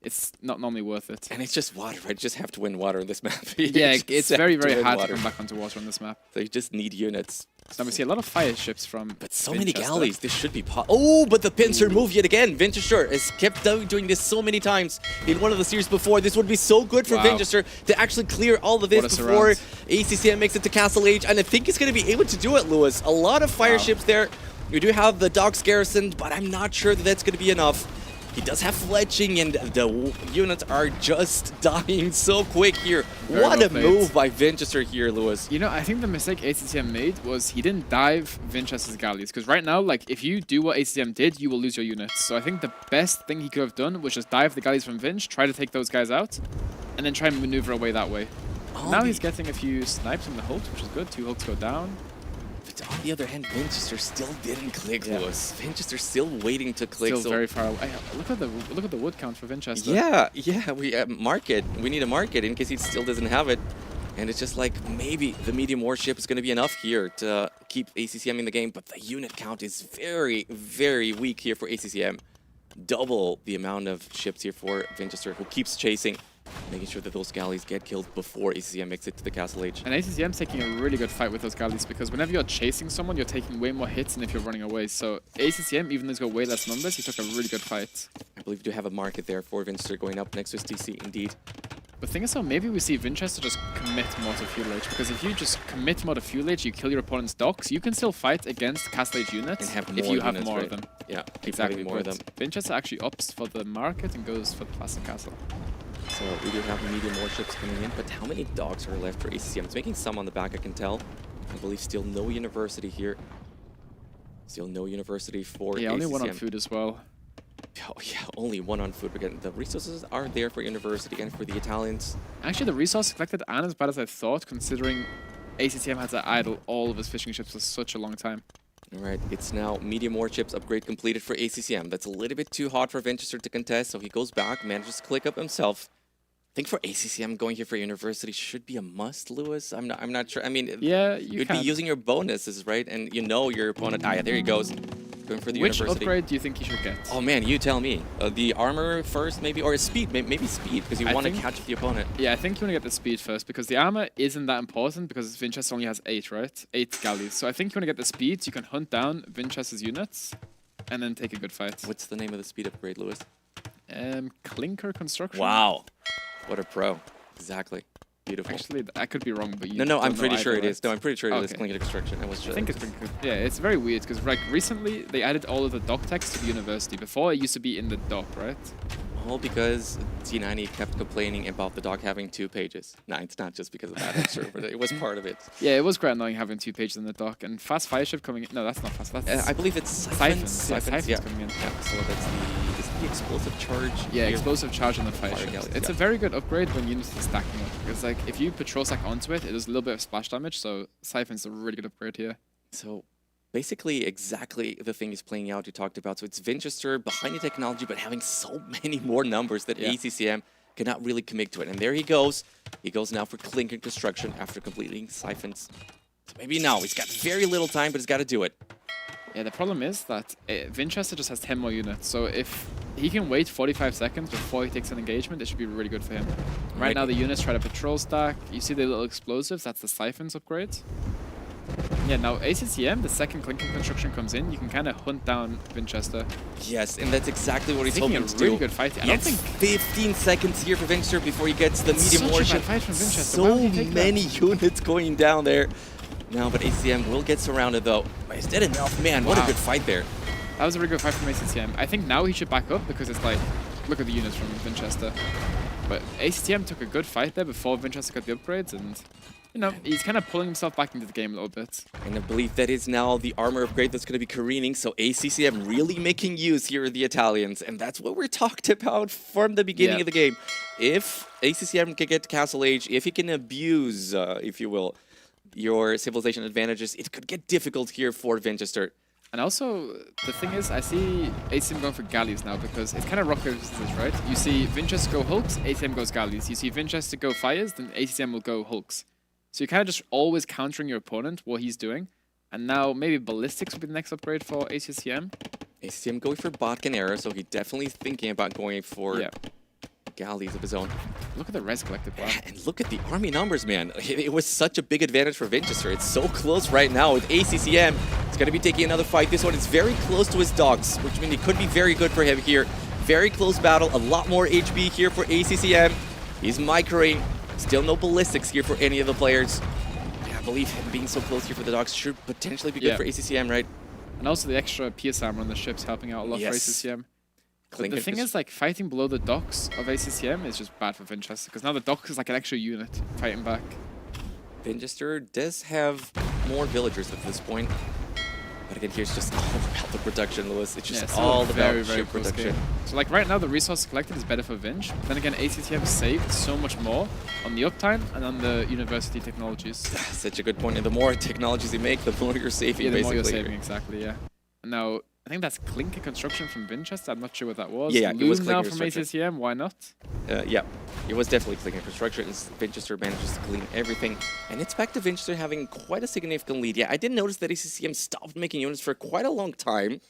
it's not normally worth it. And it's just water, right? You just have to win water in this map. Yeah, it's very, very hard to come back onto water on this map. So you just need units. So we see a lot of fire ships from But so many galleys, this should be oh, but the pincer move yet again. Winchester has kept doing this so many times in one of the series before. This would be so good for Winchester to actually clear all of this before ACCM makes it to Castle Age. And I think he's going to be able to do it, Lewis. A lot of fire ships there. We do have the docks garrisoned, but I'm not sure that that's going to be enough. He does have fletching, and the units are just dying so quick here. What a move by Winchester here, Lewis. You know, I think the mistake ACCM made was he didn't dive Winchester's galleys. Because right now, like, if you do what ACCM did, you will lose your units. So I think the best thing he could have done was just dive the galleys from Vinch, try to take those guys out, and then try and maneuver away that way. Now he's getting a few snipes from the Hulk, which is good. 2 Hulks go down. But on the other hand, Winchester still didn't click, Yeah. Lewis. Winchester still waiting to click. Still so very far away. Look at the wood count for Winchester. yeah, we mark it. We need to mark it in case he still doesn't have it. And it's just like maybe the medium warship is going to be enough here to keep ACCM in the game, but the unit count is very, very weak here for ACCM. Double the amount of ships here for Winchester, who keeps chasing, making sure that those galleys get killed before ACCM makes it to the Castle Age. And ACCM's taking a really good fight with those galleys because whenever you're chasing someone, you're taking way more hits than if you're running away. So ACCM, even though he's got way less numbers, he took a really good fight. I believe we do have a market there for Winchester going up next to his TC, indeed. The thing is, though, maybe we see Winchester just commit more to Fuel Age, because if you just commit more to Fuel Age, you kill your opponent's docks, you can still fight against Castle Age units And if you have units, more right? of them. Yeah, exactly. more of But them. Winchester actually opts for the market and goes for the Classic Castle. So we do have medium warships coming in, but how many docks are left for ACCM? It's making some on the back, I can tell. I believe still no university here. Still no university for Yeah, ACCM. only one on food as well. Oh yeah, only one on food. Again, the resources are there for university and for the Italians. Actually, the resources collected aren't as bad as I thought, considering ACCM had to idle all of his fishing ships for such a long time. All right, it's now medium warships upgrade completed for ACCM. That's a little bit too hot for Winchester to contest, so he goes back, manages to click up himself. I think for ACCM, going here for university should be a must, Lewis. I'm not sure. I mean, yeah, you'd be using your bonuses, right? And you know your opponent. Ah, yeah, there he goes. Going for the Which university. upgrade do you think he should get? Oh man, you tell me. The armor first, maybe, or speed, maybe speed, because you I want to think- catch up the opponent. Yeah, I think you want to get the speed first, because the armor isn't that important, because Winchester only has 8, right? 8 galleys. So I think you want to get the speed, so you can hunt down Winchester's units, and then take a good fight. What's the name of the speed upgrade, Lewis? Clinker Construction. Wow. What a pro. Exactly. Beautiful. Actually, I could be wrong, but you No, don't I'm know pretty sure either, it is. right? No, I'm pretty sure it is Okay. Clinker Construction. I was I just think it's been good. Yeah, it's very weird because like recently they added all of the dock text to the university. Before it used to be in the dock, right? all because T90 kept complaining about the doc having 2 pages. No, it's not just because of that, I'm sure, but it was part of it. Yeah, it was quite annoying having 2 pages in the dock. And Fast Fire Ship coming in. No, that's not Fast. That's I believe it's Siphons. Yeah, Siphons yeah. coming in. Yeah, so that's the explosive charge. Yeah, here? explosive charge on the fire Fire ships. galleys, It's yeah. a very good upgrade when units are stacking up. Because like if you patrol stack onto it, it does a little bit of splash damage. So Siphon's a really good upgrade here. So basically exactly the thing is playing out you talked about. So it's Winchester behind the technology, but having so many more numbers that ACCM cannot really commit to it. And there he goes. He goes now for Clinker Construction after completing Siphons. So maybe now. He's got very little time, but he's got to do it. Yeah, the problem is that Winchester just has 10 more units. So if he can wait 45 seconds before he takes an engagement, it should be really good for him. Right now the units try to patrol stack. You see the little explosives, that's the Siphons upgrade. Yeah, now ACCM, the second Clinker Construction comes in, you can kind of hunt down Winchester. Yes, and that's exactly what he's Taking hoping a to really do. good fight. I He don't gets think 15 seconds here for Winchester before he gets the It's medium such a bad warship. fight from Winchester. Why So would he take that? many units going down there. Now, but ACCM will get surrounded though. But is that enough? Man, what a Wow. good fight there. That was a really good fight from ACCM. I think now he should back up because it's like, look at the units from Winchester. But ACCM took a good fight there before Winchester got the upgrades, and you know, he's kind of pulling himself back into the game a little bit. And I believe that is now the armor upgrade that's going to be careening. So ACCM really making use here of the Italians. And that's what we're talked about from the beginning Yeah. of the game. If ACCM can get to Castle Age, if he can abuse, if you will, your civilization advantages, it could get difficult here for Winchester. And also, the thing is, I see ACCM going for galleys now because it's kind of rock, paper, scissors, right? You see Winchester go hulks, ACCM goes galleys. You see Winchester go fires, then ACCM will go hulks. So you're kind of just always countering your opponent, what he's doing. And now maybe ballistics will be the next upgrade for ACCM. ACCM going for Botkin era, so he's definitely thinking about going for galleys of his own. Look at the res collected. Wow. And look at the army numbers, man. It was such a big advantage for Winchester. It's so close right now with ACCM. It's going to be taking another fight. This one is very close to his dogs, which means it could be very good for him here. Very close battle. A lot more HP here for ACCM. He's microing. Still no ballistics here for any of the players. Yeah, I believe him being so close here for the dogs should potentially be good for ACCM, right? And also the extra PS armor on the ships helping out a lot for ACCM. But the thing is, like, fighting below the docks of ACCM is just bad for Winchester, because now the dock is like an extra unit fighting back. Winchester does have more villagers at this point. But again, here's just all about the production, Lewis. It's just still all a very, about very sheer close production. game. So like right now, the resource collected is better for Vinch. But then again, ACTM saved so much more on the uptime and on the university technologies. Such a good point. And the more technologies you make, the more you're saving, Yeah, the more basically. you're saving, exactly, yeah. And now, I think that's Clinker Construction from Winchester. I'm not sure what that was. Yeah, it was Loom now Clinker from Construction. ACCM, why not? Yeah, it was definitely Clinker Construction. Winchester manages to clean everything. And it's back to Winchester having quite a significant lead. Yeah, I did notice that ACCM stopped making units for quite a long time.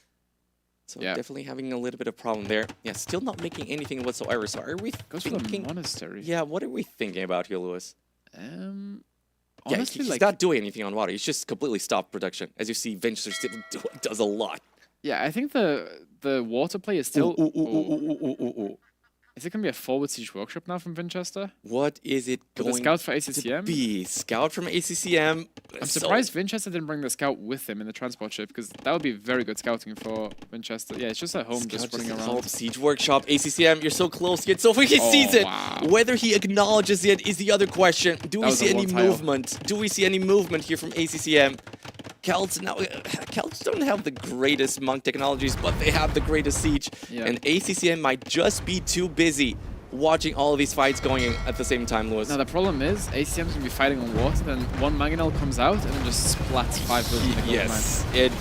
So definitely having a little bit of problem there. Yeah, still not making anything whatsoever. So are we Goes for the monastery. Yeah, what are we thinking about here, Lewis? Honestly, he's like, not doing anything on water. He's just completely stopped production. As you see, Winchester still does a lot. Yeah, I think the water play is still... Is it going to be a forward siege workshop now from Winchester? What is it With going the scout for to ACCM? be? Scout from ACCM. I'm surprised Winchester didn't bring the scout with him in the transport ship, because that would be very good scouting for Winchester. Yeah, it's just at home, just running around. Siege Workshop, ACCM, you're so close yet. So he sees it. Wow. Whether he acknowledges it is the other question. Do we was see a any one-tile. movement? Do we see any movement here from ACCM? Celts don't have the greatest monk technologies, but they have the greatest siege. Yeah. And ACCM might just be too busy watching all of these fights going at the same time, Lewis. Now the problem is, ACM's going to be fighting on water, then one Mangonel comes out and then just splats 5 buildings. Yes, and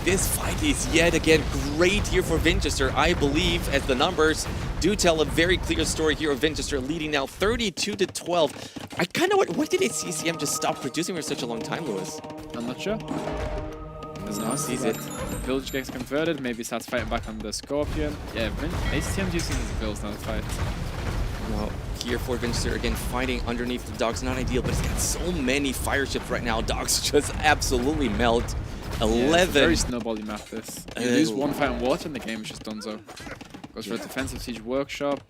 this fight is yet again great here for Winchester. I believe, as the numbers do tell a very clear story here of Winchester leading now 32-12. I kind of why did CCM just stop producing for such a long time, Lewis? I'm not sure. Now sees it. Village gets converted, maybe starts fighting back on the Scorpion. Yeah, ACM's using his builds now to fight. Well, here for Winchester, again, fighting underneath the docks. Not ideal, but it's got so many fire ships right now. Docks just absolutely melt. 11. Yeah, it's a very snowbally map, this. You lose one fight on water and the game is just done so. Goes for a defensive siege workshop.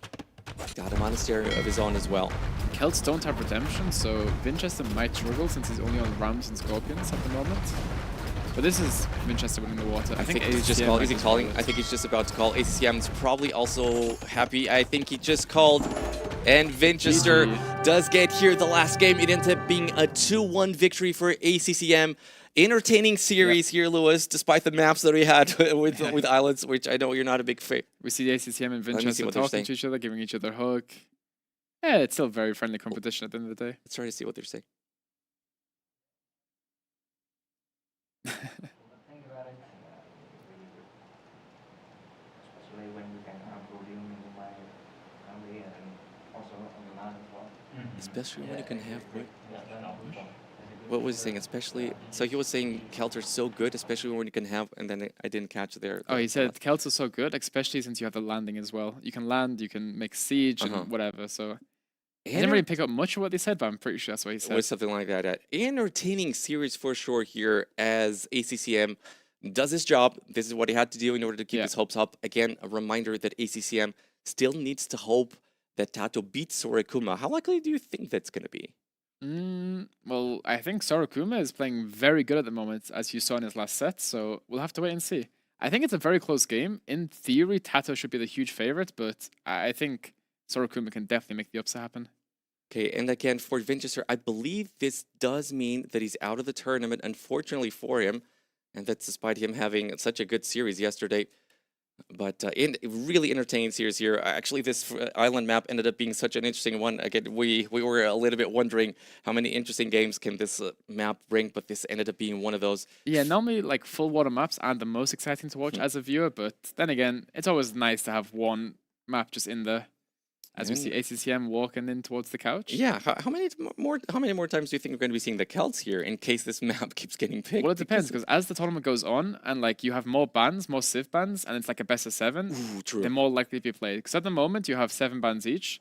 Got a monastery of his own as well. Celts don't have redemption, so Winchester might struggle since he's only on Rams and Scorpions at the moment. But this is Winchester winning the water. I think he's just calling. Is he calling? I think he's just about to call. ACCM is probably also happy. I think he just called. And Winchester does get here the last game. It ends up being a 2-1 victory for ACCM. Entertaining series here, Lewis, despite the maps that we had with Islands, which I know you're not a big fan. We see the ACCM and Winchester talking to each other, giving each other a hug. Yeah, it's still very friendly competition at the end of the day. Let's try to see what they're saying. Especially when you can have... What was he saying? Especially... So he was saying Celts are so good, especially when you can have... And then I didn't catch there. Oh, he said Celts are so good, especially since you have the landing as well. You can land, you can make siege and whatever, so... I didn't really pick up much of what they said, but I'm pretty sure that's what he said. It was something like that. Entertaining series for sure here as ACCM does his job. This is what he had to do in order to keep his hopes up. Again, a reminder that ACCM still needs to hope that Tato beats Sorikuma. How likely do you think that's going to be? Well, I think Sorikuma is playing very good at the moment, as you saw in his last set, so we'll have to wait and see. I think it's a very close game. In theory, Tato should be the huge favorite, but I think Sorikuma can definitely make the upset happen. Okay, and again, for Winchester, I believe this does mean that he's out of the tournament, unfortunately for him, and that's despite him having such a good series yesterday. But in really entertaining series here. Actually, this island map ended up being such an interesting one. Again, we were a little bit wondering how many interesting games can this map bring, but this ended up being one of those. Yeah, normally like full water maps aren't the most exciting to watch as a viewer, but then again, it's always nice to have one map just in there. As we see ACCM walking in towards the couch. Yeah, how many more times do you think we're going to be seeing the Celts here in case this map keeps getting picked? Well, it depends, because as the tournament goes on and like you have more bans, more Civ bans, and it's like a best of 7, they're more likely to be played. Because at the moment you have 7 bans each,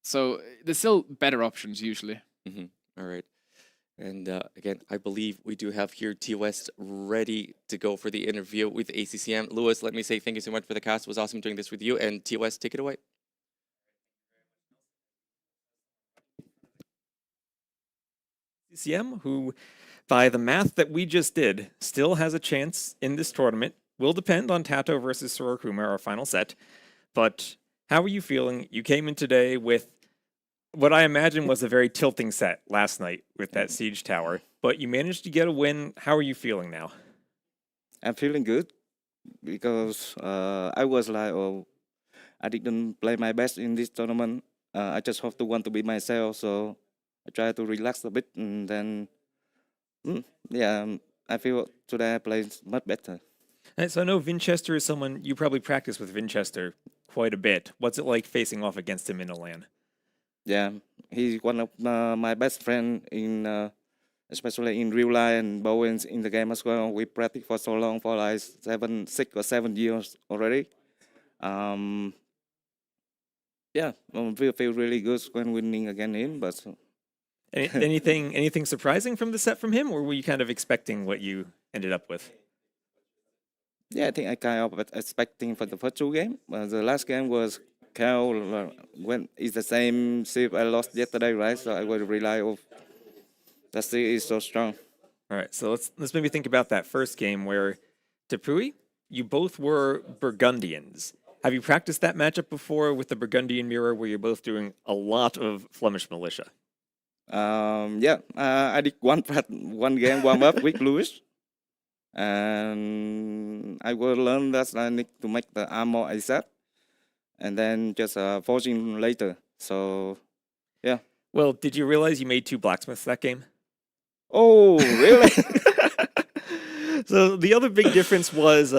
so there's still better options usually. All right. And again, I believe we do have here T West ready to go for the interview with ACCM. Lewis, let me say thank you so much for the cast. It was awesome doing this with you. And T West, take it away. CCM, who, by the math that we just did, still has a chance in this tournament. Will depend on Tato versus Sorokuma, our final set. But how are you feeling? You came in today with what I imagine was a very tilting set last night with that siege tower, but you managed to get a win. How are you feeling now? I'm feeling good because I was like, oh, I didn't play my best in this tournament. I just have to want to be myself, so I try to relax a bit, and then I feel today I played much better. And so I know Vinchester is someone you probably practice with Vinchester quite a bit. What's it like facing off against him in a LAN? Yeah, he's one of my best friend in, especially in real life and Bowens in the game as well. We practice for so long, for like 6 or 7 years already. Yeah, we feel really good when winning again him. But anything surprising from the set from him, or were you kind of expecting what you ended up with? Yeah, I think I kind of expecting for the first 2 games. The last game was Cal when it's the same ship I lost yesterday, right? So I will rely on that ship is so strong. All right, so let's maybe think about that first game where Tapui, you both were Burgundians. Have you practiced that matchup before with the Burgundian mirror, where you're both doing a lot of Flemish militia? Yeah, I did one game warm up with Louis, and I will learn that I need to make the armor ASAP, and then just forging later. So, yeah. Well, did you realize you made 2 blacksmiths that game? Oh, really? So the other big difference was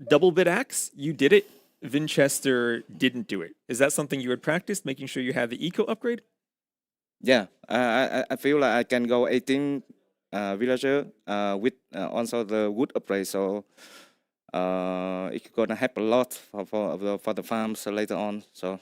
double bit axe. You did it. Vinchester didn't do it. Is that something you had practiced, making sure you had the eco upgrade? Yeah, I feel like I can go 18 villager with also the wood upgrade, so it's gonna help a lot for the farms later on. So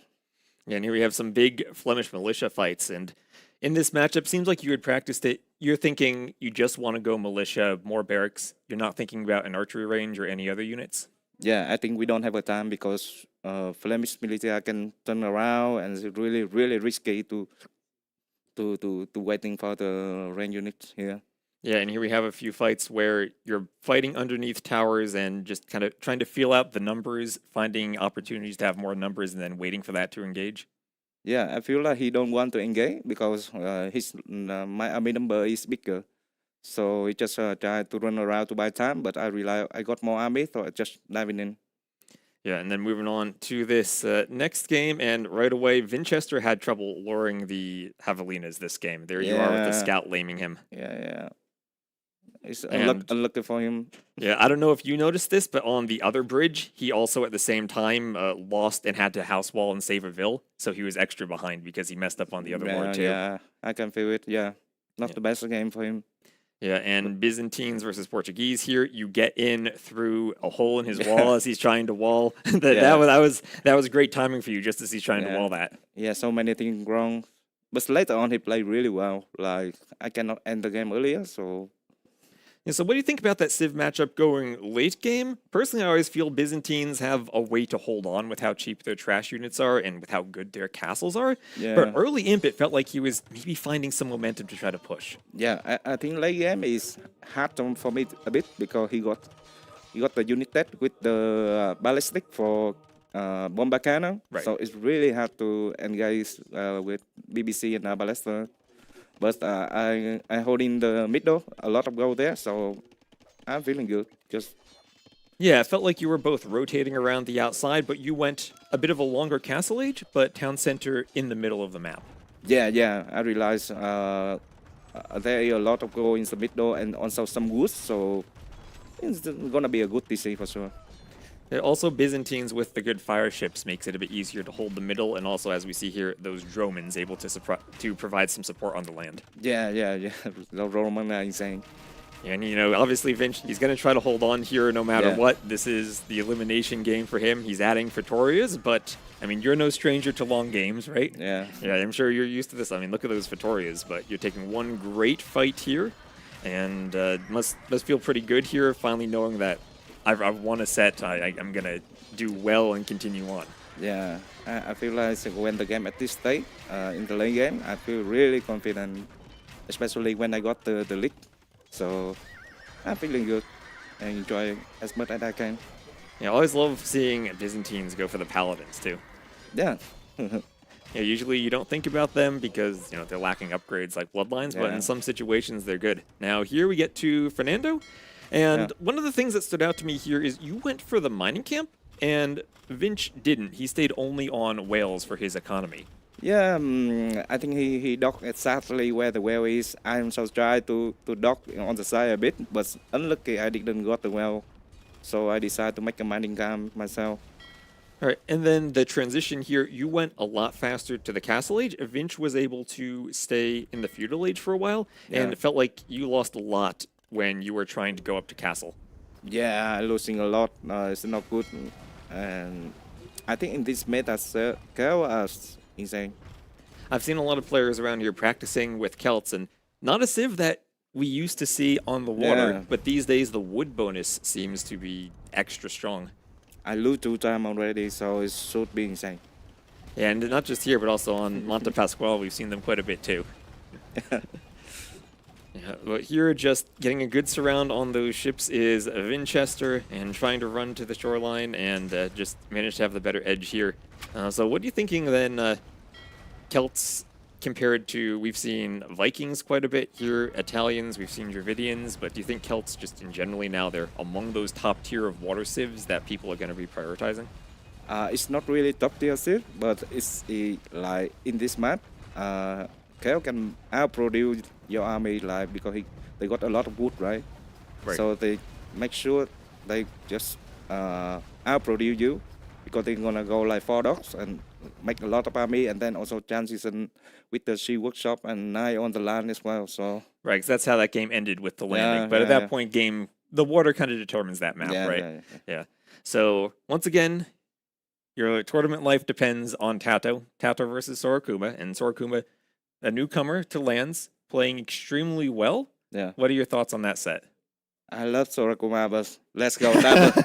yeah, and here we have some big Flemish militia fights, and in this matchup, seems like you had practiced it. You're thinking you just want to go militia, more barracks. You're not thinking about an archery range or any other units. Yeah, I think we don't have a time because Flemish military can turn around, and it's really risky to waiting for the range units here. Yeah, and here we have a few fights where you're fighting underneath towers and just kind of trying to feel out the numbers, finding opportunities to have more numbers, and then waiting for that to engage. Yeah, I feel like he don't want to engage because my army number is bigger. So he just tried to run around to buy time, but I realized I got more army, so I just diving in. Yeah, and then moving on to this next game, and right away, Vinchester had trouble luring the Javelinas this game. There you are with the scout laming him. Yeah. It's unlucky for him. Yeah, I don't know if you noticed this, but on the other bridge, he also at the same time lost and had to house wall and save a Ville, so he was extra behind because he messed up on the other ward too. Yeah, I can feel it. Yeah, not the best game for him. Yeah, and Byzantines versus Portuguese here. You get in through a hole in his wall as he's trying to wall. That was great timing for you, just as he's trying to wall that. Yeah, so many things wrong. But later on, he played really well. Like, I cannot end the game earlier, so... Yeah, so what do you think about that Civ matchup going late game? Personally, I always feel Byzantines have a way to hold on with how cheap their trash units are and with how good their castles are. Yeah. But early imp, it felt like he was maybe finding some momentum to try to push. Yeah, I think late game is hard for me a bit because he got the unit dead with the ballistic for bomber cannon. Right. So it's really hard to engage with BBC and ballista. But I hold in the middle, a lot of goal there, so I'm feeling good. Yeah, it felt like you were both rotating around the outside, but you went a bit of a longer castle age, but town center in the middle of the map. Yeah, I realized there are a lot of goal in the middle and also some woods, so it's gonna be a good DC for sure. Also, Byzantines with the good fire ships makes it a bit easier to hold the middle, and also, as we see here, those Dromans able to provide some support on the land. Yeah. The Roman are insane. And, obviously, Vinch, he's going to try to hold on here no matter what. This is the elimination game for him. He's adding Vittorias, but, you're no stranger to long games, right? Yeah. Yeah, I'm sure you're used to this. Look at those Vittorias, but you're taking one great fight here, and must feel pretty good here, finally knowing that I've won a set. I'm going to do well and continue on. Yeah, I feel like when the game at this stage, in the late game, I feel really confident, especially when I got the lead. So I'm feeling good and enjoy as much as I can. Yeah, I always love seeing Byzantines go for the Paladins too. Yeah. Yeah, usually you don't think about them because, they're lacking upgrades like Bloodlines, but in some situations they're good. Now here we get to Fernando. And one of the things that stood out to me here is you went for the mining camp, and Vinch didn't. He stayed only on whales for his economy. Yeah, I think he docked exactly where the well is. I also tried to dock on the side a bit, but unlucky I didn't got the well. So I decided to make a mining camp myself. All right, and then the transition here, you went a lot faster to the Castle Age. Vinch was able to stay in the Feudal Age for a while, and it felt like you lost a lot when you were trying to go up to Castle. Yeah, losing a lot. It's not good. And I think in this meta, chaos insane. I've seen a lot of players around here practicing with Celts, and not a civ that we used to see on the water, but these days the wood bonus seems to be extra strong. I lose 2 times already, so it should be insane. Yeah, and not just here, but also on Monte Pasquale, we've seen them quite a bit too. Yeah, but here, just getting a good surround on those ships is Vinchester, and trying to run to the shoreline and just manage to have the better edge here. So what are you thinking then, Celts compared to, we've seen Vikings quite a bit here, Italians, we've seen Dravidians, but do you think Celts just in generally now they're among those top tier of water civs that people are going to be prioritizing? It's not really top tier civ, but it's like in this map, Chaos can outproduce your army like because they got a lot of wood, right? So they make sure they just outproduce you because they're gonna go like 4 dogs and make a lot of army, and then also transition with the She Workshop and Nine on the land as well. So right, because that's how that game ended with the landing. But at that point, the water kind of determines that map, right? Yeah. So once again, your tournament life depends on Tato versus Sorokuma, and Sorokuma, a newcomer to lands, playing extremely well. Yeah. What are your thoughts on that set? I love Sorokuma, but let's go Tato.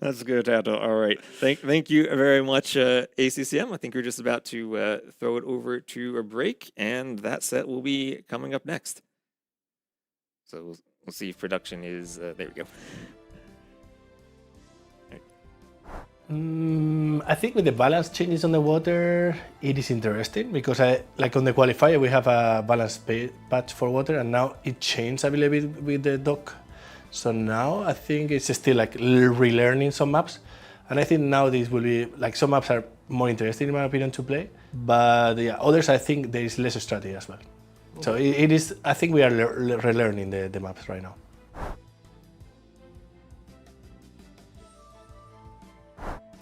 Let's go Tato. All right. Thank you very much, ACCM. I think we're just about to throw it over to a break, and that set will be coming up next. So we'll see if production is... there we go. I think with the balance changes on the water, it is interesting because like on the qualifier we have a balance patch for water, and now it changed a little bit with the dock. So now I think it's still like relearning some maps, and I think now this will be like some maps are more interesting in my opinion to play, but yeah, others I think there is less strategy as well. So it is. I think we are relearning the maps right now.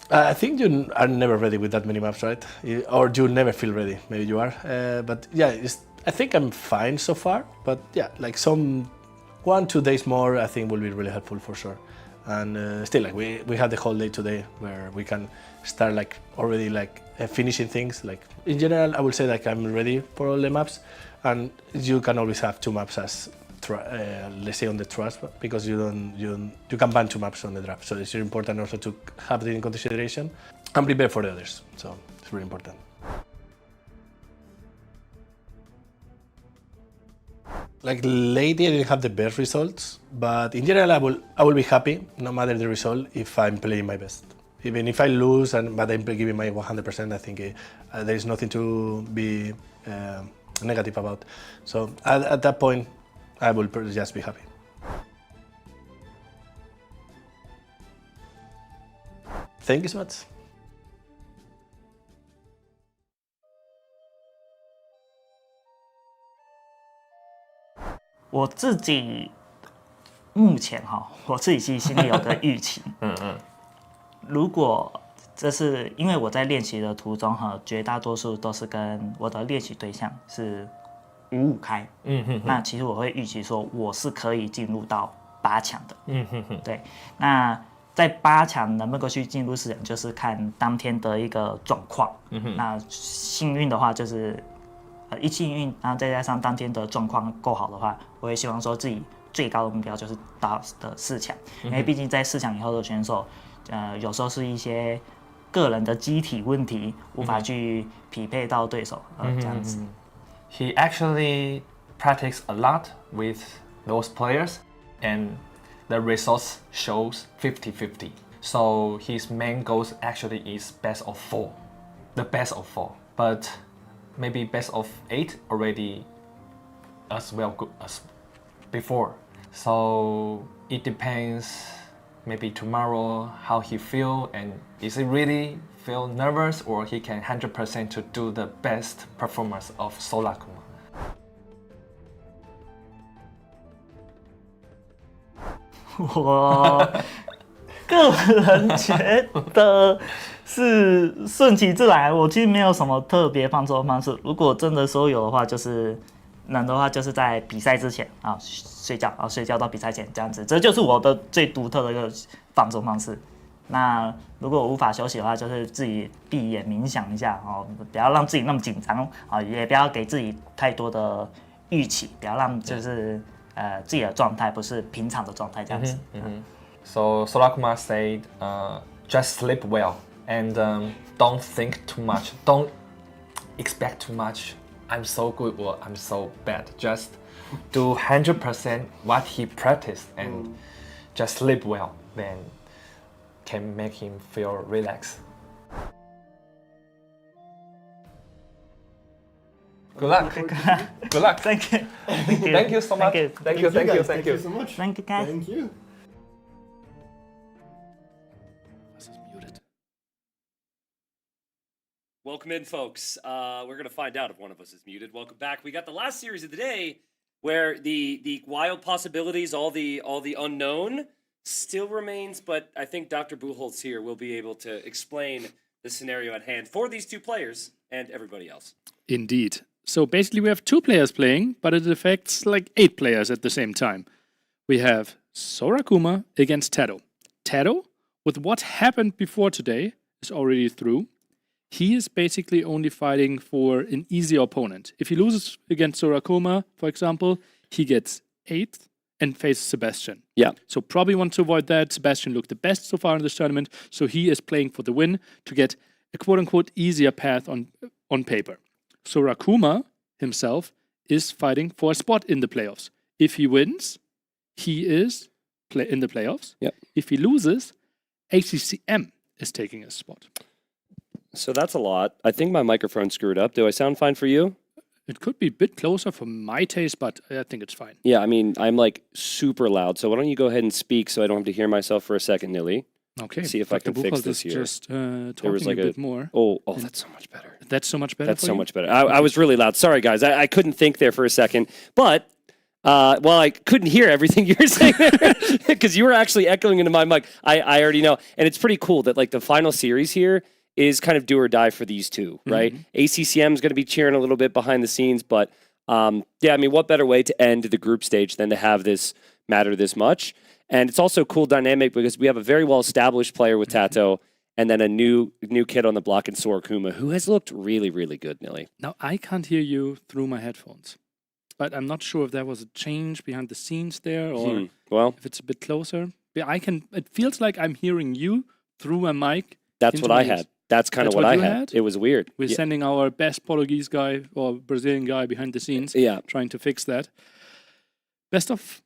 I think you are never ready with that many maps, right? Or you never feel ready. Maybe you are. But yeah, I think I'm fine so far. But yeah, like some 1-2 days more, I think will be really helpful for sure. And still, like we have the whole day today where we can start like already like finishing things. Like in general, I would say like I'm ready for all the maps, and you can always have 2 maps as let's say on the trust, because you can ban 2 maps on the draft. So it's really important also to have it in consideration and prepare for the others. So it's really important. Like lately I didn't have the best results, but in general I will be happy no matter the result if I'm playing my best. Even if I lose but I'm giving my 100%, I think there is nothing to be negative about. So at that point I will just be happy. Thank you so much. 我自己目前我自己其实心里有个预期。如果这是因为我在练习的途中绝大多数都是跟我的练习对象是5-5开。那其实我会预期说我是可以进入到8强的。对，那在8强能不能够去进入4强，就是看当天的一个状况。那幸运的话就是一幸运，然后再加上当天的状况够好的话，我也希望说自己最高的目标就是到的4强，因为毕竟在4强以后的选手，有时候是一些个人的机体问题，无法去匹配到对手，这样子。He actually practiced a lot with those players, and the results shows 50-50. So his main goal actually is best of 4, the best of 4. But maybe best of 8 already as well good as before. So it depends maybe tomorrow how he feel, and is he really feel nervous, or he can 100% to do the best performance of Solakuma. 我个人觉得是顺其自然，我其实没有什么特别放松的方式。如果真的说有的话，就是能的话，就是在比赛之前啊睡觉，睡觉到比赛前这样子，这就是我的最独特的一个放松方式。那如果我无法休息的话，就是自己闭眼冥想一下哦，不要让自己那么紧张啊，也不要给自己太多的预期，不要让就是自己的状态不是平常的状态这样子。So Solakuma said, just sleep well and don't think too much. Don't expect too much. I'm so good or I'm so bad. Just do 100% what he practiced and just sleep well. Then can make him feel relaxed. Good luck. Good luck. Thank you. Thank you so much. Thank you so much. Thank you, guys. Thank you. Welcome in, folks. We're going to find out if one of us is muted. Welcome back. We got the last series of the day where the wild possibilities, all the unknown still remains, but I think Dr. Buchholz here will be able to explain the scenario at hand for these two players and everybody else. Indeed. So basically we have 2 players playing, but it affects like 8 players at the same time. We have Sorakuma against Tado. Tado, with what happened before today, is already through. He is basically only fighting for an easier opponent. If he loses against Sorakuma, for example, he gets 8th and faces Sebastian. Yeah. So probably want to avoid that. Sebastian looked the best so far in this tournament, so he is playing for the win to get a quote-unquote easier path on paper. Sorakuma himself is fighting for a spot in the playoffs. If he wins, he is in the playoffs. Yep. If he loses, ACCM is taking his spot. So that's a lot. I think my microphone screwed up. Do I sound fine for you? It could be a bit closer for my taste, but I think it's fine. Yeah, I mean, I'm like super loud, so why don't you go ahead and speak so I don't have to hear myself for a second, Nilly. Okay. See if I can fix this here. Just talking like a bit more. Oh, that's so much better. That's so much better. That's so much better. I was really loud. Sorry, guys. I couldn't think there for a second, but well, I couldn't hear everything you were saying there because you were actually echoing into my mic. I already know, and it's pretty cool that like the final series here is kind of do or die for these two, right? ACCM is going to be cheering a little bit behind the scenes, but yeah, I mean, what better way to end the group stage than to have this matter this much? And it's also a cool dynamic because we have a very well-established player with Tato and then a new kid on the block in Sorakuma who has looked really, really good, Nilly. Now, I can't hear you through my headphones, but I'm not sure if there was a change behind the scenes there or well, if it's a bit closer. But it feels like I'm hearing you through a mic. That's what I had. That's kind of what I had. It was weird. We're sending our best Portuguese guy or Brazilian guy behind the scenes, trying to fix that. Best of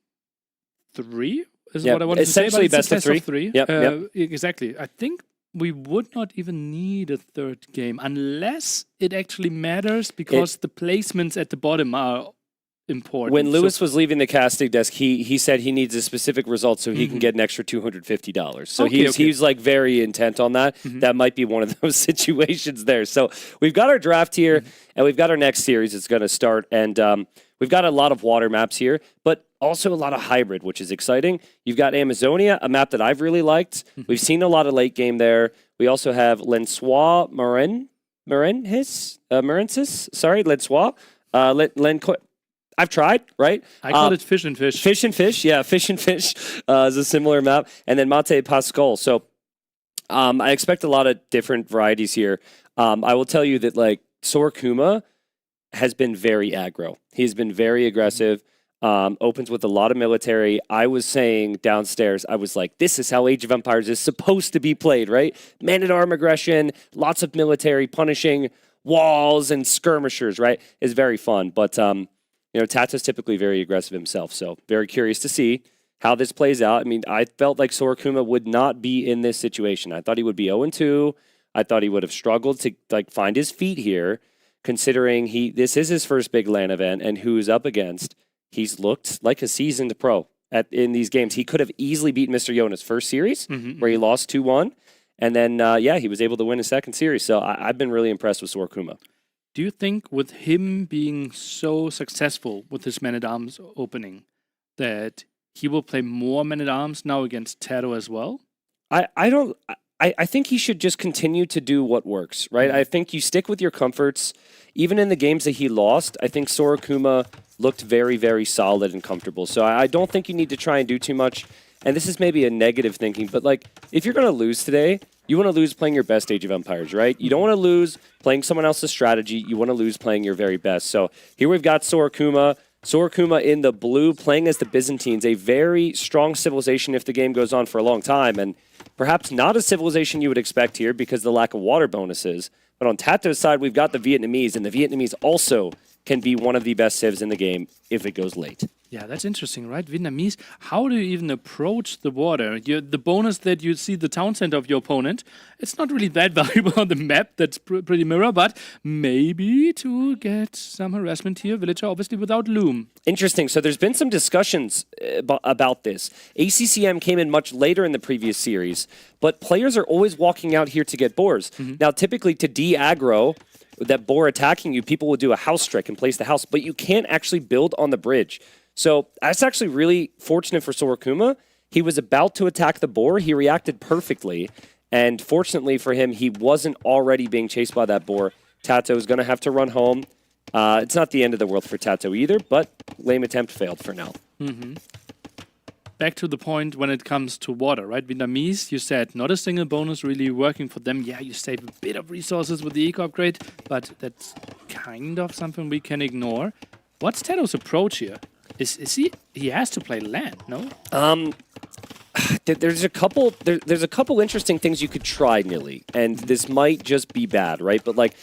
3 is what I wanted to say. Essentially best of 3. Yep. Exactly. I think we would not even need a third game unless it actually matters because the placements at the bottom are important. When Lewis was leaving the casting desk, he said he needs a specific result so he can get an extra $250. So he's like very intent on that. That might be one of those situations there. So we've got our draft here and we've got our next series. It's going to start. And we've got a lot of water maps here, but also a lot of hybrid, which is exciting. You've got Amazonia, a map that I've really liked. We've seen a lot of late game there. We also have Lensois Lensois. I've tried, right? I call it Fish and Fish. Fish and Fish, yeah. Fish and Fish is a similar map. And then Mate Pascal. So I expect a lot of different varieties here. I will tell you that like Sorakuma has been very aggro. He's been very aggressive. Opens with a lot of military. I was saying downstairs, I was like, this is how Age of Empires is supposed to be played, right? Man-at-arm aggression, lots of military, punishing walls and skirmishers, right? Is very fun. But Tato's typically very aggressive himself, so very curious to see how this plays out. I mean, I felt like Sorakuma would not be in this situation. I thought he would be 0-2. I thought he would have struggled to like find his feet here, considering this is his first big LAN event, and who he's up against. He's looked like a seasoned pro. in these games. He could have easily beaten Mr. Yo in his first series, where he lost 2-1. And then, he was able to win his second series. So I've been really impressed with Sorokuma. Do you think with him being so successful with his Man-at-Arms opening that he will play more Man-at-Arms now against Taro as well? I think he should just continue to do what works, right? I think you stick with your comforts. Even in the games that he lost, I think Sorokuma looked very, very solid and comfortable. So I don't think you need to try and do too much. And this is maybe a negative thinking, but like, if you're going to lose today, you want to lose playing your best Age of Empires, right? You don't want to lose playing someone else's strategy. You want to lose playing your very best. So here we've got Sorokuma. Sorokuma in the blue playing as the Byzantines, a very strong civilization if the game goes on for a long time. And perhaps not a civilization you would expect here because of the lack of water bonuses. But on Tato's side, we've got the Vietnamese, and the Vietnamese also can be one of the best civs in the game if it goes late. Yeah, that's interesting, right? Vietnamese, how do you even approach the water? The bonus that you see the town center of your opponent, it's not really that valuable on the map. That's pretty mirror, but maybe to get some harassment here, villager obviously without loom. Interesting. So there's been some discussions about this. ACCM came in much later in the previous series, but players are always walking out here to get boars. Now, typically to de-aggro that boar attacking you, people will do a house trick and place the house, but you can't actually build on the bridge. So that's actually really fortunate for Sorokuma. He was about to attack the boar. He reacted perfectly. And fortunately for him, he wasn't already being chased by that boar. Tato is going to have to run home. It's not the end of the world for Tato either, but lame attempt failed for now. Back to the point when it comes to water, right? Vietnamese, you said not a single bonus really working for them. Yeah, you save a bit of resources with the eco upgrade, but that's kind of something we can ignore. What's Tato's approach here? Is he has to play LAN, no? There's a couple interesting things you could try, Nilly, and this might just be bad, right? But like,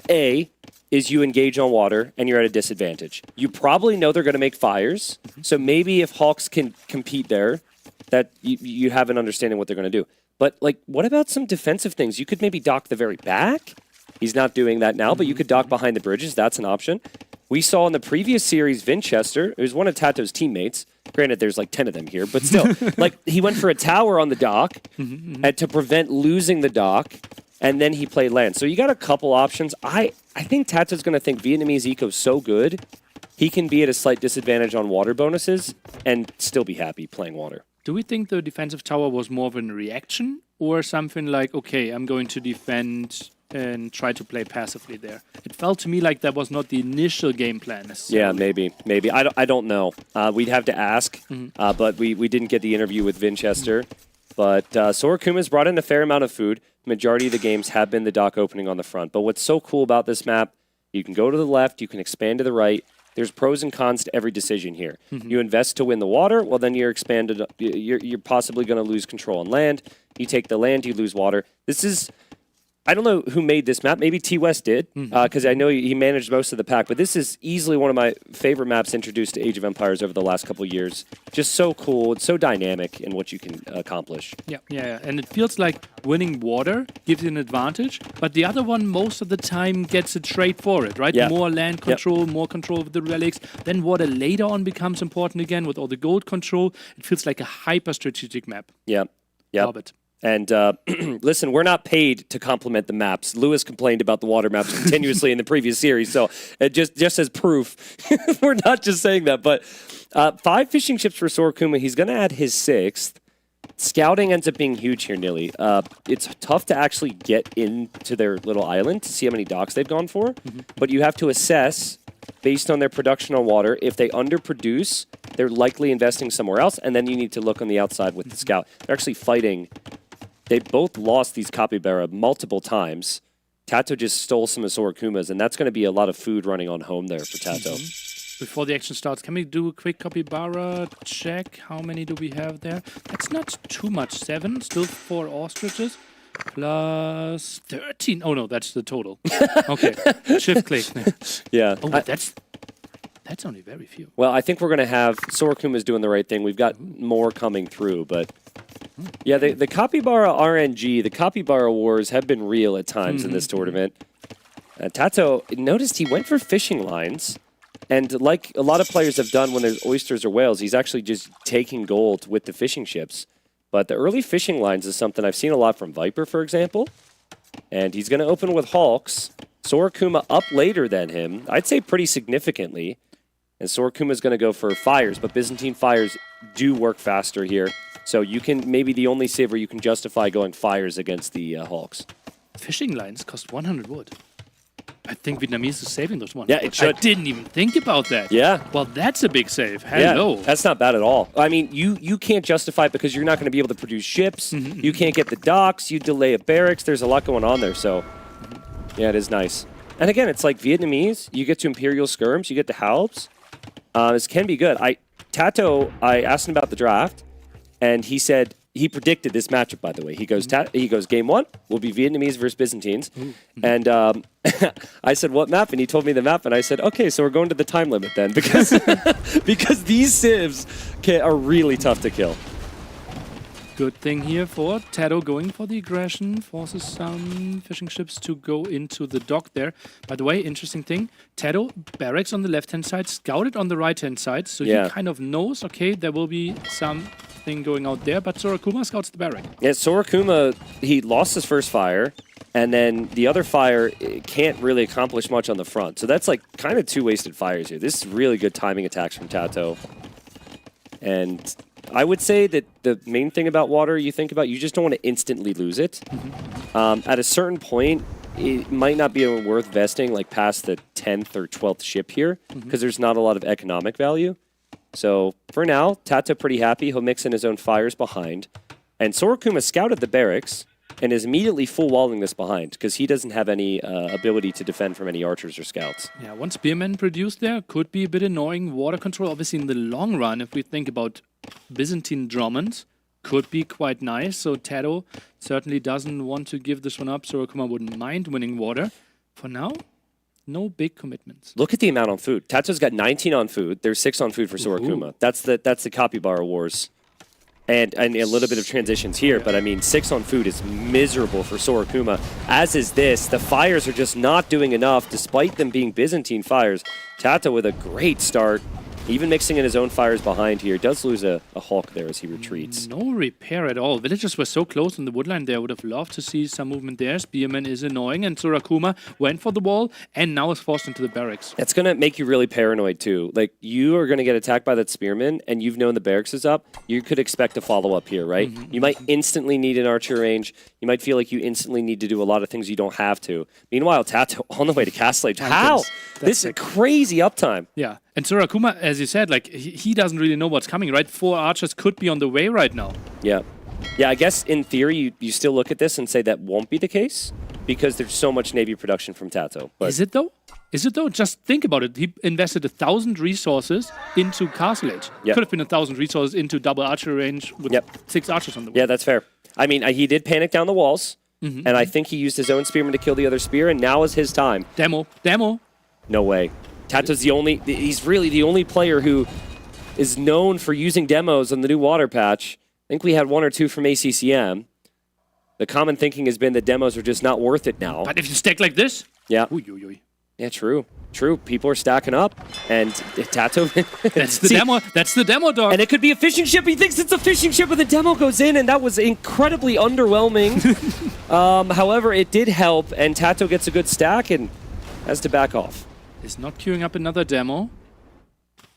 A is you engage on water and you're at a disadvantage. You probably know they're going to make fires, so maybe if Hawks can compete there, that you have an understanding what they're going to do. But like, what about some defensive things? You could maybe dock the very back. He's not doing that now, but you could dock behind the bridges. That's an option. We saw in the previous series, Vinchester, who's one of Tato's teammates. Granted, there's like 10 of them here, but still, like he went for a tower on the dock to prevent losing the dock, and then he played LAN. So you got a couple options. I think Tato's going to think Vietnamese eco's so good, he can be at a slight disadvantage on water bonuses and still be happy playing water. Do we think the defensive tower was more of a reaction or something like, okay, I'm going to defend and try to play passively there? It felt to me like that was not the initial game plan necessarily. Yeah, maybe. I don't know. We'd have to ask, but we didn't get the interview with Vinchester. But Sorokuma's brought in a fair amount of food. Majority of the games have been the dock opening on the front. But what's so cool about this map, you can go to the left, you can expand to the right. There's pros and cons to every decision here. You invest to win the water, well then you're expanded. You're possibly going to lose control on land. You take the land, you lose water. This is... I don't know who made this map. Maybe T-West did, because I know he managed most of the pack. But this is easily one of my favorite maps introduced to Age of Empires over the last couple of years. Just so cool. It's so dynamic in what you can accomplish. Yeah. And it feels like winning water gives you an advantage, but the other one most of the time gets a trade for it, right? Yeah. More land control, more control of the relics. Then water later on becomes important again with all the gold control. It feels like a hyper-strategic map. Yeah. Love it. And listen, we're not paid to compliment the maps. Lewis complained about the water maps continuously in the previous series, so just as proof, we're not just saying that. But 5 fishing ships for Sorokuma. He's going to add his 6th. Scouting ends up being huge here, Nilly. It's tough to actually get into their little island to see how many docks they've gone for, but you have to assess based on their production on water. If they underproduce, they're likely investing somewhere else, and then you need to look on the outside with the scout. They're actually fighting. They both lost these capybara multiple times. Tato just stole some of Sorokuma's, and that's going to be a lot of food running on home there for Tato. Before the action starts, can we do a quick capybara check? How many do we have there? That's not too much. 7, still 4 ostriches. Plus 13. Oh no, that's the total. Okay, shift click. Yeah. Oh, that's only very few. Well, I think we're going to have Sorokuma's doing the right thing. We've got more coming through, but yeah, the Capybara RNG, the Capybara Wars have been real at times in this tournament. Tato noticed he went for fishing lines, And like a lot of players have done when there's oysters or whales, he's actually just taking gold with the fishing ships. But the early fishing lines is something I've seen a lot from Viper, for example. And he's going to open with Hawks. Sorakuma up later than him, I'd say pretty significantly. And Sorakuma's going to go for fires, but Byzantine fires do work faster here. So you can, maybe the only save where you can justify going fires against the Hawks. Fishing lines cost 100 wood. I think Vietnamese is saving those ones. Yeah, it should. I didn't even think about that. Yeah. Well, that's a big save. Hello. Yeah, that's not bad at all. I mean, you can't justify it because you're not going to be able to produce ships. You can't get the docks. You delay a barracks. There's a lot going on there. So, yeah, it is nice. And again, it's like Vietnamese. You get to Imperial Skirms. You get to Halbs. This can be good. Tato, I asked him about the draft, and he said he predicted this matchup. By the way, he goes game 1 will be Vietnamese versus Byzantines, and I said what map, and he told me the map, and I said okay, so we're going to the time limit then because because these civs are really tough to kill. Good thing here for Tato going for the aggression, forces some fishing ships to go into the dock there. By the way, interesting thing, Tato barracks on the left-hand side, scouted on the right-hand side, so he kind of knows, okay, there will be something going out there, but Sorakuma scouts the barrack. Yeah, Sorakuma, he lost his first fire, and then the other fire can't really accomplish much on the front. So that's like kind of 2 wasted fires here. This is really good timing attacks from Tato. And I would say that the main thing about water you think about, you just don't want to instantly lose it. At a certain point, it might not be worth vesting like past the 10th or 12th ship here because there's not a lot of economic value. So for now, Tato pretty happy. He'll mix in his own fires behind. And Sorakuma scouted the barracks and is immediately full walling this behind because he doesn't have any ability to defend from any archers or scouts. Yeah, one spearman produced there could be a bit annoying. Water control, obviously in the long run, if we think about Byzantine Drummond, could be quite nice. So Tato certainly doesn't want to give this one up. Sorakuma wouldn't mind winning water. For now, no big commitments. Look at the amount on food. Tato's got 19 on food. There's 6 on food for Sorakuma. That's the Capybara Wars. And a little bit of transitions here, but I mean, 6 on food is miserable for Sorakuma, as is this. The fires are just not doing enough, despite them being Byzantine fires. Tato with a great start, even mixing in his own fires behind here. Does lose a Hawk there as he retreats. No repair at all. Villagers were so close in the woodline there. Would have loved to see some movement there. Spearman is annoying, and Sorakuma went for the wall and now is forced into the barracks. That's going to make you really paranoid too. Like, you are going to get attacked by that Spearman, and you've known the barracks is up. You could expect a follow-up here, right? You might instantly need an archer range. You might feel like you instantly need to do a lot of things you don't have to. Meanwhile, Tato on the way to Castle Age. How? This is crazy uptime. Yeah. And Sorakuma, as you said, like he doesn't really know what's coming, right? 4 archers could be on the way right now. Yeah. Yeah, I guess in theory, you still look at this and say that won't be the case because there's so much Navy production from Tato. But Is it though? Is it though? Just think about it. He invested 1,000 resources into Castle Age. Yep. Could have been 1,000 resources into double archer range with 6 archers on the way. Yeah, that's fair. I mean, he did panic down the walls, and I think he used his own spearman to kill the other spear, and now is his time. Demo. No way. Tato's he's really the only player who is known for using demos on the new water patch. I think we had 1 or 2 from ACCM. The common thinking has been that demos are just not worth it now. But if you stack like this? Yeah. Oy. Yeah, true. People are stacking up, and Tato... That's the demo. That's the demo, dog. And it could be a fishing ship. He thinks it's a fishing ship, but the demo goes in, and that was incredibly underwhelming. However, it did help, and Tato gets a good stack and has to back off. Is not queuing up another demo.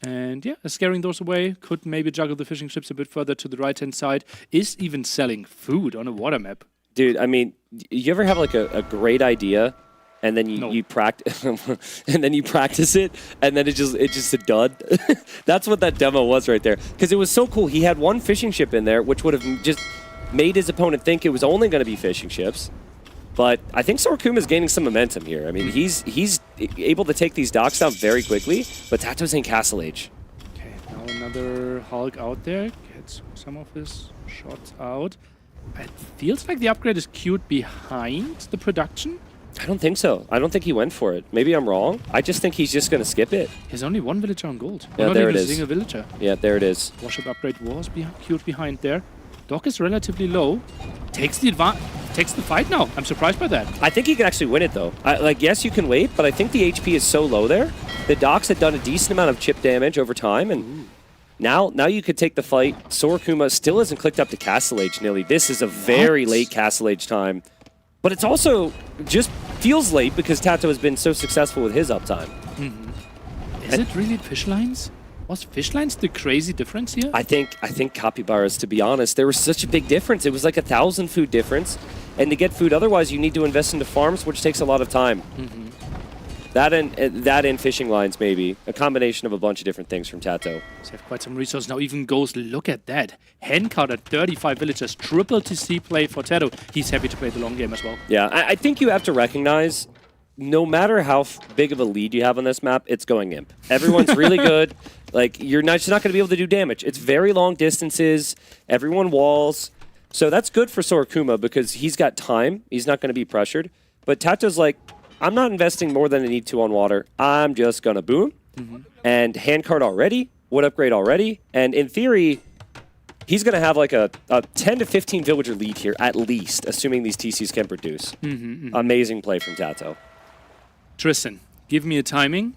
And yeah, scaring those away. Could maybe juggle the fishing ships a bit further to the right-hand side. Is even selling food on a water map. Dude, I mean, you ever have like a great idea and then you practice and then you practice it and then it's just a dud? That's what that demo was right there. Because it was so cool. He had 1 fishing ship in there, which would have just made his opponent think it was only going to be fishing ships. But I think Sorakuma is gaining some momentum here. I mean, he's able to take these docks down very quickly, but Tato's in Castle Age. Okay, now another Hulk out there. Gets some of his shots out. It feels like the upgrade is queued behind the production. I don't think so. I don't think he went for it. Maybe I'm wrong. I just think he's just going to skip it. There's only 1 villager on gold. Yeah, not there even it a is. single villager. Yeah, there it is. Warship upgrade was queued behind there. Dock is relatively low. Takes the takes the fight now. I'm surprised by that. I think he can actually win it, though. Yes, you can wait, but I think the HP is so low there. The Docs had done a decent amount of chip damage over time, and now you could take the fight. Sorakuma still hasn't clicked up to Castle Age, Nilly. This is a very late Castle Age time. But it's also just feels late because Tato has been so successful with his uptime. Is it really fish lines? Was fish lines the crazy difference here? I think capybaras, to be honest, there was such a big difference. It was like 1,000 food difference. And to get food otherwise, you need to invest into farms, which takes a lot of time. That and fishing lines, maybe. A combination of a bunch of different things from Tato. So have quite some resources now. Even goes, look at that. Hand count at 35 villagers. Triple TC play for Tato. He's happy to play the long game as well. Yeah, I think you have to recognize, no matter how big of a lead you have on this map, it's going imp. Everyone's really good. Like, you're just not going to be able to do damage. It's very long distances. Everyone walls. So that's good for Sorakuma because he's got time. He's not going to be pressured. But Tato's like, I'm not investing more than I need to on water. I'm just going to boom. And handcard already, wood upgrade already. And in theory, he's going to have like a 10 to 15 villager lead here, at least, assuming these TCs can produce. Amazing play from Tato. Tristan, give me a timing.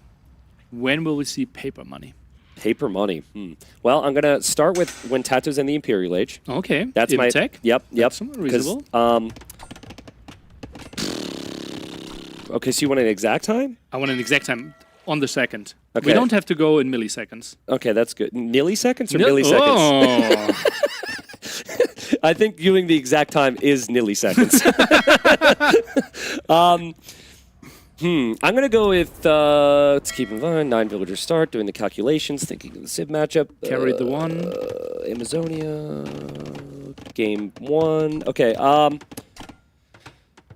When will we see paper money? Paper money. Well, I'm going to start with when Tato's in the Imperial Age. Okay. That's my tech. Yep. That's reasonable. Okay, so you want an exact time? I want an exact time on the second. Okay. We don't have to go in milliseconds. Okay, that's good. Milliseconds or milliseconds? Oh. I think doing the exact time is milliseconds. I'm going to go with, let's keep in mind, 9 villagers start, doing the calculations, thinking of the Civ matchup. Carried the one. Amazonia, game 1. Okay,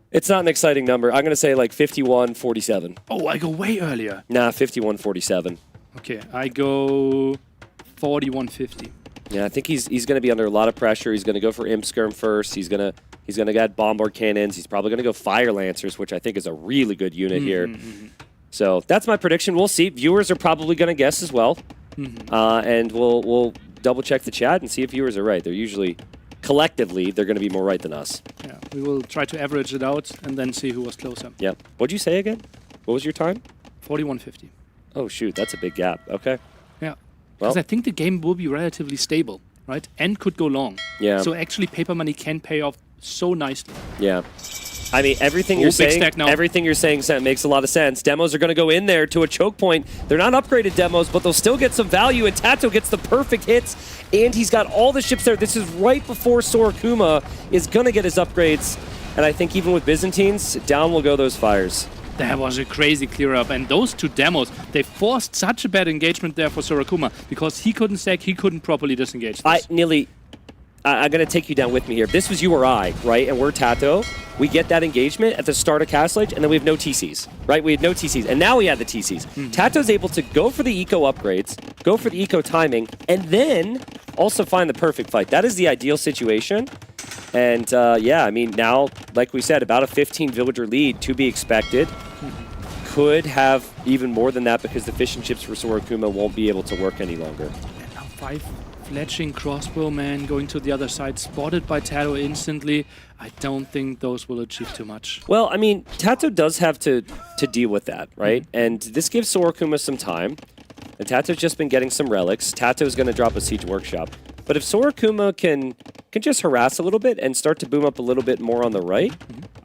it's not an exciting number. I'm going to say like 51-47. Oh, I go way earlier. Nah, 51-47. Okay, I go 41-50. Yeah, I think he's going to be under a lot of pressure. He's going to go for Imp Skirm first. He's going to get bombard cannons. He's probably going to go Fire Lancers, which I think is a really good unit here. So that's my prediction. We'll see. Viewers are probably going to guess as well. And we'll double check the chat and see if viewers are right. They're usually, collectively, they're going to be more right than us. Yeah, we will try to average it out and then see who was closer. Yep. What'd you say again? What was your time? 41-50. Oh, shoot. That's a big gap. Okay. Yeah. Because Well, I think the game will be relatively stable, right? And could go long. Yeah. So actually paper money can pay off so nicely. yeah. I mean, everything Ooh, you're big saying, stack now. everything you're saying makes a lot of sense. Demos are going to go in there to a choke point. They're not upgraded demos, but they'll still get some value. And Tato gets the perfect hits, and he's got all the ships there. This is right before Sorakuma is going to get his upgrades. And I think even with Byzantines, down will go those fires. That was a crazy clear up, and those two demos, they forced such a bad engagement there for Sorakuma because he couldn't stack, he couldn't properly disengage this. I'm going to take you down with me here. If this was you or I, right, and we're Tato, we get that engagement at the start of Castle Age, and then we have no TCs, right? We had no TCs, and now we have the TCs. Tato's able to go for the eco upgrades, go for the eco timing, and then also find the perfect fight. That is the ideal situation. And yeah, I mean, now, like we said, about a 15 villager lead to be expected. Could have even more than that because the fishing chips for Sorakuma won't be able to work any longer. And now 5 fletching crossbowmen going to the other side, spotted by Tato instantly. I don't think those will achieve too much. Well, I mean, Tato does have to deal with that, right? And this gives Sorakuma some time. And Tato's just been getting some relics. Tato's going to drop a Siege Workshop. But if Sorakuma can just harass a little bit and start to boom up a little bit more on the right,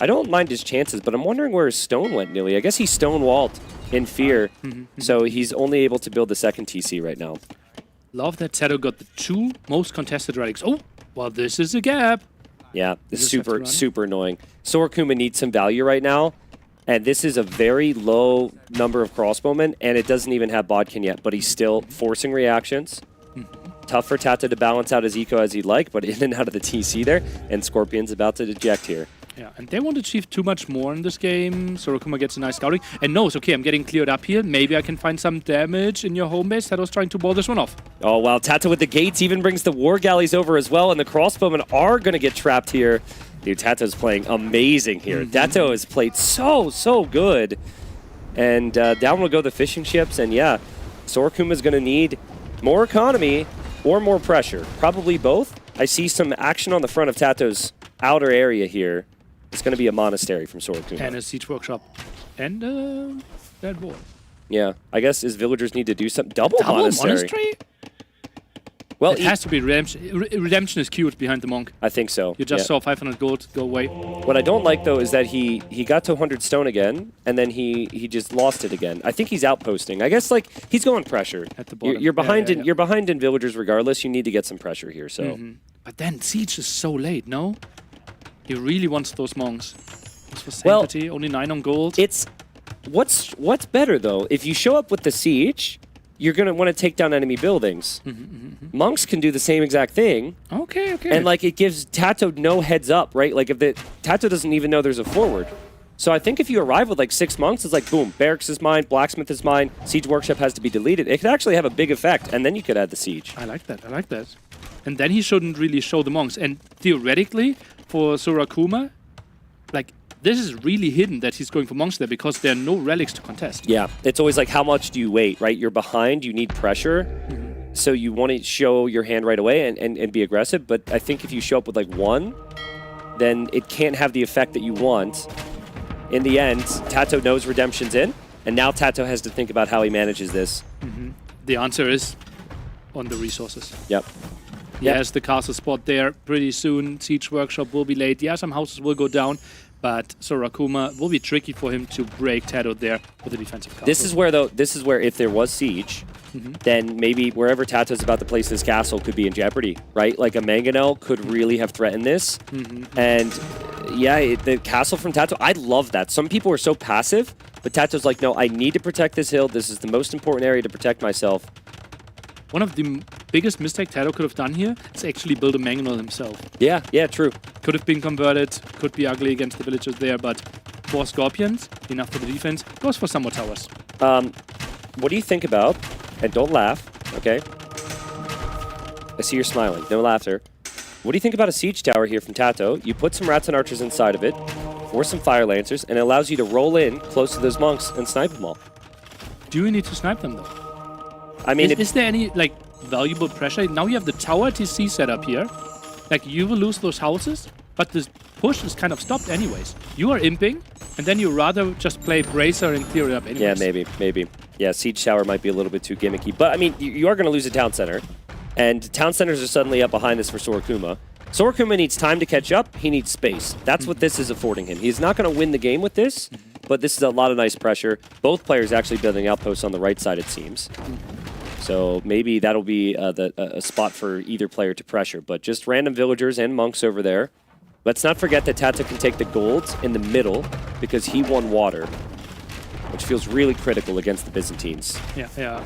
I don't mind his chances, but I'm wondering where his stone went, Nilly. I guess he stonewalled in fear, so he's only able to build the second TC right now. Love that Tato got the 2 most contested relics. Oh, well, this is a gap. Yeah, this is super annoying. Sorakuma needs some value right now, and this is a very low number of crossbowmen, and it doesn't even have Bodkin yet, but he's still forcing reactions. Tough for Tato to balance out his eco as he'd like, but in and out of the TC there, and Scorpion's about to eject here. Yeah, and they won't achieve too much more in this game. Sorakuma gets a nice scouting and knows, okay, I'm getting cleared up here. Maybe I can find some damage in your home base. Tato's trying to ball this one off. Oh, wow. Tato with the gates even brings the war galleys over as well, and the crossbowmen are going to get trapped here. Dude, Tato's playing amazing here. Tato has played so good. And down will go the fishing ships, and yeah, Sorakuma's going to need more economy or more pressure. Probably both. I see some action on the front of Tato's outer area here. It's going to be a monastery from Sorakuma. And a siege workshop. And that wall. Yeah, I guess his villagers need to do something. Double monastery? Well, It has to be redemption. Redemption is queued behind the monk. I think so. You just yeah. saw 500 gold go away. What I don't like though is that he got to 100 stone again, and then he just lost it again. I think he's outposting. I guess like he's going pressure. At the bottom. You're behind Yeah. you're behind in villagers regardless. You need to get some pressure here. So But then siege is so late, no? He really wants those monks. This was Well, sanctity, only 9 on gold. it's what's better though. If you show up with the siege, you're gonna want to take down enemy buildings. Monks can do the same exact thing. Okay. And like it gives Tato no heads up, right? Like if the Tato doesn't even know there's a forward. So I think if you arrive with like 6 monks, it's like boom, barracks is mine, blacksmith is mine, siege workshop has to be deleted. It could actually have a big effect, and then you could add the siege. I like that. And then he shouldn't really show the monks. And theoretically, for Sorakuma, like this is really hidden that he's going for monks there because there are no relics to contest. Yeah, it's always like how much do you wait, right? You're behind, you need pressure. So you want to show your hand right away and be aggressive. But I think if you show up with like 1, then it can't have the effect that you want. In the end, Tato knows redemption's in, and now Tato has to think about how he manages this. The answer is on the resources. Yep. He has the castle spot there pretty soon. Siege workshop will be late. Yeah, some houses will go down. But Sorakuma will be tricky for him to break Tato there with a defensive castle. This is where if there was siege, then maybe wherever Tato's about to place this castle could be in jeopardy, right? Like a mangonel could really have threatened this. And yeah, the castle from Tato, I love that. Some people are so passive, but Tato's like, no, I need to protect this hill. This is the most important area to protect myself. One of the biggest mistakes Tato could have done here is actually build a mangonel himself. Yeah, true. Could have been converted, could be ugly against the villagers there, but 4 scorpions, enough for the defense, goes for some more towers. What do you think about, and don't laugh, okay? I see you're smiling, no laughter. What do you think about a siege tower here from Tato? You put some rats and archers inside of it, or some fire lancers, and it allows you to roll in close to those monks and snipe them all. Do you need to snipe them though? I mean, is there any like valuable pressure? Now you have the tower TC set up here. Like you will lose those houses, but this push is kind of stopped anyways. You are imping, and then you rather just play Bracer and clear it up anyways. Yeah, maybe. Yeah, siege tower might be a little bit too gimmicky. But, I mean, you are going to lose a town center. And town centers are suddenly up behind this for Sorakuma. Sorakuma needs time to catch up. He needs space. That's what this is affording him. He's not going to win the game with this, but this is a lot of nice pressure. Both players actually building outposts on the right side, it seems. So maybe that'll be a spot for either player to pressure. But just random villagers and monks over there. Let's not forget that Tato can take the gold in the middle because he won water, which feels really critical against the Byzantines. Yeah.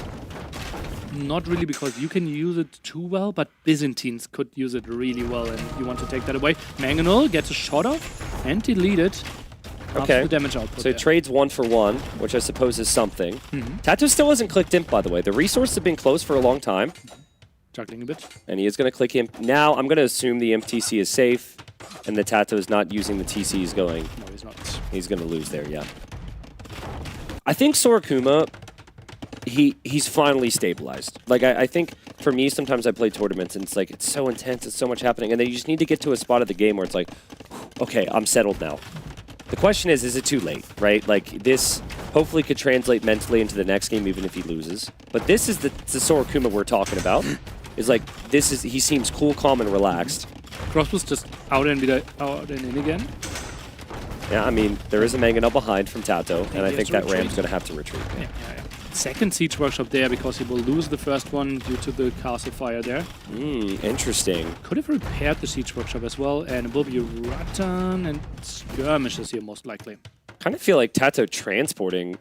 Not really because you can use it too well, but Byzantines could use it really well, and you want to take that away. Mangonel gets a shot off and deleted. Okay, the damage output so it trades 1 for 1, which I suppose is something. Tato still hasn't clicked imp, by the way. The resources have been closed for a long time. Juggling a bit. And he is going to click imp. Now, I'm going to assume the imp TC is safe, and the Tato is not using the TC he's going. No, he's not. He's going to lose there, yeah. I think Sorakuma, he's finally stabilized. Like, I think, for me, sometimes I play tournaments, and it's like, it's so intense, it's so much happening, and then you just need to get to a spot of the game where it's like, okay, I'm settled now. The question is it too late, right? Like, this hopefully could translate mentally into the next game, even if he loses. But this is the Sorakuma we're talking about. Is like, he seems cool, calm, and relaxed. Crossbow's just out and in again. Yeah, I mean, there is a mangonel behind from Tato, and I think that Ram's going to have to retreat. Yeah. Second siege workshop there because he will lose the first one due to the castle fire there. Interesting. Could have repaired the siege workshop as well, and it will be Rattan and skirmishes here most likely. Kind of feel like Tato transporting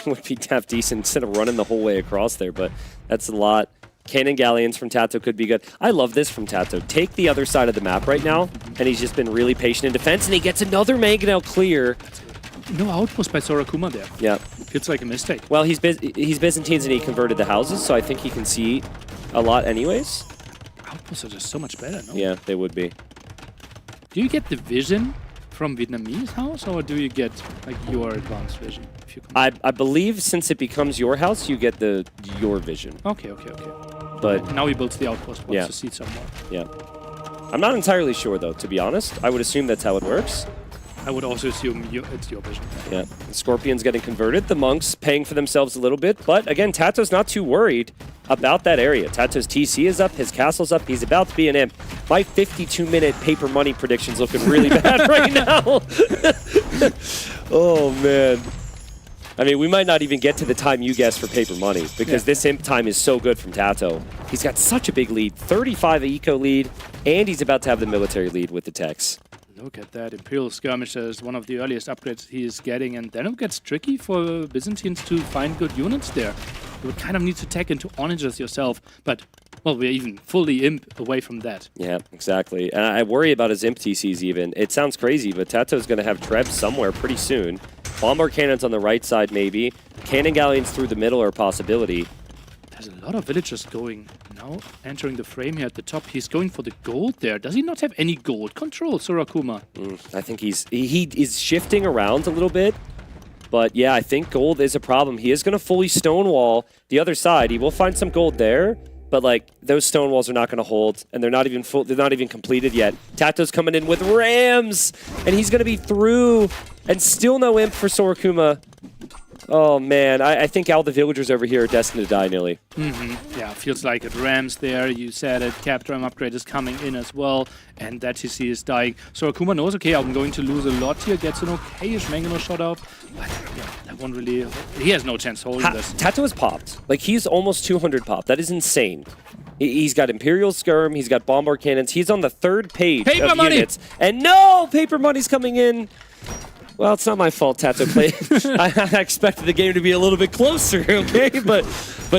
would be half decent instead of running the whole way across there, but that's a lot. Cannon galleons from Tato could be good. I love this from Tato. Take the other side of the map right now, and he's just been really patient in defense, and he gets another mangonel clear. No outpost by Sorakuma there. Yeah. Feels like a mistake. Well, he's Byzantines and he converted the houses, so I think he can see a lot anyways. Outposts are just so much better, no? Yeah, they would be. Do you get the vision from Vietnamese house, or do you get like your advanced vision? If you I believe since it becomes your house, you get your vision. Okay. But now he builds the outpost, wants yeah. to see some more. Yeah. I'm not entirely sure though, to be honest. I would assume that's how it works. I would also assume it's your vision. Yeah, the Scorpions getting converted, the Monks paying for themselves a little bit, but again, Tato's not too worried about that area. Tato's TC is up, his castle's up, he's about to be an imp. My 52-minute paper money prediction's looking really bad right now. Oh, man. I mean, we might not even get to the time you guessed for paper money because this imp time is so good from Tato. He's got such a big lead, 35 eco lead, and he's about to have the military lead with the techs. Look at that. Imperial Skirmisher is one of the earliest upgrades he is getting, and then it gets tricky for Byzantines to find good units there. You would kind of need to tech into onagers yourself, but, well, we're even fully imp away from that. Yeah, exactly. And I worry about his imp TCs even. It sounds crazy, but Tato's going to have Trebs somewhere pretty soon. Bombard cannons on the right side, maybe. Cannon galleons through the middle are a possibility. There's a lot of villagers going now, entering the frame here at the top. He's going for the gold there. Does he not have any gold control, Sorakuma? I think he is shifting around a little bit. But yeah, I think gold is a problem. He is going to fully stonewall the other side. He will find some gold there, but like those stone walls are not going to hold, and they're not even full. They're not even completed yet. Tato's coming in with rams, and he's going to be through, and still no imp for Sorakuma. Oh man, I think all the villagers over here are destined to die nearly. Yeah, feels like it. Rams there, you said it. Cap drum upgrade is coming in as well, and that TC is dying. So Akuma knows, okay, I'm going to lose a lot here, gets an okay-ish Mangano shot off, but yeah, that won't really... He has no chance holding this. Tato is popped. Like, he's almost 200 pop. That is insane. He's got Imperial Skirm, he's got Bombard Cannons, he's on the 3rd page paper of money! Units. And no! Paper money's coming in! Well, it's not my fault, Tato played. I expected the game to be a little bit closer, okay? But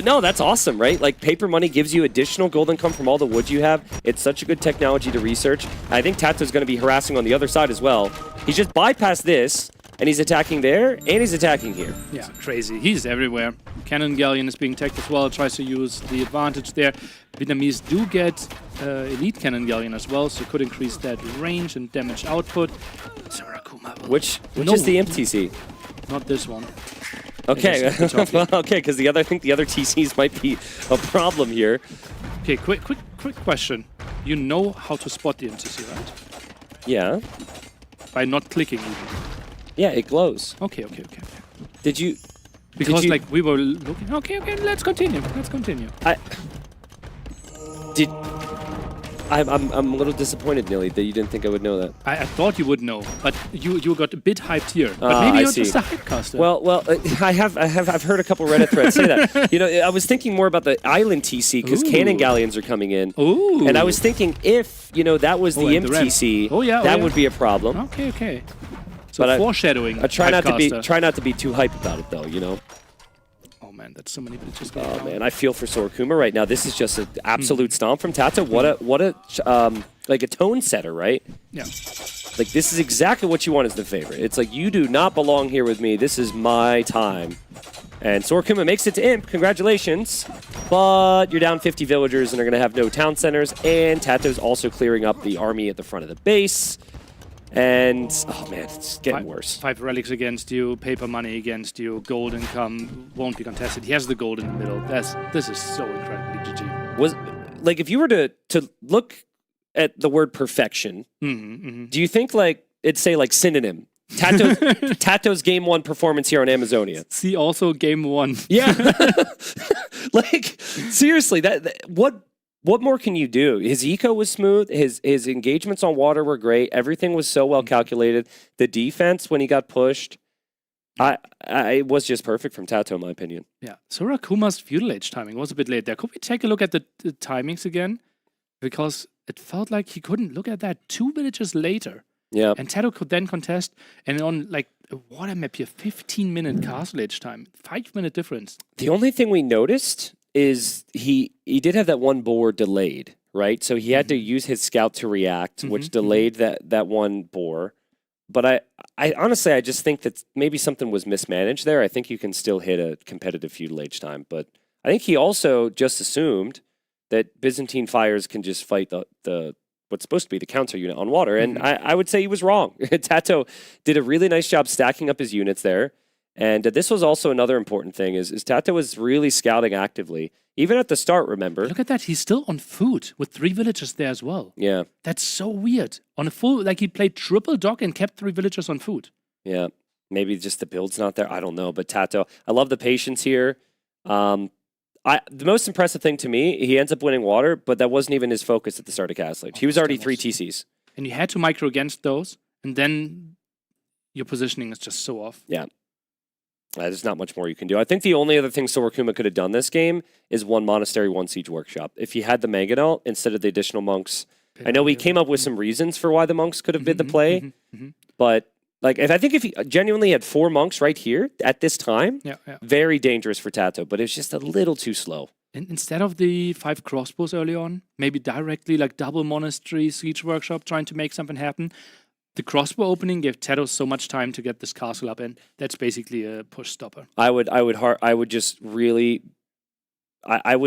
no, that's awesome, right? Like, paper money gives you additional gold income from all the wood you have. It's such a good technology to research. I think Tato's going to be harassing on the other side as well. He's just bypassed this, and he's attacking there, and he's attacking here. Yeah, crazy. He's everywhere. Cannon Galleon is being teched as well, tries to use the advantage there. Vietnamese do get Elite Cannon Galleon as well, so could increase that range and damage output. Which is the MTC? Not this one. Okay, okay, because I think the other TCs might be a problem here. Okay, quick question. You know how to spot the MTC, right? Yeah. By not clicking even. Yeah, it glows. Okay. Did you? Because like we were looking. Okay. Let's continue. I'm a little disappointed, Nilly, that you didn't think I would know that. I thought you would know, but you got a bit hyped here. But maybe you're just a hypecaster. Well, I've heard a couple Reddit threads say that. You know, I was thinking more about the island TC because cannon galleons are coming in. Ooh. And I was thinking if that was the MTC, that would be a problem. Okay. So but foreshadowing. I try not to be too hype about it though. You know. Oh man, that's so many bitches. Oh man, I feel for Sorakuma right now. This is just an absolute stomp from Tato. What a like a tone setter, right? Yeah. Like this is exactly what you want as the favorite. It's like you do not belong here with me. This is my time. And Sorakuma makes it to Imp. Congratulations. But you're down 50 villagers and are going to have no town centers. And Tato's also clearing up the army at the front of the base. And, oh man, it's getting worse. 5 relics against you, paper money against you, gold income won't be contested. He has the gold in the middle. This is so incredibly GG. Like, if you were to look at the word perfection, do you think, like, it'd say, like, synonym? Tato's game 1 performance here on Amazonia. See also game 1. Yeah. Like, seriously, what more can you do? His eco was smooth. His engagements on water were great. Everything was so well calculated. The defense, when he got pushed, it was just perfect from Tato, in my opinion. Yeah. Sorakuma's feudal age timing was a bit late there. Could we take a look at the timings again? Because it felt like he couldn't look at that 2 villages later. Yeah. And Tato could then contest, and on like a water map here, 15-minute castle age time, 5-minute difference. The only thing we noticed is he did have that one boar delayed, right? So he had to use his scout to react, which delayed that one boar. But I honestly, I just think that maybe something was mismanaged there. I think you can still hit a competitive feudal age time. But I think he also just assumed that Byzantine fires can just fight the what's supposed to be the counter unit on water. And I would say he was wrong. Tato did a really nice job stacking up his units there. And this was also another important thing is Tato was really scouting actively. Even at the start, remember? Look at that. He's still on food with 3 villagers there as well. Yeah. That's so weird. On a full, like he played triple dock and kept 3 villagers on food. Yeah. Maybe just the build's not there. I don't know. But Tato, I love the patience here. The most impressive thing to me, he ends up winning water, but that wasn't even his focus at the start of Castle Age. He was already 3 TCs. And you had to micro against those, and then your positioning is just so off. Yeah. There's not much more you can do. I think the only other thing Sorokuma could have done this game is 1 Monastery, 1 Siege Workshop. If he had the Mangonel instead of the additional monks. I know we came up with some reasons for why the monks could have been the play, but like I think if he genuinely had 4 monks right here at this time, very dangerous for Tato, but it's just a little too slow. And instead of the 5 crossbows early on, maybe directly like double Monastery, Siege Workshop, trying to make something happen. The crossbow opening gave Tato so much time to get this castle up, and that's basically a push stopper. I would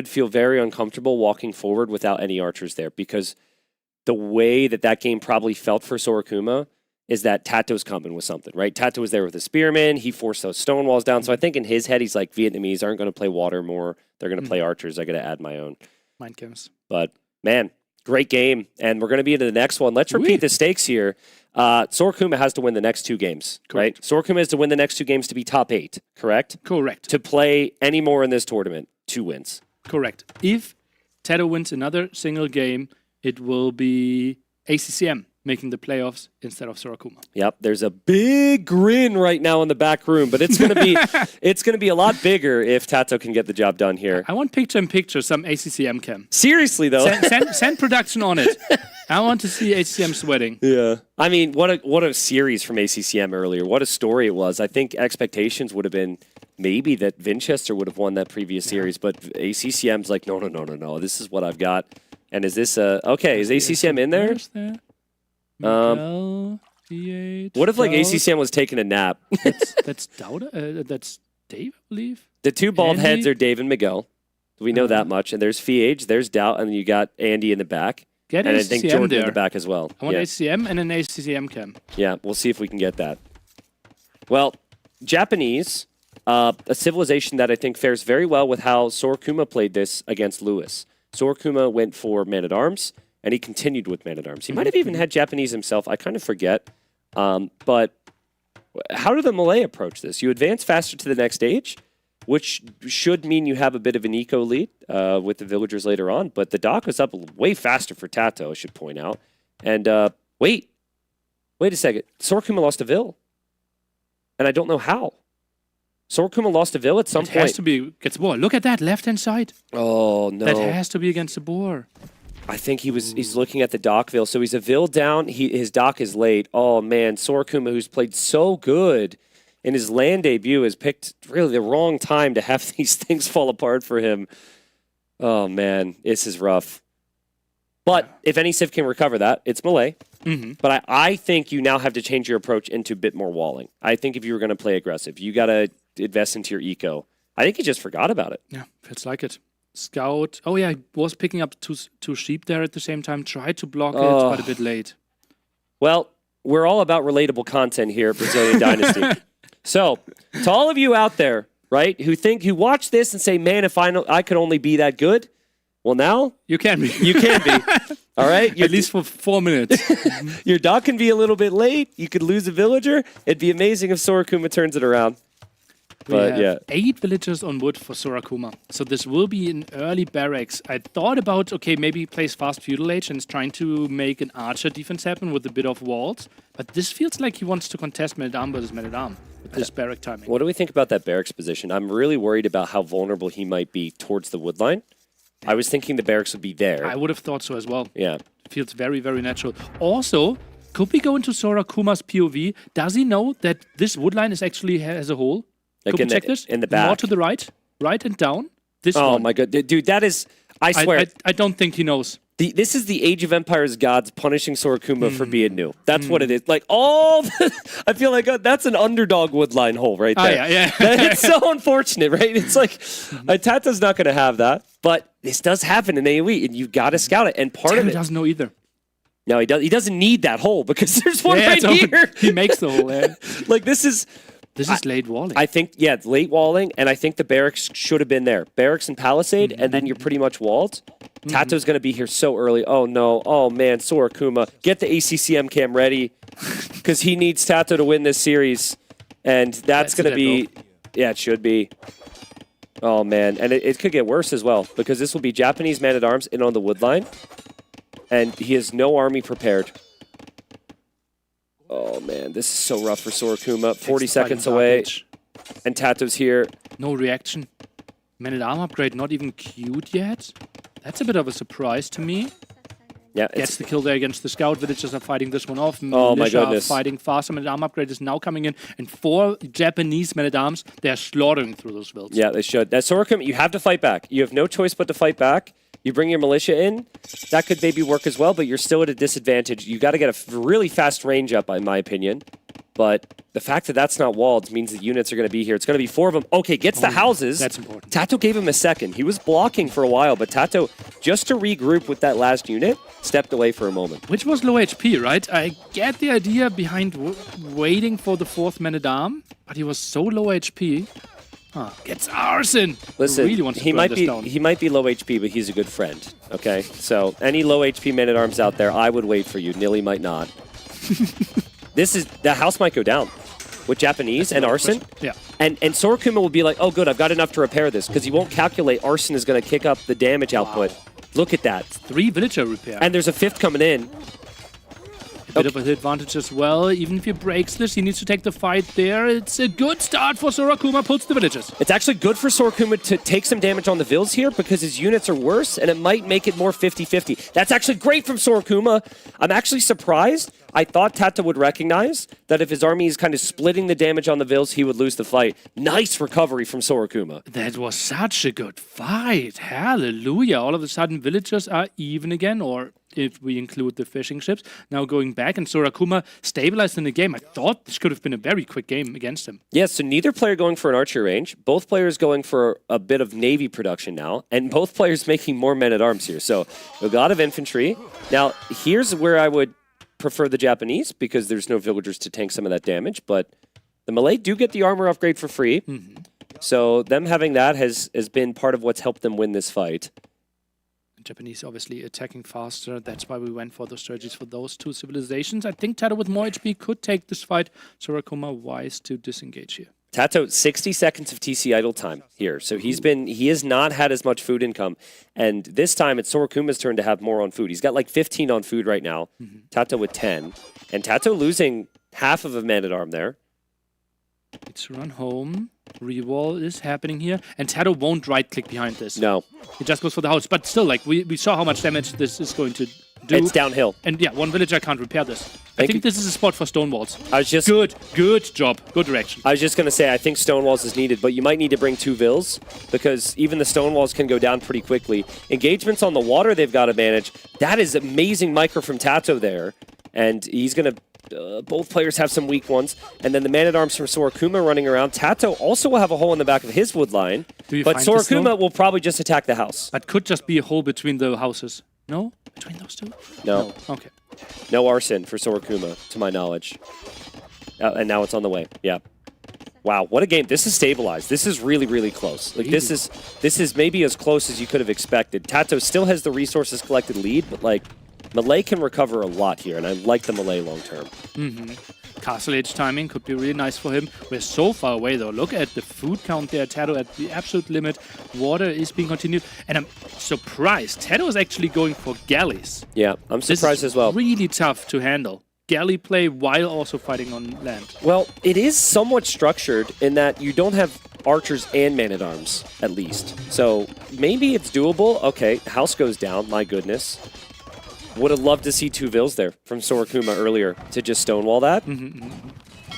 feel very uncomfortable walking forward without any archers there, because the way that game probably felt for Sorokuma is that Tato's coming with something, right? Tato was there with a spearman. He forced those stone walls down. So I think in his head, he's like, Vietnamese aren't going to play water more. They're going to play archers. I got to add my own. Mind games. But man, great game. And we're going to be into the next one. Let's repeat the stakes here. Sorokuma has to win the next 2 games, right? Sorokuma has to win the next 2 games to be top 8, correct? Correct. To play any more in this tournament, 2 wins. Correct. If Tato wins another single game, it will be ACCM making the playoffs instead of Sorokuma. Yep, there's a big grin right now in the back room, but it's gonna be a lot bigger if Tato can get the job done here. I want picture-in-picture some ACCM cam. Seriously though, send production on it. I want to see ACCM sweating. Yeah, I mean, what a series from ACCM earlier. What a story it was. I think expectations would have been maybe that Vinchester would have won that previous series, but ACCM's like, no. This is what I've got. And is this okay? Is ACCM in there? Miguel, V8, what if like ACCM was taking a nap? That's Dauda? That's Dave, I believe. The 2 bald Andy? heads are Dave and Miguel. We know that much. And there's Fiage, there's Doubt, and then you got Andy in the back. Get and ACCM I think Jordan there. in the back as well. I want ACCM and an ACCM cam. Yeah, we'll see if we can get that. Well, Japanese, a civilization that I think fares very well with how Sorokuma played this against Lewis. Sorokuma went for Man-at-Arms, and he continued with Man-at-Arms. He might have even had Japanese himself. I kind of forget. But how did the Malay approach this? You advance faster to the next stage, which should mean you have a bit of an eco lead with the villagers later on. But the dock was up way faster for Tato, I should point out. And wait a second. Sorokuma lost a Vill. And I don't know how. Sorokuma lost a Vill at some point. It has to be against the boar. Look at that left-hand side. Oh, no. That has to be against the boar. I think he's looking at the dock Vill. So he's a Vill down. His dock is late. Oh, man. Sorokuma, who's played so good in his LAN debut, has picked really the wrong time to have these things fall apart for him. Oh, man. This is rough. But if any Civ can recover that, it's Malay. But I think you now have to change your approach into a bit more walling. I think if you were going to play aggressive, you got to invest into your eco. I think he just forgot about it. Yeah, feels like it. Scout. Oh, yeah, he was picking up two sheep there at the same time. Tried to block it, but a bit late. Well, we're all about relatable content here at Brazilian Dynasty. So, to all of you out there, right, who watch this and say, man, if I could only be that good, well, now you can be. You can be. All right? At least for 4 minutes. Your dock can be a little bit late. You could lose a villager. It'd be amazing if Sorokuma turns it around. But we have 8 villagers on wood for Sorokuma. So this will be an early barracks. I thought about, okay, maybe he plays fast feudal age and is trying to make an archer defense happen with a bit of walls. But this feels like he wants to contest Man-at-Arm versus Man-at-Arm with this barrack timing. What do we think about that barracks position? I'm really worried about how vulnerable he might be towards the wood line. I was thinking the barracks would be there. I would have thought so as well. Yeah. It feels very, very natural. Also, could we go into Sorakuma's POV? Does he know that this wood line is actually as a whole? Like could we check this? In the back. More to the right and down. This oh one. My God. Dude, that is, I swear. I don't think he knows. This is the Age of Empires gods punishing Sorokuma for being new. That's what it is. Like, I feel like that's an underdog woodline hole right there. Yeah. It's so unfortunate, right? It's like, Tata's not going to have that. But this does happen in AoE, and you've got to scout it. And part of it doesn't know either. No, he doesn't need that hole because there's one right here. He makes the hole. Yeah. Like, this is This is late walling. I think, yeah, late walling, and I think the barracks should have been there. Barracks and Palisade, and then you're pretty much walled. Tato's going to be here so early. Oh, no. Oh, man. Sorakuma, get the ACCM cam ready, because he needs Tato to win this series. And that's going to be... Yeah, it should be. Oh, man. And it could get worse as well, because this will be Japanese man-at-arms in on the wood line, and he has no army prepared. Oh, man, this is so rough for Sorakuma. 40 seconds away, and Tato's here. No reaction. Man-at-arm upgrade not even queued yet. That's a bit of a surprise to me. Yeah, Gets the kill there against the scout. Villagers are fighting this one off. Oh, my Militia goodness. are fighting faster. Man-at-arm upgrade is now coming in. And 4 Japanese man-at-arms, they're slaughtering through those builds. Yeah, they should. That Sorakuma, you have to fight back. You have no choice but to fight back. You bring your militia in, that could maybe work as well, but you're still at a disadvantage. You got to get a really fast range up, in my opinion. But the fact that that's not walled means the units are going to be here. It's going to be 4 of them. Okay, gets the houses. That's important. Tato gave him a second. He was blocking for a while, but Tato, just to regroup with that last unit, stepped away for a moment. Which was low HP, right? I get the idea behind waiting for the 4th man-at-arm, but he was so low HP. Gets arson. Listen, Really wants to he burn might this be down. he might be low HP, but he's a good friend. Okay, so any low HP man at arms out there, I would wait for you. Nilly might not. The house might go down with Japanese and arson. Yeah. And Sorakuma will be like, oh good, I've got enough to repair this, because he won't calculate arson is going to kick up the damage output. Look at that. 3 villager repair. And there's a 5th coming in. A bit of an advantage as well. Even if he breaks this, he needs to take the fight there. It's a good start for Sorakuma, pulls the villagers. It's actually good for Sorakuma to take some damage on the Vills here, because his units are worse, and it might make it more 50-50. That's actually great from Sorakuma. I'm actually surprised. I thought Tato would recognize that if his army is kind of splitting the damage on the Vills, he would lose the fight. Nice recovery from Sorakuma. That was such a good fight. Hallelujah. All of a sudden, villagers are even again, or if we include the fishing ships, now going back, and Sorakuma stabilized in the game. I thought this could have been a very quick game against him. Yeah, so neither player going for an archer range. Both players going for a bit of navy production now, and both players making more men-at-arms here. So a lot of infantry. Now, here's where I would prefer the Japanese, because there's no villagers to tank some of that damage, but the Malay do get the armor upgrade for free. So them having that has been part of what's helped them win this fight. Japanese obviously attacking faster. That's why we went for those strategies for those 2 civilizations. I think Tato with more HP could take this fight. Sorakuma wise to disengage here. Tato, 60 seconds of TC idle time here. So he has not had as much food income. And this time it's Sorakuma's turn to have more on food. He's got like 15 on food right now. Tato with 10. And Tato losing half of a man-at-arm there. It's to run home. Rewall is happening here. And Tato won't right-click behind this. No. He just goes for the house. But still, like, we saw how much damage this is going to do. It's downhill. And yeah, 1 villager can't repair this. I think this is a spot for Stonewalls. I was just good job. Good direction. I was just going to say, I think Stonewalls is needed, but you might need to bring 2 Vills, because even the Stonewalls can go down pretty quickly. Engagements on the water they've got to manage. That is amazing micro from Tato there. And he's going to... both players have some weak ones. And then the man-at-arms from Sorakuma running around. Tato also will have a hole in the back of his wood line. But Sorakuma will probably just attack the house. That could just be a hole between the houses. No? Between those 2? No. Okay. No arson for Sorakuma, to my knowledge. And now it's on the way. Yeah. Wow, what a game. This is stabilized. This is really, really close. Like, this is maybe as close as you could have expected. Tato still has the resources collected lead, but, like, Malay can recover a lot here, and I like the Malay long term. Castle Age timing could be really nice for him. We're so far away, though. Look at the food count there. Tato at the absolute limit. Water is being continued. And I'm surprised. Tato is actually going for galleys. Yeah, I'm surprised as well. Really tough to handle. Galley play while also fighting on land. Well, it is somewhat structured in that you don't have archers and man-at-arms, at least. So maybe it's doable. Okay, house goes down. My goodness. Would have loved to see 2 Vills there from Sorakuma earlier to just stonewall that.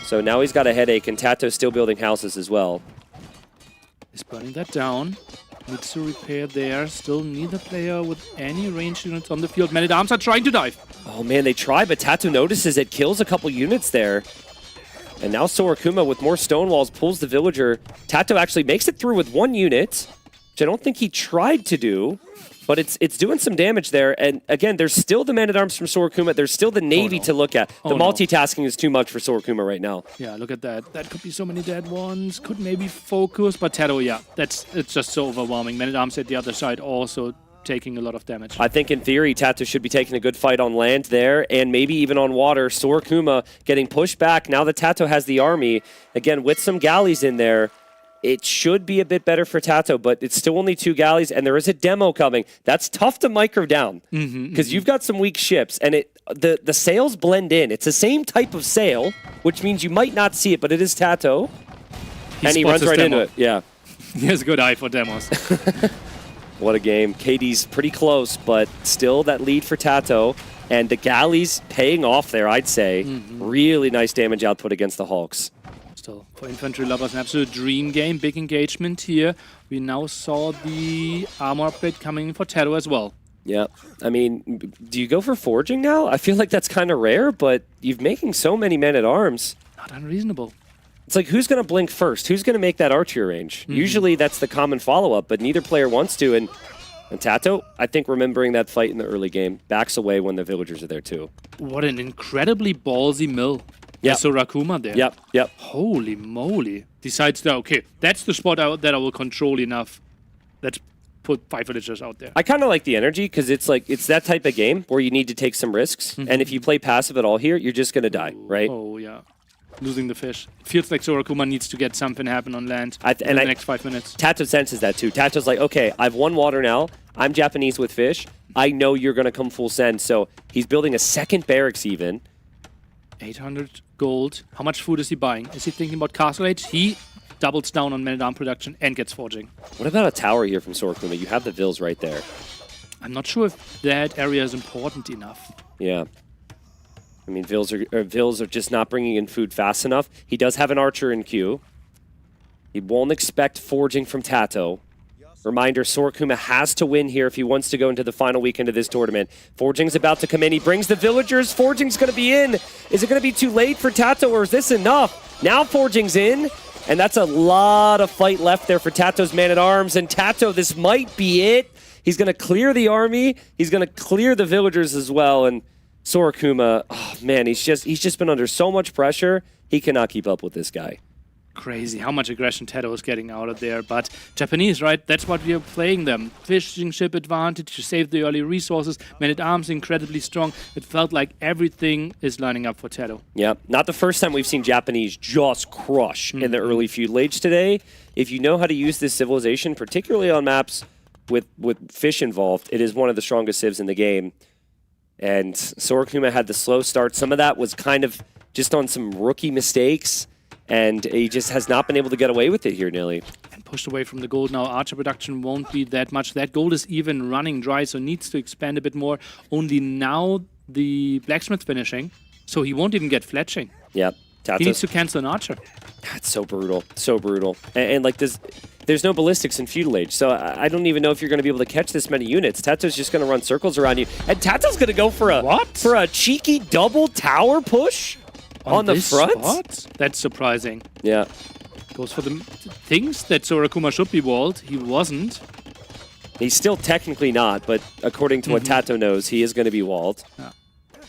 So now he's got a headache, and Tato's still building houses as well. He's burning that down. Needs to repair there. Still neither player with any ranged units on the field. Man-at-arms are trying to dive. Oh man, they try, but Tato notices it, kills a couple units there. And now Sorakuma with more stonewalls pulls the villager. Tato actually makes it through with 1 unit, which I don't think he tried to do. But it's doing some damage there. And again, there's still the Man-at-Arms from Sorokuma. There's still the Navy to look at. The multitasking is too much for Sorokuma right now. Yeah, look at that. That could be so many dead ones. Could maybe focus. But Tato, yeah, it's just so overwhelming. Man-at-Arms at the other side also taking a lot of damage. I think in theory, Tato should be taking a good fight on land there and maybe even on water. Sorokuma getting pushed back. Now that Tato has the army, again, with some galleys in there, it should be a bit better for Tato, but it's still only 2 galleys, and there is a demo coming. That's tough to micro down because you've got some weak ships, and the sails blend in. It's the same type of sail, which means you might not see it, but it is Tato, and he runs right into it. Yeah, he has a good eye for demos. What a game. KD's pretty close, but still that lead for Tato, and the galleys paying off there, I'd say. Really nice damage output against the Hawks. Still, for infantry lovers, an absolute dream game. Big engagement here. We now saw the armor upgrade coming for Tato as well. Yeah. I mean, do you go for forging now? I feel like that's kind of rare, but you're making so many men-at-arms. Not unreasonable. It's like, who's going to blink first? Who's going to make that archery range? Usually that's the common follow-up, but neither player wants to. And Tato, I think remembering that fight in the early game, backs away when the villagers are there too. What an incredibly ballsy mill. Yeah, Sorokuma there. Yep. Holy moly. Decides that, okay, that's the spot that I will control enough. Let's put 5 villagers out there. I kind of like the energy because it's like, it's that type of game where you need to take some risks. And if you play passive at all here, you're just going to die, right? Oh, yeah. Losing the fish. It feels like Sorokuma needs to get something happen on land in the next 5 minutes. Tato senses that too. Tato's like, okay, I've won water now. I'm Japanese with fish. I know you're going to come full send. So he's building a second barracks even. 800 gold. How much food is he buying? Is he thinking about Castle Age? He doubles down on man-at-arm production and gets forging. What about a tower here from Sorokuma? You have the Vils right there. I'm not sure if that area is important enough. Yeah. I mean, Vils are just not bringing in food fast enough. He does have an archer in queue. He won't expect forging from Tato. Reminder, Sorokuma has to win here if he wants to go into the final weekend of this tournament. Forging's about to come in. He brings the villagers. Forging's going to be in. Is it going to be too late for Tato, or is this enough? Now Forging's in, and that's a lot of fight left there for Tato's man-at-arms. And Tato, this might be it. He's going to clear the army. He's going to clear the villagers as well. And Sorokuma, oh man, he's just been under so much pressure. He cannot keep up with this guy. Crazy how much aggression Tato is getting out of there, but Japanese, right? That's what we are playing them. Fishing ship advantage to save the early resources. Man-at-arms incredibly strong. It felt like everything is lining up for Tato. Yeah, not the first time we've seen Japanese just crush in the early feudal age today. If you know how to use this civilization, particularly on maps with fish involved, it is one of the strongest civs in the game. And Sorokuma had the slow start. Some of that was kind of just on some rookie mistakes. And he just has not been able to get away with it here, Nilly. And pushed away from the gold now. Archer production won't be that much. That gold is even running dry, so needs to expand a bit more. Only now the blacksmith finishing, so he won't even get fletching. Yep. He needs to cancel an archer. That's so brutal. So brutal. And like this, there's no ballistics in feudal age, so I don't even know if you're going to be able to catch this many units. Tato's just going to run circles around you. And Tato's going to go for a cheeky double tower push? On the front? Spot? That's surprising. Yeah. Goes for the things that Sorokuma should be walled. He wasn't. He's still technically not, but according to what Tato knows, he is going to be walled. Yeah.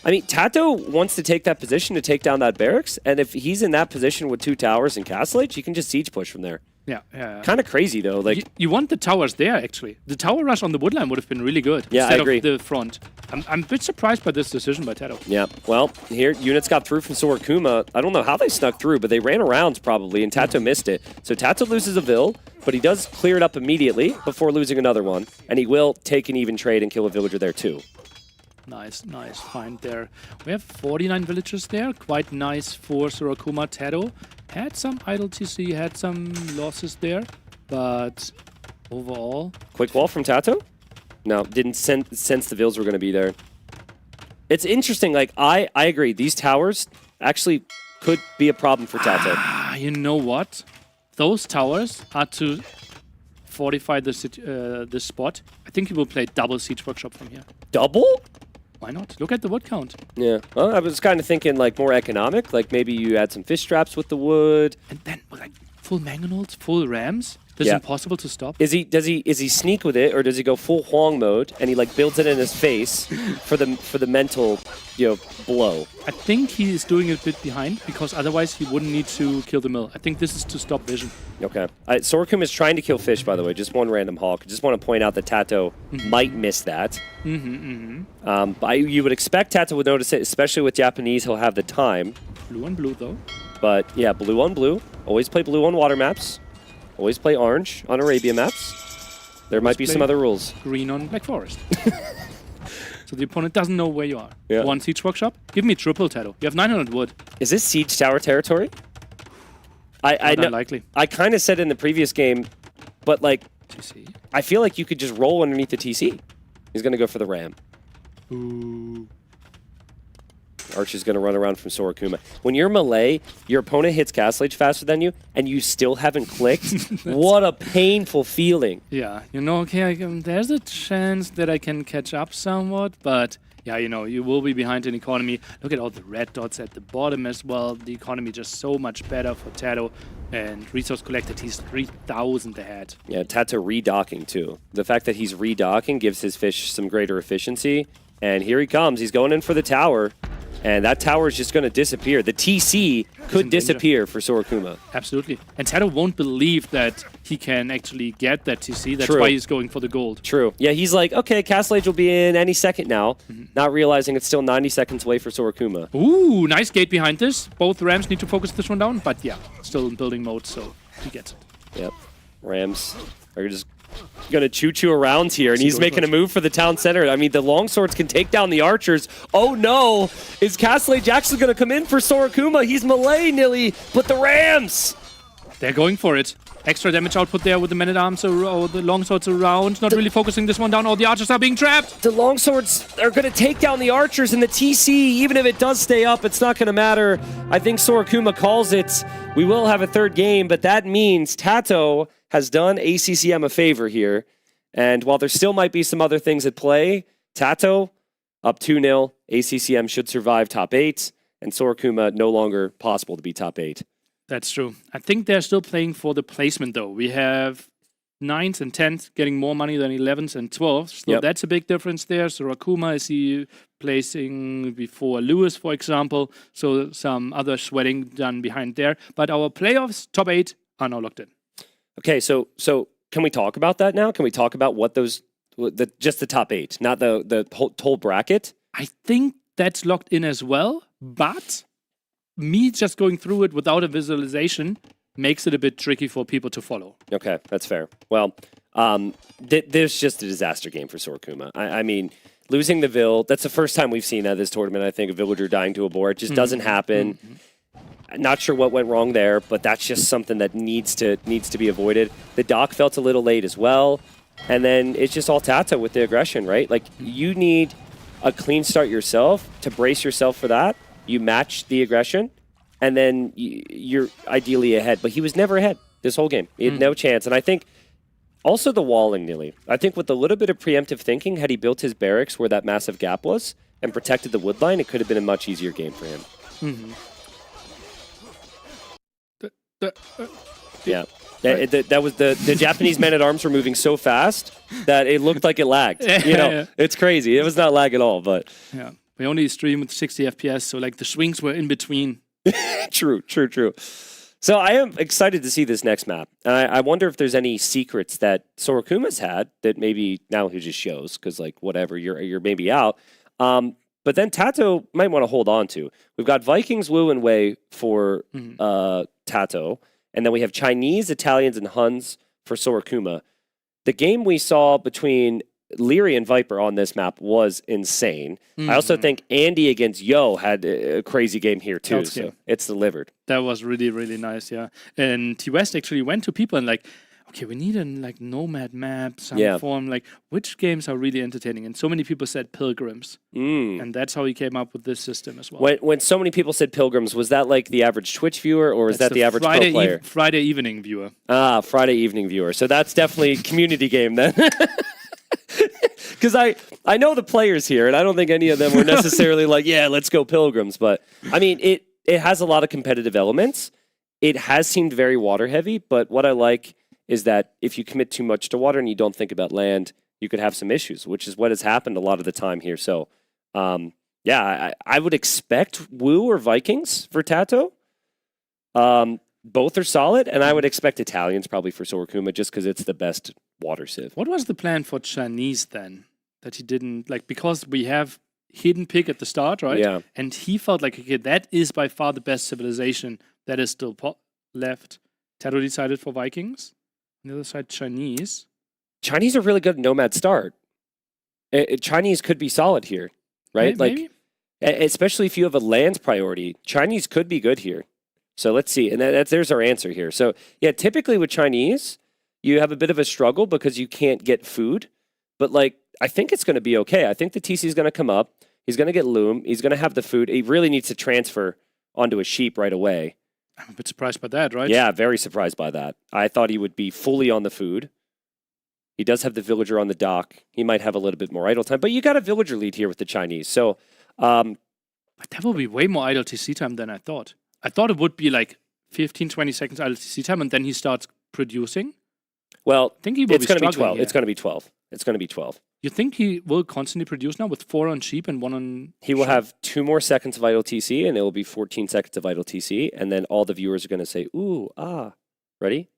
I mean, Tato wants to take that position to take down that barracks, and if he's in that position with 2 towers and Castle Age, he can just siege push from there. Yeah. Kind of crazy, though. Like you want the towers there, actually. The tower rush on the woodline would have been really good. Yeah, instead I agree. Of the front. I'm a bit surprised by this decision by Tato. Yeah, well, here, units got through from Sorokuma. I don't know how they snuck through, but they ran around probably, and Tato missed it. So Tato loses a Vil, but he does clear it up immediately before losing another one, and he will take an even trade and kill a villager there, too. Nice find there. We have 49 villagers there. Quite nice for Sorokuma. Tato had some idle TC, had some losses there, but overall... Quick wall from Tato? No, didn't sense the Vils were going to be there. It's interesting, like, I agree. These towers actually could be a problem for Tato. You know what? Those towers are to fortify the spot. I think he will play double Siege Workshop from here. Double? Why not? Look at the wood count. Yeah. Well, I was kind of thinking, like, more economic. Like, maybe you add some fish traps with the wood. And then, like, full mangonels, full rams. It's Yeah. impossible to stop. Is he sneak with it, or does he go full Huang mode and he like builds it in his face for the mental, blow? I think he is doing it a bit behind because otherwise he wouldn't need to kill the mill. I think this is to stop vision. Okay. Sorakuma is trying to kill fish, by the way. Just one random hawk. Just want to point out that Tato might miss that. But you would expect Tato would notice it, especially with Japanese. He'll have the time. Blue on blue, though. But yeah, blue on blue. Always play blue on water maps. Always play orange on Arabia maps. There might be some other rules. Green on Black Forest. So the opponent doesn't know where you are. Yeah. One siege workshop. Give me triple Tato. You have 900 wood. Is this siege tower territory? I know. Unlikely. I kind of said in the previous game, but like, TC. I feel like you could just roll underneath the TC. He's gonna go for the ram. Ooh. Archer's gonna run around from Sorakuma. When you're melee, your opponent hits Castle Age faster than you, and you still haven't clicked. What a painful feeling. Yeah, okay, there's a chance that I can catch up somewhat, but yeah, you will be behind in economy. Look at all the red dots at the bottom as well. The economy just so much better for Tato. And resource collected, he's 3,000 ahead. Yeah, Tato redocking too. The fact that he's redocking gives his fish some greater efficiency. And here he comes. He's going in for the tower. And that tower is just going to disappear. The TC could disappear for Sorakuma. Absolutely. And Tato won't believe that he can actually get that TC. That's True. why he's going for the gold. True. Yeah, he's like, okay, Castle Age will be in any second now. Not realizing it's still 90 seconds away for Sorakuma. Ooh, nice gate behind this. Both Rams need to focus this one down. But yeah, still in building mode, so he gets it. Yep. Rams are just going to choo-choo around here, and he's making a move for the town center. I mean, the longswords can take down the archers. Oh no! Is Castle Age actually going to come in for Sorakuma? He's melee, Nilly, but the Rams! They're going for it. Extra damage output there with the men-at-arms or the longswords around. Not really focusing this one down. All the archers are being trapped. The longswords are going to take down the archers, and the TC, even if it does stay up, it's not going to matter. I think Sorakuma calls it. We will have a third game, but that means Tato has done ACCM a favor here. And while there still might be some other things at play, Tato up 2-0. ACCM should survive top 8, and Sorakuma no longer possible to be top 8. That's true. I think they're still playing for the placement, though. We have 9s and 10s getting more money than 11s and 12s. So that's a big difference there. So Rakuma is he placing before Lewis, for example. So some other sweating done behind there. But our playoffs, top 8, are now locked in. Okay, so can we talk about that now? Can we talk about what those, just the top 8, not the whole bracket? I think that's locked in as well, but me just going through it without a visualization makes it a bit tricky for people to follow. Okay, that's fair. Well, there's just a disaster game for Sorakuma. I mean, losing the Vill, that's the first time we've seen that this tournament, I think, a villager dying to a board. It just doesn't happen. Not sure what went wrong there, but that's just something that needs to be avoided. The dock felt a little late as well. And then it's just all Tato with the aggression, right? Like, you need a clean start yourself to brace yourself for that. You match the aggression, and then you're ideally ahead. But he was never ahead this whole game. He had no chance. And I think also the walling, Nilly. I think with a little bit of preemptive thinking, had he built his barracks where that massive gap was and protected the wood line, it could have been a much easier game for him. Yeah. That was the Japanese men-at-arms were moving so fast that it looked like it lagged. It's crazy. It was not lag at all, but... Yeah. We only stream with 60 FPS, so like the swings were in between. True. So I am excited to see this next map. And I wonder if there's any secrets that Sorakuma's had that maybe now he just shows, because like whatever, you're maybe out. But then Tato might want to hold on to. We've got Vikings, Wu, and Wei for Tato. And then we have Chinese, Italians, and Huns for Sorakuma. The game we saw between Leary and Viper on this map was insane. I also think Andy against Yo had a crazy game here too. So it's delivered. That was really, really nice, yeah. And T-West actually went to people and like, okay, we need a like nomad map, some form, like which games are really entertaining? And so many people said Pilgrims. And that's how he came up with this system as well. When so many people said Pilgrims, was that like the average Twitch viewer or was that the average pro player? Friday evening viewer. Ah, Friday evening viewer. So that's definitely a community game then. Because I know the players here, and I don't think any of them were necessarily like, yeah, let's go Pilgrims. But, I mean, it has a lot of competitive elements. It has seemed very water heavy, but what I like is that if you commit too much to water and you don't think about land, you could have some issues, which is what has happened a lot of the time here. So, I would expect Wu or Vikings for Tato. Both are solid, and I would expect Italians probably for Sorokuma just because it's the best water civ. What was the plan for Chinese then? That he didn't, like, because we have hidden pick at the start, right? Yeah. And he felt like, okay, that is by far the best civilization that is still left. Tato decided for Vikings. On the other side, Chinese. Chinese are really good at Nomad start. Chinese could be solid here, right? Maybe. Especially if you have a land priority, Chinese could be good here. So let's see. And there's our answer here. So yeah, typically with Chinese, you have a bit of a struggle because you can't get food. But like, I think it's going to be okay. I think the TC is going to come up. He's going to get loom. He's going to have the food. He really needs to transfer onto a sheep right away. I'm a bit surprised by that, right? Yeah, very surprised by that. I thought he would be fully on the food. He does have the villager on the dock. He might have a little bit more idle time, but you got a villager lead here with the Chinese. So, but that will be way more idle TC time than I thought. I thought it would be like 15, 20 seconds idle TC time, and then he starts producing. Well, I think he will it's going to be 12. here. It's going to be 12. It's going to be 12. You think he will constantly produce now with 4 on sheep and 1 on... He will have 2 more seconds of idle TC, and it will be 14 seconds of idle TC, and then all the viewers are going to say, ooh, ah. Ready?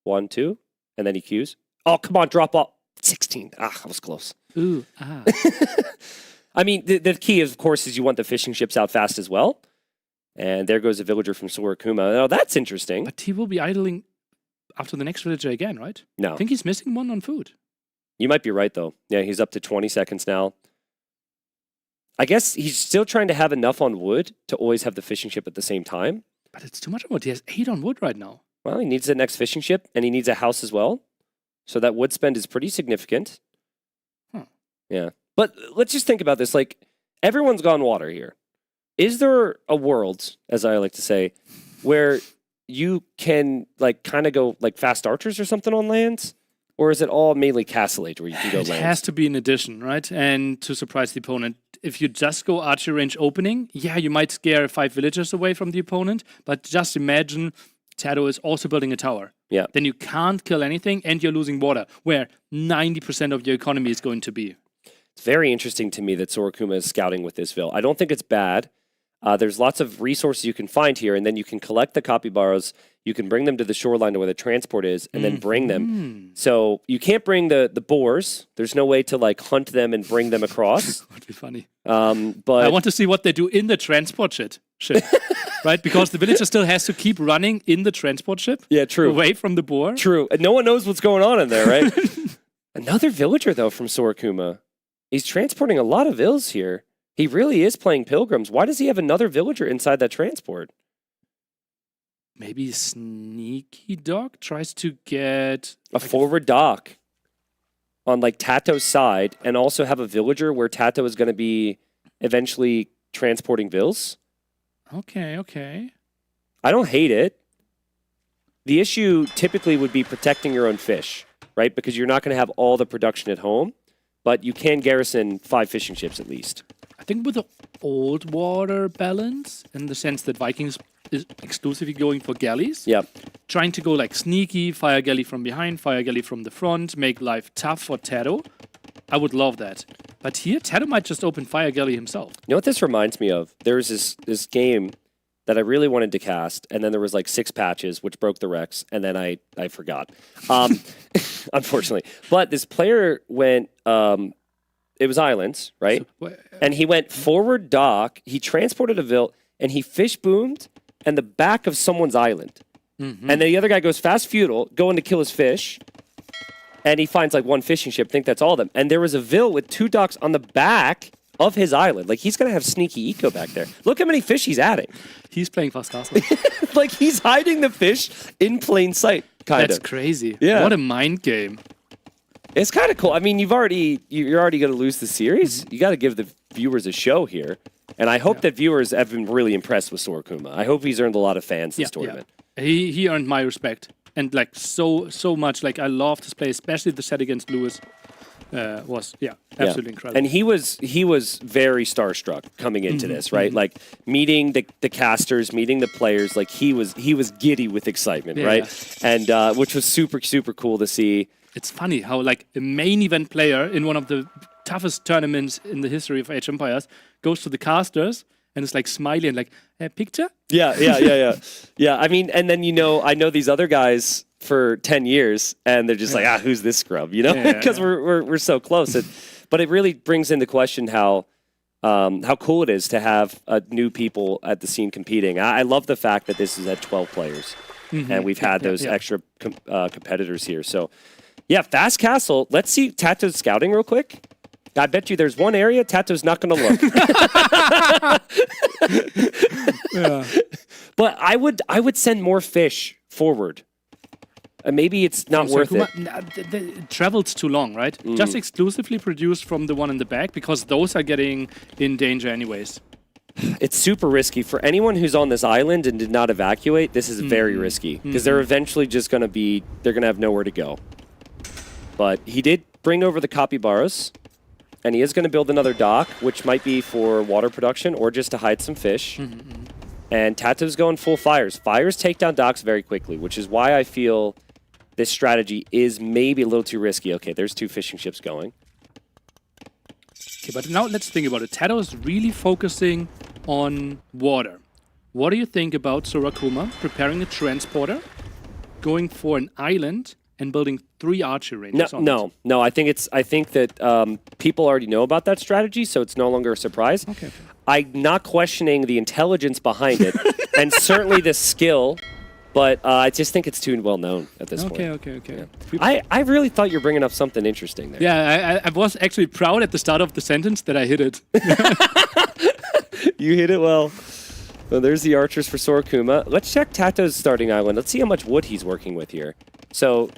1, 2, and then he queues. Oh, come on, drop off. 16. Ah, that was close. Ooh, ah. I mean, the key, of course, is you want the fishing ships out fast as well. And there goes a villager from Sorokuma. Now, that's interesting. But he will be idling after the next villager again, right? No. I think he's missing 1 on food. You might be right, though. Yeah, he's up to 20 seconds now. I guess he's still trying to have enough on wood to always have the fishing ship at the same time. But it's too much on wood. He has 8 on wood right now. Well, he needs the next fishing ship, and he needs a house as well. So that wood spend is pretty significant. Yeah. But let's just think about this. Like, everyone's gone water here. Is there a world, as I like to say, where you can, like, kind of go, like, fast archers or something on lands? Or is it all mainly Castle Age where you can go It lands? has to be an addition, right? And to surprise the opponent. If you just go archer range opening, yeah, you might scare 5 villagers away from the opponent. But just imagine Tato is also building a tower. Yeah. Then you can't kill anything and you're losing water, where 90% of your economy is going to be. It's very interesting to me that Sorokuma is scouting with this Ville. I don't think it's bad. There's lots of resources you can find here, and then you can collect the capybaras. You can bring them to the shoreline to where the transport is, and then bring them. So you can't bring the boars. There's no way to like hunt them and bring them across. Would be funny. But I want to see what they do in the transport ship. Right? Because the villager still has to keep running in the transport ship. Yeah, true. Away from the boar. True. And no one knows what's going on in there, right? Another villager, though, from Sorokuma. He's transporting a lot of Vills here. He really is playing pilgrims. Why does he have another villager inside that transport? Maybe Sneaky Dog tries to get... A forward dock on like Tato's side, and also have a villager where Tato is going to be eventually transporting Vills. Okay. I don't hate it. The issue typically would be protecting your own fish, right? Because you're not going to have all the production at home, but you can garrison 5 fishing ships at least. I think with the old water balance, in the sense that Vikings is exclusively going for galleys. Yep. Trying to go like sneaky, fire galley from behind, fire galley from the front, make life tough for Tato. I would love that. But here, Tato might just open fire galley himself. You know what this reminds me of? There was this game that I really wanted to cast, and then there was like 6 patches, which broke the Rex, and then I forgot. Unfortunately. But this player went... it was islands, right? And he went forward dock, he transported a Vill, and he fish boomed and the back of someone's island. And then the other guy goes fast feudal, going to kill his fish, and he finds like 1 fishing ship, think that's all of them. And there was a Vill with 2 docks on the back of his island. Like, he's going to have sneaky eco back there. Look how many fish he's adding. He's playing Fast Castle. Like, he's hiding the fish in plain sight, kind of. That's crazy. Yeah. What a mind game. It's kind of cool. I mean, you're already going to lose the series. You got to give the viewers a show here. And I hope that viewers have been really impressed with Sorokuma. I hope he's earned a lot of fans this tournament. Yeah. He earned my respect. And like so much. Like, I loved his play, especially the set against Lewis. was absolutely incredible. And he was very starstruck coming into this, right? Like meeting the casters, meeting the players, like he was giddy with excitement, right? And which was super cool to see. It's funny how like a main event player in one of the toughest tournaments in the history of Age of Empires goes to the casters and is like smiling, like, picture? Yeah. I mean, and then I know these other guys for 10 years, and they're just like, who's this scrub? Because we're so close. But it really brings into question how cool it is to have new people at the scene competing. I love the fact that this is at 12 players, and we've had those extra competitors here. So, yeah, Fast Castle. Let's see Tato's scouting real quick. I bet you there's one area Tato's not going to look. But I would send more fish forward. Maybe it's not worth it. It travels too long, right? Just exclusively produced from the one in the back, because those are getting in danger anyways. It's super risky. For anyone who's on this island and did not evacuate, this is very risky. Because they're eventually just going to they're going to have nowhere to go. But he did bring over the capybaras, and he is going to build another dock, which might be for water production or just to hide some fish. And Tato's going full fires. Fires take down docks very quickly, which is why I feel this strategy is maybe a little too risky. Okay, there's 2 fishing ships going. Okay, but now let's think about it. Tato is really focusing on water. What do you think about Sorakuma preparing a transporter, going for an island, and building 3 archer ranges? No. I think that people already know about that strategy, so it's no longer a surprise. Okay. I'm not questioning the intelligence behind it, and certainly the skill, but I just think it's too well known at this point. Okay. Yeah. I really thought you were bringing up something interesting there. Yeah, I was actually proud at the start of the sentence that I hit it. You hit it well. Well, there's the archers for Sorakuma. Let's check Tato's starting island. Let's see how much wood he's working with here. So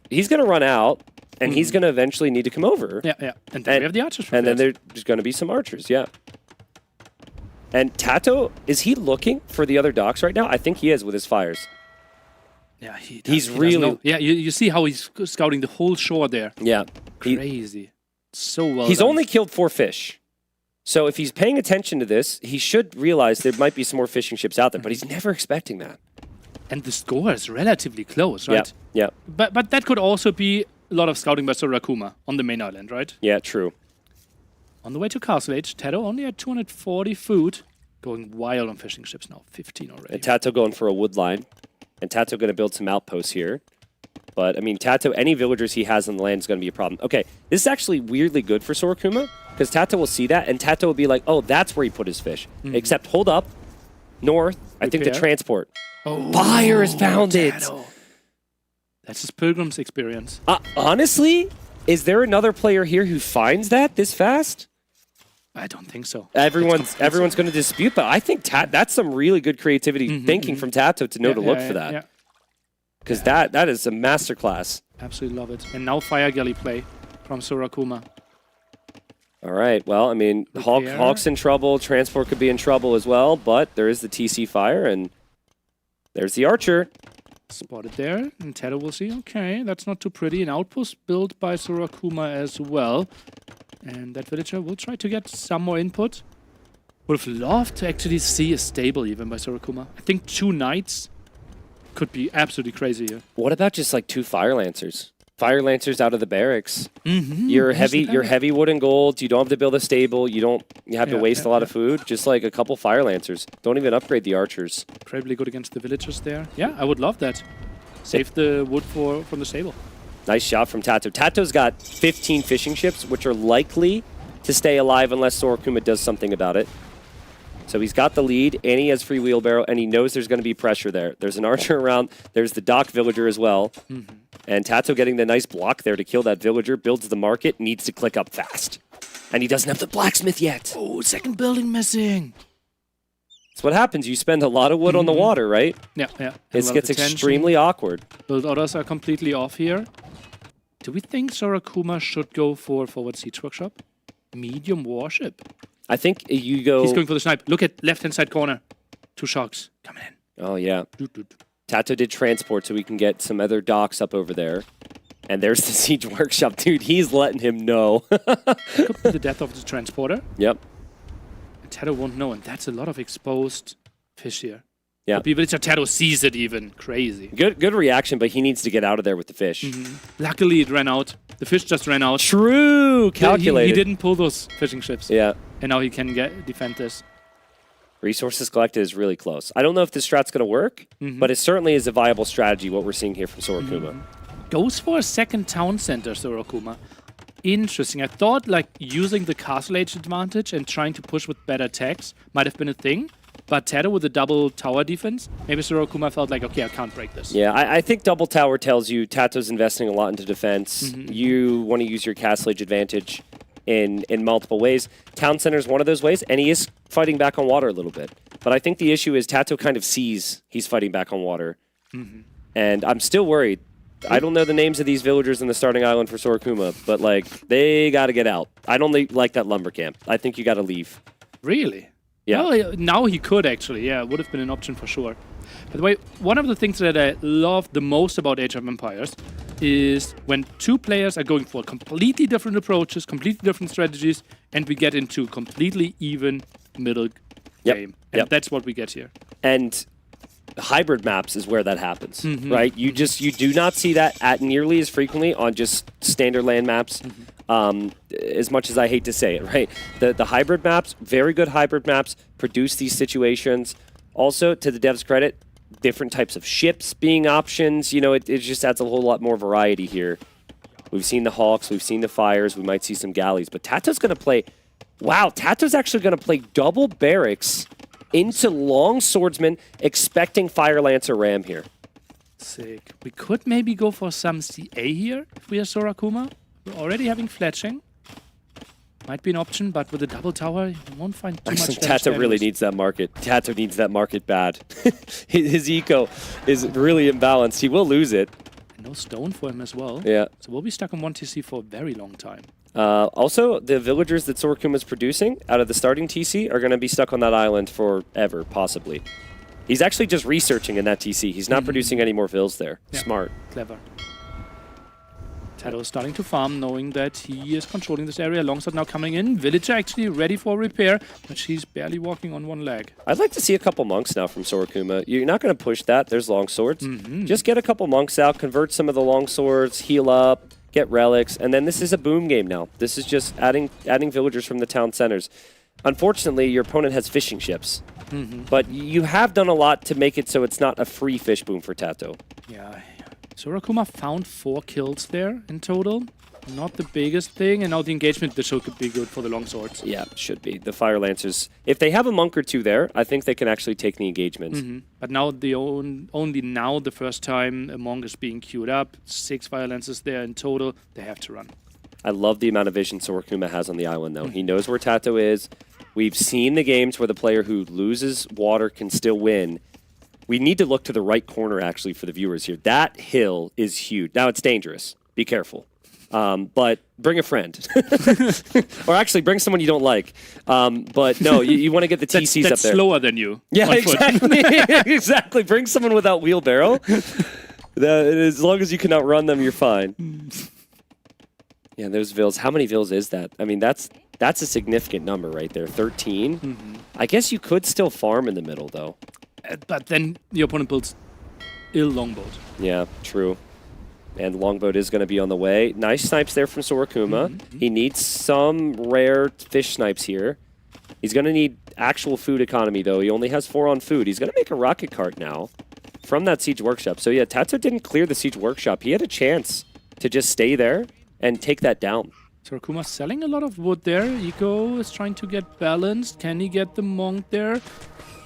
he's going to run out, and he's going to eventually need to come over. Yeah. And then we have the archers prepared. And then there's going to be some archers, yeah. And Tato, is he looking for the other docks right now? I think he is with his fires. Yeah, he's really... Yeah, you see how he's scouting the whole shore there. Yeah. Crazy. So well He's done. only killed 4 fish. So if he's paying attention to this, he should realize there might be some more fishing ships out there, but he's never expecting that. And the score is relatively close, right? Yeah. But that could also be a lot of scouting by Sorakuma on the main island, right? Yeah, true. On the way to Castle Age, Tato only had 240 food, going wild on fishing ships now, 15 already. And Tato going for a wood line. And Tato going to build some outposts here. But, I mean, Tato, any villagers he has on the land is going to be a problem. Okay, this is actually weirdly good for Sorakuma, because Tato will see that, and Tato will be like, oh, that's where he put his fish. Except, hold up, north, I think the transport. Oh, Fire has found Tato. it! That's his pilgrim's experience. Honestly, is there another player here who finds that this fast? I don't think so. Everyone's going to dispute, but I think that's some really good creativity thinking from Tato to know to look for that. Because that is a masterclass. Absolutely love it. And now Fire Galley play from Sorakuma. All right. Well, I mean, Hawk's in trouble. Transport could be in trouble as well, but there is the TC Fire, and there's the Archer. Spotted there, and Tato will see, okay, that's not too pretty. An outpost built by Sorakuma as well. And that villager will try to get some more input. Would have loved to actually see a stable even by Sorakuma. I think 2 knights could be absolutely crazy here. What about just like 2 Fire Lancers? Fire Lancers out of the barracks. Mm-hmm. You're heavy wood and gold. You don't have to build a stable. You have to waste a lot of food. Just like a couple Fire Lancers. Don't even upgrade the archers. Incredibly good against the villagers there. Yeah, I would love that. Save the wood from the stable. Nice shot from Tato. Tato's got 15 fishing ships, which are likely to stay alive unless Sorakuma does something about it. So he's got the lead, and he has free wheelbarrow, and he knows there's going to be pressure there. There's an archer around. There's the dock villager as well. And Tato getting the nice block there to kill that villager, builds the market, needs to click up fast. And he doesn't have the blacksmith yet. Oh, second building missing. That's what happens. You spend a lot of wood on the water, right? Yeah. It gets extremely awkward. Build orders are completely off here. Do we think Sorakuma should go for forward siege workshop? Medium warship. I think you go... He's going for the snipe. Look at left-hand side corner. 2 sharks coming in. Oh, yeah. Tato did transport so we can get some other docks up over there. And there's the Siege Workshop. Dude, he's letting him know. Could be the death of the transporter. Yep. And Tato won't know, and that's a lot of exposed fish here. Yeah. Could be Villager. Tato sees it even. Crazy. Good reaction, but he needs to get out of there with the fish. Luckily, it ran out. The fish just ran out. True. Calculated. He didn't pull those fishing ships. Yeah. And now he can defend this. Resources collected is really close. I don't know if this strat's going to work, but it certainly is a viable strategy, what we're seeing here from Sorokuma. Goes for a second town center, Sorokuma. Interesting. I thought like using the castle age advantage and trying to push with better attacks might have been a thing. But Tato with a double tower defense, maybe Sorokuma felt like, okay, I can't break this. Yeah, I think double tower tells you Tato's investing a lot into defense. You want to use your castle age advantage in multiple ways. Town center is one of those ways, and he is fighting back on water a little bit. But I think the issue is Tato kind of sees he's fighting back on water. And I'm still worried. I don't know the names of these villagers in the starting island for Sorokuma, but like they got to get out. I don't like that lumber camp. I think you got to leave. Really? Yeah. Well, now he could actually. Yeah, it would have been an option for sure. By the way, one of the things that I love the most about Age of Empires is when two players are going for completely different approaches, completely different strategies, and we get into completely even middle game. And that's what we get here. And hybrid maps is where that happens, right? You do not see that at nearly as frequently on just standard LAN maps. As much as I hate to say it, right? The hybrid maps, very good hybrid maps, produce these situations. Also, to the devs' credit, different types of ships being options. You know, it just adds a whole lot more variety here. We've seen the Hawks, we've seen the Fires, we might see some galleys, but Tato's going to play... Wow, Tato's actually going to play double barracks into long swordsman, expecting Fire Lancer Ram here. Sick. We could maybe go for some CA here if we are Sorokuma. We're already having fletching. Might be an option, but with a double tower, you won't find too much damage. Tato really needs that market. Tato needs that market bad. His eco is really imbalanced. He will lose it. And no stone for him as well. Yeah. So we'll be stuck on 1 TC for a very long time. Also, the villagers that Sorokuma is producing out of the starting TC are going to be stuck on that island forever, possibly. He's actually just researching in that TC. He's not producing any more vills there. Yeah. Smart. Clever. Tato is starting to farm, knowing that he is controlling this area. Longsword now coming in. Villager actually ready for repair, but she's barely walking on one leg. I'd like to see a couple monks now from Sorokuma. You're not going to push that. There's longswords. Just get a couple monks out, convert some of the longswords, heal up, get relics, and then this is a boom game now. This is just adding villagers from the town centers. Unfortunately, your opponent has fishing ships, but you have done a lot to make it so it's not a free fish boom for Tato. Yeah. Sorokuma found 4 kills there in total. Not the biggest thing, and now the engagement this should be good for the longswords. Yeah, should be. The Fire Lancers, if they have a monk or two there, I think they can actually take the engagement. But now only now the first time a monk is being queued up. 6 Fire Lancers there in total. They have to run. I love the amount of vision Sorokuma has on the island, though. He knows where Tato is. We've seen the games where the player who loses water can still win. We need to look to the right corner, actually, for the viewers here. That hill is huge. Now, it's dangerous. Be careful. But bring a friend. Or actually, bring someone you don't like. But no, you want to get the TCs that's up there. slower than you. Yeah, exactly. Exactly. Bring someone without wheelbarrow. As long as you can outrun them, you're fine. Yeah, those vills. How many vills is that? I mean, that's a significant number right there. 13. I guess you could still farm in the middle, though. But then the opponent builds ill longboat. Yeah, true. And longboat is going to be on the way. Nice snipes there from Sorokuma. He needs some rare fish snipes here. He's going to need actual food economy, though. He only has 4 on food. He's going to make a rocket cart now from that Siege Workshop. So yeah, Tato didn't clear the Siege Workshop. He had a chance to just stay there and take that down. Sorokuma selling a lot of wood there. Eco is trying to get balanced. Can he get the monk there?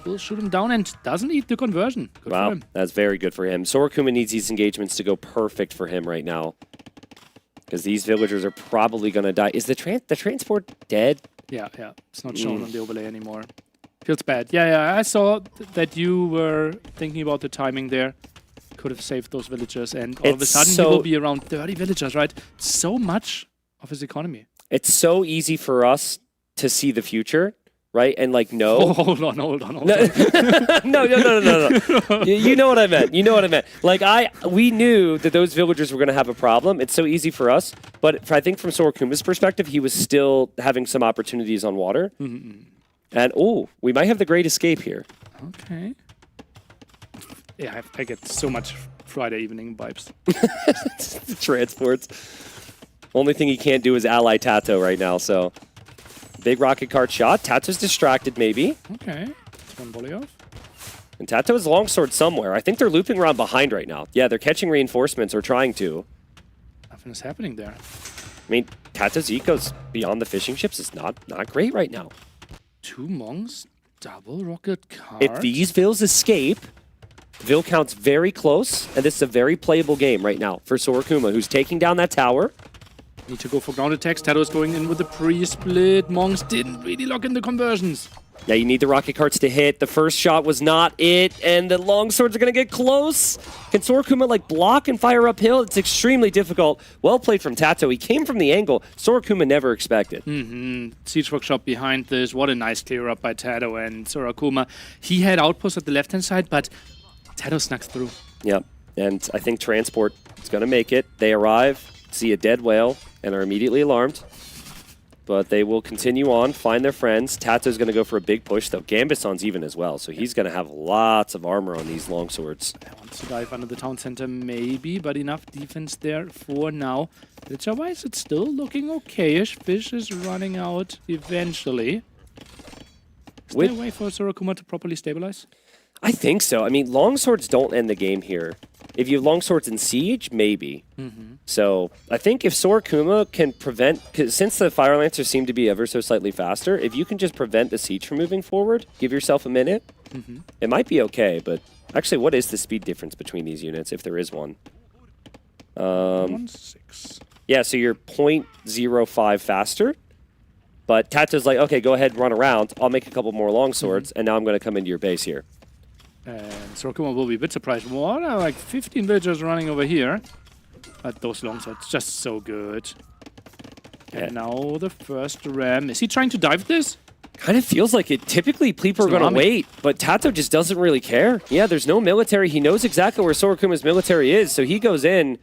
Will shoot him down and doesn't eat the conversion. Good for him. That's very good for him. Sorokuma needs these engagements to go perfect for him right now. Because these villagers are probably going to die. Is the transport dead? Yeah. It's not shown on the overlay anymore. Feels bad. Yeah. I saw that you were thinking about the timing there. Could have saved those villagers, and all of a sudden he will be around 30 villagers, right? So much of his economy. It's so easy for us to see the future, right? And like, no. Oh, hold on. No. You know what I meant. You know what I meant. Like, we knew that those villagers were going to have a problem. It's so easy for us. But I think from Sorakuma's perspective, he was still having some opportunities on water. And, we might have the great escape here. Okay. Yeah, I get so much Friday evening vibes. The transports. Only thing he can't do is ally Tato right now, so... Big rocket cart shot. Tato's distracted, maybe. Okay. That's one volley off. And Tato has longsword somewhere. I think they're looping around behind right now. Yeah, they're catching reinforcements or trying to. Nothing is happening there. I mean, Tato's ecos beyond the fishing ships is not great right now. 2 monks, double rocket cart. If these Vills escape, Vill count's very close, and this is a very playable game right now for Sorakuma, who's taking down that tower. Need to go for ground attacks. Tato's going in with the pre-split. Monks didn't really lock in the conversions. Yeah, you need the rocket carts to hit. The first shot was not it, and the longswords are going to get close. Can Sorakuma, like, block and fire uphill? It's extremely difficult. Well played from Tato. He came from the angle Sorakuma never expected. Siege workshop behind this. What a nice clear up by Tato and Sorakuma. He had outposts at the left-hand side, but Tato snuck through. Yep, and I think Transport is going to make it. They arrive, see a dead whale, and are immediately alarmed. But they will continue on, find their friends. Tato's going to go for a big push, though. Gambison's even as well, so he's going to have lots of armor on these longswords. Wants to dive under the town center, maybe, but enough defense there for now. Villager-wise, it's still looking okay-ish. Fish is running out eventually. Is there a way for Sorakuma to properly stabilize? I think so. I mean, longswords don't end the game here. If you have longswords in siege, maybe. So I think if Sorakuma can prevent, because since the Fire Lancers seem to be ever so slightly faster, if you can just prevent the siege from moving forward, give yourself a minute, it might be okay. But actually, what is the speed difference between these units, if there is one? 1.6. Yeah, so you're 0.05 faster. But Tato's like, okay, go ahead, run around. I'll make a couple more longswords, and now I'm going to come into your base here. And Sorakuma will be a bit surprised. What? Like 15 villagers running over here. But those longswords just so good. And now the first ram. Is he trying to dive this? Kind of feels like it. Typically, people are going to wait, but Tato just doesn't really care. Yeah, there's no military. He knows exactly where Sorakuma's military is, so he goes in.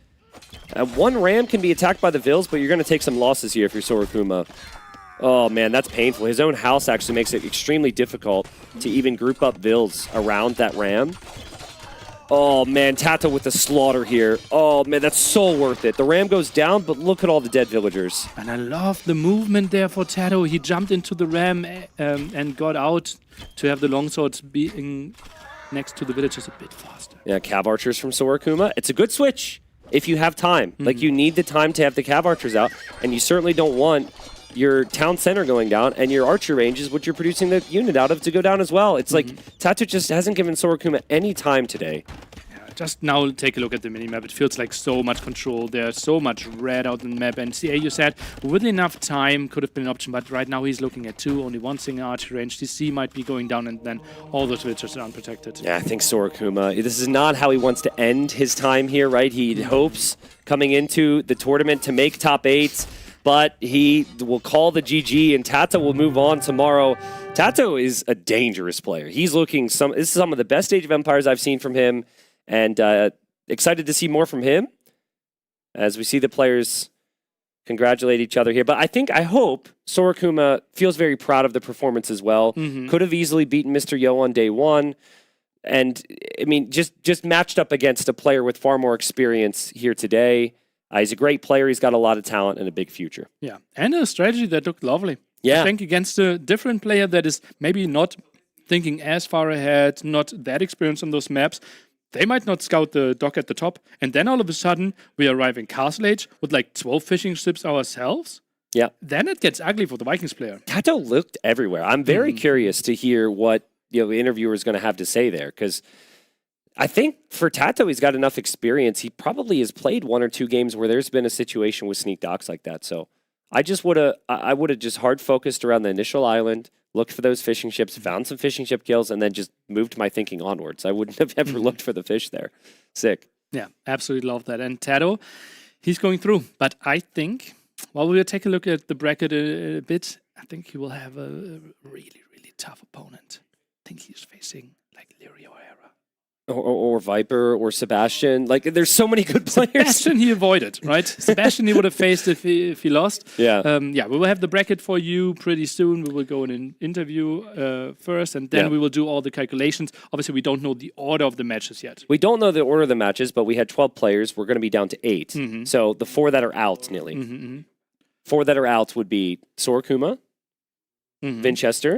One ram can be attacked by the Vills, but you're going to take some losses here if you're Sorakuma. Oh, man, that's painful. His own house actually makes it extremely difficult to even group up Vills around that ram. Oh, man, Tato with the slaughter here. Oh, man, that's so worth it. The ram goes down, but look at all the dead villagers. And I love the movement there for Tato. He jumped into the ram and got out to have the longswords being next to the villagers a bit faster. Yeah, Cav Archers from Sorakuma. It's a good switch if you have time. Like, you need the time to have the Cav Archers out, and you certainly don't want your town center going down, and your archer range is what you're producing the unit out of to go down as well. It's like Tato just hasn't given Sorakuma any time today. Yeah, just now take a look at the minimap. It feels like so much control. There's so much red out in the map. And CA, you said, with enough time could have been an option, but right now he's looking at 2, only 1 single archer range. DC might be going down, and then all those villagers are unprotected. Yeah, I think Sorakuma, this is not how he wants to end his time here, right? He hopes coming into the tournament to make top 8. But he will call the GG, and Tato will move on tomorrow. Tato is a dangerous player. He's looking this is some of the best Age of Empires I've seen from him, and excited to see more from him as we see the players congratulate each other here. But I hope Sorakuma feels very proud of the performance as well. Could have easily beaten Mr. Yo on day 1. And, I mean, just matched up against a player with far more experience here today. He's a great player. He's got a lot of talent and a big future. Yeah, and a strategy that looked lovely. Yeah. I think against a different player that is maybe not thinking as far ahead, not that experienced on those maps, they might not scout the dock at the top. And then all of a sudden, we arrive in Castle Age with like 12 fishing ships ourselves. Yeah. Then it gets ugly for the Vikings player. Tato looked everywhere. I'm very curious to hear what the interviewer is going to have to say there, because I think for Tato, he's got enough experience. He probably has played 1 or 2 games where there's been a situation with sneak docks like that. So I would have just hard focused around the initial island, looked for those fishing ships, found some fishing ship kills, and then just moved my thinking onwards. I wouldn't have ever looked for the fish there. Sick. Yeah, absolutely love that. And Tato, he's going through. But I think, while we'll take a look at the bracket a bit, I think he will have a really, really tough opponent. I think he's facing like Leary or Hera. Or Viper or Sebastian. Like, there's so many good players. Sebastian he avoided, right? Sebastian he would have faced if he lost. Yeah. Yeah, we will have the bracket for you pretty soon. We will go in an interview first, and then we will do all the calculations. Obviously, we don't know the order of the matches yet. We don't know the order of the matches, but we had 12 players. We're going to be down to 8. Mhm. So the 4 that are out, Nilly. 4 that are out would be Sorakuma, Vinchester,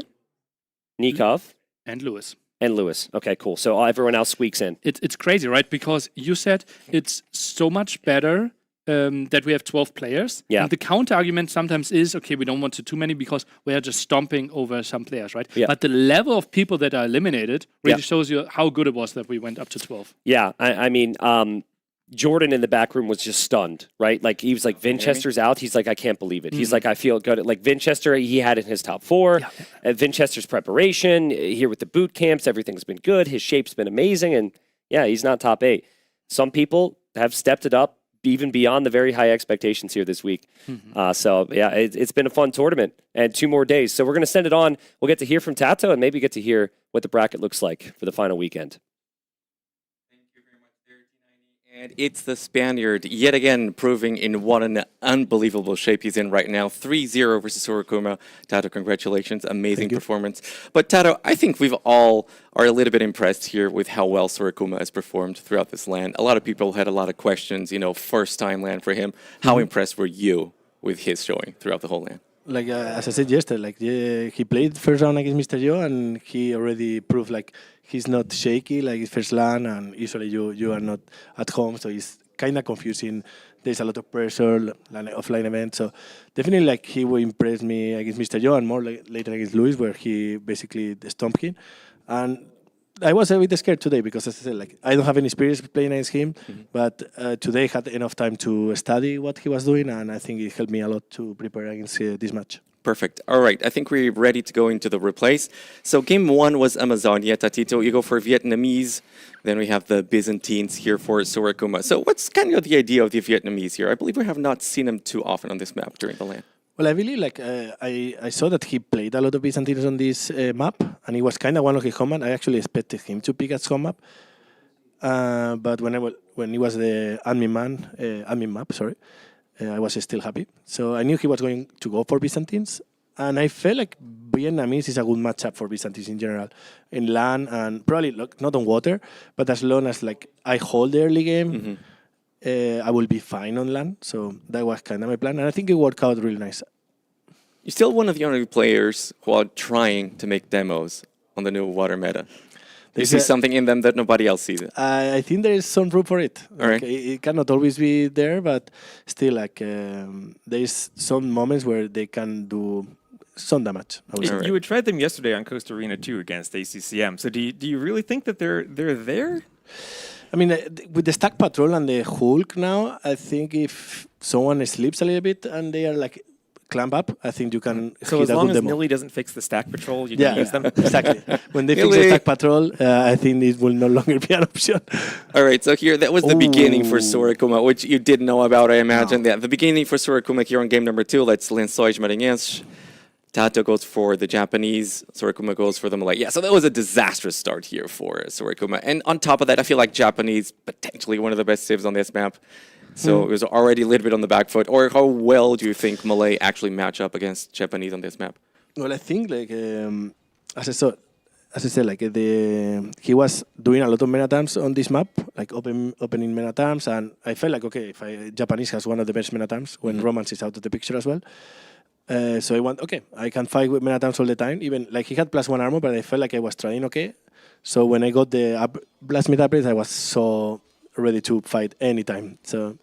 Nikov, and Lewis. And Lewis. Okay, cool. So everyone else squeaks in. It's crazy, right? Because you said it's so much better that we have 12 players. Yeah. And the counter argument sometimes is, okay, we don't want too many because we are just stomping over some players, right? Yeah. But the level of people that are eliminated really Yeah. shows you how good it was that we went up to 12. Yeah, I mean, Jordan in the back room was just stunned, right? Like, he was like, Vinchester's out. He's like, I can't believe it. He's like, I feel good. Like, Vinchester, he had in his top 4. Vinchester's preparation, here with the boot camps, everything's been good. His shape's been amazing. And yeah, he's not top 8. Some people have stepped it up even beyond the very high expectations here this week. So yeah, it's been a fun tournament and 2 more days. So we're going to send it on. We'll get to hear from Tato and maybe get to hear what the bracket looks like for the final weekend. And it's the Spaniard, yet again, proving in what an unbelievable shape he's in right now. 3-0 versus Sorakuma. Tato, congratulations. Amazing performance. But Tato, I think we've all are a little bit impressed here with how well Sorakuma has performed throughout this LAN. A lot of people had a lot of questions, first time LAN for him. How impressed were you with his showing throughout the whole LAN? Like as I said yesterday, he played first round against Mr. Yo, and he already proved he's not shaky like his first LAN, and usually you are not at home, so it's kind of confusing. There's a lot of pressure, offline events, so definitely he will impress me against Mr. Yo and more later against Luis, where he basically stomped him. And I was a bit scared today because, as I said, I don't have any experience playing against him, but today I had enough time to study what he was doing, and I think it helped me a lot to prepare against this match. Perfect. All right, I think we're ready to go into the replays. So game 1 was Amazonia. Tatito, you go for Vietnamese. Then we have the Byzantines here for Sorakuma. So what's kind of the idea of the Vietnamese here? I believe we have not seen them too often on this map during the LAN. Well, I really I saw that he played a lot of Byzantines on this map, and it was kind of one of his home map. I actually expected him to pick as home map, but when he was the admin map, I was still happy. So I knew he was going to go for Byzantines, and I felt like Vietnamese is a good matchup for Byzantines in general, in LAN and probably not on water, but as long as I hold the early game. I will be fine on LAN, so that was kind of my plan, and I think it worked out really nice. You're still one of the only players who are trying to make demos on the new water meta. Do you see something in them that nobody else sees? I think there is some room for it. All right. It cannot always be there, but still, there's some moments where they can do some damage. You had tried them yesterday on Costa Arena 2 against ACCM. So do you really think that they're there? I mean, with the Stack Patrol and the Hulk now, I think if someone sleeps a little bit and they are clamp up, I think you can. So as long as Nilly doesn't fix the Stack Patrol, you can use them? Exactly. When they fix the Stack Patrol, I think it will no longer be an option. All right, so here, that was the beginning for Sorakuma, which you didn't know about, I imagine. Yeah, the beginning for Sorakuma here on game number 2. Let's Lençóis Maranhenses. Tato goes for the Japanese, Sorakuma goes for the Malay. Yeah, so that was a disastrous start here for Sorakuma. And on top of that, I feel like Japanese, potentially one of the best civs on this map. So it was already a little bit on the back foot. Or how well do you think Malay actually match up against Japanese on this map? Well, I think, as I said, he was doing a lot of Menatams on this map, opening Menatams, and I felt like, okay, Japanese has one of the best Menatams when Romance is out of the picture as well. So I can fight with Menatams all the time. Even he had +1 armor, but I felt like I was trying okay. So when I got the Blast Mid upgrade, I was so ready to fight anytime. So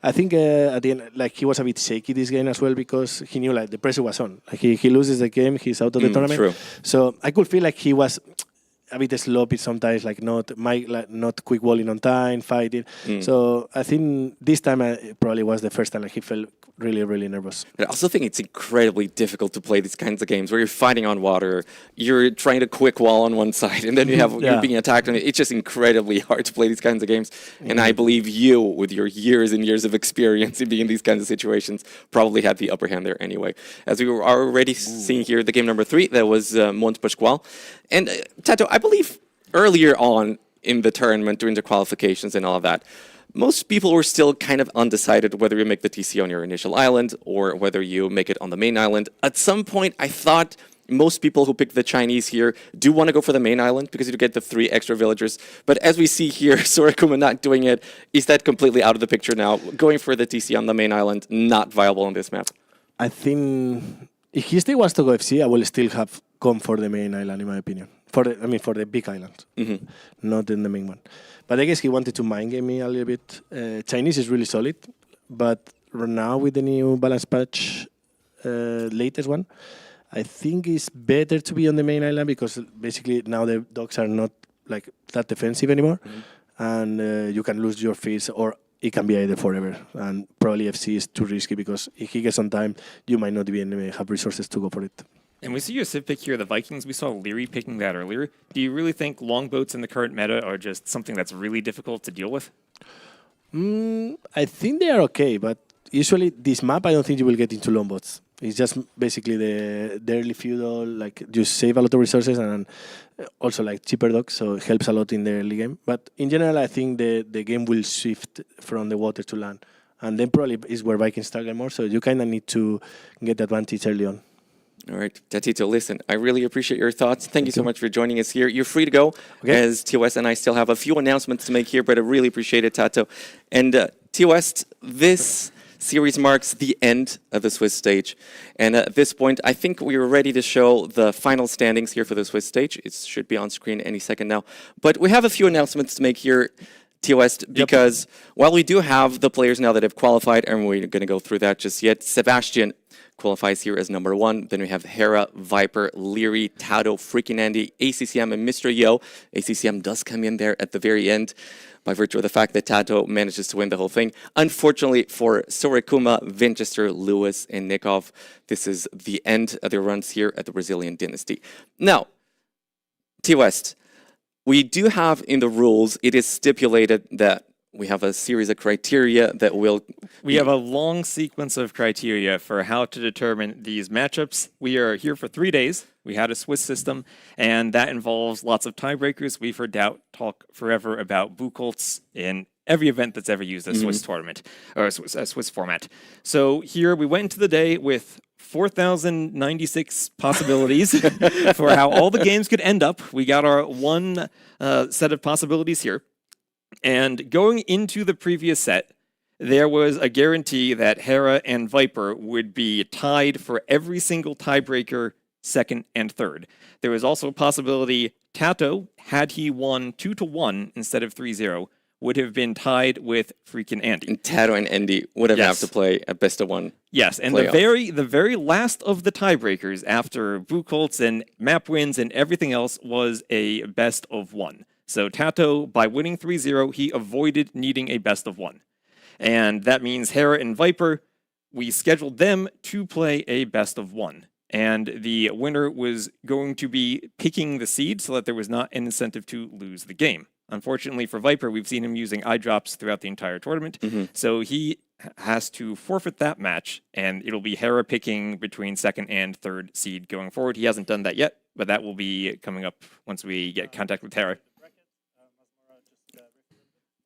I think at the end, he was a bit shaky this game as well because he knew the pressure was on. He loses the game, he's out of the tournament. True. So I could feel like he was a bit sloppy sometimes, like not quick walling on time, fighting. Mm. So I think this time it probably was the first time like he felt really, really nervous. But I also think it's incredibly difficult to play these kinds of games where you're fighting on water, you're trying to quick wall on one side, and then you're being attacked. And it's just incredibly hard to play these kinds of games. And I believe you, with your years and years of experience in being in these kinds of situations, probably had the upper hand there anyway. As we were already seeing here, the game number 3, that was Mont Pascual. And Tato, I believe earlier on in the tournament, during the qualifications and all of that, most people were still kind of undecided whether you make the TC on your initial island or whether you make it on the main island. At some point, I thought most people who pick the Chinese here do want to go for the main island because you get the 3 extra villagers. But as we see here, Sorokuma not doing it, is that completely out of the picture now? Going for the TC on the main island, not viable on this map? I think if he still wants to go FC, I will still have gone for the main island, in my opinion. For the big island, not in the main one. But I guess he wanted to mind game me a little bit. Chinese is really solid, but now with the new balance patch, latest one, I think it's better to be on the main island because basically now the dogs are not like that defensive anymore, and you can lose your fees or it can be either forever. And probably FC is too risky because if he gets on time, you might not even have resources to go for it. And we see your Civ pick here, the Vikings. We saw Leary picking that earlier. Do you really think longboats in the current meta are just something that's really difficult to deal with? I think they are okay, but usually this map, I don't think you will get into longboats. It's just basically the early feudal, like you save a lot of resources and also like cheaper dogs, so it helps a lot in the early game. But in general, I think the game will shift from the water to land. And then probably is where Vikings target more, so you kind of need to get the advantage early on. All right, Tatito, listen, I really appreciate your thoughts. Thank you so much for joining us here. You're free to go, as TOS and I still have a few announcements to make here, but I really appreciate it, Tato. And TOS, this series marks the end of the Swiss stage. And at this point, I think we are ready to show the final standings here for the Swiss stage. It should be on screen any second now. But we have a few announcements to make here, TOS, because while we do have the players now that have qualified, and we're going to go through that just yet, Sebastian qualifies here as number 1. Then we have Hera, Viper, Leary, Tato, Freaking Andy, ACCM, and Mr. Yo. ACCM does come in there at the very end by virtue of the fact that Tato manages to win the whole thing. Unfortunately for Sorokuma, Winchester, Lewis, and Nikov, this is the end of their runs here at the Brazilian Dynasty. Now, T-West, we do have in the rules, it is stipulated that we have a series of criteria that will... We have a long sequence of criteria for how to determine these matchups. We are here for 3 days. We had a Swiss system, and that involves lots of tiebreakers. We've heard Doubt talk forever about Buchholz in every event that's ever used a Swiss tournament, or a Swiss format. So here we went into the day with 4,096 possibilities for how all the games could end up. We got our one set of possibilities here. And going into the previous set, there was a guarantee that Hera and Viper would be tied for every single tiebreaker, second and third. There was also a possibility Tato, had he won 2-1 instead of 3-0, would have been tied with freaking Andy. And Tato and Andy would have to play a best of one. Yes, and playoff. the very last of the tiebreakers after Buchholz and map wins and everything else was a best of one. So Tato, by winning 3-0, he avoided needing a best of one. And that means Hera and Viper, we scheduled them to play a best of one. And the winner was going to be picking the seed so that there was not an incentive to lose the game. Unfortunately for Viper, we've seen him using eye drops throughout the entire tournament. So he has to forfeit that match, and it'll be Hera picking between second and third seed going forward. He hasn't done that yet, but that will be coming up once we get contact with Hera.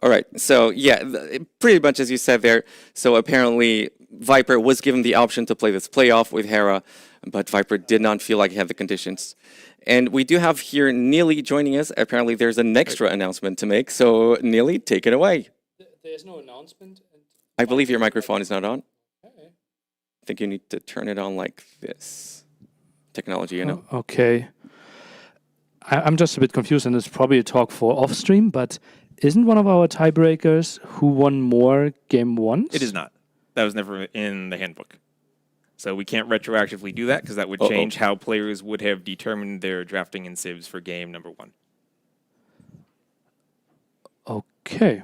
All right, so yeah, pretty much as you said there. So apparently Viper was given the option to play this playoff with Hera, but Viper did not feel like he had the conditions. And we do have here Neely joining us. Apparently there's an extra announcement to make. So Neely, take it away. There's no announcement. I believe your microphone is not on. I think you need to turn it on like this. Technology, you know? Okay. I'm just a bit confused, and it's probably a talk for off-stream, but isn't one of our tiebreakers who won more game ones? It is not. That was never in the handbook. So we can't retroactively do that because that would change how players would have determined their drafting in Civs for game number 1. Okay.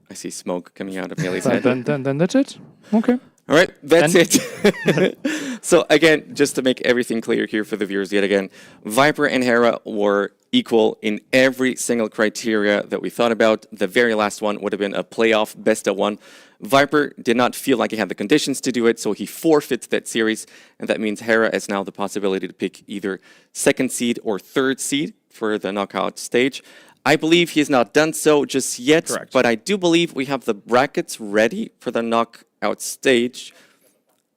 I see smoke coming out of Neely's head. Then that's it. Okay. All right, that's it. So again, just to make everything clear here for the viewers yet again, Viper and Hera were equal in every single criteria that we thought about. The very last one would have been a playoff best of one. Viper did not feel like he had the conditions to do it, so he forfeits that series, and that means Hera has now the possibility to pick either second seed or third seed for the knockout stage. I believe he has not done so just yet, Correct. but I do believe we have the brackets ready for the knockout stage.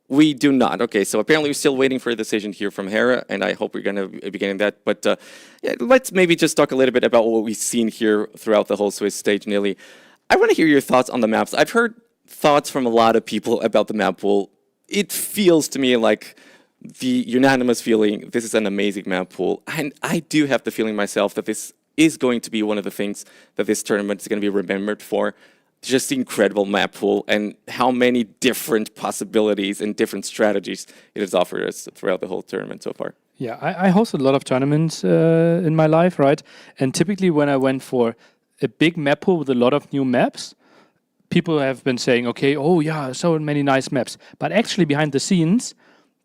We do not. Okay, so apparently we're still waiting for a decision here from Hera, and I hope we're going to be getting that. But yeah, let's maybe just talk a little bit about what we've seen here throughout the whole Swiss stage, Neely. I want to hear your thoughts on the maps. I've heard thoughts from a lot of people about the map pool. It feels to me like the unanimous feeling, this is an amazing map pool. And I do have the feeling myself that this is going to be one of the things that this tournament is going to be remembered for. Just the incredible map pool and how many different possibilities and different strategies it has offered us throughout the whole tournament so far. Yeah, I hosted a lot of tournaments in my life, right? And typically when I went for a big map pool with a lot of new maps, people have been saying, okay, oh yeah, so many nice maps. But actually behind the scenes,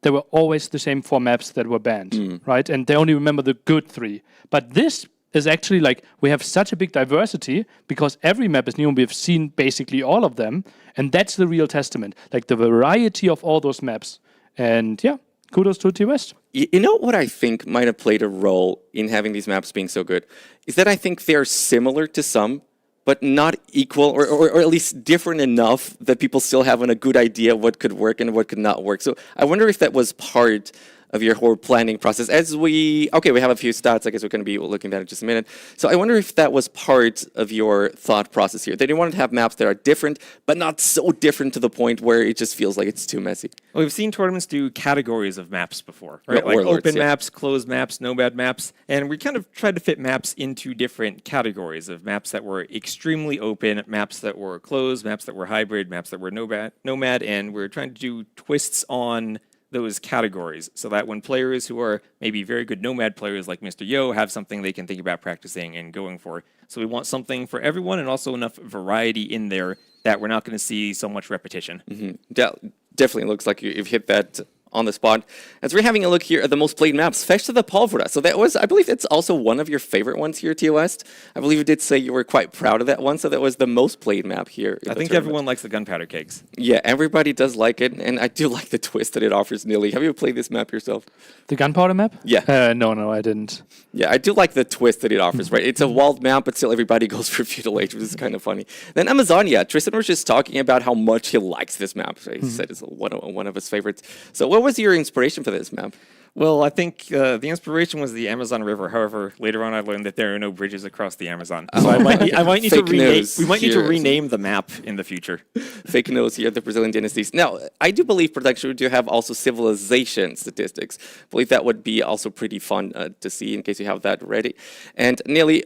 there were always the same 4 maps that were banned, right? And they only remember the good 3. But this is actually like, we have such a big diversity because every map is new and we've seen basically all of them. And that's the real testament, like the variety of all those maps. And yeah, kudos to T-West. You know what I think might have played a role in having these maps being so good? Is that I think they're similar to some, but not equal, or at least different enough that people still have a good idea what could work and what could not work. So I wonder if that was part of your whole planning process. We have a few stats, I guess we're going to be looking at in just a minute. So I wonder if that was part of your thought process here, that you wanted to have maps that are different, but not so different to the point where it just feels like it's too messy. Well, we've seen tournaments do categories of maps before, right? Yeah, Like warlords, open yeah. maps, closed maps, nomad maps, and we kind of tried to fit maps into different categories of maps that were extremely open, maps that were closed, maps that were hybrid, maps that were nomad, and we're trying to do twists on those categories so that when players who are maybe very good nomad players like Mr. Yo have something they can think about practicing and going for. So we want something for everyone and also enough variety in there that we're not going to see so much repetition. Definitely looks like you've hit that on the spot. As we're having a look here at the most played maps, Festa da Pólvora. So that was, I believe it's also one of your favorite ones here, TOS. I believe you did say you were quite proud of that one, so that was the most played map here. I think everyone likes the gunpowder cakes. Yeah, everybody does like it, and I do like the twist that it offers, Neely. Have you played this map yourself? The gunpowder map? Yeah. No, I didn't. Yeah, I do like the twist that it offers, right? It's a walled map, but still everybody goes for feudal age, which is kind of funny. Then Amazonia. Tristan was just talking about how much he likes this map. Right? He said it's one of his favorites. So what was your inspiration for this map? Well, I think the inspiration was the Amazon River. However, later on I learned that there are no bridges across the Amazon. So I might need to rename the map in the future. Fake news here at the Brazilian dynasties. Now, I do believe production would have also civilization statistics. I believe that would be also pretty fun to see in case you have that ready. And Neely,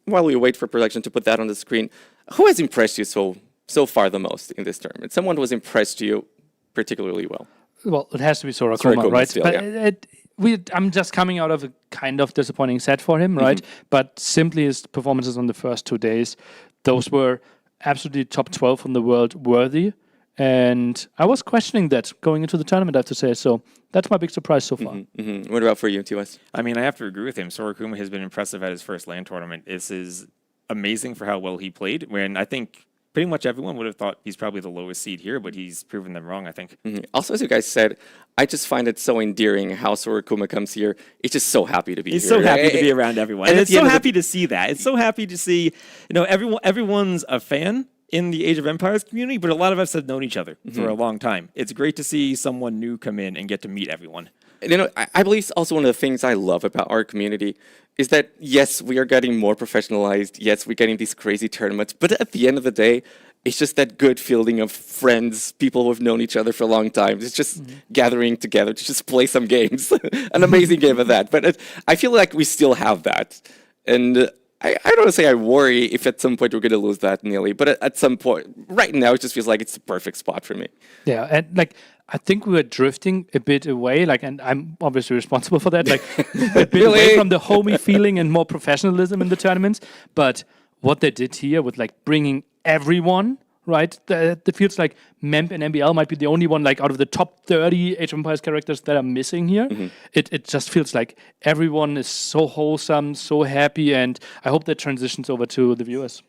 while we wait for production to put that on the screen, who has impressed you so far the most in this tournament? Someone who has impressed you particularly well? Well, it has to be Sorakuma, right? Still, but yeah. I'm just coming out of a kind of disappointing set for him, right? But simply his performances on the first 2 days, those were absolutely top 12 in the world worthy. And I was questioning that going into the tournament, I have to say. So that's my big surprise so far. What about for you, TOS? I mean, I have to agree with him. Sorakuma has been impressive at his first LAN tournament. This is amazing for how well he played, when I think pretty much everyone would have thought he's probably the lowest seed here, but he's proven them wrong, I think. Also, as you guys said, I just find it so endearing how Sorakuma comes here. He's just so happy to be He's here. so happy to be around everyone. And it's so happy to see that. It's so happy to see, everyone's a fan in the Age of Empires community, but a lot of us have known each other for a long time. It's great to see someone new come in and get to meet everyone. And, I believe also one of the things I love about our community is that, yes, we are getting more professionalized. Yes, we're getting these crazy tournaments. But at the end of the day, it's just that good feeling of friends, people who have known each other for a long time. It's just gathering together to just play some games. An amazing game of that. But I feel like we still have that. And I don't want to say I worry if at some point we're going to lose that, Neely. But at some point, right now, it just feels like it's the perfect spot for me. Yeah, and I think we were drifting a bit away, and I'm obviously responsible for that, a bit away from the homey feeling and more professionalism in the tournaments. But what they did here with like bringing everyone, right? It feels like MEMP and MBL might be the only one like out of the top 30 Age of Empires characters that are missing here. It just feels like everyone is so wholesome, so happy, and I hope that transitions over to the viewers.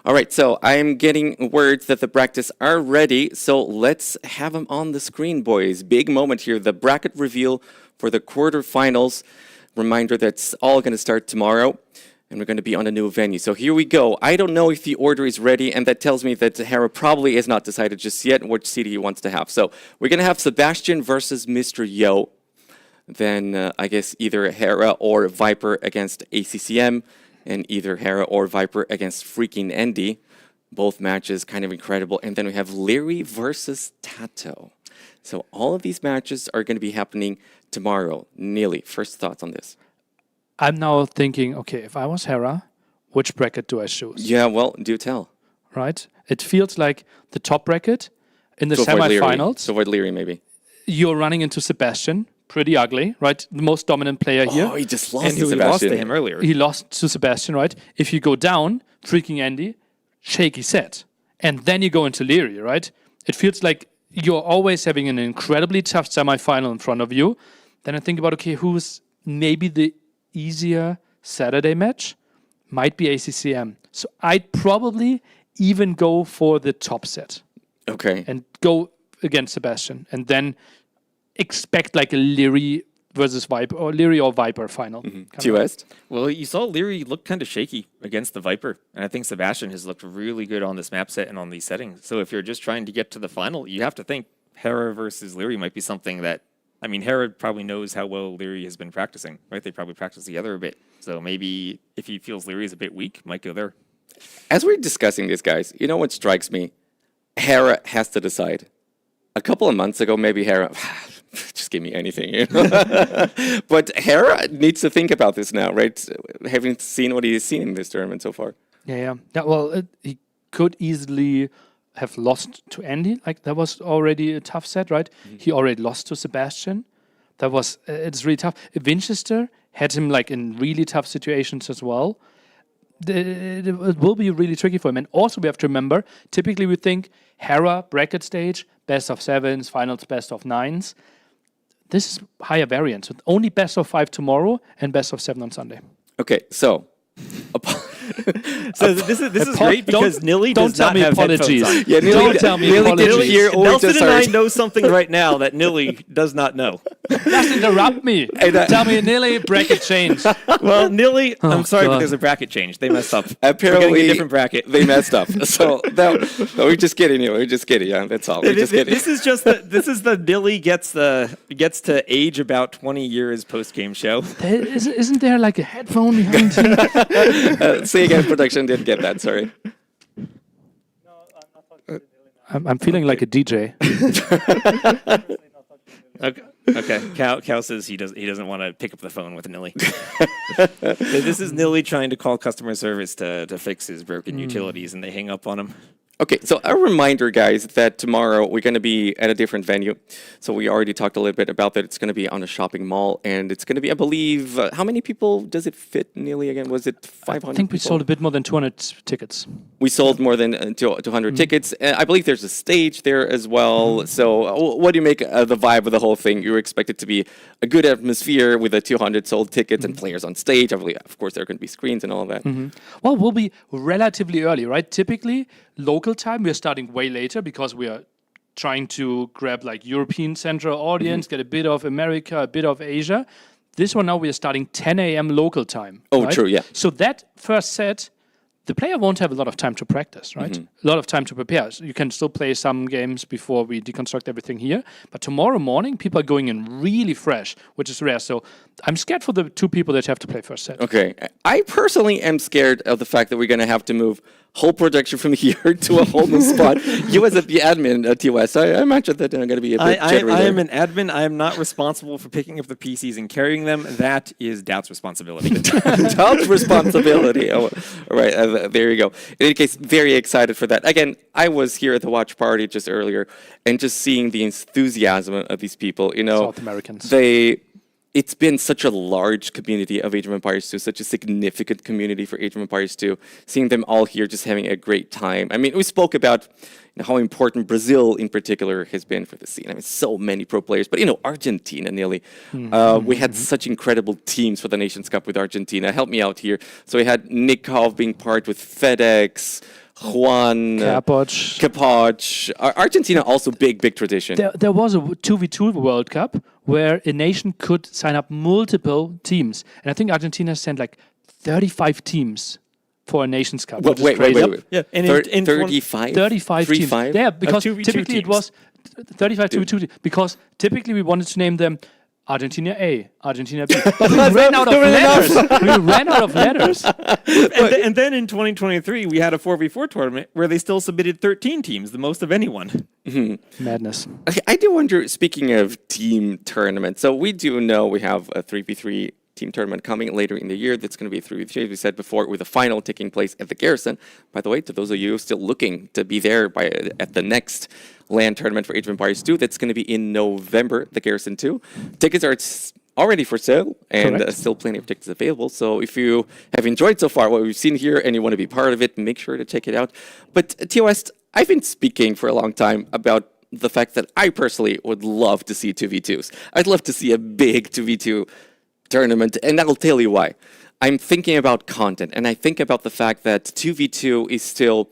All right, so I'm getting words that the brackets are ready, so let's have them on the screen, boys. Big moment here, the bracket reveal for the quarterfinals. Reminder that's all going to start tomorrow, and we're going to be on a new venue. So here we go. I don't know if the order is ready, and that tells me that Hera probably is not decided just yet which city he wants to have. So we're going to have Sebastian versus Mr. Yo. Then I guess either Hera or Viper against ACCM, and either Hera or Viper against freaking Andy. Both matches kind of incredible. And then we have Leary versus Tato. So all of these matches are going to be happening tomorrow. Neely, first thoughts on this? I'm now thinking, okay, if I was Hera, which bracket do I choose? Yeah, well, do tell. Right? It feels like the top bracket in the To avoid Leary. semifinals. To avoid Leary, maybe. You're running into Sebastian. Pretty ugly, right? The most dominant player here. Oh, he just lost And to he Sebastian. lost to him earlier. He lost to Sebastian, right? If you go down, freaking Andy, shaky set. And then you go into Leary, right? It feels like you're always having an incredibly tough semifinal in front of you. Then I think about, okay, who's maybe the easier Saturday match? Might be ACCM. So I'd probably even go for the top set. Okay. And go against Sebastian. And then expect like a Leary versus Viper, or Leary or Viper final. West? Well, you saw Leary look kind of shaky against the Viper, and I think Sebastian has looked really good on this map set and on these settings. So if you're just trying to get to the final, you have to think Hera versus Leary might be something that, I mean, Hera probably knows how well Leary has been practicing, right? They probably practice together a bit. So maybe if he feels Leary is a bit weak, might go there. As we're discussing this, guys, you know what strikes me? Hera has to decide. A couple of months ago, maybe Hera, just give me anything. You know? But Hera needs to think about this now, right? Having seen what he has seen in this tournament so far. Yeah. Well, he could easily have lost to Andy. Like that was already a tough set, right? He already lost to Sebastian. That was it's really tough. Winchester had him like in really tough situations as well. It will be really tricky for him. And also we have to remember, typically we think Hera, bracket stage, best of sevens, finals, best of nines. This is higher variance with only best of 5 tomorrow and best of 7 on Sunday. Okay, so So this is great because Nilly does not have apologies. headphones on. Yeah, Don't tell me apologies. Hear or Nelson just and I heard. know something right now that Nilly does not know. Just interrupt me. Tell me, Nilly, bracket change. Well, Nilly, I'm sorry, but God. there's a bracket change. They messed up. Apparently, We're getting a different bracket. They messed up. So no, we're just kidding you. We're just kidding. Yeah, that's all. We're just kidding. This is just the Nilly gets to age about 20 years post game show. Isn't there like a headphone behind you? Say again, production didn't get that. Sorry. I'm feeling like a DJ. Okay. Cal says he doesn't want to pick up the phone with Nilly. This is Nilly trying to call customer service to fix his broken utilities, and they hang up on him. Okay, so a reminder, guys, that tomorrow we're going to be at a different venue. So we already talked a little bit about that. It's going to be on a shopping mall, and it's going to be, I believe, how many people does it fit, Nearly again? Was it 500 I think we people? sold a bit more than 200 tickets. We sold more than 200 tickets. I believe there's a stage there as well. So what do you make of the vibe of the whole thing? You expect it to be a good atmosphere with the 200 sold tickets and players on stage. I believe, of course, there are going to be screens and all of that. Well, we'll be relatively early, right? Typically, local time, we're starting way later because we are trying to grab like European central audience, get a bit of America, a bit of Asia. This one now we are starting 10 a.m. local time. Oh, right? true, yeah. So that first set, the player won't have a lot of time to practice, right? A lot of time to prepare. So you can still play some games before we deconstruct everything here. But tomorrow morning, people are going in really fresh, which is rare. So I'm scared for the two people that have to play first set. Okay. I personally am scared of the fact that we're going to have to move whole production from here to a whole new spot. You as the admin at TOS, I imagine that I'm going to be a bit jittery I there. am an admin. I am not responsible for picking up the PCs and carrying them. That is Doubt's responsibility. Doubt's responsibility. Oh, all right, there you go. In any case, very excited for that. Again, I was here at the watch party just earlier, and just seeing the enthusiasm of these people. You know, South Americans. it's been such a large community of Age of Empires 2, such a significant community for Age of Empires 2. Seeing them all here, just having a great time. I mean, we spoke about how important Brazil in particular has been for the scene. I mean, so many pro players, but Argentina nearly. We had such incredible teams for the Nations Cup with Argentina. Help me out here. So we had Nikov being part with FedEx, Juan, Capoch. Argentina also big tradition. There was a 2v2 World Cup where a nation could sign up multiple teams. And I think Argentina sent like 35 teams for a Nations Cup. Wait. Yeah, and in 35? 35 teams. Yeah, because 2v2 typically it was 35 2v2 because typically we wanted to name them Argentina A, Argentina B. But we ran out of letters. We ran out of letters. And then in 2023, we had a 4v4 tournament where they still submitted 13 teams, the most of anyone. Madness. Okay, I do wonder, speaking of team tournaments, so we do know we have a 3v3 team tournament coming later in the year. That's going to be a 3v3, as we said before, with a final taking place at the Garrison. By the way, to those of you still looking to be there at the next LAN tournament for Age of Empires 2, that's going to be in November, the Garrison 2. Tickets are already for sale, and still plenty of tickets available. So if you have enjoyed so far what we've seen here and you want to be part of it, make sure to check it out. But TOS, I've been speaking for a long time about the fact that I personally would love to see 2v2s. I'd love to see a big 2v2 tournament, and I'll tell you why. I'm thinking about content, and I think about the fact that 2v2 is still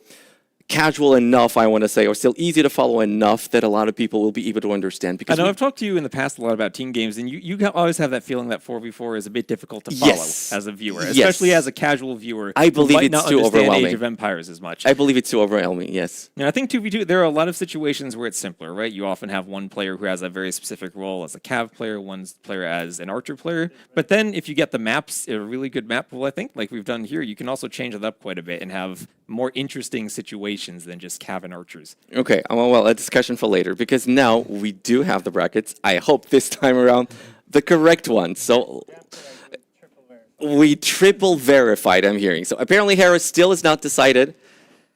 casual enough, I want to say, or still easy to follow enough that a lot of people will be able to understand. Because I know I've talked to you in the past a lot about team games, and you always have that feeling that 4v4 is a bit difficult to follow as a viewer, especially as a casual viewer. I believe might it's not too understand overwhelming. Age of Empires as much. I believe it's too overwhelming, yes. And I think 2v2, there are a lot of situations where it's simpler, right? You often have one player who has a very specific role as a cav player, one player as an archer player. But then if you get the maps, a really good map pool, I think, like we've done here, you can also change it up quite a bit and have more interesting situations than just cav and archers. Okay, well, a discussion for later, because now we do have the brackets. I hope this time around the correct one. So we triple verified, I'm hearing. So apparently Harris still is not decided,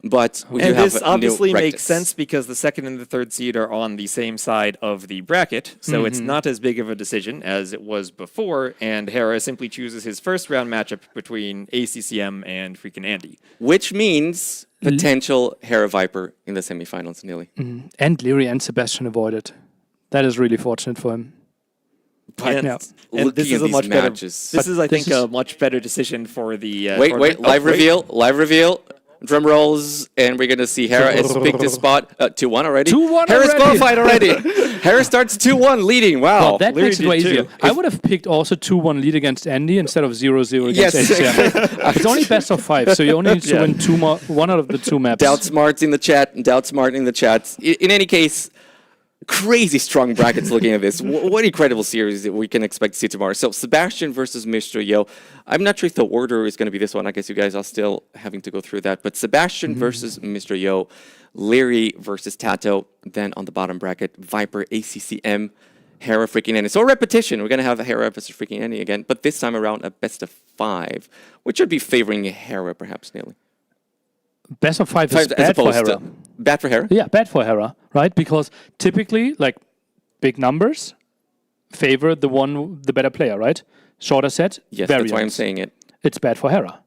but we do and have this new obviously makes brackets. sense because the second and the third seed are on the same side of the bracket, so it's not as big of a decision as it was before, and Hera simply chooses his first round matchup between ACCM and freaking Andy. Which means potential Hera Viper in the semifinals, nearly. And Leary and Sebastian avoided. That is really fortunate for him. But And this is a much better. This is, I think, is a much better decision for the. Wait, tournament. live reveal. Drum rolls, and we're going to see Hera has picked his spot. 2-1 already? 2-1 Hera's already. qualified already. Hera starts 2-1 leading. Wow. Well, that Leary makes it did way too. easier. I would have picked also 2-1 lead against Andy instead of 0-0 against Yes. ACM. It's only best of 5, so you only need to win one out of the 2 maps. Doubt Smart's in the chat. In any case, crazy strong brackets looking at this. What incredible series that we can expect to see tomorrow. So Sebastian versus Mr. Yo. I'm not sure if the order is going to be this one. I guess you guys are still having to go through that. But Sebastian versus Mr. Yo. Leary versus Tato. Then on the bottom bracket, Viper, ACCM, Hera, freaking Annie. So a repetition. We're going to have Hera versus freaking Annie again. But this time around, a best of 5, which should be favoring Hera, perhaps, nearly. Best of 5 is As bad for opposed Hera. to bad for Hera? Yeah, bad for Hera, right? Because typically, like, big numbers favor the better player, right? Shorter set, Yes, variance. that's why I'm saying it. It's bad for Hera,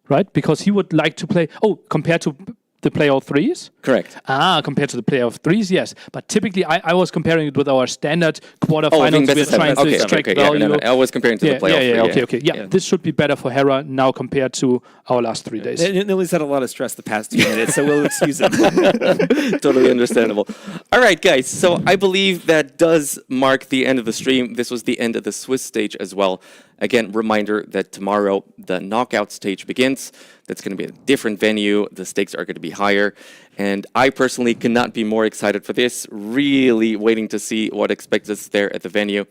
right? Because he would like to play... Oh, compared to the player of 3s? Correct. Compared to the player of 3s, yes. But typically, I was comparing it with our standard quarterfinals. best We're of 7. trying to Okay, extract okay, value. no, I was comparing to the playoff 3. Okay. This should be better for Hera now compared to our last 3 days. Nilly's had a lot of stress the past 2 minutes, so we'll excuse him. Totally understandable. All right, guys. So I believe that does mark the end of the stream. This was the end of the Swiss stage as well. Again, reminder that tomorrow the knockout stage begins. That's going to be a different venue. The stakes are going to be higher. And I personally cannot be more excited for this. Really waiting to see what expects us there at the venue.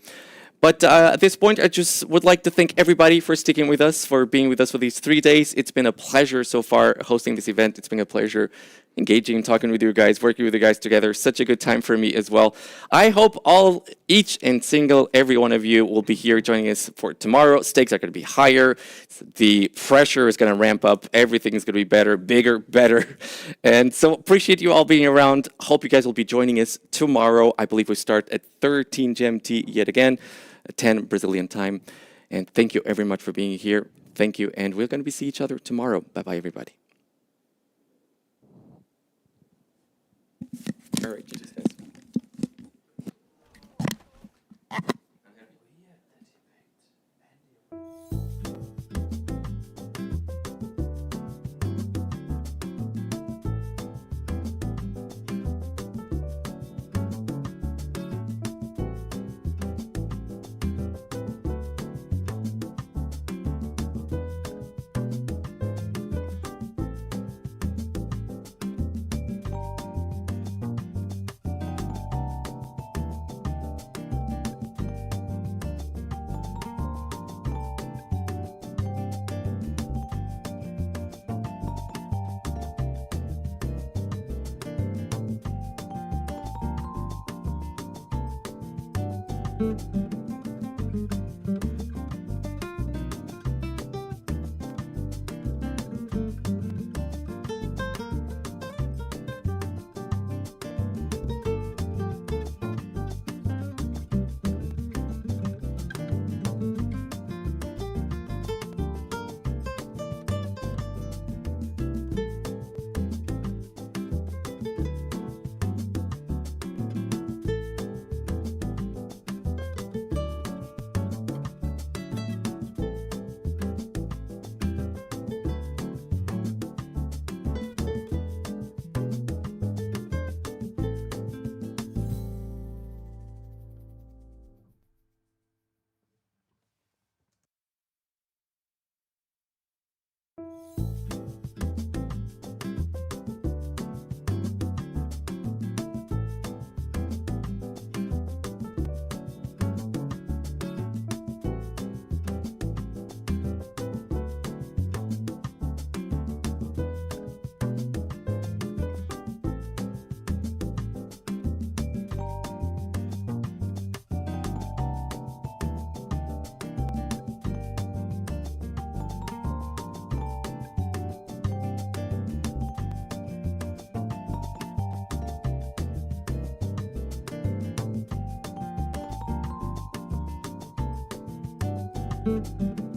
But at this point, I just would like to thank everybody for sticking with us, for being with us for these 3 days. It's been a pleasure so far hosting this event. It's been a pleasure engaging, talking with you guys, working with you guys together. Such a good time for me as well. I hope each and every one of you will be here joining us for tomorrow. Stakes are going to be higher. The pressure is going to ramp up. Everything is going to be better, bigger, better. And so appreciate you all being around. Hope you guys will be joining us tomorrow. I believe we start at 13 GMT yet again. 10 Brazilian time. And thank you very much for being here. Thank you, and we're going to see each other tomorrow. Bye-bye, everybody. All right, GG's, guys. Thank you.